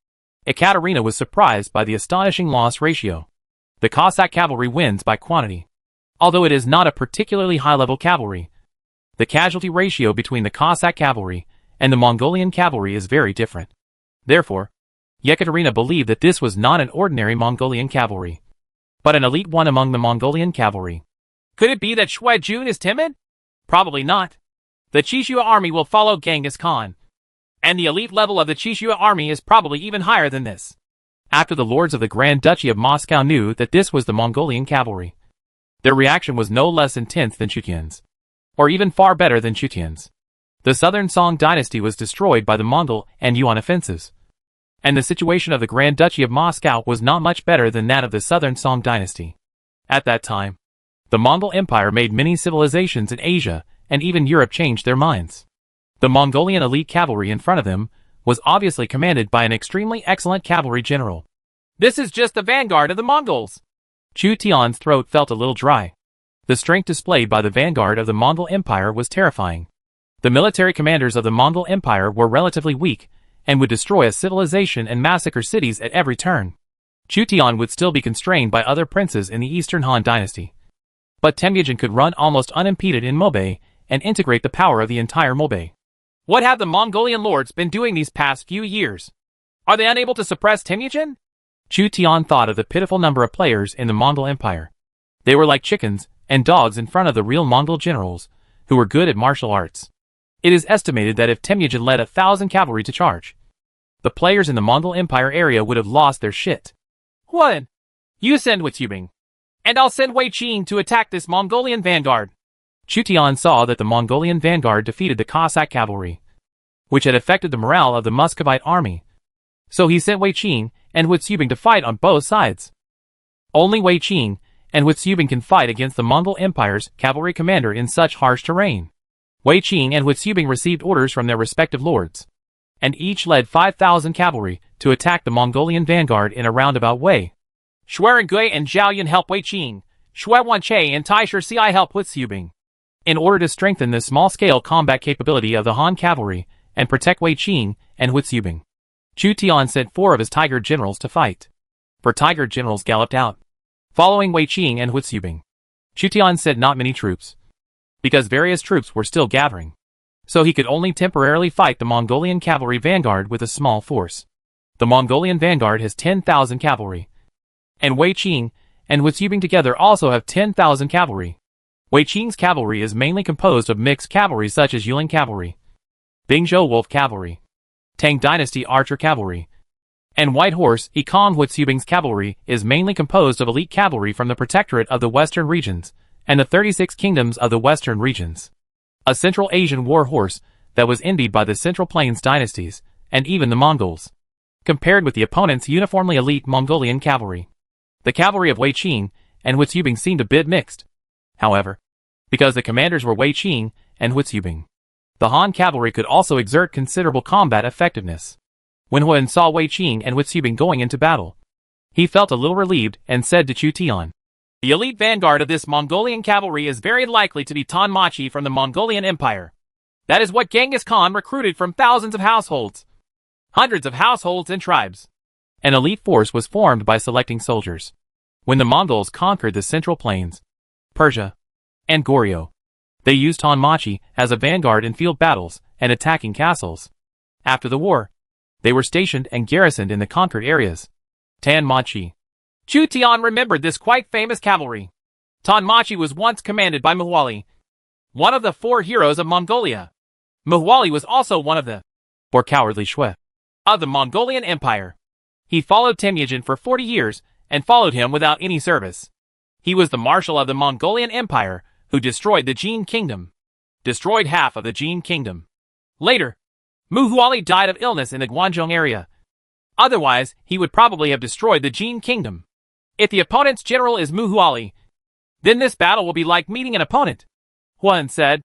Ekaterina was surprised by the astonishing loss ratio. The Cossack cavalry wins by quantity. Although it is not a particularly high-level cavalry, the casualty ratio between the Cossack cavalry and the Mongolian cavalry is very different. Therefore, Yekaterina believed that this was not an ordinary Mongolian cavalry, but an elite one among the Mongolian cavalry. Could it be that Shui Jun is timid? Probably not. The Chishua army will follow Genghis Khan, and the elite level of the Chishua army is probably even higher than this. After the lords of the Grand Duchy of Moscow knew that this was the Mongolian cavalry, their reaction was no less intense than Chutian's, or even far better than Chutian's. The southern Song dynasty was destroyed by the Mongol and Yuan offensives, and the situation of the Grand Duchy of Moscow was not much better than that of the southern Song dynasty. At that time, the Mongol Empire made many civilizations in Asia and even Europe changed their minds. The Mongolian elite cavalry in front of them was obviously commanded by an extremely excellent cavalry general. This is just the vanguard of the Mongols. Chu Tian's throat felt a little dry. The strength displayed by the vanguard of the Mongol Empire was terrifying. The military commanders of the Mongol Empire were relatively weak and would destroy a civilization and massacre cities at every turn. Chu Tian would still be constrained by other princes in the Eastern Han dynasty, but Temujin could run almost unimpeded in Mobei and integrate the power of the entire Mobei. What have the Mongolian lords been doing these past few years? Are they unable to suppress Temujin? Chu Tian thought of the pitiful number of players in the Mongol Empire. They were like chickens and dogs in front of the real Mongol generals, who were good at martial arts. It is estimated that if Temujin led 1,000 cavalry to charge, the players in the Mongol Empire area would have lost their shit. What? You send Witzubing, and I'll send Wei Qing to attack this Mongolian vanguard. Chu Tian saw that the Mongolian vanguard defeated the Cossack cavalry, which had affected the morale of the Muscovite army. So he sent Wei Qing and Witzubing to fight on both sides. Only Wei Qing and Witzubing can fight against the Mongol Empire's cavalry commander in such harsh terrain. Wei Qing and Witzubing received orders from their respective lords, and each led 5,000 cavalry to attack the Mongolian vanguard in a roundabout way. Shuarengui and Zhao Yun help Wei Qing. Shui Wanche and Taisher Ci help Witzubing. In order to strengthen the small-scale combat capability of the Han cavalry and protect Wei Qing and Witzubing, Chu Tian sent 4 of his tiger generals to fight. 4 tiger generals galloped out, following Wei Qing and Witzubing. Chu Tian sent not many troops, because various troops were still gathering, so he could only temporarily fight the Mongolian cavalry vanguard with a small force. The Mongolian vanguard has 10,000 cavalry, and Wei Qing and Witzubing together also have 10,000 cavalry. Wei Qing's cavalry is mainly composed of mixed cavalry such as Yulin cavalry, Bingzhou wolf cavalry, Tang dynasty archer cavalry, and White Horse Ikong. Witzubing's cavalry is mainly composed of elite cavalry from the Protectorate of the Western regions and the 36 kingdoms of the Western regions, a Central Asian war horse that was envied by the Central Plains dynasties and even the Mongols. Compared with the opponent's uniformly elite Mongolian cavalry, the cavalry of Wei Qing and Witzubing seemed a bit mixed. However, because the commanders were Wei Qing and Witzubing, the Han cavalry could also exert considerable combat effectiveness. When Huan saw Wei Qing and Witzubing going into battle, he felt a little relieved and said to Chu Tian, "The elite vanguard of this Mongolian cavalry is very likely to be Tanmachi from the Mongolian Empire. That is what Genghis Khan recruited from thousands of households, hundreds of households and tribes." An elite force was formed by selecting soldiers. When the Mongols conquered the Central Plains, Persia, and Goryeo, They used Tanmachi as a vanguard in field battles and attacking castles. After the war, they were stationed and garrisoned in the conquered areas. Tanmachi. Chu Tian remembered this quite famous cavalry. Tanmachi was once commanded by Muhuali, one of the 4 heroes of Mongolia. Muhuali was also one of the 4 cowardly Shui of the Mongolian Empire. He followed Temujin for 40 years and followed him without any service. He was the marshal of the Mongolian Empire who destroyed the Jin Kingdom. Destroyed half of the Jin Kingdom. Later, Muhuali died of illness in the Guangzhou area. Otherwise, he would probably have destroyed the Jin Kingdom. If the opponent's general is Muhuali, then this battle will be like meeting an opponent. Huan said.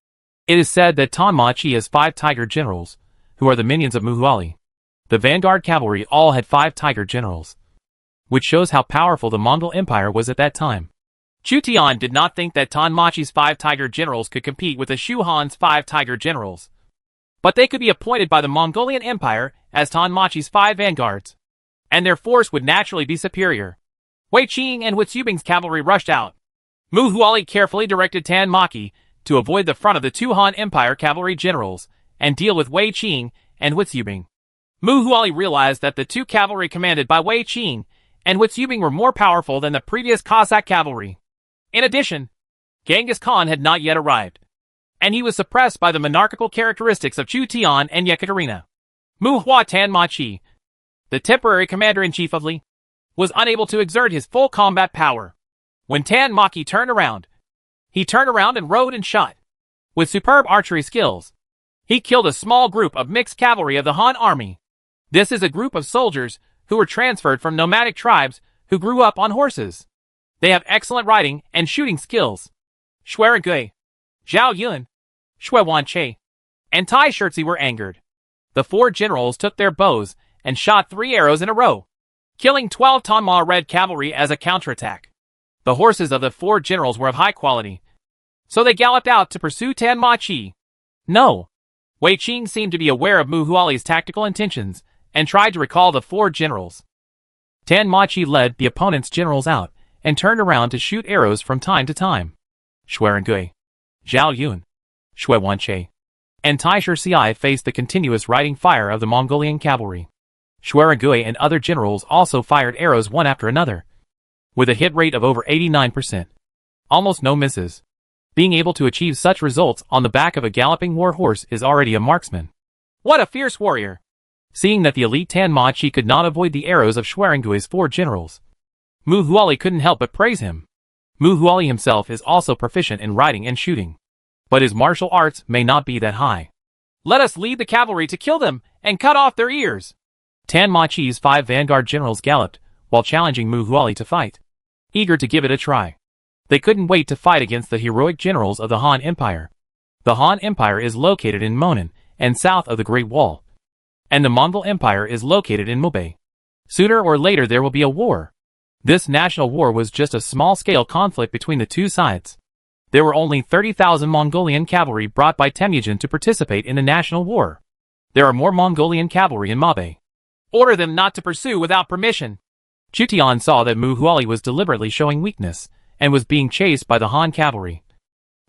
It is said that Tanmachi has 5 tiger generals, who are the minions of Muhuali. The vanguard cavalry all had 5 tiger generals, which shows how powerful the Mongol Empire was at that time. Chu Tian did not think that Tanmachi's 5 tiger generals could compete with the Shu Han's 5 tiger generals, but they could be appointed by the Mongolian Empire as Tanmachi's 5 vanguards, and their force would naturally be superior. Wei Qing and Huitubing's cavalry rushed out. Muhuali carefully directed Tanmachi to avoid the front of the 2 Han Empire cavalry generals and deal with Wei Qing and Huitubing. Muhuali realized that the 2 cavalry commanded by Wei Qing and Huitubing were more powerful than the previous Cossack cavalry. In addition, Genghis Khan had not yet arrived, and he was suppressed by the monarchical characteristics of Chu Tian and Yekaterina. Muhua Tanmachi, the temporary commander-in-chief of Li, was unable to exert his full combat power. When Tanmachi turned around, he turned around and rode and shot. With superb archery skills, he killed a small group of mixed cavalry of the Han army. This is a group of soldiers who were transferred from nomadic tribes who grew up on horses. They have excellent riding and shooting skills. Shui Gui, Zhao Yun, Shui Wanche, and Tai Shirzi were angered. The 4 generals took their bows and shot 3 arrows in a row, killing 12 Tanma Red cavalry as a counterattack. The horses of the 4 generals were of high quality, so they galloped out to pursue Tanmachi. No. Wei Qing seemed to be aware of Muhuali's tactical intentions and tried to recall the 4 generals. Tanmachi led the opponent's generals out and turned around to shoot arrows from time to time. Shui Gui, Zhao Yun, Shui Wanche, and Tai Shirzi faced the continuous riding fire of the Mongolian cavalry. Shui Gui and other generals also fired arrows one after another, with a hit rate of over 89%. Almost no misses. Being able to achieve such results on the back of a galloping war horse is already a marksman. What a fierce warrior! Seeing that the elite Tanmachi could not avoid the arrows of Shui Gui's 4 generals, Muhuali couldn't help but praise him. Muhuali himself is also proficient in riding and shooting, but his martial arts may not be that high. Let us lead the cavalry to kill them and cut off their ears. Tanmachi's 5 vanguard generals galloped while challenging Muhuali to fight, eager to give it a try. They couldn't wait to fight against the heroic generals of the Han Empire. The Han Empire is located in Monan and south of the Great Wall, and the Mongol Empire is located in Mubei. Sooner or later there will be a war. This national war was just a small-scale conflict between the 2 sides. There were only 30,000 Mongolian cavalry brought by Temujin to participate in the national war. There are more Mongolian cavalry in Mabei. Order them not to pursue without permission. Chu Tian saw that Muhuali was deliberately showing weakness and was being chased by the Han cavalry,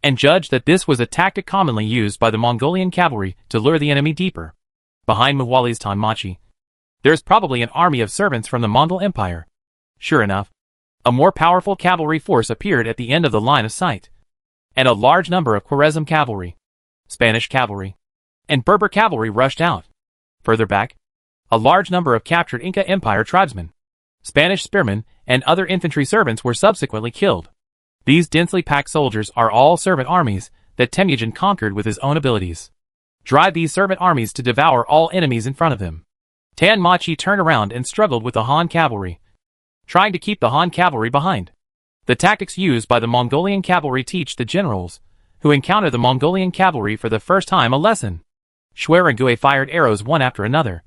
and judged that this was a tactic commonly used by the Mongolian cavalry to lure the enemy deeper. Behind Muhuali's Tanmachi, there is probably an army of servants from the Mongol Empire. Sure enough, a more powerful cavalry force appeared at the end of the line of sight, and a large number of Khwarezm cavalry, Spanish cavalry, and Berber cavalry rushed out. Further back, a large number of captured Inca Empire tribesmen, Spanish spearmen, and other infantry servants were subsequently killed. These densely packed soldiers are all servant armies that Temujin conquered with his own abilities. Drive these servant armies to devour all enemies in front of him. Tanmachi turned around and struggled with the Han cavalry, trying to keep the Han cavalry behind. The tactics used by the Mongolian cavalry teach the generals who encounter the Mongolian cavalry for the first time a lesson. Shui Gui fired arrows one after another,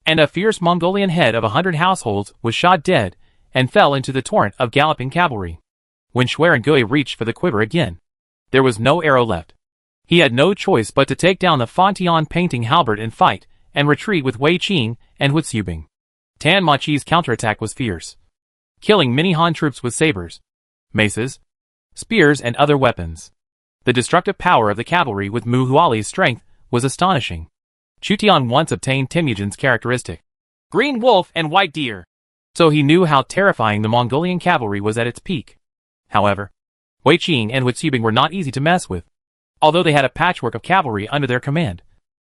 and a fierce Mongolian head of 100 households was shot dead and fell into the torrent of galloping cavalry. When Shui Gui reached for the quiver again, there was no arrow left. He had no choice but to take down the Fontian painting halberd and fight and retreat with Wei Qing and Huitubing. Tanmachi's counterattack was fierce, killing many Han troops with sabers, maces, spears and other weapons. The destructive power of the cavalry with Mu Huali's strength was astonishing. Chu Tian once obtained Temujin's characteristic, green wolf and white deer, so he knew how terrifying the Mongolian cavalry was at its peak. However, Wei Qing and Wu Xubing were not easy to mess with, although they had a patchwork of cavalry under their command.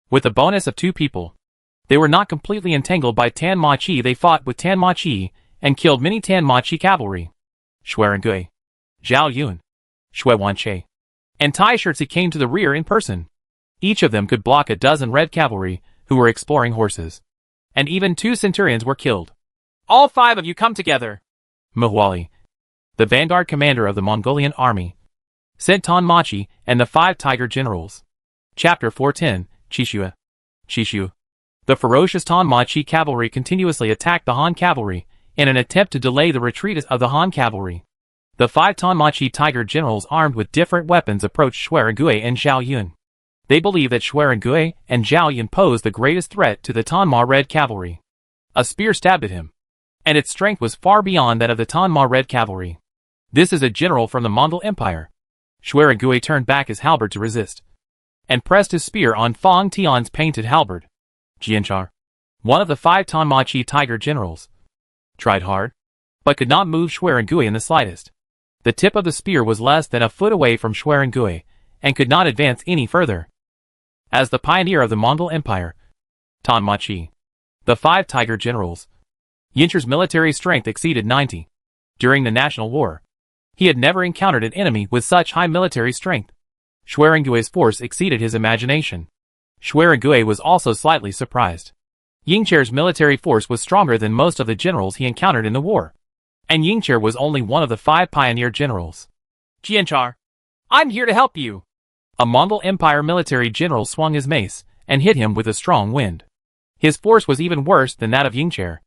With the bonus of 2 people, they were not completely entangled by Tan Ma Chi. They fought with Tan Ma Chi and killed many Tan Ma Chi cavalry. Shui Rengui, Zhao Yun, Shui Wanqi, and Tai Shirzi came to the rear in person. Each of them could block a dozen red cavalry who were exploring horses. And even 2 centurions were killed. All 5 of you come together. Mu Huali, the vanguard commander of the Mongolian army, sent Tan Ma Chi and the 5 tiger generals. Chapter 410, Qixue. Qixue. The ferocious Tan Ma Chi cavalry continuously attacked the Han cavalry in an attempt to delay the retreat of the Han cavalry. The 5 Tan Ma Chi tiger generals armed with different weapons approached Shui Rengui and Zhao Yun. They believed that Shui Rengui and Zhao Yun posed the greatest threat to the Tan Ma red cavalry. A spear stabbed at him, and its strength was far beyond that of the Tan Ma red cavalry. This is a general from the Mongol Empire. Shui Rengui turned back his halberd to resist, and pressed his spear on Fang Tian's painted halberd. Jianchar, one of the 5 Tan Ma Chi tiger generals, tried hard, but could not move Shui Rengui in the slightest. The tip of the spear was less than a foot away from Shui Rengui, and could not advance any further. As the pioneer of the Mongol Empire, Tan Ma Chi, the 5 tiger generals, Yincher's military strength exceeded 90. During the National War, he had never encountered an enemy with such high military strength. Shui Rengui's force exceeded his imagination. Shui Rengui was also slightly surprised. Yingcher's military force was stronger than most of the generals he encountered in the war, and Yingcher was only one of the 5 pioneer generals. Jianchar, I'm here to help you. A Mongol Empire military general swung his mace and hit him with a strong wind. His force was even worse than that of Yingcher.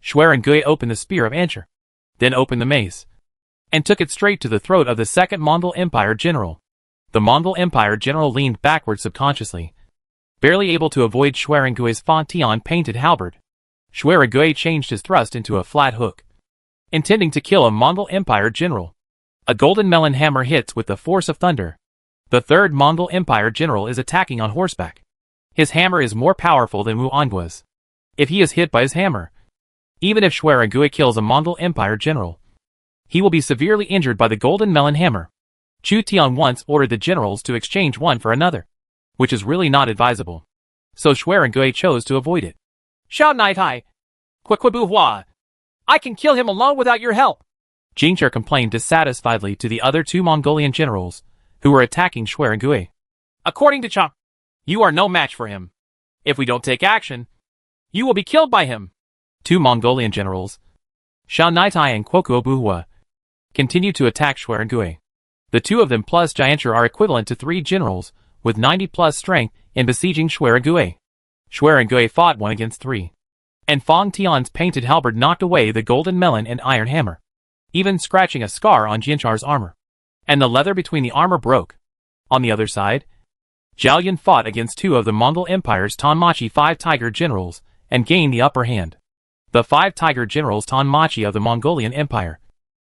Shui Rengui opened the spear of Ancher, then opened the mace, and took it straight to the throat of the 2nd Mongol Empire general. The Mongol Empire general leaned backward subconsciously, barely able to avoid Shui Rengui's Fang Tian painted halberd. Shui Rengui changed his thrust into a flat hook, intending to kill a Mongol Empire general. A golden melon hammer hits with the force of thunder. The 3rd Mongol Empire general is attacking on horseback. His hammer is more powerful than Wu Ongua's. If he is hit by his hammer, even if Shui Rengui kills a Mongol Empire general, he will be severely injured by the golden melon hammer. Chu Tian once ordered the generals to exchange one for another, which is really not advisable. So Shui Rengui chose to avoid it. Xiao Naitai, Kwekwebu Hua, I can kill him alone without your help. Jingcher complained dissatisfiedly to the other 2 Mongolian generals who were attacking Shui Rengui. According to Cha, you are no match for him. If we don't take action, you will be killed by him. 2 Mongolian generals, Xiao Naitai and Kwekwebu Hua, continued to attack Shui Rengui. The 2 of them plus Jiancher are equivalent to 3 generals with 90+ strength in besieging Shui Rengui. Shui Rengui fought 1 against 3, and Fang Tian's painted halberd knocked away the golden melon and iron hammer, even scratching a scar on Jianchar's armor, and the leather between the armor broke. On the other side, Zhao Yun fought against 2 of the Mongol Empire's Tan Ma Chi 5 tiger generals and gained the upper hand. The 5 tiger generals Tan Ma Chi of the Mongolian Empire,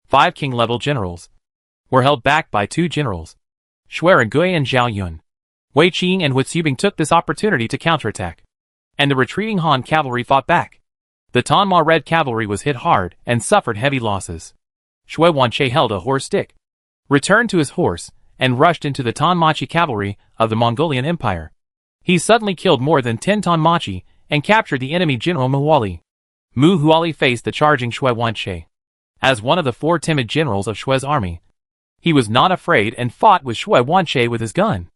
5 king-level generals, were held back by 2 generals, Shui Rengui and Zhao Yun. Wei Qing and Wu Xubing took this opportunity to counterattack, and the retreating Han cavalry fought back. The Tan Ma red cavalry was hit hard and suffered heavy losses. Shui Wanqi held a horse stick, returned to his horse, and rushed into the Tan Ma Chi cavalry of the Mongolian Empire. He suddenly killed more than 10 Tan Ma Chi and captured the enemy general Mu Huali. Mu Huali faced the charging Shui Wanqi. As one of the 4 timid generals of Shui's army, he was not afraid and fought with Shui Wanqi with his gun.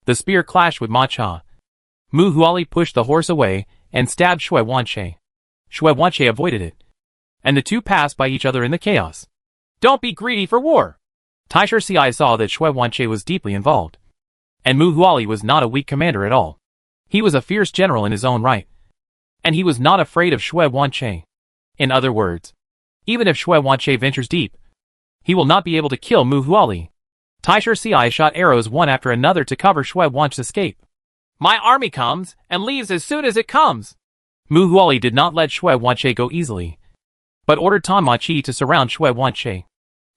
The spear clashed with Ma Cha. Mu Huali pushed the horse away and stabbed Shui Wanqi. Shui Wanqi avoided it, and the 2 passed by each other in the chaos. Don't be greedy for war. Taisher Ci saw that Shui Wanqi was deeply involved, and Mu Huali was not a weak commander at all. He was a fierce general in his own right, and he was not afraid of Shui Wanqi. In other words, even if Shui Wanqi ventures deep, he will not be able to kill Mu Huali. Taisher Ci shot arrows one after another to cover Shui Wanqi's escape. My army comes and leaves as soon as it comes. Mu Huali did not let Shui Wanqi go easily, but ordered Tan Ma Chi to surround Shui Wanqi.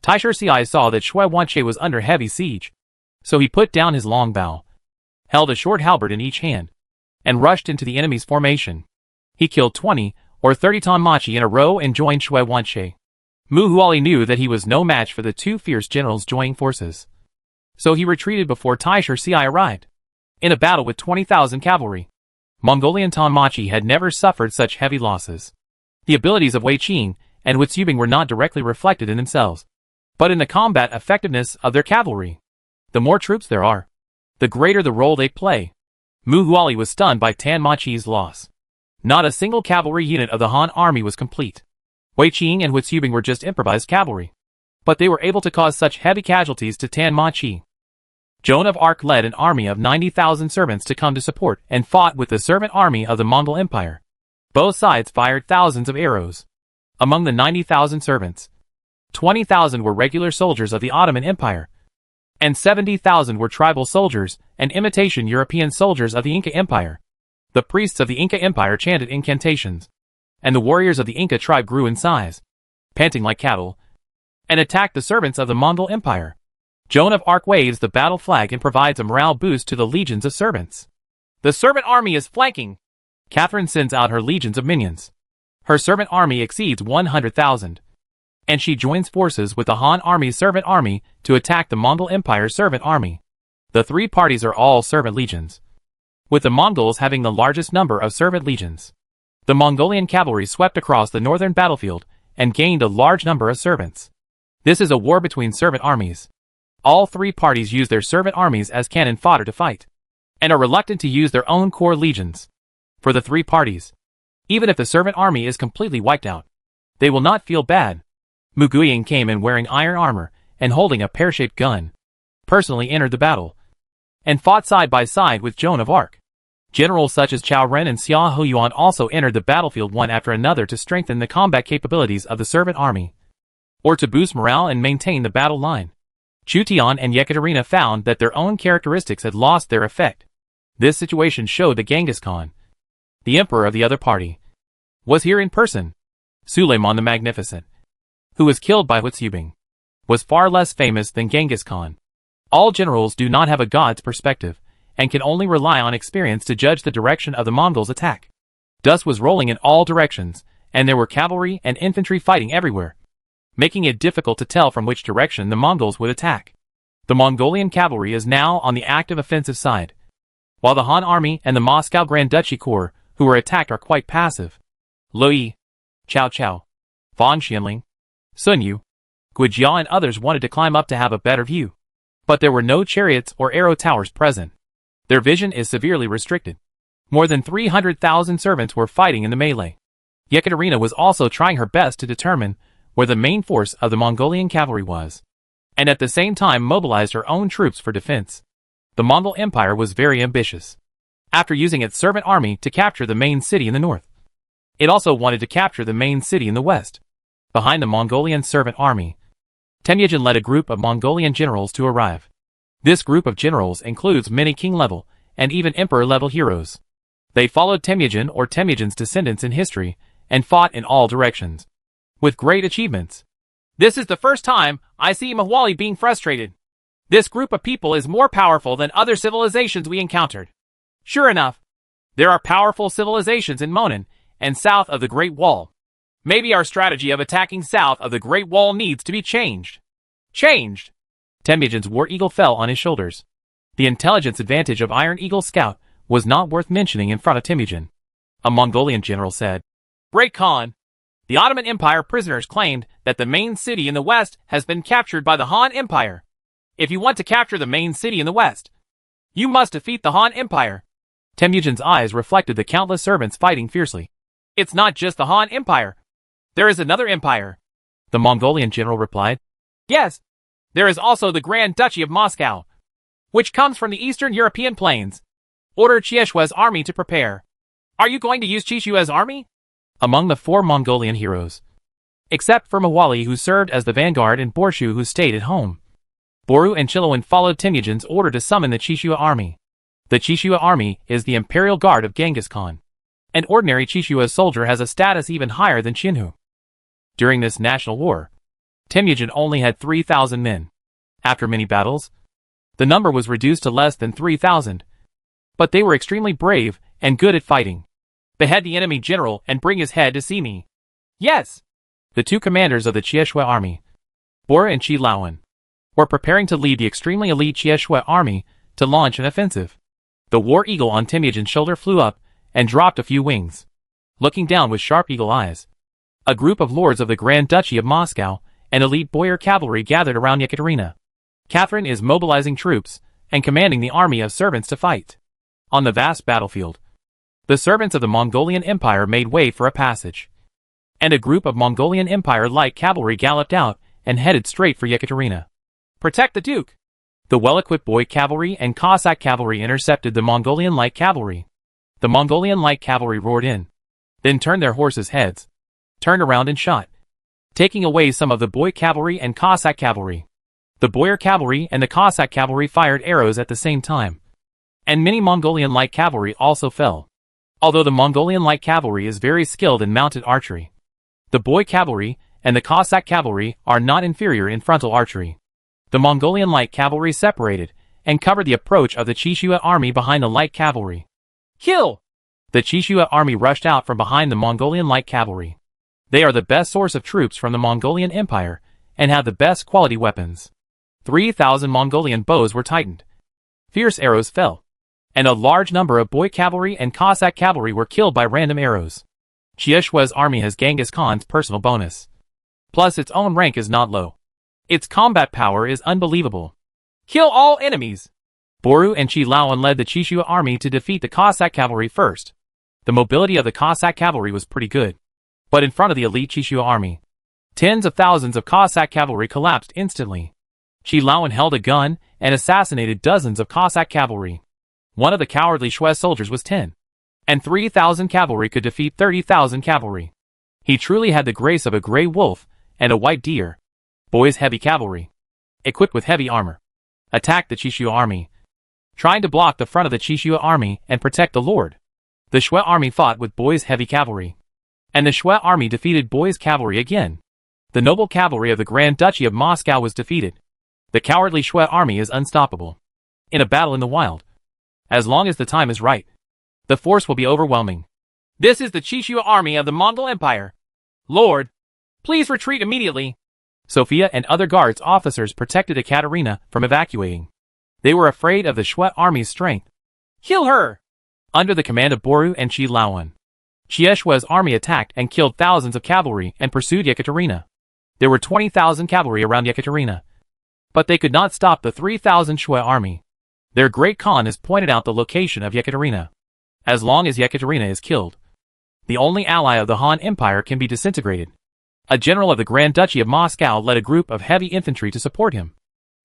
Taisher Ci saw that Shui Wanqi was under heavy siege. So he put down his long bow, held a short halberd in each hand, and rushed into the enemy's formation. He killed 20 or 30 Tonmachi in a row and joined Shui Wanshi. Mu Huali knew that he was no match for the two fierce generals joining forces. So he retreated before Taisher Ci arrived. In a battle with 20,000 cavalry, Mongolian Tonmachi had never suffered such heavy losses. The abilities of Wei Qing and Huitubing were not directly reflected in themselves, but in the combat effectiveness of their cavalry. The more troops there are, the greater the role they play. Mu Huali was stunned by Tanmachi's loss. Not a single cavalry unit of the Han army was complete. Wei Qing and Huitubing were just improvised cavalry, but they were able to cause such heavy casualties to Tanmachi. Joan of Arc led an army of 90,000 servants to come to support and fought with the servant army of the Mongol Empire. Both sides fired thousands of arrows. Among the 90,000 servants, 20,000 were regular soldiers of the Ottoman Empire, and 70,000 were tribal soldiers and imitation European soldiers of the Inca Empire. The priests of the Inca Empire chanted incantations, and the warriors of the Inca tribe grew in size, panting like cattle, and attacked the servants of the Mongol Empire. Joan of Arc waves the battle flag and provides a morale boost to the legions of servants. The servant army is flanking. Catherine sends out her legions of minions. Her servant army exceeds 100,000. And she joins forces with the Han army's servant army to attack the Mongol Empire's servant army. The three parties are all servant legions, with the Mongols having the largest number of servant legions. The Mongolian cavalry swept across the northern battlefield and gained a large number of servants. This is a war between servant armies. All three parties use their servant armies as cannon fodder to fight, and are reluctant to use their own core legions. For the three parties, even if the servant army is completely wiped out, they will not feel bad. Mu Guiying came in wearing iron armor and holding a pear-shaped gun, personally entered the battle, and fought side by side with Joan of Arc. Generals such as Cao Ren and Xia Huyuan also entered the battlefield one after another to strengthen the combat capabilities of the servant army, or to boost morale and maintain the battle line. Chu Tian and Yekaterina found that their own characteristics had lost their effect. This situation showed that Genghis Khan, the emperor of the other party, was here in person. Suleiman the Magnificent, who was killed by Huitubing, was far less famous than Genghis Khan. All generals do not have a god's perspective, and can only rely on experience to judge the direction of the Mongols' attack. Dust was rolling in all directions, and there were cavalry and infantry fighting everywhere, making it difficult to tell from which direction the Mongols would attack. The Mongolian cavalry is now on the active offensive side, while the Han army and the Moscow Grand Duchy Corps, who were attacked, are quite passive. Lo Yi, Cao Cao, Fan Xianling, Sun Yu, Guijia and others wanted to climb up to have a better view, but there were no chariots or arrow towers present. Their vision is severely restricted. More than 300,000 servants were fighting in the melee. Yekaterina was also trying her best to determine where the main force of the Mongolian cavalry was, and at the same time mobilized her own troops for defense. The Mongol Empire was very ambitious. After using its servant army to capture the main city in the north, it also wanted to capture the main city in the west. Behind the Mongolian servant army, Temujin led a group of Mongolian generals to arrive. This group of generals includes many king-level and even emperor-level heroes. They followed Temujin or Temujin's descendants in history and fought in all directions, with great achievements. This is the first time I see Mahwali being frustrated. This group of people is more powerful than other civilizations we encountered. Sure enough, there are powerful civilizations in Monan and south of the Great Wall. Maybe our strategy of attacking south of the Great Wall needs to be changed. Changed! Temujin's war eagle fell on his shoulders. The intelligence advantage of Iron Eagle's scout was not worth mentioning in front of Temujin. A Mongolian general said, "Great Khan, the Ottoman Empire prisoners claimed that the main city in the west has been captured by the Han Empire. If you want to capture the main city in the west, you must defeat the Han Empire." Temujin's eyes reflected the countless servants fighting fiercely. "It's not just the Han Empire. There is another empire," the Mongolian general replied. "Yes, there is also the Grand Duchy of Moscow, which comes from the Eastern European plains. Order Chieshua's army to prepare." "Are you going to use Chieshua's army?" Among the 4 Mongolian heroes, except for Mahwali, who served as the vanguard, and Borshu, who stayed at home, Boru and Chilowan followed Temujin's order to summon the Chieshua army. The Chieshua army is the imperial guard of Genghis Khan. An ordinary Chieshua soldier has a status even higher than Xinhu. During this national war, Temujin only had 3,000 men. After many battles, The number was reduced to less than 3,000. But they were extremely brave and good at fighting. Behead the enemy general and bring his head to see me. Yes! The two commanders of the Chieshue army, Bora and Chi Laowen, were preparing to lead the extremely elite Chieshue army to launch an offensive. The war eagle on Temujin's shoulder flew up and dropped a few wings. Looking down with sharp eagle eyes, a group of lords of the Grand Duchy of Moscow and elite boyar cavalry gathered around Yekaterina. Catherine is mobilizing troops and commanding the army of servants to fight. On the vast battlefield, the servants of the Mongolian Empire made way for a passage, and a group of Mongolian Empire light cavalry galloped out and headed straight for Yekaterina. Protect the Duke! The well-equipped boy cavalry and Cossack cavalry intercepted the Mongolian light cavalry. The Mongolian light cavalry roared in, then turned their horses' heads, turned around and shot, taking away some of the boy cavalry and Cossack cavalry. The boyar cavalry and the Cossack cavalry fired arrows at the same time, and many Mongolian light cavalry also fell. Although the Mongolian light cavalry is very skilled in mounted archery, the boy cavalry and the Cossack cavalry are not inferior in frontal archery. The Mongolian light cavalry separated and covered the approach of the Chieshue army behind the light cavalry. Kill! The Chieshue army rushed out from behind the Mongolian light cavalry. They are the best source of troops from the Mongolian Empire and have the best quality weapons. 3,000 Mongolian bows were tightened. Fierce arrows fell, and a large number of boy cavalry and Cossack cavalry were killed by random arrows. Chieshue's army has Genghis Khan's personal bonus. Plus its own rank is not low. Its combat power is unbelievable. Kill all enemies! Boru and Chi Laowen led the Chieshue army to defeat the Cossack cavalry first. The mobility of the Cossack cavalry was pretty good. But in front of the elite Chieshue army, tens of thousands of Cossack cavalry collapsed instantly. Chi Laowen held a gun and assassinated dozens of Cossack cavalry. One of the cowardly Shui soldiers was 10. And 3,000 cavalry could defeat 30,000 cavalry. He truly had the grace of a gray wolf and a white deer. Boy's heavy cavalry, equipped with heavy armor, attacked the Chieshue army, trying to block the front of the Chieshue army and protect the lord. The Shui army fought with Boy's heavy cavalry, and the Shui army defeated Boy's cavalry again. The noble cavalry of the Grand Duchy of Moscow was defeated. The cowardly Shui army is unstoppable. In a battle in the wild, as long as the time is right, the force will be overwhelming. This is the Chieshue army of the Mongol Empire. Lord, please retreat immediately. Sophia and other guards officers protected Ekaterina from evacuating. They were afraid of the Shui army's strength. Kill her! Under the command of Boru and Chi Laowen, Chieshue's army attacked and killed thousands of cavalry and pursued Yekaterina. There were 20,000 cavalry around Yekaterina, but they could not stop the 3,000 Shui army. Their great Khan has pointed out the location of Yekaterina. As long as Yekaterina is killed, the only ally of the Han Empire can be disintegrated. A general of the Grand Duchy of Moscow led a group of heavy infantry to support him,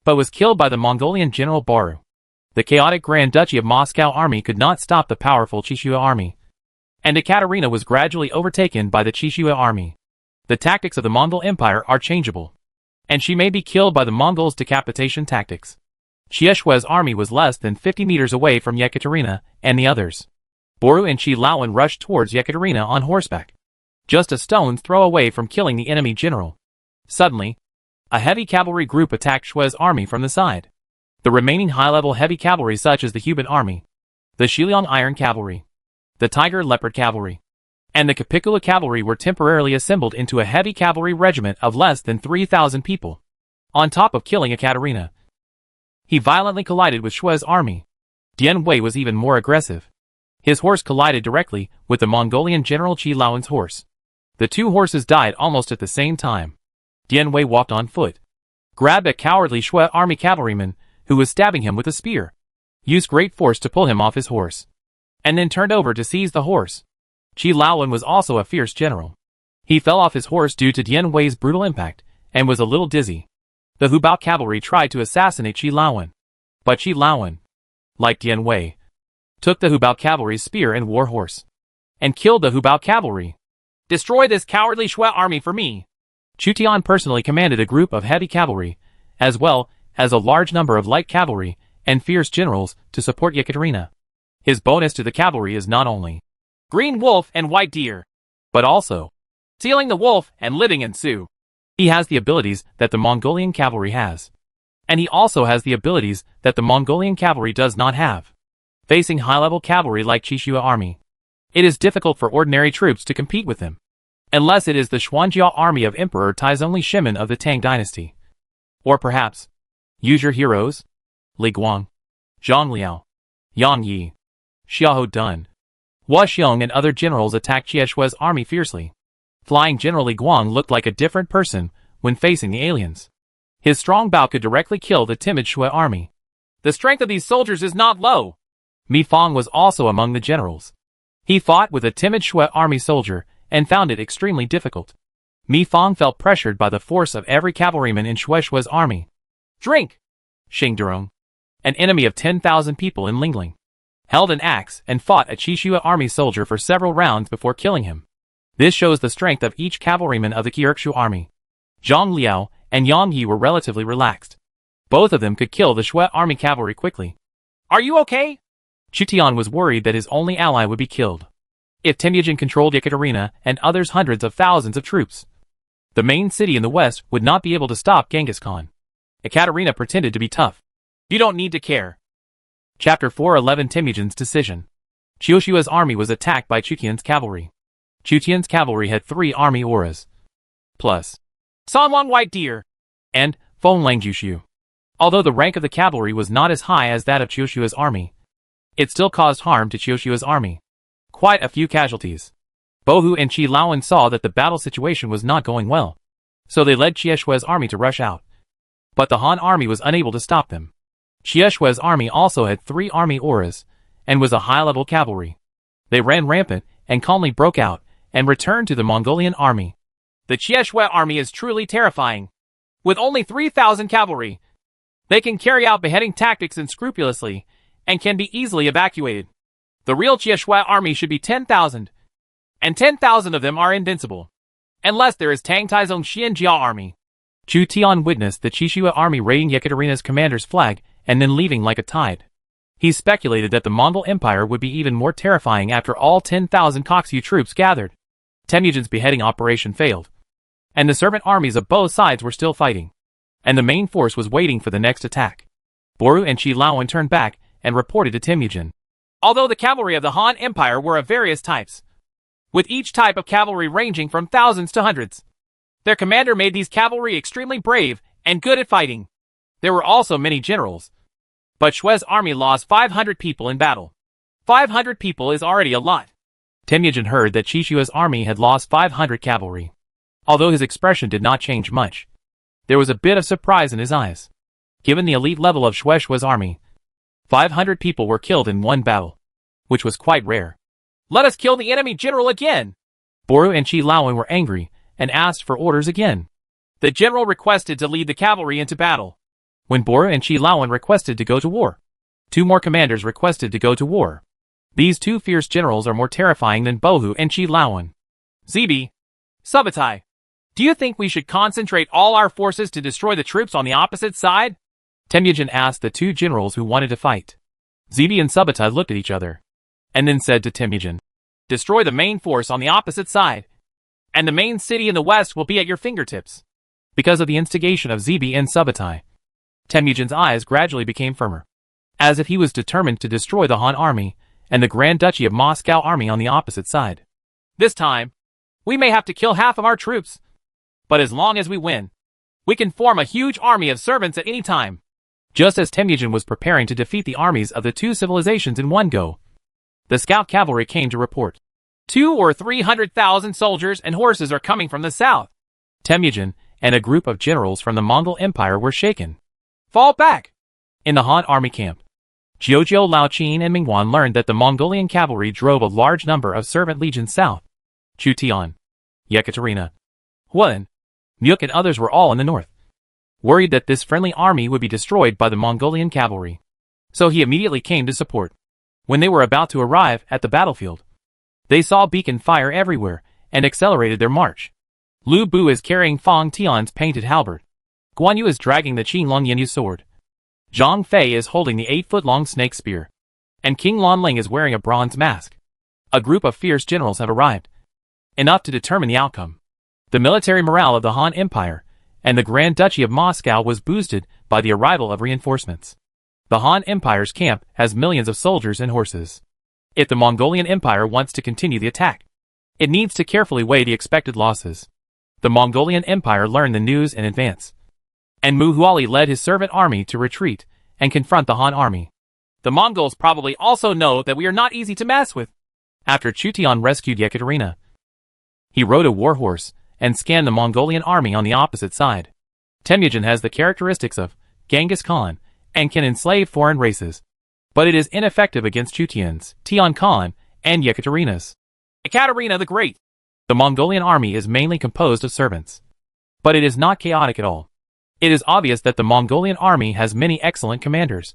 but was killed by the Mongolian general Boru. The chaotic Grand Duchy of Moscow army could not stop the powerful Chieshue army, and Ekaterina was gradually overtaken by the Chieshue army. The tactics of the Mongol Empire are changeable, and she may be killed by the Mongols' decapitation tactics. Chieshue's army was less than 50 meters away from Yekaterina and the others. Boru and Chi Laowen rushed towards Yekaterina on horseback, just a stone's throw away from killing the enemy general. Suddenly, a heavy cavalry group attacked Shui's army from the side. The remaining high-level heavy cavalry such as the Huban army, the Shiliang Iron Cavalry, the Tiger Leopard Cavalry, and the Capicula Cavalry were temporarily assembled into a heavy cavalry regiment of less than 3,000 people. On top of killing Ekaterina, he violently collided with Shui's army. Dian Wei was even more aggressive. His horse collided directly with the Mongolian General Chi Laowen's horse. The two horses died almost at the same time. Dian Wei walked on foot, grabbed a cowardly Shui army cavalryman who was stabbing him with a spear, used great force to pull him off his horse, and then turned over to seize the horse. Chi Laowen was also a fierce general. He fell off his horse due to Dian Wei's brutal impact and was a little dizzy. The Hubao cavalry tried to assassinate Chi Laowen, but Chi Laowen, like Dian Wei, took the Hubao cavalry's spear and war horse, and killed the Hubao cavalry. Destroy this cowardly Shui army for me. Chu Tian personally commanded a group of heavy cavalry, as well as a large number of light cavalry and fierce generals to support Yekaterina. His bonus to the cavalry is not only Green Wolf and White Deer, but also Sealing the Wolf and Living in Sioux. He has the abilities that the Mongolian cavalry has. And he also has the abilities that the Mongolian cavalry does not have. Facing high-level cavalry like Qishua army, it is difficult for ordinary troops to compete with him. Unless it is the Xuanjia army of Emperor Taizongli Shimin of the Tang dynasty. Or perhaps, use your heroes, Li Guang, Zhang Liao, Yang Yi, Xiahou Dun, Hua Xiong and other generals attacked Qieshua's army fiercely. Flying General Li Guang looked like a different person when facing the aliens. His strong bow could directly kill the timid Shui army. The strength of these soldiers is not low. Mi Fang was also among the generals. He fought with a timid Shui army soldier and found it extremely difficult. Mi Fang felt pressured by the force of every cavalryman in Shui's army. Drink! Xing Durong, an enemy of 10,000 people in Lingling, held an axe and fought a Qishua army soldier for several rounds before killing him. This shows the strength of each cavalryman of the Qiurshu army. Zhang Liao and Yang Yi were relatively relaxed. Both of them could kill the Shui army cavalry quickly. Are you okay? Chu Tian was worried that his only ally would be killed if Temujin controlled Yekaterina and others hundreds of thousands of troops. The main city in the west would not be able to stop Genghis Khan. Ekaterina pretended to be tough. You don't need to care. Chapter 411 Temujin's decision. Qiushua's army was attacked by Chu Tian's cavalry. Chu Tian's cavalry had 3 army auras, plus Sanwang White Deer, and Feng Lang Jushu. Although the rank of the cavalry was not as high as that of Qiushua's army, it still caused harm to Qiushua's army. Quite a few casualties. Bohu and Qi Laowen saw that the battle situation was not going well, so they led Qiushua's army to rush out. But the Han army was unable to stop them. Qiushua's army also had 3 army auras, and was a high-level cavalry. They ran rampant, and calmly broke out, and returned to the Mongolian army. The Qiushua army is truly terrifying. With only 3,000 cavalry, they can carry out beheading tactics unscrupulously, and can be easily evacuated. The real Qiushua army should be 10,000, and 10,000 of them are invincible. Unless there is Tang Taizong Xianjia army. Chu Tian witnessed the Qishua army raiding Yekaterina's commander's flag, and then leaving like a tide. He speculated that the Mongol Empire would be even more terrifying after all 10,000 Koksu troops gathered. Temujin's beheading operation failed, and the servant armies of both sides were still fighting, and the main force was waiting for the next attack. Boru and Qi Laowen turned back and reported to Temujin. Although the cavalry of the Han Empire were of various types, with each type of cavalry ranging from thousands to hundreds, their commander made these cavalry extremely brave and good at fighting. There were also many generals, but Shui's army lost 500 people in battle. 500 people is already a lot. Temujin heard that Qishua's army had lost 500 cavalry. Although his expression did not change much, there was a bit of surprise in his eyes. Given the elite level of Shui's army, 500 people were killed in one battle, which was quite rare. Let us kill the enemy general again! Boru and Qi Laowen were angry and asked for orders again. The general requested to lead the cavalry into battle. When Boru and Qi Laowen requested to go to war, 2 more commanders requested to go to war. These 2 fierce generals are more terrifying than Bohu and Qi Laowen. Zibi, Subutai, do you think we should concentrate all our forces to destroy the troops on the opposite side? Temujin asked the 2 generals who wanted to fight. Zibi and Subutai looked at each other, and then said to Temujin, destroy the main force on the opposite side, and the main city in the west will be at your fingertips. Because of the instigation of Zibi and Subutai, Temujin's eyes gradually became firmer, as if he was determined to destroy the Han army and the Grand Duchy of Moscow army on the opposite side. This time, we may have to kill half of our troops, but as long as we win, we can form a huge army of servants at any time. Just as Temujin was preparing to defeat the armies of the 2 civilizations in one go, the scout cavalry came to report. 200,000 or 300,000 soldiers and horses are coming from the south. Temujin and a group of generals from the Mongol Empire were shaken. Fall back! In the Han army camp, Jiuzhou Laoqin and Mingwan learned that the Mongolian cavalry drove a large number of servant legions south. Chu Tian, Yekaterina, Huan, Muk and others were all in the north, worried that this friendly army would be destroyed by the Mongolian cavalry. So he immediately came to support. When they were about to arrive at the battlefield, they saw beacon fire everywhere and accelerated their march. Lu Bu is carrying Fang Tian's painted halberd. Guan Yu is dragging the Qinglong Yanyu sword. Zhang Fei is holding the 8-foot-long snake spear. And King Lanling is wearing a bronze mask. A group of fierce generals have arrived, enough to determine the outcome. The military morale of the Han Empire and the Grand Duchy of Moscow was boosted by the arrival of reinforcements. The Han Empire's camp has millions of soldiers and horses. If the Mongolian Empire wants to continue the attack, it needs to carefully weigh the expected losses. The Mongolian Empire learned the news in advance, and Muhuali led his servant army to retreat and confront the Han army. The Mongols probably also know that we are not easy to mess with. After Chu Tian rescued Yekaterina, he rode a war horse and scanned the Mongolian army on the opposite side. Temujin has the characteristics of Genghis Khan and can enslave foreign races, but it is ineffective against Chu Tian's, Tian Khan, and Yekaterina's. Ekaterina the Great. The Mongolian army is mainly composed of servants, but it is not chaotic at all. It is obvious that the Mongolian army has many excellent commanders,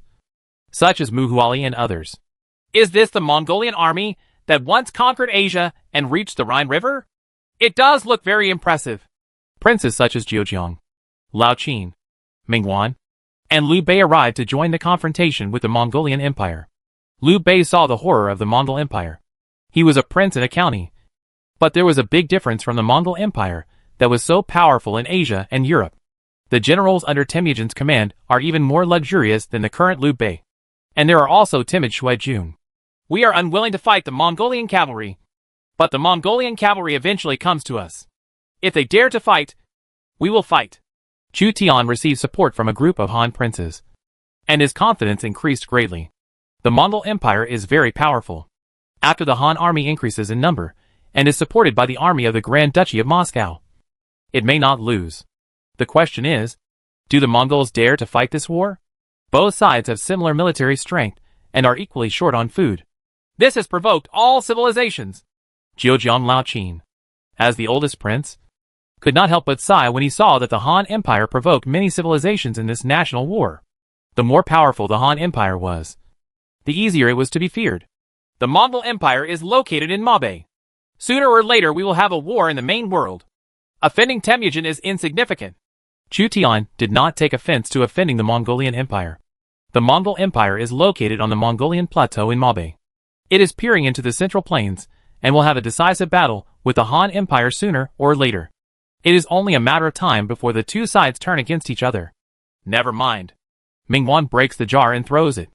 such as Muhuali and others. Is this the Mongolian army that once conquered Asia and reached the Rhine River? It does look very impressive. Princes such as Jiujiang, Lao Qin, Mingwan, and Liu Bei arrived to join the confrontation with the Mongolian Empire. Liu Bei saw the horror of the Mongol Empire. He was a prince in a county, but there was a big difference from the Mongol Empire that was so powerful in Asia and Europe. The generals under Temujin's command are even more luxurious than the current Liu Bei. And there are also timid Shui Jun. We are unwilling to fight the Mongolian cavalry, but the Mongolian cavalry eventually comes to us. If they dare to fight, we will fight. Chu Tian received support from a group of Han princes, and his confidence increased greatly. The Mongol Empire is very powerful. After the Han army increases in number, and is supported by the army of the Grand Duchy of Moscow, it may not lose. The question is, do the Mongols dare to fight this war? Both sides have similar military strength and are equally short on food. This has provoked all civilizations. Jiujiang Lao Qin, as the oldest prince, could not help but sigh when he saw that the Han Empire provoked many civilizations in this national war. The more powerful the Han Empire was, the easier it was to be feared. The Mongol Empire is located in Mabe. Sooner or later we will have a war in the main world. Offending Temujin is insignificant. Chu Tian did not take offense to offending the Mongolian Empire. The Mongol Empire is located on the Mongolian plateau in Mabe. It is peering into the central plains and will have a decisive battle with the Han Empire sooner or later. It is only a matter of time before the two sides turn against each other. Never mind. Mingwan breaks the jar and throws it.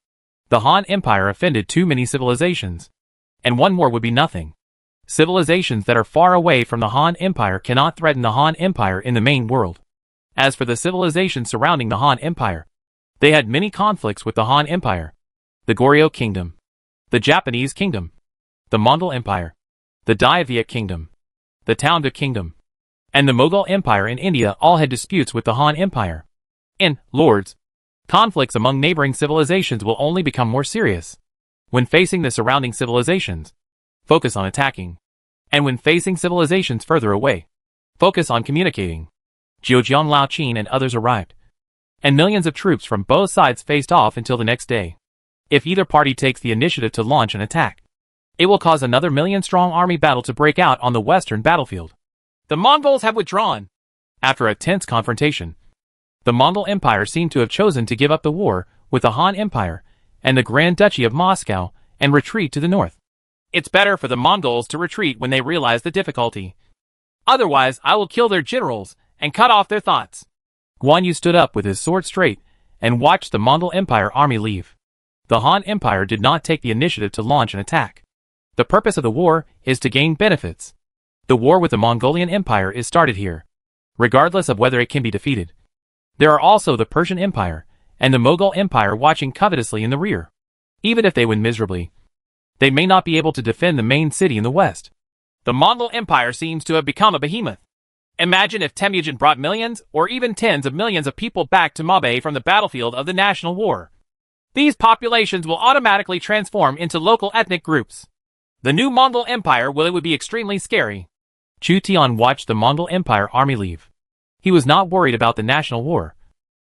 The Han Empire offended too many civilizations, and one more would be nothing. Civilizations that are far away from the Han Empire cannot threaten the Han Empire in the main world. As for the civilizations surrounding the Han Empire, they had many conflicts with the Han Empire. The Goryeo Kingdom, the Japanese Kingdom, the Mongol Empire, the Daevia Kingdom, the Taungpa Kingdom, and the Mughal Empire in India all had disputes with the Han Empire. In Lords, conflicts among neighboring civilizations will only become more serious. When facing the surrounding civilizations, focus on attacking. And when facing civilizations further away, focus on communicating. Jiujiang Lao Qin and others arrived, and millions of troops from both sides faced off until the next day. If either party takes the initiative to launch an attack, it will cause another million-strong army battle to break out on the western battlefield. The Mongols have withdrawn. After a tense confrontation, the Mongol Empire seemed to have chosen to give up the war with the Han Empire and the Grand Duchy of Moscow and retreat to the north. It's better for the Mongols to retreat when they realize the difficulty. Otherwise, I will kill their generals and cut off their thoughts. Guan Yu stood up with his sword straight and watched the Mongol Empire army leave. The Han Empire did not take the initiative to launch an attack. The purpose of the war is to gain benefits. The war with the Mongolian Empire is started here, regardless of whether it can be defeated. There are also the Persian Empire and the Mughal Empire watching covetously in the rear. Even if they win miserably, they may not be able to defend the main city in the west. The Mongol Empire seems to have become a behemoth. Imagine if Temujin brought millions or even tens of millions of people back to Mabe from the battlefield of the national war. These populations will automatically transform into local ethnic groups. The new Mongol Empire would be extremely scary. Chu Tian watched the Mongol Empire army leave. He was not worried about the national war,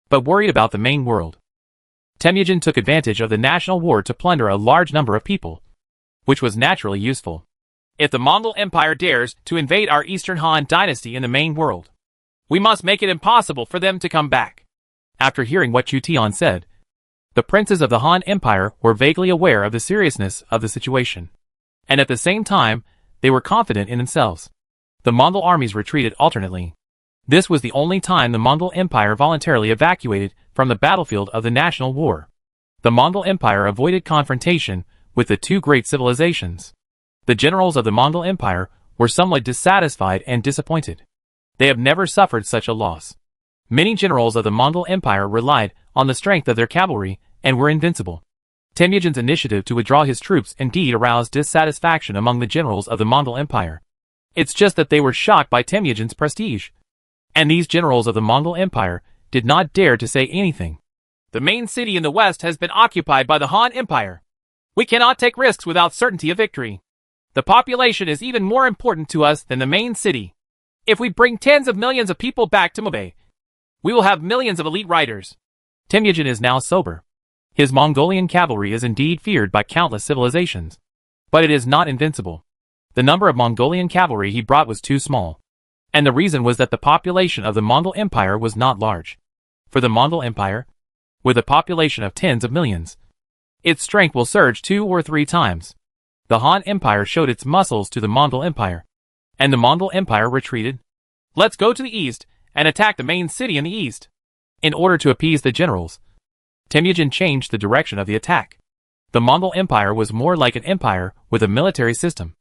but worried about the main world. Temujin took advantage of the national war to plunder a large number of people, which was naturally useful. If the Mongol Empire dares to invade our Eastern Han dynasty in the main world, we must make it impossible for them to come back. After hearing what Chu Tian said, the princes of the Han Empire were vaguely aware of the seriousness of the situation, and at the same time, they were confident in themselves. The Mongol armies retreated alternately. This was the only time the Mongol Empire voluntarily evacuated from the battlefield of the national war. The Mongol Empire avoided confrontation with the two great civilizations. The generals of the Mongol Empire were somewhat dissatisfied and disappointed. They have never suffered such a loss. Many generals of the Mongol Empire relied on the strength of their cavalry and were invincible. Temujin's initiative to withdraw his troops indeed aroused dissatisfaction among the generals of the Mongol Empire. It's just that they were shocked by Temujin's prestige. And these generals of the Mongol Empire did not dare to say anything. The main city in the west has been occupied by the Han Empire. We cannot take risks without certainty of victory. The population is even more important to us than the main city. If we bring tens of millions of people back to Mubei, we will have millions of elite riders. Temujin is now sober. His Mongolian cavalry is indeed feared by countless civilizations. But it is not invincible. The number of Mongolian cavalry he brought was too small. And the reason was that the population of the Mongol Empire was not large. For the Mongol Empire, with a population of tens of millions, its strength will surge 2 or 3 times. The Han Empire showed its muscles to the Mongol Empire. And the Mongol Empire retreated. Let's go to the east and attack the main city in the east. In order to appease the generals, Temujin changed the direction of the attack. The Mongol Empire was more like an empire with a military system.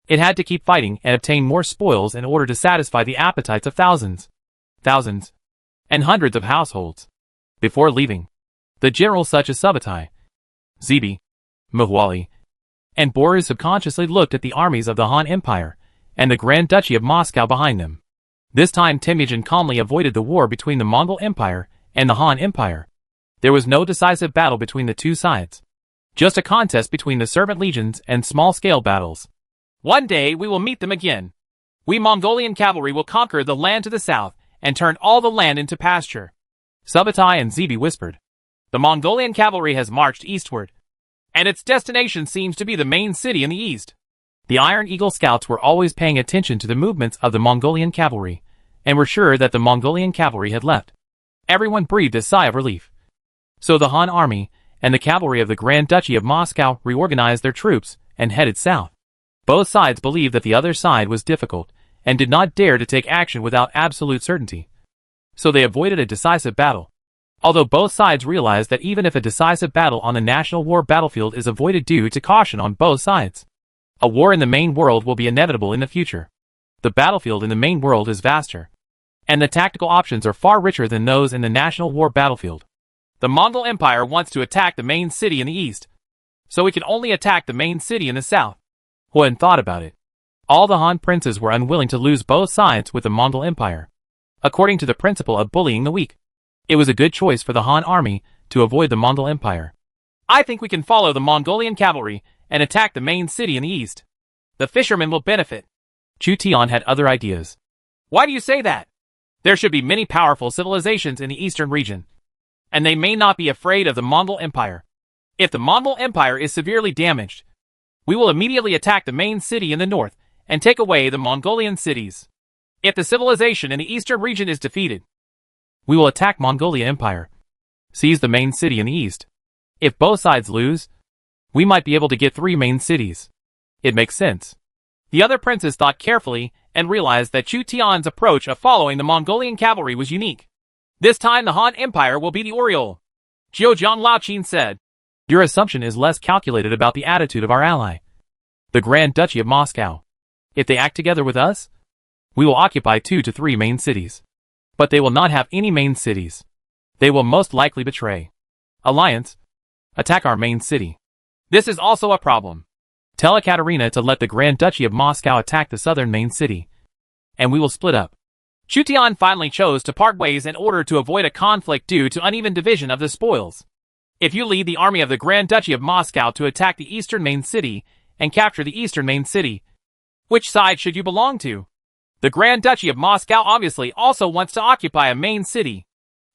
It had to keep fighting and obtain more spoils in order to satisfy the appetites of thousands, and hundreds of households. Before leaving, the generals such as Subutai, Zibi, Mihwali, and Boris subconsciously looked at the armies of the Han Empire and the Grand Duchy of Moscow behind them. This time Temujin calmly avoided the war between the Mongol Empire and the Han Empire. There was no decisive battle between the two sides. Just a contest between the servant legions and small-scale battles. One day we will meet them again. We Mongolian cavalry will conquer the land to the south and turn all the land into pasture. Subutai and Zibi whispered. The Mongolian cavalry has marched eastward, and its destination seems to be the main city in the east. The Iron Eagle scouts were always paying attention to the movements of the Mongolian cavalry, and were sure that the Mongolian cavalry had left. Everyone breathed a sigh of relief. So the Han army and the cavalry of the Grand Duchy of Moscow reorganized their troops and headed south. Both sides believed that the other side was difficult and did not dare to take action without absolute certainty. So they avoided a decisive battle. Although both sides realized that even if a decisive battle on the national war battlefield is avoided due to caution on both sides, a war in the main world will be inevitable in the future. The battlefield in the main world is vaster, and the tactical options are far richer than those in the national war battlefield. The Mongol Empire wants to attack the main city in the east, so we can only attack the main city in the south. Huan thought about it. All the Han princes were unwilling to lose both sides with the Mongol Empire. According to the principle of bullying the weak, it was a good choice for the Han army to avoid the Mongol Empire. I think we can follow the Mongolian cavalry and attack the main city in the east. The fishermen will benefit. Chu Tian had other ideas. Why do you say that? There should be many powerful civilizations in the eastern region, and they may not be afraid of the Mongol Empire. If the Mongol Empire is severely damaged, we will immediately attack the main city in the north and take away the Mongolian cities. If the civilization in the eastern region is defeated, we will attack Mongolia Empire, seize the main city in the east. If both sides lose, we might be able to get 3 main cities. It makes sense. The other princes thought carefully and realized that Chu Tian's approach of following the Mongolian cavalry was unique. This time the Han Empire will be the Oriole. Zhoujiang Laoqin said. Your assumption is less calculated about the attitude of our ally, the Grand Duchy of Moscow. If they act together with us, we will occupy 2 to 3 main cities. But they will not have any main cities. They will most likely betray alliance, attack our main city. This is also a problem. Tell Ekaterina to let the Grand Duchy of Moscow attack the southern main city, and we will split up. Chu Tian finally chose to part ways in order to avoid a conflict due to uneven division of the spoils. If you lead the army of the Grand Duchy of Moscow to attack the eastern main city and capture the eastern main city, which side should you belong to? The Grand Duchy of Moscow obviously also wants to occupy a main city.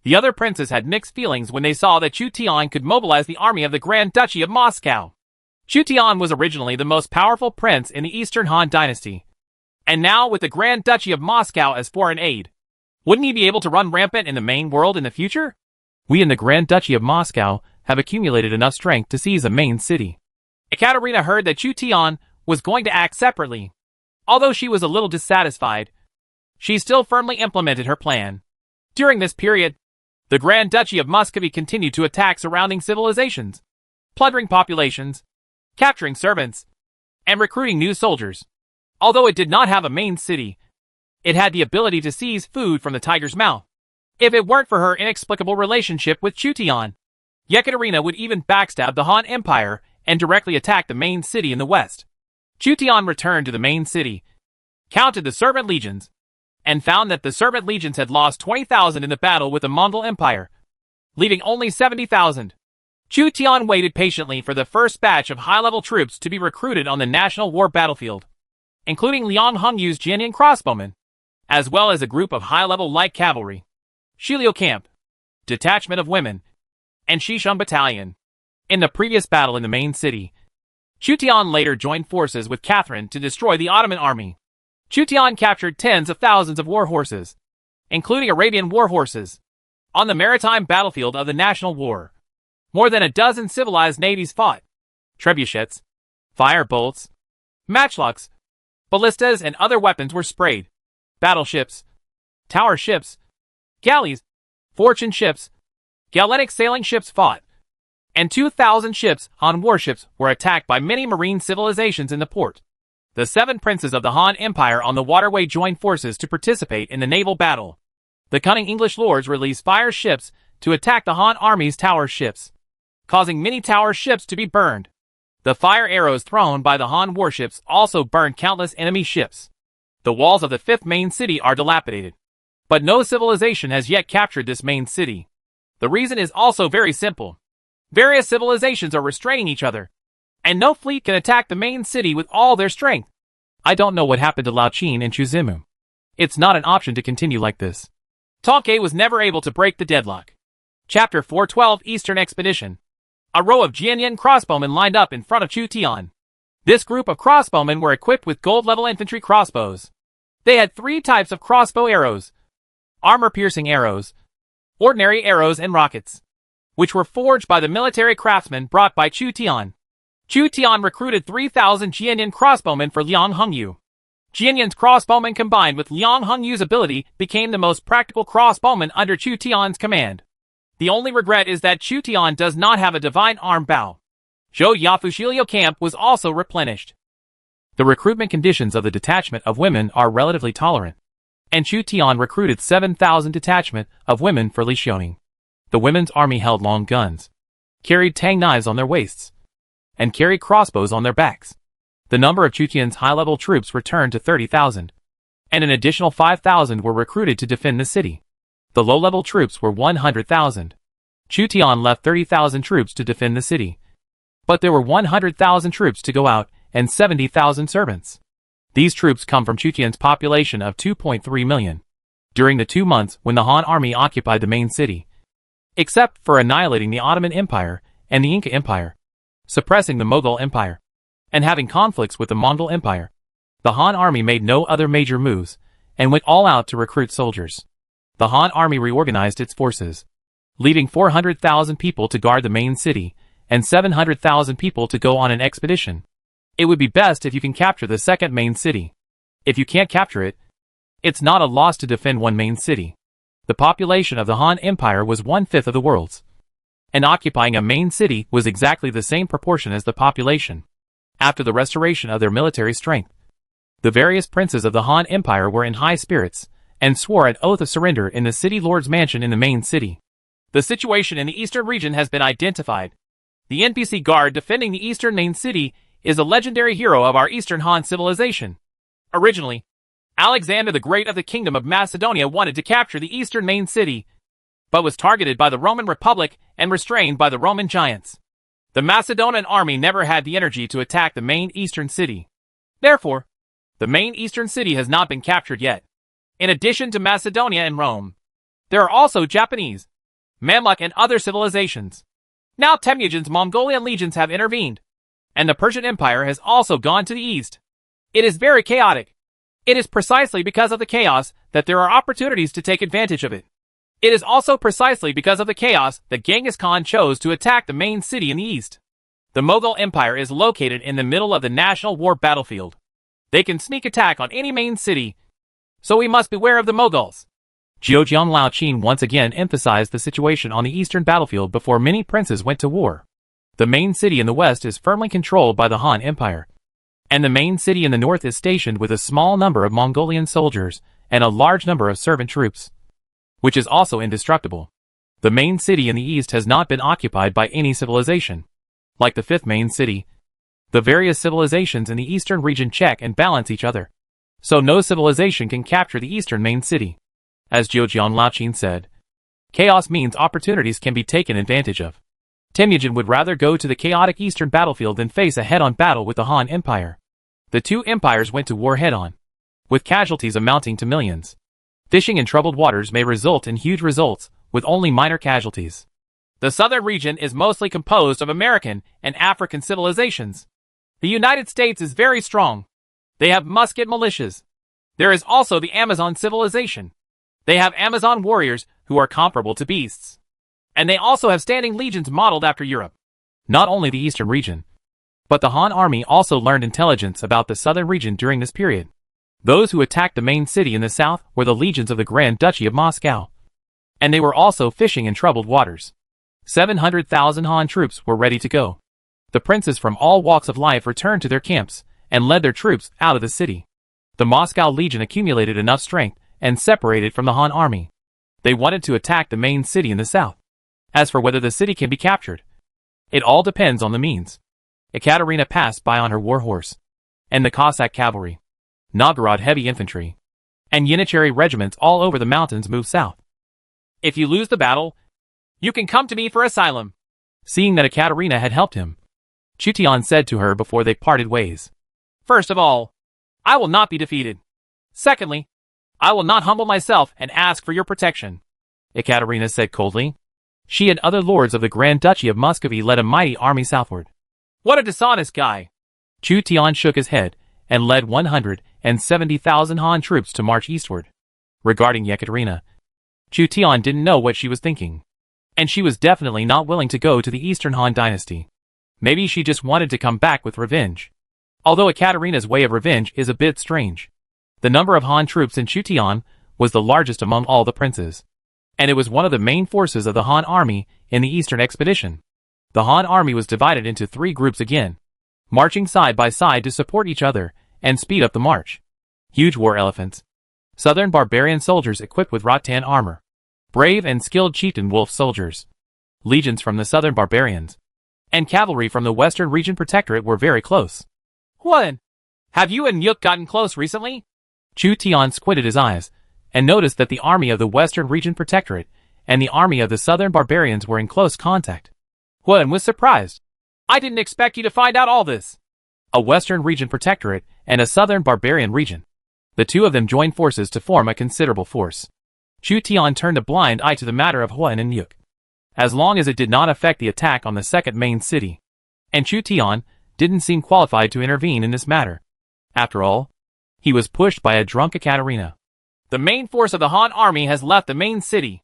The other princes had mixed feelings when they saw that Chu Tian could mobilize the army of the Grand Duchy of Moscow. Chu Tian was originally the most powerful prince in the Eastern Han dynasty, and now with the Grand Duchy of Moscow as foreign aid, wouldn't he be able to run rampant in the main world in the future? We in the Grand Duchy of Moscow have accumulated enough strength to seize a main city. Ekaterina heard that Chu Tian was going to act separately. Although she was a little dissatisfied, she still firmly implemented her plan. During this period, The Grand Duchy of Muscovy continued to attack surrounding civilizations, plundering populations, capturing servants, and recruiting new soldiers. Although it did not have a main city, it had the ability to seize food from the tiger's mouth. If it weren't for her inexplicable relationship with Chution, Yekaterina would even backstab the Han Empire and directly attack the main city in the west. Chution returned to the main city, counted the servant legions, and found that the servant legions had lost 20,000 in the battle with the Mongol Empire, leaving only 70,000. Chution waited patiently for the first batch of high-level troops to be recruited on the national war battlefield, including Liang Hongyu's Jianyan crossbowmen, as well as a group of high-level light cavalry, Shilio Camp, detachment of women, and Shishun Battalion. In the previous battle in the main city, Chution later joined forces with Catherine to destroy the Ottoman army. Chution captured tens of thousands of war horses, including Arabian war horses, on the maritime battlefield of the National War. More than a dozen civilized navies fought. Trebuchets, fire bolts, matchlocks, ballistas and other weapons were sprayed. Battleships, tower ships, galleys, fortune ships, Galenic sailing ships fought, and 2,000 ships on warships were attacked by many marine civilizations in the port. The 7 princes of the Han Empire on the waterway joined forces to participate in the naval battle. The cunning English lords released fire ships to attack the Han army's tower ships, causing many tower ships to be burned. The fire arrows thrown by the Han warships also burned countless enemy ships. The walls of the 5th main city are dilapidated, but no civilization has yet captured this main city. The reason is also very simple. Various civilizations are restraining each other, and no fleet can attack the main city with all their strength. I don't know what happened to Lao Qin and Chuzimu. It's not an option to continue like this. Tonke was never able to break the deadlock. Chapter 412 Eastern Expedition. A row of Jianyan crossbowmen lined up in front of Chution. This group of crossbowmen were equipped with gold-level infantry crossbows. They had 3 types of crossbow arrows: armor-piercing arrows, ordinary arrows, and rockets, which were forged by the military craftsmen brought by Chution. Chution recruited 3,000 Jianyan crossbowmen for Liang Hongyu. Jianyan's crossbowmen combined with Liang Hongyu's ability became the most practical crossbowmen under Chution's command. The only regret is that Chution does not have a divine arm bow. Zhou Yafushilio camp was also replenished. The recruitment conditions of the detachment of women are relatively tolerant, and Chution recruited 7,000 detachment of women for Lishioning. The women's army held long guns, carried tang knives on their waists, and carried crossbows on their backs. The number of Chution's high-level troops returned to 30,000, and an additional 5,000 were recruited to defend the city. The low-level troops were 100,000. Chution left 30,000 troops to defend the city, but there were 100,000 troops to go out and 70,000 servants. These troops come from Chution's population of 2.3 million. During the 2 months when the Han army occupied the main city, except for annihilating the Ottoman Empire and the Inca Empire, suppressing the Mughal Empire, and having conflicts with the Mongol Empire, the Han army made no other major moves and went all out to recruit soldiers. The Han army reorganized its forces, leaving 400,000 people to guard the main city and 700,000 people to go on an expedition. It would be best if you can capture the second main city. If you can't capture it, it's not a loss to defend one main city. The population of the Han Empire was 1/5 of the world's, and occupying a main city was exactly the same proportion as the population. After the restoration of their military strength, the various princes of the Han Empire were in high spirits and swore an oath of surrender in the city lord's mansion in the main city. The situation in the eastern region has been identified. The NPC guard defending the eastern main city is a legendary hero of our Eastern Han civilization. Originally, Alexander the Great of the Kingdom of Macedonia wanted to capture the eastern main city, but was targeted by the Roman Republic and restrained by the Roman giants. The Macedonian army never had the energy to attack the main eastern city. Therefore, the main eastern city has not been captured yet. In addition to Macedonia and Rome, there are also Japanese, Mamluk and other civilizations. Now Temujin's Mongolian legions have intervened, and the Persian Empire has also gone to the east. It is very chaotic. It is precisely because of the chaos that there are opportunities to take advantage of it. It is also precisely because of the chaos that Genghis Khan chose to attack the main city in the east. The Mughal Empire is located in the middle of the national war battlefield. They can sneak attack on any main city, so we must beware of the Mughals. Zhejiang Laoqin once again emphasized the situation on the eastern battlefield before many princes went to war. The main city in the west is firmly controlled by the Han Empire, and the main city in the north is stationed with a small number of Mongolian soldiers and a large number of servant troops, which is also indestructible. The main city in the east has not been occupied by any civilization. Like the fifth main city, the various civilizations in the eastern region check and balance each other, so no civilization can capture the eastern main city. As Zhejiang Laoqin said, chaos means opportunities can be taken advantage of. Temujin would rather go to the chaotic eastern battlefield than face a head-on battle with the Han Empire. The two empires went to war head-on, with casualties amounting to millions. Fishing in troubled waters may result in huge results, with only minor casualties. The southern region is mostly composed of American and African civilizations. The United States is very strong. They have musket militias. There is also the Amazon civilization. They have Amazon warriors who are comparable to beasts. And they also have standing legions modeled after Europe. Not only the eastern region, but the Han army also learned intelligence about the southern region during this period. Those who attacked the main city in the south were the legions of the Grand Duchy of Moscow. And they were also fishing in troubled waters. 700,000 Han troops were ready to go. The princes from all walks of life returned to their camps and led their troops out of the city. The Moscow Legion accumulated enough strength and separated from the Han army. They wanted to attack the main city in the south. As for whether the city can be captured, it all depends on the means. Ekaterina passed by on her war horse, and the Cossack cavalry, Novgorod heavy infantry, and Yenichary regiments all over the mountains moved south. If you lose the battle, you can come to me for asylum. Seeing that Ekaterina had helped him, Chu Tian said to her before they parted ways. First of all, I will not be defeated. Secondly, I will not humble myself and ask for your protection. Ekaterina said coldly. She and other lords of the Grand Duchy of Muscovy led a mighty army southward. What a dishonest guy! Chu Tian shook his head and led 170,000 Han troops to march eastward. Regarding Ekaterina, Chu Tian didn't know what she was thinking. And she was definitely not willing to go to the Eastern Han dynasty. Maybe she just wanted to come back with revenge. Although Ekaterina's way of revenge is a bit strange. The number of Han troops in Chu Tian was the largest among all the princes. And it was one of the main forces of the Han army in the Eastern expedition. The Han army was divided into 3 groups again, marching side by side to support each other and speed up the march. Huge war elephants, southern barbarian soldiers equipped with rattan armor, brave and skilled chieftain wolf soldiers, legions from the southern barbarians, and cavalry from the western region protectorate were very close. What? Have you and Yuk gotten close recently? Chu Tian squinted his eyes and noticed that the army of the Western Region Protectorate and the army of the Southern Barbarians were in close contact. Huan was surprised. I didn't expect you to find out all this. A Western Region Protectorate and a Southern Barbarian region. The two of them joined forces to form a considerable force. Chu Tian turned a blind eye to the matter of Huan and Yuk, as long as it did not affect the attack on the second main city. And Chu Tian didn't seem qualified to intervene in this matter. After all, he was pushed by a drunk Ekaterina. The main force of the Han army has left the main city.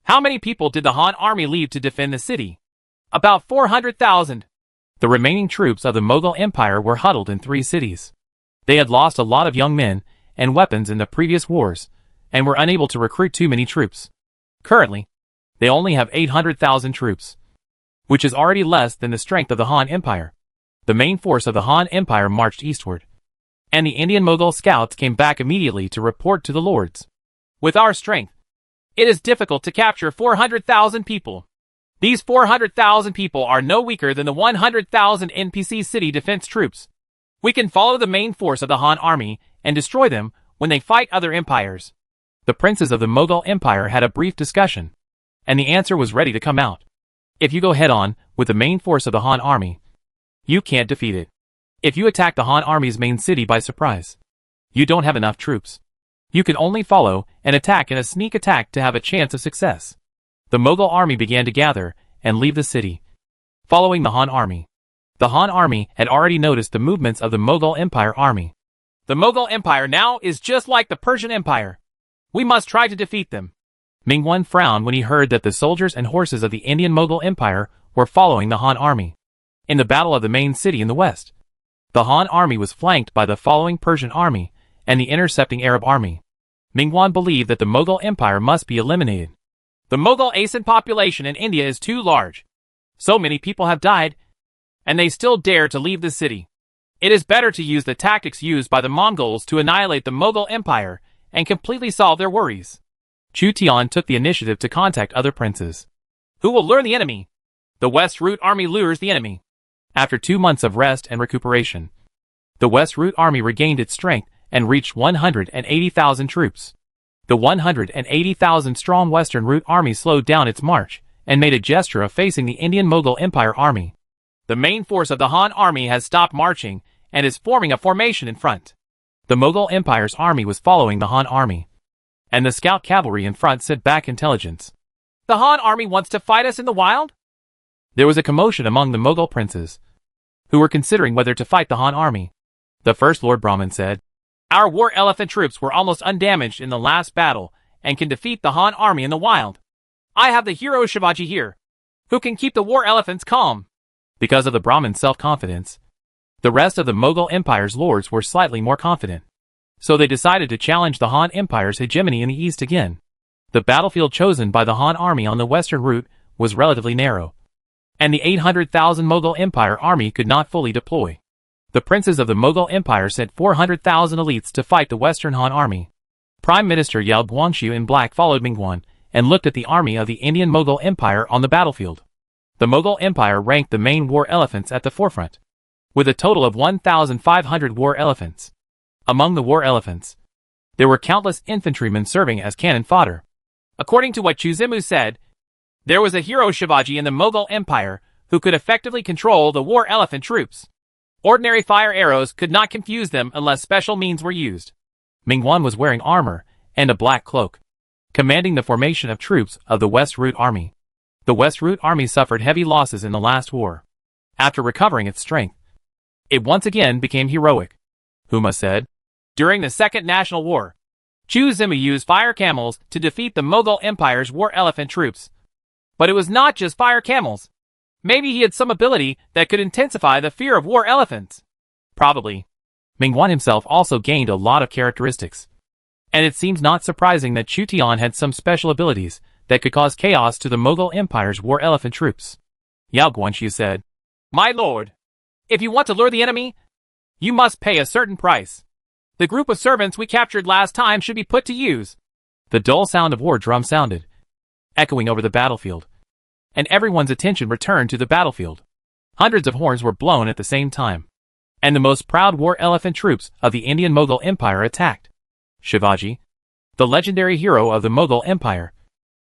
How many people did the Han army leave to defend the city? About 400,000. The remaining troops of the Mughal Empire were huddled in 3 cities. They had lost a lot of young men and weapons in the previous wars, and were unable to recruit too many troops. Currently, they only have 800,000 troops, which is already less than the strength of the Han Empire. The main force of the Han Empire marched eastward, and the Indian Mughal scouts came back immediately to report to the lords. With our strength, it is difficult to capture 400,000 people. These 400,000 people are no weaker than the 100,000 NPC city defense troops. We can follow the main force of the Han army and destroy them when they fight other empires. The princes of the Mughal Empire had a brief discussion, and the answer was ready to come out. If you go head-on with the main force of the Han army, you can't defeat it. If you attack the Han army's main city by surprise, you don't have enough troops. You can only follow and attack in a sneak attack to have a chance of success. The Mughal army began to gather and leave the city, following the Han army. The Han army had already noticed the movements of the Mughal Empire army. The Mughal Empire now is just like the Persian Empire. We must try to defeat them. Mingwen frowned when he heard that the soldiers and horses of the Indian Mughal Empire were following the Han army. In the battle of the main city in the west, the Han army was flanked by the following Persian army and the intercepting Arab army. Mingwan believed that the Mughal Empire must be eliminated. The Mughal ascent population in India is too large. So many people have died, and they still dare to leave the city. It is better to use the tactics used by the Mongols to annihilate the Mughal Empire and completely solve their worries. Chu Tian took the initiative to contact other princes. Who will lure the enemy? The West Route Army lures the enemy. After 2 months of rest and recuperation, the West Route Army regained its strength and reached 180,000 troops. The 180,000-strong Western Route Army slowed down its march and made a gesture of facing the Indian Mughal Empire army. The main force of the Han army has stopped marching and is forming a formation in front. The Mughal Empire's army was following the Han army, and the scout cavalry in front sent back intelligence. The Han army wants to fight us in the wild? There was a commotion among the Mughal princes, who were considering whether to fight the Han army. The first Lord Brahmin said, "Our war elephant troops were almost undamaged in the last battle and can defeat the Han army in the wild. I have the hero Shivaji here, who can keep the war elephants calm." Because of the Brahmin's self-confidence, the rest of the Mughal Empire's lords were slightly more confident. So they decided to challenge the Han Empire's hegemony in the east again. The battlefield chosen by the Han army on the western route was relatively narrow, and the 800,000 Mughal Empire army could not fully deploy. The princes of the Mughal Empire sent 400,000 elites to fight the Western Han army. Prime Minister Yao Guangxu in black followed Mingwan and looked at the army of the Indian Mughal Empire on the battlefield. The Mughal Empire ranked the main war elephants at the forefront, with a total of 1,500 war elephants. Among the war elephants, there were countless infantrymen serving as cannon fodder. According to what Chuzimu said, there was a hero Shivaji in the Mughal Empire who could effectively control the war elephant troops. Ordinary fire arrows could not confuse them unless special means were used. Mingwan was wearing armor and a black cloak, commanding the formation of troops of the West Route Army. The West Route Army suffered heavy losses in the last war. After recovering its strength, it once again became heroic. Huma said, "During the Second National War, Chu Zimu used fire camels to defeat the Mughal Empire's war elephant troops. But it was not just fire camels. Maybe he had some ability that could intensify the fear of war elephants." Probably. Mingwan himself also gained a lot of characteristics. And it seems not surprising that Chu Tian had some special abilities that could cause chaos to the Mughal Empire's war elephant troops. Yao Guangxu said, "My lord, if you want to lure the enemy, you must pay a certain price. The group of servants we captured last time should be put to use." The dull sound of war drum sounded, echoing over the battlefield, and everyone's attention returned to the battlefield. Hundreds of horns were blown at the same time, and the most proud war elephant troops of the Indian Mughal Empire attacked. Shivaji, the legendary hero of the Mughal Empire,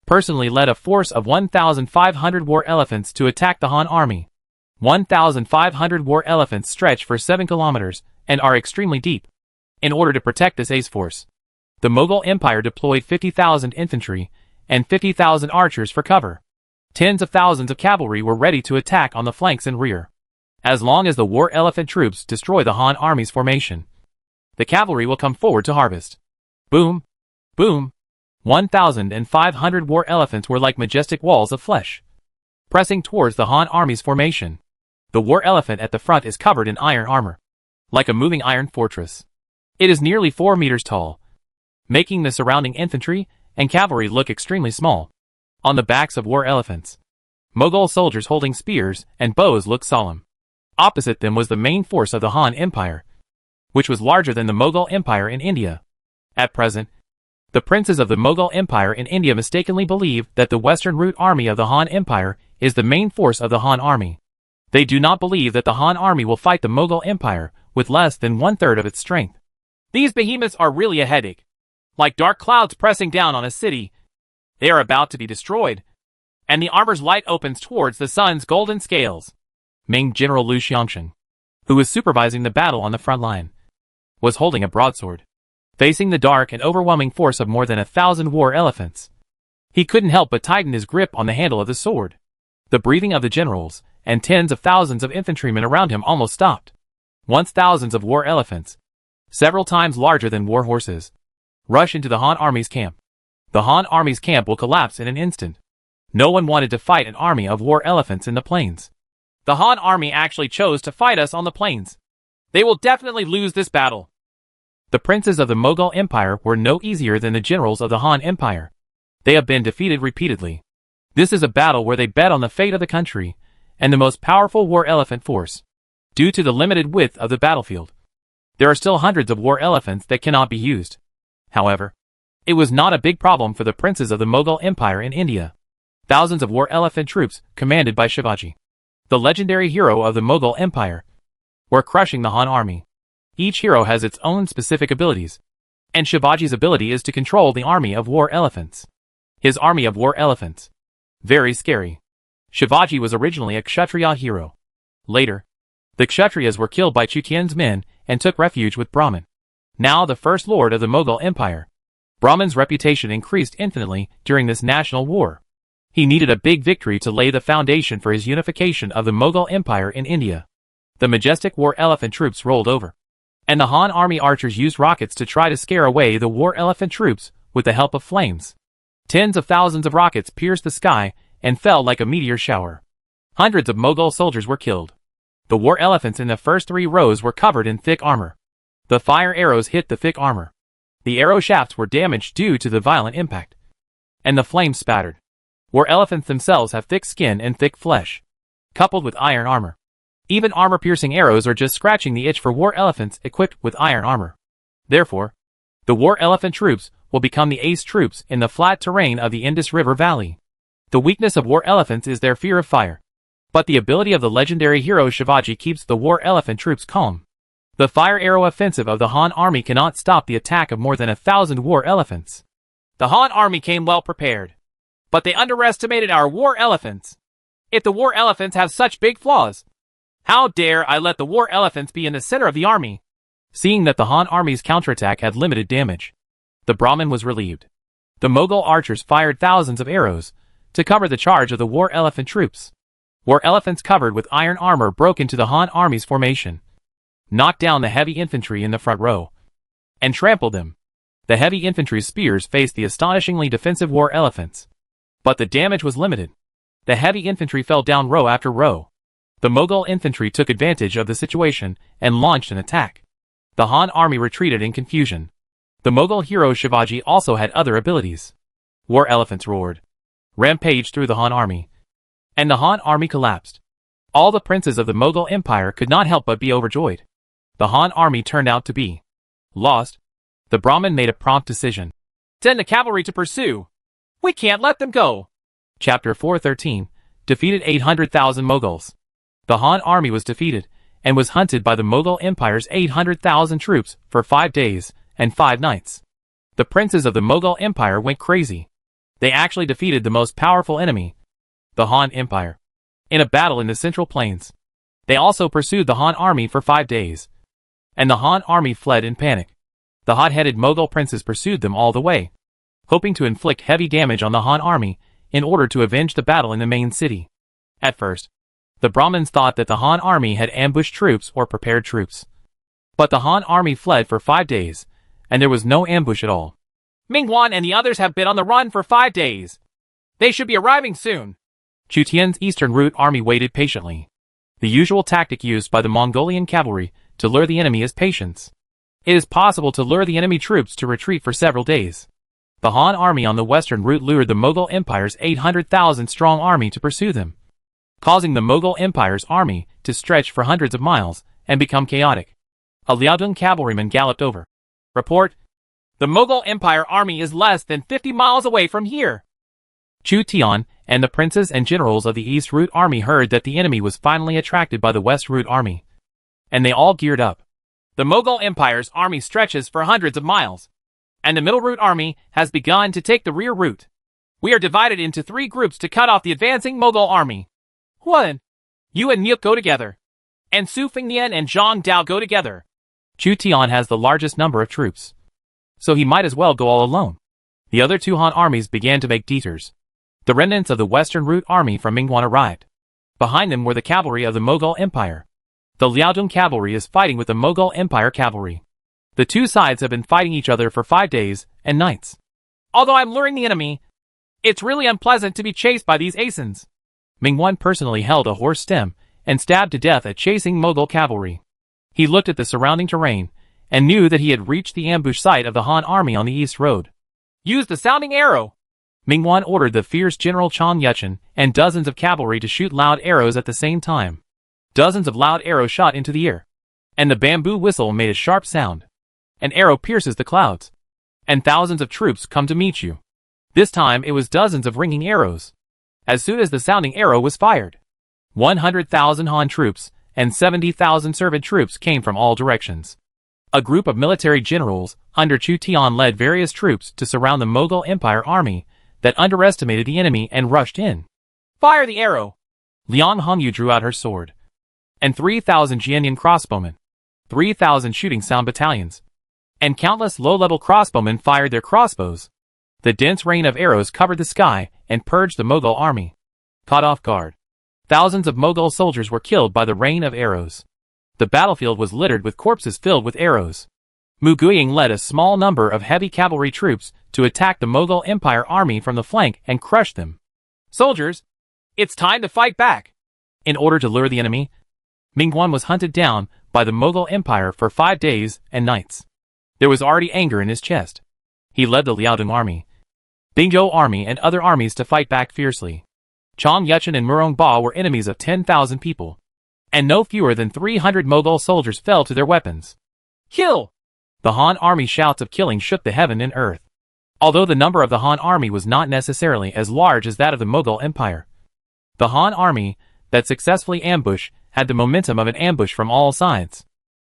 personally led a force of 1,500 war elephants to attack the Han army. 1,500 war elephants stretch for 7 kilometers and are extremely deep. In order to protect this ace force, the Mughal Empire deployed 50,000 infantry and 50,000 archers for cover. Tens of thousands of cavalry were ready to attack on the flanks and rear. As long as the war elephant troops destroy the Han army's formation, the cavalry will come forward to harvest. Boom! Boom! 1,500 war elephants were like majestic walls of flesh, pressing towards the Han army's formation. The war elephant at the front is covered in iron armor, like a moving iron fortress. It is nearly 4 meters tall, making the surrounding infantry and cavalry look extremely small. On the backs of war elephants, Mughal soldiers holding spears and bows looked solemn. Opposite them was the main force of the Han Empire, which was larger than the Mughal Empire in India. At present, the princes of the Mughal Empire in India mistakenly believe that the Western Route Army of the Han Empire is the main force of the Han army. They do not believe that the Han army will fight the Mughal Empire with less than 1/3 of its strength. These behemoths are really a headache. Like dark clouds pressing down on a city, they are about to be destroyed, and the armor's light opens towards the sun's golden scales. Ming General Lu Xiangshen, who was supervising the battle on the front line, was holding a broadsword, facing the dark and overwhelming force of more than 1,000 war elephants. He couldn't help but tighten his grip on the handle of the sword. The breathing of the generals and tens of thousands of infantrymen around him almost stopped. Once thousands of war elephants, several times larger than war horses, rush into the Han army's camp. The Han army's camp will collapse in an instant. No one wanted to fight an army of war elephants in the plains. The Han army actually chose to fight us on the plains. They will definitely lose this battle. The princes of the Mughal Empire were no easier than the generals of the Han Empire. They have been defeated repeatedly. This is a battle where they bet on the fate of the country and the most powerful war elephant force. Due to the limited width of the battlefield, there are still hundreds of war elephants that cannot be used. However, it was not a big problem for the princes of the Mughal Empire in India. Thousands of war elephant troops, commanded by Shivaji, the legendary hero of the Mughal Empire, were crushing the Han army. Each hero has its own specific abilities, and Shivaji's ability is to control the army of war elephants. His army of war elephants. Very scary. Shivaji was originally a Kshatriya hero. Later, the Kshatriyas were killed by Chutian's men and took refuge with Brahman, now the first lord of the Mughal Empire. Brahman's reputation increased infinitely during this national war. He needed a big victory to lay the foundation for his unification of the Mughal Empire in India. The majestic war elephant troops rolled over, and the Han army archers used rockets to try to scare away the war elephant troops with the help of flames. Tens of thousands of rockets pierced the sky and fell like a meteor shower. Hundreds of Mughal soldiers were killed. The war elephants in the first 3 rows were covered in thick armor. The fire arrows hit the thick armor. The arrow shafts were damaged due to the violent impact, and the flames spattered. War elephants themselves have thick skin and thick flesh, coupled with iron armor. Even armor-piercing arrows are just scratching the itch for war elephants equipped with iron armor. Therefore, the war elephant troops will become the ace troops in the flat terrain of the Indus River Valley. The weakness of war elephants is their fear of fire, but the ability of the legendary hero Shivaji keeps the war elephant troops calm. The fire arrow offensive of the Han army cannot stop the attack of more than 1,000 war elephants. The Han army came well prepared, but they underestimated our war elephants. If the war elephants have such big flaws, how dare I let the war elephants be in the center of the army? Seeing that the Han army's counterattack had limited damage, the Brahmin was relieved. The Mughal archers fired thousands of arrows to cover the charge of the war elephant troops. War elephants covered with iron armor broke into the Han army's formation, knocked down the heavy infantry in the front row, and trampled them. The heavy infantry's spears faced the astonishingly defensive war elephants, but the damage was limited. The heavy infantry fell down row after row. The Mughal infantry took advantage of the situation and launched an attack. The Han army retreated in confusion. The Mughal hero Shivaji also had other abilities. War elephants roared, rampaged through the Han army, and the Han army collapsed. All the princes of the Mughal Empire could not help but be overjoyed. The Han army turned out to be lost. The Brahmin made a prompt decision. Send the cavalry to pursue. We can't let them go. Chapter 413, defeated 800,000 Mughals. The Han army was defeated, and was hunted by the Mughal Empire's 800,000 troops for 5 days and 5 nights. The princes of the Mughal Empire went crazy. They actually defeated the most powerful enemy, the Han Empire, in a battle in the Central Plains. They also pursued the Han army for 5 days, and the Han army fled in panic. The hot-headed Mughal princes pursued them all the way, hoping to inflict heavy damage on the Han army in order to avenge the battle in the main city. At first, the Brahmins thought that the Han army had ambushed troops or prepared troops. But the Han army fled for 5 days, and there was no ambush at all. Mingwan and the others have been on the run for 5 days. They should be arriving soon. Chutian's eastern route army waited patiently. The usual tactic used by the Mongolian cavalry to lure the enemy is patience. It is possible to lure the enemy troops to retreat for several days. The Han army on the western route lured the Mughal Empire's 800,000 strong army to pursue them, causing the Mughal Empire's army to stretch for hundreds of miles and become chaotic. A Liaodong cavalryman galloped over. Report: the Mughal Empire army is less than 50 miles away from here. Chu Tian and the princes and generals of the East Route army heard that the enemy was finally attracted by the West Route army, and they all geared up. The Mughal Empire's army stretches for hundreds of miles, and the Middle Route army has begun to take the rear route. We are divided into 3 groups to cut off the advancing Mughal army. 1. You and Niuk go together, and Su Fingnian and Zhang Dao go together. Chu Tian has the largest number of troops, so he might as well go all alone. The other 2 Han armies began to make detours. The remnants of the Western Route army from Mingwan arrived. Behind them were the cavalry of the Mughal Empire. The Liaodong cavalry is fighting with the Mughal Empire cavalry. The 2 sides have been fighting each other for 5 days and nights. Although I'm luring the enemy, it's really unpleasant to be chased by these Asins. Mingwan personally held a horse stem and stabbed to death a chasing Mughal cavalry. He looked at the surrounding terrain and knew that he had reached the ambush site of the Han army on the east road. Use the sounding arrow! Mingguan ordered the fierce General Chang Yuchen and dozens of cavalry to shoot loud arrows at the same time. Dozens of loud arrows shot into the air, and the bamboo whistle made a sharp sound. An arrow pierces the clouds, and thousands of troops come to meet you. This time it was dozens of ringing arrows. As soon as the sounding arrow was fired, 100,000 Han troops and 70,000 servant troops came from all directions. A group of military generals under Chu Tian led various troops to surround the Mughal Empire army that underestimated the enemy and rushed in. Fire the arrow! Liang Hongyu drew out her sword. And 3,000 Jianyan crossbowmen, 3,000 shooting sound battalions, and countless low-level crossbowmen fired their crossbows. The dense rain of arrows covered the sky and purged the Mughal army. Caught off guard, thousands of Mughal soldiers were killed by the rain of arrows. The battlefield was littered with corpses filled with arrows. Mu Guiying led a small number of heavy cavalry troops to attack the Mughal Empire army from the flank and crush them. Soldiers, it's time to fight back! In order to lure the enemy, Mingguan was hunted down by the Mughal Empire for 5 days and nights. There was already anger in his chest. He led the Liaodong army, Bingzhou army and other armies to fight back fiercely. Chang Yuchen and Murong Ba were enemies of 10,000 people, and no fewer than 300 Mughal soldiers fell to their weapons. Kill! The Han army shouts of killing shook the heaven and earth. Although the number of the Han army was not necessarily as large as that of the Mughal Empire, the Han army that successfully ambushed had the momentum of an ambush from all sides.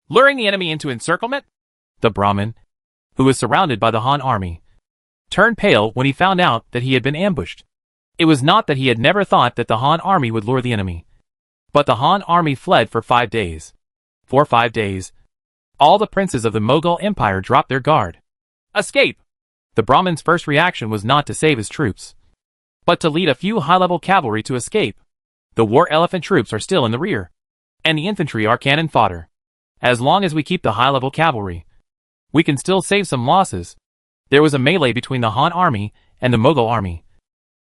Luring the enemy into encirclement? The Brahmin, who was surrounded by the Han army, turned pale when he found out that he had been ambushed. It was not that he had never thought that the Han army would lure the enemy, but the Han army fled for 5 days. For 5 days, all the princes of the Mughal Empire dropped their guard. Escape! The Brahmin's first reaction was not to save his troops, but to lead a few high-level cavalry to escape. The war elephant troops are still in the rear, and the infantry are cannon fodder. As long as we keep the high-level cavalry, we can still save some losses. There was a melee between the Han army and the Mughal army,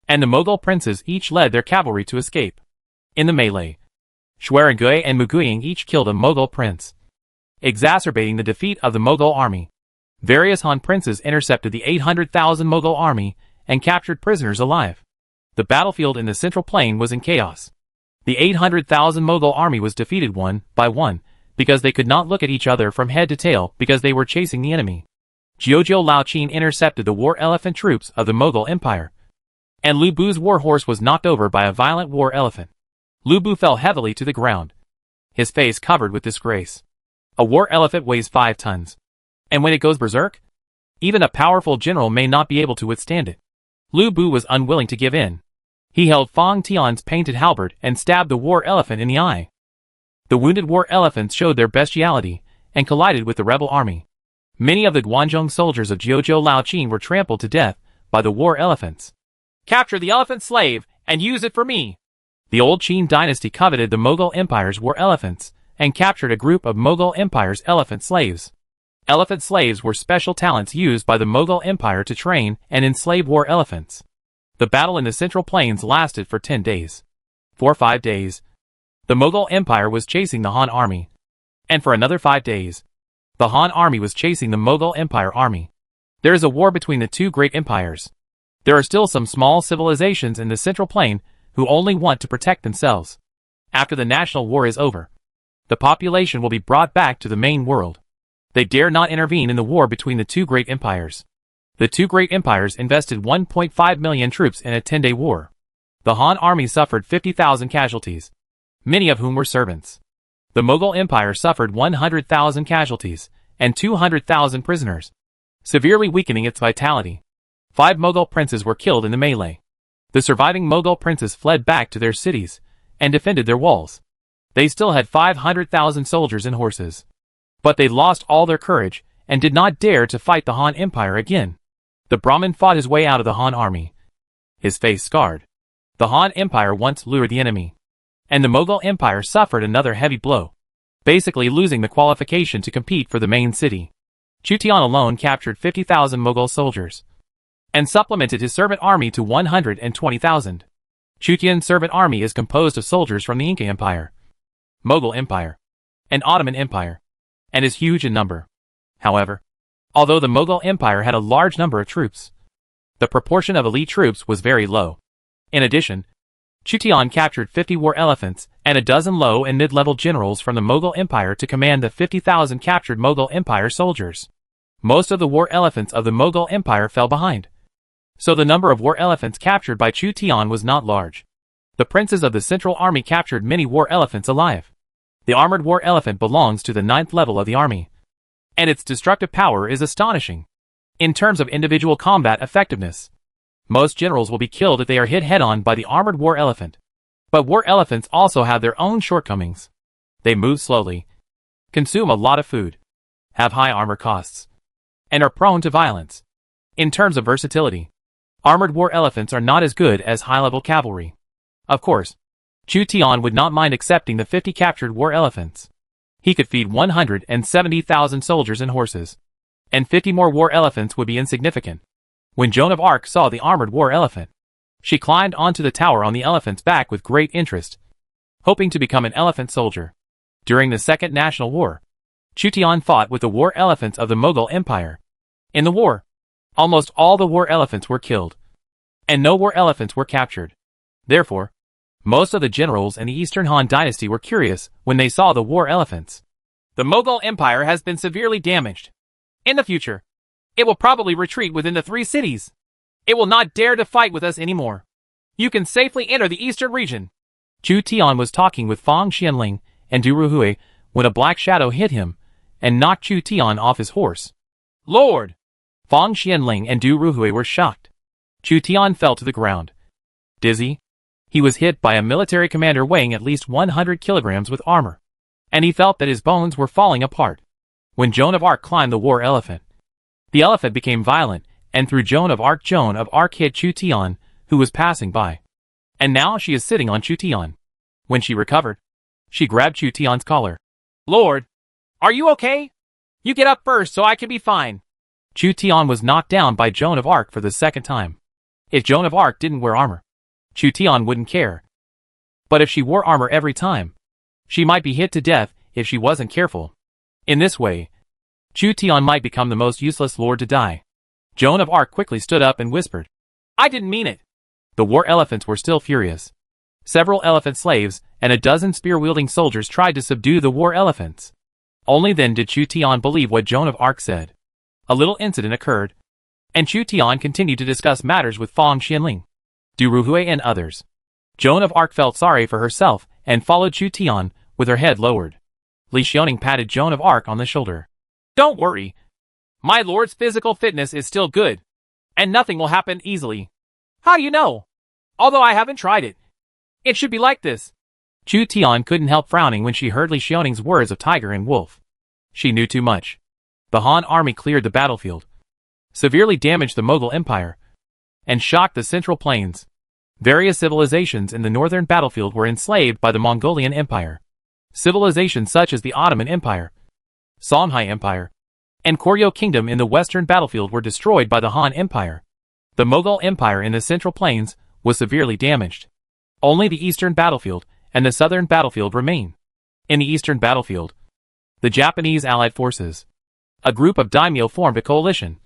and the Mughal princes each led their cavalry to escape. In the melee, Xuerengui and Mu Guiying each killed a Mughal prince, exacerbating the defeat of the Mughal army. Various Han princes intercepted the 800,000 Mughal army and captured prisoners alive. The battlefield in the central plain was in chaos. The 800,000 Mughal army was defeated one by one because they could not look at each other from head to tail because they were chasing the enemy. Jiuzhou Laoqin intercepted the war elephant troops of the Mughal Empire, and Lu Bu's war horse was knocked over by a violent war elephant. Lu Bu fell heavily to the ground, his face covered with disgrace. A war elephant weighs 5 tons, and when it goes berserk, even a powerful general may not be able to withstand it. Lu Bu was unwilling to give in. He held Fang Tian's painted halberd and stabbed the war elephant in the eye. The wounded war elephants showed their bestiality and collided with the rebel army. Many of the Guanzhong soldiers of Jiuzhou Laoqin were trampled to death by the war elephants. Capture the elephant slave and use it for me! The old Qin dynasty coveted the Mughal Empire's war elephants and captured a group of Mughal Empire's elephant slaves. Elephant slaves were special talents used by the Mughal Empire to train and enslave war elephants. The battle in the Central Plains lasted for 10 days. For 5 days, the Mughal Empire was chasing the Han army, and for another 5 days, the Han army was chasing the Mughal Empire army. There is a war between the two great empires. There are still some small civilizations in the Central Plain who only want to protect themselves. After the national war is over, the population will be brought back to the main world. They dare not intervene in the war between the two great empires. The two great empires invested 1.5 million troops in a 10-day war. The Han army suffered 50,000 casualties, many of whom were servants. The Mughal Empire suffered 100,000 casualties and 200,000 prisoners, severely weakening its vitality. 5 Mughal princes were killed in the melee. The surviving Mughal princes fled back to their cities and defended their walls. They still had 500,000 soldiers and horses, but they lost all their courage and did not dare to fight the Han Empire again. The Brahmin fought his way out of the Han army, his face scarred. The Han Empire once lured the enemy, and the Mughal Empire suffered another heavy blow, basically losing the qualification to compete for the main city. Chu Tian alone captured 50,000 Mughal soldiers, and supplemented his servant army to 120,000. Chu Tian's servant army is composed of soldiers from the Inca Empire, Mughal Empire, and Ottoman Empire, and is huge in number. However, although the Mughal Empire had a large number of troops, the proportion of elite troops was very low. In addition, Chutian captured 50 war elephants and a dozen low and mid-level generals from the Mughal Empire to command the 50,000 captured Mughal Empire soldiers. Most of the war elephants of the Mughal Empire fell behind, so the number of war elephants captured by Chutian was not large. The princes of the Central Army captured many war elephants alive. The armored war elephant belongs to the 9th level of the army, and its destructive power is astonishing. In terms of individual combat effectiveness, most generals will be killed if they are hit head-on by the armored war elephant. But war elephants also have their own shortcomings. They move slowly, consume a lot of food, have high armor costs, and are prone to violence. In terms of versatility, armored war elephants are not as good as high-level cavalry. Of course, Chutian would not mind accepting the 50 captured war elephants. He could feed 170,000 soldiers and horses, and 50 more war elephants would be insignificant. When Joan of Arc saw the armored war elephant, she climbed onto the tower on the elephant's back with great interest, hoping to become an elephant soldier. During the Second National War, Chutian fought with the war elephants of the Mughal Empire. In the war, almost all the war elephants were killed, and no war elephants were captured. Therefore, most of the generals in the Eastern Han Dynasty were curious when they saw the war elephants. The Mughal Empire has been severely damaged. In the future, it will probably retreat within the 3 cities. It will not dare to fight with us anymore. You can safely enter the eastern region. Chutian was talking with Fang Xianling and Du Ruhui when a black shadow hit him and knocked Chutian off his horse. Lord! Fang Xianling and Du Ruhui were shocked. Chutian fell to the ground. Dizzy, he was hit by a military commander weighing at least 100 kilograms with armor, and he felt that his bones were falling apart. When Joan of Arc climbed the war elephant, the elephant became violent and threw Joan of Arc hit Chutian, who was passing by. And now she is sitting on Chutian. When she recovered, she grabbed Chutian's collar. Lord, are you okay? You get up first so I can be fine. Chutian was knocked down by Joan of Arc for the second time. If Joan of Arc didn't wear armor, Chutian wouldn't care. But if she wore armor every time, she might be hit to death if she wasn't careful. In this way, Chutian might become the most useless lord to die. Joan of Arc quickly stood up and whispered, I didn't mean it. The war elephants were still furious. Several elephant slaves and a dozen spear-wielding soldiers tried to subdue the war elephants. Only then did Chutian believe what Joan of Arc said. A little incident occurred, and Chutian continued to discuss matters with Fang Xianling, Du Ruhui and others. Joan of Arc felt sorry for herself and followed Chutian with her head lowered. Li Xiaoning patted Joan of Arc on the shoulder. Don't worry. My lord's physical fitness is still good, and nothing will happen easily. How do you know? Although I haven't tried it. It should be like this. Chutian couldn't help frowning when she heard Li Xiaoning's words of tiger and wolf. She knew too much. The Han army cleared the battlefield, severely damaged the Mughal Empire, and shocked the Central Plains. Various civilizations in the northern battlefield were enslaved by the Mongolian Empire. Civilizations such as the Ottoman Empire, Songhai Empire, and Koryo Kingdom in the western battlefield were destroyed by the Han Empire. The Mughal Empire in the Central Plains was severely damaged. Only the eastern battlefield and the southern battlefield remain. In the eastern battlefield, the Japanese allied forces, a group of daimyo formed a coalition,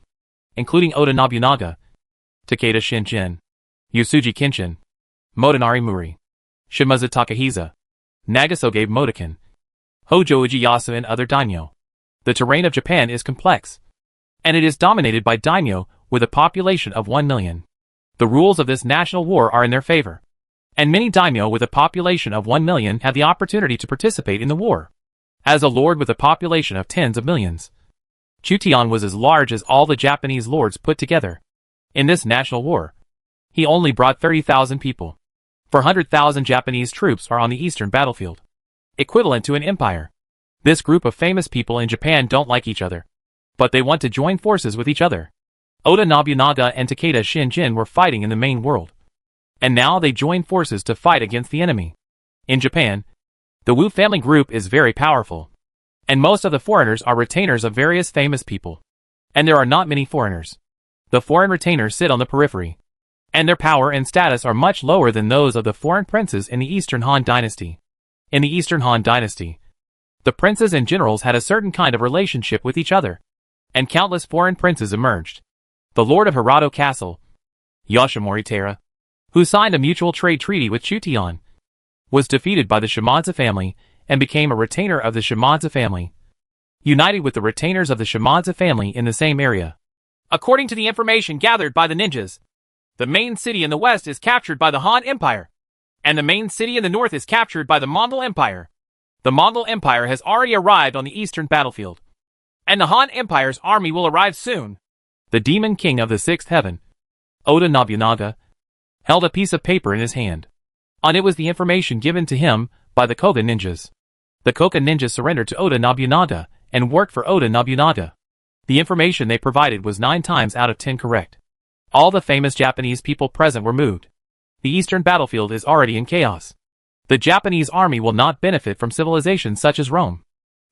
including Oda Nobunaga, Takeda Shinjin, Yusuji Kenshin, Motonari Muri, Shimazu Takahisa, Nagasoge Motoken, Hojo Ieyasu and other daimyo. The terrain of Japan is complex, and it is dominated by daimyo with a population of 1 million. The rules of this national war are in their favor, and many daimyo with a population of 1 million have the opportunity to participate in the war. As a lord with a population of tens of millions, Chutian was as large as all the Japanese lords put together. In this national war, he only brought 30,000 people. 400,000 Japanese troops are on the eastern battlefield, equivalent to an empire. This group of famous people in Japan don't like each other, but they want to join forces with each other. Oda Nobunaga and Takeda Shinjin were fighting in the main world, and now they join forces to fight against the enemy. In Japan, the Wu family group is very powerful, and most of the foreigners are retainers of various famous people. And there are not many foreigners. The foreign retainers sit on the periphery, and their power and status are much lower than those of the foreign princes in the Eastern Han Dynasty. In the Eastern Han Dynasty, the princes and generals had a certain kind of relationship with each other. and countless foreign princes emerged. The lord of Hirado Castle, Yoshimori Taira, who signed a mutual trade treaty with Chu Tian, was defeated by the Shimadzu family and became a retainer of the Shimadzu family, united with the retainers of the Shimadzu family in the same area. According to the information gathered by the ninjas, the main city in the west is captured by the Han Empire, and the main city in the north is captured by the Mongol Empire. The Mongol Empire has already arrived on the eastern battlefield, and the Han Empire's army will arrive soon. The demon king of the sixth heaven, Oda Nobunaga, held a piece of paper in his hand. On it was the information given to him by the Koga ninjas. The Koga ninjas surrendered to Oda Nobunaga and worked for Oda Nobunaga. The information they provided was 9 times out of 10 correct. All the famous Japanese people present were moved. The eastern battlefield is already in chaos. The Japanese army will not benefit from civilizations such as Rome.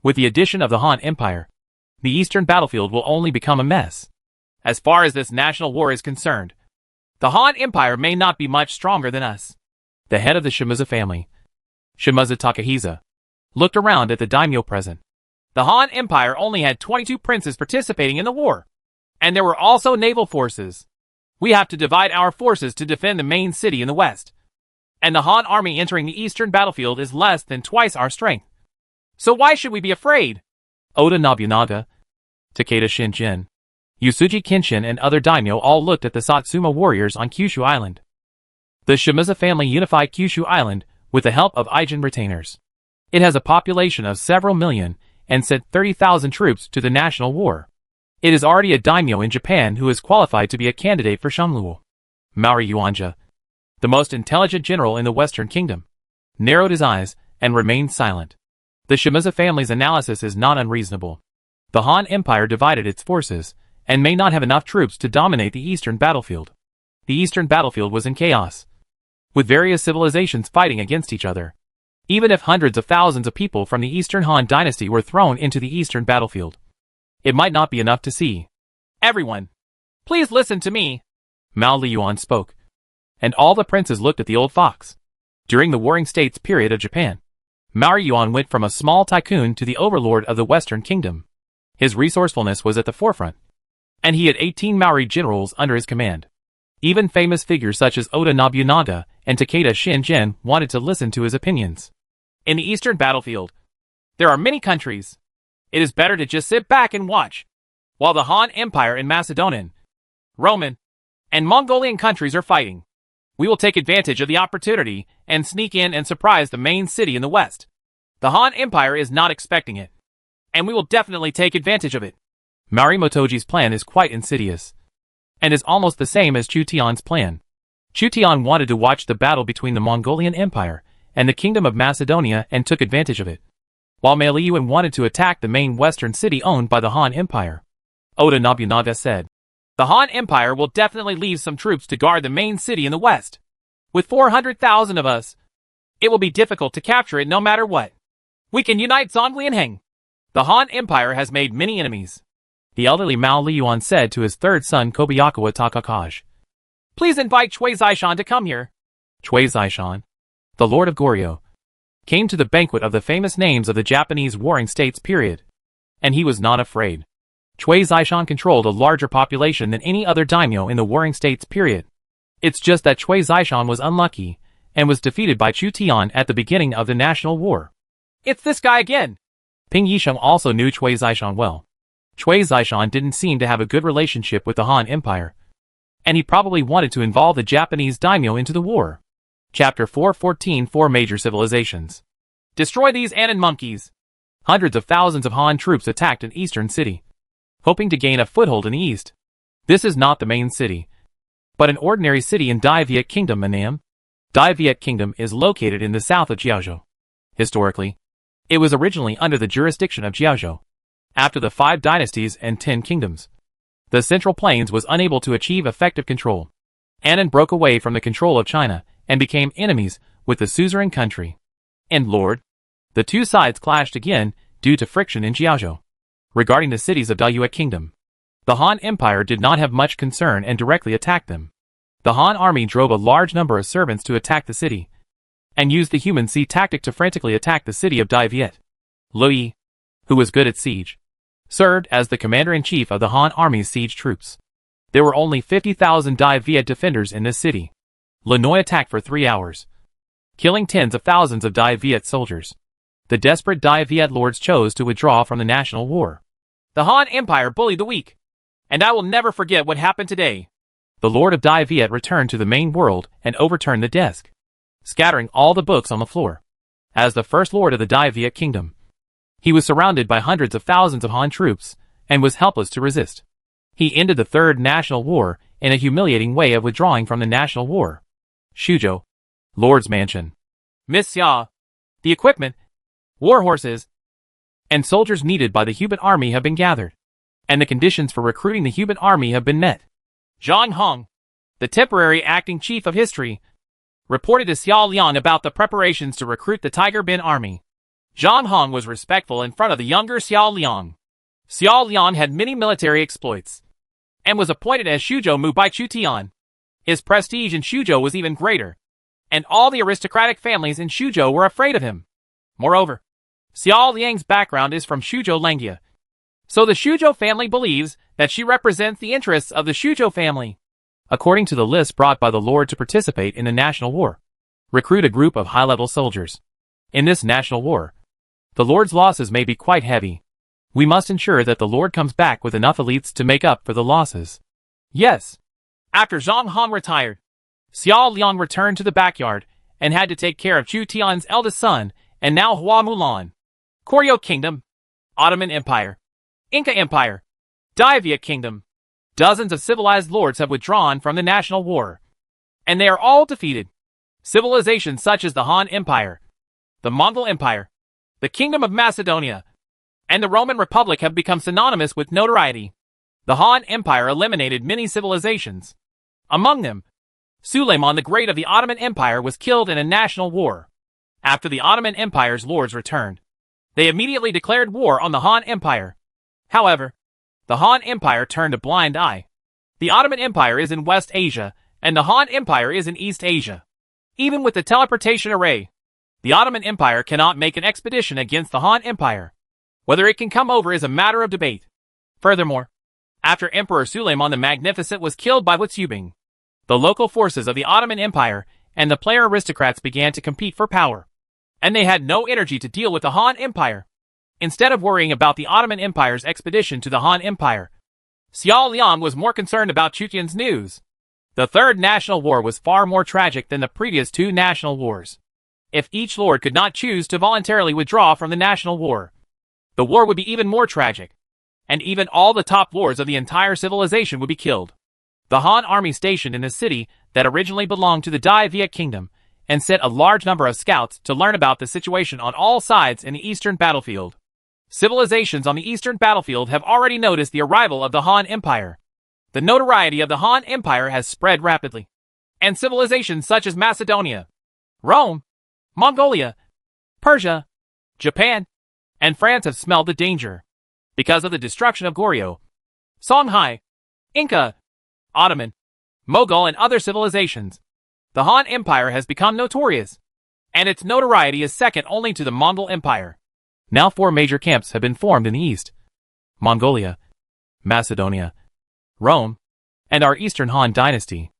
With the addition of the Han Empire, the eastern battlefield will only become a mess. As far as this national war is concerned, the Han Empire may not be much stronger than us. The head of the Shimazu family, Shimazu Takahisa, looked around at the daimyo present. The Han Empire only had 22 princes participating in the war, and there were also naval forces. We have to divide our forces to defend the main city in the west, and the Han army entering the eastern battlefield is less than twice our strength. So why should we be afraid? Oda Nobunaga, Takeda Shinjin, Yusuji Kenshin and other daimyo all looked at the Satsuma warriors on Kyushu Island. The Shimazu family unified Kyushu Island with the help of Aijin retainers. It has a population of several million and sent 30,000 troops to the national war. It is already a daimyo in Japan who is qualified to be a candidate for Shumluo. Maori Yuanja, the most intelligent general in the Western Kingdom, narrowed his eyes and remained silent. The Shimazu family's analysis is not unreasonable. The Han Empire divided its forces and may not have enough troops to dominate the eastern battlefield. The eastern battlefield was in chaos, with various civilizations fighting against each other. Even if hundreds of thousands of people from the Eastern Han dynasty were thrown into the eastern battlefield, it might not be enough to see. Everyone, please listen to me, Mao Liyuan spoke. And all the princes looked at the old fox. During the Warring States period of Japan, Mao Yuan went from a small tycoon to the overlord of the Western Kingdom. His resourcefulness was at the forefront, and he had 18 Maori generals under his command. Even famous figures such as Oda Nobunaga and Takeda Shinjin wanted to listen to his opinions. In the eastern battlefield, there are many countries. It is better to just sit back and watch, while the Han Empire and Macedonian, Roman, and Mongolian countries are fighting. We will take advantage of the opportunity and sneak in and surprise the main city in the west. The Han Empire is not expecting it, and we will definitely take advantage of it. Maori Motoji's plan is quite insidious, and is almost the same as Chu Tian's plan. Chu Tian wanted to watch the battle between the Mongolian Empire and the Kingdom of Macedonia and took advantage of it, while Mao Liyuan wanted to attack the main western city owned by the Han Empire. Oda Nobunaga said, "The Han Empire will definitely leave some troops to guard the main city in the west. With 400,000 of us, it will be difficult to capture it no matter what. We can unite Zhongli and Heng. The Han Empire has made many enemies." The elderly Mao Liyuan said to his third son Kobayakawa Takakage, "Please invite Cui Zishan to come here." Cui Zishan, the Lord of Goryeo, came to the banquet of the famous names of the Japanese Warring States period, and he was not afraid. Cui Zishan controlled a larger population than any other daimyo in the Warring States period. It's just that Cui Zishan was unlucky and was defeated by Chu Tian at the beginning of the national war. "It's this guy again." Ping Yisheng also knew Cui Zishan well. Cui Zishan didn't seem to have a good relationship with the Han Empire, and he probably wanted to involve the Japanese daimyo into the war. Chapter 414 Four Major Civilizations. Destroy these Anon monkeys. Hundreds of thousands of Han troops attacked an eastern city, hoping to gain a foothold in the east. This is not the main city, but an ordinary city in Dai Viet Kingdom, Annam. Dai Viet Kingdom is located in the south of Jiaozhou. Historically, it was originally under the jurisdiction of Jiaozhou. After the 5 dynasties and 10 kingdoms, the Central Plains was unable to achieve effective control. Anon broke away from the control of China and became enemies with the suzerain country. And Lord, the two sides clashed again due to friction in Jiaozhou. Regarding the cities of Dayuet Kingdom, the Han Empire did not have much concern and directly attacked them. The Han army drove a large number of servants to attack the city, and used the human sea tactic to frantically attack the city of Dai Viet. Lu Yi, who was good at siege, served as the commander-in-chief of the Han Army's siege troops. There were only 50,000 Dai Viet defenders in this city. Lannoy attacked for 3 hours, killing tens of thousands of Dai Viet soldiers. The desperate Dai Viet lords chose to withdraw from the national war. The Han Empire bullied the weak, and I will never forget what happened today. The Lord of Dai Viet returned to the main world and overturned the desk, scattering all the books on the floor. As the first lord of the Dai Viet kingdom, he was surrounded by hundreds of thousands of Han troops and was helpless to resist. He ended the Third National War in a humiliating way of withdrawing from the national war. Shuzhou, Lord's Mansion. Miss Xia, the equipment, war horses, and soldiers needed by the Huban army have been gathered, and the conditions for recruiting the Huban army have been met. Zhang Hong, the temporary acting chief of history, reported to Xiao Liang about the preparations to recruit the Tiger Bin army. Zhang Hong was respectful in front of the younger Xiao Liang. Xiao Liang had many military exploits, and was appointed as Shuzhou Mu by Chu Tian. His prestige in Shuzhou was even greater, and all the aristocratic families in Shuzhou were afraid of him. Moreover, Xiao Liang's background is from Shuzhou Langia, so the Shuzhou family believes that she represents the interests of the Shuzhou family. According to the list brought by the Lord to participate in the national war, recruit a group of high-level soldiers. In this national war, the Lord's losses may be quite heavy. We must ensure that the Lord comes back with enough elites to make up for the losses. Yes. After Zhang Hong retired, Xiao Liang returned to the backyard and had to take care of Chu Tian's eldest son and now Hua Mulan. Koryo Kingdom, Ottoman Empire, Inca Empire, Dai Viet Kingdom. Dozens of civilized lords have withdrawn from the national war, and they are all defeated. Civilizations such as the Han Empire, the Mongol Empire, the Kingdom of Macedonia, and the Roman Republic have become synonymous with notoriety. The Han Empire eliminated many civilizations. Among them, Suleiman the Great of the Ottoman Empire was killed in a national war. After the Ottoman Empire's lords returned, they immediately declared war on the Han Empire. However, the Han Empire turned a blind eye. The Ottoman Empire is in West Asia, and the Han Empire is in East Asia. Even with the teleportation array, the Ottoman Empire cannot make an expedition against the Han Empire. Whether it can come over is a matter of debate. Furthermore, after Emperor Suleiman the Magnificent was killed by Witzubing, the local forces of the Ottoman Empire and the player aristocrats began to compete for power, and they had no energy to deal with the Han Empire. Instead of worrying about the Ottoman Empire's expedition to the Han Empire, Xiao Liang was more concerned about Chu Tian's news. The Third National War was far more tragic than the previous 2 national wars. If each lord could not choose to voluntarily withdraw from the national war, the war would be even more tragic, and even all the top lords of the entire civilization would be killed. The Han army stationed in the city that originally belonged to the Dai Viet kingdom and sent a large number of scouts to learn about the situation on all sides in the eastern battlefield. Civilizations on the eastern battlefield have already noticed the arrival of the Han Empire. The notoriety of the Han Empire has spread rapidly, and civilizations such as Macedonia, Rome, Mongolia, Persia, Japan, and France have smelled the danger. Because of the destruction of Goryeo, Songhai, Inca, Ottoman, Mughal, and other civilizations, the Han Empire has become notorious, and its notoriety is second only to the Mongol Empire. Now 4 major camps have been formed in the east: Mongolia, Macedonia, Rome, and our Eastern Han dynasty.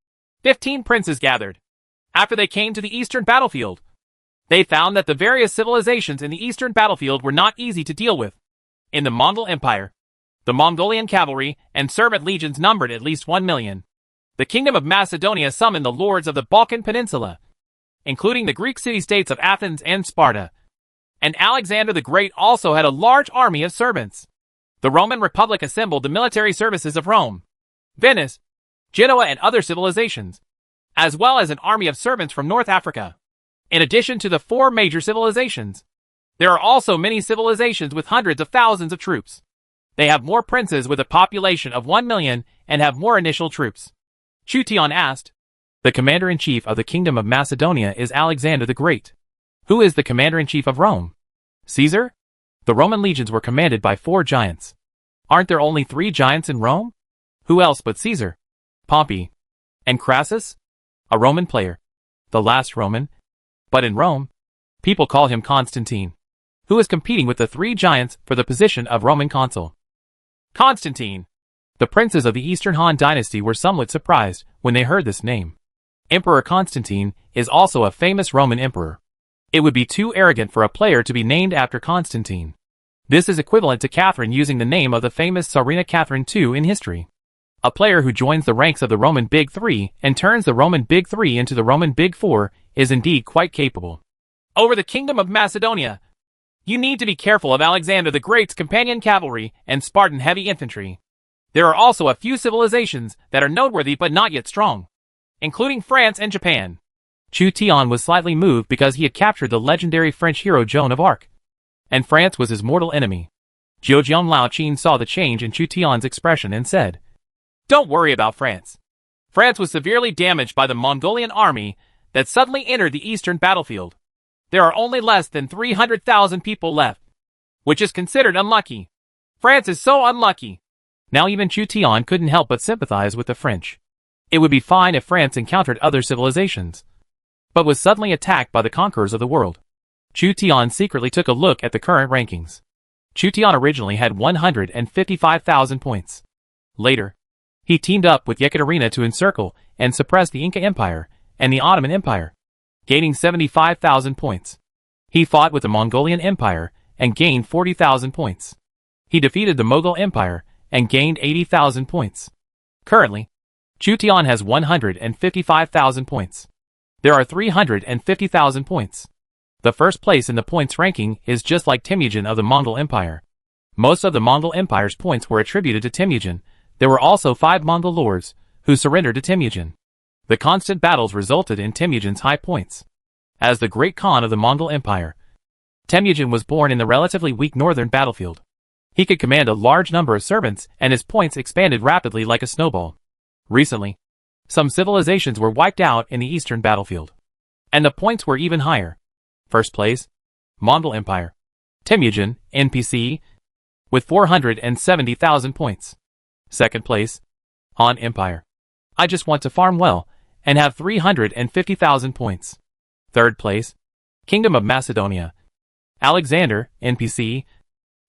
15 princes gathered. After they came to the eastern battlefield, they found that the various civilizations in the eastern battlefield were not easy to deal with. In the Mongol Empire, the Mongolian cavalry and servant legions numbered at least 1 million. The Kingdom of Macedonia summoned the lords of the Balkan Peninsula, including the Greek city-states of Athens and Sparta. And Alexander the Great also had a large army of servants. The Roman Republic assembled the military services of Rome, Venice, Genoa, and other civilizations, as well as an army of servants from North Africa. In addition to the 4 major civilizations, there are also many civilizations with hundreds of thousands of troops. They have more princes with a population of 1 million and have more initial troops. Chu Tian asked. The commander-in-chief of the Kingdom of Macedonia is Alexander the Great. Who is the commander-in-chief of Rome? Caesar? The Roman legions were commanded by 4 giants. Aren't there only 3 giants in Rome? Who else but Caesar, Pompey, and Crassus? A Roman player. The last Roman. But in Rome, people call him Constantine, who is competing with the 3 giants for the position of Roman consul. Constantine. The princes of the Eastern Han dynasty were somewhat surprised when they heard this name. Emperor Constantine is also a famous Roman emperor. It would be too arrogant for a player to be named after Constantine. This is equivalent to Catherine using the name of the famous Tsarina Catherine II in history. A player who joins the ranks of the Roman Big Three and turns the Roman Big Three into the Roman Big Four is indeed quite capable. Over the Kingdom of Macedonia. You need to be careful of Alexander the Great's companion cavalry and Spartan heavy infantry. There are also a few civilizations that are noteworthy but not yet strong, including France and Japan. Chu Tian was slightly moved because he had captured the legendary French hero Joan of Arc, and France was his mortal enemy. Zhoujian Lao Qin saw the change in Chu Tian's expression and said, "Don't worry about France. France was severely damaged by the Mongolian army that suddenly entered the eastern battlefield. There are only less than 300,000 people left, which is considered unlucky. France is so unlucky." Now even Chu Tian couldn't help but sympathize with the French. It would be fine if France encountered other civilizations, but was suddenly attacked by the conquerors of the world. Chu Tian secretly took a look at the current rankings. Chu Tian originally had 155,000 points. Later, he teamed up with Yekaterina to encircle and suppress the Inca Empire and the Ottoman Empire, gaining 75,000 points. He fought with the Mongolian Empire and gained 40,000 points. He defeated the Mughal Empire and gained 80,000 points. Currently, Chu Tian has 155,000 points. There are 350,000 points. The first place in the points ranking is just like Temujin of the Mongol Empire. Most of the Mongol Empire's points were attributed to Temujin. There were also 5 Mongol lords who surrendered to Temujin. The constant battles resulted in Temujin's high points. As the great Khan of the Mongol Empire, Temujin was born in the relatively weak northern battlefield. He could command a large number of servants, and his points expanded rapidly like a snowball. Recently, some civilizations were wiped out in the eastern battlefield, and the points were even higher. First place, Mongol Empire. Temujin, NPC, with 470,000 points. Second place, Han Empire. I just want to farm well, and have 350,000 points. Third place, Kingdom of Macedonia. Alexander, NPC,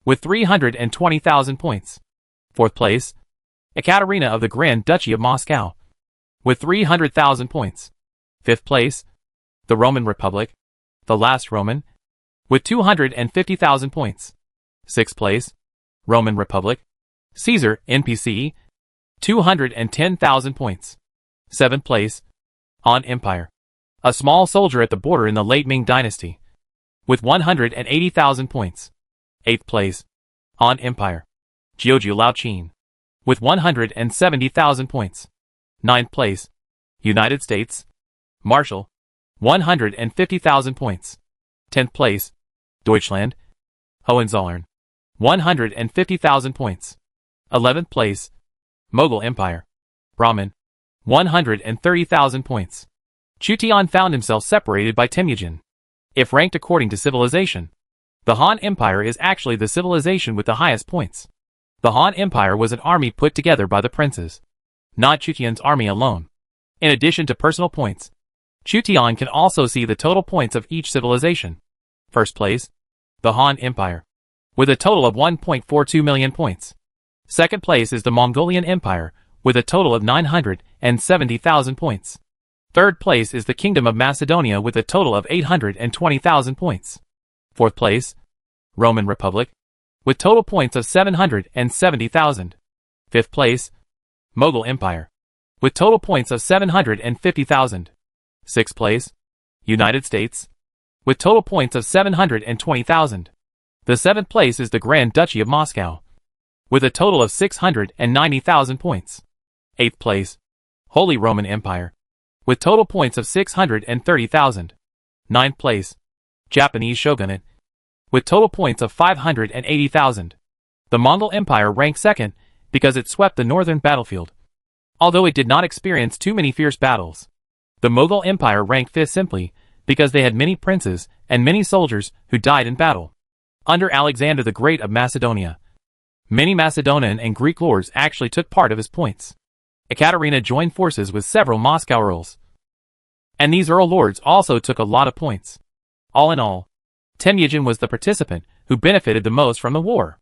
with 320,000 points. Fourth place, Ekaterina of the Grand Duchy of Moscow, with 300,000 points. Fifth place, the Roman Republic, the last Roman, with 250,000 points. Sixth place, Roman Republic, Caesar, NPC, 210,000 points. Seventh place, Han Empire, a small soldier at the border in the late Ming Dynasty, with 180,000 points. Eighth place, Han Empire, Zhoujian Lao Qin, with 170,000 points. Ninth place, United States, Marshall, 150,000 points. 10th place, Deutschland, Hohenzollern, 150,000 points. 11th place, Mughal Empire, Brahmin, 130,000 points. Chu Tian found himself separated by Temujin. If ranked according to civilization, the Han Empire is actually the civilization with the highest points. The Han Empire was an army put together by the princes, not Chu Tian's army alone. In addition to personal points, Chu Tian can also see the total points of each civilization. First place, the Han Empire, with a total of 1.42 million points. Second place is the Mongolian Empire, with a total of 970,000 points. Third place is the Kingdom of Macedonia with a total of 820,000 points. Fourth place, Roman Republic, with total points of 770,000. Fifth place, Mughal Empire, with total points of 750,000. Sixth place, United States, with total points of 720,000. The seventh place is the Grand Duchy of Moscow, with a total of 690,000 points. Eighth place, Holy Roman Empire, with total points of 630,000. Ninth place, Japanese Shogunate, with total points of 580,000. The Mongol Empire ranked second because it swept the northern battlefield, although it did not experience too many fierce battles. The Mughal Empire ranked fifth simply because they had many princes and many soldiers who died in battle. Under Alexander the Great of Macedonia, many Macedonian and Greek lords actually took part of his points. Ekaterina joined forces with several Moscow earls, and these earl lords also took a lot of points. All in all, Temujin was the participant who benefited the most from the war.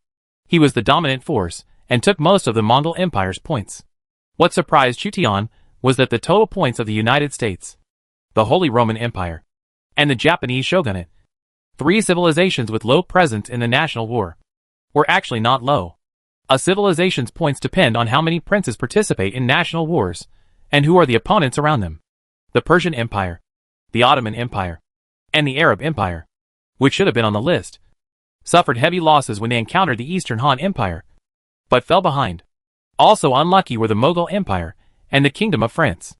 He was the dominant force, and took most of the Mongol Empire's points. What surprised Chu Tian was that the total points of the United States, the Holy Roman Empire, and the Japanese shogunate, three civilizations with low presence in the national war, were actually not low. A civilization's points depend on how many princes participate in national wars, and who are the opponents around them. The Persian Empire, the Ottoman Empire, and the Arab Empire, which should have been on the list, suffered heavy losses when they encountered the Eastern Han Empire, but fell behind. Also unlucky were the Mughal Empire and the Kingdom of France.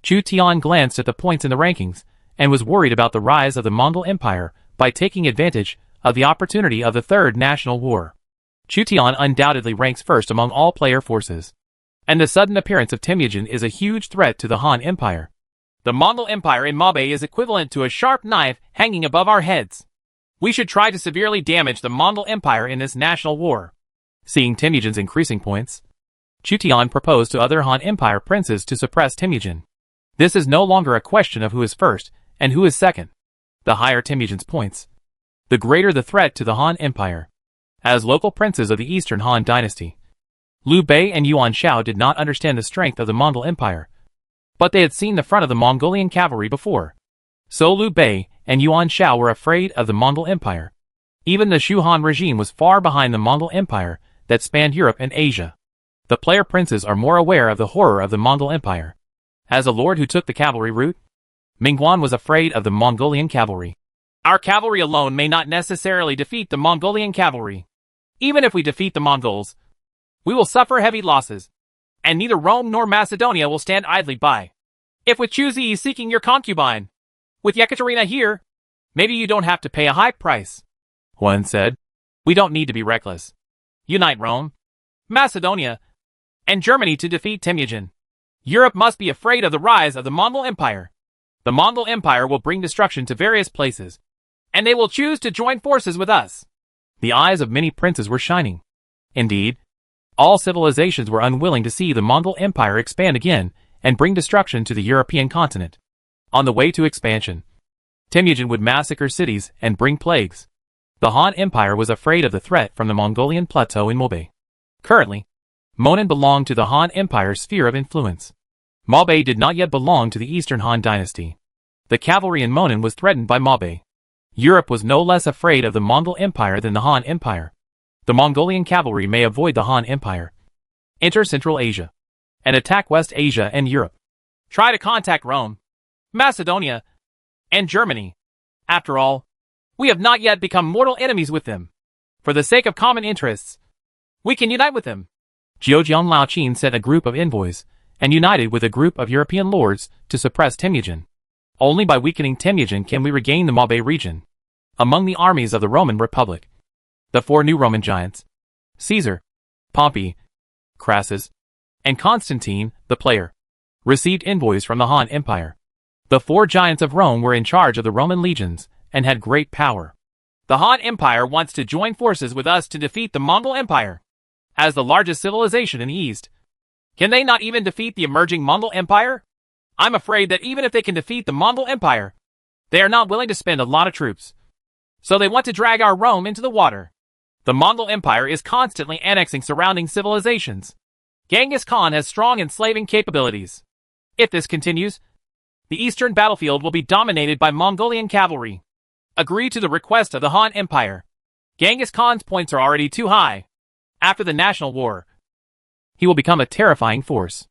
Chu Tian glanced at the points in the rankings and was worried about the rise of the Mongol Empire by taking advantage of the opportunity of the Third National War. Chu Tian undoubtedly ranks first among all player forces, and the sudden appearance of Temujin is a huge threat to the Han Empire. The Mongol Empire in Mabe is equivalent to a sharp knife hanging above our heads. We should try to severely damage the Mongol Empire in this national war. Seeing Temujin's increasing points, Chu Tian proposed to other Han Empire princes to suppress Temujin. This is no longer a question of who is first and who is second. The higher Temujin's points, the greater the threat to the Han Empire. As local princes of the Eastern Han dynasty, Liu Bei and Yuan Shao did not understand the strength of the Mongol Empire, but they had seen the front of the Mongolian cavalry before. So Liu Bei and Yuan Shao were afraid of the Mongol Empire. Even the Shu Han regime was far behind the Mongol Empire that spanned Europe and Asia. The player princes are more aware of the horror of the Mongol Empire. As a lord who took the cavalry route, Mingguan was afraid of the Mongolian cavalry. Our cavalry alone may not necessarily defeat the Mongolian cavalry. Even if we defeat the Mongols, we will suffer heavy losses, and neither Rome nor Macedonia will stand idly by. If with Chu Zi seeking your concubine, with Yekaterina here, maybe you don't have to pay a high price. One said, we don't need to be reckless. Unite Rome, Macedonia, and Germany to defeat Temujin. Europe must be afraid of the rise of the Mongol Empire. The Mongol Empire will bring destruction to various places, and they will choose to join forces with us. The eyes of many princes were shining. Indeed, all civilizations were unwilling to see the Mongol Empire expand again and bring destruction to the European continent. On the way to expansion, Temujin would massacre cities and bring plagues. The Han Empire was afraid of the threat from the Mongolian plateau in Mabe. Currently, Monan belonged to the Han Empire's sphere of influence. Mabe did not yet belong to the Eastern Han dynasty. The cavalry in Monan was threatened by Mabe. Europe was no less afraid of the Mongol Empire than the Han Empire. The Mongolian cavalry may avoid the Han Empire, enter Central Asia, and attack West Asia and Europe. Try to contact Rome, Macedonia, and Germany. After all, we have not yet become mortal enemies with them. For the sake of common interests, we can unite with them. Zhejiang Laoqin sent a group of envoys and united with a group of European lords to suppress Temujin. Only by weakening Temujin can we regain the Mabe region. Among the armies of the Roman Republic, the four new Roman giants, Caesar, Pompey, Crassus, and Constantine, the player, received envoys from the Han Empire. The four giants of Rome were in charge of the Roman legions and had great power. The Han Empire wants to join forces with us to defeat the Mongol Empire. As the largest civilization in the East, can they not even defeat the emerging Mongol Empire? I'm afraid that even if they can defeat the Mongol Empire, they are not willing to spend a lot of troops. So they want to drag our Rome into the water. The Mongol Empire is constantly annexing surrounding civilizations. Genghis Khan has strong enslaving capabilities. If this continues, the eastern battlefield will be dominated by Mongolian cavalry. Agree to the request of the Han Empire. Genghis Khan's points are already too high. After the national war, he will become a terrifying force.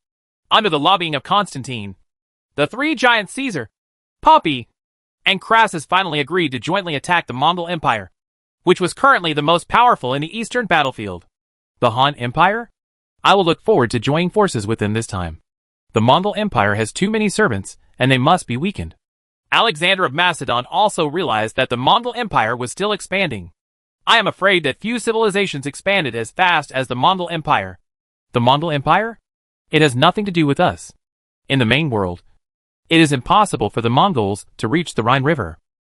Under the lobbying of Constantine, the three giants Caesar, Pompey, and Crassus finally agreed to jointly attack the Mongol Empire, which was currently the most powerful in the eastern battlefield. The Han Empire? I will look forward to joining forces with them this time. The Mongol Empire has too many servants, and they must be weakened. Alexander of Macedon also realized that the Mongol Empire was still expanding. I am afraid that few civilizations expanded as fast as the Mongol Empire. The Mongol Empire? It has nothing to do with us. In the main world, it is impossible for the Mongols to reach the Rhine River.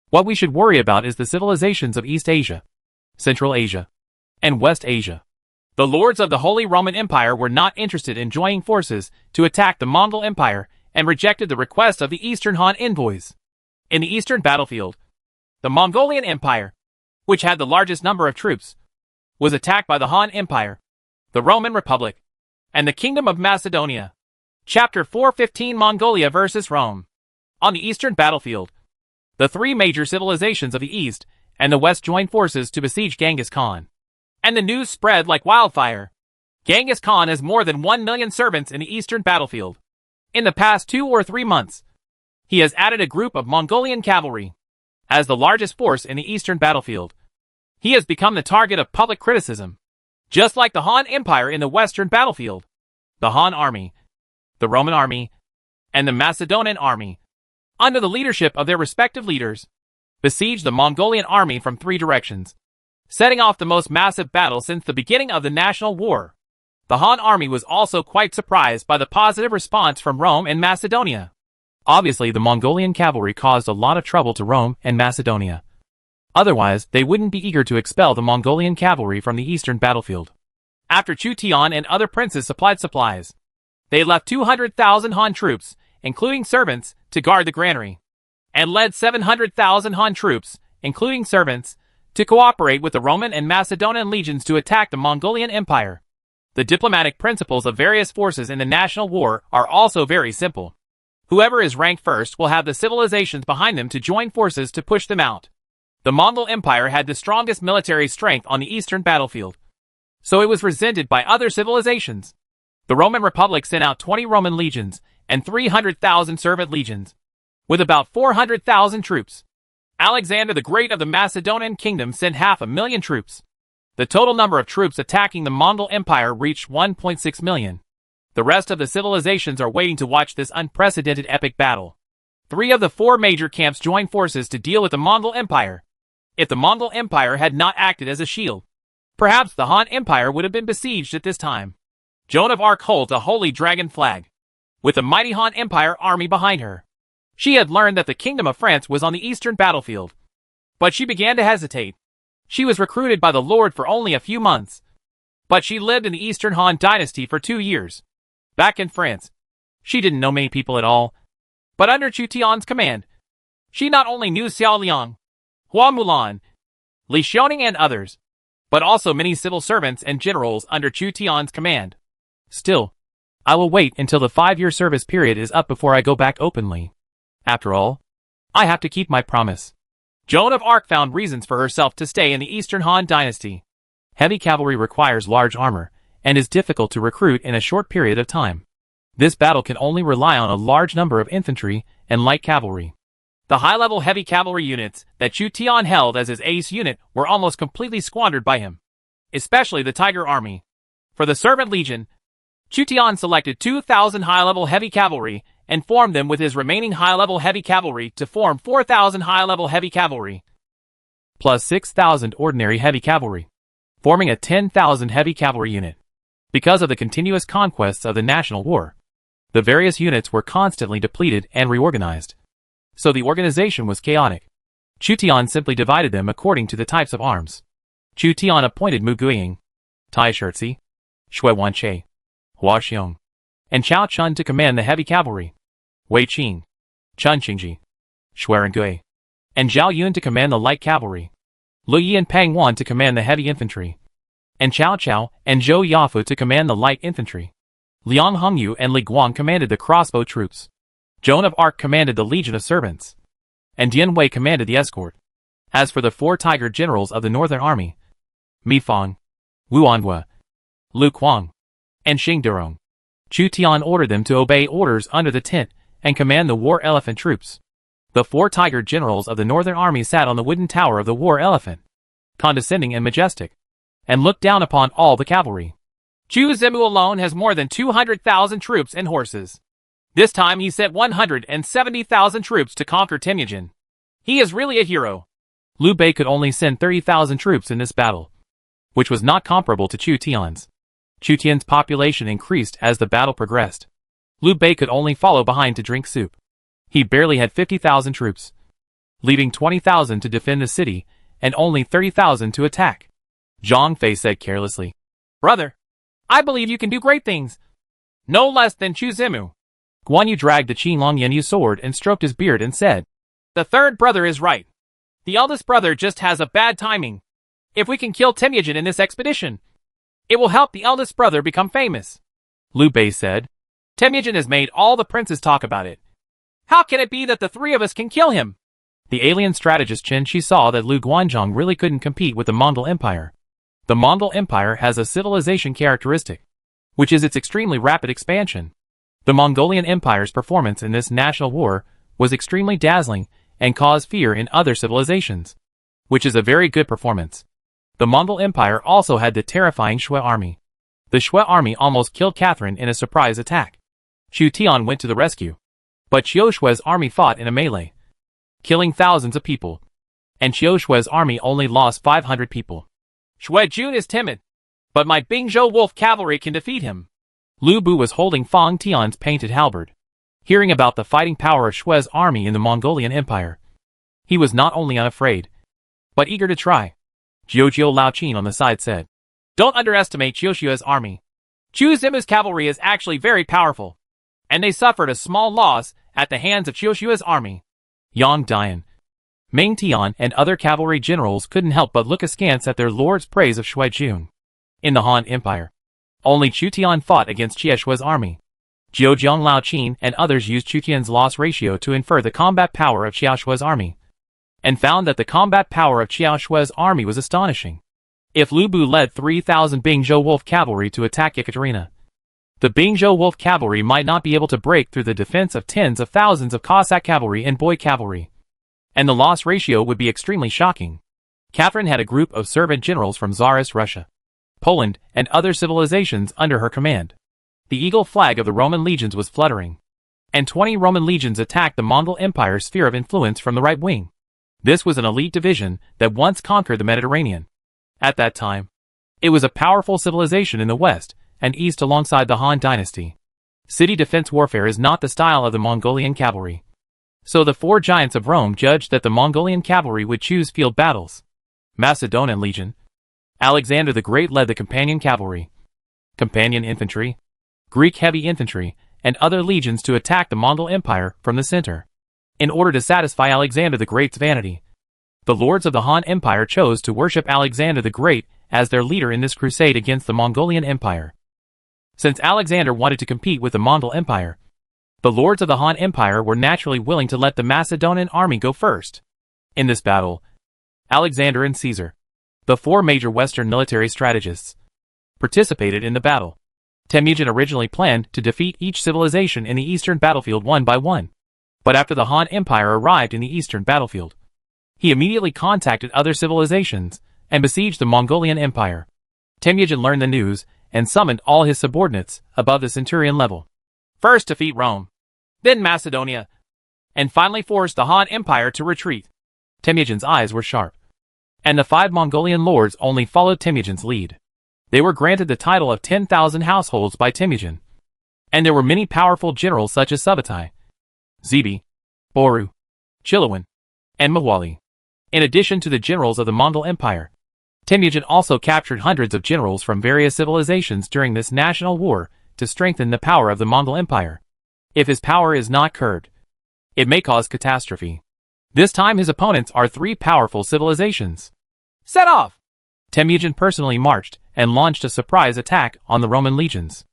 What we should worry about is the civilizations of East Asia, Central Asia, and West Asia. The lords of the Holy Roman Empire were not interested in joining forces to attack the Mongol Empire and rejected the request of the Eastern Han envoys. In the eastern battlefield, the Mongolian Empire, which had the largest number of troops, was attacked by the Han Empire. the Roman Republic, and the Kingdom of Macedonia. Chapter 415 Mongolia versus Rome. On the Eastern battlefield, the three major civilizations of the East and the West joined forces to besiege Genghis Khan. And the news spread like wildfire. Genghis Khan has more than 1 million servants in the Eastern battlefield. In the past 2 or 3 months, he has added a group of Mongolian cavalry as the largest force in the Eastern battlefield. He has become the target of public criticism, just like the Han Empire in the Western battlefield. The Han army, the Roman army, and the Macedonian army, under the leadership of their respective leaders, besieged the Mongolian army from 3 directions, setting off the most massive battle since the beginning of the national war. The Han army was also quite surprised by the positive response from Rome and Macedonia. Obviously, the Mongolian cavalry caused a lot of trouble to Rome and Macedonia. Otherwise, they wouldn't be eager to expel the Mongolian cavalry from the Eastern battlefield. After Chu Tian and other princes supplied supplies, they left 200,000 Han troops, including servants, to guard the granary, and led 700,000 Han troops, including servants, to cooperate with the Roman and Macedonian legions to attack the Mongolian Empire. The diplomatic principles of various forces in the national war are also very simple. Whoever is ranked first will have the civilizations behind them to join forces to push them out. The Mongol Empire had the strongest military strength on the Eastern battlefield, so it was resented by other civilizations. The Roman Republic sent out 20 Roman legions and 300,000 servant legions, with about 400,000 troops. Alexander the Great of the Macedonian Kingdom sent 500,000 troops. The total number of troops attacking the Mongol Empire reached 1.6 million. The rest of the civilizations are waiting to watch this unprecedented epic battle. 3 of the 4 major camps joined forces to deal with the Mongol Empire. If the Mongol Empire had not acted as a shield, perhaps the Han Empire would have been besieged at this time. Joan of Arc holds a holy dragon flag, with the mighty Han Empire army behind her. She had learned that the Kingdom of France was on the Eastern battlefield, but she began to hesitate. She was recruited by the Lord for only a few months, but she lived in the Eastern Han dynasty for 2 years. Back in France, she didn't know many people at all, but under Chu Tian's command, she not only knew Xiao Liang, Hua Mulan, Li Xiaoning and others, but also many civil servants and generals under Chu Tian's command. Still, I will wait until the 5-year service period is up before I go back openly. After all, I have to keep my promise. Joan of Arc found reasons for herself to stay in the Eastern Han dynasty. Heavy cavalry requires large armor, and is difficult to recruit in a short period of time. This battle can only rely on a large number of infantry and light cavalry. The high-level heavy cavalry units that Chu Tian held as his ace unit were almost completely squandered by him, especially the Tiger Army. For the Servant Legion, Chu Tian selected 2,000 high-level heavy cavalry and formed them with his remaining high-level heavy cavalry to form 4,000 high-level heavy cavalry, plus 6,000 ordinary heavy cavalry, forming a 10,000 heavy cavalry unit. Because of the continuous conquests of the national war, the various units were constantly depleted and reorganized, so the organization was chaotic. Chu Tian simply divided them according to the types of arms. Chu Tian appointed Mu Guiying, Tai Shirzi, Shui Wanche, Hua Xiong, and Chao Chun to command the heavy cavalry, Wei Qing, Chun Qingji, Shui Gui, and Zhao Yun to command the light cavalry, Lu Yi and Pang Wan to command the heavy infantry, and Chao Chao and Zhou Yafu to command the light infantry. Liang Hongyu and Li Guang commanded the crossbow troops. Joan of Arc commanded the Legion of Servants, and Dian Wei commanded the escort. As for the 4 tiger generals of the Northern Army, Mi Fang, Wu Anhua, Lu Kuang, and Xing Durong, Chu Tian ordered them to obey orders under the tent and command the war elephant troops. The 4 tiger generals of the Northern Army sat on the wooden tower of the war elephant, condescending and majestic, and looked down upon all the cavalry. Chu Zimu alone has more than 200,000 troops and horses. This time he sent 170,000 troops to conquer Temujin. He is really a hero. Liu Bei could only send 30,000 troops in this battle, which was not comparable to Chu Tian's. Chu Tian's population increased as the battle progressed. Liu Bei could only follow behind to drink soup. He barely had 50,000 troops, leaving 20,000 to defend the city and only 30,000 to attack. Zhang Fei said carelessly, "Brother, I believe you can do great things. No less than Chu Zimu." Guan Yu dragged the Qinglong Yanyu sword and stroked his beard and said, "The third brother is right. The eldest brother just has a bad timing. If we can kill Temujin in this expedition, It will help the eldest brother become famous. Liu Bei said. Temujin has made all the princes talk about it. How can it be that the three of us can kill him? The alien strategist Chen Shi saw that Lu Guanzhong really couldn't compete with the Mongol Empire. The Mongol Empire has a civilization characteristic, which is its extremely rapid expansion. The Mongolian Empire's performance in this national war was extremely dazzling and caused fear in other civilizations, which is a very good performance. The Mongol Empire also had the terrifying Shui army. The Shui army almost killed Catherine in a surprise attack. Xu Tian went to the rescue, but Qiu Shui's army fought in a melee, killing thousands of people, and Qiu Shui's army only lost 500 people. Shui Jun is timid, but my Bingzhou Wolf cavalry can defeat him. Lu Bu was holding Fang Tian's painted halberd. Hearing about the fighting power of Shui's army in the Mongolian Empire, he was not only unafraid, but eager to try. Jiujiu Laoqin on the side said, Don't underestimate Qiu Shui's army. Chu Zimu's cavalry is actually very powerful, and they suffered a small loss at the hands of Qiu Shui's army. Yang Dian, Meng Tian and other cavalry generals couldn't help but look askance at their lord's praise of Shui Jun. In the Han Empire, only Chu Tian fought against Jie Shui's army. Jiujiang Laoqin and others used Chu Tian's loss ratio to infer the combat power of Qiao Shui's army, and found that the combat power of Qiao Shui's army was astonishing. If Lu Bu led 3,000 Bingzhou Wolf cavalry to attack Ekaterina, the Bingzhou Wolf cavalry might not be able to break through the defense of tens of thousands of Cossack cavalry and boy cavalry, and the loss ratio would be extremely shocking. Catherine had a group of servant generals from Tsarist Russia, Poland, and other civilizations under her command. The eagle flag of the Roman legions was fluttering, and 20 Roman legions attacked the Mongol Empire's sphere of influence from the right wing. This was an elite division that once conquered the Mediterranean. At that time, it was a powerful civilization in the west and east alongside the Han dynasty. City defense warfare is not the style of the Mongolian cavalry. So the four giants of Rome judged that the Mongolian cavalry would choose field battles. Macedonian legion. Alexander the Great led the companion cavalry, companion infantry, Greek heavy infantry, and other legions to attack the Mongol Empire from the center. In order to satisfy Alexander the Great's vanity, the lords of the Han Empire chose to worship Alexander the Great as their leader in this crusade against the Mongolian Empire. Since Alexander wanted to compete with the Mongol Empire, the lords of the Han Empire were naturally willing to let the Macedonian army go first. In this battle, Alexander and Caesar, the four major Western military strategists, participated in the battle. Temujin originally planned to defeat each civilization in the eastern battlefield one by one, but after the Han Empire arrived in the eastern battlefield, he immediately contacted other civilizations and besieged the Mongolian Empire. Temujin learned the news and summoned all his subordinates above the centurion level. First defeat Rome, then Macedonia, and finally forced the Han Empire to retreat. Temujin's eyes were sharp, and the 5 Mongolian lords only followed Temujin's lead. They were granted the title of 10,000 households by Temujin, and there were many powerful generals such as Subutai, Zibi, Boru, Chilewin, and Mawali. In addition to the generals of the Mongol Empire, Temujin also captured hundreds of generals from various civilizations during this national war to strengthen the power of the Mongol Empire. If his power is not curbed, it may cause catastrophe. This time his opponents are 3 powerful civilizations. Set off! Temujin personally marched and launched a surprise attack on the Roman legions.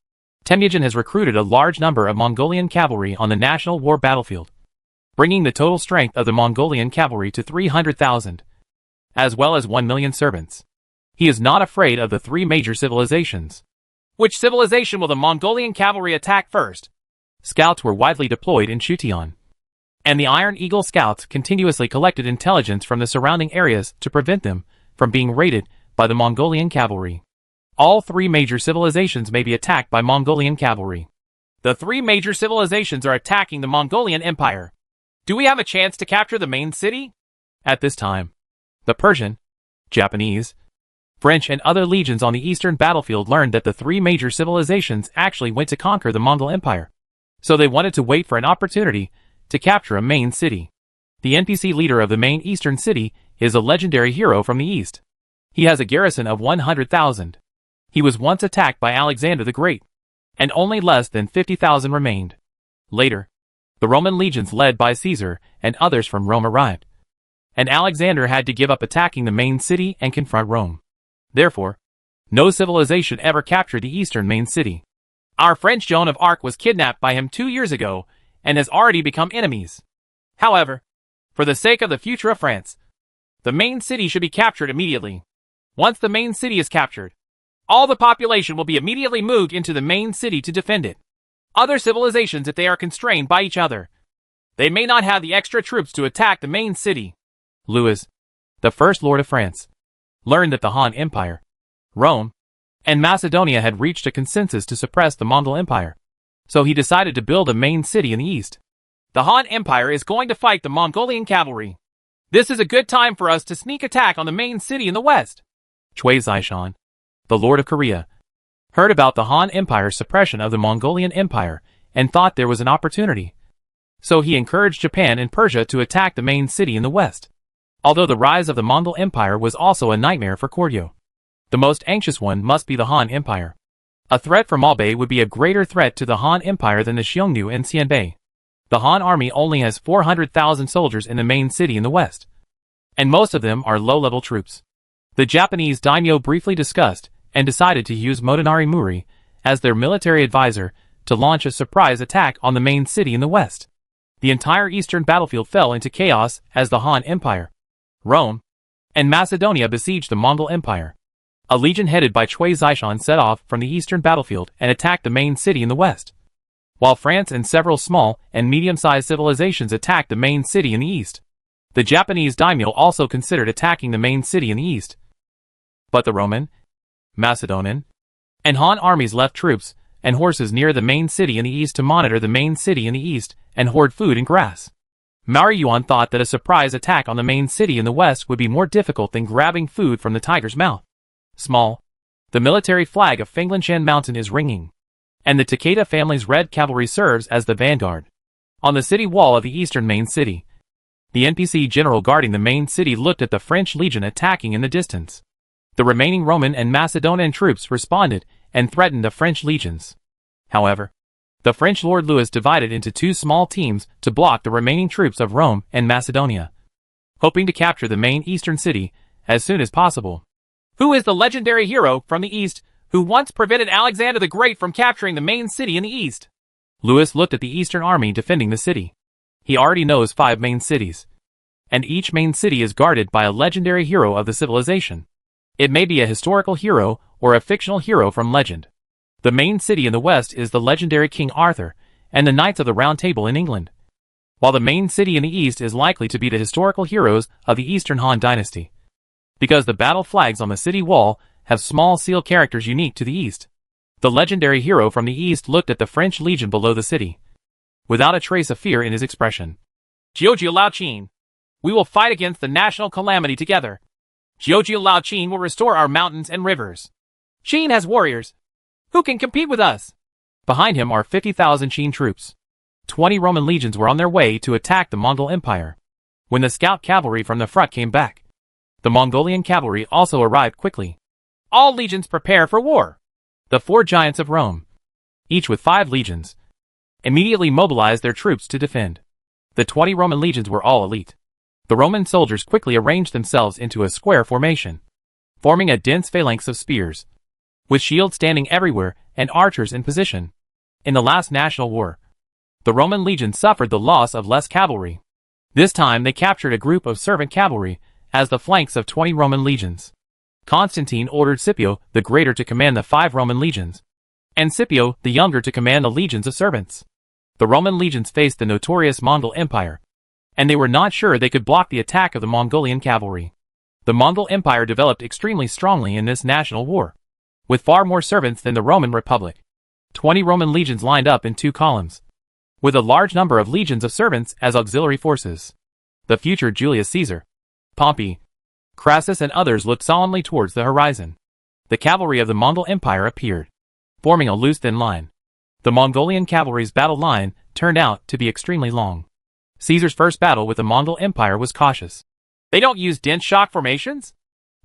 Temujin has recruited a large number of Mongolian cavalry on the national war battlefield, bringing the total strength of the Mongolian cavalry to 300,000, as well as 1 million servants. He is not afraid of the 3 major civilizations. Which civilization will the Mongolian cavalry attack first? Scouts were widely deployed in Shutian, and the Iron Eagle scouts continuously collected intelligence from the surrounding areas to prevent them from being raided by the Mongolian cavalry. All 3 major civilizations may be attacked by Mongolian cavalry. The 3 major civilizations are attacking the Mongolian Empire. Do we have a chance to capture the main city? At this time, the Persian, Japanese, French and other legions on the eastern battlefield learned that the 3 major civilizations actually went to conquer the Mongol Empire, so they wanted to wait for an opportunity to capture a main city. The NPC leader of the main eastern city is a legendary hero from the east. He has a garrison of 100,000. He was once attacked by Alexander the Great, and only less than 50,000 remained. Later, the Roman legions led by Caesar and others from Rome arrived, and Alexander had to give up attacking the main city and confront Rome. Therefore, No civilization ever captured the eastern main city. Our French Joan of Arc was kidnapped by him 2 years ago and has already become enemies. However, for the sake of the future of France, the main city should be captured immediately. Once the main city is captured, all the population will be immediately moved into the main city to defend it. Other civilizations, if they are constrained by each other, they may not have the extra troops to attack the main city. Louis, the first Lord of France, learned that the Han Empire, Rome, and Macedonia had reached a consensus to suppress the Mongol Empire. So he decided to build a main city in the east. The Han Empire is going to fight the Mongolian cavalry. This is a good time for us to sneak attack on the main city in the west. Chui Zishan, the Lord of Korea, heard about the Han Empire's suppression of the Mongolian Empire and thought there was an opportunity. So he encouraged Japan and Persia to attack the main city in the west. Although the rise of the Mongol Empire was also a nightmare for Koryo, the most anxious one must be the Han Empire. A threat from Albay would be a greater threat to the Han Empire than the Xiongnu and Xianbei. The Han army only has 400,000 soldiers in the main city in the west, and most of them are low-level troops. The Japanese daimyo briefly discussed and decided to use Motonari Muri as their military advisor to launch a surprise attack on the main city in the west. The entire eastern battlefield fell into chaos as the Han Empire, Rome, and Macedonia besieged the Mongol Empire. A legion headed by Chui Zishan set off from the eastern battlefield and attacked the main city in the west, while France and several small and medium-sized civilizations attacked the main city in the east. The Japanese daimyo also considered attacking the main city in the east, but the Roman, Macedonian, and Han armies left troops and horses near the main city in the east to monitor the main city in the east and hoard food and grass. Mao Yuan thought that a surprise attack on the main city in the west would be more difficult than grabbing food from the tiger's mouth. Small, the military flag of Fenglanshan Mountain is ringing, and the Takeda family's red cavalry serves as the vanguard. On the city wall of the eastern main city, the NPC general guarding the main city looked at the French legion attacking in the distance. The remaining Roman and Macedonian troops responded and threatened the French legions. However, the French Lord Louis divided into 2 small teams to block the remaining troops of Rome and Macedonia, hoping to capture the main eastern city as soon as possible. Who is the legendary hero from the east who once prevented Alexander the Great from capturing the main city in the east? Louis looked at the eastern army defending the city. He already knows 5 main cities, and each main city is guarded by a legendary hero of the civilization. It may be a historical hero or a fictional hero from legend. The main city in the west is the legendary King Arthur and the Knights of the Round Table in England, while the main city in the east is likely to be the historical heroes of the Eastern Han Dynasty, because the battle flags on the city wall have small seal characters unique to the east. The legendary hero from the east looked at the French legion below the city, without a trace of fear in his expression. Jiujiu Lao Qin, we will fight against the national calamity together. Jiujiu Lao Qin will restore our mountains and rivers. Qin has warriors. Who can compete with us? Behind him are 50,000 Qin troops. 20 Roman legions were on their way to attack the Mongol Empire. When the scout cavalry from the front came back, the Mongolian cavalry also arrived quickly. All legions prepare for war. The 4 giants of Rome, each with 5 legions, immediately mobilized their troops to defend. The 20 Roman legions were all elite. The Roman soldiers quickly arranged themselves into a square formation, forming a dense phalanx of spears, with shields standing everywhere and archers in position. In the last national war, the Roman legion suffered the loss of less cavalry. This time they captured a group of servant cavalry as the flanks of 20 Roman legions. Constantine ordered Scipio the Greater to command the 5 Roman legions, and Scipio the Younger to command the legions of servants. The Roman legions faced the notorious Mongol Empire, and they were not sure they could block the attack of the Mongolian cavalry. The Mongol Empire developed extremely strongly in this national war, with far more servants than the Roman Republic. 20 Roman legions lined up in 2 columns, with a large number of legions of servants as auxiliary forces. The future Julius Caesar, Pompey, Crassus and others looked solemnly towards the horizon. The cavalry of the Mongol Empire appeared, forming a loose thin line. The Mongolian cavalry's battle line turned out to be extremely long. Caesar's first battle with the Mongol Empire was cautious. They don't use dense shock formations?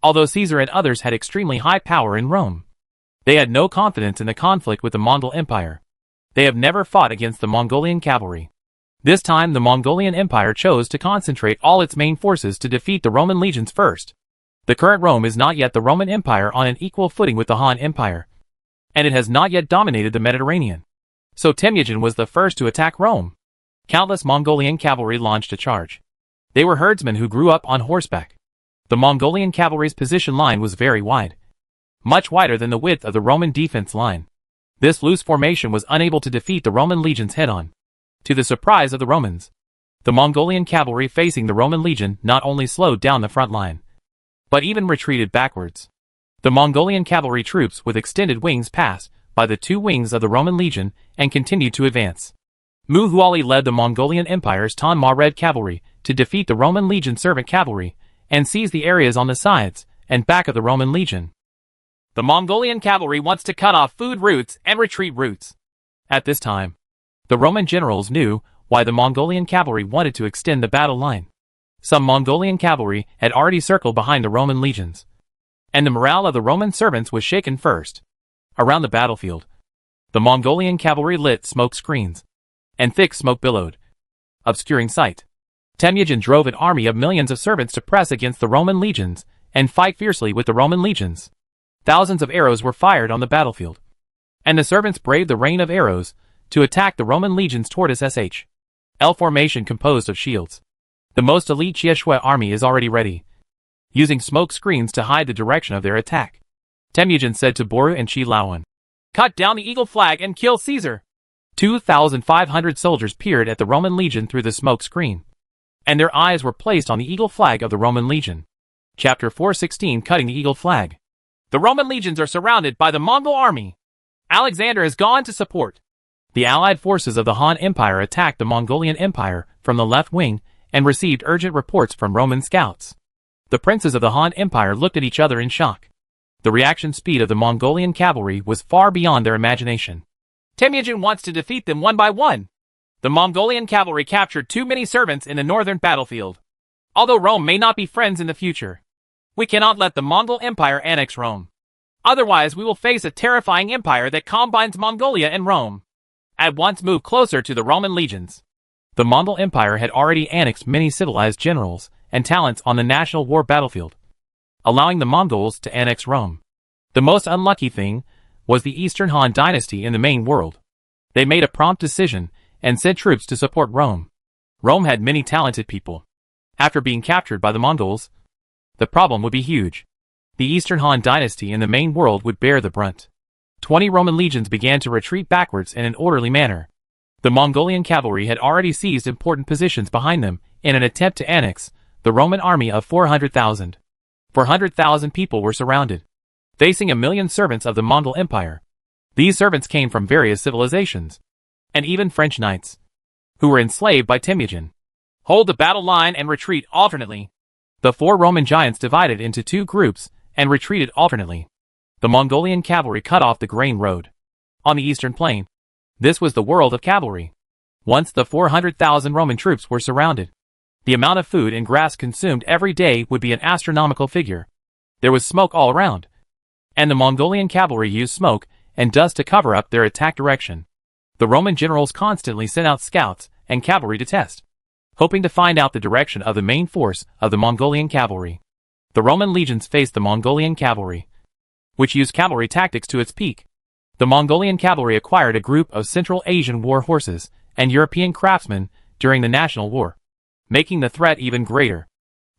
Although Caesar and others had extremely high power in Rome, they had no confidence in the conflict with the Mongol Empire. They have never fought against the Mongolian cavalry. This time the Mongolian Empire chose to concentrate all its main forces to defeat the Roman legions first. The current Rome is not yet the Roman Empire on an equal footing with the Han Empire, and it has not yet dominated the Mediterranean. So Temujin was the first to attack Rome. Countless Mongolian cavalry launched a charge. They were herdsmen who grew up on horseback. The Mongolian cavalry's position line was very wide, much wider than the width of the Roman defense line. This loose formation was unable to defeat the Roman legions head-on. To the surprise of the Romans, the Mongolian cavalry facing the Roman legion not only slowed down the front line, but even retreated backwards. The Mongolian cavalry troops with extended wings passed by the two wings of the Roman legion and continued to advance. Muhuali led the Mongolian Empire's Tan-Ma-Red cavalry to defeat the Roman legion servant cavalry and seize the areas on the sides and back of the Roman legion. The Mongolian cavalry wants to cut off food routes and retreat routes. At this time, the Roman generals knew why the Mongolian cavalry wanted to extend the battle line. Some Mongolian cavalry had already circled behind the Roman legions, and the morale of the Roman servants was shaken first. Around the battlefield, the Mongolian cavalry lit smoke screens, and thick smoke billowed, obscuring sight. Temujin drove an army of millions of servants to press against the Roman legions and fight fiercely with the Roman legions. Thousands of arrows were fired on the battlefield, and the servants braved the rain of arrows to attack the Roman legions toward SH-L formation composed of shields. The most elite Qiushui army is already ready, using smoke screens to hide the direction of their attack. Temujin said to Boru and Qi Laowen, "Cut down the eagle flag and kill Caesar." 2,500 soldiers peered at the Roman legion through the smoke screen, and their eyes were placed on the eagle flag of the Roman legion. Chapter 4:16 Cutting the Eagle Flag. The Roman legions are surrounded by the Mongol army. Alexander has gone to support. The allied forces of the Han Empire attacked the Mongolian Empire from the left wing and received urgent reports from Roman scouts. The princes of the Han Empire looked at each other in shock. The reaction speed of the Mongolian cavalry was far beyond their imagination. Temujin wants to defeat them one by one. The Mongolian cavalry captured too many servants in the northern battlefield. Although Rome may not be friends in the future, we cannot let the Mongol Empire annex Rome. Otherwise we will face a terrifying empire that combines Mongolia and Rome. At once move closer to the Roman legions. The Mongol Empire had already annexed many civilized generals and talents on the national war battlefield, allowing the Mongols to annex Rome. The most unlucky thing was the Eastern Han dynasty in the main world. They made a prompt decision and sent troops to support Rome. Rome had many talented people. After being captured by the Mongols, the problem would be huge. The Eastern Han dynasty in the main world would bear the brunt. 20 Roman legions began to retreat backwards in an orderly manner. The Mongolian cavalry had already seized important positions behind them in an attempt to annex the Roman army of 400,000. 400,000 people were surrounded, facing 1,000,000 servants of the Mongol Empire. These servants came from various civilizations, and even French knights, who were enslaved by Temujin. Hold the battle line and retreat alternately. The 4 Roman giants divided into 2 groups and retreated alternately. The Mongolian cavalry cut off the grain road. On the eastern plain, this was the world of cavalry. Once the 400,000 Roman troops were surrounded, the amount of food and grass consumed every day would be an astronomical figure. There was smoke all around, and the Mongolian cavalry used smoke and dust to cover up their attack direction. The Roman generals constantly sent out scouts and cavalry to test, hoping to find out the direction of the main force of the Mongolian cavalry. The Roman legions faced the Mongolian cavalry, which used cavalry tactics to its peak. The Mongolian cavalry acquired a group of Central Asian war horses and European craftsmen during the National War, making the threat even greater.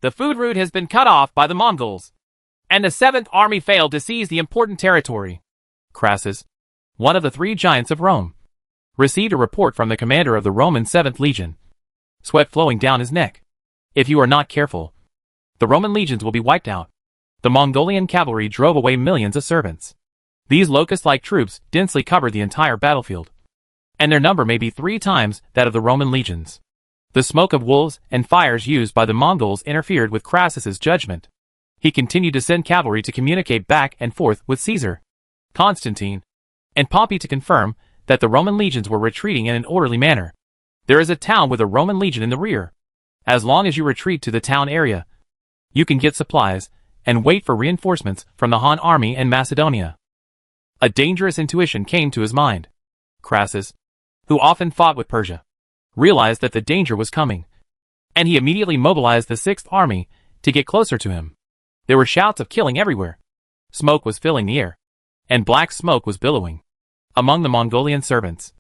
The food route has been cut off by the Mongols, and the 7th Army failed to seize the important territory. Crassus, one of the 3 giants of Rome, received a report from the commander of the Roman 7th Legion, sweat flowing down his neck. If you are not careful, the Roman legions will be wiped out. The Mongolian cavalry drove away millions of servants. These locust-like troops densely covered the entire battlefield, and their number may be 3 times that of the Roman legions. The smoke of wolves and fires used by the Mongols interfered with Crassus's judgment. He continued to send cavalry to communicate back and forth with Caesar, Constantine, and Pompey to confirm that the Roman legions were retreating in an orderly manner. There is a town with a Roman legion in the rear. As long as you retreat to the town area, you can get supplies and wait for reinforcements from the Han army in Macedonia. A dangerous intuition came to his mind. Crassus, who often fought with Persia, realized that the danger was coming, and he immediately mobilized the 6th Army to get closer to him. There were shouts of killing everywhere. Smoke was filling the air, and black smoke was billowing among the Mongolian servants.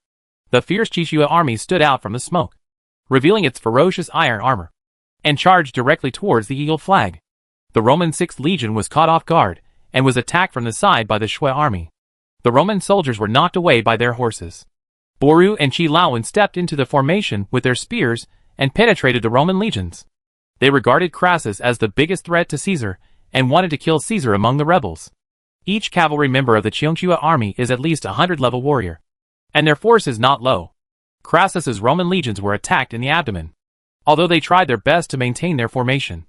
The fierce Chishua army stood out from the smoke, revealing its ferocious iron armor, and charged directly towards the eagle flag. The Roman 6th Legion was caught off guard, and was attacked from the side by the Shui army. The Roman soldiers were knocked away by their horses. Boru and Qi Laowen stepped into the formation with their spears, and penetrated the Roman legions. They regarded Crassus as the biggest threat to Caesar, and wanted to kill Caesar among the rebels. Each cavalry member of the Cheongshua army is at least a 100-level warrior, and their force is not low. Crassus's Roman legions were attacked in the abdomen. Although they tried their best to maintain their formation,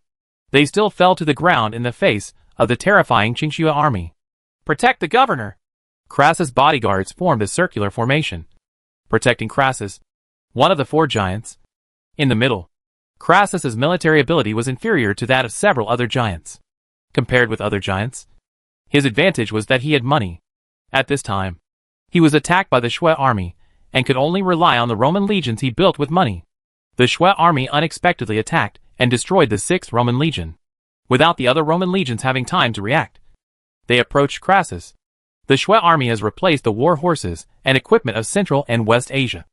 they still fell to the ground in the face of the terrifying Cheongshua army. Protect the governor! Crassus' bodyguards formed a circular formation, protecting Crassus, one of the 4 giants. In the middle, Crassus's military ability was inferior to that of several other giants. Compared with other giants, his advantage was that he had money. At this time, he was attacked by the Shui army, and could only rely on the Roman legions he built with money. The Shui army unexpectedly attacked and destroyed the 6th Roman legion, without the other Roman legions having time to react. They approached Crassus. The Shui army has replaced the war horses and equipment of Central and West Asia,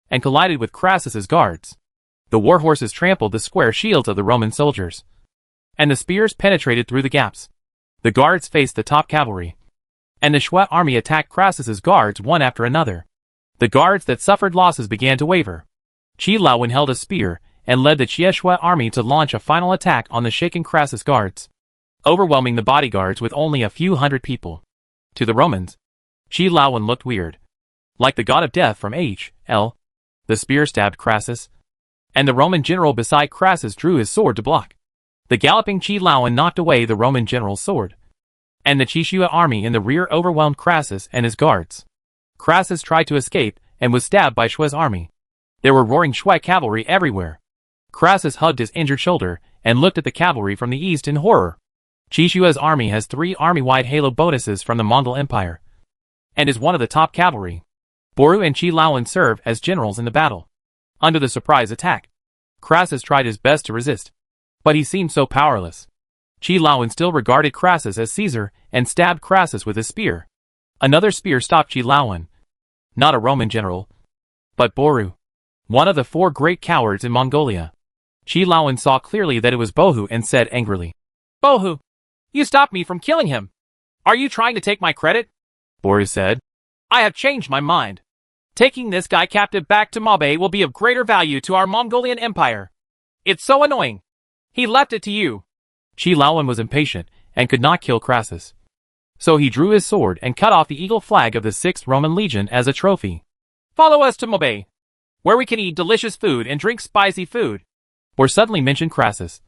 and collided with Crassus's guards. The war horses trampled the square shields of the Roman soldiers, and the spears penetrated through the gaps. The guards faced the top cavalry, and the Shui army attacked Crassus's guards one after another. The guards that suffered losses began to waver. Qi Laowen held a spear, and led the Shui army to launch a final attack on the shaken Crassus guards, overwhelming the bodyguards with only a few hundred people. To the Romans, Qi Laowen looked weird, like the god of death from H.L. The spear stabbed Crassus, and the Roman general beside Crassus drew his sword to block. The galloping Qi Laowen knocked away the Roman general's sword, and the Cheongshua army in the rear overwhelmed Crassus and his guards. Crassus tried to escape, and was stabbed by Shui's army. There were roaring Shui cavalry everywhere. Crassus hugged his injured shoulder, and looked at the cavalry from the east in horror. Cheonghua's army has 3 army-wide halo bonuses from the Mongol Empire, and is one of the top cavalry. Boru and Qi Laowen serve as generals in the battle. Under the surprise attack, Crassus tried his best to resist, but he seemed so powerless. Qi Laowen still regarded Crassus as Caesar, and stabbed Crassus with his spear. Another spear stopped Qi Laowen. Not a Roman general, but Boru, one of the 4 great cowards in Mongolia. Qi Laowen saw clearly that it was Bohu and said angrily, "Bohu, you stopped me from killing him. Are you trying to take my credit?" Boru said, "I have changed my mind. Taking this guy captive back to Mabe will be of greater value to our Mongolian Empire. It's so annoying. He left it to you." Qi Laowen was impatient, and could not kill Crassus. So he drew his sword and cut off the eagle flag of the 6th Roman Legion as a trophy. "Follow us to Mabe, where we can eat delicious food and drink spicy food." Or suddenly mentioned Crassus,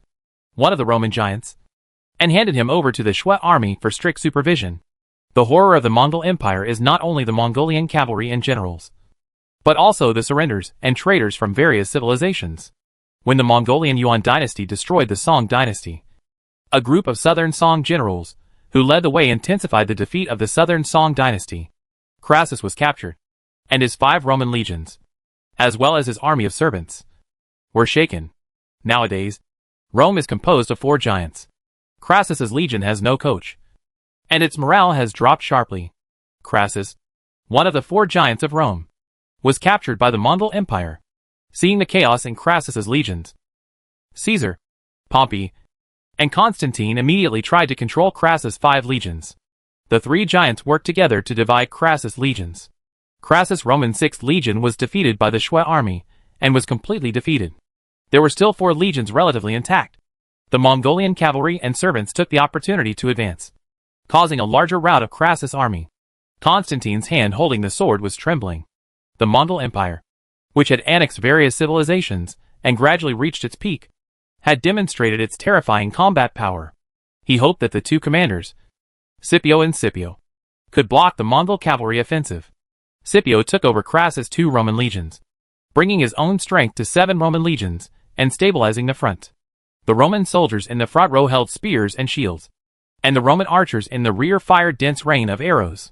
one of the Roman giants, and handed him over to the Shui army for strict supervision. The horror of the Mongol Empire is not only the Mongolian cavalry and generals, but also the surrenders and traders from various civilizations. When the Mongolian Yuan dynasty destroyed the Song dynasty, a group of southern Song generals, who led the way, intensified the defeat of the southern Song dynasty. Crassus was captured, and his 5 Roman legions, as well as his army of servants, were shaken. Nowadays, Rome is composed of 4 giants. Crassus's legion has no coach, and its morale has dropped sharply. Crassus, one of the 4 giants of Rome, was captured by the Mongol Empire. Seeing the chaos in Crassus's legions, Caesar, Pompey, and Constantine immediately tried to control Crassus' 5 legions. The 3 giants worked together to divide Crassus' legions. Crassus' Roman 6th Legion was defeated by the Shui army, and was completely defeated. There were still 4 legions relatively intact. The Mongolian cavalry and servants took the opportunity to advance, causing a larger rout of Crassus' army. Constantine's hand holding the sword was trembling. The Mongol Empire, which had annexed various civilizations and gradually reached its peak, had demonstrated its terrifying combat power. He hoped that the 2 commanders, Scipio and Scipio, could block the Mongol cavalry offensive. Scipio took over Crassus' 2 Roman legions, bringing his own strength to 7 Roman legions, and stabilizing the front. The Roman soldiers in the front row held spears and shields, and the Roman archers in the rear fired dense rain of arrows.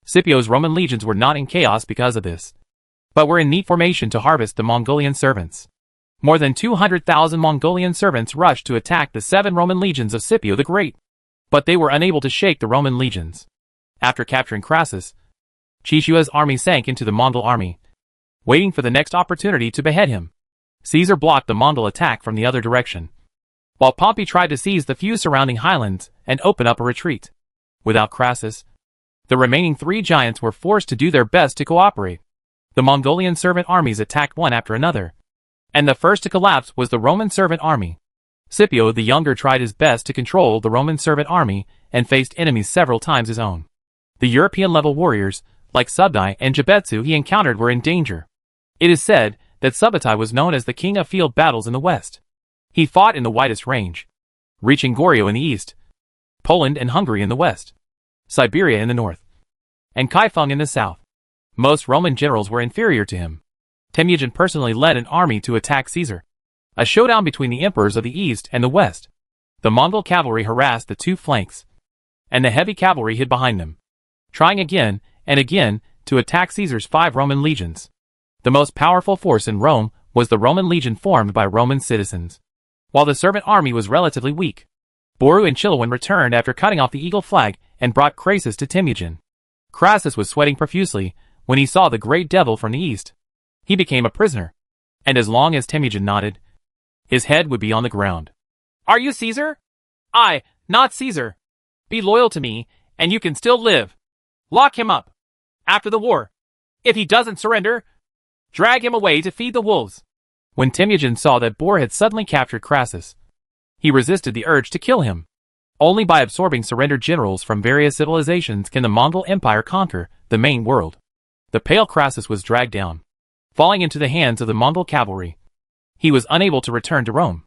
Scipio's Roman legions were not in chaos because of this, but were in neat formation to harvest the Mongolian servants. More than 200,000 Mongolian servants rushed to attack the 7 Roman legions of Scipio the Great. but they were unable to shake the Roman legions. After capturing Crassus, Chishua's army sank into the Mongol army, waiting for the next opportunity to behead him. Caesar blocked the Mongol attack from the other direction, while Pompey tried to seize the few surrounding highlands and open up a retreat. Without Crassus, the remaining three giants were forced to do their best to cooperate. The Mongolian servant armies attacked one after another, and the first to collapse was the Roman servant army. Scipio the Younger tried his best to control the Roman servant army and faced enemies several times his own. The European-level warriors, like Subdai and Jabetsu he encountered were in danger. It is said that Subdai was known as the king of field battles in the west. He fought in the widest range, reaching Goryeo in the east, Poland and Hungary in the west, Siberia in the north, and Kaifeng in the south. Most Roman generals were inferior to him. Temujin personally led an army to attack Caesar. A showdown between the emperors of the east and the west. The Mongol cavalry harassed the two flanks, and the heavy cavalry hid behind them, trying again and again to attack Caesar's 5 Roman legions. The most powerful force in Rome was the Roman legion formed by Roman citizens, while the servant army was relatively weak. Boru and Chilewin returned after cutting off the eagle flag and brought Crassus to Temujin. Crassus was sweating profusely when he saw the great devil from the east. He became a prisoner, and as long as Temujin nodded, his head would be on the ground. "Are you Caesar?" "I, not Caesar. Be loyal to me, and you can still live. Lock him up. After the war, if he doesn't surrender, drag him away to feed the wolves." When Temujin saw that Bor had suddenly captured Crassus, he resisted the urge to kill him. Only by absorbing surrendered generals from various civilizations can the Mongol Empire conquer the main world. The pale Crassus was dragged down, falling into the hands of the Mongol cavalry. He was unable to return to Rome.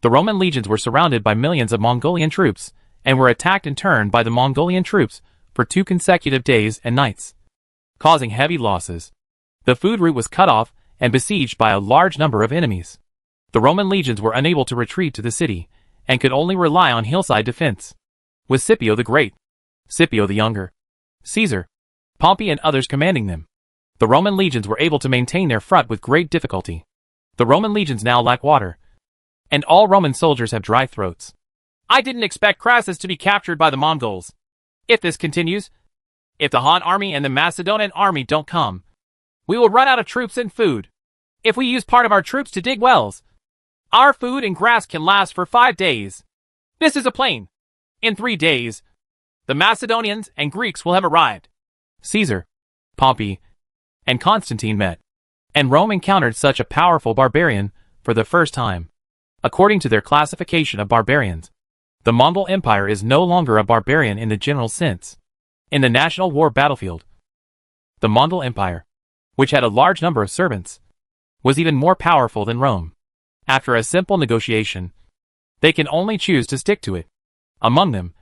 The Roman legions were surrounded by millions of Mongolian troops, and were attacked in turn by the Mongolian troops for 2 consecutive days and nights, causing heavy losses. The food route was cut off and besieged by a large number of enemies. The Roman legions were unable to retreat to the city, and could only rely on hillside defense. With Scipio the Great, Scipio the Younger, Caesar, Pompey and others commanding them, the Roman legions were able to maintain their front with great difficulty. The Roman legions now lack water, and all Roman soldiers have dry throats. "I didn't expect Crassus to be captured by the Mongols. If this continues, if the Han army and the Macedonian army don't come, we will run out of troops and food. If we use part of our troops to dig wells, our food and grass can last for 5 days. This is a plain. In 3 days, the Macedonians and Greeks will have arrived." Caesar, Pompey, and Constantine met, and Rome encountered such a powerful barbarian for the first time. According to their classification of barbarians, the Mongol Empire is no longer a barbarian in the general sense. In the national war battlefield, the Mongol Empire, which had a large number of servants, was even more powerful than Rome. After a simple negotiation, they can only choose to stick to it. Among them,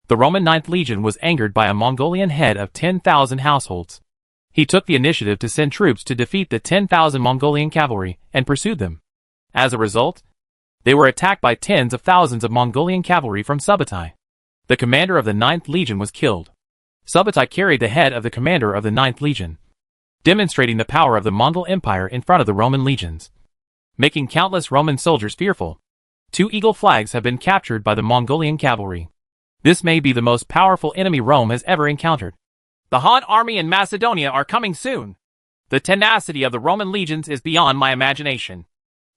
the Roman 9th Legion was angered by a Mongolian head of 10,000 households. He took the initiative to send troops to defeat the 10,000 Mongolian cavalry and pursued them. As a result, they were attacked by tens of thousands of Mongolian cavalry from Subdai. The commander of the 9th Legion was killed. Subdai carried the head of the commander of the 9th Legion, demonstrating the power of the Mongol Empire in front of the Roman legions, making countless Roman soldiers fearful. 2 eagle flags have been captured by the Mongolian cavalry. This may be the most powerful enemy Rome has ever encountered. The Han army in Macedonia are coming soon. The tenacity of the Roman legions is beyond my imagination.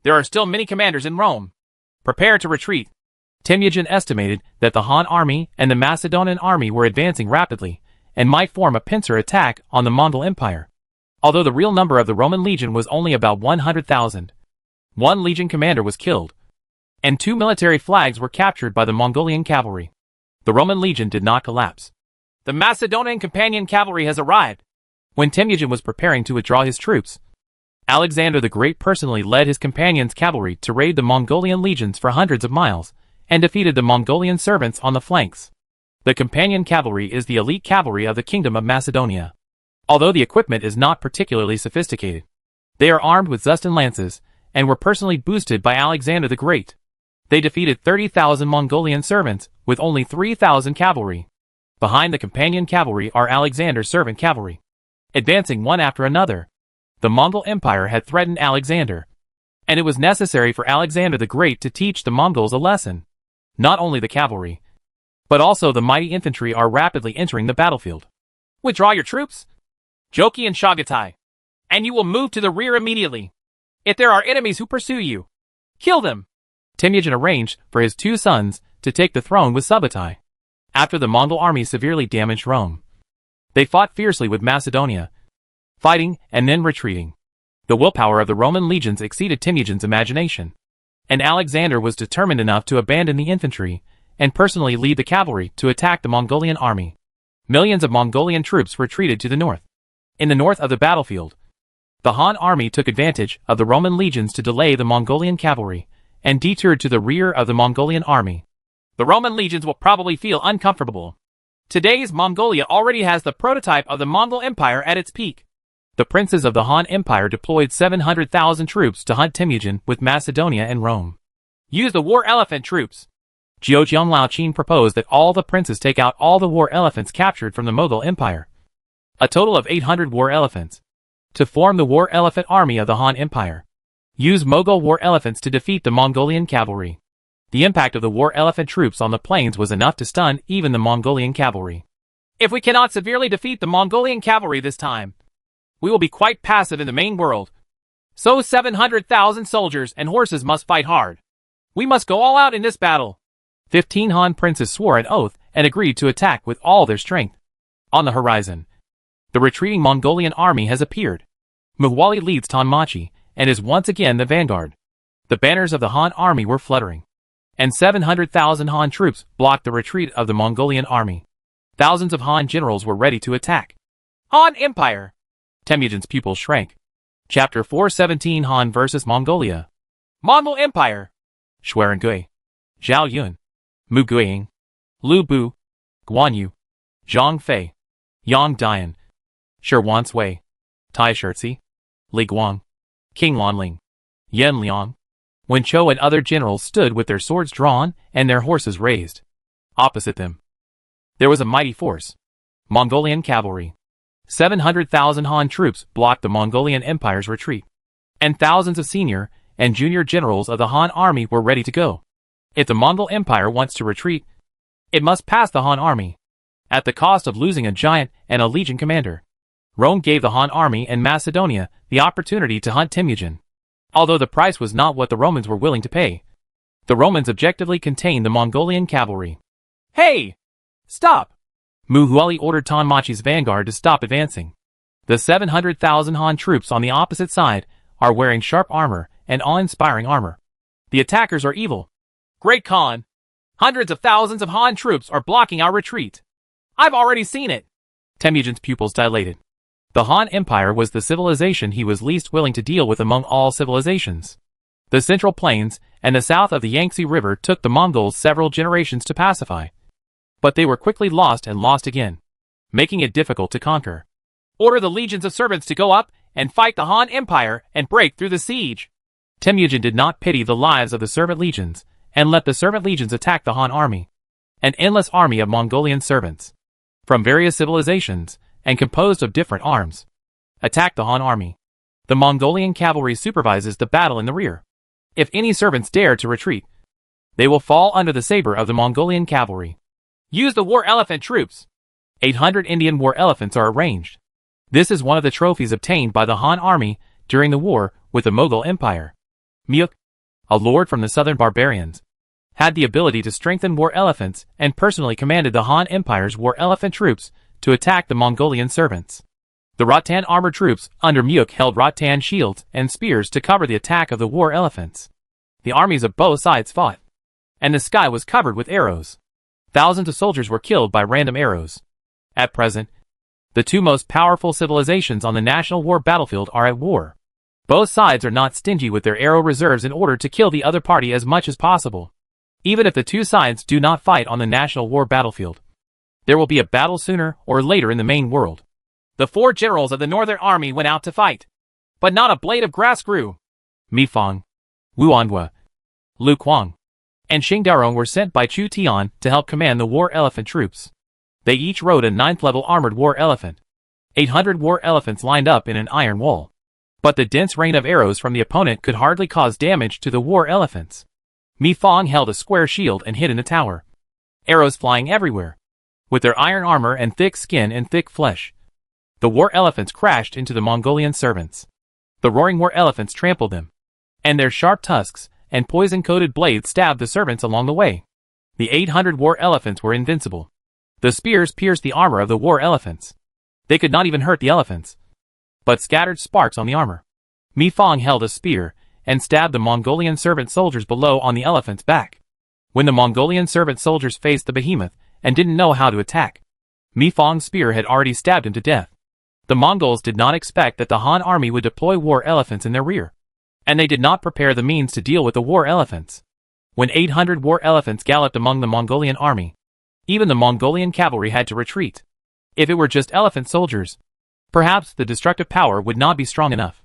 There are still many commanders in Rome. Prepare to retreat. Temujin estimated that the Han army and the Macedonian army were advancing rapidly, and might form a pincer attack on the Mongol Empire. Although the real number of the Roman legion was only about 100,000. 1 legion commander was killed, and 2 military flags were captured by the Mongolian cavalry. The Roman legion did not collapse. The Macedonian companion cavalry has arrived. When Temujin was preparing to withdraw his troops, Alexander the Great personally led his companions' cavalry to raid the Mongolian legions for hundreds of miles, and defeated the Mongolian servants on the flanks. The companion cavalry is the elite cavalry of the Kingdom of Macedonia. Although the equipment is not particularly sophisticated, they are armed with Zustan lances, and were personally boosted by Alexander the Great. They defeated 30,000 Mongolian servants with only 3,000 cavalry. Behind the companion cavalry are Alexander's servant cavalry, advancing one after another. The Mongol Empire had threatened Alexander, and it was necessary for Alexander the Great to teach the Mongols a lesson. Not only the cavalry, but also the mighty infantry are rapidly entering the battlefield. Withdraw your troops, Joki and Shagatai, and you will move to the rear immediately. If there are enemies who pursue you, kill them. Temujin arranged for his two sons to take the throne with Subutai. After the Mongol army severely damaged Rome, they fought fiercely with Macedonia, fighting and then retreating. The willpower of the Roman legions exceeded Temujin's imagination, and Alexander was determined enough to abandon the infantry and personally lead the cavalry to attack the Mongolian army. Millions of Mongolian troops retreated to the north. In the north of the battlefield, the Han army took advantage of the Roman legions to delay the Mongolian cavalry and detoured to the rear of the Mongolian army. The Roman legions will probably feel uncomfortable. Today's Mongolia already has the prototype of the Mongol Empire at its peak. The princes of the Han Empire deployed 700,000 troops to hunt Temujin with Macedonia and Rome. Use the war elephant troops. Jiujiang Laoqin proposed that all the princes take out all the war elephants captured from the Mughal Empire, a total of 800 war elephants, to form the war elephant army of the Han Empire. Use Mughal war elephants to defeat the Mongolian cavalry. The impact of the war elephant troops on the plains was enough to stun even the Mongolian cavalry. If we cannot severely defeat the Mongolian cavalry this time, we will be quite passive in the main world. So 700,000 soldiers and horses must fight hard. We must go all out in this battle. 15 Han princes swore an oath and agreed to attack with all their strength. On the horizon, the retreating Mongolian army has appeared. Mughwali leads Tonmachi and is once again the vanguard. The banners of the Han army were fluttering, and 700,000 Han troops blocked the retreat of the Mongolian army. Thousands of Han generals were ready to attack. Han Empire! Temujin's pupils shrank. Chapter 417 Han vs. Mongolia. Mongol Empire. Xuerengui, Zhao Yun, Mu Guiying, Lu Bu, Guan Yu, Zhang Fei, Yang Dian, Shi Wansui, Tai Shirzi, Li Guang, King Lanling, Yan Liang. Wen Chou and other generals stood with their swords drawn and their horses raised. Opposite them, there was a mighty force. Mongolian cavalry. 700,000 Han troops blocked the Mongolian Empire's retreat, and thousands of senior and junior generals of the Han army were ready to go. If the Mongol Empire wants to retreat, it must pass the Han army, at the cost of losing a giant and a legion commander. Rome gave the Han army and Macedonia the opportunity to hunt Temujin. Although the price was not what the Romans were willing to pay, the Romans objectively contained the Mongolian cavalry. Hey! Stop! Mughwali ordered Tonmachi's vanguard to stop advancing. The 700,000 Han troops on the opposite side are wearing sharp armor and awe-inspiring armor. The attackers are evil. Great Khan! Hundreds of thousands of Han troops are blocking our retreat. I've already seen it. Temujin's pupils dilated. The Han Empire was the civilization he was least willing to deal with among all civilizations. The Central Plains and the south of the Yangtze River took the Mongols several generations to pacify, but they were quickly lost and lost again, making it difficult to conquer. Order the legions of servants to go up and fight the Han Empire and break through the siege. Temujin did not pity the lives of the servant legions and let the servant legions attack the Han army, an endless army of Mongolian servants, from various civilizations and composed of different arms. Attack the Han army. The Mongolian cavalry supervises the battle in the rear. If any servants dare to retreat, they will fall under the saber of the Mongolian cavalry. Use the war elephant troops. 800 Indian war elephants are arranged. This is one of the trophies obtained by the Han army during the war with the Mughal Empire. Myuk, a lord from the southern barbarians, had the ability to strengthen war elephants and personally commanded the Han Empire's war elephant troops to attack the Mongolian servants. The Rattan armored troops under Myuk held rattan shields and spears to cover the attack of the war elephants. The armies of both sides fought, and the sky was covered with arrows. Thousands of soldiers were killed by random arrows. At present, the two most powerful civilizations on the national war battlefield are at war. Both sides are not stingy with their arrow reserves in order to kill the other party as much as possible. Even if the two sides do not fight on the national war battlefield, there will be a battle sooner or later in the main world. The 4 generals of the Northern Army went out to fight, but not a blade of grass grew. Mi Fang, Wu Anhua, Lu Kuang, and Xing Daorong were sent by Chu Tian to help command the war elephant troops. They each rode a 9th-level armored war elephant. 800 war elephants lined up in an iron wall. But the dense rain of arrows from the opponent could hardly cause damage to the war elephants. Mi Fang held a square shield and hid in a tower. arrows flying everywhere. With their iron armor and thick skin and thick flesh, the war elephants crashed into the Mongolian servants. The roaring war elephants trampled them, and their sharp tusks and poison-coated blades stabbed the servants along the way. The 800 war elephants were invincible. The spears pierced the armor of the war elephants. They could not even hurt the elephants, but scattered sparks on the armor. Mi Fong held a spear and stabbed the Mongolian servant soldiers below on the elephant's back. When the Mongolian servant soldiers faced the behemoth and didn't know how to attack, Mi Fong's spear had already stabbed him to death. The Mongols did not expect that the Han army would deploy war elephants in their rear, and they did not prepare the means to deal with the war elephants. When 800 war elephants galloped among the Mongolian army, even the Mongolian cavalry had to retreat. If it were just elephant soldiers, perhaps the destructive power would not be strong enough.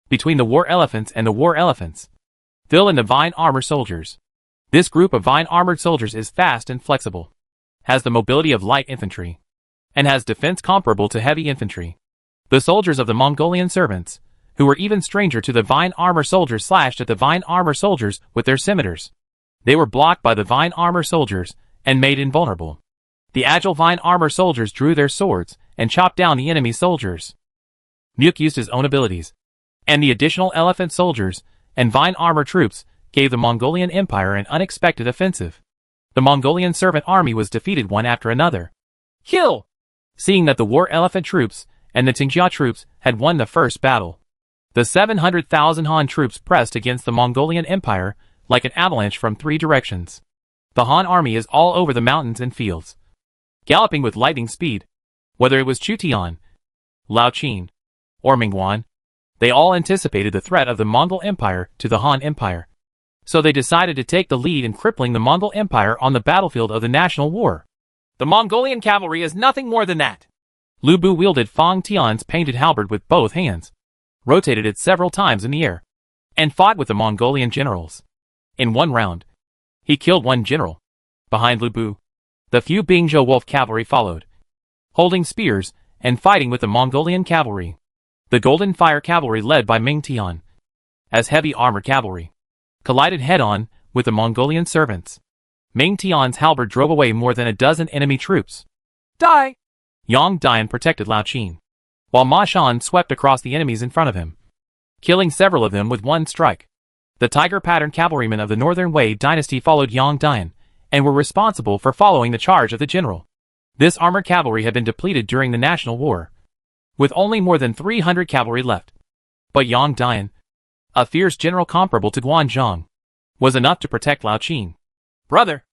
Between the war elephants and the war elephants, fill in the vine armor soldiers. This group of vine-armored soldiers is fast and flexible, has the mobility of light infantry, and has defense comparable to heavy infantry. The soldiers of the Mongolian servants, who were even stranger to the vine armor soldiers, slashed at the vine armor soldiers with their scimitars. They were blocked by the vine armor soldiers and made invulnerable. The agile vine armor soldiers drew their swords and chopped down the enemy soldiers. Muk used his own abilities, and the additional elephant soldiers and vine armor troops gave the Mongolian Empire an unexpected offensive. The Mongolian servant army was defeated one after another. Kill! Seeing that the war elephant troops and the Tingjia troops had won the first battle, the 700,000 Han troops pressed against the Mongolian Empire like an avalanche from three directions. The Han army is all over the mountains and fields, galloping with lightning speed. Whether it was Chu Tian, Lao Qin, or Mingguan, they all anticipated the threat of the Mongol Empire to the Han Empire. So they decided to take the lead in crippling the Mongol Empire on the battlefield of the national war. The Mongolian cavalry is nothing more than that. Lu Bu wielded Fang Tian's painted halberd with both hands, rotated it several times in the air, and fought with the Mongolian generals. In one round, he killed one general. Behind Lu Bu, the few Bingzhou wolf cavalry followed, holding spears and fighting with the Mongolian cavalry. The Golden Fire cavalry, led by Ming Tian as heavy armored cavalry, collided head-on with the Mongolian servants. Ming Tian's halberd drove away more than a dozen enemy troops. Die! Yang Dian protected Lao Qin, while Ma Shan swept across the enemies in front of him, killing several of them with one strike. The tiger-patterned cavalrymen of the Northern Wei dynasty followed Yang Dian, and were responsible for following the charge of the general. This armored cavalry had been depleted during the national war, with only more than 300 cavalry left. But Yang Dian, a fierce general comparable to Guan Zhong, was enough to protect Lao Qin. Brother,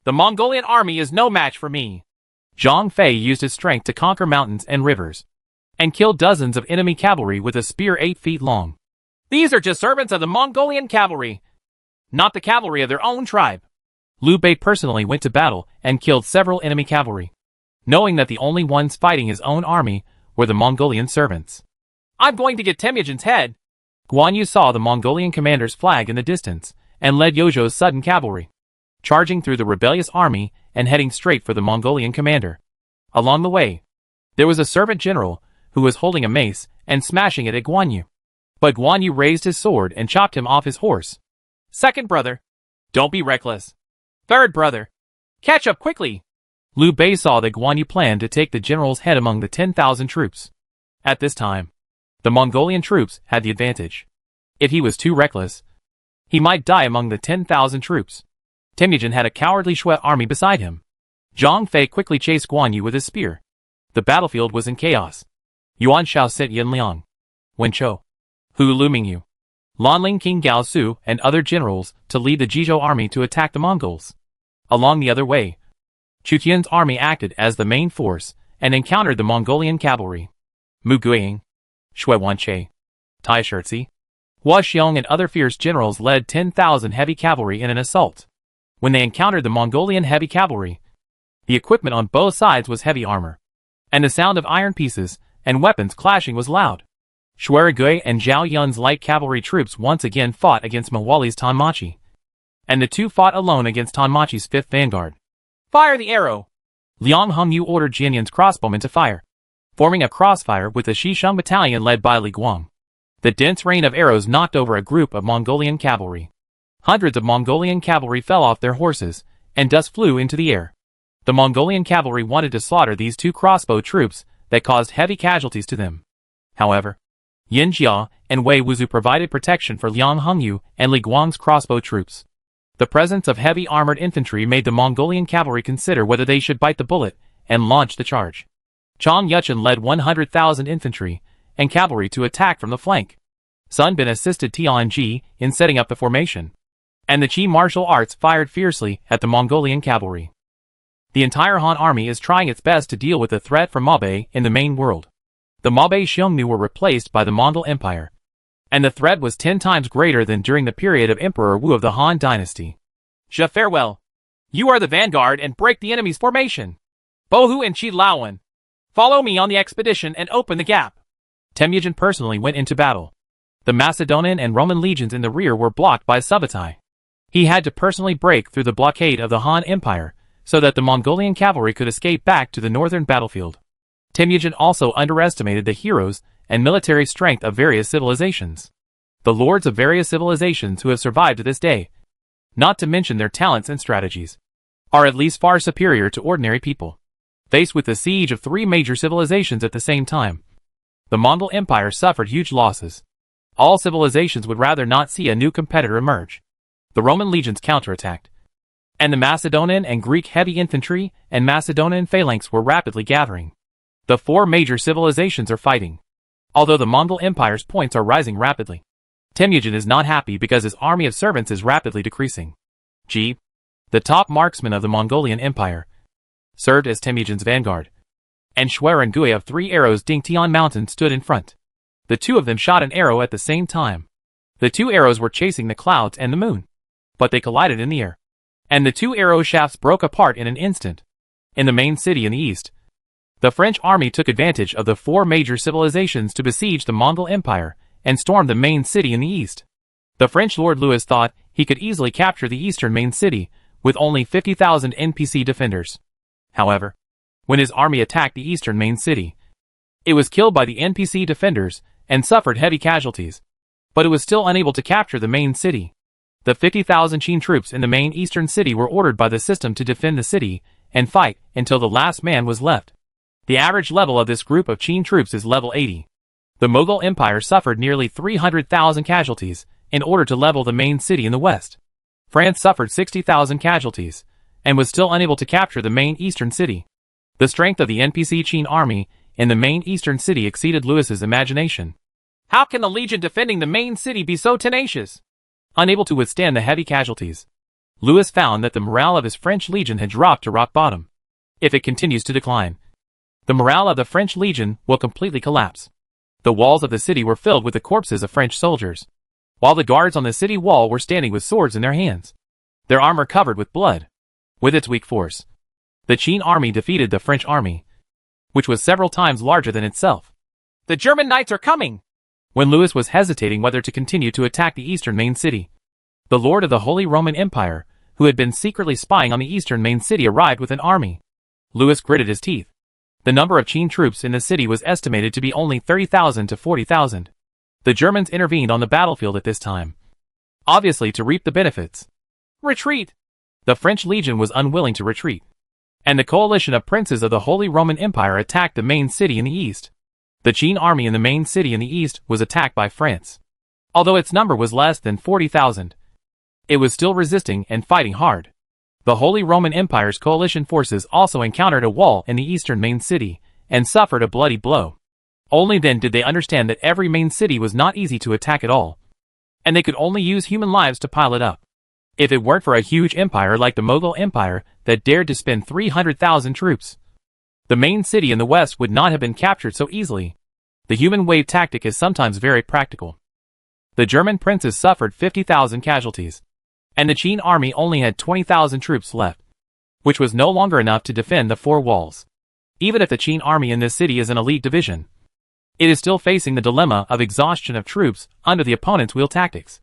the Mongolian army is no match for me. Zhang Fei used his strength to conquer mountains and rivers, and killed dozens of enemy cavalry with a spear 8 feet long. These are just servants of the Mongolian cavalry, not the cavalry of their own tribe. Liu Bei personally went to battle and killed several enemy cavalry, knowing that the only ones fighting his own army were the Mongolian servants. I'm going to get Temujin's head. Guan Yu saw the Mongolian commander's flag in the distance, and led Yozhou's sudden cavalry, charging through the rebellious army and heading straight for the Mongolian commander. Along the way, there was a servant general who was holding a mace and smashing it at Guan Yu. But Guan Yu raised his sword and chopped him off his horse. Second brother, don't be reckless. Third brother, catch up quickly. Liu Bei saw that Guan Yu planned to take the general's head among the 10,000 troops. At this time, the Mongolian troops had the advantage. If he was too reckless, he might die among the 10,000 troops. Temujin had a cowardly Shui army beside him. Zhang Fei quickly chased Guan Yu with his spear. The battlefield was in chaos. Yuan Shao sent Yin Liang, Wen Chou, Hu Lu Mingyu, Lanling King Gao Su, and other generals to lead the Jizhou army to attack the Mongols. Along the other way, Chu Tian's army acted as the main force and encountered the Mongolian cavalry. Mu Guiying, Shui Wanche, Tai Shirzi, Hua Xiong, and other fierce generals led 10,000 heavy cavalry in an assault. When they encountered the Mongolian heavy cavalry, the equipment on both sides was heavy armor, and the sound of iron pieces and weapons clashing was loud. Shuerigui and Zhao Yun's light cavalry troops once again fought against Mawali's Tanmachi, and the two fought alone against Tanmachi's 5th vanguard. Fire the arrow! Liang Hongyu ordered Jianyu's crossbowmen to fire, forming a crossfire with the Xisheng battalion led by Li Guang. The dense rain of arrows knocked over a group of Mongolian cavalry. Hundreds of Mongolian cavalry fell off their horses, and dust flew into the air. The Mongolian cavalry wanted to slaughter these two crossbow troops that caused heavy casualties to them. However, Yin Jia and Wei Wuzu provided protection for Liang Hongyu and Li Guang's crossbow troops. The presence of heavy armored infantry made the Mongolian cavalry consider whether they should bite the bullet and launch the charge. Chang Yuchen led 100,000 infantry and cavalry to attack from the flank. Sun Bin assisted Tianji in setting up the formation, and the Qi martial arts fired fiercely at the Mongolian cavalry. The entire Han army is trying its best to deal with the threat from Mabe in the main world. The Mabe Xiongnu were replaced by the Mongol Empire, and the threat was 10 times greater than during the period of Emperor Wu of the Han dynasty. Je farewell. You are the vanguard and break the enemy's formation. Bohu and Qi Laowen, follow me on the expedition and open the gap. Temujin personally went into battle. The Macedonian and Roman legions in the rear were blocked by Subutai. He had to personally break through the blockade of the Han Empire so that the Mongolian cavalry could escape back to the northern battlefield. Temujin also underestimated the heroes and military strength of various civilizations. The lords of various civilizations who have survived to this day, not to mention their talents and strategies, are at least far superior to ordinary people. Faced with the siege of 3 major civilizations at the same time, the Mongol Empire suffered huge losses. All civilizations would rather not see a new competitor emerge. The Roman legions counterattacked, and the Macedonian and Greek heavy infantry and Macedonian phalanx were rapidly gathering. The 4 major civilizations are fighting, although the Mongol Empire's points are rising rapidly. Temujin is not happy because his army of servants is rapidly decreasing. Ji, the top marksman of the Mongolian Empire, served as Temujin's vanguard, and Shuai and Gui of 3 arrows Dingtian Mountain stood in front. The 2 of them shot an arrow at the same time. The 2 arrows were chasing the clouds and the moon, but they collided in the air, and the 2 arrow shafts broke apart in an instant. In the main city in the east, the French army took advantage of the 4 major civilizations to besiege the Mongol Empire and stormed the main city in the east. The French Lord Louis thought he could easily capture the eastern main city with only 50,000 NPC defenders. However, when his army attacked the eastern main city, it was killed by the NPC defenders and suffered heavy casualties, but it was still unable to capture the main city. The 50,000 Qin troops in the main eastern city were ordered by the system to defend the city and fight until the last man was left. The average level of this group of Qin troops is level 80. The Mughal Empire suffered nearly 300,000 casualties in order to level the main city in the west. France suffered 60,000 casualties and was still unable to capture the main eastern city. The strength of the NPC Qin army in the main eastern city exceeded Louis's imagination. How can the legion defending the main city be so tenacious? Unable to withstand the heavy casualties, Louis found that the morale of his French legion had dropped to rock bottom. If it continues to decline, the morale of the French legion will completely collapse. The walls of the city were filled with the corpses of French soldiers, while the guards on the city wall were standing with swords in their hands, their armor covered with blood. With its weak force, the Qin army defeated the French army, which was several times larger than itself. The German knights are coming! When Louis was hesitating whether to continue to attack the eastern main city, the Lord of the Holy Roman Empire, who had been secretly spying on the eastern main city, arrived with an army. Louis gritted his teeth. The number of Qin troops in the city was estimated to be only 30,000 to 40,000. The Germans intervened on the battlefield at this time, obviously to reap the benefits. Retreat! The French legion was unwilling to retreat, and the coalition of princes of the Holy Roman Empire attacked the main city in the east. The Qin army in the main city in the east was attacked by France. Although its number was less than 40,000, it was still resisting and fighting hard. The Holy Roman Empire's coalition forces also encountered a wall in the eastern main city and suffered a bloody blow. Only then did they understand that every main city was not easy to attack at all, and they could only use human lives to pile it up. If it weren't for a huge empire like the Mughal Empire that dared to spend 300,000 troops, the main city in the west would not have been captured so easily. The human wave tactic is sometimes very practical. The German princes suffered 50,000 casualties, and the Qin army only had 20,000 troops left, which was no longer enough to defend the 4 walls. Even if the Qin army in this city is an elite division, it is still facing the dilemma of exhaustion of troops under the opponent's wheel tactics.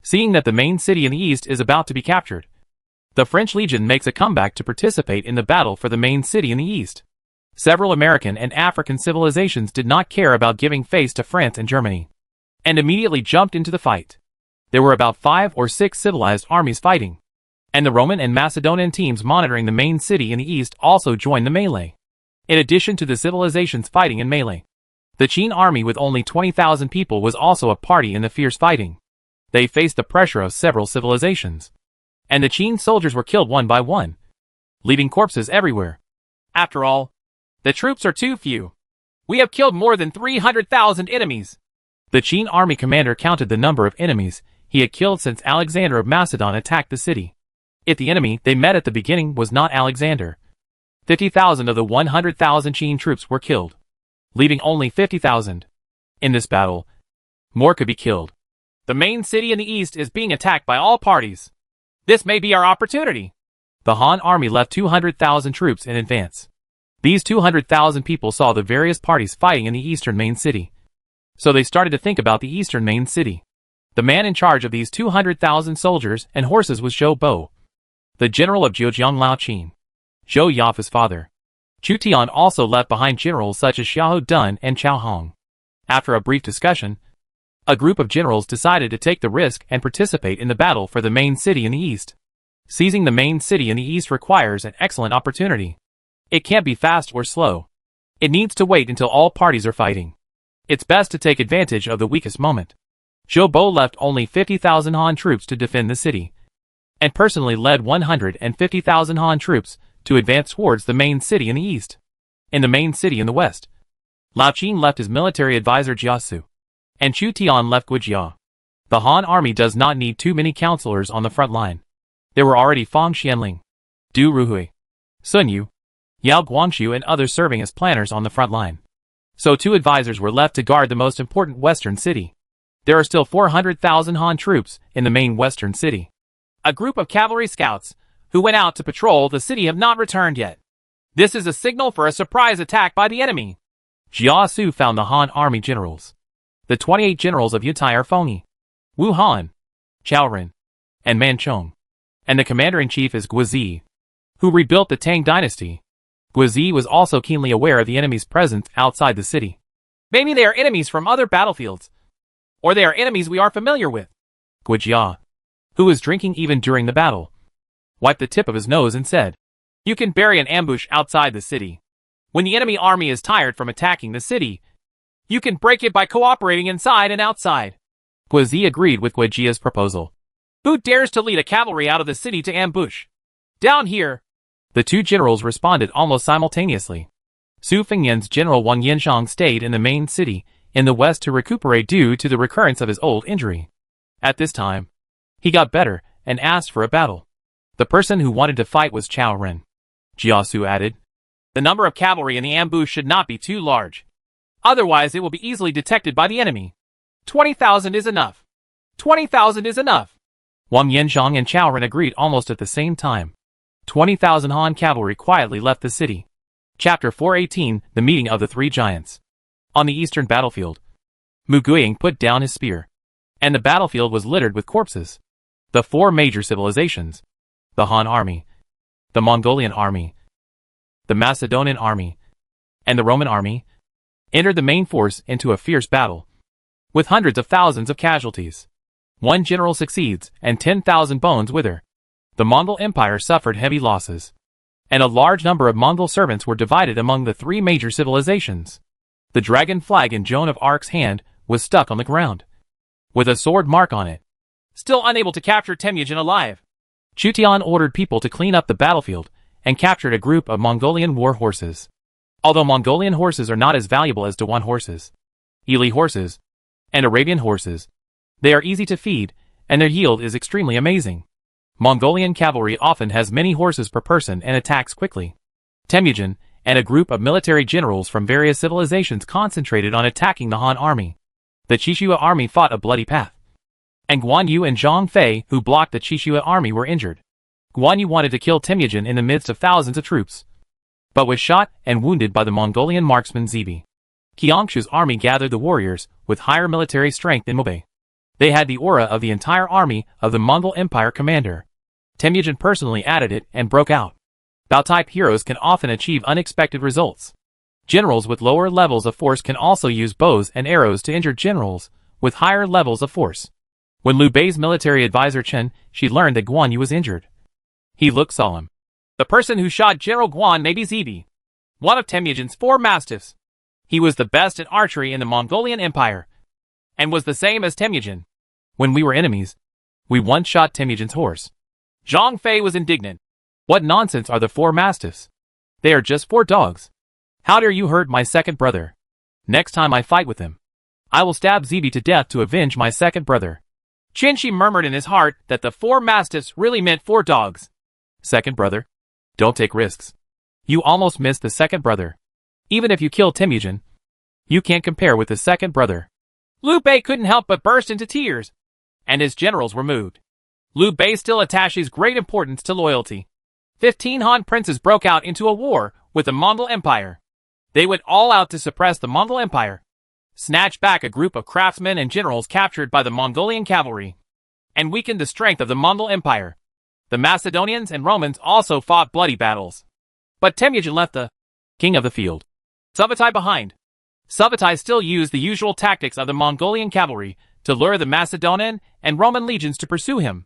Seeing that the main city in the east is about to be captured, the French Legion makes a comeback to participate in the battle for the main city in the east. Several American and African civilizations did not care about giving face to France and Germany, and immediately jumped into the fight. There were about 5 or 6 civilized armies fighting. and the Roman and Macedonian teams monitoring the main city in the east also joined the melee. In addition to the civilizations fighting in melee, the Qin army with only 20,000 people was also a party in the fierce fighting. They faced the pressure of several civilizations, and the Qin soldiers were killed one by one, leaving corpses everywhere. After all, the troops are too few. We have killed more than 300,000 enemies. The Qin army commander counted the number of enemies he had killed since Alexander of Macedon attacked the city. If the enemy they met at the beginning was not Alexander, 50,000 of the 100,000 Qin troops were killed, leaving only 50,000. In this battle, more could be killed. The main city in the east is being attacked by all parties. This may be our opportunity. The Han army left 200,000 troops in advance. These 200,000 people saw the various parties fighting in the eastern main city, so they started to think about the eastern main city. The man in charge of these 200,000 soldiers and horses was Zhou Bo, the general of Zhejiang Lao Qin, Zhou Yafa's father. Chu Tian also left behind generals such as Xiahou Dun and Chao Hong. After a brief discussion, a group of generals decided to take the risk and participate in the battle for the main city in the east. Seizing the main city in the east requires an excellent opportunity. It can't be fast or slow. It needs to wait until all parties are fighting. It's best to take advantage of the weakest moment. Zhou Bo left only 50,000 Han troops to defend the city, and personally led 150,000 Han troops to advance towards the main city in the east. In the main city in the west, Lao Qin left his military advisor Jiasu, and Chu Tian left Guijia. The Han army does not need too many counselors on the front line. There were already Fang Xianling, Du Ruhui, Sun Yu, Yao Guangxu and others serving as planners on the front line. So 2 advisors were left to guard the most important western city. There are still 400,000 Han troops in the main western city. A group of cavalry scouts who went out to patrol the city have not returned yet. This is a signal for a surprise attack by the enemy. Jia Su found the Han army generals. The 28 generals of Yutai are Feng Yi, Wu Han, Chao Ren, and Man Chong. And the commander-in-chief is Guizi, who rebuilt the Tang dynasty. Guizi was also keenly aware of the enemy's presence outside the city. Maybe they are enemies from other battlefields, or they are enemies we are familiar with. Guijia, who was drinking even during the battle, wiped the tip of his nose and said, "You can bury an ambush outside the city. When the enemy army is tired from attacking the city, you can break it by cooperating inside and outside." Guizi agreed with Guijia's proposal. Who dares to lead a cavalry out of the city to ambush? Down here! The 2 generals responded almost simultaneously. Su Fengyan's general Wang Yanshang stayed in the main city in the west to recuperate due to the recurrence of his old injury. At this time, he got better and asked for a battle. The person who wanted to fight was Chao Ren. Jiasu added, "The number of cavalry in the ambush should not be too large. Otherwise it will be easily detected by the enemy. 20,000 is enough. 20,000 is enough." Wang Yanshang and Chao Ren agreed almost at the same time. 20,000 Han cavalry quietly left the city. Chapter 418, The Meeting of the 3 Giants. On the eastern battlefield, Mu Guiying put down his spear, and the battlefield was littered with corpses. The 4 major civilizations, the Han army, the Mongolian army, the Macedonian army, and the Roman army, entered the main force into a fierce battle, with hundreds of thousands of casualties. 1 general succeeds, and 10,000 bones wither. The Mongol Empire suffered heavy losses, and a large number of Mongol servants were divided among the 3 major civilizations. The dragon flag in Joan of Arc's hand was stuck on the ground, with a sword mark on it. Still unable to capture Temujin alive, Chu Tian ordered people to clean up the battlefield and captured a group of Mongolian war horses. Although Mongolian horses are not as valuable as Dewan horses, Ili horses, and Arabian horses, they are easy to feed, and their yield is extremely amazing. Mongolian cavalry often has many horses per person and attacks quickly. Temujin and a group of military generals from various civilizations concentrated on attacking the Han army. The Qishua army fought a bloody path, and Guan Yu and Zhang Fei, who blocked the Qishua army, were injured. Guan Yu wanted to kill Temujin in the midst of thousands of troops, but was shot and wounded by the Mongolian marksman Zibi. Qiangshu's army gathered the warriors with higher military strength in Mobei. They had the aura of the entire army of the Mongol Empire commander. Temujin personally added it and broke out. Bao-type heroes can often achieve unexpected results. Generals with lower levels of force can also use bows and arrows to injure generals with higher levels of force. When Liu Bei's military advisor Chen, she learned that Guan Yu was injured. He looked solemn. The person who shot General Guan may be Zibi, one of Temujin's 4 mastiffs. He was the best in archery in the Mongolian Empire, and was the same as Temujin. When we were enemies, we once shot Temujin's horse. Zhang Fei was indignant. What nonsense are the 4 mastiffs? They are just 4 dogs. How dare you hurt my second brother? Next time I fight with him, I will stab Zibi to death to avenge my second brother. Qinshi murmured in his heart that the 4 mastiffs really meant 4 dogs. Second brother? Don't take risks. You almost missed the second brother. Even if you kill Temujin, you can't compare with the second brother. Liu Bei couldn't help but burst into tears, and his generals were moved. Liu Bei still attaches great importance to loyalty. 15 Han princes broke out into a war with the Mongol Empire. They went all out to suppress the Mongol Empire, snatch back a group of craftsmen and generals captured by the Mongolian cavalry, and weakened the strength of the Mongol Empire. The Macedonians and Romans also fought bloody battles. But Temujin left the king of the field, Subutai, behind. Subutai still used the usual tactics of the Mongolian cavalry to lure the Macedonian and Roman legions to pursue him,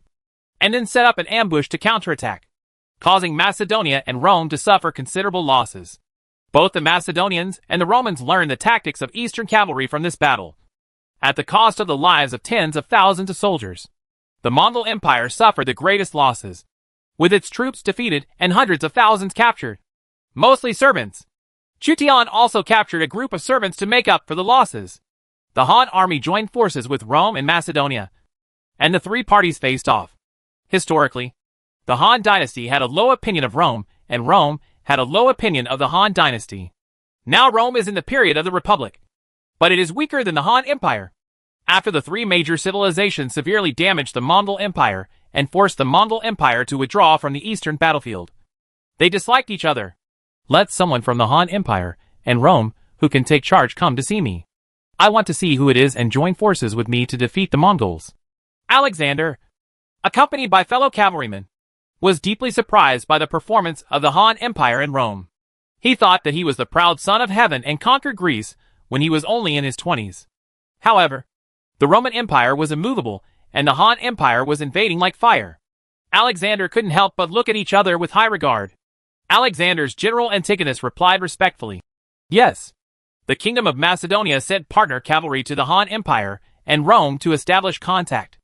and then set up an ambush to counterattack, causing Macedonia and Rome to suffer considerable losses. Both the Macedonians and the Romans learned the tactics of Eastern cavalry from this battle, at the cost of the lives of tens of thousands of soldiers. The Mongol Empire suffered the greatest losses, with its troops defeated and hundreds of thousands captured, mostly servants. Chu Tian also captured a group of servants to make up for the losses. The Han army joined forces with Rome and Macedonia, and the 3 parties faced off. Historically, the Han dynasty had a low opinion of Rome, and Rome had a low opinion of the Han dynasty. Now Rome is in the period of the Republic, but it is weaker than the Han Empire. After the 3 major civilizations severely damaged the Mongol Empire and forced the Mongol Empire to withdraw from the eastern battlefield, they disliked each other. Let someone from the Han Empire and Rome who can take charge come to see me. I want to see who it is and join forces with me to defeat the Mongols. Alexander, accompanied by fellow cavalrymen, was deeply surprised by the performance of the Han Empire in Rome. He thought that he was the proud son of heaven and conquered Greece when he was only in his 20s. However, the Roman Empire was immovable, and the Han Empire was invading like fire. Alexander couldn't help but look at each other with high regard. Alexander's general Antigonus replied respectfully, "Yes, the Kingdom of Macedonia sent partner cavalry to the Han Empire and Rome to establish contact.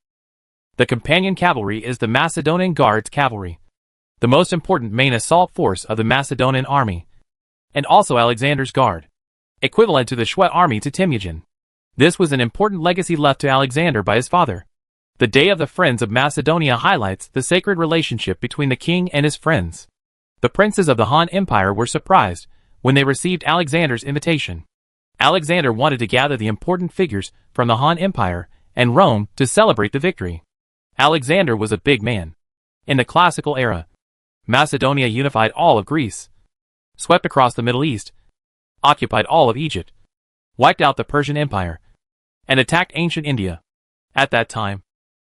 The companion cavalry is the Macedonian Guards cavalry, the most important main assault force of the Macedonian army, and also Alexander's guard, equivalent to the Shuat army to Temujin. This was an important legacy left to Alexander by his father. The Day of the Friends of Macedonia highlights the sacred relationship between the king and his friends. The princes of the Han Empire were surprised when they received Alexander's invitation. Alexander wanted to gather the important figures from the Han Empire and Rome to celebrate the victory. Alexander was a big man. In the classical era, Macedonia unified all of Greece, swept across the Middle East, occupied all of Egypt, wiped out the Persian Empire, and attacked ancient India. At that time,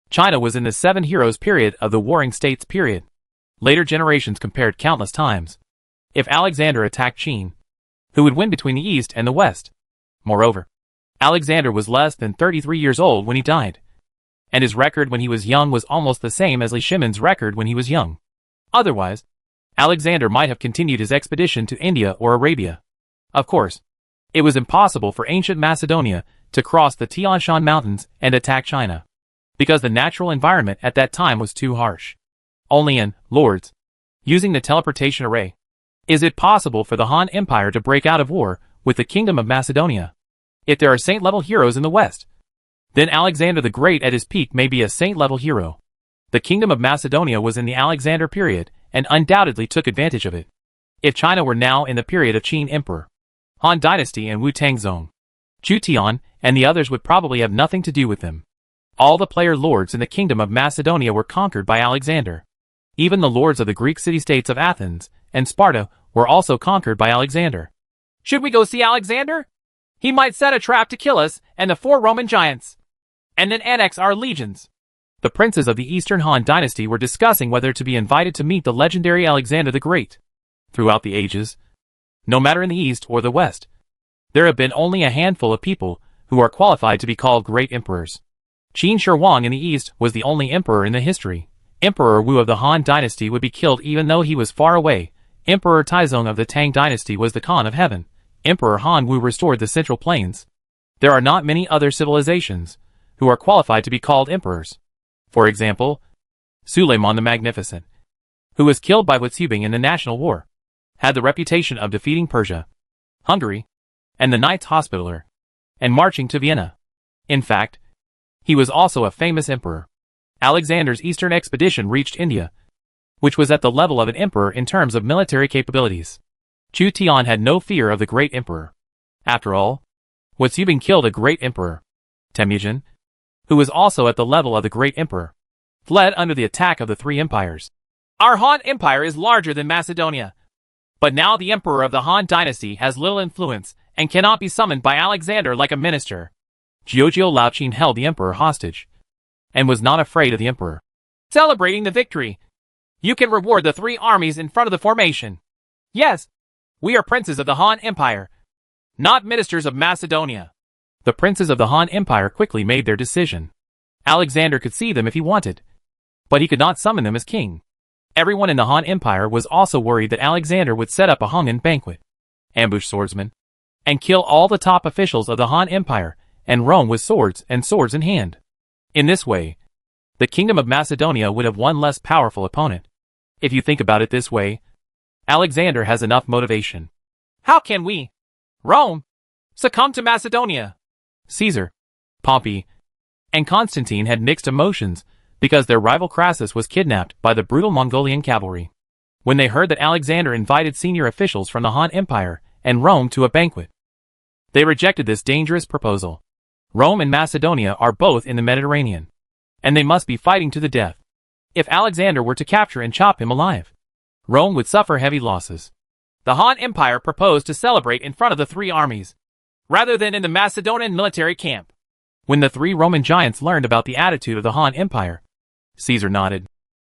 China was in the 7 heroes period of the Warring States period. Later generations compared countless times. If Alexander attacked Qin, who would win between the East and the West? Moreover, Alexander was less than 33 years old when he died, and his record when he was young was almost the same as Li Shimon's record when he was young. Otherwise, Alexander might have continued his expedition to India or Arabia. Of course, it was impossible for ancient Macedonia to cross the Tian Shan Mountains and attack China, because the natural environment at that time was too harsh. Only in Lords, using the teleportation array, is it possible for the Han Empire to break out of war with the Kingdom of Macedonia. If there are saint-level heroes in the West, then Alexander the Great at his peak may be a saint-level hero. The Kingdom of Macedonia was in the Alexander period and undoubtedly took advantage of it. If China were now in the period of Qin Emperor, Han Dynasty and Wu Tangzong, Chu Tian and the others would probably have nothing to do with them. All the player lords in the Kingdom of Macedonia were conquered by Alexander. Even the lords of the Greek city-states of Athens and Sparta were also conquered by Alexander. Should we go see Alexander? He might set a trap to kill us and the 4 Roman giants, and then annex our legions. The princes of the Eastern Han Dynasty were discussing whether to be invited to meet the legendary Alexander the Great. Throughout the ages, no matter in the East or the West, there have been only a handful of people who are qualified to be called great emperors. Qin Shi Huang in the East was the only emperor in the history, Emperor Wu of the Han dynasty would be killed even though he was far away. Emperor Taizong of the Tang dynasty was the Khan of heaven. Emperor Han Wu restored the Central Plains. There are not many other civilizations who are qualified to be called emperors. For example, Suleiman the Magnificent, who was killed by Witzhubing in the National War, had the reputation of defeating Persia, Hungary, and the Knights Hospitaller, and marching to Vienna. In fact, he was also a famous emperor. Alexander's eastern expedition reached India, which was at the level of an emperor in terms of military capabilities. Chu Tian had no fear of the great emperor. After all, Witzhubing killed a great emperor. Temujin, who was also at the level of the great emperor, fled under the attack of the three empires. Our Han Empire is larger than Macedonia. But now the emperor of the Han dynasty has little influence and cannot be summoned by Alexander like a minister. Jiuzhou Laoqin held the emperor hostage and was not afraid of the emperor. Celebrating the victory, you can reward the three armies in front of the formation. Yes, we are princes of the Han Empire, not ministers of Macedonia. The princes of the Han Empire quickly made their decision. Alexander could see them if he wanted, but he could not summon them as king. Everyone in the Han Empire was also worried that Alexander would set up a Hungan banquet, ambush swordsmen, and kill all the top officials of the Han Empire and roam with swords in hand. In this way, the kingdom of Macedonia would have one less powerful opponent. If you think about it this way, Alexander has enough motivation. How can we, Rome, succumb to Macedonia? Caesar, Pompey, and Constantine had mixed emotions because their rival Crassus was kidnapped by the brutal Mongolian cavalry. When they heard that Alexander invited senior officials from the Han Empire and Rome to a banquet, they rejected this dangerous proposal. Rome and Macedonia are both in the Mediterranean, and they must be fighting to the death. If Alexander were to capture and chop him alive, Rome would suffer heavy losses. The Han Empire proposed to celebrate in front of the three armies, rather than in the Macedonian military camp. When the three Roman giants learned about the attitude of the Han Empire, Caesar nodded.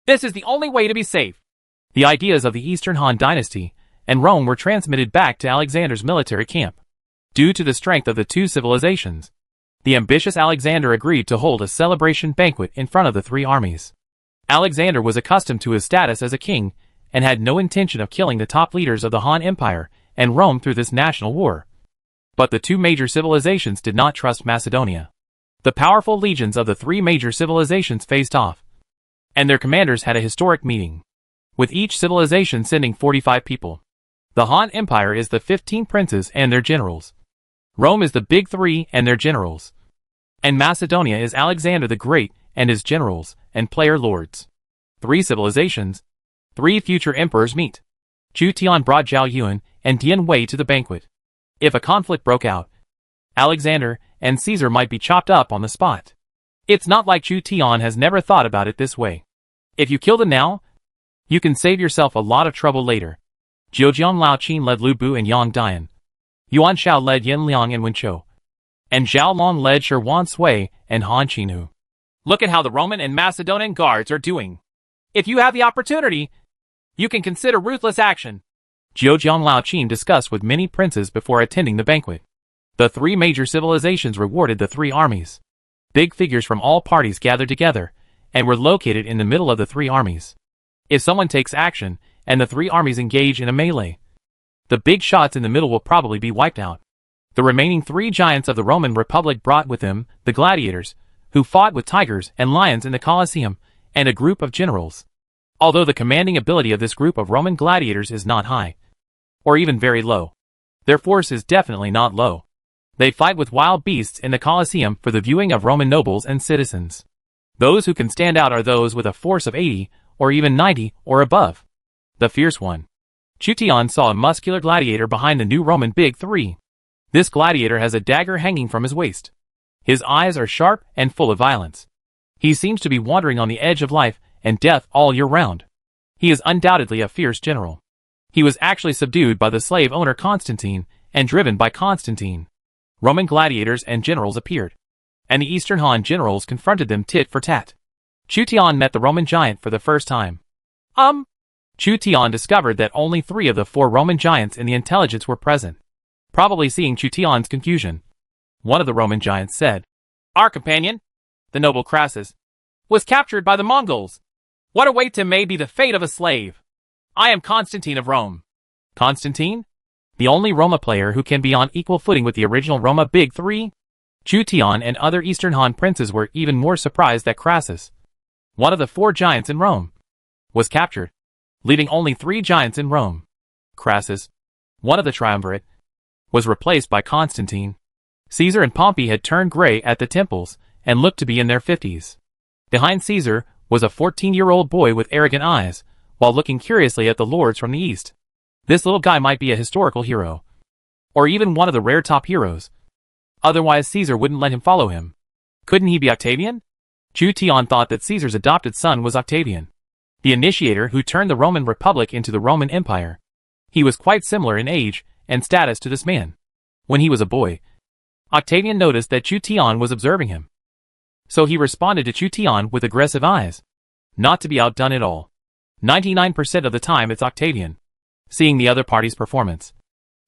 This is the only way to be safe. The ideas of the Eastern Han dynasty and Rome were transmitted back to Alexander's military camp. Due to the strength of the two civilizations, the ambitious Alexander agreed to hold a celebration banquet in front of the three armies. Alexander was accustomed to his status as a king and had no intention of killing the top leaders of the Han Empire and Rome through this national war. But the two major civilizations did not trust Macedonia. The powerful legions of the three major civilizations faced off, and their commanders had a historic meeting, with each civilization sending 45 people. The Han Empire is the 15 princes and their generals. Rome is the big three and their generals. And Macedonia is Alexander the Great and his generals and player lords. Three civilizations, three future emperors meet. Chu Tian brought Zhao Yuan and Dian Wei to the banquet. If a conflict broke out, Alexander and Caesar might be chopped up on the spot. It's not like Chu Tian has never thought about it this way. If you kill them now, you can save yourself a lot of trouble later. Jiujiang Laoqin led Lu Bu and Yang Dian. Yuan Shao led Yin Liang and Wen Chou. And Zhao Long led Shi Wan Sui and Han Qinhu. Look at how the Roman and Macedonian guards are doing. If you have the opportunity, you can consider ruthless action. Jiujiang Laoqin discussed with many princes before attending the banquet. The three major civilizations rewarded the three armies. Big figures from all parties gathered together and were located in the middle of the three armies. If someone takes action and the three armies engage in a melee, the big shots in the middle will probably be wiped out. The remaining three giants of the Roman Republic brought with them the gladiators, who fought with tigers and lions in the Colosseum, and a group of generals. Although the commanding ability of this group of Roman gladiators is not high, or even very low, their force is definitely not low. They fight with wild beasts in the Colosseum for the viewing of Roman nobles and citizens. Those who can stand out are those with a force of 80, or even 90, or above. The fierce one. Chu Tian saw a muscular gladiator behind the new Roman Big Three. This gladiator has a dagger hanging from his waist. His eyes are sharp and full of violence. He seems to be wandering on the edge of life and death all year round. He is undoubtedly a fierce general. He was actually subdued by the slave owner Constantine and driven by Constantine. Roman gladiators and generals appeared, and the Eastern Han generals confronted them tit for tat. Chu Tian met the Roman giant for the first time. Chu Tian discovered that only 3 of the 4 Roman giants in the intelligence were present. Probably seeing Chu Tian's confusion, one of the Roman giants said, "Our companion, the noble Crassus, was captured by the Mongols. What awaits him may be the fate of a slave. I am Constantine of Rome. Constantine? The only Roma player who can be on equal footing with the original Roma Big Three? Chu Tian and other Eastern Han princes were even more surprised that Crassus, one of the 4 giants in Rome, was captured, leaving only 3 giants in Rome. Crassus, one of the triumvirate, was replaced by Constantine. Caesar and Pompey had turned gray at the temples and looked to be in their 50s. Behind Caesar was a 14-year-old boy with arrogant eyes, while looking curiously at the lords from the east. This little guy might be a historical hero, or even one of the rare top heroes. Otherwise Caesar wouldn't let him follow him. Couldn't he be Octavian? Chu Tian thought that Caesar's adopted son was Octavian, the initiator who turned the Roman Republic into the Roman Empire. He was quite similar in age and status to this man. When he was a boy, Octavian noticed that Chu Tian was observing him. So he responded to Chu Tian with aggressive eyes. Not to be outdone at all. 99% of the time it's Octavian. Seeing the other party's performance,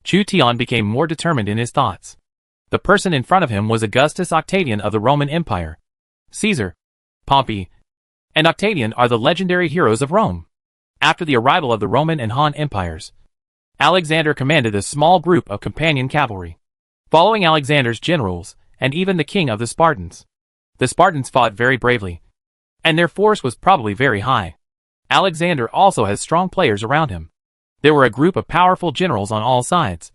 Chu Tian became more determined in his thoughts. The person in front of him was Augustus Octavian of the Roman Empire. Caesar, Pompey, and Octavian are the legendary heroes of Rome. After the arrival of the Roman and Han empires, Alexander commanded a small group of companion cavalry, following Alexander's generals and even the king of the Spartans. The Spartans fought very bravely, and their force was probably very high. Alexander also has strong players around him. There were a group of powerful generals on all sides,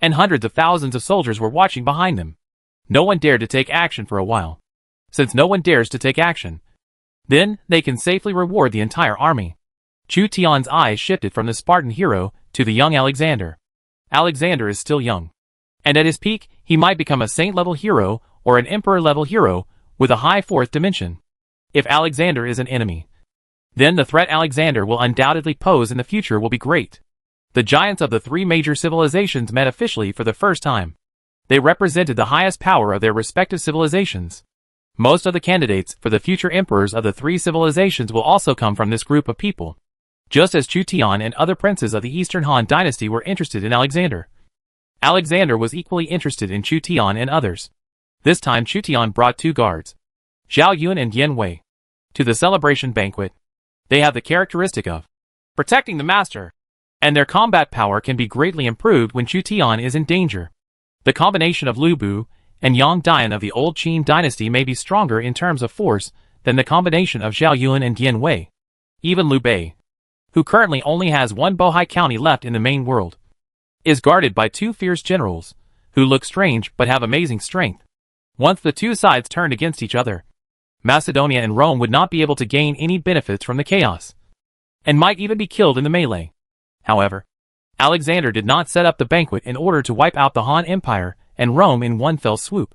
and hundreds of thousands of soldiers were watching behind them. No one dared to take action for a while. Since no one dares to take action, then they can safely reward the entire army. Chu Tian's eyes shifted from the Spartan hero to the young Alexander. Alexander is still young, and at his peak, he might become a saint-level hero or an emperor-level hero with a high 4th dimension. If Alexander is an enemy, then the threat Alexander will undoubtedly pose in the future will be great. The giants of the 3 major civilizations met officially for the first time. They represented the highest power of their respective civilizations. Most of the candidates for the future emperors of the 3 civilizations will also come from this group of people. Just as Chu Tian and other princes of the Eastern Han dynasty were interested in Alexander, Alexander was equally interested in Chu Tian and others. This time Chu Tian brought 2 guards, Zhao Yun and Yan Wei, to the celebration banquet. They have the characteristic of protecting the master, and their combat power can be greatly improved when Chu Tian is in danger. The combination of Lu Bu and Yang Dian of the old Qin dynasty may be stronger in terms of force than the combination of Zhao Yun and Yan Wei. Even Liu Bei, who currently only has 1 Bohai county left in the main world, is guarded by 2 fierce generals, who look strange but have amazing strength. Once the 2 sides turned against each other, Macedonia and Rome would not be able to gain any benefits from the chaos, and might even be killed in the melee. However, Alexander did not set up the banquet in order to wipe out the Han Empire and Rome in one fell swoop.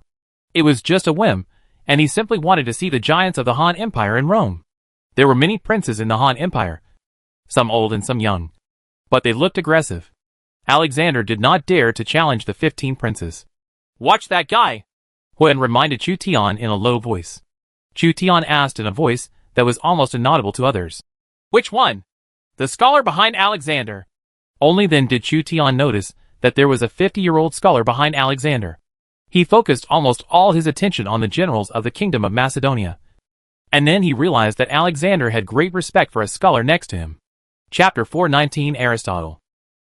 It was just a whim, and he simply wanted to see the giants of the Han Empire in Rome. There were many princes in the Han Empire, some old and some young, but they looked aggressive. Alexander did not dare to challenge the 15 princes. "Watch that guy," Huan reminded Chu Tian in a low voice. Chu Tian asked in a voice that was almost inaudible to others. "Which one?" "The scholar behind Alexander." Only then did Chu Tian notice that there was a 50-year-old scholar behind Alexander. He focused almost all his attention on the generals of the Kingdom of Macedonia. And then he realized that Alexander had great respect for a scholar next to him. Chapter 419 Aristotle.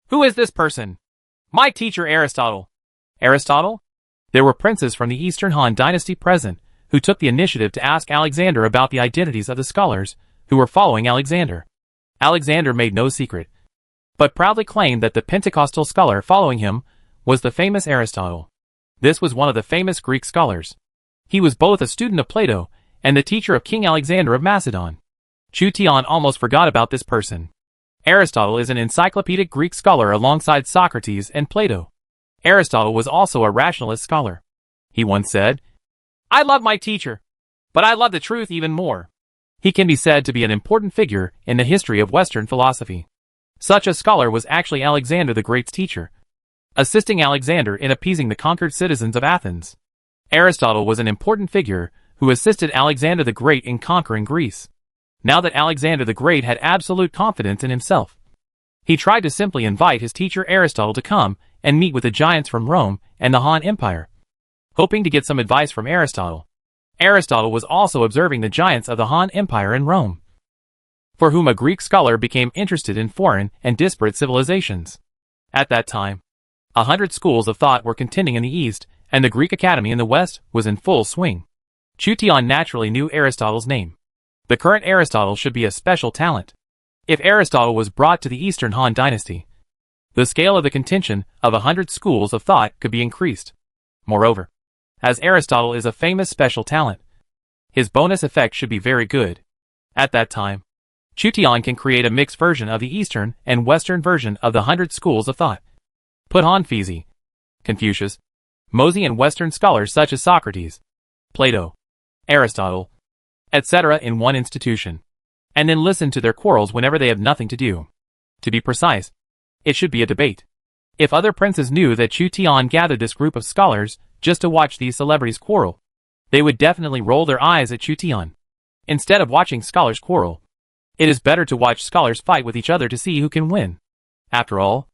"Who is this person?" "My teacher Aristotle." "Aristotle?" There were princes from the Eastern Han dynasty present, who took the initiative to ask Alexander about the identities of the scholars who were following Alexander. Alexander made no secret, but proudly claimed that the Pentecostal scholar following him was the famous Aristotle. This was one of the famous Greek scholars. He was both a student of Plato and the teacher of King Alexander of Macedon. Chu Tian almost forgot about this person. Aristotle is an encyclopedic Greek scholar alongside Socrates and Plato. Aristotle was also a rationalist scholar. He once said, "I love my teacher, but I love the truth even more." He can be said to be an important figure in the history of Western philosophy. Such a scholar was actually Alexander the Great's teacher, assisting Alexander in appeasing the conquered citizens of Athens. Aristotle was an important figure who assisted Alexander the Great in conquering Greece. Now that Alexander the Great had absolute confidence in himself, he tried to simply invite his teacher Aristotle to come and meet with the giants from Rome and the Han Empire, hoping to get some advice from Aristotle. Aristotle was also observing the giants of the Han Empire in Rome. for whom a Greek scholar became interested in foreign and disparate civilizations. At that time, 100 schools of thought were contending in the East, and the Greek Academy in the West was in full swing. Chu Tian naturally knew Aristotle's name. The current Aristotle should be a special talent. If Aristotle was brought to the Eastern Han Dynasty, the scale of the contention of 100 schools of thought could be increased. Moreover, as Aristotle is a famous special talent, his bonus effect should be very good. At that time, Chu Tian can create a mixed version of the Eastern and Western version of the 100 schools of thought. Put Han Fizi, Confucius, Mozi and Western scholars such as Socrates, Plato, Aristotle, etc. in one institution, and then listen to their quarrels whenever they have nothing to do. To be precise, it should be a debate. If other princes knew that Chu Tian gathered this group of scholars just to watch these celebrities quarrel, they would definitely roll their eyes at Chu Tian. Instead of watching scholars quarrel, it is better to watch scholars fight with each other to see who can win. After all,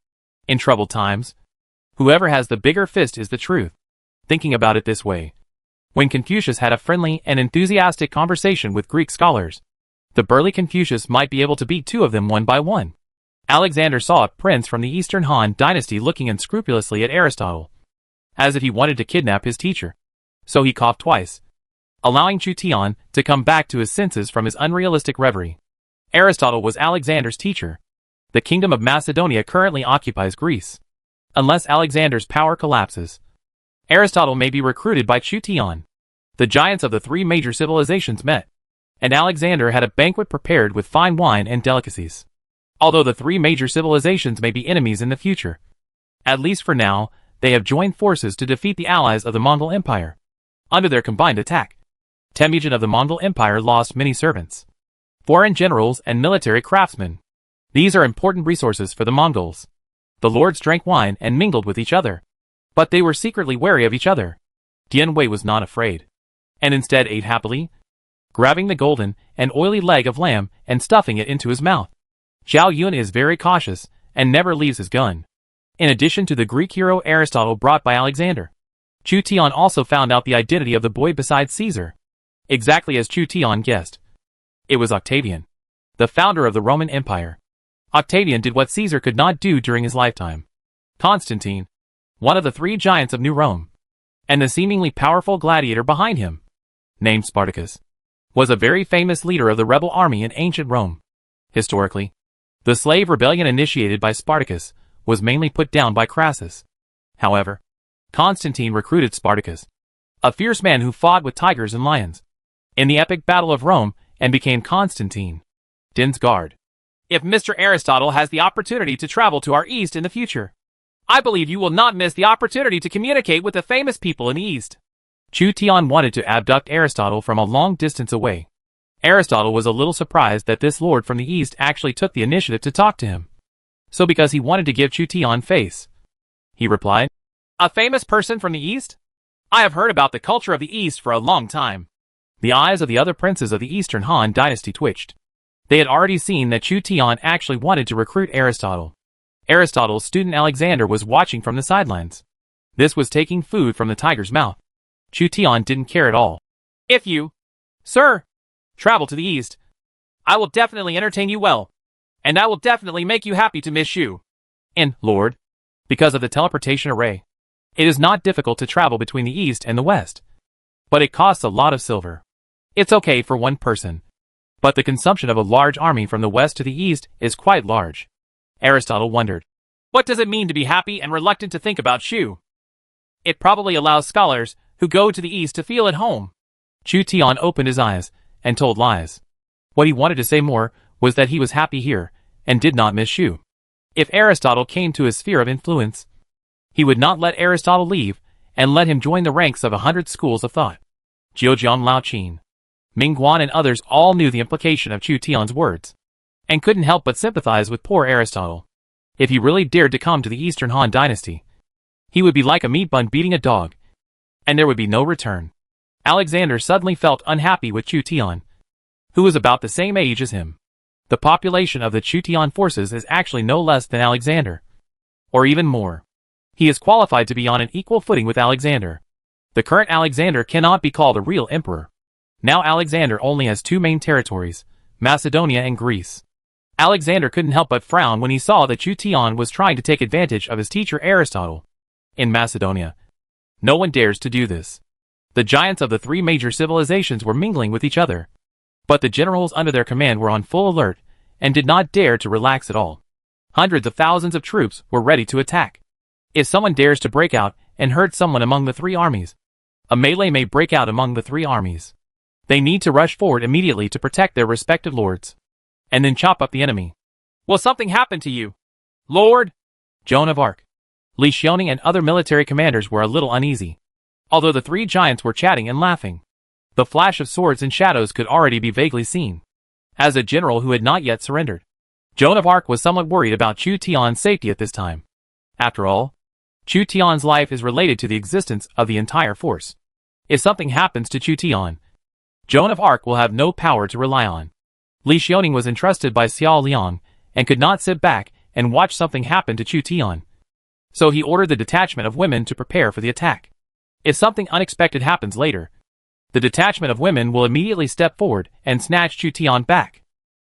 in troubled times, whoever has the bigger fist is the truth. Thinking about it this way, when Confucius had a friendly and enthusiastic conversation with Greek scholars, the burly Confucius might be able to beat two of them one by one. Alexander saw a prince from the Eastern Han Dynasty looking unscrupulously at Aristotle, as if he wanted to kidnap his teacher. So he coughed twice, allowing Chu Tian to come back to his senses from his unrealistic reverie. Aristotle was Alexander's teacher. The kingdom of Macedonia currently occupies Greece. Unless Alexander's power collapses, Aristotle may be recruited by Chu Tian. The giants of the three major civilizations met, and Alexander had a banquet prepared with fine wine and delicacies. Although the three major civilizations may be enemies in the future, at least for now, they have joined forces to defeat the allies of the Mongol Empire. Under their combined attack, Temujin of the Mongol Empire lost many servants, foreign generals and military craftsmen. These are important resources for the Mongols. The lords drank wine and mingled with each other, but they were secretly wary of each other. Dian Wei was not afraid, and instead ate happily, grabbing the golden and oily leg of lamb and stuffing it into his mouth. Zhao Yun is very cautious and never leaves his gun. In addition to the Greek hero Aristotle brought by Alexander, Chu Tian also found out the identity of the boy beside Caesar. Exactly as Chu Tian guessed. It was Octavian, the founder of the Roman Empire. Octavian did what Caesar could not do during his lifetime. Constantine, one of the three giants of New Rome, and the seemingly powerful gladiator behind him, named Spartacus, was a very famous leader of the rebel army in ancient Rome. Historically, the slave rebellion initiated by Spartacus was mainly put down by Crassus. However, Constantine recruited Spartacus, a fierce man who fought with tigers and lions, in the epic Battle of Rome and became Constantine Din's guard. If Mr. Aristotle has the opportunity to travel to our East in the future, I believe you will not miss the opportunity to communicate with the famous people in the East. Chu Tian wanted to abduct Aristotle from a long distance away. Aristotle was a little surprised that this lord from the East actually took the initiative to talk to him. So because he wanted to give Chu Tian face, he replied, "A famous person from the East? I have heard about the culture of the East for a long time." The eyes of the other princes of the Eastern Han Dynasty twitched. They had already seen that Chu Tian actually wanted to recruit Aristotle. Aristotle's student Alexander was watching from the sidelines. This was taking food from the tiger's mouth. Chu Tian didn't care at all. "If you, sir, travel to the East, I will definitely entertain you well, and I will definitely make you happy to miss you. And, Lord, because of the teleportation array, it is not difficult to travel between the East and the West, but it costs a lot of silver. It's okay for one person, but the consumption of a large army from the West to the East is quite large." Aristotle wondered, what does it mean to be happy and reluctant to think about Shu? It probably allows scholars who go to the East to feel at home. Chu Tian opened his eyes and told lies. What he wanted to say more was that he was happy here and did not miss Shu. If Aristotle came to his sphere of influence, he would not let Aristotle leave and let him join the ranks of 100 schools of thought. Zhejiang Laoqin, Ming Guan and others all knew the implication of Chu Tian's words, and couldn't help but sympathize with poor Aristotle. If he really dared to come to the Eastern Han Dynasty, he would be like a meat bun beating a dog, and there would be no return. Alexander suddenly felt unhappy with Chu Tian, who was about the same age as him. The population of the Chu Tian forces is actually no less than Alexander, or even more. He is qualified to be on an equal footing with Alexander. The current Alexander cannot be called a real emperor. Now Alexander only has two main territories, Macedonia and Greece. Alexander couldn't help but frown when he saw that Chu Tian was trying to take advantage of his teacher Aristotle. In Macedonia, no one dares to do this. The giants of the three major civilizations were mingling with each other, but the generals under their command were on full alert and did not dare to relax at all. Hundreds of thousands of troops were ready to attack. If someone dares to break out and hurt someone among the three armies, a melee may break out among the three armies. They need to rush forward immediately to protect their respective lords, and then chop up the enemy. Will something happen to you, Lord? Joan of Arc, Li Xiaoning and other military commanders were a little uneasy. Although the three giants were chatting and laughing, the flash of swords and shadows could already be vaguely seen. As a general who had not yet surrendered, Joan of Arc was somewhat worried about Chu Tian's safety at this time. After all, Chu Tian's life is related to the existence of the entire force. If something happens to Chu Tian, Joan of Arc will have no power to rely on. Li Xiaoning was entrusted by Xiao Liang and could not sit back and watch something happen to Chu Tian. So he ordered the detachment of women to prepare for the attack. If something unexpected happens later, the detachment of women will immediately step forward and snatch Chu Tian back.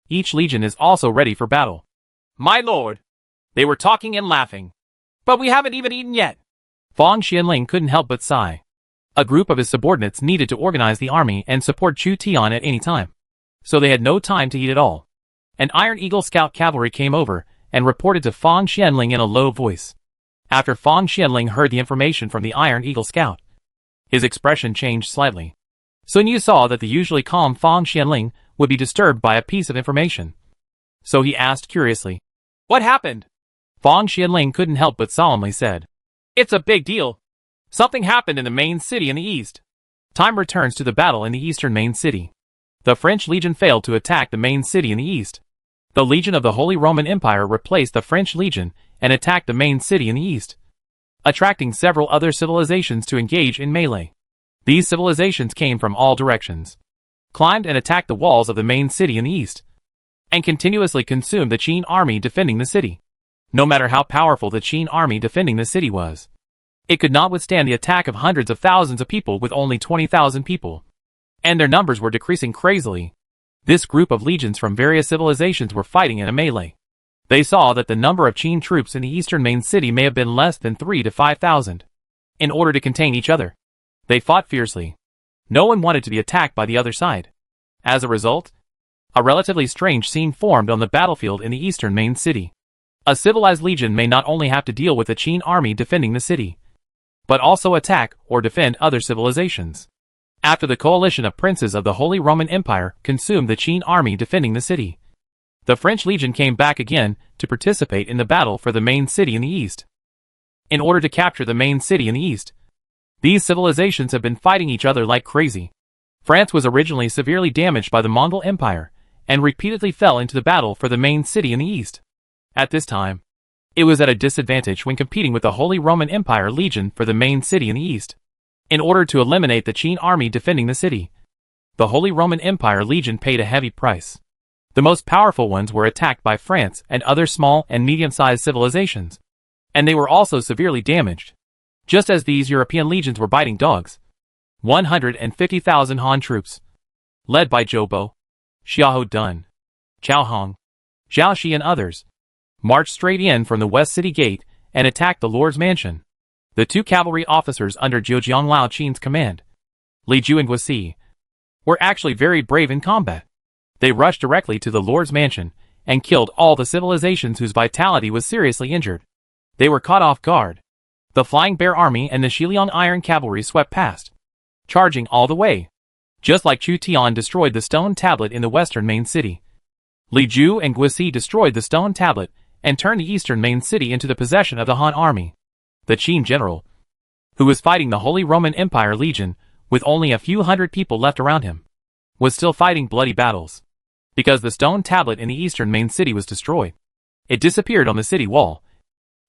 Each legion is also ready for battle. My lord! They were talking and laughing. But we haven't even eaten yet. Fang Xianling couldn't help but sigh. A group of his subordinates needed to organize the army and support Chu Tian at any time, so they had no time to eat at all. An Iron Eagle scout cavalry came over and reported to Fang Xianling in a low voice. After Fang Xianling heard the information from the Iron Eagle scout, his expression changed slightly. Sun Yu saw that the usually calm Fang Xianling would be disturbed by a piece of information. So he asked curiously, "What happened?" Fang Xianling couldn't help but solemnly said, "It's a big deal. Something happened in the main city in the east." Time returns to the battle in the eastern main city. The French legion failed to attack the main city in the east. The Legion of the Holy Roman Empire replaced the French legion and attacked the main city in the east, attracting several other civilizations to engage in melee. These civilizations came from all directions, climbed and attacked the walls of the main city in the east, and continuously consumed the Qin army defending the city. No matter how powerful the Qin army defending the city was, it could not withstand the attack of hundreds of thousands of people with only 20,000 people, and their numbers were decreasing crazily. This group of legions from various civilizations were fighting in a melee. They saw that the number of Qin troops in the eastern main city may have been less than 3,000 to 5,000. In order to contain each other, they fought fiercely. No one wanted to be attacked by the other side. As a result, a relatively strange scene formed on the battlefield in the eastern main city. A civilized legion may not only have to deal with the Qin army defending the city, but also attack or defend other civilizations. After the coalition of princes of the Holy Roman Empire consumed the Qin army defending the city, the French legion came back again to participate in the battle for the main city in the east. In order to capture the main city in the east, these civilizations have been fighting each other like crazy. France was originally severely damaged by the Mongol Empire and repeatedly fell into the battle for the main city in the east. At this time, it was at a disadvantage when competing with the Holy Roman Empire legion for the main city in the east. In order to eliminate the Qin army defending the city, the Holy Roman Empire legion paid a heavy price. The most powerful ones were attacked by France and other small and medium-sized civilizations, and they were also severely damaged. Just as these European legions were biting dogs, 150,000 Han troops, led by Zhou Bo, Xiahou Dun, Chao Hong, Zhao Shi and others, marched straight in from the West City Gate and attacked the Lord's Mansion. The two cavalry officers under Zhejiang Lao Qin's command, Li Ju and Guisi, were actually very brave in combat. They rushed directly to the Lord's Mansion and killed all the civilizations whose vitality was seriously injured. They were caught off guard. The Flying Bear Army and the Shiliang Iron Cavalry swept past, charging all the way. Just like Chu Tian destroyed the stone tablet in the western main city, Li Ju and Guisi destroyed the stone tablet and turned the eastern main city into the possession of the Han army. The Qin general, who was fighting the Holy Roman Empire legion with only a few hundred people left around him, was still fighting bloody battles. Because the stone tablet in the eastern main city was destroyed, it disappeared on the city wall,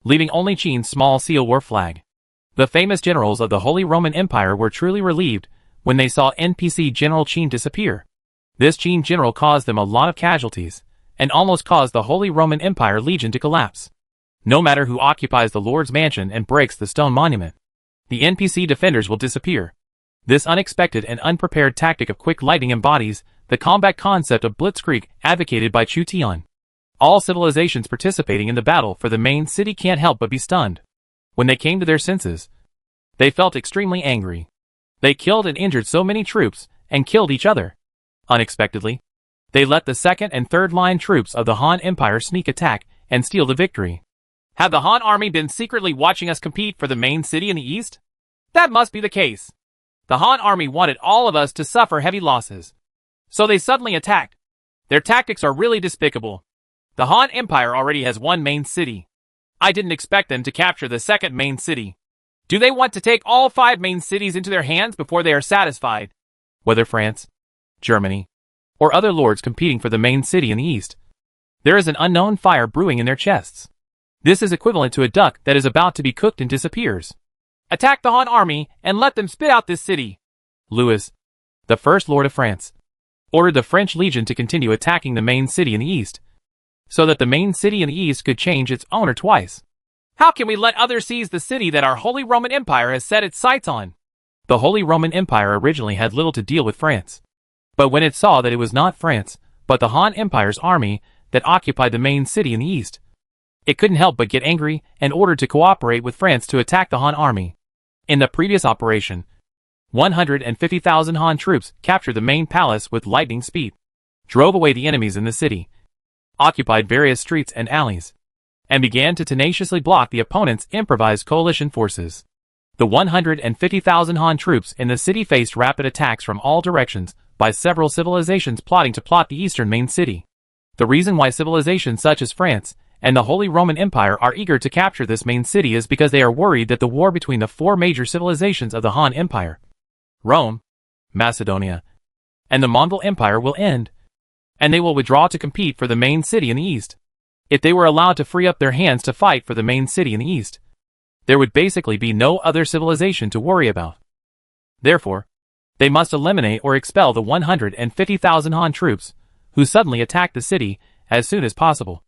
leaving only Qin's small seal war flag. The famous generals of the Holy Roman Empire were truly relieved when they saw NPC General Qin disappear. This Qin general caused them a lot of casualties, and almost caused the Holy Roman Empire legion to collapse. No matter who occupies the Lord's Mansion and breaks the stone monument, the NPC defenders will disappear. This unexpected and unprepared tactic of quick lightning embodies the combat concept of blitzkrieg advocated by Chu Tian. All civilizations participating in the battle for the main city can't help but be stunned. When they came to their senses, they felt extremely angry. They killed and injured so many troops, and killed each other. Unexpectedly, they let the second and third line troops of the Han Empire sneak attack and steal the victory. Had the Han army been secretly watching us compete for the main city in the east? That must be the case. The Han army wanted all of us to suffer heavy losses. So they suddenly attacked. Their tactics are really despicable. The Han Empire already has one main city. I didn't expect them to capture the second main city. Do they want to take all 5 main cities into their hands before they are satisfied? Whether France, Germany, or other lords competing for the main city in the east, there is an unknown fire brewing in their chests. This is equivalent to a duck that is about to be cooked and disappears. Attack the Han army and let them spit out this city. Louis, the first lord of France, ordered the French legion to continue attacking the main city in the east, so that the main city in the east could change its owner twice. How can we let others seize the city that our Holy Roman Empire has set its sights on? The Holy Roman Empire originally had little to deal with France. But when it saw that it was not France, but the Han Empire's army that occupied the main city in the east, it couldn't help but get angry and ordered to cooperate with France to attack the Han army. In the previous operation, 150,000 Han troops captured the main palace with lightning speed, drove away the enemies in the city, occupied various streets and alleys, and began to tenaciously block the opponent's improvised coalition forces. The 150,000 Han troops in the city faced rapid attacks from all directions by several civilizations plotting to plot the eastern main city. The reason why civilizations such as France and the Holy Roman Empire are eager to capture this main city is because they are worried that the war between the 4 major civilizations of the Han Empire, Rome, Macedonia, and the Mongol Empire will end, and they will withdraw to compete for the main city in the east. If they were allowed to free up their hands to fight for the main city in the east, there would basically be no other civilization to worry about. Therefore, they must eliminate or expel the 150,000 Han troops who suddenly attacked the city as soon as possible,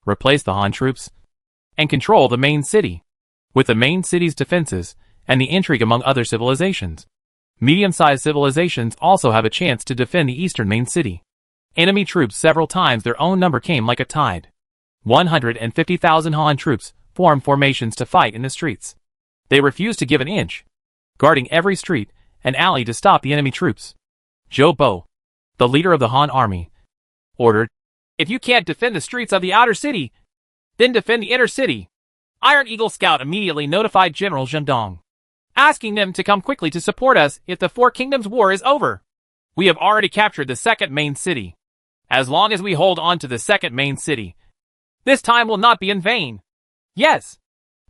replace the Han troops, and control the main city, with the main city's defenses and the intrigue among other civilizations. Medium-sized civilizations also have a chance to defend the eastern main city. Enemy troops several times their own number came like a tide. 150,000 Han troops form formations to fight in the streets. They refuse to give an inch, guarding every street and alley to stop the enemy troops. Zhou Bo, the leader of the Han army, ordered, "If you can't defend the streets of the outer city, then defend the inner city." Iron Eagle Scout immediately notified General Zheng Dong, asking them to come quickly to support us if the Four Kingdoms War is over. We have already captured the second main city. As long as we hold on to the second main city, this time will not be in vain. Yes.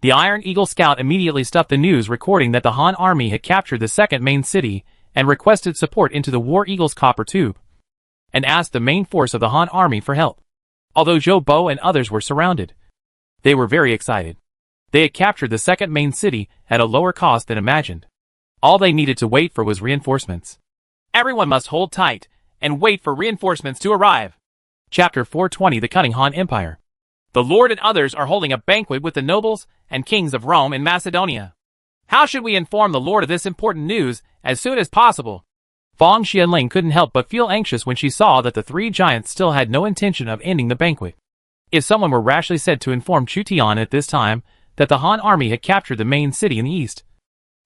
The Iron Eagle Scout immediately stuffed the news recording that the Han army had captured the second main city and requested support into the War Eagle's copper tube, and asked the main force of the Han army for help. Although Zhou Bo and others were surrounded, they were very excited. They had captured the second main city at a lower cost than imagined. All they needed to wait for was reinforcements. Everyone must hold tight and wait for reinforcements to arrive. Chapter 420: The Cunning Han Empire. The Lord and others are holding a banquet with the nobles and kings of Rome and Macedonia. How should we inform the Lord of this important news as soon as possible? Fong Xianling couldn't help but feel anxious when she saw that the 3 giants still had no intention of ending the banquet. If someone were rashly said to inform Chu Tian at this time that the Han army had captured the main city in the east,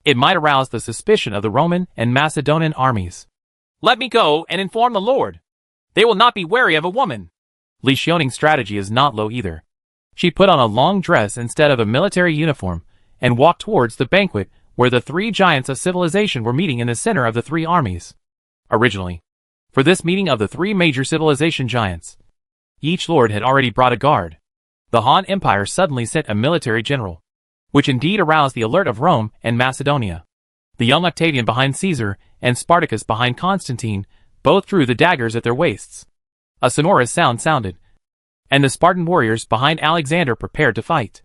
it might arouse the suspicion of the Roman and Macedonian armies. Let me go and inform the Lord. They will not be wary of a woman. Li Xiaoning's strategy is not low either. She put on a long dress instead of a military uniform and walked towards the banquet where the 3 giants of civilization were meeting in the center of the 3 armies. Originally, for this meeting of the 3 major civilization giants, each lord had already brought a guard. The Han Empire suddenly sent a military general, which indeed aroused the alert of Rome and Macedonia. The young Octavian behind Caesar and Spartacus behind Constantine both drew the daggers at their waists. A sonorous sound sounded, and the Spartan warriors behind Alexander prepared to fight.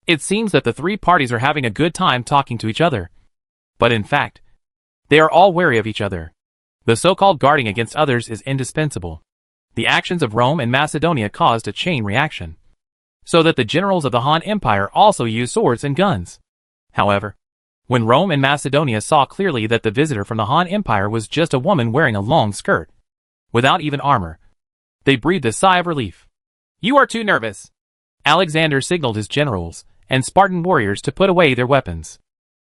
It seems that the 3 parties are having a good time talking to each other. But in fact, they are all wary of each other. The so-called guarding against others is indispensable. The actions of Rome and Macedonia caused a chain reaction, so that the generals of the Han Empire also used swords and guns. However, when Rome and Macedonia saw clearly that the visitor from the Han Empire was just a woman wearing a long skirt, without even armor. They breathed a sigh of relief. "You are too nervous." Alexander signaled his generals and Spartan warriors to put away their weapons.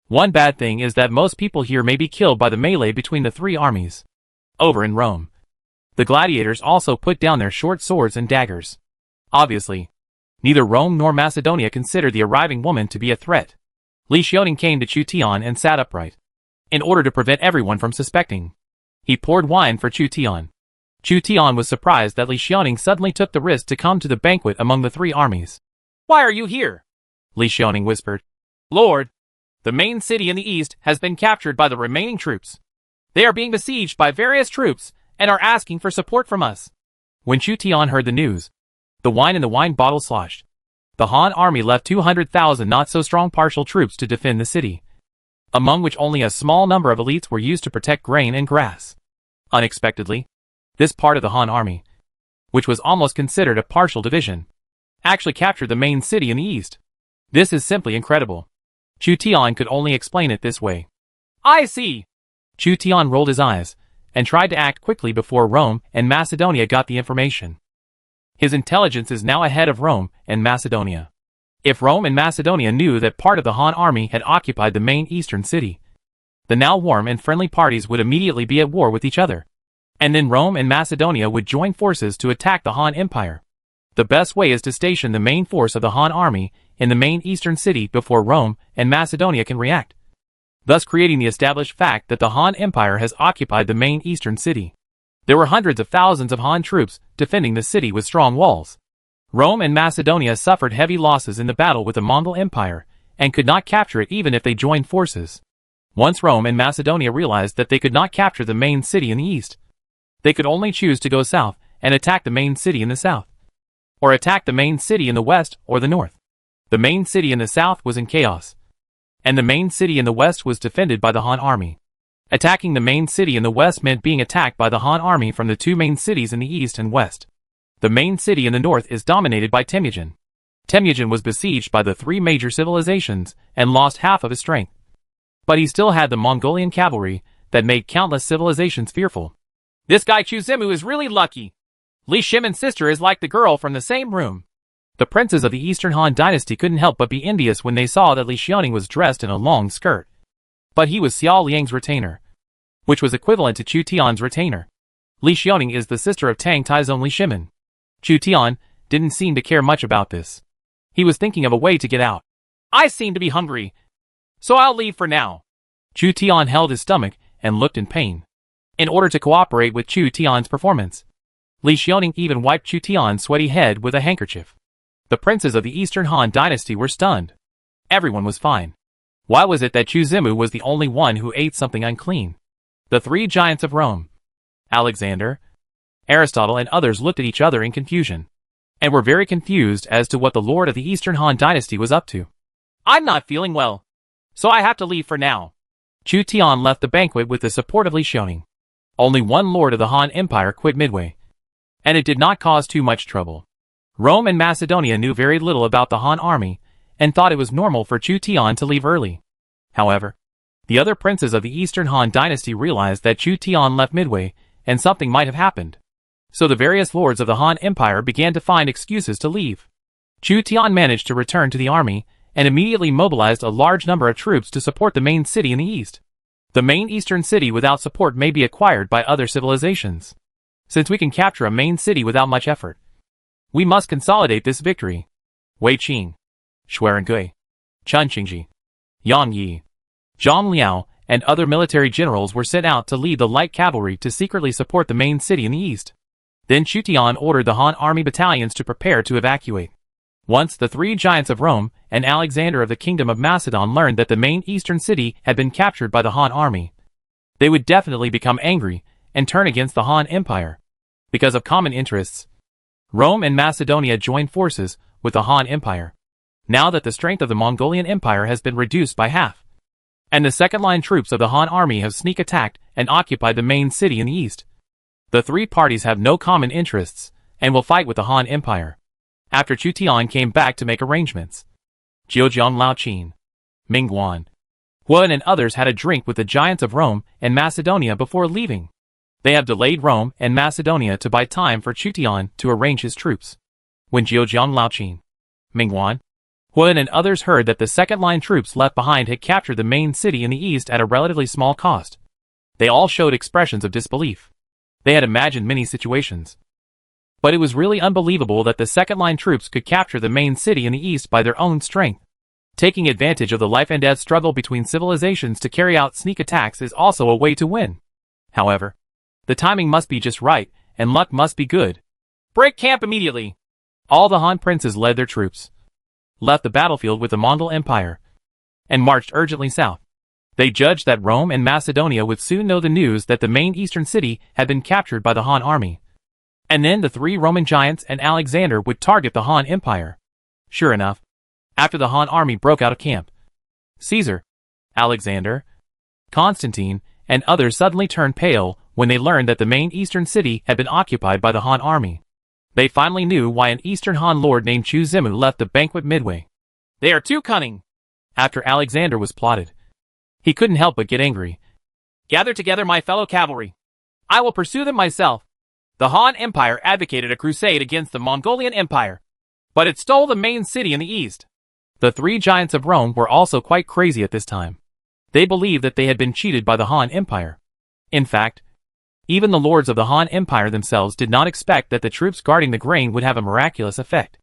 One bad thing is that most people here may be killed by the melee between the three armies. Over in Rome, the gladiators also put down their short swords and daggers. Obviously, neither Rome nor Macedonia considered the arriving woman to be a threat. Li Xiaoning came to Chu Tian and sat upright. In order to prevent everyone from suspecting, he poured wine for Chu Tian. Chu Tian was surprised that Li Xiaoning suddenly took the risk to come to the banquet among the three armies. "Why are you here?" Li Xiaoning whispered. "Lord, the main city in the east has been captured by the remaining troops. They are being besieged by various troops and are asking for support from us." When Chu Tian heard the news, the wine in the wine bottle sloshed. The Han army left 200,000 not-so-strong partial troops to defend the city, among which only a small number of elites were used to protect grain and grass. Unexpectedly, this part of the Han army, which was almost considered a partial division, actually captured the main city in the east. This is simply incredible. Chu Tian could only explain it this way. "I see." Chu Tian rolled his eyes and tried to act quickly before Rome and Macedonia got the information. His intelligence is now ahead of Rome and Macedonia. If Rome and Macedonia knew that part of the Han army had occupied the main eastern city, the now warm and friendly parties would immediately be at war with each other. And then Rome and Macedonia would join forces to attack the Han Empire. The best way is to station the main force of the Han army in the main eastern city before Rome and Macedonia can react, thus creating the established fact that the Han Empire has occupied the main eastern city. There were hundreds of thousands of Han troops defending the city with strong walls. Rome and Macedonia suffered heavy losses in the battle with the Mongol Empire and could not capture it even if they joined forces. Once Rome and Macedonia realized that they could not capture the main city in the east, they could only choose to go south and attack the main city in the south, or attack the main city in the west or the north. The main city in the south was in chaos, and the main city in the west was defended by the Han army. Attacking the main city in the west meant being attacked by the Han army from the two main cities in the east and west. The main city in the north is dominated by Temujin. Temujin was besieged by the three major civilizations and lost half of his strength. But he still had the Mongolian cavalry that made countless civilizations fearful. "This guy Chu Zimu is really lucky. Li Shimon's sister is like the girl from the same room." The princes of the Eastern Han dynasty couldn't help but be envious when they saw that Li Xiaoning was dressed in a long skirt. But he was Xiao Liang's retainer, which was equivalent to Chu Tian's retainer. Li Xiaoning is the sister of Tang Tai's own Li Shimon. Chu Tian didn't seem to care much about this. He was thinking of a way to get out. "I seem to be hungry, so I'll leave for now." Chu Tian held his stomach and looked in pain. In order to cooperate with Chu Tian's performance, Li Xiaoning even wiped Chu Tian's sweaty head with a handkerchief. The princes of the Eastern Han dynasty were stunned. Everyone was fine. Why was it that Chu Zimu was the only one who ate something unclean? The three giants of Rome, Alexander, Aristotle and others looked at each other in confusion, and were very confused as to what the lord of the Eastern Han dynasty was up to. "I'm not feeling well, so I have to leave for now." Chu Tian left the banquet with the support of Li Xiaoning. Only one lord of the Han Empire quit midway, and it did not cause too much trouble. Rome and Macedonia knew very little about the Han army, and thought it was normal for Chu Tian to leave early. However, the other princes of the Eastern Han dynasty realized that Chu Tian left midway, and something might have happened. So the various lords of the Han Empire began to find excuses to leave. Chu Tian managed to return to the army, and immediately mobilized a large number of troops to support the main city in the east. The main eastern city without support may be acquired by other civilizations. Since we can capture a main city without much effort, we must consolidate this victory. Wei Qing, Xuerengui, Chen Qingji, Yang Yi, Zhang Liao, and other military generals were sent out to lead the light cavalry to secretly support the main city in the east. Then Chu Tian ordered the Han army battalions to prepare to evacuate. Once the three giants of Rome and Alexander of the Kingdom of Macedon learned that the main eastern city had been captured by the Han army, they would definitely become angry and turn against the Han Empire. Because of common interests, Rome and Macedonia joined forces with the Han Empire. Now that the strength of the Mongolian Empire has been reduced by half, and the second-line troops of the Han army have sneak attacked and occupied the main city in the east, the three parties have no common interests and will fight with the Han Empire. After Chu Tian came back to make arrangements, Jiujiang Laoqin, Ming Guan, Huan and others had a drink with the giants of Rome and Macedonia before leaving. They have delayed Rome and Macedonia to buy time for Chu Tian to arrange his troops. When Jiujiang Laoqin, Mingwan, Huan and others heard that the second-line troops left behind had captured the main city in the east at a relatively small cost, they all showed expressions of disbelief. They had imagined many situations. But it was really unbelievable that the second-line troops could capture the main city in the east by their own strength. Taking advantage of the life-and-death struggle between civilizations to carry out sneak attacks is also a way to win. However, the timing must be just right, and luck must be good. Break camp immediately! All the Han princes led their troops, left the battlefield with the Mongol Empire, and marched urgently south. They judged that Rome and Macedonia would soon know the news that the main eastern city had been captured by the Han army. And then the three Roman giants and Alexander would target the Han Empire. Sure enough, after the Han army broke out of camp, Caesar, Alexander, Constantine, and others suddenly turned pale when they learned that the main eastern city had been occupied by the Han army. They finally knew why an eastern Han lord named Chu Zimu left the banquet midway. They are too cunning! After Alexander was plotted, he couldn't help but get angry. Gather together my fellow cavalry. I will pursue them myself. The Han Empire advocated a crusade against the Mongolian Empire, but it stole the main city in the east. The three giants of Rome were also quite crazy at this time. They believed that they had been cheated by the Han Empire. In fact, even the lords of the Han Empire themselves did not expect that the troops guarding the grain would have a miraculous effect.